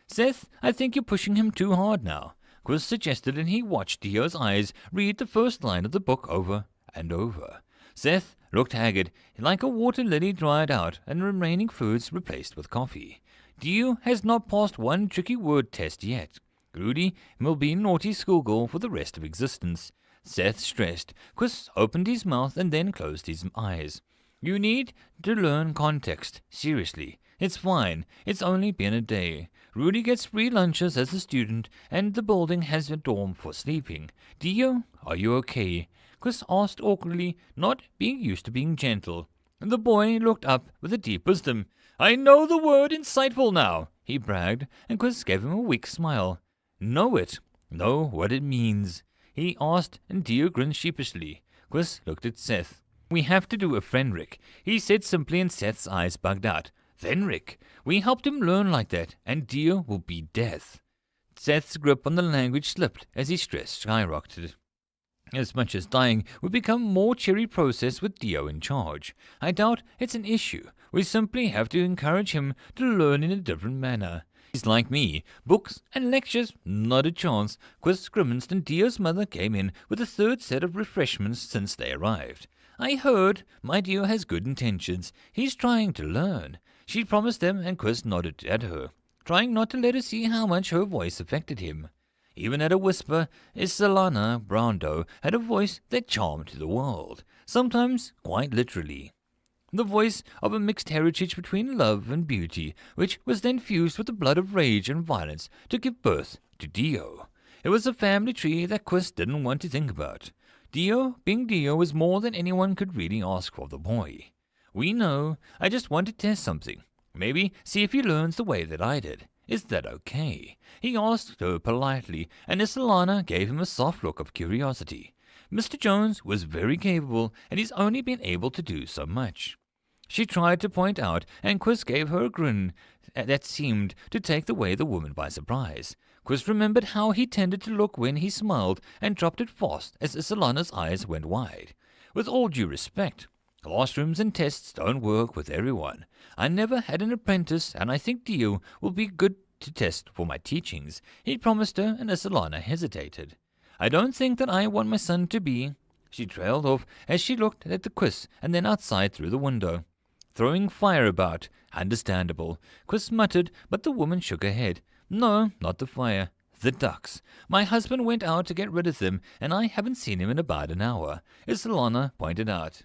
Seth, I think you're pushing him too hard now, Quiz suggested, and he watched Dio's eyes read the first line of the book over and over. Seth looked haggard, like a water lily dried out and remaining foods replaced with coffee. Dio has not passed one tricky word test yet. Rudy will be a naughty schoolgirl for the rest of existence. Seth stressed. Quiz opened his mouth and then closed his eyes. You need to learn context. Seriously. It's fine. It's only been a day. Rudy gets free lunches as a student, and the building has a dorm for sleeping. Dio, are you okay? Chris asked awkwardly, not being used to being gentle. The boy looked up with a deep wisdom. I know the word insightful now, he bragged, and Chris gave him a weak smile. Know it? Know what it means? He asked, and Dio grinned sheepishly. Chris looked at Seth. We have to do a Fenric, he said simply, and Seth's eyes bugged out. Fenric? We helped him learn like that, and Dio will be death. Seth's grip on the language slipped as his stress skyrocketed. As much as dying would become more cheery process with Dio in charge. I doubt it's an issue. We simply have to encourage him to learn in a different manner. He's like me. Books and lectures, not a chance. Quiz grimaced, and Dio's mother came in with a third set of refreshments since they arrived. I heard my Dio has good intentions. He's trying to learn. She promised them, and Quiz nodded at her, trying not to let her see how much her voice affected him. Even at a whisper, Isolana Brando had a voice that charmed the world, sometimes quite literally. The voice of a mixed heritage between love and beauty, which was then fused with the blood of rage and violence to give birth to Dio. It was a family tree that Quiz didn't want to think about. Dio, being Dio, was more than anyone could really ask of the boy. We know. I just want to test something. Maybe see if he learns the way that I did. Is that okay? He asked her politely, and Isolana gave him a soft look of curiosity. Mr. Jones was very capable, and he's only been able to do so much. She tried to point out, and Quiz gave her a grin that seemed to take the woman by surprise. Quiz remembered how he tended to look when he smiled, and dropped it fast as Isolana's eyes went wide. With all due respect, classrooms and tests don't work with everyone. I never had an apprentice, and I think Dio will be good to test for my teachings, he promised her, and Isolana hesitated. I don't think that I want my son to be. She trailed off as she looked at the Quiz and then outside through the window. Throwing fire about. Understandable. Quiz muttered, but the woman shook her head. No, not the fire. The ducks. My husband went out to get rid of them, and I haven't seen him in about an hour, Isolana pointed out.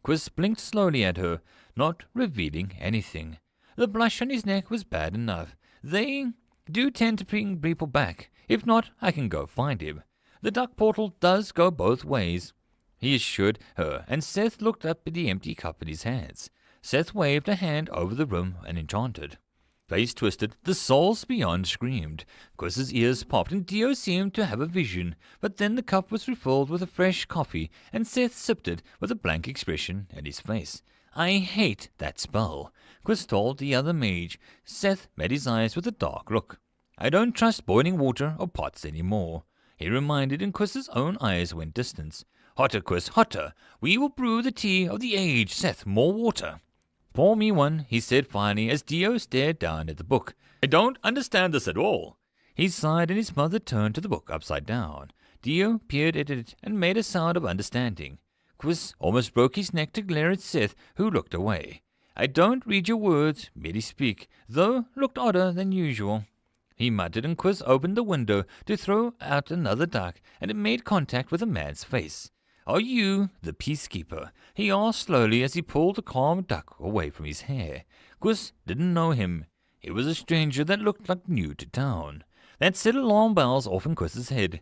Quiz blinked slowly at her, not revealing anything. The blush on his neck was bad enough. They do tend to bring people back. If not, I can go find him. The duck portal does go both ways, he assured her, and Seth looked up at the empty cup in his hands. Seth waved a hand over the room and enchanted. Face twisted, the souls beyond screamed. Quiz's ears popped, and Dio seemed to have a vision, but then the cup was refilled with a fresh coffee, and Seth sipped it with a blank expression in his face. I hate that spell, Quiz told the other mage. Seth met his eyes with a dark look. I don't trust boiling water or pots any more, he reminded, and Quiz's own eyes went distant. Hotter, Quiz, hotter. We will brew the tea of the age. Seth, more water. Pour me one, he said finally, as Dio stared down at the book. I don't understand this at all. He sighed, and his mother turned to the book upside down. Dio peered at it and made a sound of understanding. Quiz almost broke his neck to glare at Seth, who looked away. I don't read your words, merely speak, though looked odder than usual. He muttered, and Quiz opened the window to throw out another duck, and it made contact with a man's face. Are you the peacekeeper? He asked slowly as he pulled the calm duck away from his hair. Quiz didn't know him. He was a stranger that looked like new to town. That set alarm bells off in Quiz's head.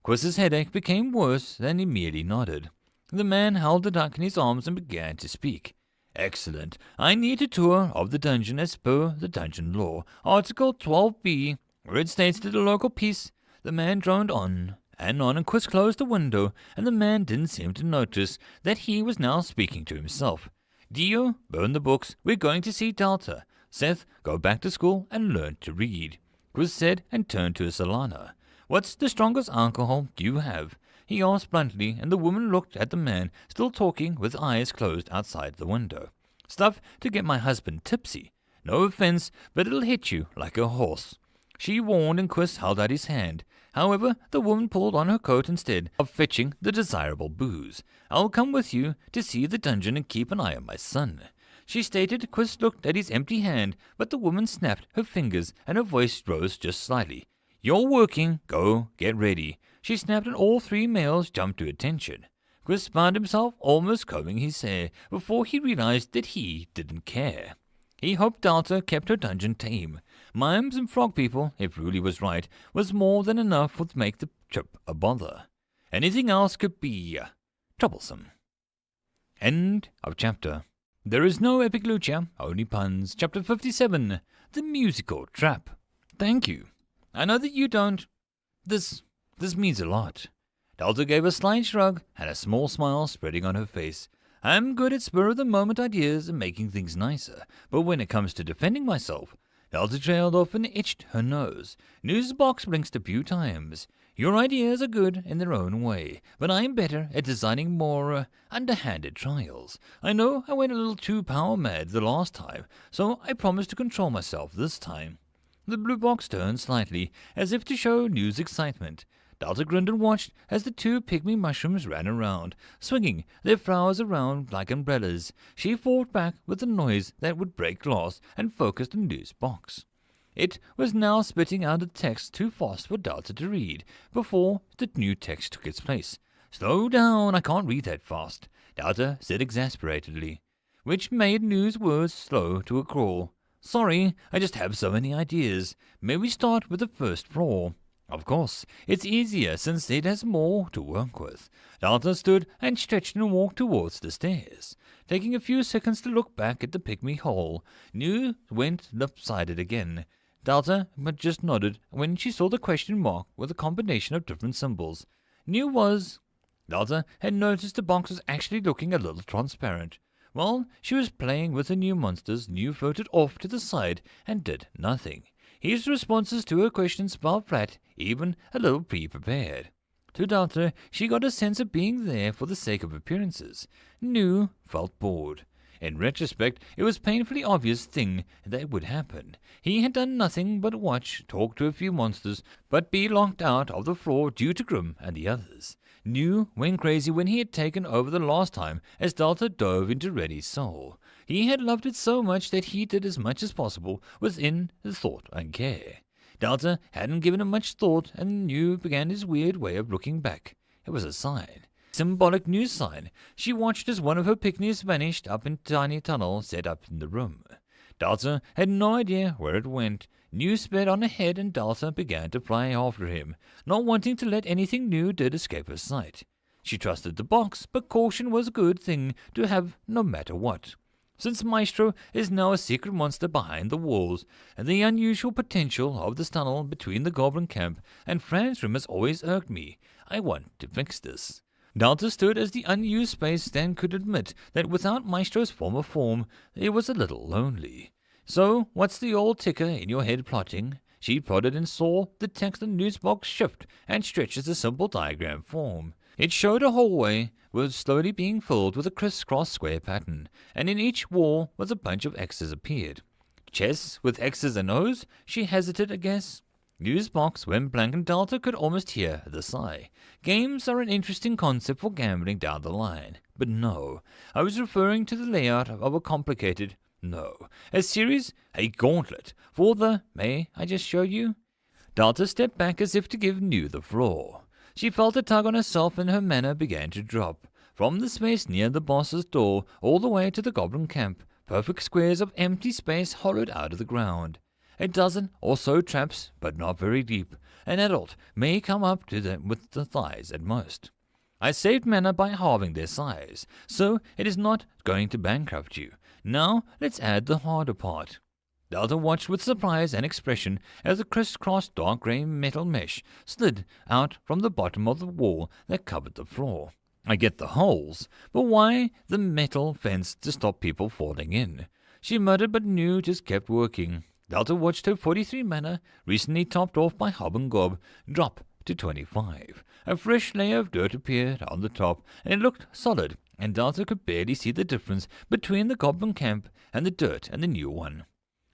Quiz's headache became worse than he merely nodded. The man held the duck in his arms and began to speak. Excellent. I need a tour of the dungeon as per the dungeon law. Article 12b, where it states that the local peace. The man droned on and Quiz closed the window, and the man didn't seem to notice that he was now speaking to himself. Dio, burn the books. We're going to see Delta. Seth, go back to school and learn to read, Quiz said, and turned to Solana. What's the strongest alcohol do you have? He asked bluntly, and the woman looked at the man, still talking with eyes closed outside the window. Stuff to get my husband tipsy. No offense, but it'll hit you like a horse, she warned, and Quiz held out his hand. However, the woman pulled on her coat instead of fetching the desirable booze. I'll come with you to see the dungeon and keep an eye on my son, she stated. Quiz looked at his empty hand, but the woman snapped her fingers, and her voice rose just slightly. You're working. Go, get ready, she snapped, and all three males jumped to attention. Quiz found himself almost combing his hair before he realized that he didn't care. He hoped Delta kept her dungeon tame. Mimes and frog people, if Ruli was right, was more than enough to make the trip a bother. Anything else could be troublesome. End of chapter. There is no epic lucha, only puns. Chapter 57, The Musical Trap. Thank you. I know that you don't. This means a lot. Delta gave a slight shrug and a small smile spreading on her face. I'm good at spur-of-the-moment ideas and making things nicer, but when it comes to defending myself, Delta trailed off and itched her nose. Newsbox blinked a few times. Your ideas are good in their own way, but I'm better at designing more underhanded trials. I know I went a little too power-mad the last time, so I promise to control myself this time. The blue box turned slightly, as if to show news excitement. Delta grinned and watched as the two pygmy mushrooms ran around, swinging their flowers around like umbrellas. She fought back with a noise that would break glass and focused on News Box. It was now spitting out a text too fast for Delta to read, before the new text took its place. Slow down, I can't read that fast, Delta said exasperatedly, which made News words slow to a crawl. Sorry, I just have so many ideas. May we start with the first floor? Of course, it's easier since it has more to work with. Delta stood and stretched and walked towards the stairs. Taking a few seconds to look back at the pygmy hole, New went lopsided again. Delta but just nodded when she saw the question mark with a combination of different symbols. New was... Delta had noticed the box was actually looking a little transparent. While she was playing with the new monsters, New floated off to the side and did nothing. His responses to her questions fell flat, even a little pre-prepared. To Delta, she got a sense of being there for the sake of appearances. New felt bored. In retrospect, it was a painfully obvious thing that would happen. He had done nothing but watch, talk to a few monsters, but be locked out of the floor due to Grim and the others. New went crazy when he had taken over the last time as Delta dove into Reddy's soul. He had loved it so much that he did as much as possible within the thought and care. Delta hadn't given it much thought, and New began his weird way of looking back. It was a sign. Symbolic news sign. She watched as one of her pygmies vanished up in a tiny tunnel set up in the room. Delta had no idea where it went. New sped on ahead and Delta began to fly after him, not wanting to let anything New did escape her sight. She trusted the box, but caution was a good thing to have no matter what. Since Maestro is now a secret monster behind the walls, and the unusual potential of this tunnel between the goblin camp and Fran's room has always irked me, I want to fix this. Delta stood as the unused space then could admit that without Maestro's former form, it was a little lonely. So, what's the old ticker in your head plotting? She prodded and saw the text on the news box shift and stretch as a simple diagram form. It showed a hallway was slowly being filled with a crisscross square pattern, and in each wall was a bunch of X's appeared. Chess with X's and O's? She hesitated a guess. News box went blank and Delta could almost hear the sigh. Games are an interesting concept for gambling down the line. But no, I was referring to the layout of a complicated, a series, a gauntlet, for the, may I just show you? Delta stepped back as if to give New the floor. She felt a tug on herself and her manner began to drop. From the space near the boss's door all the way to the goblin camp, perfect squares of empty space hollowed out of the ground. A dozen or so traps, but not very deep. An adult may come up to them with the thighs at most. I saved mana by halving their size, so it is not going to bankrupt you. Now let's add the harder part. Delta watched with surprise and expression as the crisscross dark grey metal mesh slid out from the bottom of the wall that covered the floor. I get the holes, but why the metal fence to stop people falling in? She muttered but New just kept working. Delta watched her 43 mana, recently topped off by Hob and Gob, drop to 25. A fresh layer of dirt appeared on the top, and it looked solid, and Delta could barely see the difference between the goblin camp and the dirt and the new one.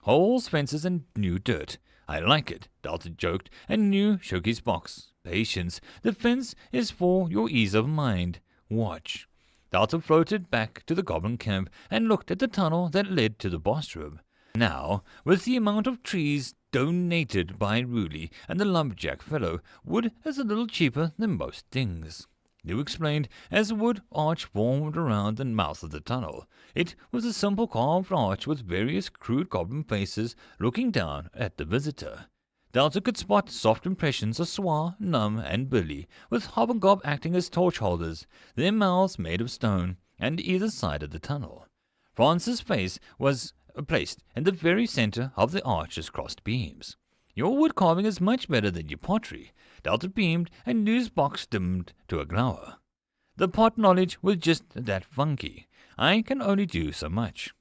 Holes, fences, and new dirt. I like it, Delta joked, and New shook his box. Patience. The fence is for your ease of mind. Watch. Delta floated back to the goblin camp and looked at the tunnel that led to the boss room. Now, with the amount of trees donated by Ruli and the lumberjack fellow, wood is a little cheaper than most things. New explained as a wood arch formed around the mouth of the tunnel. It was a simple carved arch with various crude goblin faces looking down at the visitor. Delta could spot soft impressions of Swa, Num, and Billy, with Hob and Gob acting as torch holders, their mouths made of stone, and either side of the tunnel. France's face was placed in the very center of the arch's crossed beams. Your wood carving is much better than your pottery. Delta beamed, and New's box dimmed to a glower. The pot knowledge was just that funky. I can only do so much.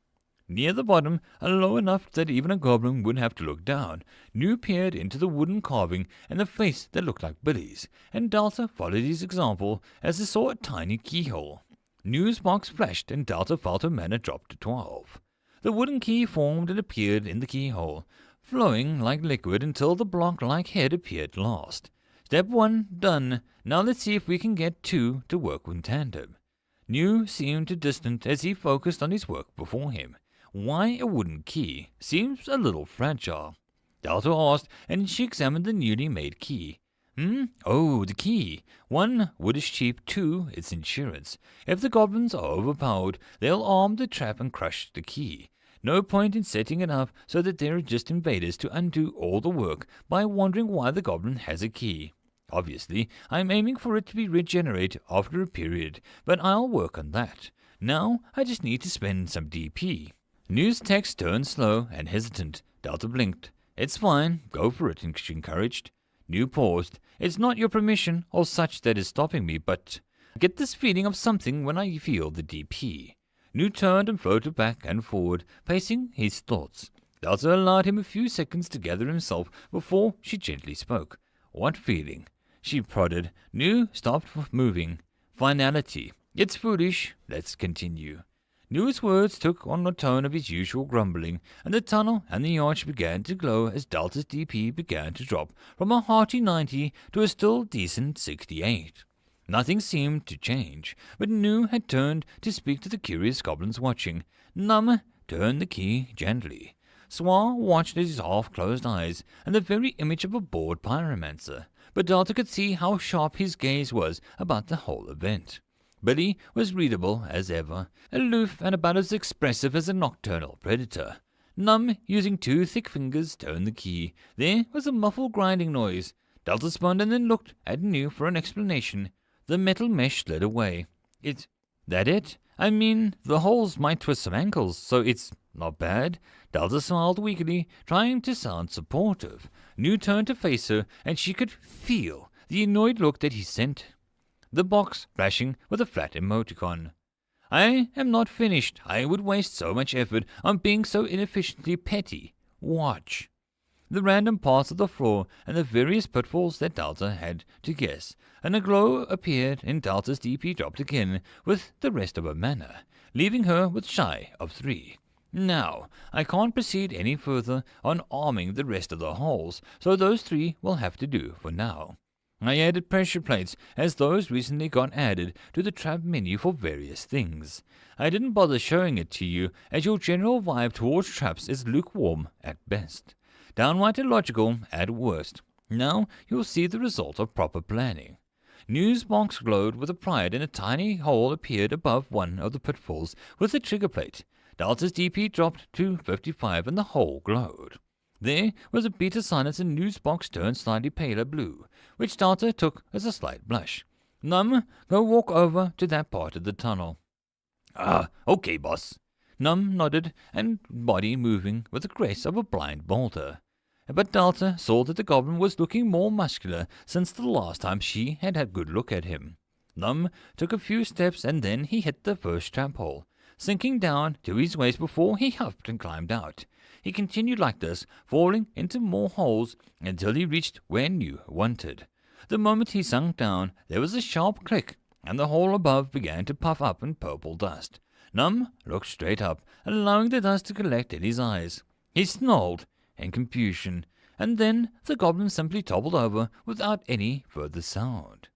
Near the bottom, low enough that even a goblin would have to look down, New peered into the wooden carving and the face that looked like Billy's, and Delta followed his example as they saw a tiny keyhole. New's box flashed, and Delta felt her mana drop to 12. The wooden key formed and appeared in the keyhole, flowing like liquid until the block-like head appeared last. Step 1 done. Now let's see if we can get 2 to work in tandem. New seemed too distant as he focused on his work before him. Why a wooden key? Seems a little fragile. Delta asked, and she examined the newly made key. Oh, the key. 1, wood is cheap. 2, it's insurance. If the goblins are overpowered, they'll arm the trap and crush the key. No point in setting it up so that there are just invaders to undo all the work by wondering why the goblin has a key. Obviously, I'm aiming for it to be regenerate after a period, but I'll work on that. Now, I just need to spend some DP. News text turned slow and hesitant. Delta blinked. It's fine, go for it, she encouraged. New paused. It's not your permission or such that is stopping me, but I get this feeling of something when I feel the DP. New turned and floated back and forward, pacing his thoughts. Delta allowed him a few seconds to gather himself before she gently spoke. What feeling? She prodded. New stopped moving. Finality. It's foolish. Let's continue. New's words took on the tone of his usual grumbling, and the tunnel and the arch began to glow as Delta's DP began to drop from a hearty 90 to a still decent 68. Nothing seemed to change, but New had turned to speak to the curious goblins watching. Num turned the key gently. Swar watched his half-closed eyes, and the very image of a bored pyromancer, but Delta could see how sharp his gaze was about the whole event. Billy was readable as ever, aloof and about as expressive as a nocturnal predator. Num, using two thick fingers, turned the key. There was a muffled grinding noise. Delta spun and then looked at New for an explanation. The metal mesh slid away. That it? I mean, the holes might twist some ankles, so it's not bad. Delta smiled weakly, trying to sound supportive. New turned to face her, and she could feel the annoyed look that he sent. The box flashing with a flat emoticon. I am not finished. I would waste so much effort on being so inefficiently petty. Watch. The random parts of the floor and the various pitfalls that Delta had to guess, and a glow appeared in Delta's DP dropped again with the rest of her mana, leaving her with shy of 3. Now, I can't proceed any further on arming the rest of the holes, so those 3 will have to do for now. I added pressure plates, as those recently got added to the trap menu for various things. I didn't bother showing it to you, as your general vibe towards traps is lukewarm at best, downright illogical at worst. Now you'll see the result of proper planning. News box glowed with a pride, and a tiny hole appeared above one of the pitfalls with the trigger plate. Delta's DP dropped to 55, and the hole glowed. There was a beat of silence, and News box turned slightly paler blue, which Delta took as a slight blush. Num, go walk over to that part of the tunnel. Okay, boss. Num nodded, and body moving with the grace of a blind boulder. But Delta saw that the goblin was looking more muscular since the last time she had a good look at him. Num took a few steps, and then he hit the first trap hole, sinking down to his waist before he huffed and climbed out. He continued like this, falling into more holes until he reached where New wanted. The moment he sunk down, there was a sharp click, and the hole above began to puff up in purple dust. Num looked straight up, allowing the dust to collect in his eyes. He snarled in confusion, and then the goblin simply toppled over without any further sound.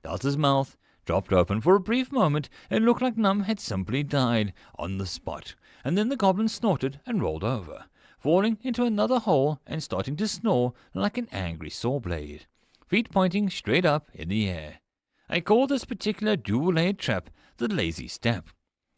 Delta's mouth dropped open for a brief moment. It looked like Num had simply died on the spot, and then the goblin snorted and rolled over, falling into another hole and starting to snore like an angry saw blade, feet pointing straight up in the air. I call this particular dual-layered trap the lazy step.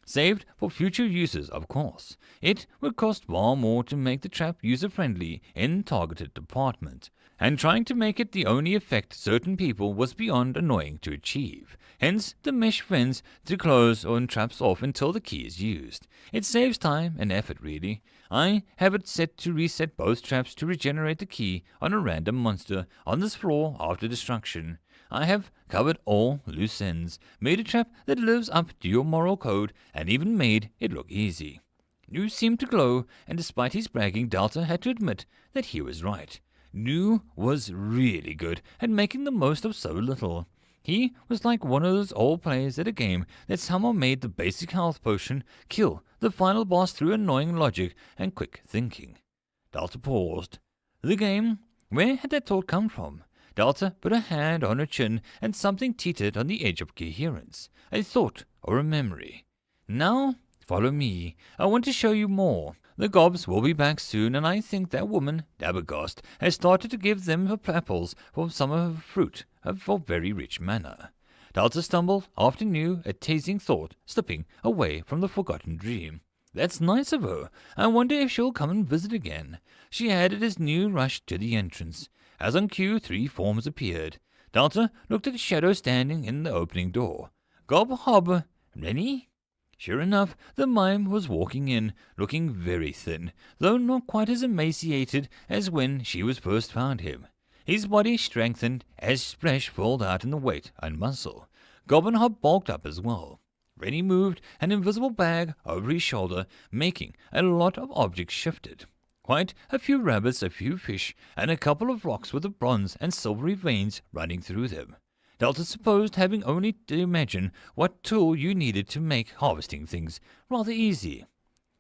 Saved for future uses, of course. It would cost far more to make the trap user-friendly in targeted department, and trying to make it the only affect certain people was beyond annoying to achieve. Hence, the mesh fence to close on traps off until the key is used. It saves time and effort, really. I have it set to reset both traps to regenerate the key on a random monster on this floor after destruction. I have covered all loose ends, made a trap that lives up to your moral code, and even made it look easy. New seemed to glow, and despite his bragging, Delta had to admit that he was right. New was really good at making the most of so little. He was like one of those old players at a game that somehow made the basic health potion kill the final boss through annoying logic and quick thinking. Delta paused. The game? Where had that thought come from? Delta put a hand on her chin, and something teetered on the edge of coherence. A thought or a memory. Now, follow me. I want to show you more. The gobs will be back soon, and I think that woman, Dabergast, has started to give them her apples for some of her fruit for very rich manna. Delta stumbled after New, a teasing thought slipping away from the forgotten dream. That's nice of her. I wonder if she'll come and visit again. She added as New rushed to the entrance. As on cue, 3 forms appeared. Delta looked at the shadow standing in the opening door. Gob hob, Rennie? Sure enough, the mime was walking in, looking very thin, though not quite as emaciated as when she was first found him. His body strengthened as flesh filled out in the weight and muscle. Gob and Hob bulked up as well. Rennie moved an invisible bag over his shoulder, making a lot of objects shifted. Quite a few rabbits, a few fish, and a couple of rocks with the bronze and silvery veins running through them. Delta supposed having only to imagine what tool you needed to make harvesting things rather easy.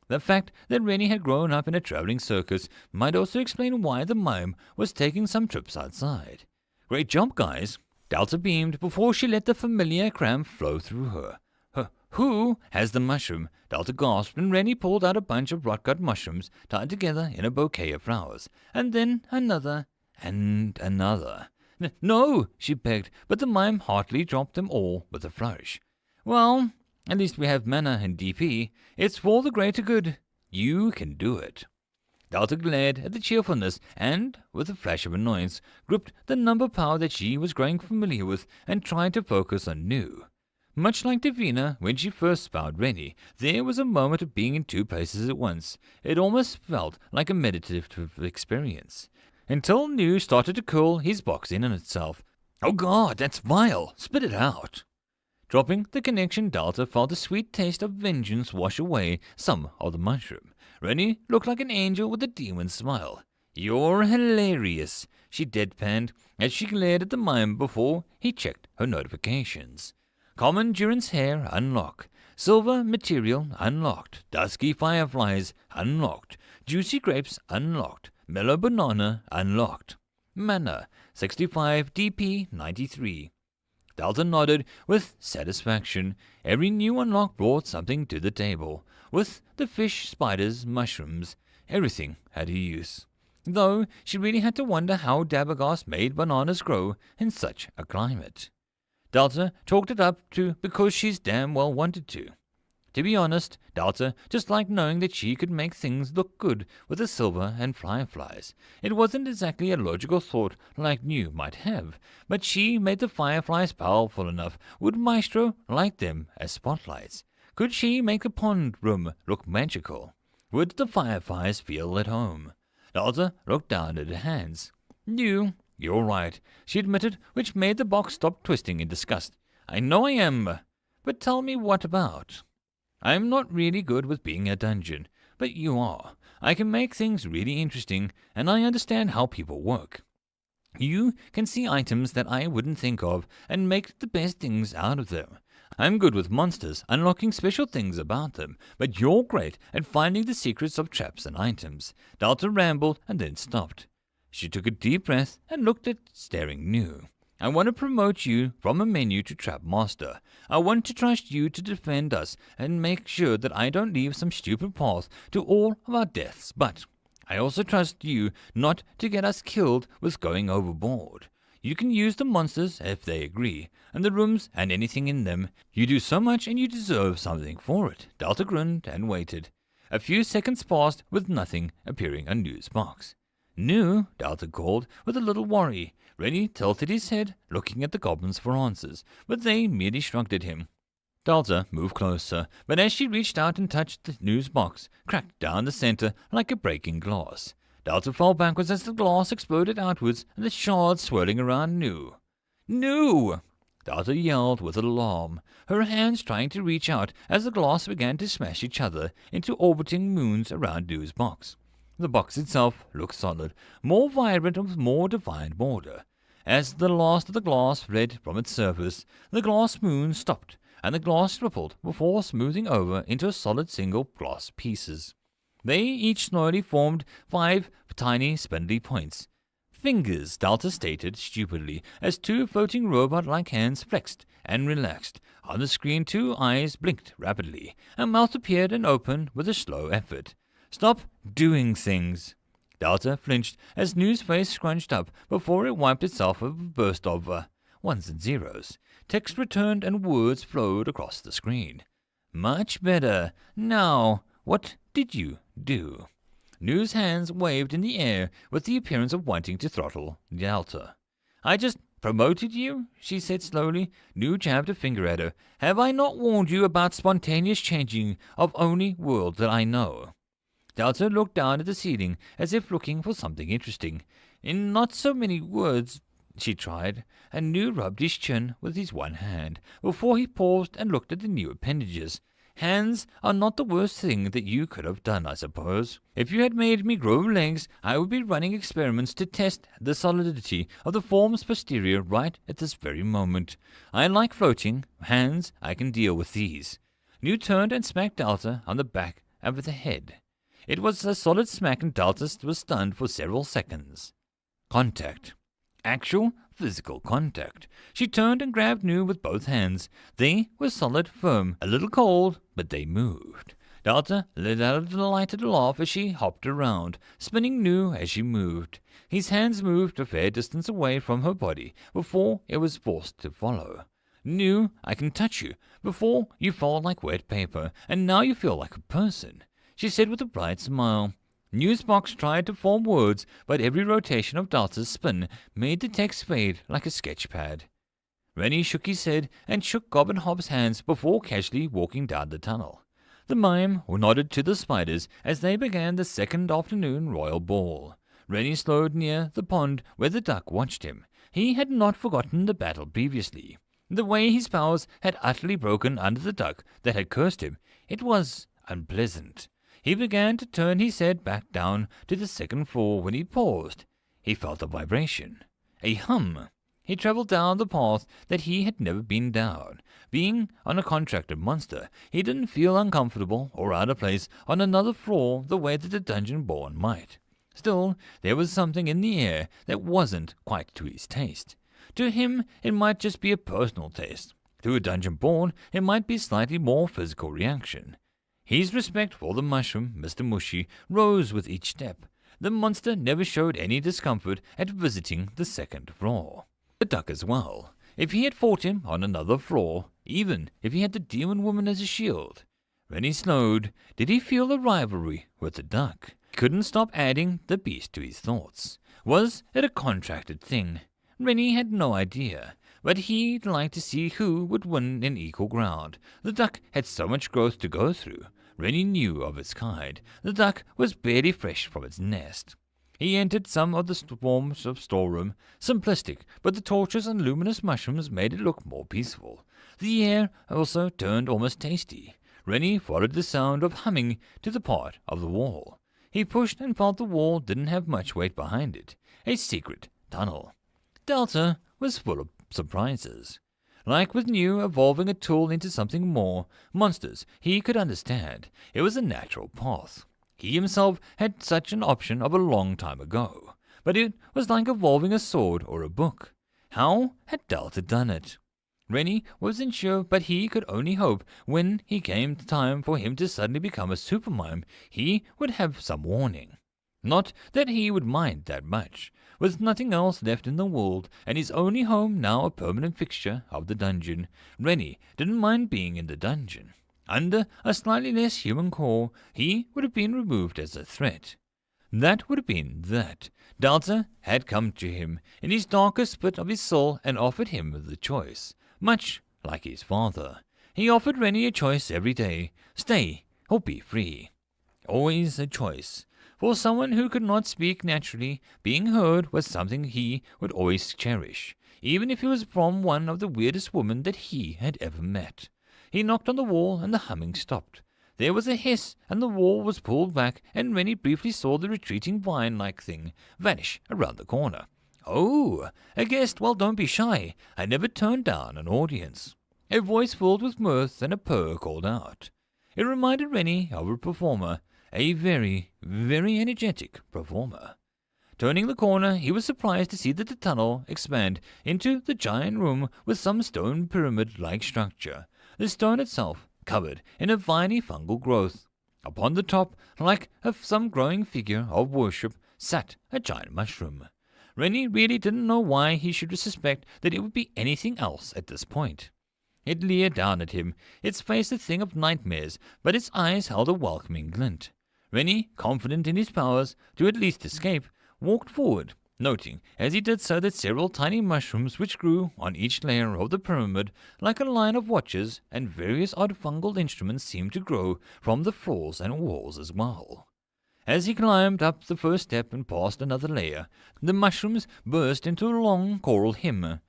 The fact that Rennie had grown up in a traveling circus might also explain why the mime was taking some trips outside. Great jump, guys! Delta beamed before she let the familiar cram flow through her. Who has the mushroom? Delta gasped, and Rennie pulled out a bunch of rot-gut mushrooms tied together in a bouquet of flowers, and then another, and another. No, she begged, but the mime heartily dropped them all with a flourish. Well, at least we have mana and DP. It's for the greater good. You can do it. Delta glared at the cheerfulness and, with a flash of annoyance, gripped the number power that she was growing familiar with and tried to focus on new. Much like Davina, when she first found Rennie, there was a moment of being in 2 places at once. It almost felt like a meditative experience. Until New started to curl his box in on itself. Oh God, that's vile! Spit it out! Dropping the connection, Delta felt the sweet taste of vengeance wash away some of the mushroom. Rennie looked like an angel with a demon smile. You're hilarious, she deadpanned as she glared at the mime before he checked her notifications. Common Durance hair unlocked. Silver material unlocked. Dusky fireflies unlocked. Juicy grapes unlocked. Mellow banana unlocked. Mana 65 DP 93. Delta nodded with satisfaction. Every new unlock brought something to the table. With the fish, spiders, mushrooms, everything had a use. Though she really had to wonder how Dabagast made bananas grow in such a climate. Delta talked it up to because she's damn well wanted to. To be honest, Delta just liked knowing that she could make things look good with the silver and fireflies. It wasn't exactly a logical thought like New might have, but she made the fireflies powerful enough. Would Maestro like them as spotlights? Could she make the pond room look magical? Would the fireflies feel at home? Delta looked down at her hands. You're right, she admitted, which made the box stop twisting in disgust. I know I am, but tell me what about? I'm not really good with being a dungeon, but you are. I can make things really interesting, and I understand how people work. You can see items that I wouldn't think of and make the best things out of them. I'm good with monsters, unlocking special things about them, but you're great at finding the secrets of traps and items. Delta rambled and then stopped. She took a deep breath and looked at staring New. I want to promote you from a menu to Trap Master. I want to trust you to defend us and make sure that I don't leave some stupid path to all of our deaths, but I also trust you not to get us killed with going overboard. You can use the monsters if they agree, and the rooms and anything in them. You do so much and you deserve something for it. Delta grinned and waited. A few seconds passed with nothing appearing on New's box. New, Delta called with a little worry. Rennie tilted his head, looking at the goblins for answers, but they merely shrugged at him. Delta moved closer, but as she reached out and touched the New's box, cracked down the center like a breaking glass. Delta fell backwards as the glass exploded outwards and the shards swirling around New. New! Delta yelled with alarm, her hands trying to reach out as the glass began to smash each other into orbiting moons around New's box. The box itself looked solid, more vibrant and with more defined border. As the last of the glass fled from its surface, the glass moon stopped, and the glass rippled before smoothing over into a solid single glass pieces. They each slowly formed 5 tiny spindly points. Fingers, Delta stated stupidly, as 2 floating robot-like hands flexed and relaxed. On the screen 2 eyes blinked rapidly, and mouth appeared and opened with a slow effort. Stop doing things. Delta flinched as New's face scrunched up before it wiped itself with a burst of ones and zeros. Text returned and words flowed across the screen. Much better. Now, What did you do? Nu's hands waved in the air with the appearance of wanting to throttle Delta. I just promoted you, she said slowly. Nu jabbed a finger at her. Have I not warned you about spontaneous changing of only world that I know? Delta looked down at the ceiling as if looking for something interesting. In not so many words, she tried, and Nu rubbed his chin with his one hand before he paused and looked at the new appendages. Hands are not the worst thing that you could have done, I suppose. If you had made me grow legs, I would be running experiments to test the solidity of the forms posterior right at this very moment. I like floating. Hands, I can deal with these. Nu turned and smacked Delta on the back of the head. It was a solid smack and Delta was stunned for several seconds. Contact. Actual physical contact. She turned and grabbed Nu with both hands. They were solid, firm, a little cold, but they moved. Delta let out a delighted laugh as she hopped around, spinning Nu as she moved. His hands moved a fair distance away from her body before it was forced to follow. Nu, I can touch you. Before you fall like wet paper, and now you feel like a person, she said with a bright smile. Newsbox tried to form words, but every rotation of Delta's spin made the text fade like a sketch pad. Rennie shook his head and shook Gob and Hob's hands before casually walking down the tunnel. The mime nodded to the spiders as they began the second afternoon royal ball. Rennie slowed near the pond where the duck watched him. He had not forgotten the battle previously. The way his powers had utterly broken under the duck that had cursed him, it was unpleasant. He began to turn his head back down to the second floor when he paused. He felt a vibration, a hum. He travelled down the path that he had never been down. Being on a contracted monster, he didn't feel uncomfortable or out of place on another floor the way that a dungeon-born might. Still, there was something in the air that wasn't quite to his taste. To him, it might just be a personal taste. To a dungeon-born, it might be slightly more physical reaction. His respect for the mushroom, Mr. Mushy, rose with each step. The monster never showed any discomfort at visiting the second floor. The duck as well. If he had fought him on another floor, even if he had the demon woman as a shield. When he slowed, did he feel a rivalry with the duck? He couldn't stop adding the beast to his thoughts. Was it a contracted thing? Rennie had no idea. But he'd like to see who would win in equal ground. The duck had so much growth to go through. Rennie knew of its kind. The duck was barely fresh from its nest. He entered some of the swarms of storeroom, simplistic, but the torches and luminous mushrooms made it look more peaceful. The air also turned almost tasty. Rennie followed the sound of humming to the part of the wall. He pushed and felt the wall didn't have much weight behind it. A secret tunnel. Delta was full of surprises. Like with Nu evolving a tool into something more, monsters he could understand. It was a natural path. He himself had such an option of a long time ago. But it was like evolving a sword or a book. How had Delta done it? Rennie wasn't sure, but he could only hope when he came time for him to suddenly become a super mime, he would have some warning. Not that he would mind that much. With nothing else left in the world, and his only home now a permanent fixture of the dungeon, Rennie didn't mind being in the dungeon. Under a slightly less human core, he would have been removed as a threat. That would have been that. Delta had come to him in his darkest pit of his soul and offered him the choice, much like his father. He offered Rennie a choice every day, stay or be free. Always a choice. For someone who could not speak naturally, being heard was something he would always cherish, even if it was from one of the weirdest women that he had ever met. He knocked on the wall and the humming stopped. There was a hiss and the wall was pulled back and Rennie briefly saw the retreating vine-like thing vanish around the corner. Oh, a guest, well don't be shy. I never turned down an audience. A voice filled with mirth and a purr called out. It reminded Rennie of a performer. A very, very energetic performer. Turning the corner, he was surprised to see that the tunnel expand into the giant room with some stone pyramid-like structure, the stone itself covered in a viney fungal growth. Upon the top, like some growing figure of worship, sat a giant mushroom. Rennie really didn't know why he should suspect that it would be anything else at this point. It leered down at him, its face a thing of nightmares, but its eyes held a welcoming glint. Rennie, confident in his powers to at least escape, walked forward, noting as he did so that several tiny mushrooms which grew on each layer of the pyramid like a line of watches, and various odd fungal instruments seemed to grow from the floors and walls as well. As he climbed up the first step and past another layer, the mushrooms burst into a long choral hymn.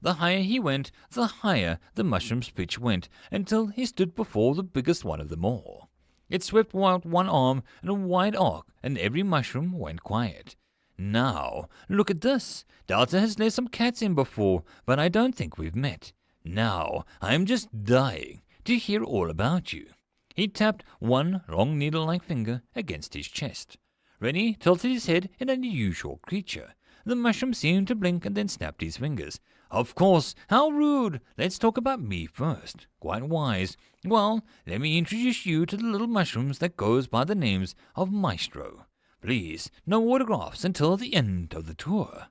The higher he went, the higher the mushroom's pitch went, until he stood before the biggest one of them all. It swept out one arm in a wide arc, and every mushroom went quiet. Now, look at this. Delta has let some cats in before, but I don't think we've met. Now, I am just dying to hear all about you. He tapped one long needle-like finger against his chest. Rennie tilted his head in an unusual creature. The mushroom seemed to blink and then snapped his fingers. Of course, how rude! Let's talk about me first. Quite wise. Well, let me introduce you to the little mushrooms that goes by the names of Maestro. Please, no autographs until the end of the tour.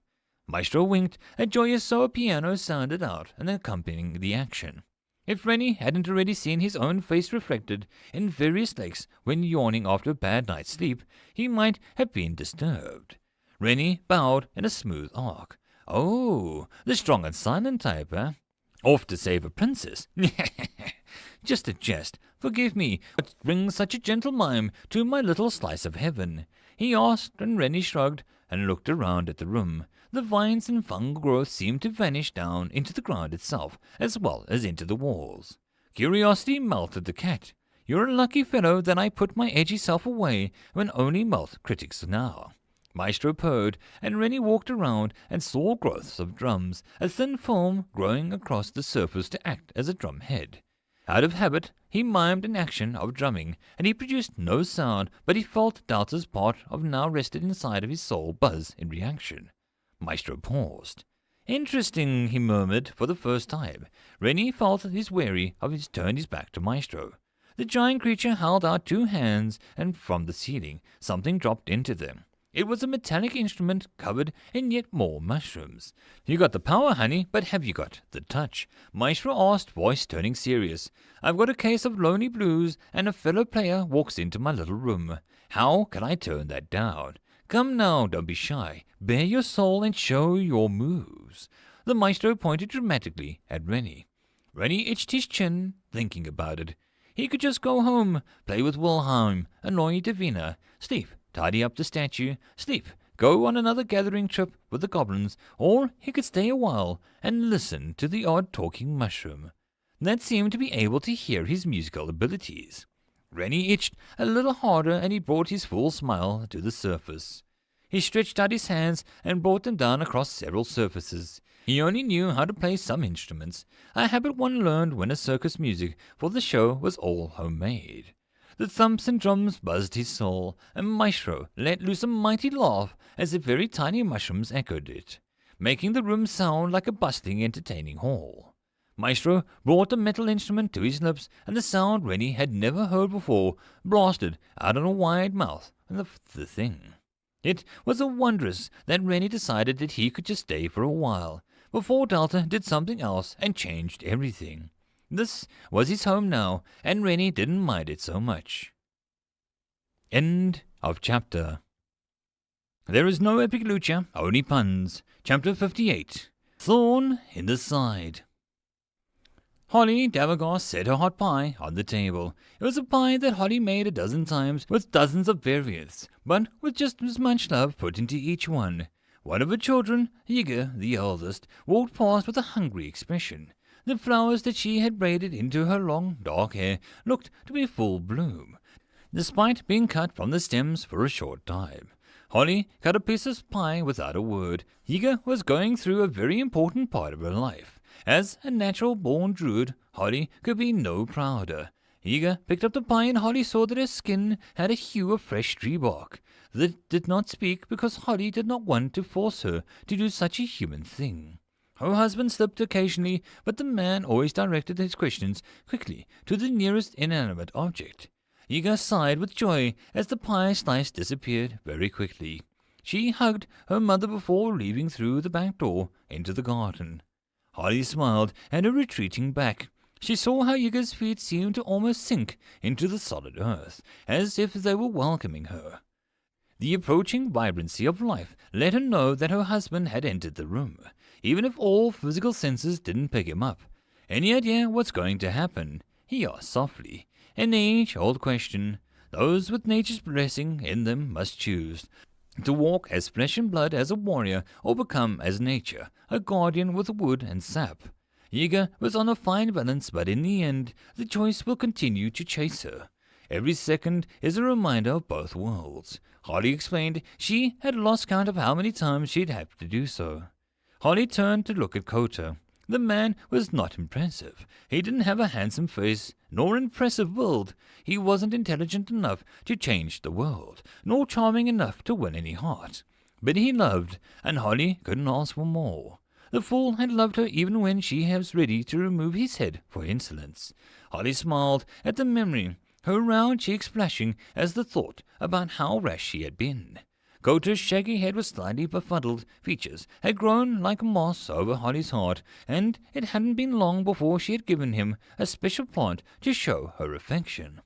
Maestro winked, a joyous solo piano sounded out and accompanying the action. If Rennie hadn't already seen his own face reflected in various lakes when yawning after a bad night's sleep, he might have been disturbed. Rennie bowed in a smooth arc. Oh, the strong and silent type, eh? Off to save a princess? Just a jest. Forgive me, but bring such a gentle mime to my little slice of heaven. He asked, and Rennie shrugged and looked around at the room. The vines and fungal growth seemed to vanish down into the ground itself, as well as into the walls. Curiosity melted the cat. You're a lucky fellow that I put my edgy self away when only mouth critics now. Maestro purred, and Rennie walked around and saw growths of drums, a thin film growing across the surface to act as a drum head. Out of habit, he mimed an action of drumming, and he produced no sound, but he felt Delta's part of now rested inside of his soul buzz in reaction. Maestro paused. Interesting, he murmured for the first time. Rennie felt his weary of his turned his back to Maestro. The giant creature held out two hands, and from the ceiling something dropped into them. It was a metallic instrument covered in yet more mushrooms. You got the power, honey, but have you got the touch? Maestro asked, voice turning serious. I've got a case of lonely blues, and a fellow player walks into my little room. How can I turn that down? Come now, don't be shy. Bare your soul and show your moves. The maestro pointed dramatically at Rennie. Rennie itched his chin, thinking about it. He could just go home, play with Wilhelm, annoy Davina, sleep, tidy up the statue, sleep, go on another gathering trip with the goblins, or he could stay a while and listen to the odd talking mushroom that seemed to be able to hear his musical abilities. Rennie itched a little harder, and he brought his full smile to the surface. He stretched out his hands and brought them down across several surfaces. He only knew how to play some instruments, a habit one learned when a circus music for the show was all homemade. The thumps and drums buzzed his soul, and Maestro let loose a mighty laugh as the very tiny mushrooms echoed it, making the room sound like a bustling, entertaining hall. Maestro brought the metal instrument to his lips, and the sound Rennie had never heard before blasted out of a wide mouth of the thing. It was a wondrous that Rennie decided that he could just stay for a while, before Delta did something else and changed everything. This was his home now, and Rennie didn't mind it so much. End of chapter. There is no epic lucha, only puns. Chapter 58. Thorn in the Side. Holly Davagos set her hot pie on the table. It was a pie that Holly made a dozen times with dozens of variants, but with just as much love put into each one. One of her children, Yiga, the eldest, walked past with a hungry expression. The flowers that she had braided into her long, dark hair looked to be full bloom, despite being cut from the stems for a short time. Holly cut a piece of pie without a word. Yiga was going through a very important part of her life. As a natural-born druid, Holly could be no prouder. Yiga picked up the pie, and Holly saw that her skin had a hue of fresh tree bark. That did not speak because Holly did not want to force her to do such a human thing. Her husband slipped occasionally, but the man always directed his questions quickly to the nearest inanimate object. Yiga sighed with joy as the pie slice disappeared very quickly. She hugged her mother before leaving through the back door into the garden. Holly smiled at her retreating back. She saw how Yiga's feet seemed to almost sink into the solid earth, as if they were welcoming her. The approaching vibrancy of life let her know that her husband had entered the room, even if all physical senses didn't pick him up. "Any idea what's going to happen?" he asked softly. An age-old question. Those with nature's blessing in them must choose to walk as flesh and blood as a warrior, or become as nature, a guardian with wood and sap. Yiga was on a fine balance, but in the end, the choice will continue to chase her. Every second is a reminder of both worlds. Holly explained she had lost count of how many times she'd have to do so. Holly turned to look at Kota. The man was not impressive. He didn't have a handsome face, nor impressive build. He wasn't intelligent enough to change the world, nor charming enough to win any heart. But he loved, and Holly couldn't ask for more. The fool had loved her even when she was ready to remove his head for insolence. Holly smiled at the memory, her round cheeks flashing as the thought about how rash she had been. Kota's shaggy head was slightly befuddled. Features had grown like moss over Holly's heart, and it hadn't been long before she had given him a special plant to show her affection.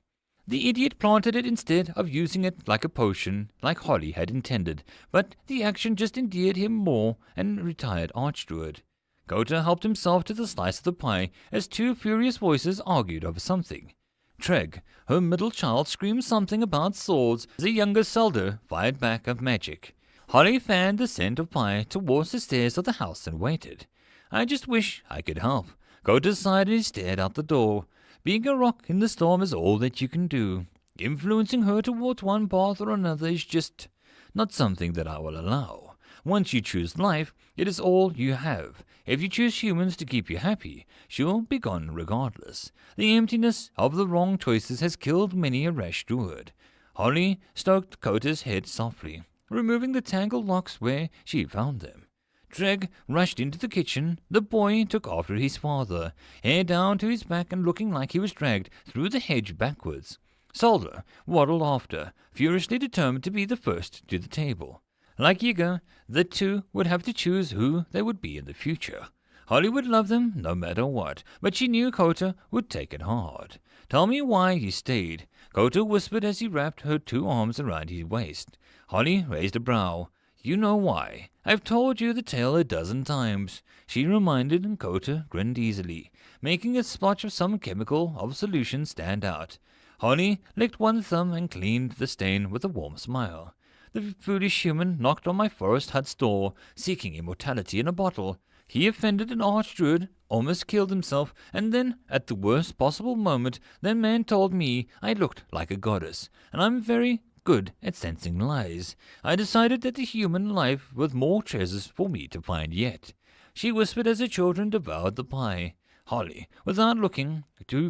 The idiot planted it instead of using it like a potion, like Holly had intended, but the action just endeared him more and retired Archdruid. Kota helped himself to the slice of the pie as two furious voices argued over something. Treg, her middle child, screamed something about swords as the younger Selder fired back of magic. Holly fanned the scent of pie towards the stairs of the house and waited. "I just wish I could help." Kota sighed and he stared out the door. Being a rock in the storm is all that you can do. Influencing her towards one path or another is just not something that I will allow. Once you choose life, it is all you have. If you choose humans to keep you happy, she'll be gone regardless. The emptiness of the wrong choices has killed many a rash druid. Holly stroked Kota's head softly, removing the tangled locks where she found them. Treg rushed into the kitchen. The boy took after his father, hair down to his back and looking like he was dragged through the hedge backwards. Solder waddled after, furiously determined to be the first to the table. Like Yiga, the two would have to choose who they would be in the future. Holly would love them no matter what, but she knew Kota would take it hard. "Tell me why you stayed," Kota whispered as he wrapped her two arms around his waist. Holly raised a brow. "You know why. I've told you the tale a dozen times," she reminded, and Kota grinned easily, making a splotch of some chemical of solution stand out. Holly licked one thumb and cleaned the stain with a warm smile. "The foolish human knocked on my forest hut's door, seeking immortality in a bottle. He offended an archdruid, almost killed himself, and then, at the worst possible moment, that man told me I looked like a goddess, and I'm very good at sensing lies. I decided that the human life with more treasures for me to find yet." She whispered as the children devoured the pie. Holly, without looking,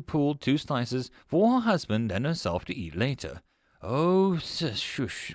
pulled two slices for her husband and herself to eat later. "Oh, shush."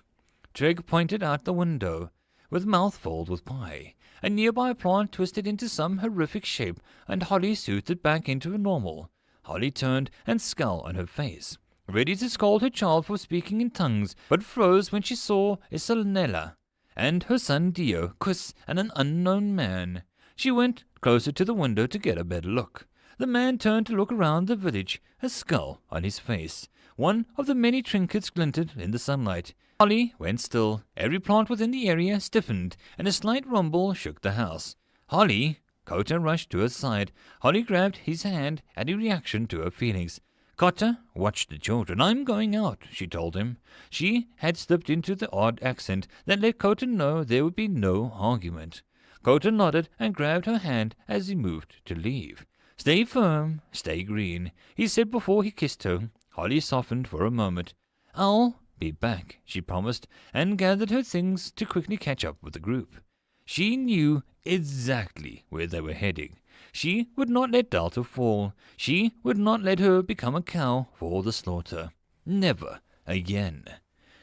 Treg pointed out the window, with mouth filled with pie. A nearby plant twisted into some horrific shape, and Holly soothed it back into a normal. Holly turned and scowl on her face, ready to scold her child for speaking in tongues, but froze when she saw Isalnella and her son Dio kiss an unknown man. She went closer to the window to get a better look. The man turned to look around the village, a skull on his face. One of the many trinkets glinted in the sunlight. Holly went still. Every plant within the area stiffened, and a slight rumble shook the house. "Holly!" Kota rushed to her side. Holly grabbed his hand, any reaction to her feelings. "Kota, watch the children. I'm going out," she told him. She had slipped into the odd accent that let Kota know there would be no argument. Kota nodded and grabbed her hand as he moved to leave. "Stay firm, stay green," he said before he kissed her. Holly softened for a moment. "I'll be back," she promised, and gathered her things to quickly catch up with the group. She knew exactly where they were heading. She would not let Delta fall. She would not let her become a cow for the slaughter. Never again.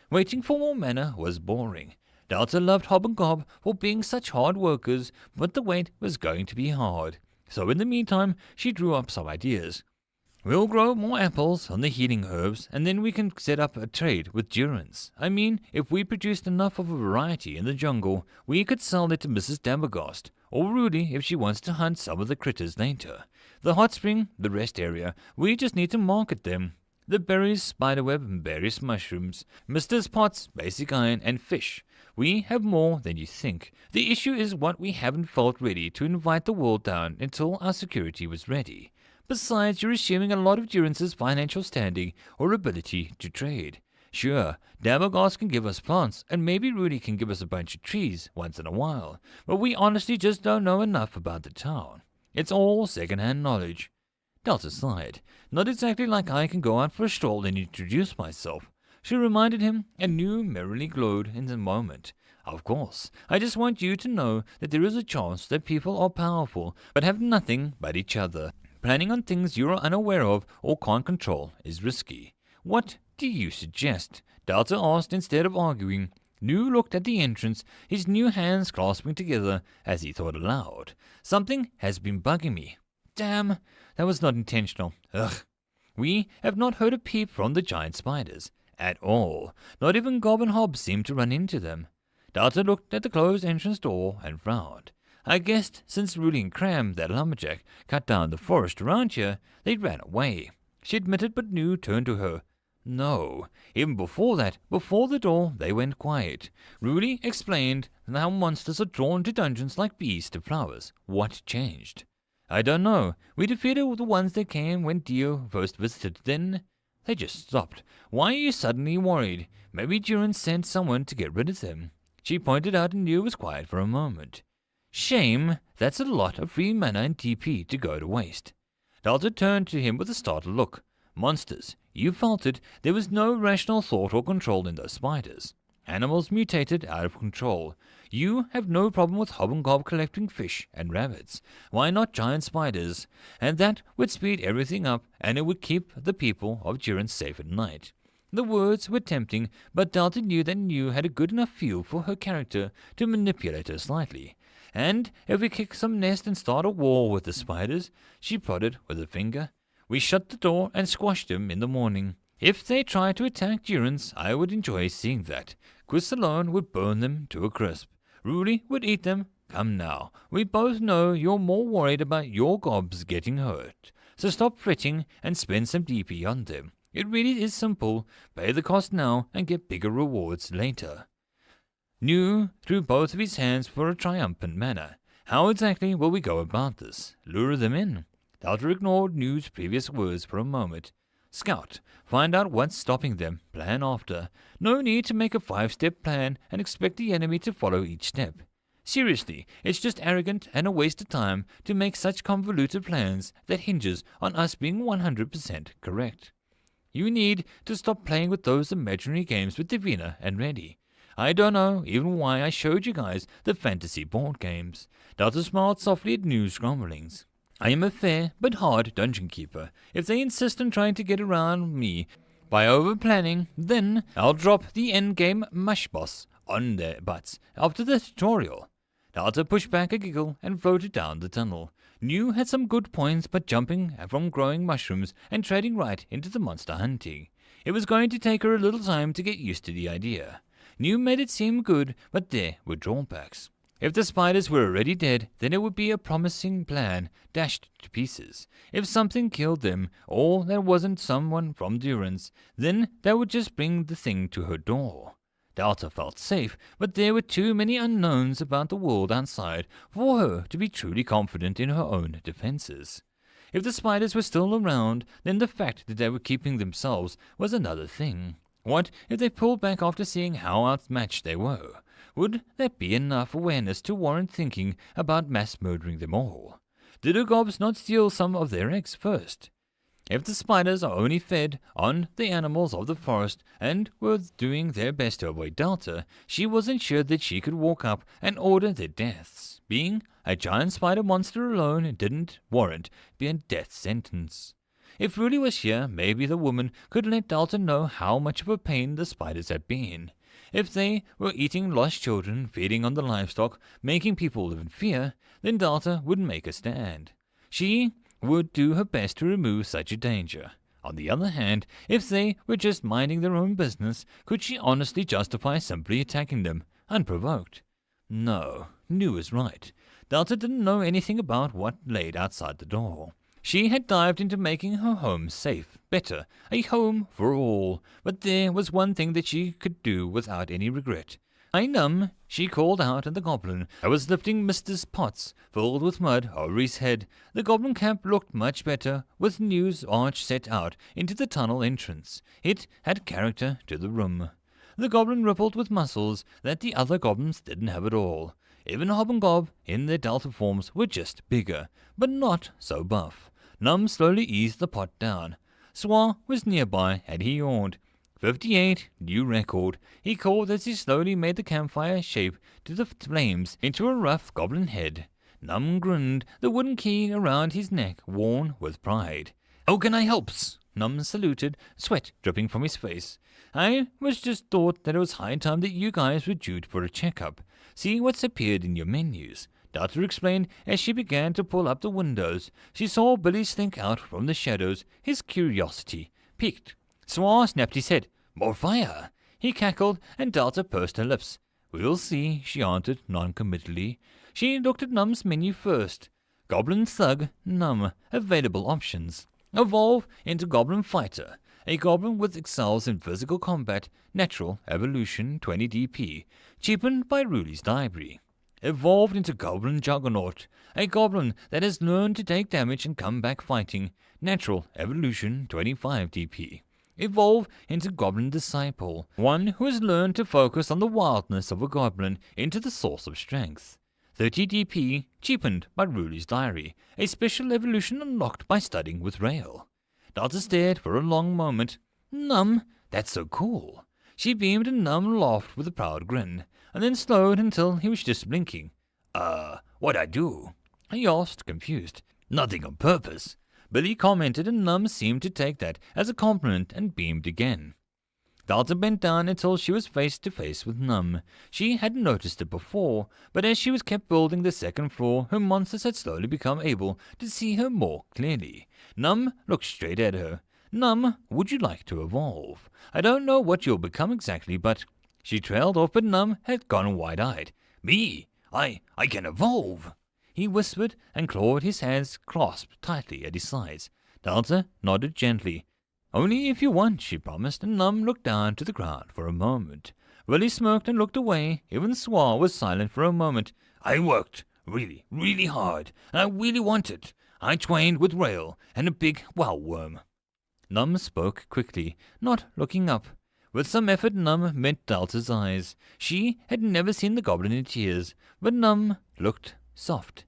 Waiting for more mana was boring. Delta loved Hob and Gob for being such hard workers, but the wait was going to be hard. So in the meantime, she drew up some ideas. We'll grow more apples on the healing herbs, and then we can set up a trade with Durans. I mean, if we produced enough of a variety in the jungle, we could sell it to Mrs. Dambergost, or Rudy if she wants to hunt some of the critters later. The hot spring, the rest area, we just need to market them. The berries, spiderweb, and various mushrooms, Mr. Potts, basic iron, and fish. We have more than you think. The issue is what we haven't felt ready to invite the world down until our security was ready. Besides, you're assuming a lot of Durance's financial standing or ability to trade. Sure, Dambergost can give us plants, and maybe Rudy can give us a bunch of trees once in a while, but we honestly just don't know enough about the town. It's all second-hand knowledge. Delta sighed. Not exactly like I can go out for a stroll and introduce myself. She reminded him, and knew merrily glowed in the moment. Of course, I just want you to know that there is a chance that people are powerful, but have nothing but each other. Planning on things you are unaware of or can't control is risky. What do you suggest? Delta asked instead of arguing. Nu looked at the entrance, his new hands clasping together as he thought aloud. Something has been bugging me. Damn, that was not intentional. Ugh. We have not heard a peep from the giant spiders. At all. Not even Gob and Hob seemed to run into them. Delta looked at the closed entrance door and frowned. I guessed since Rudy and Cram, that lumberjack, cut down the forest around here, they ran away. She admitted, but Nu turned to her. No, even before that, before the door, they went quiet. Rudy explained how monsters are drawn to dungeons like bees to flowers. What changed? I don't know. We defeated the ones that came when Dio first visited, then they just stopped. Why are you suddenly worried? Maybe Duran sent someone to get rid of them. She pointed out and Nu was quiet for a moment. Shame, that's a lot of free mana and TP to go to waste. Delta turned to him with a startled look. Monsters, you felt it. There was no rational thought or control in those spiders. Animals mutated out of control. You have no problem with Hob and Gob collecting fish and rabbits. Why not giant spiders? And that would speed everything up, and it would keep the people of Duran safe at night. The words were tempting, but Delta knew that Nu had a good enough feel for her character to manipulate her slightly. And if we kick some nest and start a war with the spiders, she prodded with a finger, we shut the door and squash them in the morning. If they try to attack Durans, I would enjoy seeing that. Quiz alone would burn them to a crisp. Rudy would eat them. Come now, we both know you're more worried about your gobs getting hurt. So stop fretting and spend some DP on them. It really is simple. Pay the cost now and get bigger rewards later. Nu threw both of his hands for a triumphant manner. How exactly will we go about this? Lure them in? Delta ignored Nu's previous words for a moment. Scout. Find out what's stopping them. Plan after. No need to make a 5-step plan and expect the enemy to follow each step. Seriously, it's just arrogant and a waste of time to make such convoluted plans that hinges on us being 100% correct. You need to stop playing with those imaginary games with Divina and Reddy. I don't know even why I showed you guys the fantasy board games. Delta smiled softly at Nu's grumblings. I am a fair but hard dungeon keeper. If they insist on trying to get around me by over-planning, then I'll drop the endgame mush boss on their butts after the tutorial. Delta pushed back a giggle and floated down the tunnel. Nu had some good points, but jumping from growing mushrooms and trading right into the monster hunting. It was going to take her a little time to get used to the idea. Nu made it seem good, but there were drawbacks. If the spiders were already dead, then it would be a promising plan dashed to pieces. If something killed them, or there wasn't someone from Durance, then that would just bring the thing to her door. Delta felt safe, but there were too many unknowns about the world outside for her to be truly confident in her own defenses. If the spiders were still around, then the fact that they were keeping themselves was another thing. What if they pulled back after seeing how outmatched they were? Would that be enough awareness to warrant thinking about mass murdering them all? Did the gobs not steal some of their eggs first? If the spiders are only fed on the animals of the forest and were doing their best to avoid Delta, she wasn't sure that she could walk up and order their deaths. Being a giant spider monster alone didn't warrant a death sentence. If Rudy was here, maybe the woman could let Delta know how much of a pain the spiders had been. If they were eating lost children, feeding on the livestock, making people live in fear, then Delta would make a stand. She would do her best to remove such a danger. On the other hand, if they were just minding their own business, could she honestly justify simply attacking them, unprovoked? No, New was right. Delta didn't know anything about what laid outside the door. She had dived into making her home safe, better, a home for all, but there was one thing that she could do without any regret. "I Num," she called out at the goblin that was lifting Mister's pots filled with mud over his head. The goblin camp looked much better, with New's arch set out into the tunnel entrance. It had character to the room. The goblin rippled with muscles that the other goblins didn't have at all. Even Hob and Gob, in their Delta forms, were just bigger, but not so buff. Num slowly eased the pot down. Swa was nearby, and he yawned. 58, new record, he called as he slowly made the campfire shape to the flames into a rough goblin head. Num grinned, the wooden key around his neck worn with pride. "How can I helps?" Num saluted, sweat dripping from his face. "I was just thought that it was high time that you guys were due for a checkup. See what's appeared in your menus," Delta explained as she began to pull up the windows. She saw Billy slink out from the shadows, his curiosity piqued. Swa snapped his head. "More fire!" He cackled, and Delta pursed her lips. "We'll see," she answered non-committally. She looked at Num's menu first. Goblin Thug, Num, available options. Evolve into Goblin Fighter, a goblin with excels in physical combat, natural evolution 20 DP, cheapened by Ruli's library. Evolved into Goblin Juggernaut, a goblin that has learned to take damage and come back fighting, natural evolution 25 DP. Evolve into Goblin Disciple, one who has learned to focus on the wildness of a goblin into the source of strength. 30 DP, cheapened by Ruli's Diary, a special evolution unlocked by studying with Rail. Delta stared for a long moment. "Num, that's so cool." She beamed and Num laughed with a proud grin, and then slowed until he was just blinking. What'd I do?" he asked, confused. "Nothing on purpose." Billy commented, and Num seemed to take that as a compliment and beamed again. Delta bent down until she was face to face with Num. She hadn't noticed it before, but as she was kept building the second floor, her monsters had slowly become able to see her more clearly. Num looked straight at her. "Num, would you like to evolve? I don't know what you'll become exactly, but—" She trailed off, but Num had gone wide-eyed. "Me? I can evolve!" he whispered, and clawed, his hands clasped tightly at his sides. Delta nodded gently. "Only if you want," she promised, and Num looked down to the ground for a moment. Willie smirked and looked away. Even Swa was silent for a moment. "I worked really, really hard, and I really wanted. I trained with Rail and a big wow worm." Num spoke quickly, not looking up. With some effort, Num met Delta's eyes. She had never seen the goblin in tears, but Num looked soft.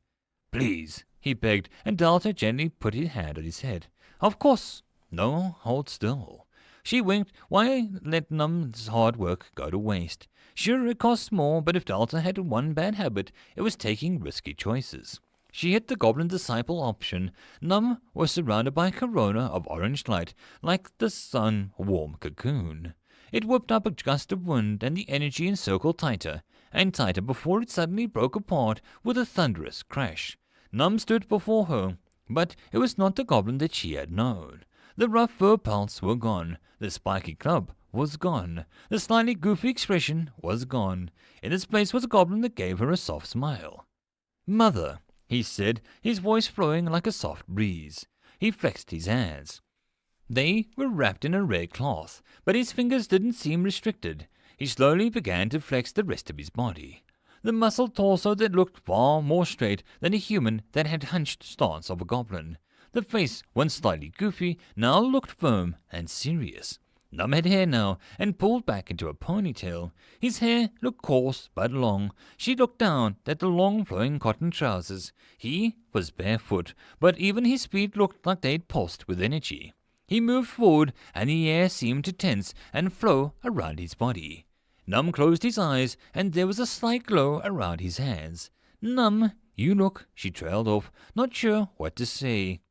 "Please," he begged, and Delta gently put his hand on his head. "Of course. No, hold still." She winked. Why let Num's hard work go to waste? Sure, it costs more, but if Delta had one bad habit, it was taking risky choices. She hit the Goblin Disciple option. Num was surrounded by a corona of orange light, like the sun-warm cocoon. It whipped up a gust of wind, and the energy encircled tighter and tighter before it suddenly broke apart with a thunderous crash. Num stood before her, but it was not the goblin that she had known. The rough fur pelts were gone. The spiky club was gone. The slightly goofy expression was gone. In its place was a goblin that gave her a soft smile. "Mother," he said, his voice flowing like a soft breeze. He flexed his hands. They were wrapped in a red cloth, but his fingers didn't seem restricted. He slowly began to flex the rest of his body. The muscled torso that looked far more straight than a human that had hunched stance of a goblin. The face, once slightly goofy, now looked firm and serious. Num had hair now, and pulled back into a ponytail. His hair looked coarse but long. She looked down at the long flowing cotton trousers. He was barefoot, but even his feet looked like they'd pulsed with energy. He moved forward, and the air seemed to tense and flow around his body. Num closed his eyes, and there was a slight glow around his hands. "Num, you look," she trailed off, not sure what to say.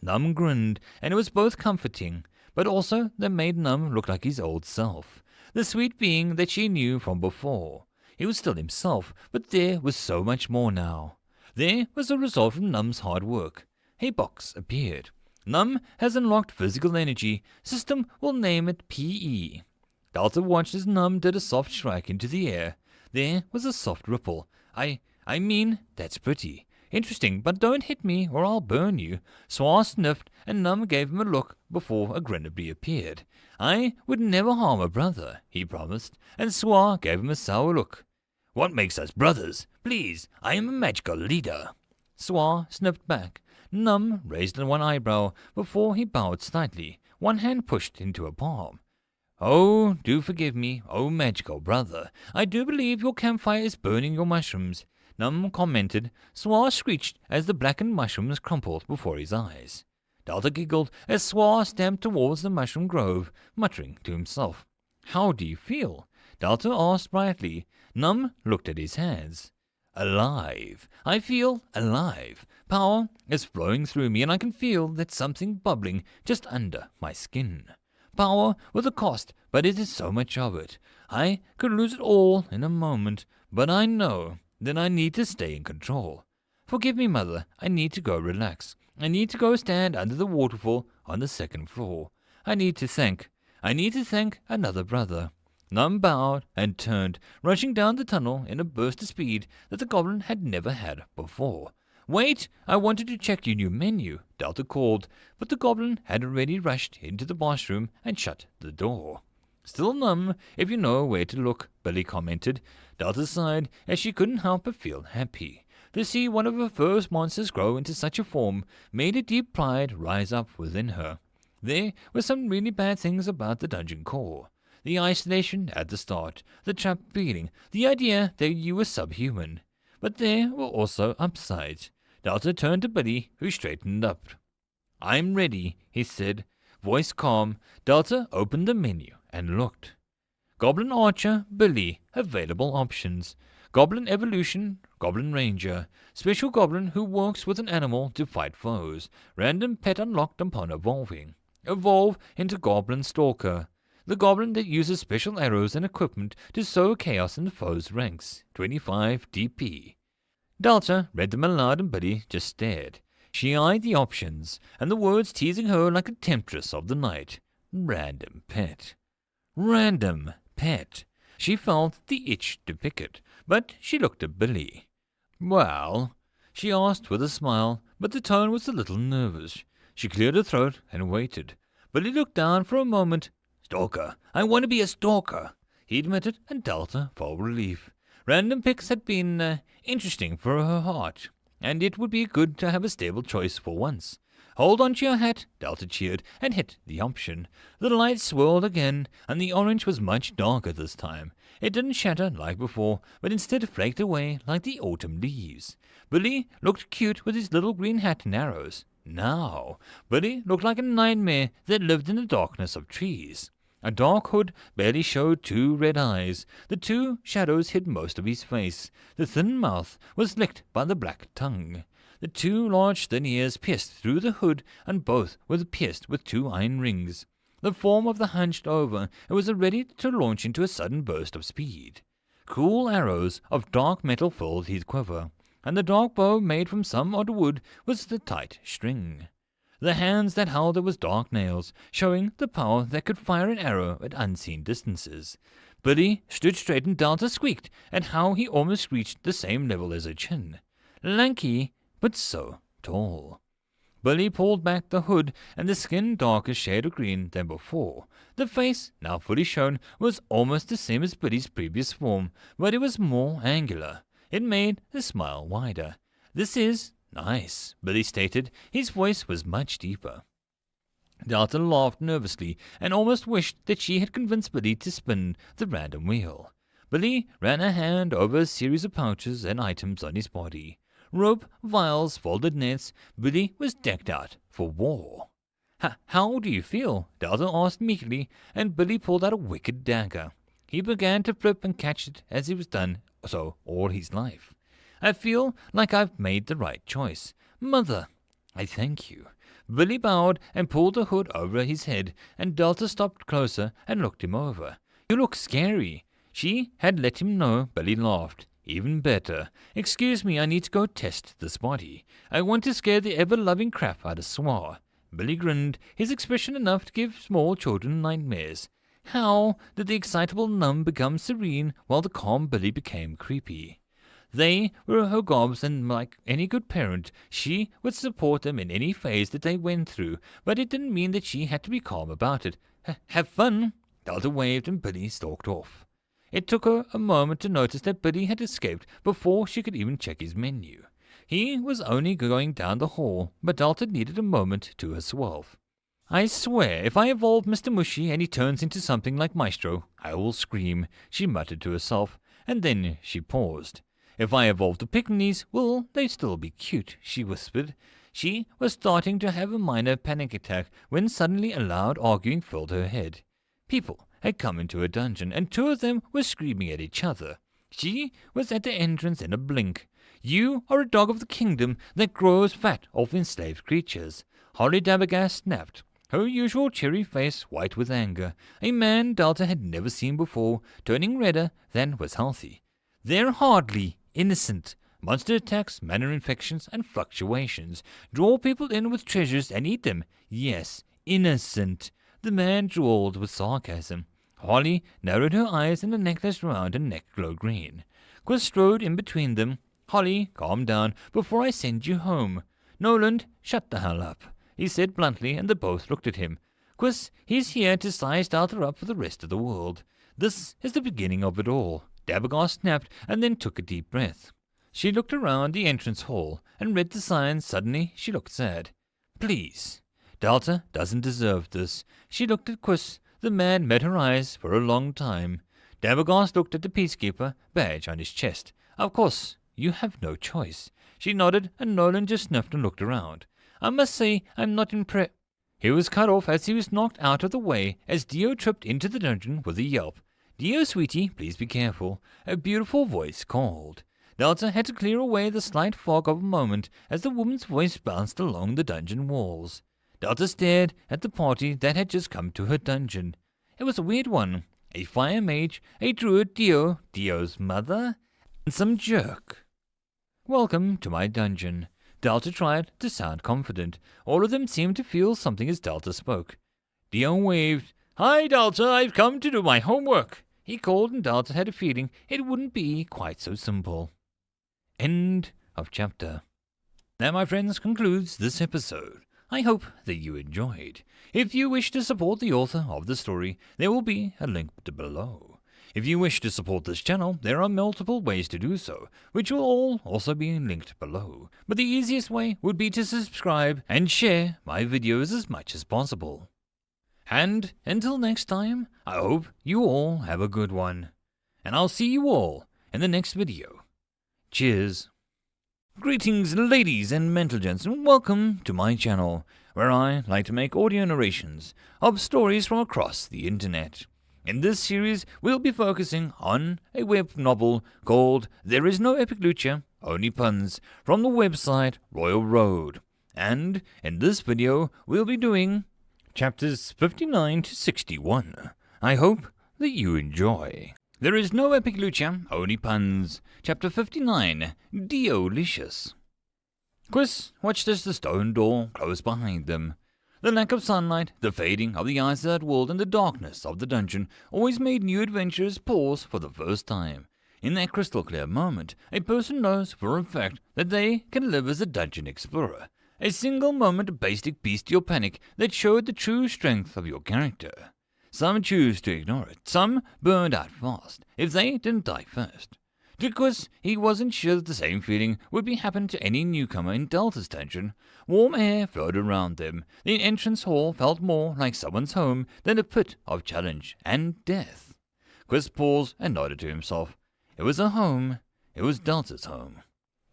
Num grinned, and it was both comforting, but also that made Num look like his old self, the sweet being that she knew from before. He was still himself, but there was so much more now. There was the result from Num's hard work. a box appeared. Num has unlocked physical energy. System will name it PE. Delta watched as Num did a soft strike into the air. There was a soft ripple. I mean, that's pretty. Interesting, but don't hit me or I'll burn you. Swar sniffed and Num gave him a look before a grin reappeared. I would never harm a brother, he promised, and Swar gave him a sour look. What makes us brothers? Please, I am a magical leader. Swar sniffed back. Num raised one eyebrow before he bowed slightly, one hand pushed into a palm. Oh, do forgive me, oh magical brother. I do believe your campfire is burning your mushrooms. Num commented. Swar screeched as the blackened mushrooms crumpled before his eyes. Delta giggled as Swar stamped towards the mushroom grove, muttering to himself. How do you feel? Delta asked brightly. Num looked at his hands. Alive. I feel alive. Power is flowing through me and I can feel that something bubbling just under my skin. Power with a cost, but it is so much of it. I could lose it all in a moment, but I know that I need to stay in control. Forgive me, Mother. I need to go relax. I need to go stand under the waterfall on the second floor. I need to thank another brother. Num bowed and turned, rushing down the tunnel in a burst of speed that the goblin had never had before. Wait, I wanted to check your new menu, Delta called, but the goblin had already rushed into the washroom and shut the door. Still Num, if you know where to look, Billy commented. Delta sighed as she couldn't help but feel happy. To see one of her first monsters grow into such a form made a deep pride rise up within her. There were some really bad things about the dungeon core. The isolation at the start, the trapped feeling, the idea that you were subhuman. But there were also upsides. Delta turned to Billy, who straightened up. I'm ready, he said. Voice calm, Delta opened the menu and looked. Goblin Archer, Billy, available options. Goblin Evolution, Goblin Ranger, Special Goblin who works with an animal to fight foes. Random pet unlocked upon evolving. Evolve into Goblin Stalker. The goblin that uses special arrows and equipment to sow chaos in the foe's ranks. 25 DP. Delta read them aloud and Billy just stared. She eyed the options, and the words teasing her like a temptress of the night. Random pet. Random pet. She felt the itch to pick it, but she looked at Billy. Well, she asked with a smile, but the tone was a little nervous. She cleared her throat and waited. Billy looked down for a moment. Stalker. I want to be a stalker, he admitted, and Delta felt relief. Random picks had been interesting for her heart, and it would be good to have a stable choice for once. Hold on to your hat, Delta cheered, and hit the option. The light swirled again, and the orange was much darker this time. It didn't shatter like before, but instead flaked away like the autumn leaves. Billy looked cute with his little green hat and arrows. Now, Billy looked like a nightmare that lived in the darkness of trees. A dark hood barely showed two red eyes. The two shadows hid most of his face. The thin mouth was licked by the black tongue. The two large thin ears pierced through the hood, and both were pierced with two iron rings. The form of the hunched over, it was ready to launch into a sudden burst of speed. Cool arrows of dark metal filled his quiver, and the dark bow made from some odd wood was the tight string. The hands that held it was dark nails, showing the power that could fire an arrow at unseen distances. Billy stood straight and Delta squeaked at how he almost reached the same level as her chin. Lanky, but so tall. Billy pulled back the hood, and the skin darker shade of green than before. The face, now fully shown, was almost the same as Billy's previous form, but it was more angular. It made the smile wider. This is nice, Billy stated. His voice was much deeper. Delta laughed nervously and almost wished that she had convinced Billy to spin the random wheel. Billy ran a hand over a series of pouches and items on his body. Rope, vials, folded nets. Billy was decked out for war. How do you feel? Delta asked meekly, and Billy pulled out a wicked dagger. He began to flip and catch it as he was done so all his life. I feel like I've made the right choice. Mother, I thank you. Billy bowed and pulled the hood over his head, and Delta stopped closer and looked him over. You look scary. She had let him know. Billy laughed. Even better. Excuse me, I need to go test this body. I want to scare the ever-loving crap out of Swa. Billy grinned, his expression enough to give small children nightmares. How did the excitable Num become serene while the calm Billy became creepy? They were her gobs, and like any good parent, she would support them in any phase that they went through, but it didn't mean that she had to be calm about it. Have fun! Delta waved and Billy stalked off. It took her a moment to notice that Billy had escaped before she could even check his menu. He was only going down the hall, but Delta needed a moment to herself. I swear, if I evolve Mr. Mushy and he turns into something like Maestro, I will scream, she muttered to herself, and then she paused. If I evolve the Pygmies, will they still be cute, she whispered. She was starting to have a minor panic attack when suddenly a loud arguing filled her head. People had come into her dungeon, and two of them were screaming at each other. She was at the entrance in a blink. You are a dog of the kingdom that grows fat off enslaved creatures. Holly Dabbergast snapped, her usual cheery face white with anger, a man Delta had never seen before, turning redder than was healthy. They're hardly innocent. Monster attacks, manner infections, and fluctuations draw people in with treasures and eat them. Yes, innocent. The man drawled with sarcasm. Holly narrowed her eyes and the necklace round her neck glowed green. Quiz strode in between them. Holly, calm down before I send you home. Noland, shut the hell up, he said bluntly, and they both looked at him. Quiz, he's here to size Delta up for the rest of the world. This is the beginning of it all. Dabbergast snapped and then took a deep breath. She looked around the entrance hall and read the signs. Suddenly she looked sad. Please. Delta doesn't deserve this. She looked at Quiz. The man met her eyes for a long time. Dabbergast looked at the Peacekeeper badge on his chest. Of course, you have no choice. She nodded, and Nolan just sniffed and looked around. I must say, I'm not impressed. He was cut off as he was knocked out of the way as Dio tripped into the dungeon with a yelp. Dio, sweetie, please be careful. A beautiful voice called. Delta had to clear away the slight fog of a moment as the woman's voice bounced along the dungeon walls. Delta stared at the party that had just come to her dungeon. It was a weird one. A fire mage, a druid, Dio's mother, and some jerk. Welcome to my dungeon. Delta tried to sound confident. All of them seemed to feel something as Delta spoke. Dio waved. Hi, Delta, I've come to do my homework. He called, and Delta had a feeling it wouldn't be quite so simple. End of chapter. That, my friends, concludes this episode. I hope that you enjoyed. If you wish to support the author of the story, there will be a link below. If you wish to support this channel, there are multiple ways to do so, which will all also be linked below. But the easiest way would be to subscribe and share my videos as much as possible. And until next time, I hope you all have a good one. And I'll see you all in the next video. Cheers. Greetings, ladies and mental gents, and welcome to my channel, where I like to make audio narrations of stories from across the internet. In this series, we'll be focusing on a web novel called There Is No Epic Lucha, Only Puns, from the website Reupload. And in this video, we'll be doing chapters 59 to 61. I hope that you enjoy. There is no epic lucha, only puns. Chapter 59, Diolicious. Quiz watched as the stone door closed behind them. The lack of sunlight, the fading of the isolated world, and the darkness of the dungeon always made new adventurers pause for the first time. In that crystal clear moment, a person knows for a fact that they can live as a dungeon explorer. A single moment of basic bestial panic that showed the true strength of your character. Some choose to ignore it. Some burned out fast, if they didn't die first. Because he wasn't sure that the same feeling would be happen to any newcomer in Delta's dungeon. Warm air flowed around them. The entrance hall felt more like someone's home than a pit of challenge and death. Quiz paused and nodded to himself. It was a home. It was Delta's home.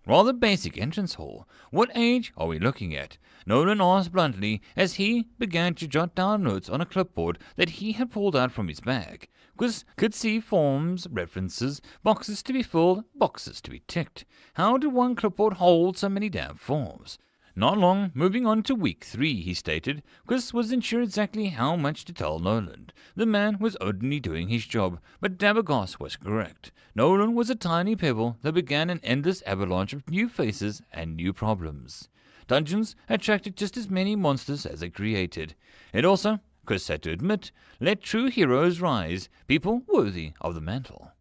Rather basic entrance hall. What age are we looking at? Nolan asked bluntly as he began to jot down notes on a clipboard that he had pulled out from his bag. Quiz could see forms, references, boxes to be filled, boxes to be ticked. How did one clipboard hold so many damn forms? Not long, moving on to week 3, he stated. Chris wasn't sure exactly how much to tell Nolan. The man was only doing his job, but Dabagos was correct. Nolan was a tiny pebble that began an endless avalanche of new faces and new problems. Dungeons attracted just as many monsters as they created. It also, Chris had to admit, let true heroes rise, people worthy of the mantle.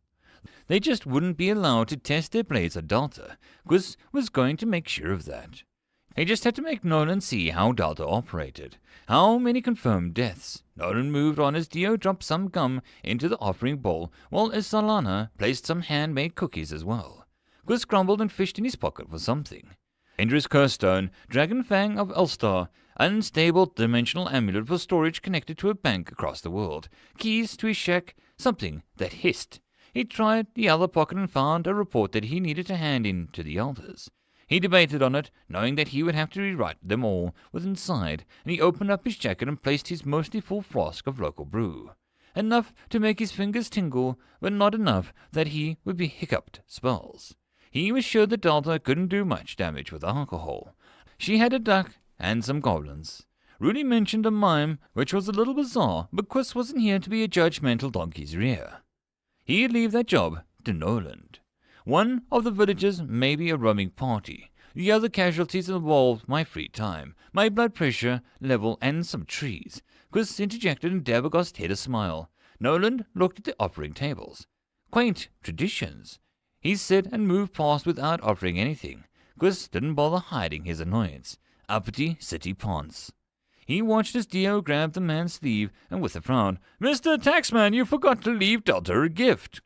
They just wouldn't be allowed to test their blades on Delta. Chris was going to make sure of that. He just had to make Nolan see how Delta operated. How many confirmed deaths? Nolan moved on as Dio dropped some gum into the offering bowl, while Solana placed some handmade cookies as well. Chris grumbled and fished in his pocket for something. Dangerous curse stone, Dragon Fang of Elstar, unstable dimensional amulet for storage connected to a bank across the world, keys to his shack, something that hissed. He tried the other pocket and found a report that he needed to hand in to the elders. He debated on it, knowing that he would have to rewrite them all with inside, and he opened up his jacket and placed his mostly full flask of local brew. Enough to make his fingers tingle, but not enough that he would be hiccuped spells. He was sure that Delta couldn't do much damage with alcohol. She had a duck and some goblins. Rudy mentioned a mime, which was a little bizarre, but Chris wasn't here to be a judgmental donkey's rear. He'd leave that job to Nolan. One of the villagers may be a roaming party. The other casualties involved my free time, my blood pressure level, and some trees. Chris interjected and Dabagos hid a smile. Nolan looked at the offering tables. Quaint traditions. He said and moved past without offering anything. Chris didn't bother hiding his annoyance. Uppity city ponce. He watched as Dio grabbed the man's sleeve and with a frown, "Mr. Taxman, you forgot to leave Delta a gift."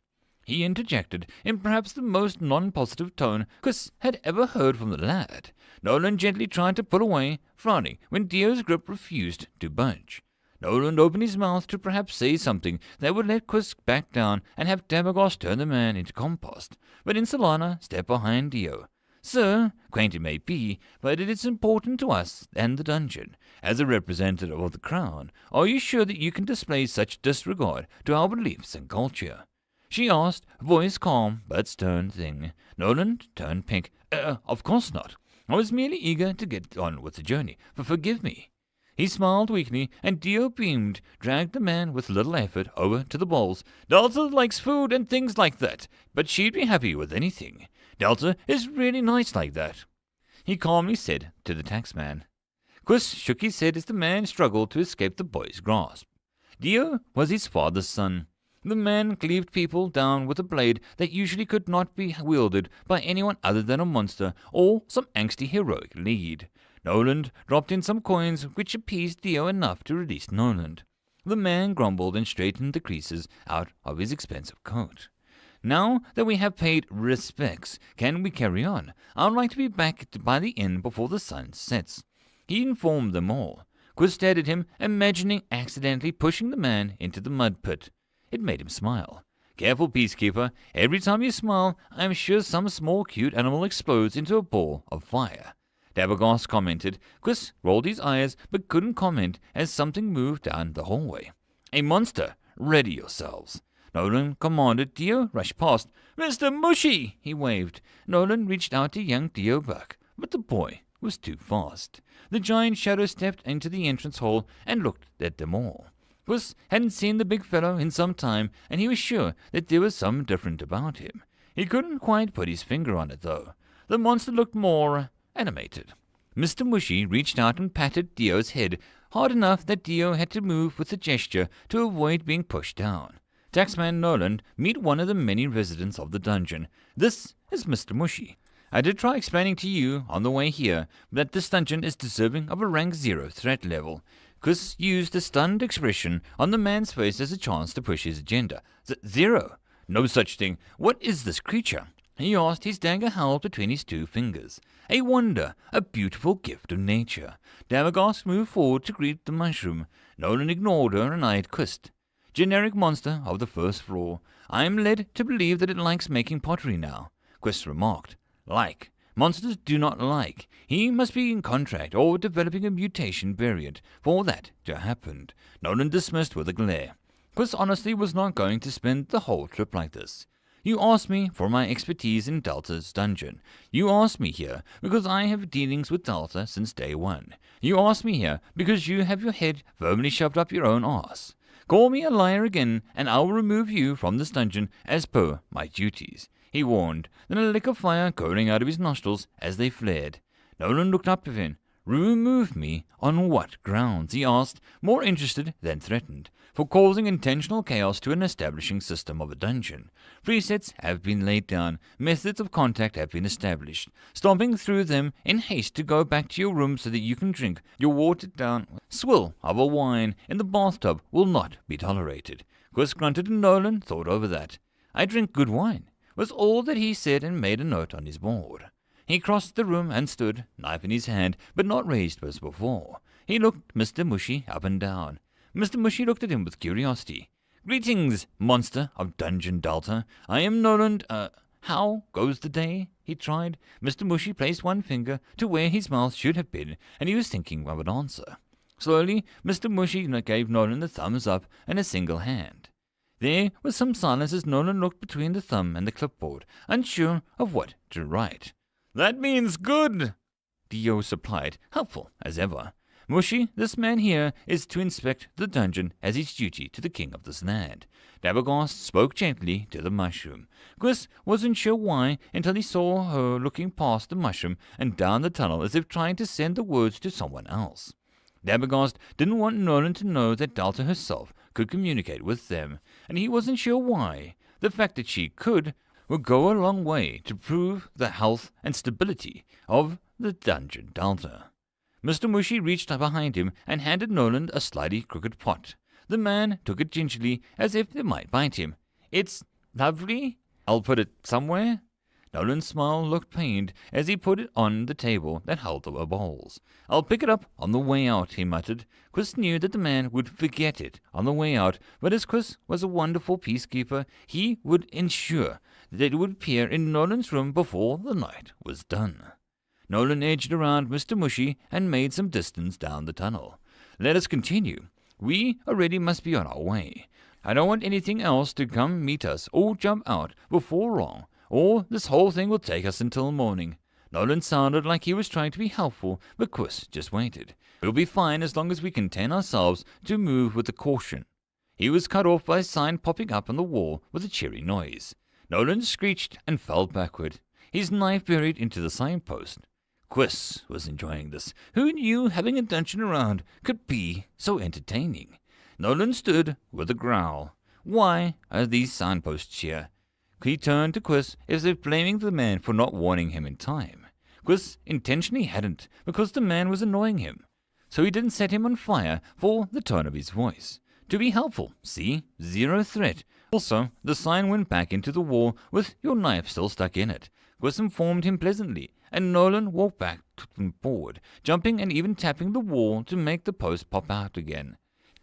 He interjected in perhaps the most non-positive tone Chris had ever heard from the lad. Nolan gently tried to pull away, frowning when Dio's grip refused to budge. Nolan opened his mouth to perhaps say something that would let Chris back down and have Dabagos turn the man into compost, but Solana stepped behind Dio. "Sir, quaint it may be, but it is important to us and the dungeon. As a representative of the crown, are you sure that you can display such disregard to our beliefs and culture?" She asked, voice calm but stern thing. Nolan turned pink. Of course not. I was merely eager to get on with the journey, but forgive me." He smiled weakly, and Dio beamed, dragged the man with little effort over to the bowls. "Delta likes food and things like that, but she'd be happy with anything. Delta is really nice like that," he calmly said to the taxman. Chris shook his head as the man struggled to escape the boy's grasp. Dio was his father's son. The man cleaved people down with a blade that usually could not be wielded by anyone other than a monster or some angsty heroic lead. Nolan dropped in some coins which appeased Dio enough to release Nolan. The man grumbled and straightened the creases out of his expensive coat. "Now that we have paid respects, can we carry on? I'd like to be back by the inn before the sun sets." He informed them all. Chris stared at him, imagining accidentally pushing the man into the mud pit. It made him smile. "Careful, peacekeeper. Every time you smile, I'm sure some small cute animal explodes into a ball of fire." Dabagos commented. Chris rolled his eyes but couldn't comment as something moved down the hallway. "A monster! Ready yourselves." Nolan commanded. Dio rushed past. "Mr. Mushy!" he waved. Nolan reached out to young Dio Buck, but the boy was too fast. The giant shadow stepped into the entrance hall and looked at them all. Chris hadn't seen the big fellow in some time, and he was sure that there was something different about him. He couldn't quite put his finger on it, though. The monster looked more animated. Mr. Mushy reached out and patted Dio's head, hard enough that Dio had to move with a gesture to avoid being pushed down. Taxman Nolan, meet one of the many residents of the dungeon. This is Mr. Mushy. I did try explaining to you on the way here that this dungeon is deserving of a rank 0 threat level. Chris used a stunned expression on the man's face as a chance to push his agenda. "Zero? No such thing. What is this creature?" he asked, his dagger held between his two fingers. "A wonder, a beautiful gift of nature." Dabagos moved forward to greet the mushroom. Nolan ignored her and eyed Chris. "Generic monster of the first floor. I am led to believe that it likes making pottery now," Chris remarked. "Like. Monsters do not like. He must be in contract or developing a mutation variant for that to happen." Nolan dismissed with a glare. Chris honestly was not going to spend the whole trip like this. You asked me for my expertise in Delta's dungeon. You asked me here because I have dealings with Delta since day one. You asked me here because you have your head firmly shoved up your own arse. Call me a liar again, and I will remove you from this dungeon as per my duties, he warned, then a lick of fire curling out of his nostrils as they flared. Nolan looked up at him. Remove me? On what grounds? He asked, more interested than threatened. For causing intentional chaos to an establishing system of a dungeon. Presets have been laid down, methods of contact have been established. Stomping through them in haste to go back to your room so that you can drink your watered-down swill of a wine in the bathtub will not be tolerated. Quiz grunted and Nolan thought over that. I drink good wine, was all that he said and made a note on his board. He crossed the room and stood, knife in his hand, but not raised as before. He looked Mr. Mushy up and down. Mr. Mushy looked at him with curiosity. Greetings, monster of Dungeon Delta. I am Nolan, how goes the day? He tried. Mr. Mushy placed one finger to where his mouth should have been, and he was thinking of an answer. Slowly, Mr. Mushy gave Nolan the thumbs up and a single hand. There was some silence as Nolan looked between the thumb and the clipboard, unsure of what to write. That means good, Dio supplied, helpful as ever. Mushy, this man here is to inspect the dungeon as his duty to the king of this land. Dabbergast spoke gently to the mushroom. Quiz wasn't sure why until he saw her looking past the mushroom and down the tunnel as if trying to send the words to someone else. Dabbergast didn't want Nolan to know that Delta herself could communicate with them, and he wasn't sure why. The fact that she could would go a long way to prove the health and stability of the Dungeon Delta. Mr. Mushy reached behind him and handed Nolan a slightly crooked pot. The man took it gingerly, as if it might bite him. It's lovely. I'll put it somewhere. Nolan's smile looked pained as he put it on the table that held the bowls. I'll pick it up on the way out, he muttered. Chris knew that the man would forget it on the way out, but as Chris was a wonderful peacekeeper, he would ensure that it would appear in Nolan's room before the night was done. Nolan edged around Mr. Mushy and made some distance down the tunnel. Let us continue. We already must be on our way. I don't want anything else to come meet us or jump out before long, or this whole thing will take us until morning. Nolan sounded like he was trying to be helpful, but Quiz just waited. We'll be fine as long as we contain ourselves to move with the caution. He was cut off by a sign popping up on the wall with a cheery noise. Nolan screeched and fell backward, his knife buried into the signpost. Quiz was enjoying this. Who knew having a dungeon around could be so entertaining? Nolan stood with a growl. Why are these signposts here? He turned to Quiz as if blaming the man for not warning him in time. Quiz intentionally hadn't, because the man was annoying him. So he didn't set him on fire for the tone of his voice. To be helpful, see? Zero threat. Also, the sign went back into the wall with your knife still stuck in it. Quiz informed him pleasantly, and Nolan walked back and forward, jumping and even tapping the wall to make the post pop out again.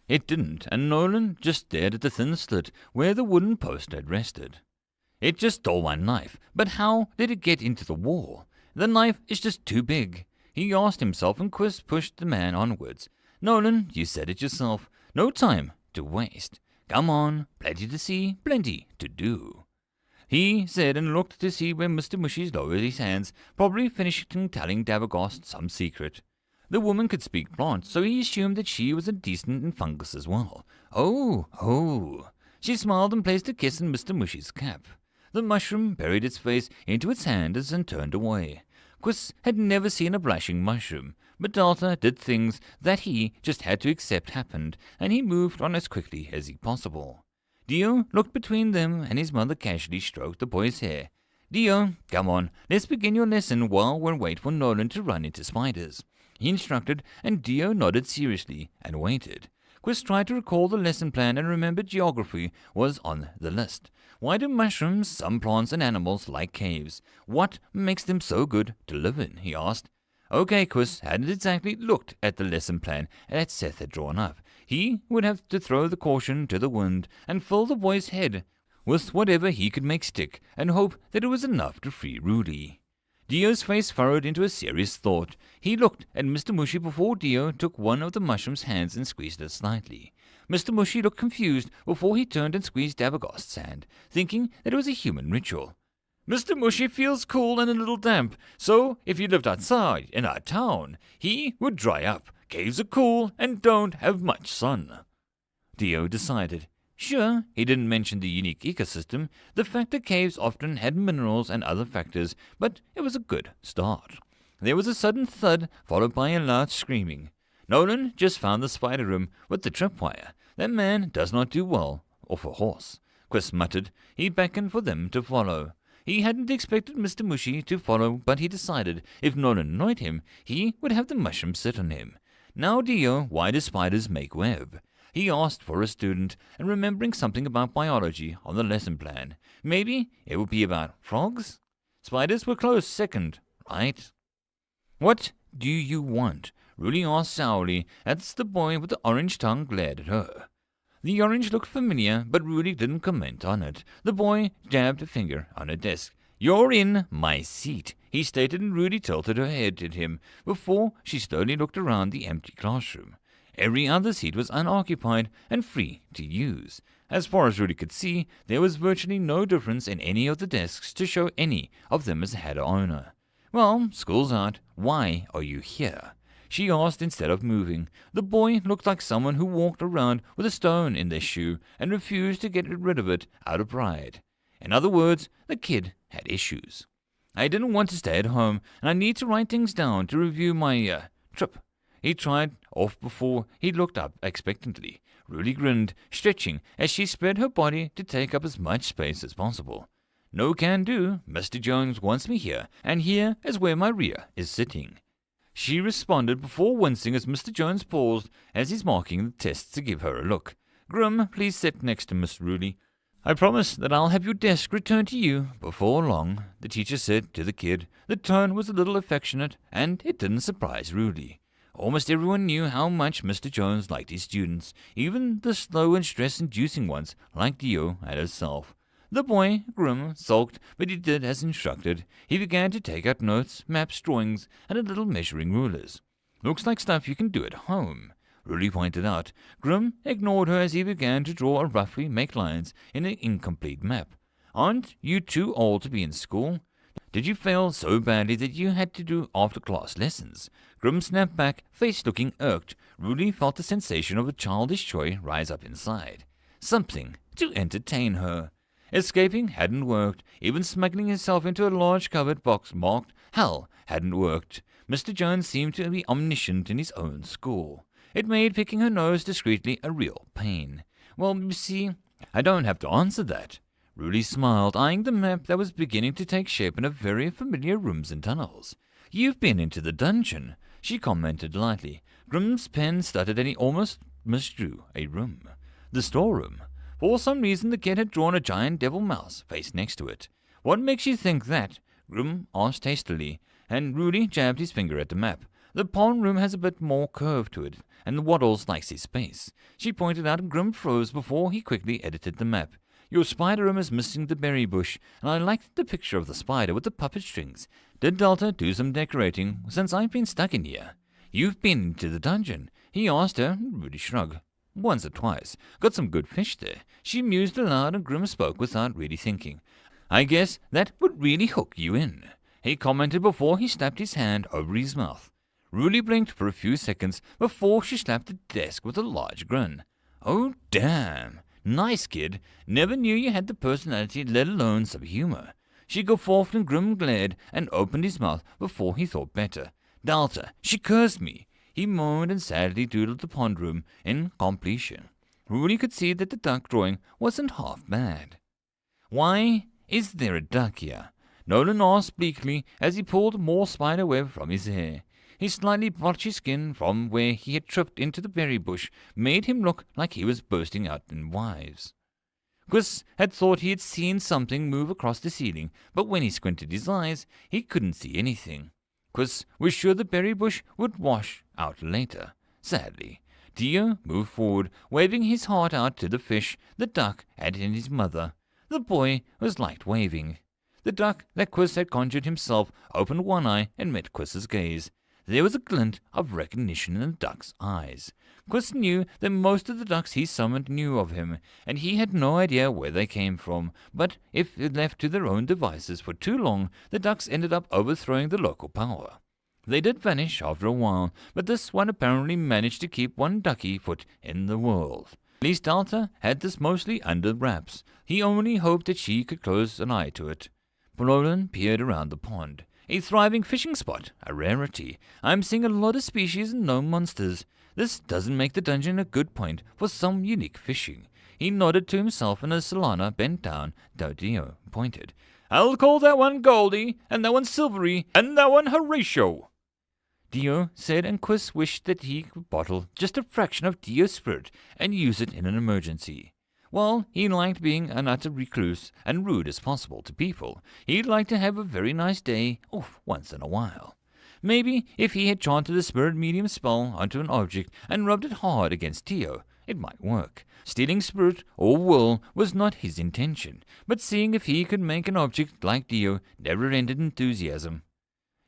It didn't, and Nolan just stared at the thin slit where the wooden post had rested. It just stole my knife, but how did it get into the wall? The knife is just too big. He asked himself, and Quiz pushed the man onwards. Nolan, you said it yourself. No time to waste. Come on, plenty to see, plenty to do. He said and looked to see where Mr. Mushy lowered his hands, probably finishing telling Dabbergast some secret. The woman could speak plant, so he assumed that she was a decent in fungus as well. Oh. She smiled and placed a kiss in Mr. Mushy's cap. The mushroom buried its face into its hands and turned away. Quiz had never seen a blushing mushroom, but Delta did things that he just had to accept happened, and he moved on as quickly as he possible. Dio looked between them, and his mother casually stroked the boy's hair. Dio, come on, let's begin your lesson while we wait for Nolan to run into spiders. He instructed, and Dio nodded seriously and waited. Quiz tried to recall the lesson plan and remembered geography was on the list. Why do mushrooms, some plants and animals like caves? What makes them so good to live in? He asked. Okay, Quiz hadn't exactly looked at the lesson plan that Seth had drawn up. He would have to throw the caution to the wind and fill the boy's head with whatever he could make stick and hope that it was enough to free Rudy. Dio's face furrowed into a serious thought. He looked at Mr. Mushy before Dio took one of the mushroom's hands and squeezed it slightly. Mr. Mushy looked confused before he turned and squeezed Dabagost's hand, thinking that it was a human ritual. Mr. Mushy feels cool and a little damp, so if he lived outside in our town, he would dry up. Caves are cool and don't have much sun. Dio decided. Sure, he didn't mention the unique ecosystem, the fact that caves often had minerals and other factors, but it was a good start. There was a sudden thud, followed by a loud screaming. Nolan just found the spider room with the tripwire. That man does not do well off a horse, Quist muttered. He beckoned for them to follow. He hadn't expected Mr. Mushy to follow, but he decided if Nolan annoyed him, he would have the mushroom sit on him. Now, Dio, why do spiders make web? He asked for a student, and remembering something about biology on the lesson plan. Maybe it would be about frogs? Spiders were close second, right? What do you want? Rudy asked sourly as the boy with the orange tongue glared at her. The orange looked familiar, but Rudy didn't comment on it. The boy jabbed a finger on her desk. You're in my seat, he stated, and Rudy tilted her head at him before she slowly looked around the empty classroom. Every other seat was unoccupied and free to use. As far as Rudy could see, there was virtually no difference in any of the desks to show any of them as had an owner. Well, school's out. Why are you here? She asked instead of moving. The boy looked like someone who walked around with a stone in their shoe and refused to get rid of it out of pride. In other words, the kid had issues. I didn't want to stay at home, and I need to write things down to review my trip. He tried off before he looked up expectantly. Rudy grinned, stretching as she spread her body to take up as much space as possible. No can do. Mr. Jones wants me here, and here is where my rear is sitting. She responded before wincing as Mr. Jones paused as he's marking the tests to give her a look. Grim, please sit next to Miss Rudy. I promise that I'll have your desk returned to you before long, the teacher said to the kid. The tone was a little affectionate, and it didn't surprise Rudy. Almost everyone knew how much Mr. Jones liked his students, even the slow and stress-inducing ones like Dio and herself. The boy, Grim, sulked, but he did as instructed. He began to take out notes, maps, drawings, and a little measuring rulers. Looks like stuff you can do at home, Rudy pointed out. Grim ignored her as he began to draw or roughly make lines in an incomplete map. Aren't you too old to be in school? Did you fail so badly that you had to do after-class lessons? Grim snapped back, face looking irked. Rudy felt the sensation of a childish joy rise up inside. Something to entertain her. Escaping hadn't worked. Even smuggling himself into a large covered box marked Hell hadn't worked. Mr. Jones seemed to be omniscient in his own school. It made picking her nose discreetly a real pain. Well, you see, I don't have to answer that. Rudy smiled, eyeing the map that was beginning to take shape in a very familiar rooms and tunnels. You've been into the dungeon, she commented lightly. Grim's pen stuttered and he almost misdrew a room. The storeroom. For some reason the kid had drawn a giant devil mouse face next to it. What makes you think that? Grim asked hastily, and Rudy jabbed his finger at the map. The pawn room has a bit more curve to it, and Waddles likes his space. She pointed out, and Grim froze before he quickly edited the map. Your spider room is missing the berry bush, and I liked the picture of the spider with the puppet strings. Did Delta do some decorating since I've been stuck in here? You've been into the dungeon, he asked her. Rudy shrugged. Once or twice. Got some good fish there. She mused aloud, and Grim spoke without really thinking. I guess that would really hook you in, he commented before he slapped his hand over his mouth. Rudy blinked for a few seconds before she slapped the desk with a large grin. Oh, damn. Nice, kid. Never knew you had the personality, let alone some humor. She guffawed and Grim glared and opened his mouth before he thought better. Delta, she cursed me. He moaned and sadly doodled the pond room in completion. Rudy could see that the duck drawing wasn't half bad. Why is there a duck here? Nolan asked bleakly as he pulled more spider web from his hair. His slightly blotchy skin from where he had tripped into the berry bush made him look like he was bursting out in wives. Quiz had thought he had seen something move across the ceiling, but when he squinted his eyes, he couldn't see anything. Quiz was sure the berry bush would wash out later. Sadly, Dio moved forward, waving his heart out to the fish, the duck, and his mother. The boy was light waving. The duck that Quiz had conjured himself opened one eye and met Quiz's gaze. There was a glint of recognition in the duck's eyes. Quist knew that most of the ducks he summoned knew of him, and he had no idea where they came from, but if left to their own devices for too long, the ducks ended up overthrowing the local power. They did vanish after a while, but this one apparently managed to keep one ducky foot in the world. At least Delta had this mostly under wraps. He only hoped that she could close an eye to it. Nolan peered around the pond. A thriving fishing spot, a rarity. I'm seeing a lot of species and no monsters. This doesn't make the dungeon a good point for some unique fishing. He nodded to himself, and as Solana bent down, Dio pointed. I'll call that one Goldie, and that one Silvery, and that one Horatio. Dio said, and Quist wished that he could bottle just a fraction of Dio's spirit and use it in an emergency. Well, he liked being an utter recluse and rude as possible to people. He'd like to have a very nice day off once in a while. Maybe if he had chanted a spirit medium spell onto an object and rubbed it hard against Dio, it might work. Stealing spirit or will was not his intention, but seeing if he could make an object like Dio never ended enthusiasm.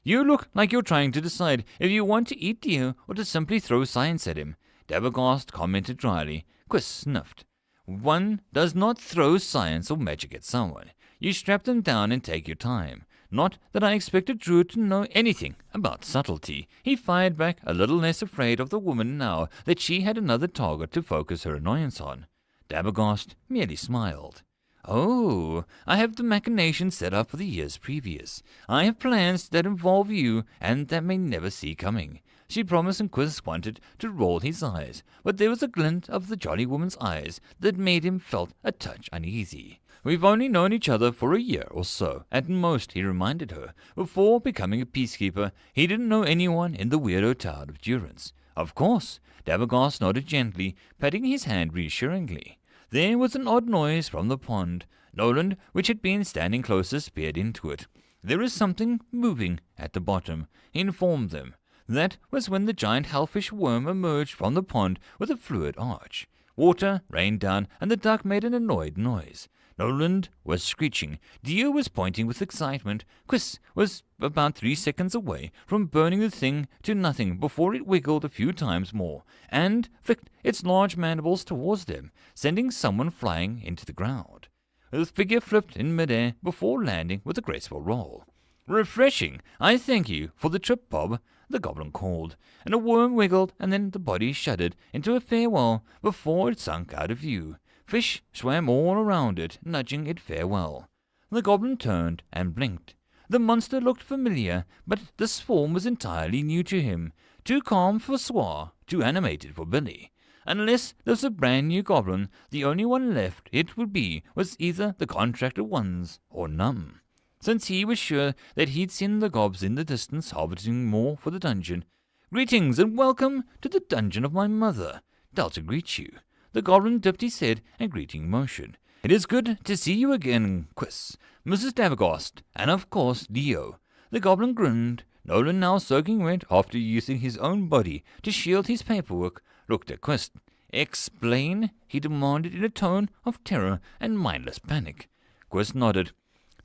You look like you're trying to decide if you want to eat Dio or to simply throw science at him, Dabbergast commented dryly. Quist sniffed. One does not throw science or magic at someone. You strap them down and take your time. Not that I expected Drew to know anything about subtlety. He fired back, a little less afraid of the woman now that she had another target to focus her annoyance on. Dabbergast merely smiled. Oh, I have the machinations set up for the years previous. I have plans that involve you and that may never see coming. She promised, and Quist wanted to roll his eyes, but there was a glint of the jolly woman's eyes that made him felt a touch uneasy. We've only known each other for a year or so, at most, he reminded her. Before becoming a peacekeeper, he didn't know anyone in the weirdo town of Durance. Of course, Dabbergast nodded gently, patting his hand reassuringly. There was an odd noise from the pond. Nolan, which had been standing closest, peered into it. There is something moving at the bottom, he informed them. That was when the giant hellfish worm emerged from the pond with a fluid arch. Water rained down, and the duck made an annoyed noise. Nolan was screeching. Dio was pointing with excitement. Quist was about 3 seconds away from burning the thing to nothing before it wiggled a few times more and flicked its large mandibles towards them, sending someone flying into the ground. The figure flipped in midair before landing with a graceful roll. Refreshing. I thank you for the trip, Bob, the goblin called, and a worm wiggled, and then the body shuddered into a farewell before it sunk out of view. Fish swam all around it, nudging it farewell. The goblin turned and blinked. The monster looked familiar, but this form was entirely new to him. Too calm for Swar, too animated for Billy. Unless there was a brand new goblin, the only one left it would be was either the contracted ones or Numb. Since he was sure that he'd seen the gobs in the distance harvesting more for the dungeon. Greetings and welcome to the dungeon of my mother. Delta greets you. The goblin dipped his head and greeting motion. It is good to see you again, Quist, Mrs. Dabbergast, and of course Dio. The goblin grinned. Nolan, now soaking wet after using his own body to shield his paperwork, looked at Quist. Explain, he demanded in a tone of terror and mindless panic. Quist nodded.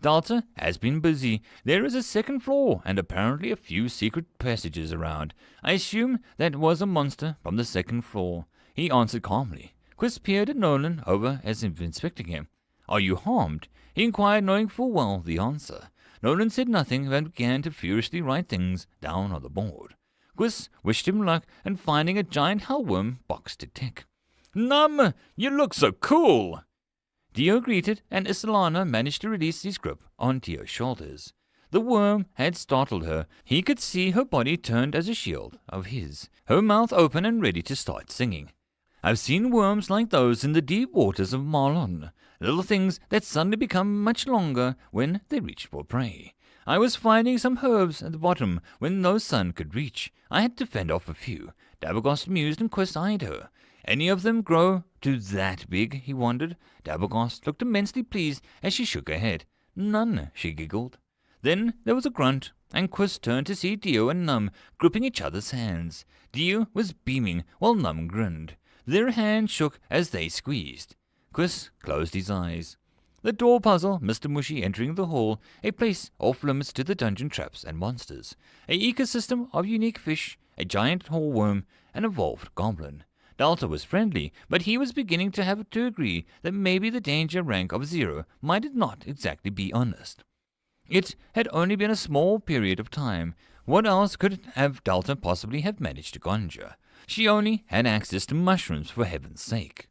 Delta has been busy. There is a second floor and apparently a few secret passages around. I assume that was a monster from the second floor. He answered calmly. Quist peered at Nolan over as if inspecting him. Are you harmed? He inquired, knowing full well the answer. Nolan said nothing and began to furiously write things down on the board. Quist wished him luck and finding a giant hellworm box to tick. Numb, you look so cool! Dio greeted, and Isolana managed to release his grip on Dio's shoulders. The worm had startled her. He could see her body turned as a shield of his, her mouth open and ready to start singing. I've seen worms like those in the deep waters of Marlon, little things that suddenly become much longer when they reach for prey. I was finding some herbs at the bottom when no sun could reach. I had to fend off a few. Dabbergast mused and Quist eyed her. Any of them grow to that big, he wondered. Dabbergast looked immensely pleased as she shook her head. None, she giggled. Then there was a grunt, and Quist turned to see Dio and Numb gripping each other's hands. Dio was beaming while Numb grinned. Their hands shook as they squeezed. Quist closed his eyes. The door puzzle, Mr. Mushy entering the hall, a place off limits to the dungeon traps and monsters, a ecosystem of unique fish, a giant hallworm, an evolved goblin. Delta was friendly, but he was beginning to have to agree that maybe the danger rank of 0 might not exactly be honest. It had only been a small period of time. What else could have Delta possibly have managed to conjure? She only had access to mushrooms, for heaven's sake.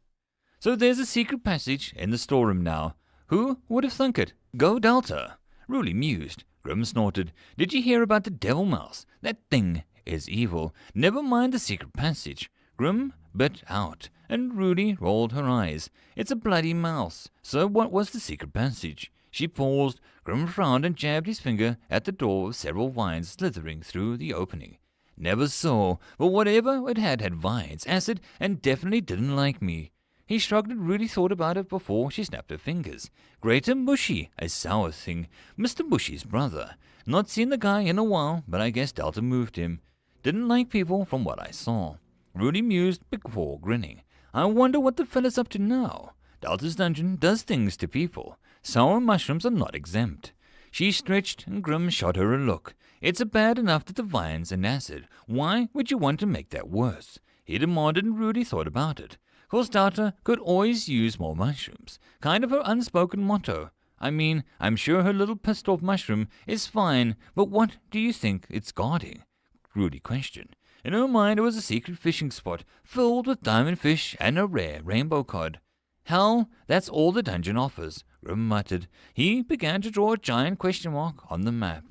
So there's a secret passage in the storeroom now. Who would have thunk it? Go Delta! Ruli mused. Grim snorted. Did you hear about the devil mouse? That thing is evil. Never mind the secret passage. Grim bit out, and Ruli rolled her eyes. It's a bloody mouse. So what was the secret passage? She paused. Grim frowned and jabbed his finger at the door of several vines slithering through the opening. Never saw, but whatever it had vines, acid, and definitely didn't like me. He shrugged and Ruli thought about it before she snapped her fingers. Greater Mushy, a sour thing. Mr. Mushy's brother. Not seen the guy in a while, but I guess Delta moved him. Didn't like people from what I saw. Ruli mused before grinning. I wonder what the fella's up to now. Delta's dungeon does things to people. Sour mushrooms are not exempt. She stretched and Grim shot her a look. It's bad enough that the vines and acid. Why would you want to make that worse? He demanded and Ruli thought about it. Course Delta could always use more mushrooms. Kind of her unspoken motto. I mean, I'm sure her little pissed off mushroom is fine, but what do you think it's guarding? Ruli questioned. In her mind it was a secret fishing spot filled with diamond fish and a rare rainbow cod. Hell, that's all the dungeon offers, Grim muttered. He began to draw a giant question mark on the map.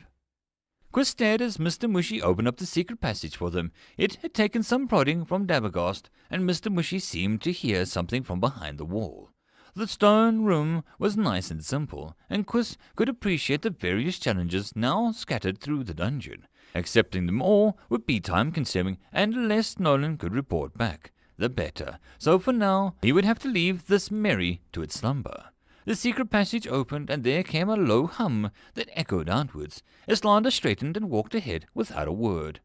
Quiz stared as Mr. Mushy opened up the secret passage for them. It had taken some prodding from Dabbergast, and Mr. Mushy seemed to hear something from behind the wall. The stone room was nice and simple, and Quiz could appreciate the various challenges now scattered through the dungeon. Accepting them all would be time-consuming, and the less Nolan could report back, the better. So for now, he would have to leave this Mary to its slumber. The secret passage opened, and there came a low hum that echoed outwards. Islander straightened and walked ahead without a word.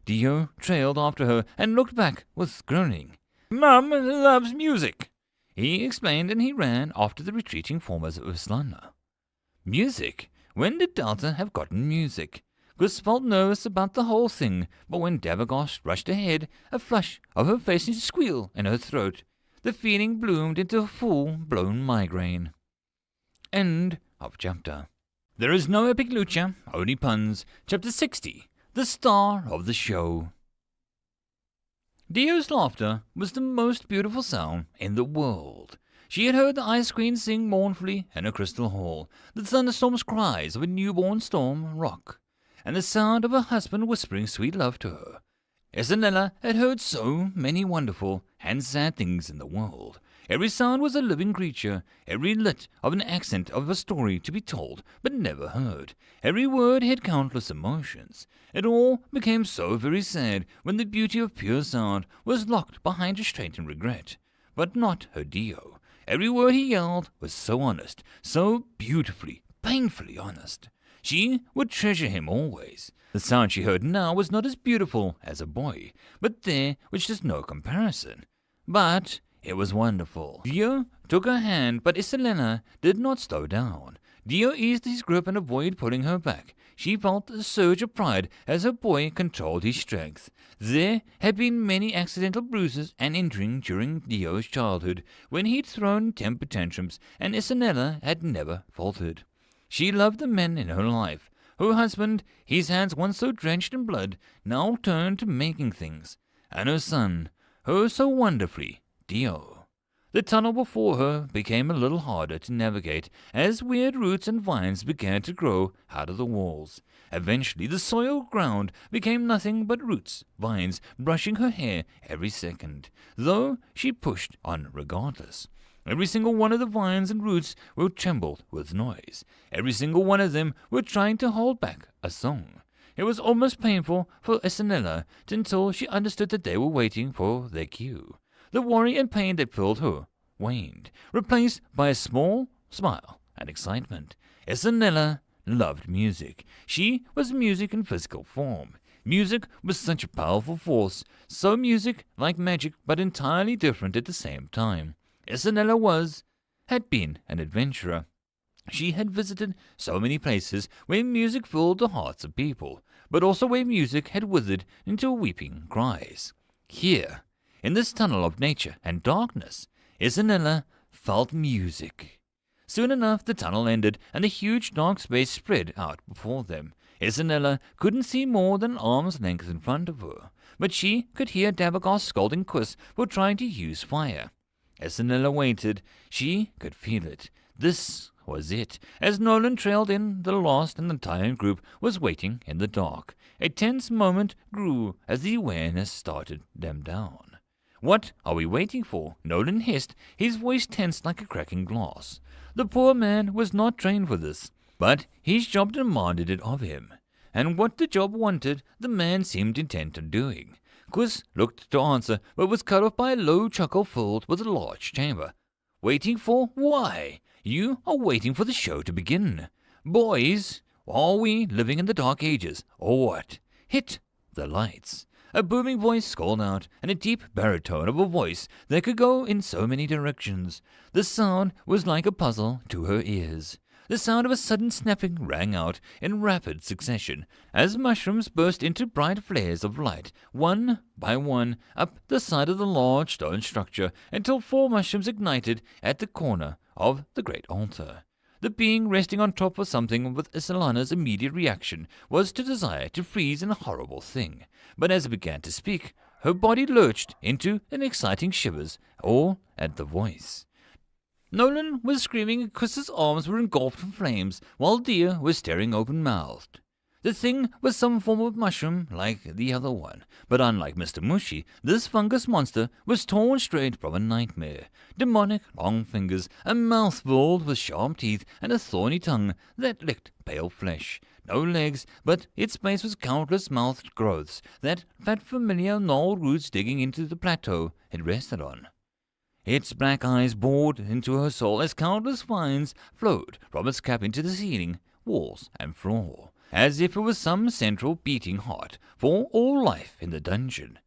Dio trailed after her and looked back with groaning. Mum loves music, he explained, and he ran after the retreating forms of Islander. Music? When did Delta have gotten music? Gus felt nervous about the whole thing, but when Dabbergast rushed ahead, a flush of her face and a squeal in her throat. The feeling bloomed into a full-blown migraine. End of chapter. There is no epic lucha, only puns. Chapter 60. The star of the show. Dio's laughter was the most beautiful sound in the world. She had heard the ice queen sing mournfully in a crystal hall, the thunderstorm's cries of a newborn storm rock, and the sound of her husband whispering sweet love to her. Isanella had heard so many wonderful and sad things in the world. Every sound was a living creature, every lit of an accent of a story to be told but never heard. Every word had countless emotions. It all became so very sad when the beauty of pure sound was locked behind restraint and regret. But not her Dio. Every word he yelled was so honest, so beautifully, painfully honest. She would treasure him always. The sound she heard now was not as beautiful as a boy, but there was just no comparison. But it was wonderful. Dio took her hand, but Iselena did not slow down. Dio eased his grip and avoided pulling her back. She felt a surge of pride as her boy controlled his strength. There had been many accidental bruises and injuring during Dio's childhood, when he'd thrown temper tantrums, and Iselena had never faltered. She loved the men in her life. Her husband, his hands once so drenched in blood, now turned to making things. And her son, her so wonderfully, Dio. The tunnel before her became a little harder to navigate as weird roots and vines began to grow out of the walls. Eventually the soiled ground became nothing but roots, vines brushing her hair every second, though she pushed on regardless. Every single one of the vines and roots were trembled with noise. Every single one of them were trying to hold back a song. It was almost painful for Isanella until she understood that they were waiting for their cue. The worry and pain that filled her waned, replaced by a small smile and excitement. Isanella loved music. She was music in physical form. Music was such a powerful force, so music like magic but entirely different at the same time. Isanella was had been an adventurer. She had visited so many places where music filled the hearts of people, but also where music had withered into weeping cries. Here, in this tunnel of nature and darkness, Isanella felt music. Soon enough the tunnel ended and the huge dark space spread out before them. Isanella couldn't see more than arm's length in front of her, but she could hear Dabagos scolding Quiz for trying to use fire. Isanella waited. She could feel it. This was it. As Nolan trailed in, the lost and the tired group was waiting in the dark. A tense moment grew as the awareness started them down. "What are we waiting for?" Nolan hissed, his voice tense like a cracking glass. The poor man was not trained for this, but his job demanded it of him. And what the job wanted, the man seemed intent on doing. Quiz looked to answer, but was cut off by a low chuckle filled with a large chamber. "Waiting for why? You are waiting for the show to begin. Boys, are we living in the Dark Ages, or what? Hit the lights." A booming voice called out, and a deep baritone of a voice that could go in so many directions. The sound was like a puzzle to her ears. The sound of a sudden snapping rang out in rapid succession as mushrooms burst into bright flares of light, one by one, up the side of the large stone structure, until 4 mushrooms ignited at the corner of the great altar. The being resting on top of something with Isalana's immediate reaction was to desire to freeze in a horrible thing. But as it began to speak, her body lurched into an exciting shivers, all at the voice. Nolan was screaming and Chris's arms were engulfed in flames, while Dia was staring open-mouthed. The thing was some form of mushroom like the other one, but unlike Mr. Mushy, this fungus monster was torn straight from a nightmare. Demonic long fingers, a mouth filled with sharp teeth, and a thorny tongue that licked pale flesh. No legs, but its base was countless mouthed growths, that fat familiar gnarled roots digging into the plateau it rested on. Its black eyes bored into her soul as countless vines flowed from its cap into the ceiling, walls, and floor, as if it was some central beating heart for all life in the dungeon.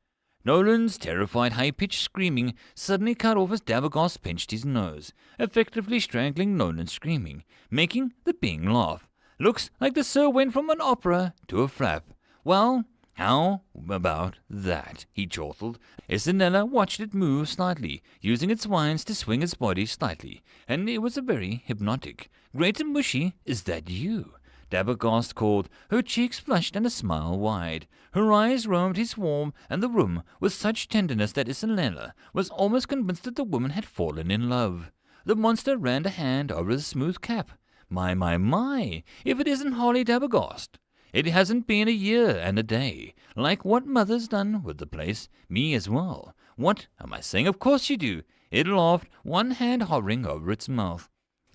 Nolan's terrified high-pitched screaming suddenly cut off as Dabagos pinched his nose, effectively strangling Nolan's screaming, making the being laugh. "Looks like the sir went from an opera to a flap. Well, how about that?" he chortled. Isanella watched it move slightly, using its vines to swing its body slightly, and it was very hypnotic. "Great and Mushy, is that you?" Dabagos called, her cheeks flushed and a smile wide. Her eyes roamed his form and the room with such tenderness that Isanella was almost convinced that the woman had fallen in love. The monster ran a hand over the smooth cap. My, if it isn't Holly Dabagos. It hasn't been a year and a day. Like what mother's done with the place, me as well. What am I saying? Of course you do. It laughed, one hand hovering over its mouth.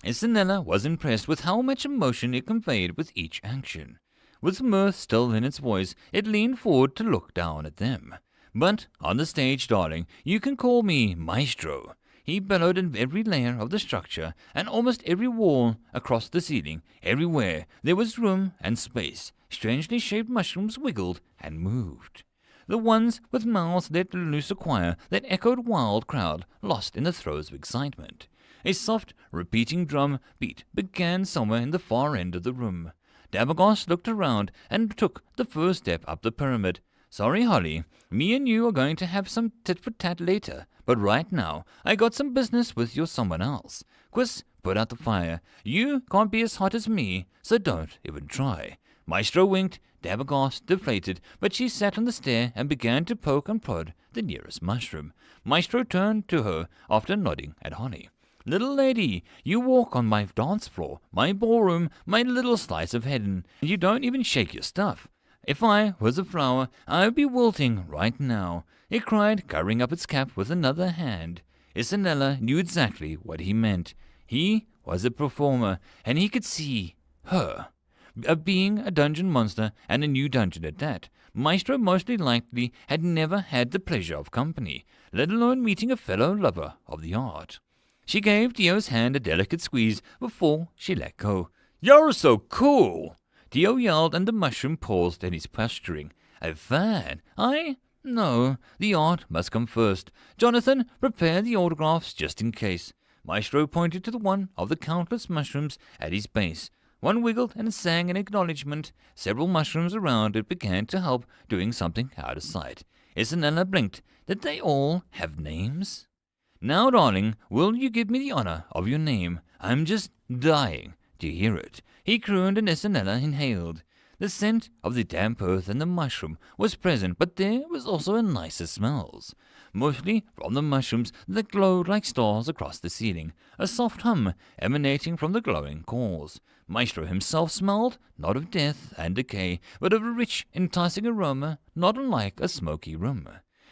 Isanella was impressed with how much emotion it conveyed with each action. With mirth still in its voice, it leaned forward to look down at them. "But on the stage, darling, you can call me Maestro." He bellowed in every layer of the structure, and almost every wall, across the ceiling, everywhere there was room and space. Strangely shaped mushrooms wiggled and moved. The ones with mouths let loose a choir that echoed wild crowd, lost in the throes of excitement. A soft, repeating drum beat began somewhere in the far end of the room. Dabagos looked around and took the first step up the pyramid. "Sorry, Holly, me and you are going to have some tit-for-tat later, but right now I got some business with your someone else. Quiz, put out the fire. You can't be as hot as me, so don't even try." Maestro winked. Dabagos deflated, but she sat on the stair and began to poke and prod the nearest mushroom. Maestro turned to her after nodding at Holly. "Little lady, you walk on my dance floor, my ballroom, my little slice of heaven, and you don't even shake your stuff. If I was a flower, I would be wilting right now," it cried, covering up its cap with another hand. Isanella knew exactly what he meant. He was a performer, and he could see her. Being a dungeon monster, and a new dungeon at that, Maestro mostly likely had never had the pleasure of company, let alone meeting a fellow lover of the art. She gave Dio's hand a delicate squeeze before she let go. "You're so cool!" Dio yelled, and the mushroom paused in his posturing. "A fan? No, the art must come first. Jonathan, prepare the autographs just in case." Maestro pointed to the one of the countless mushrooms at his base. One wiggled and sang in acknowledgement. Several mushrooms around it began to help, doing something out of sight. Isanella blinked. Did they all have names? Now, darling, will you give me the honor of your name? I'm just dying to hear it. He crooned and Isanella inhaled. The scent of the damp earth and the mushroom was present, but there was also a nicer smells, mostly from the mushrooms that glowed like stars across the ceiling, a soft hum emanating from the glowing cores. Maestro himself smelled, not of death and decay, but of a rich, enticing aroma, not unlike a smoky room.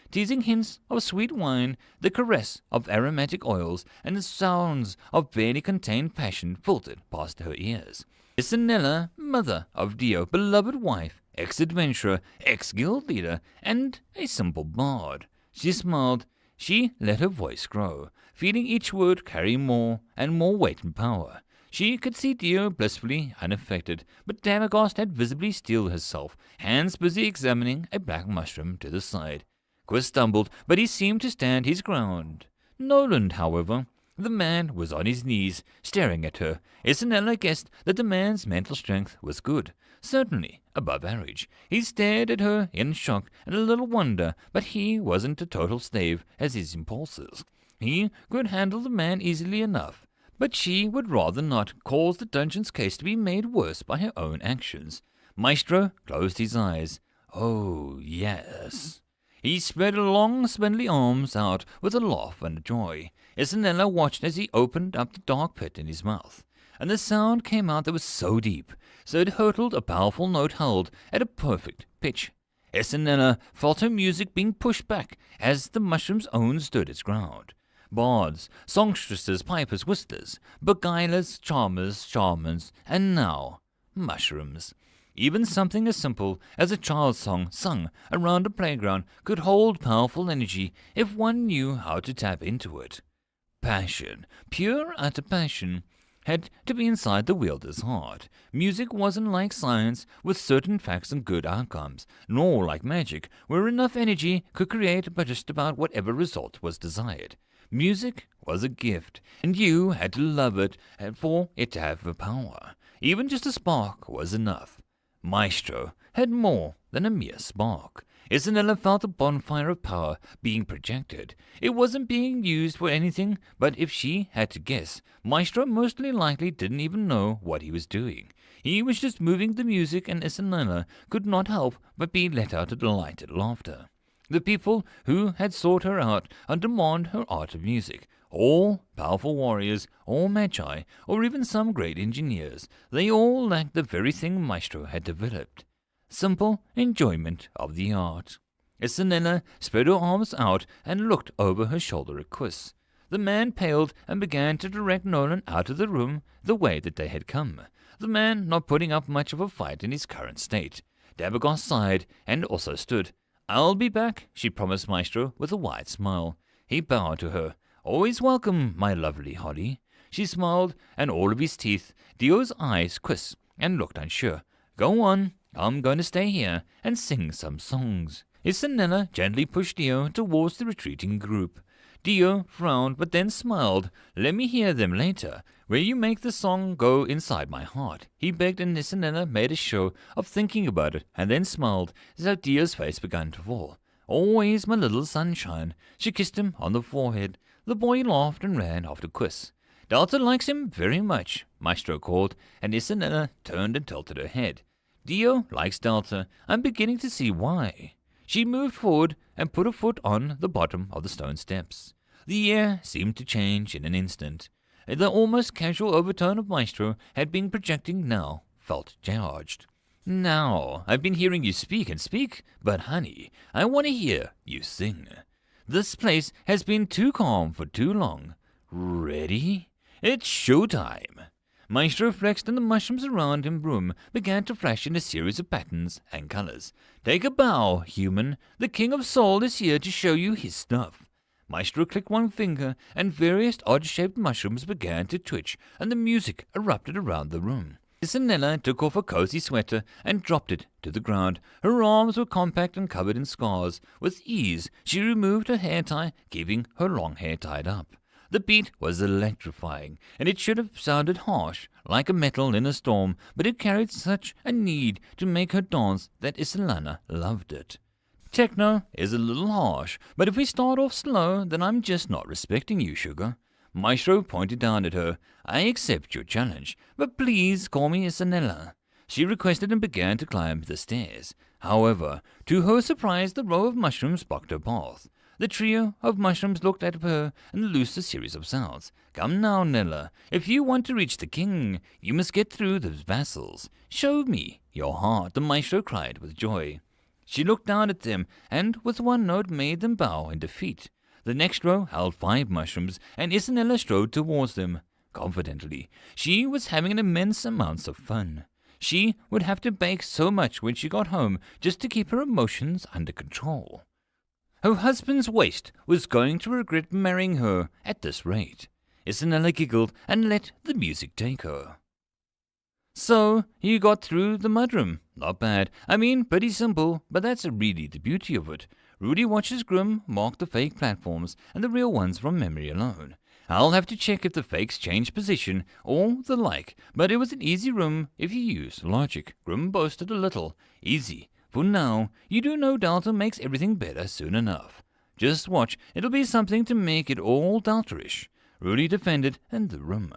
Teasing hints of sweet wine, the caress of aromatic oils, and the sounds of barely contained passion filtered past her ears. Isanella, mother of Dio, beloved wife, ex-adventurer, ex-guild leader, and a simple bard. She smiled. She let her voice grow, feeling each word carry more and more weight and power. She could see Dio blissfully unaffected, but Damagost had visibly steeled herself, hands busy examining a black mushroom to the side. Quiz stumbled, but he seemed to stand his ground. Noland, however, the man was on his knees, staring at her. Isanella guessed that the man's mental strength was good, certainly above average. He stared at her in shock and a little wonder, but he wasn't a total slave as his impulses. He could handle the man easily enough, but she would rather not cause the dungeon's case to be made worse by her own actions. Maestro closed his eyes. Oh, yes. He spread long, spindly arms out with a laugh and a joy. Isanella watched as he opened up the dark pit in his mouth, and the sound came out that was so deep, so it hurtled a powerful note held at a perfect pitch. Isanella felt her music being pushed back as the mushroom's own stood its ground. Bards, songstresses, pipers, whistlers, beguilers, charmers, shamans, and now mushrooms. Even something as simple as a child's song sung around a playground could hold powerful energy if one knew how to tap into it. Passion, pure utter passion, had to be inside the wielder's heart. Music wasn't like science with certain facts and good outcomes, nor like magic where enough energy could create just about whatever result was desired. Music was a gift, and you had to love it for it to have the power. Even just a spark was enough. Maestro had more than a mere spark. Isanella felt a bonfire of power being projected. It wasn't being used for anything, but if she had to guess, Maestro mostly likely didn't even know what he was doing. He was just moving the music, and Isanella could not help but be let out of delighted laughter. The people who had sought her out and demand her art of music, all powerful warriors, or magi, or even some great engineers, they all lacked the very thing Maestro had developed: simple enjoyment of the art. Isanella spread her arms out and looked over her shoulder at Quiz. The man paled and began to direct Nolan out of the room the way that they had come, the man not putting up much of a fight in his current state. Dabagost sighed and also stood. "I'll be back," she promised Maestro with a wide smile. He bowed to her. "Always welcome, my lovely Holly." She smiled, and all of his teeth. Dio's eyes quizzed and looked unsure. "Go on, I'm going to stay here and sing some songs." Isanella gently pushed Dio towards the retreating group. Dio frowned but then smiled. "Let me hear them later, where you make the song go inside my heart," he begged, and Isanella made a show of thinking about it and then smiled as how Dio's face began to fall. "Always my little sunshine." She kissed him on the forehead. The boy laughed and ran after Quiz. "Delta likes him very much," Maestro called, and Isanella turned and tilted her head. "Dio likes Delta. I'm beginning to see why." She moved forward and put a foot on the bottom of the stone steps. The air seemed to change in an instant. The almost casual overtone of Maestro had been projecting now felt charged. "Now, I've been hearing you speak and speak, but honey, I want to hear you sing. This place has been too calm for too long. Ready? It's showtime." Maestro flexed, and the mushrooms around him room began to flash in a series of patterns and colors. "Take a bow, human. The King of Soul is here to show you his stuff." Maestro clicked one finger, and various odd-shaped mushrooms began to twitch, and the music erupted around the room. Isanella took off a cozy sweater and dropped it to the ground. Her arms were compact and covered in scars. With ease, she removed her hair tie, keeping her long hair tied up. The beat was electrifying, and it should have sounded harsh, like a metal in a storm, but it carried such a need to make her dance that Isolana loved it. Techno is a little harsh, but if we start off slow, then I'm just not respecting you, sugar. Maestro pointed down at her. I accept your challenge, but please call me Isanella. She requested and began to climb the stairs. However, to her surprise, the row of mushrooms blocked her path. The trio of mushrooms looked at her and loosed a series of sounds. Come now, Nella. If you want to reach the king, you must get through those vassals. Show me your heart, the maestro cried with joy. She looked down at them, and with one note made them bow in defeat. The next row held 5 mushrooms, and Isanella strode towards them, confidently. She was having an immense amount of fun. She would have to bake so much when she got home just to keep her emotions under control. Her husband's waste was going to regret marrying her at this rate. Isanella giggled and let the music take her. So, you got through the mudroom. Not bad. I mean, pretty simple, but that's really the beauty of it. Rudy watches Grim mark the fake platforms and the real ones from memory alone. I'll have to check if the fakes change position or the like, but it was an easy room if you use logic. Grim boasted a little. Easy. For now, you do know Delta makes everything better soon enough. Just watch, it'll be something to make it all Delta-ish. Rudy defended and the room.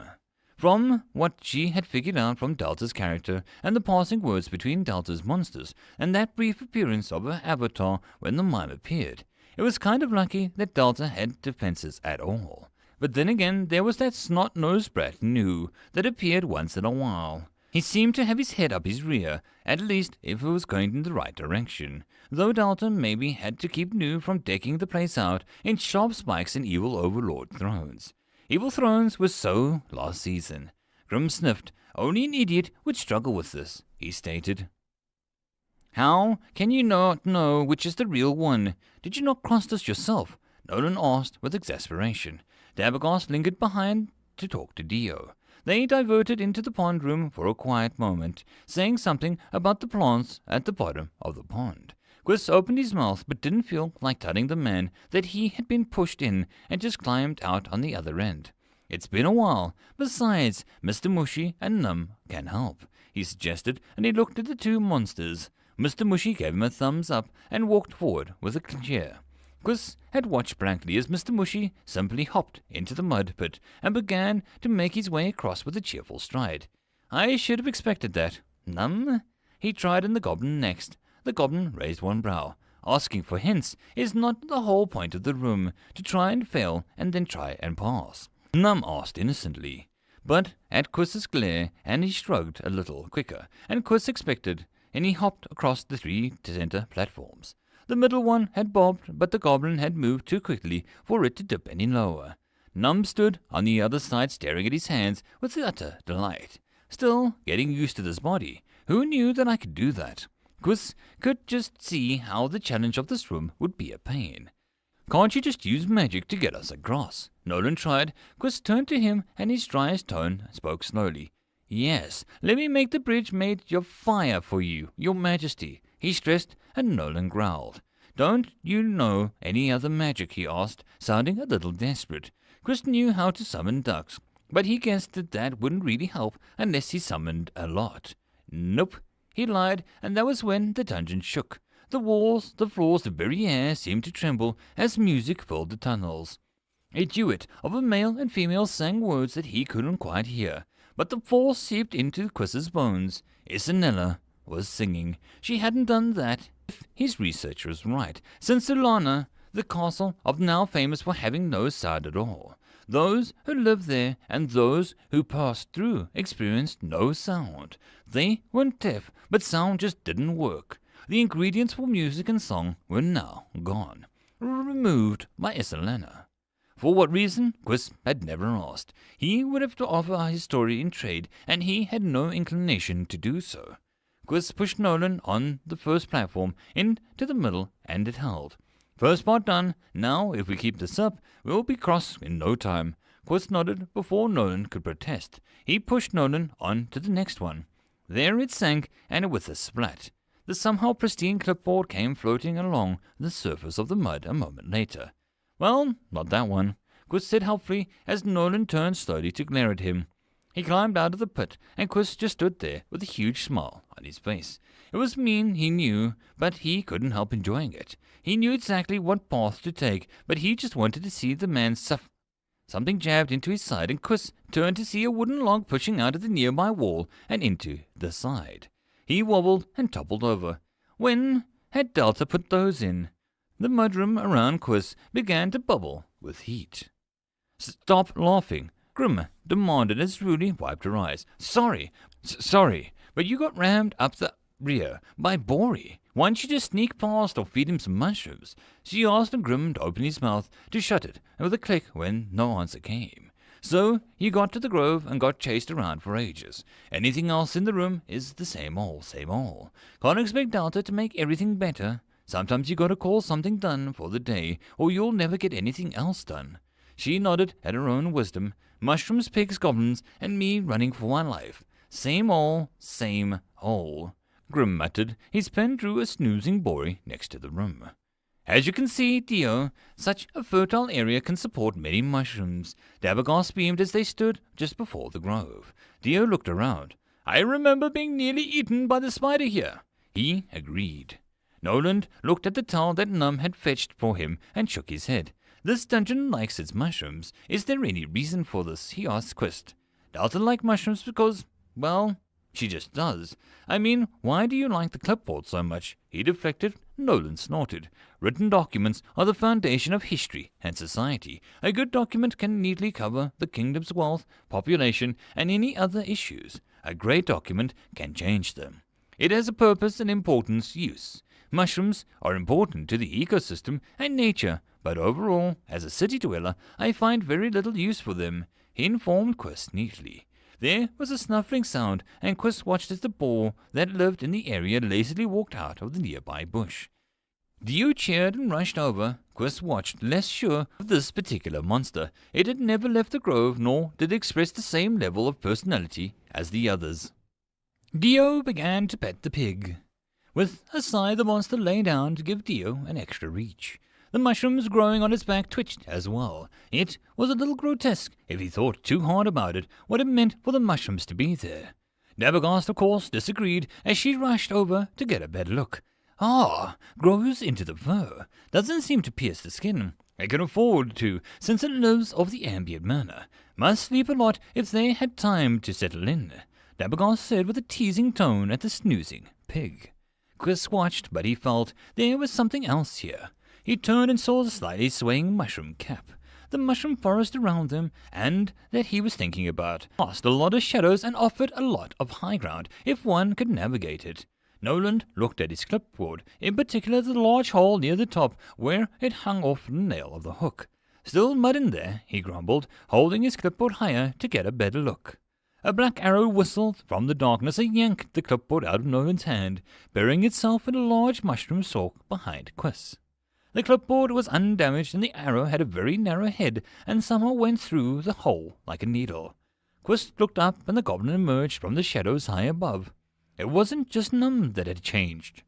From what she had figured out from Delta's character and the passing words between Delta's monsters and that brief appearance of her avatar when the mime appeared, it was kind of lucky that Delta had defenses at all. But then again, there was that snot-nosed brat New that appeared once in a while. He seemed to have his head up his rear, at least if it was going in the right direction, though Delta maybe had to keep New from decking the place out in sharp spikes and evil overlord thrones. Evil thrones were so last season. Grim sniffed. Only an idiot would struggle with this, he stated. How can you not know which is the real one? Did you not cross this yourself? Nolan asked with exasperation. Dabagos lingered behind to talk to Dio. They diverted into the pond room for a quiet moment, saying something about the plants at the bottom of the pond. Quiz opened his mouth but didn't feel like telling the man that he had been pushed in and just climbed out on the other end. It's been a while. Besides, Mr. Mushy and Num can help, he suggested, and he looked at the 2 monsters. Mr. Mushy gave him a thumbs up and walked forward with a chair. Quiz had watched blankly as Mr. Mushy simply hopped into the mud pit and began to make his way across with a cheerful stride. I should have expected that. Num? He tried in the goblin next. The goblin raised one brow. Asking for hints is not the whole point of the room, to try and fail and then try and pass. Num asked innocently, but at Quiz's glare, and he shrugged a little quicker, and Quiz expected, and he hopped across the 3 center platforms. The middle one had bobbed, but the goblin had moved too quickly for it to dip any lower. Num stood on the other side staring at his hands with utter delight. Still getting used to this body. Who knew that I could do that? Quiz could just see how the challenge of this room would be a pain. Can't you just use magic to get us across? Nolan tried. Quiz turned to him, and his driest tone spoke slowly. Yes, let me make the bridge made of fire for you, your majesty, he stressed, and Nolan growled. Don't you know any other magic, he asked, sounding a little desperate. Quiz knew how to summon ducks, but he guessed that wouldn't really help unless he summoned a lot. Nope. He lied, and that was when the dungeon shook. The walls, the floors, the very air seemed to tremble as music filled the tunnels. A duet of a male and female sang words that he couldn't quite hear, but the force seeped into Quiz's bones. Isanella was singing. She hadn't done that, if his research was right, since Solana, the castle of now famous for having no sound at all. Those who lived there and those who passed through experienced no sound. They weren't deaf, but sound just didn't work. The ingredients for music and song were now gone, removed by Isolana. For what reason, Quiz had never asked. He would have to offer his story in trade, and he had no inclination to do so. Quiz pushed Nolan on the first platform into the middle, and it held. First part done. Now, if we keep this up, we'll be cross in no time. Quiz nodded before Nolan could protest. He pushed Nolan on to the next one. There it sank, and with a splat. The somehow pristine clipboard came floating along the surface of the mud a moment later. Well, not that one. Quiz said helpfully as Nolan turned slowly to glare at him. He climbed out of the pit, and Quiz just stood there with a huge smile on his face. It was mean, he knew, but he couldn't help enjoying it. He knew exactly what path to take, but he just wanted to see the man suffer. Something jabbed into his side, and Quiz turned to see a wooden log pushing out of the nearby wall and into the side. He wobbled and toppled over. When had Delta put those in? The mudroom around Quiz began to bubble with heat. "Stop laughing," Grim demanded as Rudy wiped her eyes. Sorry, but you got rammed up the rear by Bori. Why don't you just sneak past or feed him some mushrooms?" She asked Grim to open his mouth to shut it, and with a click when no answer came. So he got to the grove and got chased around for ages. Anything else in the room is the same old, same old. Can't expect Delta to make everything better. Sometimes you gotta call something done for the day, or you'll never get anything else done. She nodded at her own wisdom. Mushrooms, pigs, goblins, and me running for my life. Same old, same old. Grim muttered. His pen drew a snoozing Bori next to the room. "As you can see, Dio, such a fertile area can support many mushrooms." Dabagos beamed as they stood just before the grove. Dio looked around. "I remember being nearly eaten by the spider here." He agreed. Nolan looked at the towel that Num had fetched for him and shook his head. "This dungeon likes its mushrooms. Is there any reason for this?" he asked Quist. "Delta like mushrooms because, well, she just does. I mean, why do you like the clipboard so much?" He deflected. Nolan snorted. "Written documents are the foundation of history and society. A good document can neatly cover the kingdom's wealth, population, and any other issues. A great document can change them. It has a purpose and importance use. Mushrooms are important to the ecosystem and nature, but overall, as a city dweller, I find very little use for them," he informed Quist neatly. There was a snuffling sound, and Quist watched as the boar that lived in the area lazily walked out of the nearby bush. Dio cheered and rushed over. Quist watched, less sure of this particular monster. It had never left the grove, nor did it express the same level of personality as the others. Dio began to pet the pig. With a sigh, the monster lay down to give Dio an extra reach. The mushrooms growing on its back twitched as well. It was a little grotesque, if he thought too hard about it, what it meant for the mushrooms to be there. Dabagast, of course, disagreed as she rushed over to get a better look. Grows into the fur. Doesn't seem to pierce the skin. I can afford to, since it lives off the ambient manner. Must sleep a lot if they had time to settle in," Dabagast said with a teasing tone at the snoozing pig. Quist watched, but he felt there was something else here. He turned and saw the slightly swaying mushroom cap, the mushroom forest around them, and that he was thinking about. Cast a lot of shadows and offered a lot of high ground if one could navigate it. Nolan looked at his clipboard, in particular the large hole near the top where it hung off the nail of the hook. "Still mud in there," he grumbled, holding his clipboard higher to get a better look. A black arrow whistled from the darkness and yanked the clipboard out of Nolan's hand, burying itself in a large mushroom stalk behind Quist. The clipboard was undamaged, and the arrow had a very narrow head and somehow went through the hole like a needle. Quist looked up, and the goblin emerged from the shadows high above. It wasn't just Num that had changed.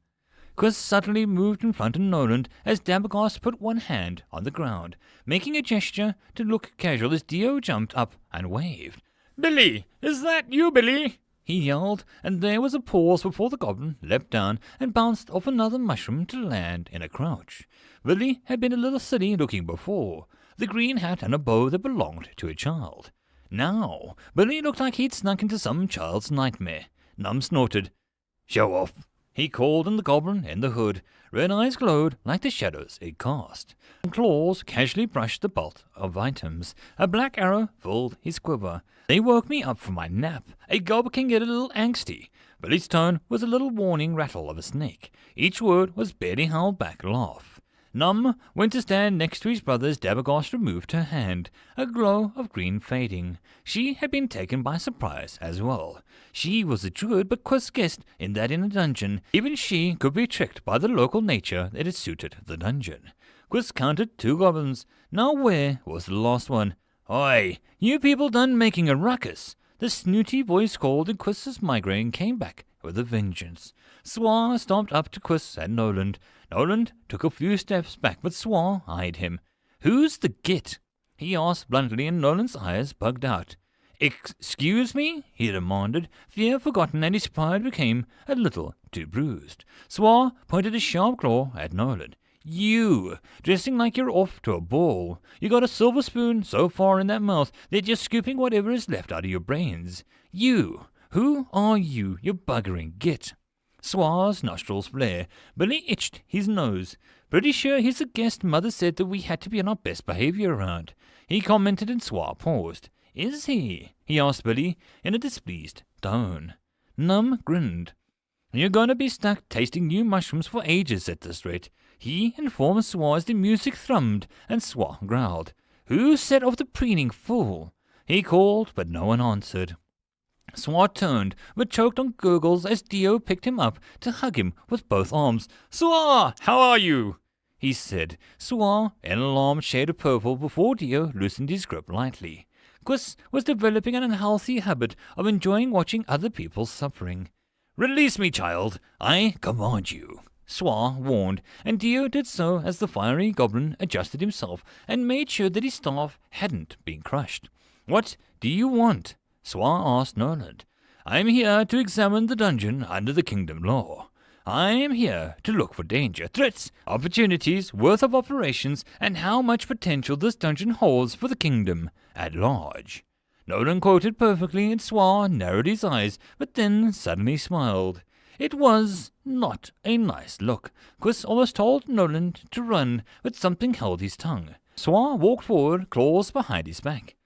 Quist suddenly moved in front of Nolan as Dabagast put one hand on the ground, making a gesture to look casual as Dio jumped up and waved. "Billy! Is that you, Billy?" he yelled, and there was a pause before the goblin leapt down and bounced off another mushroom to land in a crouch. Billy had been a little silly looking before, the green hat and a bow that belonged to a child. Now, Billy looked like he'd snuck into some child's nightmare. Num snorted. "Show off," he called, and the goblin in the hood. Red eyes glowed like the shadows it cast. Claws casually brushed the belt of items. A black arrow filled his quiver. "They woke me up from my nap. A gob can get a little angsty." Billy's tone was a little warning rattle of a snake. Each word was barely held back laugh. Num went to stand next to his brother as Dabagast removed her hand, a glow of green fading. She had been taken by surprise as well. She was a druid, but Quist guessed in a dungeon, even she could be tricked by the local nature that had suited the dungeon. Quist counted 2 goblins. Now where was the last one? "Oi, you people done making a ruckus!" The snooty voice called, and Quist's migraine came back with a vengeance. Swar stomped up to Quist and Nolan. Nolan took a few steps back, but Swar eyed him. "Who's the git?" he asked bluntly, and Nolan's eyes bugged out. "Excuse me?" he demanded, fear forgotten, and his pride became a little too bruised. Swa pointed a sharp claw at Nolan. "You, dressing like you're off to a ball. You got a silver spoon so far in that mouth that you're scooping whatever is left out of your brains. You, who are you, you buggering git?" Swa's nostrils flare. Billy itched his nose. "Pretty sure he's a guest. Mother said that we had to be on our best behavior around," he commented, and Swa paused. "Is he?" he asked Billy in a displeased tone. Num grinned. "You're going to be stuck tasting new mushrooms for ages at this rate," he informed Swa as the music thrummed, and Swa growled. "Who set off the preening fool?" he called, but no one answered. Swa turned, but choked on gurgles as Dio picked him up to hug him with both arms. "Swa, how are you?" he said. Swa, an alarmed shade of purple before Dio loosened his grip lightly. Quiz was developing an unhealthy habit of enjoying watching other people's suffering. "Release me, child, I command you," Swa warned, and Dio did so as the fiery goblin adjusted himself and made sure that his staff hadn't been crushed. "What do you want?" Swa asked Nolan. "I'm here to examine the dungeon under the kingdom law. I am here to look for danger, threats, opportunities, worth of operations, and how much potential this dungeon holds for the kingdom at large." Nolan quoted perfectly, and Swa narrowed his eyes, but then suddenly smiled. It was not a nice look. Quiz almost told Nolan to run, but something held his tongue. Swa walked forward, claws behind his back.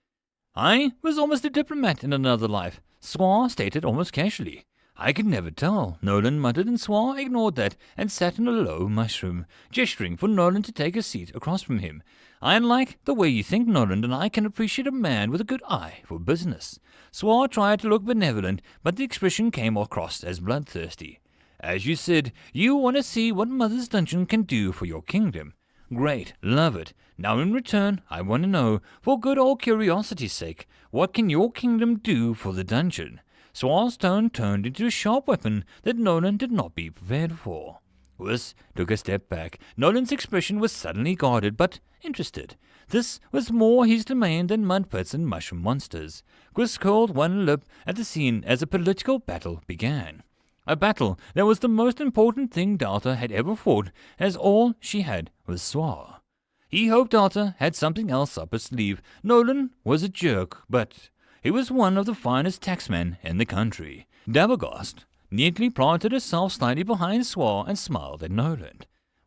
"I was almost a diplomat in another life," Swa stated almost casually. "I could never tell," Nolan muttered, and Swa ignored that and sat in a low mushroom, gesturing for Nolan to take a seat across from him. "I like the way you think, Nolan, and I can appreciate a man with a good eye for business." Swa tried to look benevolent, but the expression came across as bloodthirsty. "As you said, you want to see what Mother's dungeon can do for your kingdom. Great, love it. Now in return, I want to know, for good old curiosity's sake, what can your kingdom do for the dungeon?" Swa's tone turned into a sharp weapon that Nolan did not be prepared for. Quiz took a step back. Nolan's expression was suddenly guarded, but interested. This was more his domain than mud pits and mushroom monsters. Quiz curled one lip at the scene as a political battle began. A battle that was the most important thing Delta had ever fought, as all she had was Swa. He hoped Delta had something else up her sleeve. Nolan was a jerk, but he was one of the finest taxmen in the country. Dabergast neatly planted herself slightly behind Swa and smiled at Nolan.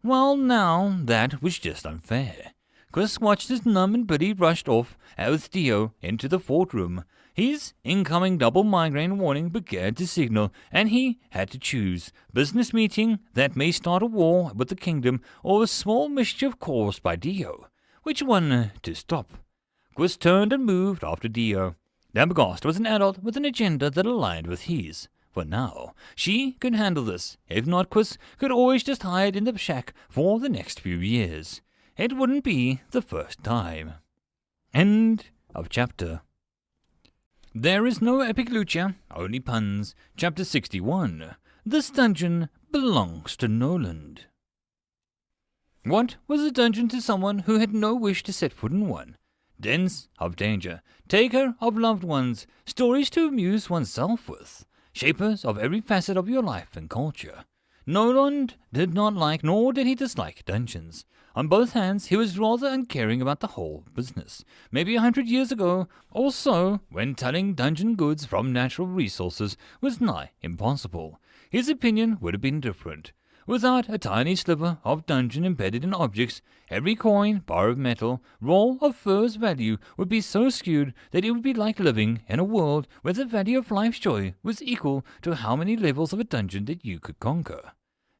Well, now, that was just unfair. Chris watched as Num and Billy rushed off with Dio into the fort room. His incoming double migraine warning began to signal, and he had to choose. Business meeting that may start a war with the kingdom, or a small mischief caused by Dio. Which one to stop? Chris turned and moved after Dio. Dabergast was an adult with an agenda that aligned with his. For now, she could handle this. If not, Chris could always just hide in the shack for the next few years. It wouldn't be the first time. End of chapter. There is no epic lucha, only puns. Chapter 61. This dungeon belongs to Noland. What was a dungeon to someone who had no wish to set foot in one? Dens of danger, taker of loved ones, stories to amuse oneself with, shapers of every facet of your life and culture. Noland did not like nor did he dislike dungeons. On both hands, he was rather uncaring about the whole business. Maybe 100 years ago, or so, when telling dungeon goods from natural resources was nigh impossible, his opinion would have been different. Without a tiny sliver of dungeon embedded in objects, every coin, bar of metal, roll of fur's value would be so skewed that it would be like living in a world where the value of life's joy was equal to how many levels of a dungeon that you could conquer.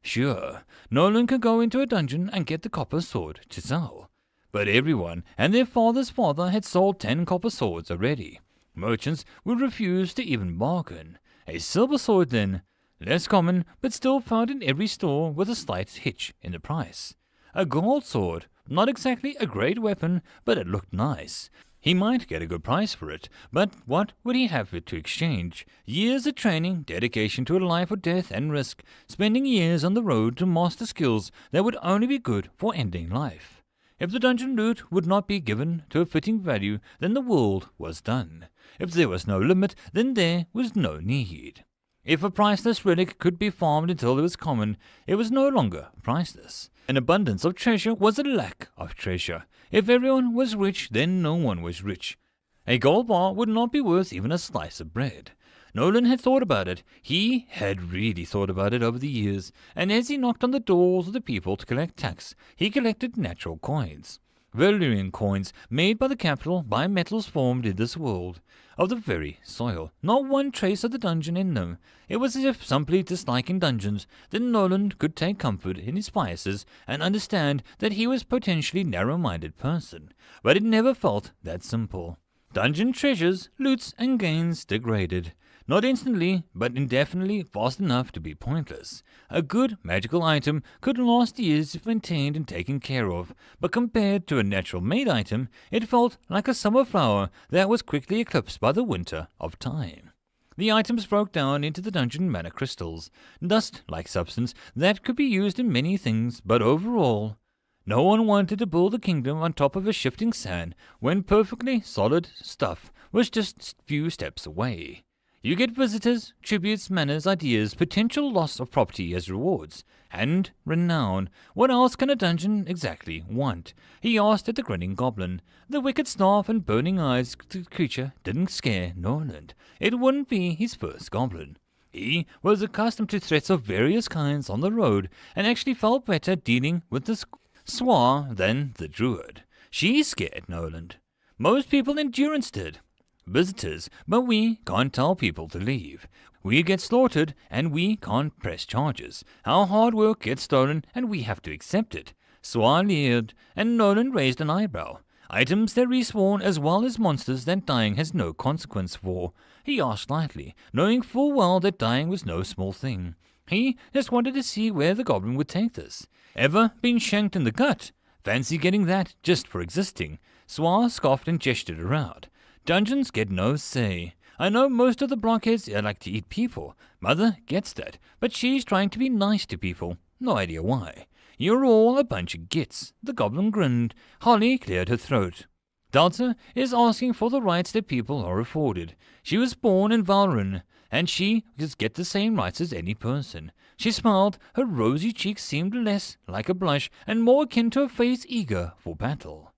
Sure, Nolan could go into a dungeon and get the copper sword to sell. But everyone and their father's father had sold 10 copper swords already. Merchants would refuse to even bargain. A silver sword then, less common, but still found in every store with a slight hitch in the price. A gold sword, not exactly a great weapon, but it looked nice. He might get a good price for it, but what would he have it to exchange? Years of training, dedication to a life of death and risk, spending years on the road to master skills that would only be good for ending life. If the dungeon loot would not be given to a fitting value, then the world was done. If there was no limit, then there was no need. If a priceless relic could be farmed until it was common, it was no longer priceless. An abundance of treasure was a lack of treasure. If everyone was rich, then no one was rich. A gold bar would not be worth even a slice of bread. Nolan had thought about it. He had really thought about it over the years, and as he knocked on the doors of the people to collect tax, he collected natural coins. Valyrian coins made by the capital by metals formed in this world, of the very soil. Not one trace of the dungeon in them. It was as if, simply disliking dungeons, that Nolan could take comfort in his biases and understand that he was a potentially narrow-minded person. But it never felt that simple. Dungeon treasures, loots, and gains degraded. Not instantly, but indefinitely fast enough to be pointless. A good magical item could last years if maintained and taken care of, but compared to a natural-made item, it felt like a summer flower that was quickly eclipsed by the winter of time. The items broke down into the dungeon mana crystals, dust-like substance that could be used in many things, but overall, no one wanted to build a kingdom on top of a shifting sand when perfectly solid stuff was just a few steps away. You get visitors, tributes, manners, ideas, potential loss of property as rewards, and renown. What else can a dungeon exactly want? He asked at the grinning goblin. The wicked staff and burning eyes creature didn't scare Nolan. It wouldn't be his first goblin. He was accustomed to threats of various kinds on the road, and actually felt better dealing with the Swa than the druid. She scared Nolan. Most people in Durance did. Visitors, but we can't tell people to leave. We get slaughtered, and we can't press charges. Our hard work gets stolen, and we have to accept it. Swa leered, and Nolan raised an eyebrow. Items that respawn as well as monsters that dying has no consequence for. He asked lightly, knowing full well that dying was no small thing. He just wanted to see where the goblin would take this. Ever been shanked in the gut? Fancy getting that just for existing. Swa scoffed and gestured around. Dungeons get no say. I know most of the blockheads like to eat people. Mother gets that, but she's trying to be nice to people. No idea why. You're all a bunch of gits. The goblin grinned. Holly cleared her throat. Delta is asking for the rights that people are afforded. She was born in Valrin, and she just get the same rights as any person. She smiled. Her rosy cheeks seemed less like a blush and more akin to a face eager for battle.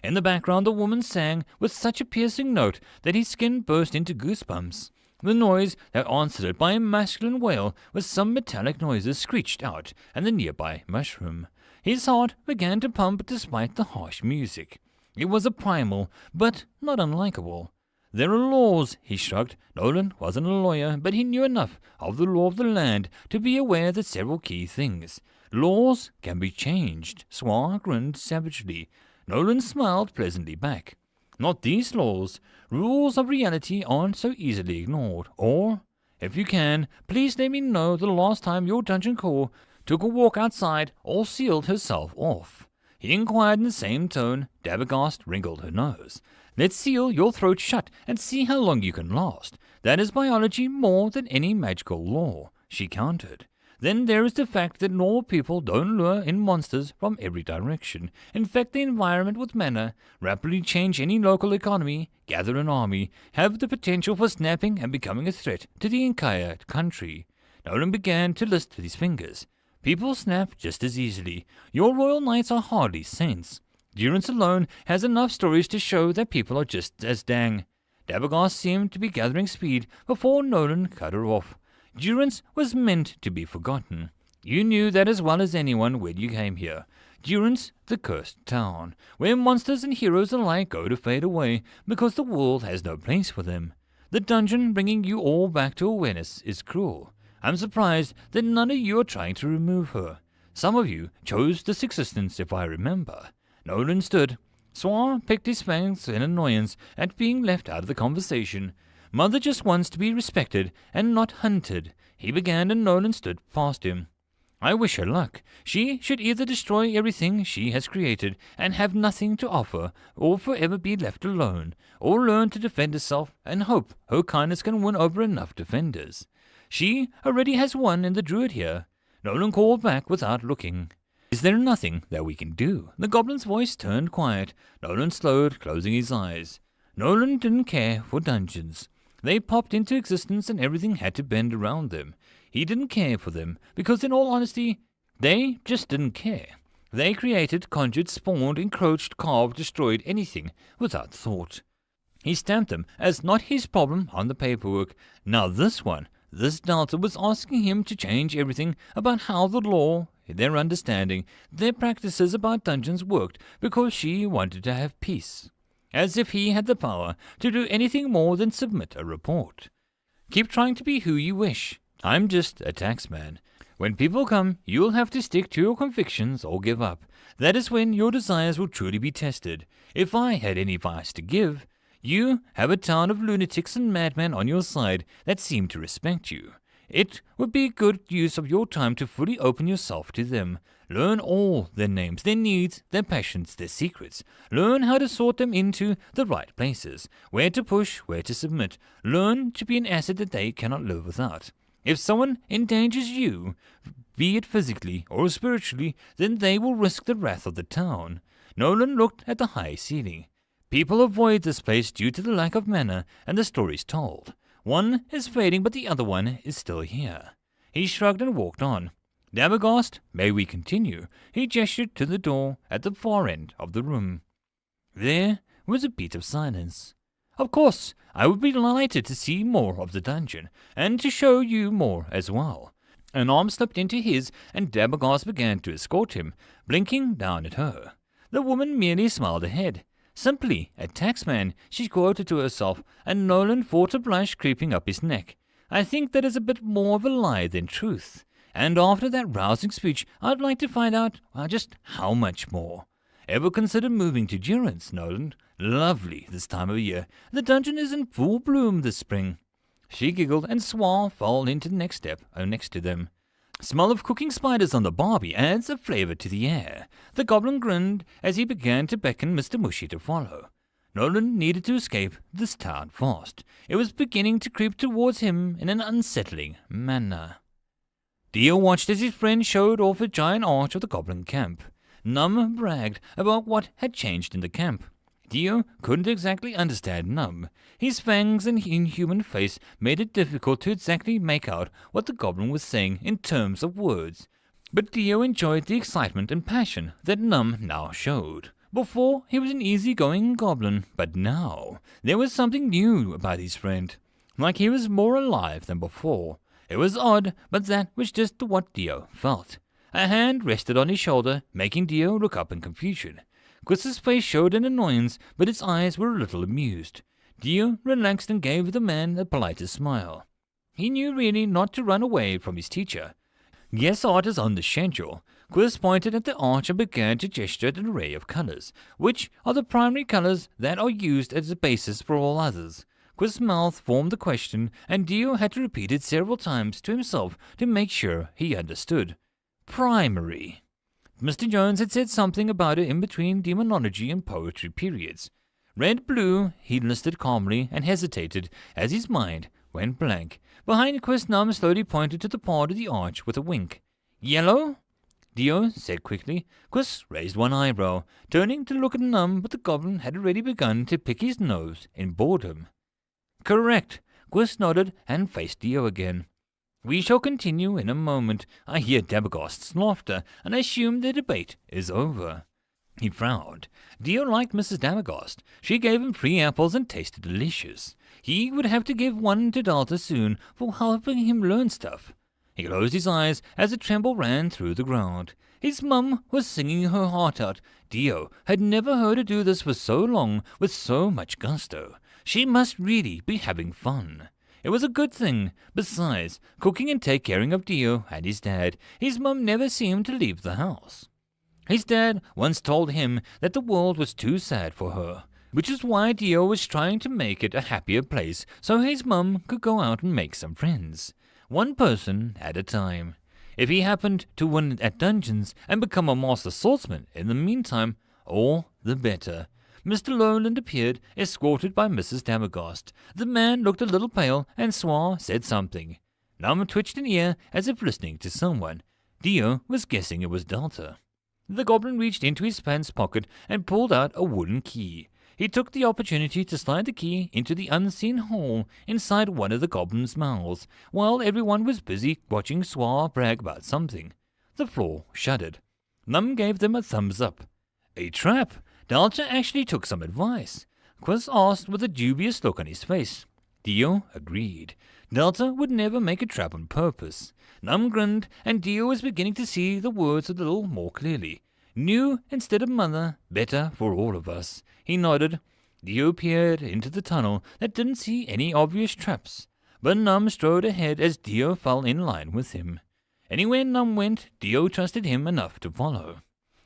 In the background, the woman sang with such a piercing note that his skin burst into goosebumps. The noise that answered it by a masculine wail with some metallic noises screeched out and the nearby mushroom. His heart began to pump despite the harsh music. It was a primal, but not unlikable. There are laws, he shrugged. Nolan wasn't a lawyer, but he knew enough of the law of the land to be aware that several key things. Laws can be changed. Swa grinned savagely. Nolan smiled pleasantly back. Not these laws. Rules of reality aren't so easily ignored. Or, if you can, please let me know the last time your dungeon core took a walk outside or sealed herself off. He inquired in the same tone. Dabbergast wrinkled her nose. Let's seal your throat shut and see how long you can last. That is biology more than any magical law, she countered. Then there is the fact that normal people don't lure in monsters from every direction, infect the environment with mana, rapidly change any local economy, gather an army, have the potential for snapping and becoming a threat to the entire country. Nolan began to list with his fingers. People snap just as easily. Your royal knights are hardly saints. Durance alone has enough stories to show that people are just as dang. Dabbergast seemed to be gathering speed before Nolan cut her off. Durance was meant to be forgotten. You knew that as well as anyone when you came here. Durance, the cursed town, where monsters and heroes alike go to fade away because the world has no place for them. The dungeon bringing you all back to awareness is cruel. I'm surprised that none of you are trying to remove her. Some of you chose this existence, if I remember. Nolan stood. Swan picked his fangs in annoyance at being left out of the conversation. Mother just wants to be respected and not hunted. He began and Nolan stood past him. I wish her luck. She should either destroy everything she has created and have nothing to offer, or forever be left alone, or learn to defend herself and hope her kindness can win over enough defenders. She already has one in the druid here. Nolan called back without looking. Is there nothing that we can do? The goblin's voice turned quiet. Nolan slowed, closing his eyes. Nolan didn't care for dungeons. They popped into existence and everything had to bend around them. He didn't care for them, because in all honesty, they just didn't care. They created, conjured, spawned, encroached, carved, destroyed anything without thought. He stamped them as not his problem on the paperwork. Now this Delta was asking him to change everything about how the law, their understanding, their practices about dungeons worked because she wanted to have peace. As if he had the power to do anything more than submit a report. Keep trying to be who you wish. I'm just a taxman. When people come, you'll have to stick to your convictions or give up. That is when your desires will truly be tested. If I had any advice to give, you have a town of lunatics and madmen on your side that seem to respect you. It would be good use of your time to fully open yourself to them. Learn all their names, their needs, their passions, their secrets. Learn how to sort them into the right places, where to push, where to submit. Learn to be an asset that they cannot live without. If someone endangers you, be it physically or spiritually, then they will risk the wrath of the town. Nolan looked at the high ceiling. People avoid this place due to the lack of mana and the stories told. One is fading, but the other one is still here. He shrugged and walked on. Dabbergast, may we continue? He gestured to the door at the far end of the room. There was a beat of silence. Of course, I would be delighted to see more of the dungeon, and to show you more as well. An arm slipped into his, and Dabbergast began to escort him, blinking down at her. The woman merely smiled ahead. Simply a taxman, she quoted to herself, and Nolan fought a blush creeping up his neck. I think that is a bit more of a lie than truth. And after that rousing speech, I'd like to find out just how much more. Ever consider moving to Durance, Nolan? Lovely this time of year. The dungeon is in full bloom this spring. She giggled, and Swar fell into the next step, next to them. Smell of cooking spiders on the barbie adds a flavor to the air. The goblin grinned as he began to beckon Mr. Mushy to follow. Nolan needed to escape this town fast. It was beginning to creep towards him in an unsettling manner. Dio watched as his friend showed off a giant arch of the goblin camp. Num bragged about what had changed in the camp. Dio couldn't exactly understand Num. His fangs and inhuman face made it difficult to exactly make out what the goblin was saying in terms of words. But Dio enjoyed the excitement and passion that Num now showed. Before, he was an easy-going goblin, but now there was something new about his friend. Like he was more alive than before. It was odd, but that was just what Dio felt. A hand rested on his shoulder, making Dio look up in confusion. Chris's face showed an annoyance, but its eyes were a little amused. Dio relaxed and gave the man a politer smile. He knew really not to run away from his teacher. Yes, art is on the schedule. Chris pointed at the arch and began to gesture at an array of colors, which are the primary colors that are used as the basis for all others. Chris' mouth formed the question, and Dio had to repeat it several times to himself to make sure he understood. Primary. Mr. Jones had said something about it in between demonology and poetry periods. Red-blue, he listed calmly and hesitated as his mind went blank. Behind Chris, Num slowly pointed to the part of the arch with a wink. Yellow? Dio said quickly. Chris raised one eyebrow, turning to look at Num, but the goblin had already begun to pick his nose in boredom. Correct. Chris nodded and faced Dio again. We shall continue in a moment. I hear Dabbergast's laughter, and I assume the debate is over. He frowned. Dio liked Mrs. Dabbergast. She gave him free apples and tasted delicious. He would have to give one to Delta soon for helping him learn stuff. He closed his eyes as a tremble ran through the ground. His mum was singing her heart out. Dio had never heard her do this for so long with so much gusto. She must really be having fun. It was a good thing. Besides, cooking and take caring of Dio and his dad, his mum never seemed to leave the house. His dad once told him that the world was too sad for her, which is why Dio was trying to make it a happier place so his mum could go out and make some friends. One person at a time. If he happened to win at dungeons and become a master swordsman in the meantime, all the better. Mr. Lowland appeared, escorted by Mrs. Dabbergast. The man looked a little pale, and Swar said something. Num twitched an ear as if listening to someone. Dio was guessing it was Delta. The goblin reached into his pants pocket and pulled out a wooden key. He took the opportunity to slide the key into the unseen hole inside one of the goblin's mouths, while everyone was busy watching Swar brag about something. The floor shuddered. Num gave them a thumbs up. A trap? Delta actually took some advice. Quiz asked with a dubious look on his face. Dio agreed. Delta would never make a trap on purpose. Num grinned, and Dio was beginning to see the words a little more clearly. New instead of mother, better for all of us. He nodded. Dio peered into the tunnel that didn't see any obvious traps, but Num strode ahead as Dio fell in line with him. Anywhere Num went, Dio trusted him enough to follow.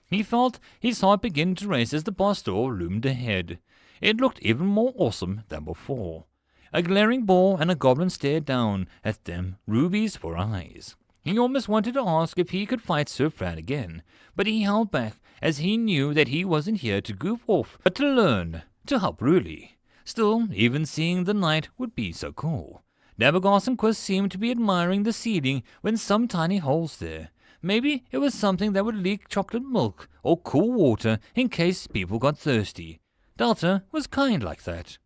He felt his heart begin to race as the boss door loomed ahead. It looked even more awesome than before. A glaring ball and a goblin stared down at them, rubies for eyes. He almost wanted to ask if he could fight Sir Fran again, but he held back as he knew that he wasn't here to goof off, but to learn, to help really. Still, even seeing the night would be so cool. Dabagoss and Quiz seemed to be admiring the ceiling with some tiny holes there. Maybe it was something that would leak chocolate milk or cool water in case people got thirsty. Delta was kind like that.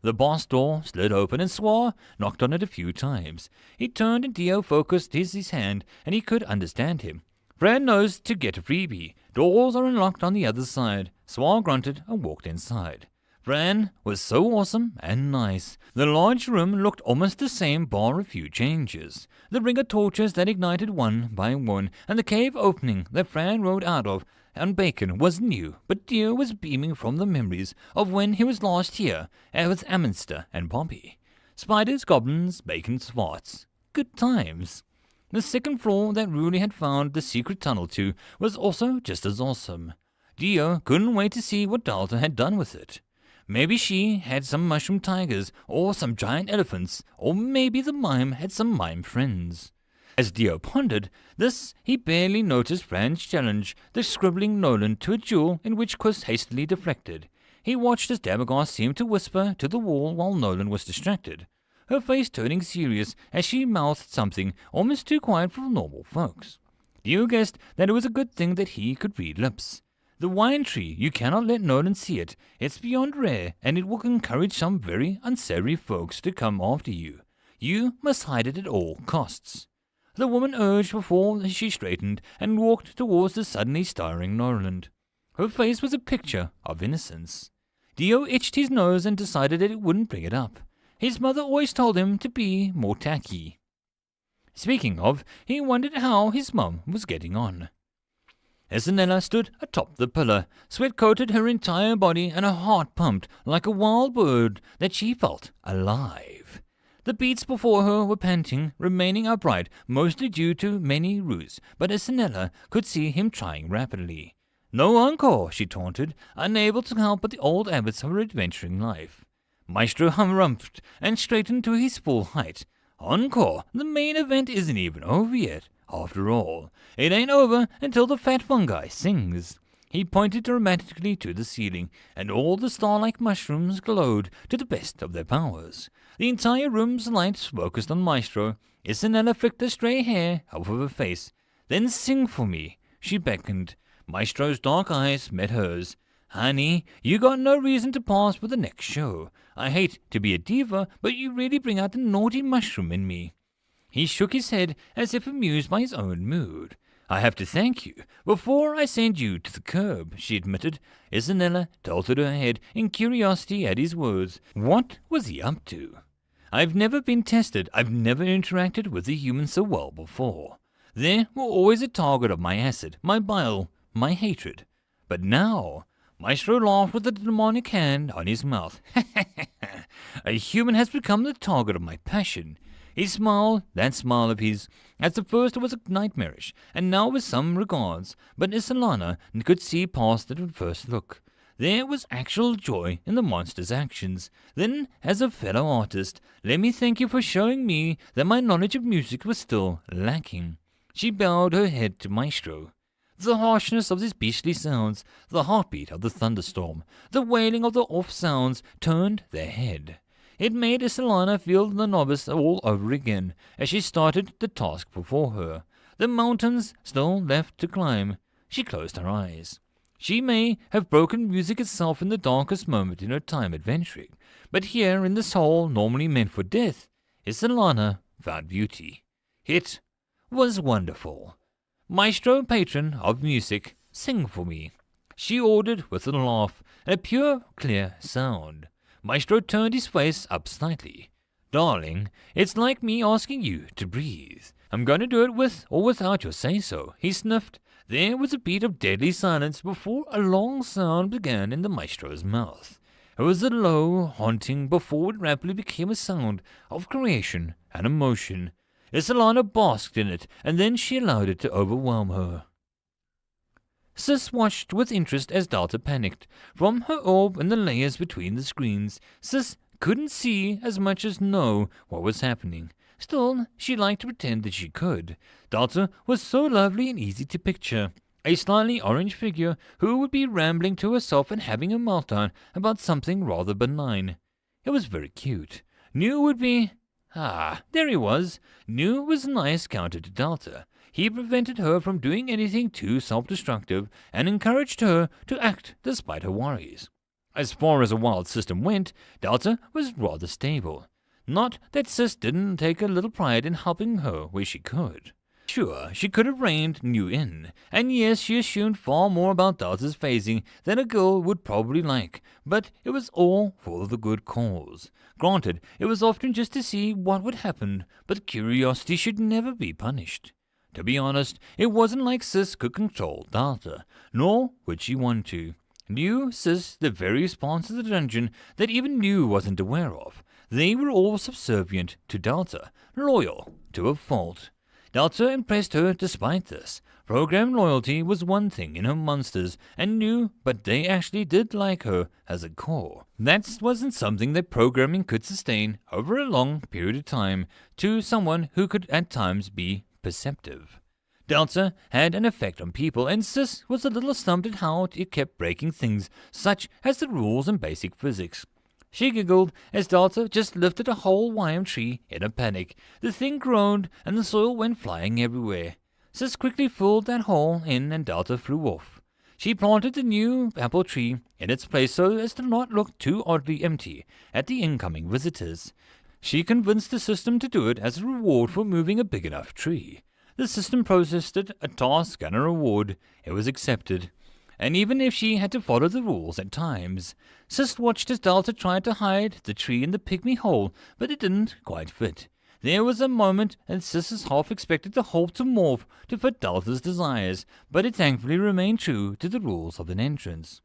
The boss door slid open and Swar knocked on it a few times. He turned and Dio focused his hand and he could understand him. Fran knows to get a freebie. Doors are unlocked on the other side. Swar grunted and walked inside. Fran was so awesome and nice. The large room looked almost the same bar a few changes. The ring of torches that ignited one by one and the cave opening that Fran rode out of and Bacon was new, but Dio was beaming from the memories of when he was last here with Amminster and Poppy. Spiders, goblins, bacon, farts. Good times. The second floor that Rooney had found the secret tunnel to was also just as awesome. Dio couldn't wait to see what Delta had done with it. Maybe she had some mushroom tigers, or some giant elephants, or maybe the mime had some mime friends. As Dio pondered this, he barely noticed Fran's challenge, the scribbling Nolan to a duel in which Quiz hastily deflected. He watched as Dabagoss seemed to whisper to the wall while Nolan was distracted, her face turning serious as she mouthed something almost too quiet for normal folks. Dio guessed that it was a good thing that he could read lips. The wine tree, you cannot let Nolan see it. It's beyond rare, and it will encourage some very unsavory folks to come after you. You must hide it at all costs. The woman urged before she straightened and walked towards the suddenly staring Nolan. Her face was a picture of innocence. Dio itched his nose and decided that it wouldn't bring it up. His mother always told him to be more tacky. Speaking of, he wondered how his mum was getting on. Esanella stood atop the pillar. Sweat coated her entire body and her heart pumped like a wild bird that she felt alive. The beats before her were panting, remaining upright, mostly due to many roos, but Esanella could see him trying rapidly. No encore, she taunted, unable to help but the old habits of her adventuring life. Maestro harumphed and straightened to his full height. Encore, the main event isn't even over yet. After all, it ain't over until the fat fungi sings. He pointed dramatically to the ceiling, and all the star-like mushrooms glowed to the best of their powers. The entire room's lights focused on Maestro. Isanella flicked the stray hair off of her face. Then sing for me, she beckoned. Maestro's dark eyes met hers. Honey, you got no reason to pass for the next show. I hate to be a diva, but you really bring out the naughty mushroom in me. He shook his head as if amused by his own mood. I have to thank you before I send you to the curb, she admitted. Isanella tilted her head in curiosity at his words. What was he up to? I've never been tested. I've never interacted with a human so well before. They were always a target of my acid, my bile, my hatred. But now, Maestro laughed with a demonic hand on his mouth. A human has become the target of my passion. He smiled, that smile of his. At the first it was nightmarish, and now with some regards, but Isolana could see past it at first look. There was actual joy in the monster's actions. Then, as a fellow artist, let me thank you for showing me that my knowledge of music was still lacking. She bowed her head to Maestro. The harshness of these beastly sounds, the heartbeat of the thunderstorm, the wailing of the off sounds turned their head. It made Isolana feel the novice all over again as she started the task before her. The mountains still left to climb. she closed her eyes. She may have broken music itself in the darkest moment in her time adventuring, but here in this hole normally meant for death, Isolana found beauty. It was wonderful. Maestro, patron of music, sing for me, she ordered with a laugh and a pure, clear sound. Maestro turned his face up slightly. Darling, it's like me asking you to breathe. I'm going to do it with or without your say-so, he sniffed. There was a beat of deadly silence before a long sound began in the maestro's mouth. It was a low, haunting, before it rapidly became a sound of creation and emotion. Isolana basked in it, and then she allowed it to overwhelm her. Sis watched with interest as Delta panicked. From her orb and the layers between the screens, Sis couldn't see as much as know what was happening. Still, she liked to pretend that she could. Delta was so lovely and easy to picture. A slightly orange figure who would be rambling to herself and having a meltdown about something rather benign. It was very cute. New would be... there he was. New was nice counter to Delta. He prevented her from doing anything too self-destructive and encouraged her to act despite her worries. As far as a wild system went, Delta was rather stable. Not that Sis didn't take a little pride in helping her where she could. Sure, she could have reined New in, and yes, she assumed far more about Delta's phasing than a girl would probably like, but it was all for the good cause. Granted, it was often just to see what would happen, but curiosity should never be punished. To be honest, it wasn't like Sis could control Delta, nor would she want to. New, Sis, the various parts of the dungeon that even New wasn't aware of. They were all subservient to Delta, loyal to a fault. Delta impressed her despite this. Program loyalty was one thing in her monsters, and New, but they actually did like her as a core. That wasn't something that programming could sustain over a long period of time to someone who could at times be perceptive. Delta had an effect on people, and Sis was a little stumped at how it kept breaking things such as the rules and basic physics. She giggled as Delta just lifted a whole YM tree in a panic. The thing groaned and the soil went flying everywhere. Sis quickly filled that hole in and Delta flew off. She planted the new apple tree in its place so as to not look too oddly empty at the incoming visitors. She convinced the system to do it as a reward for moving a big enough tree. The system processed it, a task and a reward. It was accepted. And even if she had to follow the rules at times, Sis watched as Delta tried to hide the tree in the pygmy hole, but it didn't quite fit. There was a moment, and Sis half expected the hole to morph to fit Delta's desires, but it thankfully remained true to the rules of an entrance.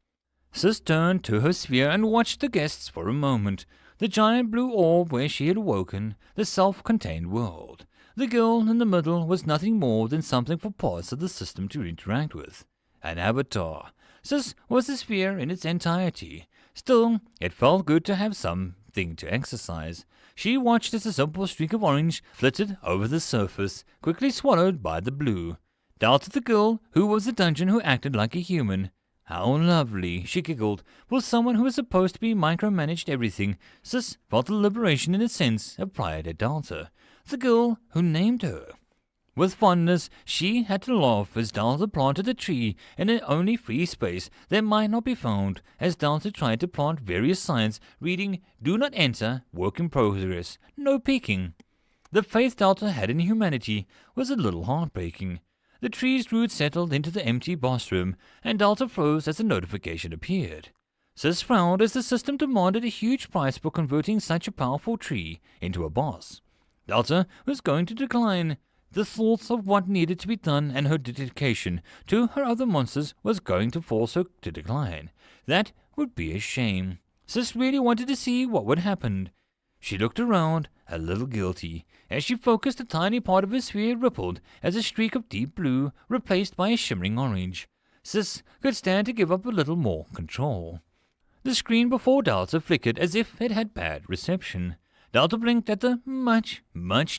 Sis turned to her sphere and watched the guests for a moment. The giant blue orb where she had awoken, the self-contained world. The girl in the middle was nothing more than something for parts of the system to interact with. An avatar. Sis was the sphere in its entirety. Still, it felt good to have something to exercise. She watched as a simple streak of orange flitted over the surface, quickly swallowed by the blue. Delta, the girl who was the dungeon who acted like a human. How lovely, she giggled. For someone who was supposed to be micromanaged everything, Sis felt the liberation in a sense of pride at Delta, the girl who named her. With fondness, she had to laugh as Delta planted a tree in an only free space that might not be found, as Delta tried to plant various signs reading, "Do not enter, work in progress, no peeking." The faith Delta had in humanity was a little heartbreaking. The tree's roots settled into the empty boss room, and Delta froze as the notification appeared. Sis frowned as the system demanded a huge price for converting such a powerful tree into a boss. Delta was going to decline. The thoughts of what needed to be done and her dedication to her other monsters was going to force her to decline. That would be a shame. Sis really wanted to see what would happen. She looked around, a little guilty. As she focused, a tiny part of her sphere rippled as a streak of deep blue replaced by a shimmering orange. Sis could stand to give up a little more control. The screen before Delta flickered as if it had bad reception. Delta blinked at the much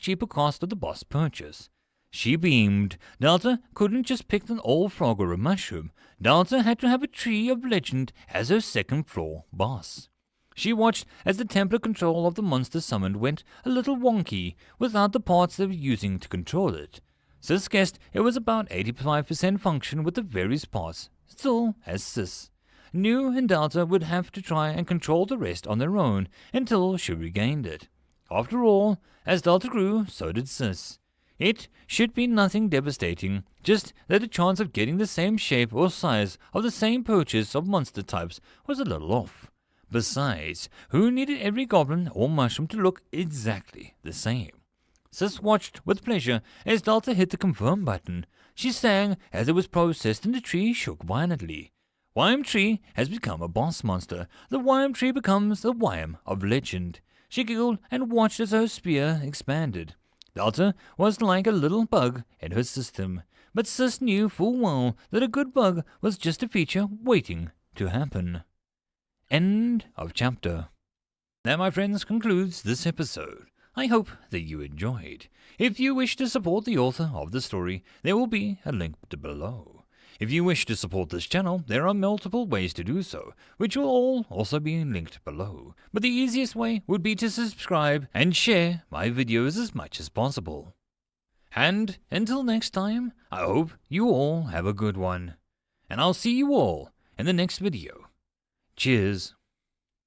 cheaper cost of the boss purchase. She beamed. Delta couldn't just pick an old frog or a mushroom. Delta had to have a tree of legend as her second-floor boss. She watched as the Templar control of the monster summoned went a little wonky without the parts they were using to control it. Sis guessed it was about 85% function with the various parts, still as Sis knew, and Delta would have to try and control the rest on their own until she regained it. After all, as Delta grew, so did Sis. It should be nothing devastating, just that the chance of getting the same shape or size of the same poachers of monster types was a little off. Besides, who needed every goblin or mushroom to look exactly the same? Sis watched with pleasure as Delta hit the confirm button. She sang as it was processed and the tree shook violently. Wyam Tree has become a boss monster. The Wyam Tree becomes the Wyam of legend. She giggled and watched as her spear expanded. Delta was like a little bug in her system, but Sis knew full well that a good bug was just a feature waiting to happen. End of chapter. That, my friends, concludes this episode. I hope that you enjoyed. If you wish to support the author of the story, there will be a link below. If you wish to support this channel, there are multiple ways to do so, which will all also be linked below. But the easiest way would be to subscribe and share my videos as much as possible. And until next time, I hope you all have a good one. And I'll see you all in the next video. Cheers.